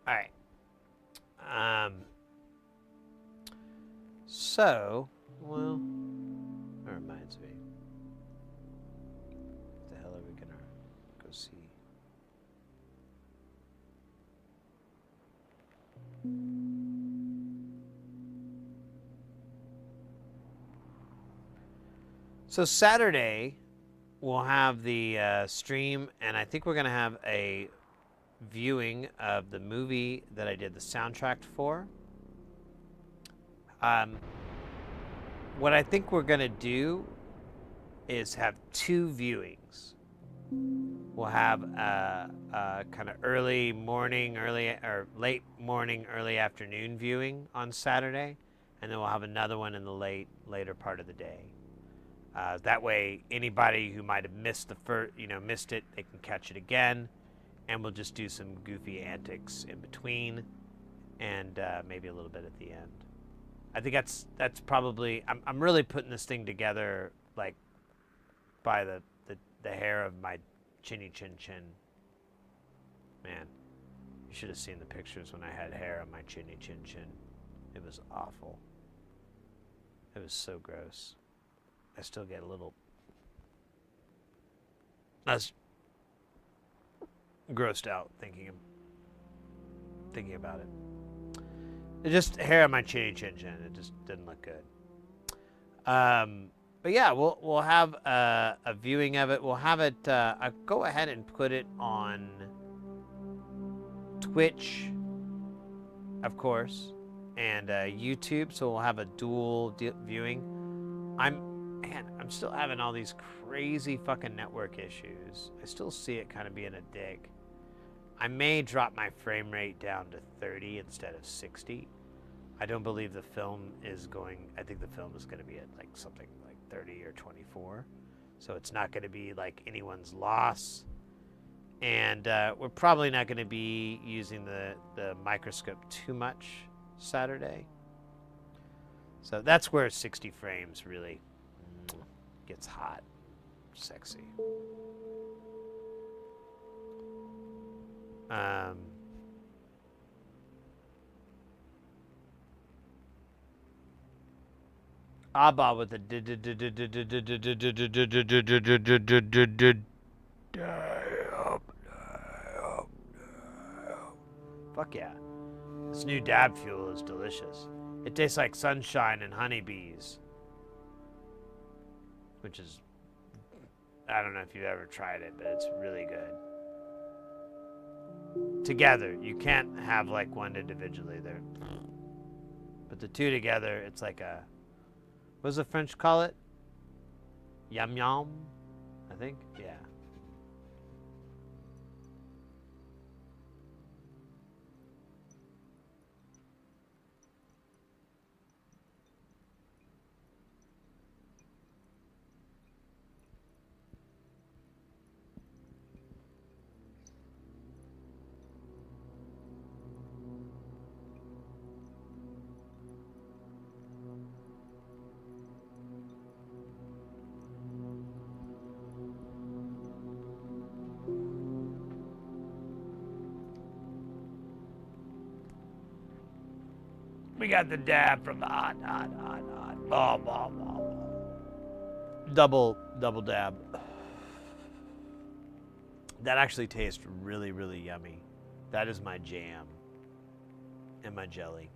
Alright. So, well, that reminds me. What the hell are we gonna go see? So Saturday, we'll have the stream, and I think we're gonna have a viewing of the movie that I did the soundtrack for. What I think we're gonna do is have 2 viewings. We'll have a kind of early morning, late morning, early afternoon viewing on Saturday, and then we'll have another one in the later part of the day. That way, anybody who might have missed missed it, they can catch it again, and we'll just do some goofy antics in between, and maybe a little bit at the end. I think that's probably. I'm really putting this thing together like by the hair of my chinny chin chin. Man, you should have seen the pictures when I had hair on my chinny chin chin. It was awful. It was so gross. I still get a little. I was grossed out thinking about it. It just hair on my chinny chin chin. It just didn't look good. But yeah, we'll have a viewing of it. We'll have it. I'll go ahead and put it on Twitch, of course, and YouTube. So we'll have a dual viewing. I'm still having all these crazy fucking network issues. I still see it kind of being a dick. I may drop my frame rate down to 30 instead of 60. I don't believe the film is going. I think the film is going to be at like something like 30 or 24. So it's not going to be like anyone's loss. And we're probably not going to be using the microscope too much Saturday. So that's where 60 frames really gets hot, sexy. Abba with the fuck yeah. This new dab fuel is delicious. It tastes like sunshine and honeybees. Which is, I don't know if you've ever tried it, but it's really good. Together, you can't have like one individually there. But the two together, it's like a, what does the French call it? Yum yum, I think, yeah. We got the dab from the hot. Blah, blah, blah. Double dab. That actually tastes really, really yummy. That is my jam and my jelly.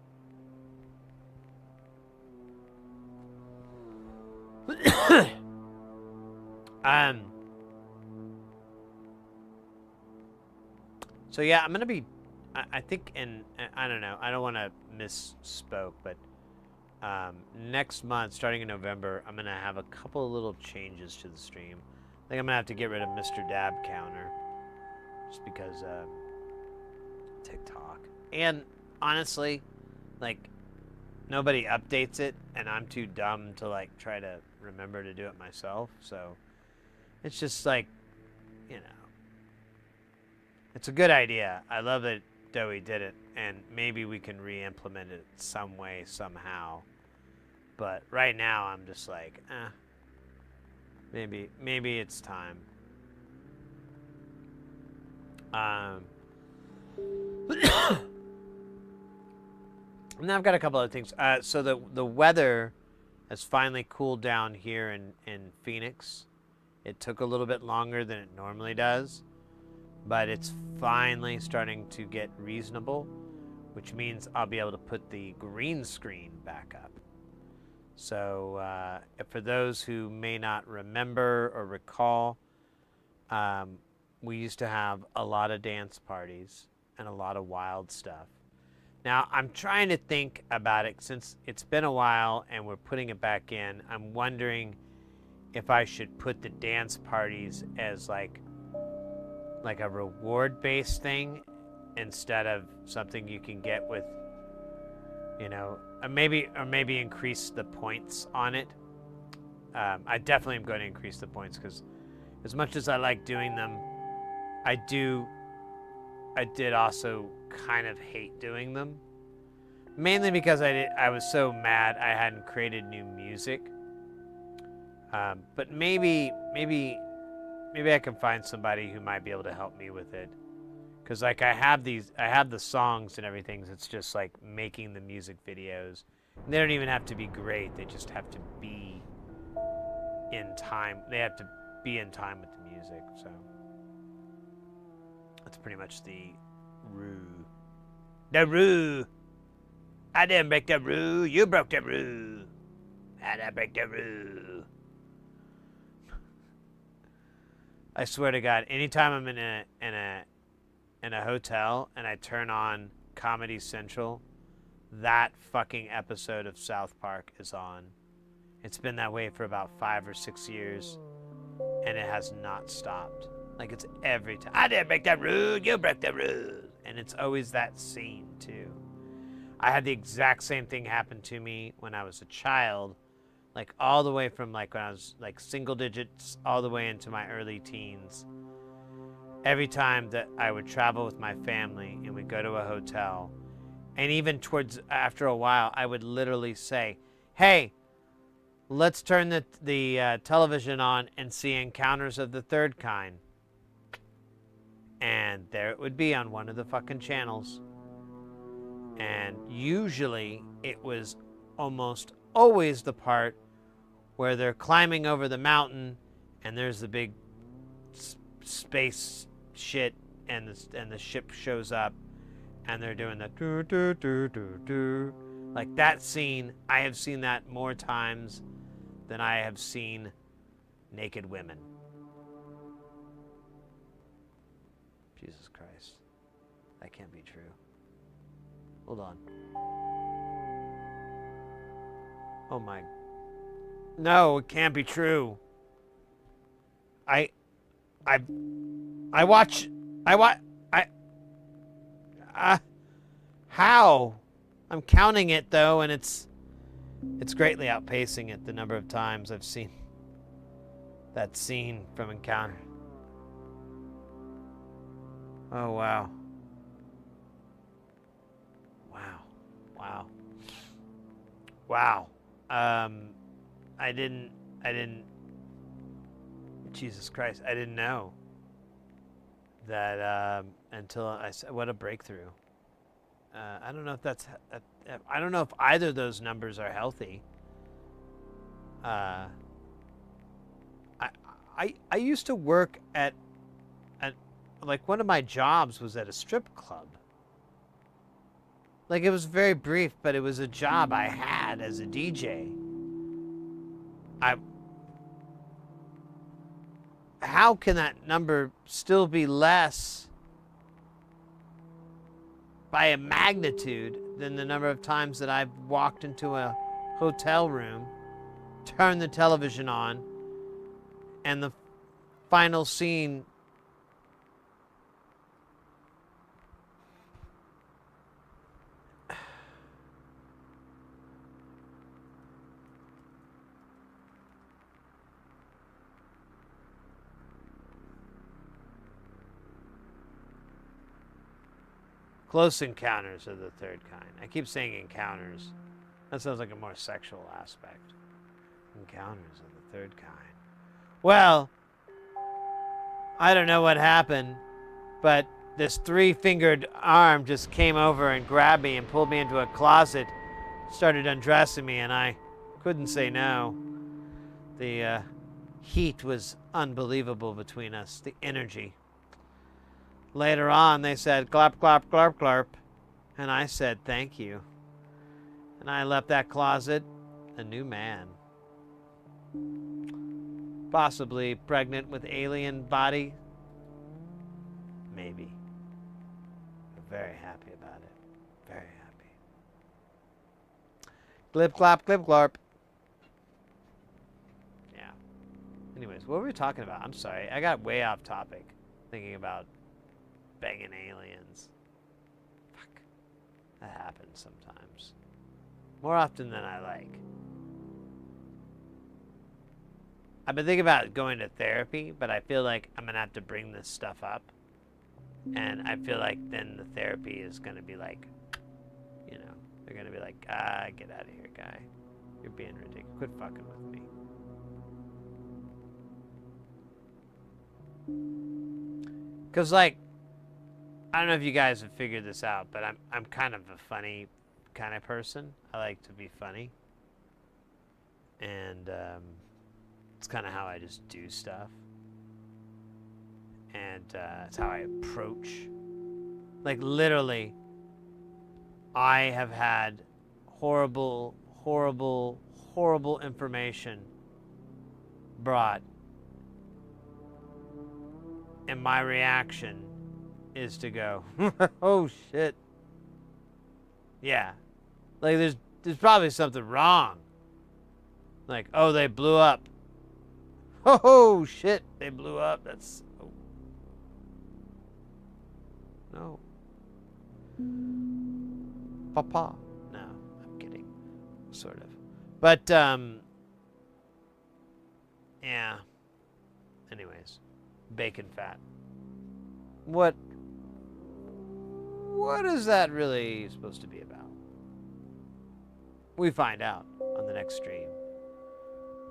So yeah, I'm gonna be I think I don't know. I don't want to misspoke, but next month, starting in November, I'm gonna have a couple of little changes to the stream. I think I'm gonna have to get rid of Mr. Dab Counter, just because TikTok. And honestly, like, nobody updates it, and I'm too dumb to like try to remember to do it myself. So it's just like, you know, it's a good idea. I love that Doey did it, and maybe we can re-implement it some way, somehow. But right now, I'm just like, maybe it's time. And I've got a couple other things. So the weather has finally cooled down here in Phoenix. It took a little bit longer than it normally does, but it's finally starting to get reasonable, which means I'll be able to put the green screen back up. So for those who may not remember or recall, we used to have a lot of dance parties and a lot of wild stuff. Now, I'm trying to think about it since it's been a while and we're putting it back in. I'm wondering if I should put the dance parties as like a reward-based thing instead of something you can get with, you know, or maybe increase the points on it. I definitely am going to increase the points because as much as I like doing them, I did also kind of hate doing them, mainly because I was so mad I hadn't created new music. But maybe I can find somebody who might be able to help me with it, because like I have the songs and everything. So it's just like making the music videos. And they don't even have to be great. They just have to be in time. They have to be in time with the music. So that's pretty much the rule. The rule. I didn't break the rule. You broke the rule. I didn't break the rule. I swear to God, anytime I'm in a hotel and I turn on Comedy Central, that fucking episode of South Park is on. It's been that way for about 5 or 6 years, and it has not stopped. Like, it's every time. I didn't break that rule, you broke the rule. And it's always that scene, too. I had the exact same thing happen to me when I was a child, like all the way from like when I was like single digits all the way into my early teens. Every time that I would travel with my family and we'd go to a hotel, and even after a while, I would literally say, hey, let's turn the television on and see Encounters of the Third Kind. And there it would be on one of the fucking channels. And usually it was almost always the part where they're climbing over the mountain and there's the big space shit and the ship shows up and they're doing the do do do do do. Like that scene, I have seen that more times than I have seen naked women. Jesus Christ. That can't be true. Hold on. Oh my. No, it can't be true. How? I'm counting it though, and it's greatly outpacing it, the number of times I've seen that scene from Encounter. Oh wow. Wow. I didn't, Jesus Christ, I didn't know that until I said, what a breakthrough. I don't know if that's, I don't know if either of those numbers are healthy. I used to work at like one of my jobs was at a strip club. Like, it was very brief, but it was a job I had as a DJ. How can that number still be less by a magnitude than the number of times that I've walked into a hotel room, turned the television on, and the final scene Close Encounters of the Third Kind. I keep saying encounters. That sounds like a more sexual aspect. Encounters of the Third Kind. Well, I don't know what happened, but this three-fingered arm just came over and grabbed me and pulled me into a closet, started undressing me, and I couldn't say no. The heat was unbelievable between us, the energy. Later on, they said, "Glarp, glarp, glarp, glarp," and I said, "Thank you." And I left that closet a new man. Possibly pregnant with alien body. Maybe. I'm very happy about it. Very happy. Glip, glop, glip, glarp. Yeah. Anyways, what were we talking about? I'm sorry. I got way off topic thinking about banging aliens. Fuck. That happens sometimes. More often than I like. I've been thinking about going to therapy, but I feel like I'm going to have to bring this stuff up. And I feel like then the therapy is going to be like, you know, they're going to be like, get out of here, guy. You're being ridiculous. Quit fucking with me. Because, like, I don't know if you guys have figured this out, but I'm kind of a funny kind of person. I like to be funny. And it's kind of how I just do stuff. And it's how I approach. Like, literally, I have had horrible, horrible, horrible information brought. And my reaction is to go, oh shit. Yeah. Like, there's probably something wrong. Like, oh, they blew up. Oh shit, they blew up. That's no. Papa. No, I'm kidding. Sort of. But yeah. Anyways, bacon fat. What is that really supposed to be about? We find out on the next stream.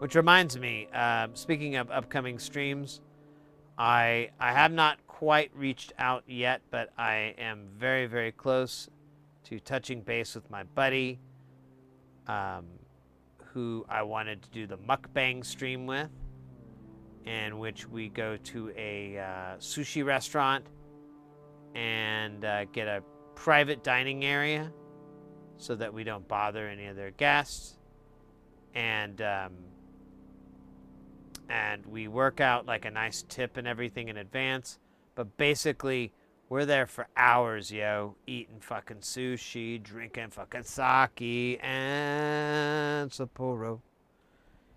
Which reminds me, speaking of upcoming streams, I have not quite reached out yet, but I am very, very close to touching base with my buddy, who I wanted to do the mukbang stream with, in which we go to a sushi restaurant and get a private dining area so that we don't bother any of their guests. And we work out like a nice tip and everything in advance. But basically, we're there for hours, yo. Eating fucking sushi, drinking fucking sake and Sapporo.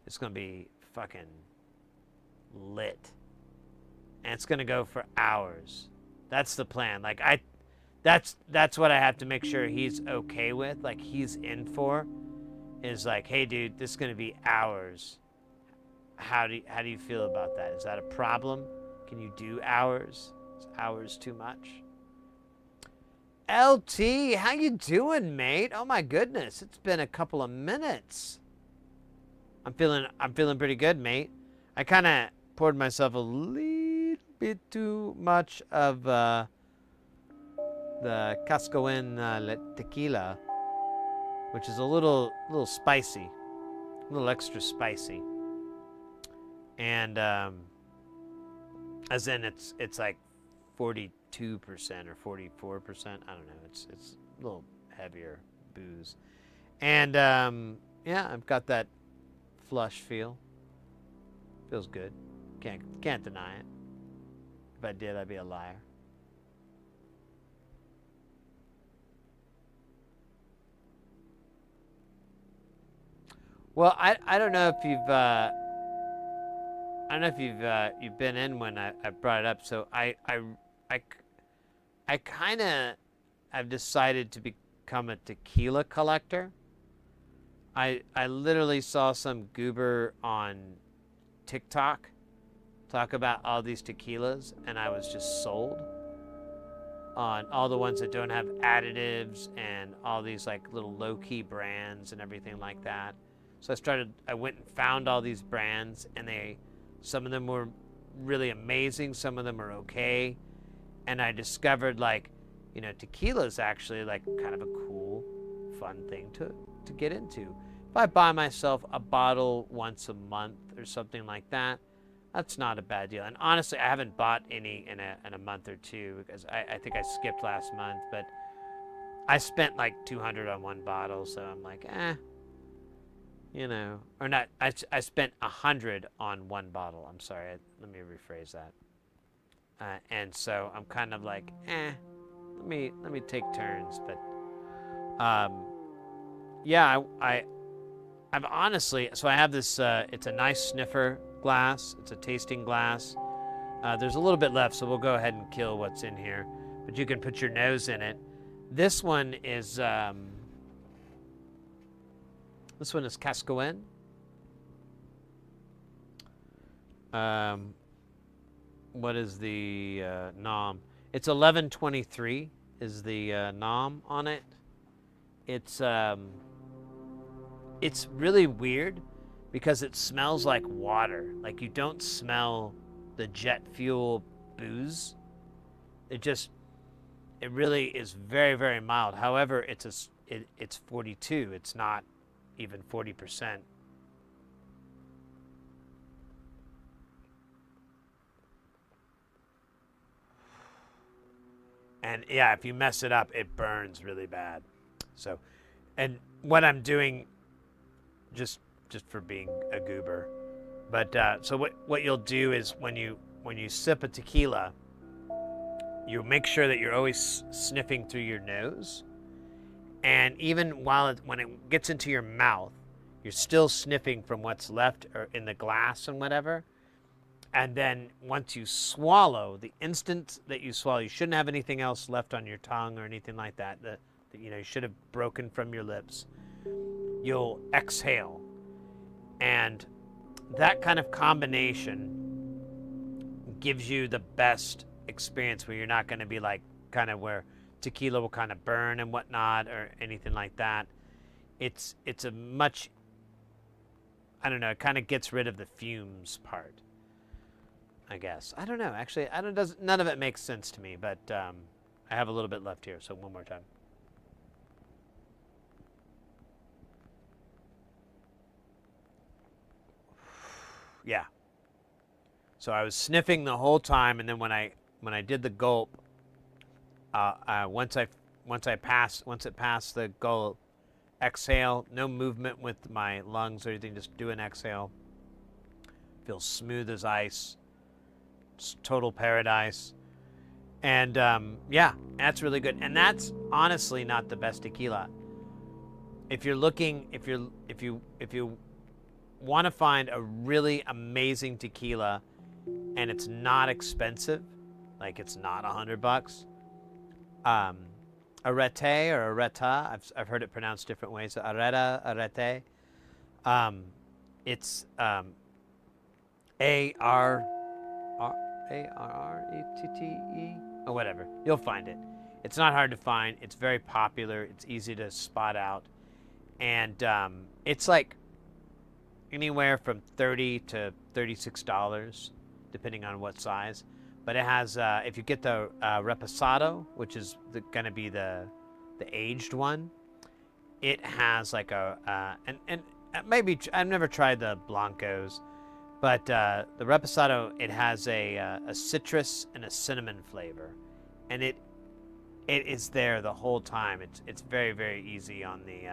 It's going to be fucking lit. And it's going to go for hours. That's the plan. Like, that's what I have to make sure he's okay with. Like, he's in for. Is like, hey, dude, this is going to be hours. How do you feel about that? Is that a problem? Can you do hours? Is hours too much? LT, how you doing, mate? Oh my goodness, it's been a couple of minutes. I'm feeling pretty good, mate. I kind of poured myself a little bit too much of the Cascoen tequila, which is a little spicy, a little extra spicy. And as in it's like 42% or 44%. I don't know. It's a little heavier booze. And yeah, I've got that flush feel. Feels good. Can't deny it. If I did, I'd be a liar. Well, I don't know if you've been in when I brought it up. So I kind of have decided to become a tequila collector. I literally saw some goober on TikTok talk about all these tequilas, and I was just sold on all the ones that don't have additives and all these like little low-key brands and everything like that. So I went and found all these brands, and some of them were really amazing, some of them are okay, and I discovered like, tequila is actually like kind of a cool, fun thing to get into. If I buy myself a bottle once a month or something like that, that's not a bad deal. And honestly, I haven't bought any in a month or two because I think I skipped last month, but I spent like $200 on one bottle, so I'm like, or not. I spent $100 on one bottle. I'm sorry. Let me rephrase that. And so I'm kind of like, let me take turns. But yeah, I've honestly, so I have this. It's a nice sniffer glass. It's a tasting glass. There's a little bit left, so we'll go ahead and kill what's in here. But you can put your nose in it. This one is Cascoen. What is the nom? It's 1123 is the nom on it. It's really weird because it smells like water. Like you don't smell the jet fuel booze. It really is very, very mild. However, it's 42. It's not even 40%. And yeah, if you mess it up, it burns really bad. So, and what I'm doing, just for being a goober, but so what you'll do is when you sip a tequila, you make sure that you're always sniffing through your nose, and even when it gets into your mouth, you're still sniffing from what's left or in the glass and whatever. And then once you swallow, the instant that you swallow, you shouldn't have anything else left on your tongue or anything like that. That you should have broken from your lips. You'll exhale, and that kind of combination gives you the best experience where you're not going to be like kind of where tequila will kind of burn and whatnot or anything like that. It's a much, I don't know, it kind of gets rid of the fumes part, I guess. I don't know. Actually, none of it makes sense to me, but I have a little bit left here, so one more time. Yeah. So I was sniffing the whole time, and then when I did the gulp, once it passed the gulp, exhale, no movement with my lungs or anything, just do an exhale. Feels smooth as ice. It's total paradise. And yeah, that's really good. And that's honestly not the best tequila. If you want to find a really amazing tequila and it's not expensive, like it's not $100, Arete or Areta, I've heard it pronounced different ways. So Arete. It's Arrette or whatever. You'll find it. It's not hard to find. It's very popular. It's easy to spot out, and it's like anywhere from $30 to $36, depending on what size. But it has, if you get the Reposado, which is going to be the aged one, it has like and maybe I've never tried the Blancos, but the Reposado, it has a citrus and a cinnamon flavor, and it is there the whole time. It's very, very easy on the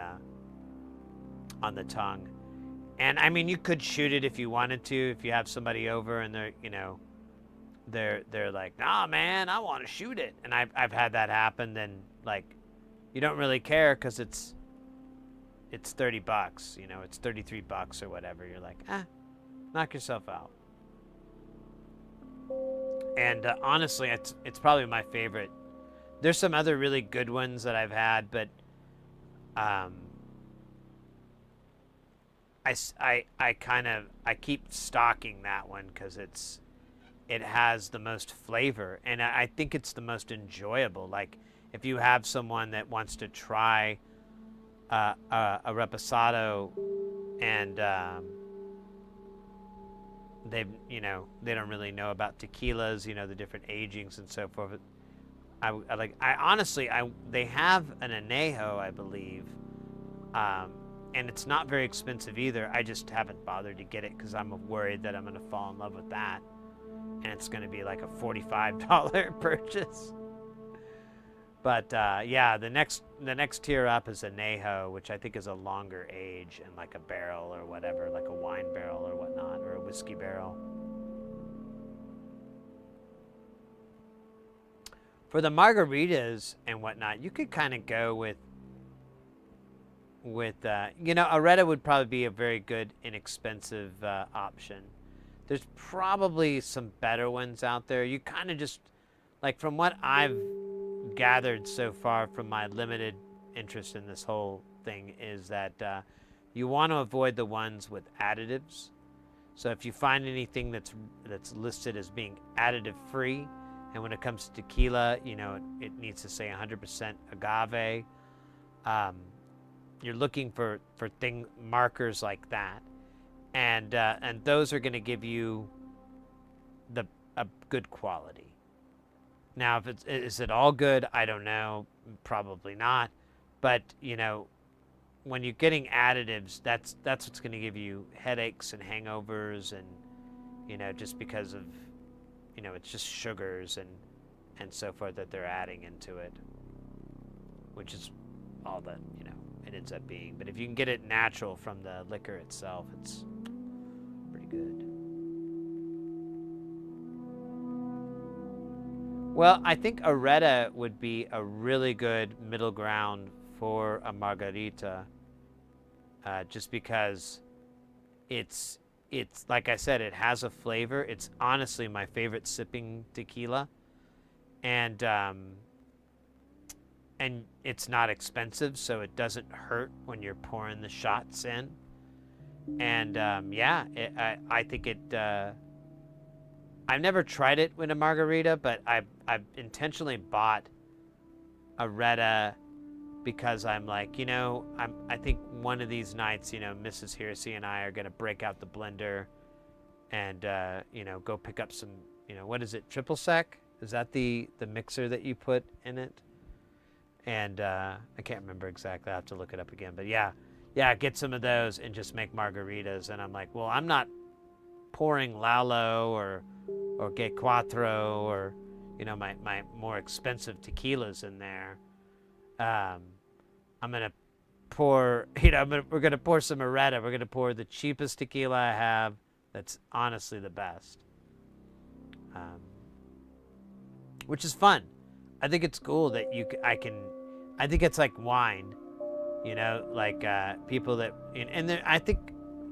tongue. And I mean, you could shoot it if you wanted to, if you have somebody over and they're like, nah, man, I want to shoot it. And I've had that happen. Then like, you don't really care because it's it's $30, you know, it's $33 or whatever. You're like, knock yourself out. And honestly, it's probably my favorite. There's some other really good ones that I've had, but I keep stocking that one because it has the most flavor, and I think it's the most enjoyable. Like, if you have someone that wants to try a reposado and they don't really know about tequilas, you know, the different agings and so forth. They have an añejo, I believe, and it's not very expensive either. I just haven't bothered to get it because I'm worried that I'm going to fall in love with that, and it's going to be like a $45 purchase. But yeah, the next tier up is añejo, which I think is a longer age and like a barrel or whatever, like a wine barrel or whatnot, or a whiskey barrel. For the margaritas and whatnot, you could kind of go with Areta would probably be a very good, inexpensive option. There's probably some better ones out there. You kind of just, like, from what I've gathered so far from my limited interest in this whole thing, is that you want to avoid the ones with additives. So if you find anything that's listed as being additive free, and when it comes to tequila, you know, it needs to say 100% agave. You're looking for markers like that, and those are going to give you a good quality. Now, is it all good? I don't know. Probably not. But, you know, when you're getting additives, that's what's going to give you headaches and hangovers, and, you know, just because of, you know, it's just sugars and so forth that they're adding into it, which is all that, you know, it ends up being. But if you can get it natural from the liquor itself, it's pretty good. Well, I think Areta would be a really good middle ground for a margarita, just because it's like I said, it has a flavor. It's honestly my favorite sipping tequila, and it's not expensive, so it doesn't hurt when you're pouring the shots in. And I think it. I've never tried it with a margarita, but I've intentionally bought Areta because I'm like, you know, I think one of these nights, you know, Mrs. Hearsey and I are going to break out the blender and, you know, go pick up some, you know, what is it, triple sec? Is that the mixer that you put in it? And I can't remember exactly. I have to look it up again. But yeah, get some of those and just make margaritas. And I'm like, well, I'm not pouring Lalo or Gay Cuatro or, you know, my more expensive tequilas in there. I'm gonna pour, you know, we're gonna pour some Areta. We're gonna pour the cheapest tequila I have. That's honestly the best, which is fun. I think it's cool that I think it's like wine, you know, like people that, and there, I think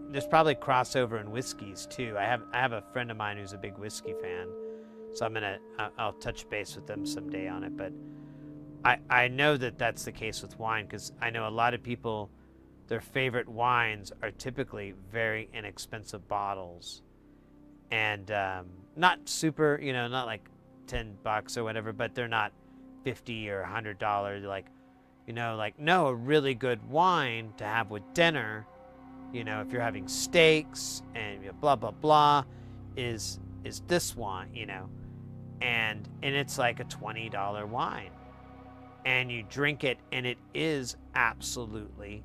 there's probably crossover in whiskeys too. I have a friend of mine who's a big whiskey fan, so I'll touch base with them someday on it. But I know that that's the case with wine, because I know a lot of people, their favorite wines are typically very inexpensive bottles, and not super, you know, not like $10 or whatever, but they're not $50 or $100. Like, you know, like, no, a really good wine to have with dinner, you know, if you're having steaks and blah blah blah, is this wine, you know, and it's like a $20 wine, and you drink it, and it is absolutely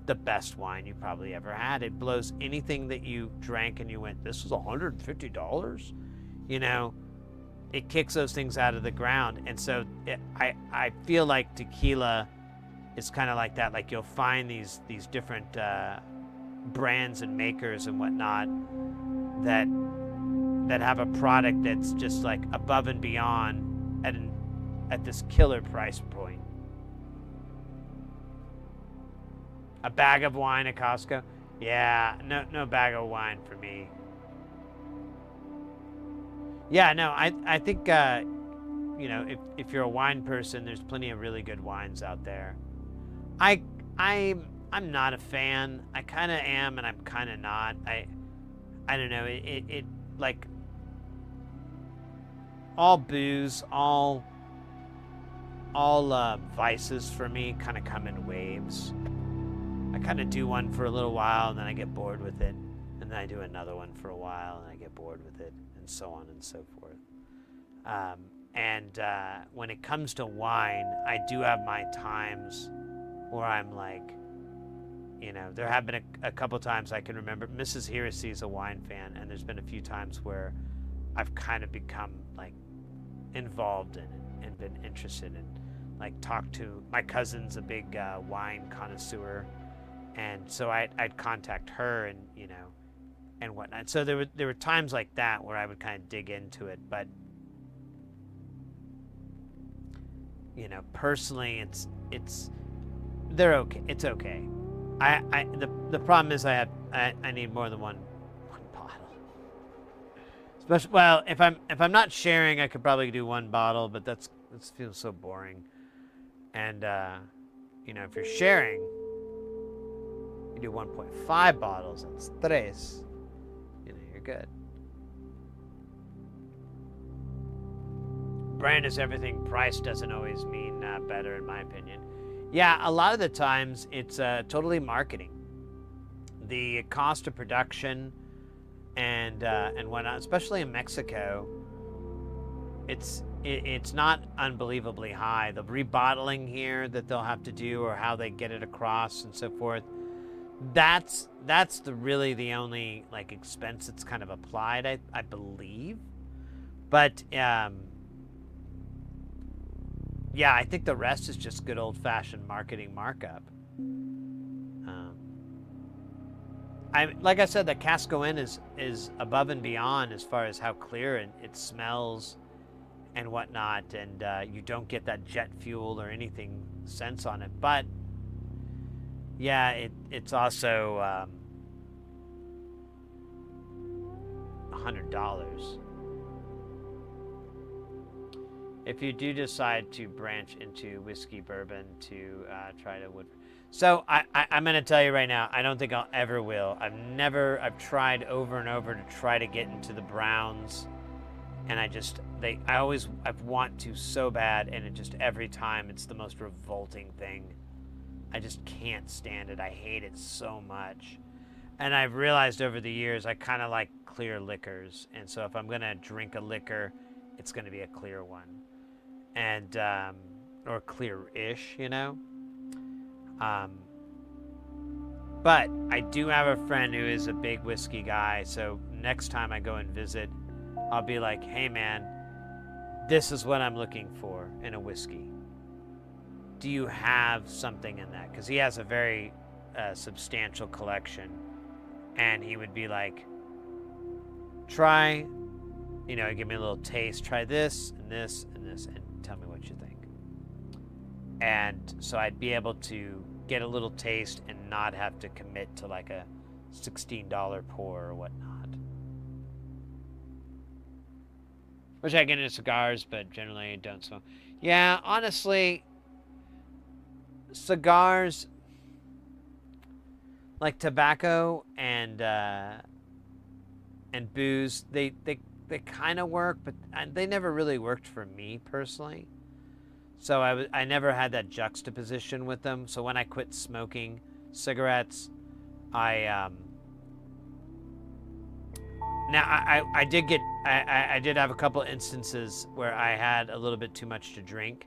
the best wine you probably ever had. It blows anything that you drank and you went, this was $150, you know. It kicks those things out of the ground. And so I feel like tequila is kind of like that. Like, you'll find these different brands and makers and whatnot that have a product that's just like above and beyond at this killer price point. A bag of wine at Costco? Yeah, no bag of wine for me. Yeah, no, I think, you know, if you're a wine person, there's plenty of really good wines out there. I'm not a fan. I kind of am, and I'm kind of not. I don't know. It like all booze, all vices for me kind of come in waves. I kind of do one for a little while, and then I get bored with it, and then I do another one for a while, and I get bored with it, and so on and so forth. When it comes to wine, I do have my times where I'm like, you know, there have been a couple times I can remember. Mrs. Heresy is a wine fan, and there's been a few times where I've kind of become like involved in it and been interested in, like, talk to my cousin's a big wine connoisseur, and so I'd contact her and, you know, and whatnot. So there were times like that where I would kind of dig into it, but, you know, personally, they're okay. It's okay. The problem is I need more than one bottle. Especially, well, if I'm not sharing, I could probably do one bottle, but that feels so boring. And you know, if you're sharing, you do 1.5 bottles. That's tres. You know, you're good. Brand is everything. Price doesn't always mean better, in my opinion. Yeah, a lot of the times it's totally marketing. The cost of production and whatnot, especially in Mexico, it's not unbelievably high. The rebottling here that they'll have to do, or how they get it across and so forth, that's really the only like expense that's kind of applied, I believe. But yeah, I think the rest is just good old-fashioned marketing markup. Like I said, the Casco-In is above and beyond as far as how clear it smells and whatnot, and you don't get that jet fuel or anything sense on it. But yeah, it's also $100. If you do decide to branch into whiskey bourbon to try to Woodford. So I'm going to tell you right now, I don't think I'll ever will. I've tried over and over to try to get into the browns, and I want to so bad, and it just, every time, it's the most revolting thing. I just can't stand it. I hate it so much. And I've realized over the years, I kind of like clear liquors, and so if I'm going to drink a liquor, it's going to be a clear one. And or clear-ish, you know. But I do have a friend who is a big whiskey guy, so next time I go and visit, I'll be like, hey man, this is what I'm looking for in a whiskey. Do you have something in that? Because he has a very substantial collection, and he would be like, try, you know, give me a little taste, try this and this and this, and tell me what you think. And so I'd be able to get a little taste and not have to commit to like a $16 pour or whatnot. Which I get into cigars, but generally don't smoke. Yeah, honestly, cigars, like tobacco and booze, they kind of work, but they never really worked for me personally. So I never had that juxtaposition with them. So when I quit smoking cigarettes, I did have a couple instances where I had a little bit too much to drink,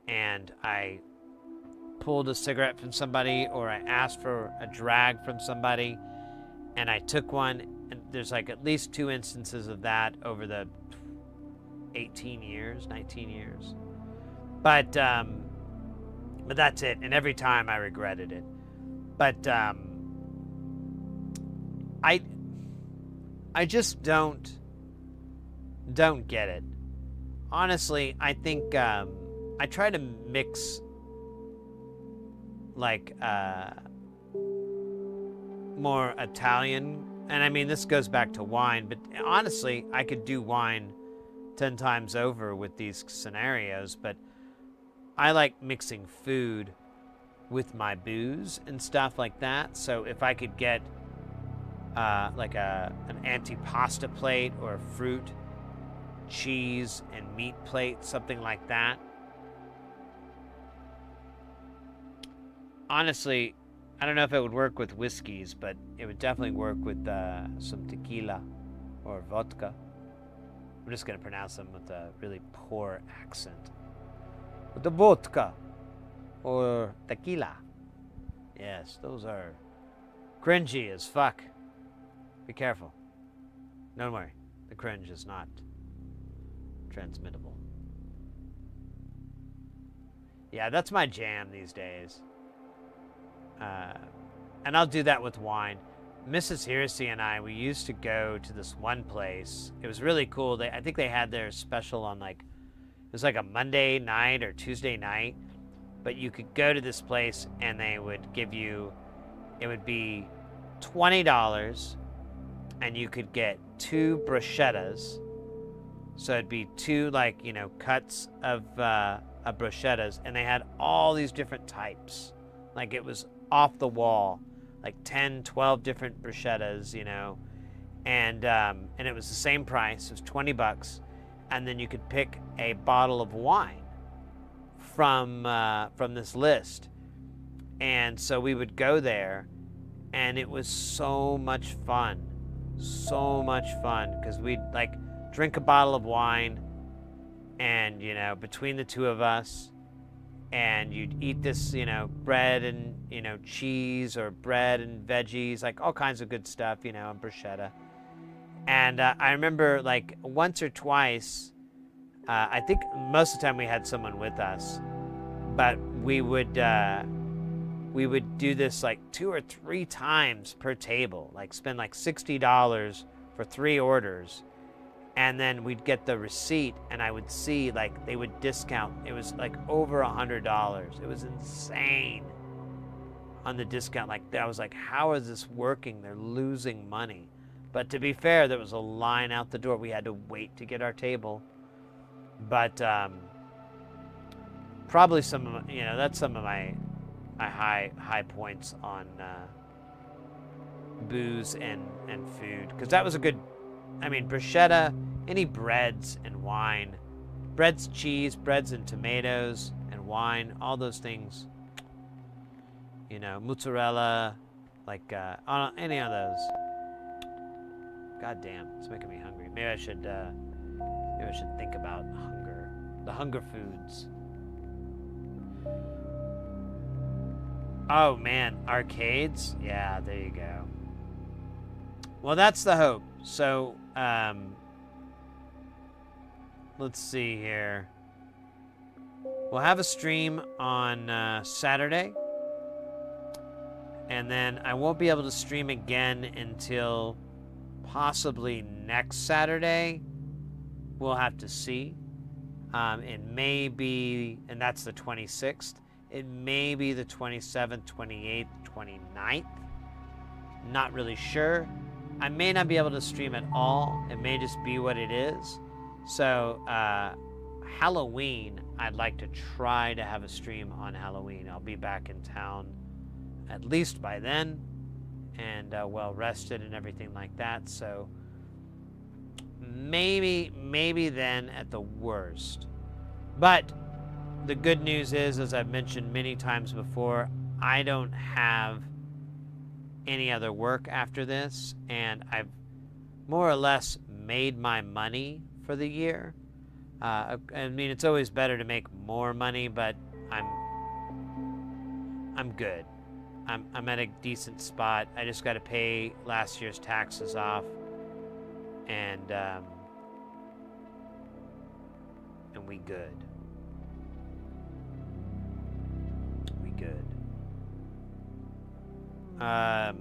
and I pulled a cigarette from somebody, or I asked for a drag from somebody, and I took one. And there's like at least 2 instances of that over the 19 years. But that's it. And every time I regretted it. But I just don't get it. Honestly, I think I try to mix like more Italian. And I mean, this goes back to wine, but honestly, I could do wine 10 times over with these scenarios, but I like mixing food with my booze and stuff like that. So if I could get like an antipasta plate or a fruit, cheese, and meat plate, something like that. Honestly, I don't know if it would work with whiskeys, but it would definitely work with some tequila or vodka. I'm just going to pronounce them with a really poor accent. With the vodka or tequila. Yes, those are cringy as fuck. Be careful. Don't worry. The cringe is not transmittable. Yeah, that's my jam these days. And I'll do that with wine. Mrs. Heresy and I, we used to go to this one place. It was really cool. I think they had their special on like, it was like a Monday night or Tuesday night. But you could go to this place and they would give you, it would be $20 and you could get 2 bruschettas. So it'd be 2 like, you know, cuts of bruschettas, and they had all these different types. Like it was off the wall, like 10, 12 different bruschettas, you know, and it was the same price. It was $20, and then you could pick a bottle of wine from this list. And so we would go there, and it was so much fun, because we'd like drink a bottle of wine, and you know, between the two of us, and you'd eat this, you know, bread and, you know, cheese or bread and veggies, like all kinds of good stuff, you know, and bruschetta. And I remember like once or twice, I think most of the time we had someone with us, but we would do this like 2 or 3 times per table, like spend like $60 for 3 orders. And then we'd get the receipt, and I would see like they would discount. It was like over $100. It was insane on the discount. Like I was like, how is this working? They're losing money. But to be fair, there was a line out the door. We had to wait to get our table. But probably some of, you know, that's some of my high points on booze and food, because that was a good. I mean, bruschetta, any breads and wine, breads, cheese, breads and tomatoes and wine, all those things, you know, mozzarella, like any of those. God damn, it's making me hungry. Maybe I should think about hunger, the hunger foods. Oh man, arcades? Yeah, there you go. Well, that's the hope. So, let's see here. We'll have a stream on Saturday. And then I won't be able to stream again until possibly next Saturday. We'll have to see. It may be, and that's the 26th. It may be the 27th, 28th, 29th. Not really sure. I may not be able to stream at all. It may just be what it is. So, Halloween, I'd like to try to have a stream on Halloween. I'll be back in town at least by then, and well rested and everything like that. So, maybe then at the worst. But the good news is, as I've mentioned many times before, I don't have any other work after this, and I've more or less made my money for the year. I mean, it's always better to make more money, but I'm good. I'm at a decent spot. I just got to pay last year's taxes off, and we good. We good. Let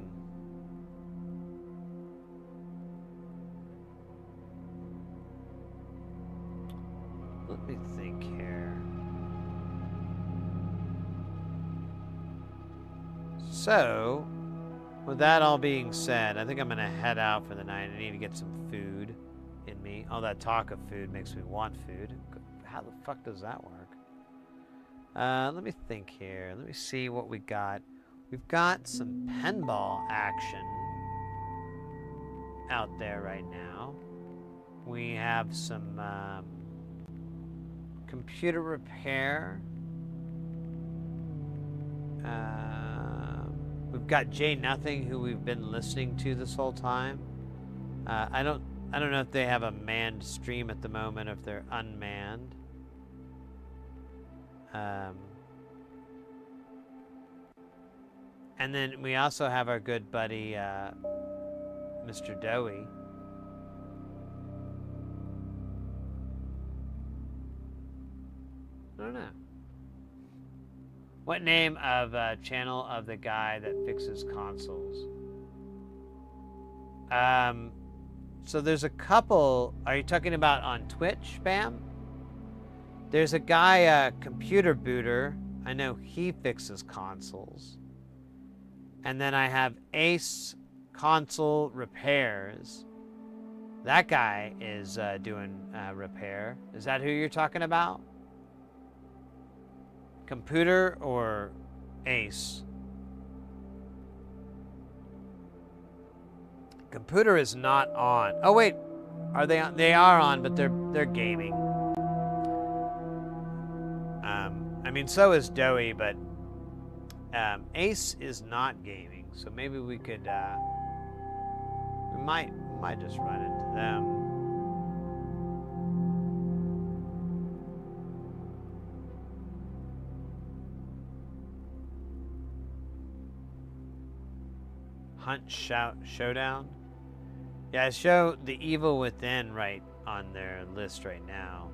me think here. So, with that all being said, I think I'm gonna head out for the night. I need to get some food in me. All that talk of food makes me want food. How the fuck does that work? Let me think here. Let me see what we got. We've got some pinball action out there right now. We have some computer repair. We've got Jay Nothing, who we've been listening to this whole time. I don't know if they have a manned stream at the moment, or if they're unmanned. And then we also have our good buddy, Mr. Dowie. I don't know. What name of channel of the guy that fixes consoles? So there's a couple. Are you talking about on Twitch, Bam? There's a guy, Computer Booter. I know he fixes consoles. And then I have Ace Console Repairs. That guy is doing repair. Is that who you're talking about? Computer or Ace? Computer is not on. Oh wait, are they on? They are on, but they're gaming. I mean, so is Dowie, but Ace is not gaming, so maybe we could we might just run into them. Hunt Showdown. Yeah, I show The Evil Within right on their list right now.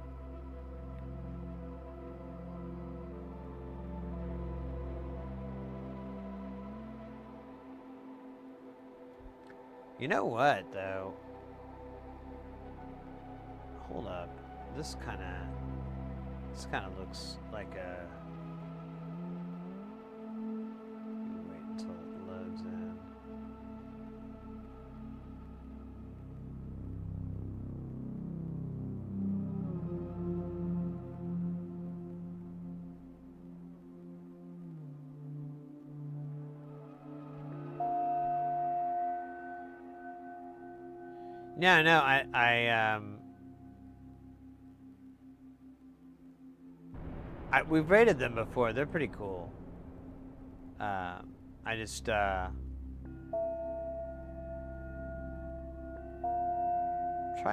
You know what, though? Hold up. This kind of looks like a... Wait until it loads in. No, we've rated them before. They're pretty cool. I just trying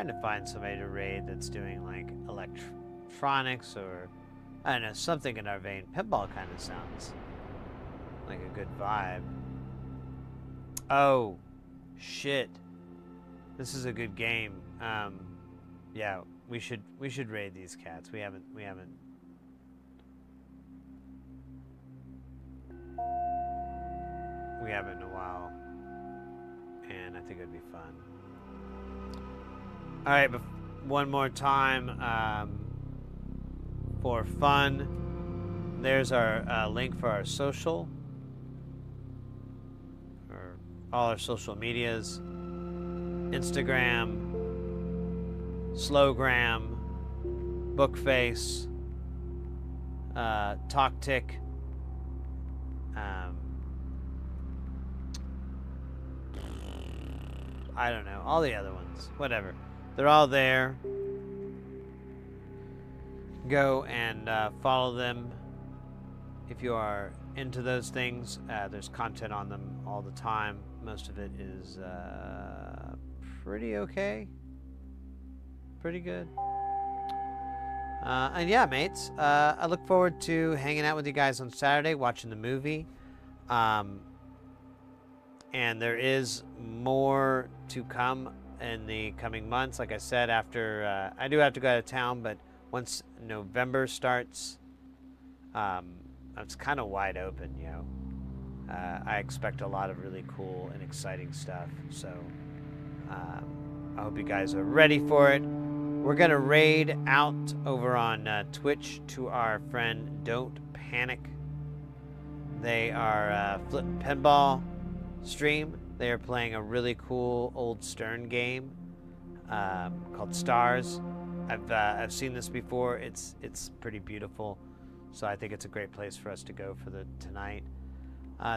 to find somebody to raid that's doing like electronics or I don't know, something in our vein. Pinball kind of sounds like a good vibe. Oh, shit. This is a good game. Yeah, we should raid these cats. We haven't in a while, and I think it'd be fun. All right, but one more time for fun. There's our link for our social, or all our social medias. Instagram, Slowgram, Bookface, TalkTick, I don't know, all the other ones, whatever. They're all there. Go and follow them if you are into those things. There's content on them all the time. Most of it is pretty okay. Pretty good. And yeah, mates, I look forward to hanging out with you guys on Saturday, watching the movie. And there is more to come in the coming months. Like I said, after I do have to go out of town, but once November starts, it's kind of wide open, you know. I expect a lot of really cool and exciting stuff. So I hope you guys are ready for it. We're going to raid out over on Twitch to our friend Don't Panic. They are flipping pinball. stream. They are playing a really cool old Stern game called Stars. I've seen this before. It's pretty beautiful, so I think it's a great place for us to go for the tonight.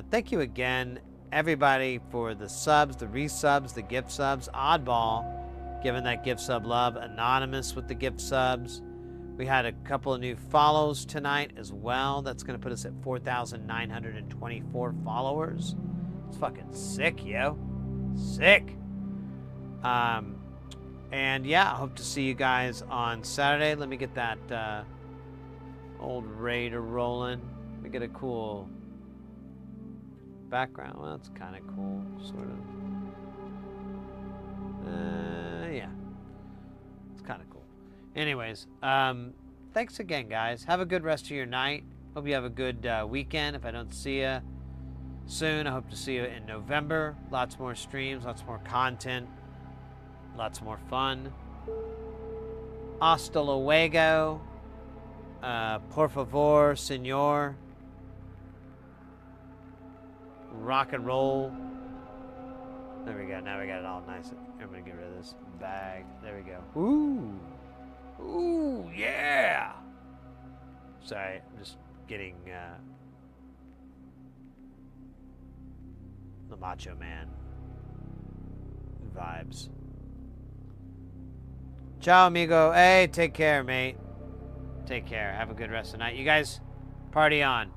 Thank you again, everybody, for the subs, the resubs, the gift subs. Oddball, giving that gift sub love. Anonymous with the gift subs. We had a couple of new follows tonight as well. That's going to put us at 4,924 followers. It's fucking sick, yo. Sick. And yeah, I hope to see you guys on Saturday. Let me get that old Raider rolling. Let me get a cool background. Well, that's kind of cool, sort of. Yeah. It's kind of cool. Anyways, thanks again, guys. Have a good rest of your night. Hope you have a good weekend. If I don't see you soon, I hope to see you in November. Lots more streams, lots more content, lots more fun. Hasta luego. Por favor, senor. Rock and roll. There we go. Now we got it all nice. I'm going to get rid of this bag. There we go. Ooh. Ooh, yeah. Sorry, I'm just getting the Macho Man vibes. Ciao, amigo. Hey, take care, mate. Take care. Have a good rest of the night. You guys, party on.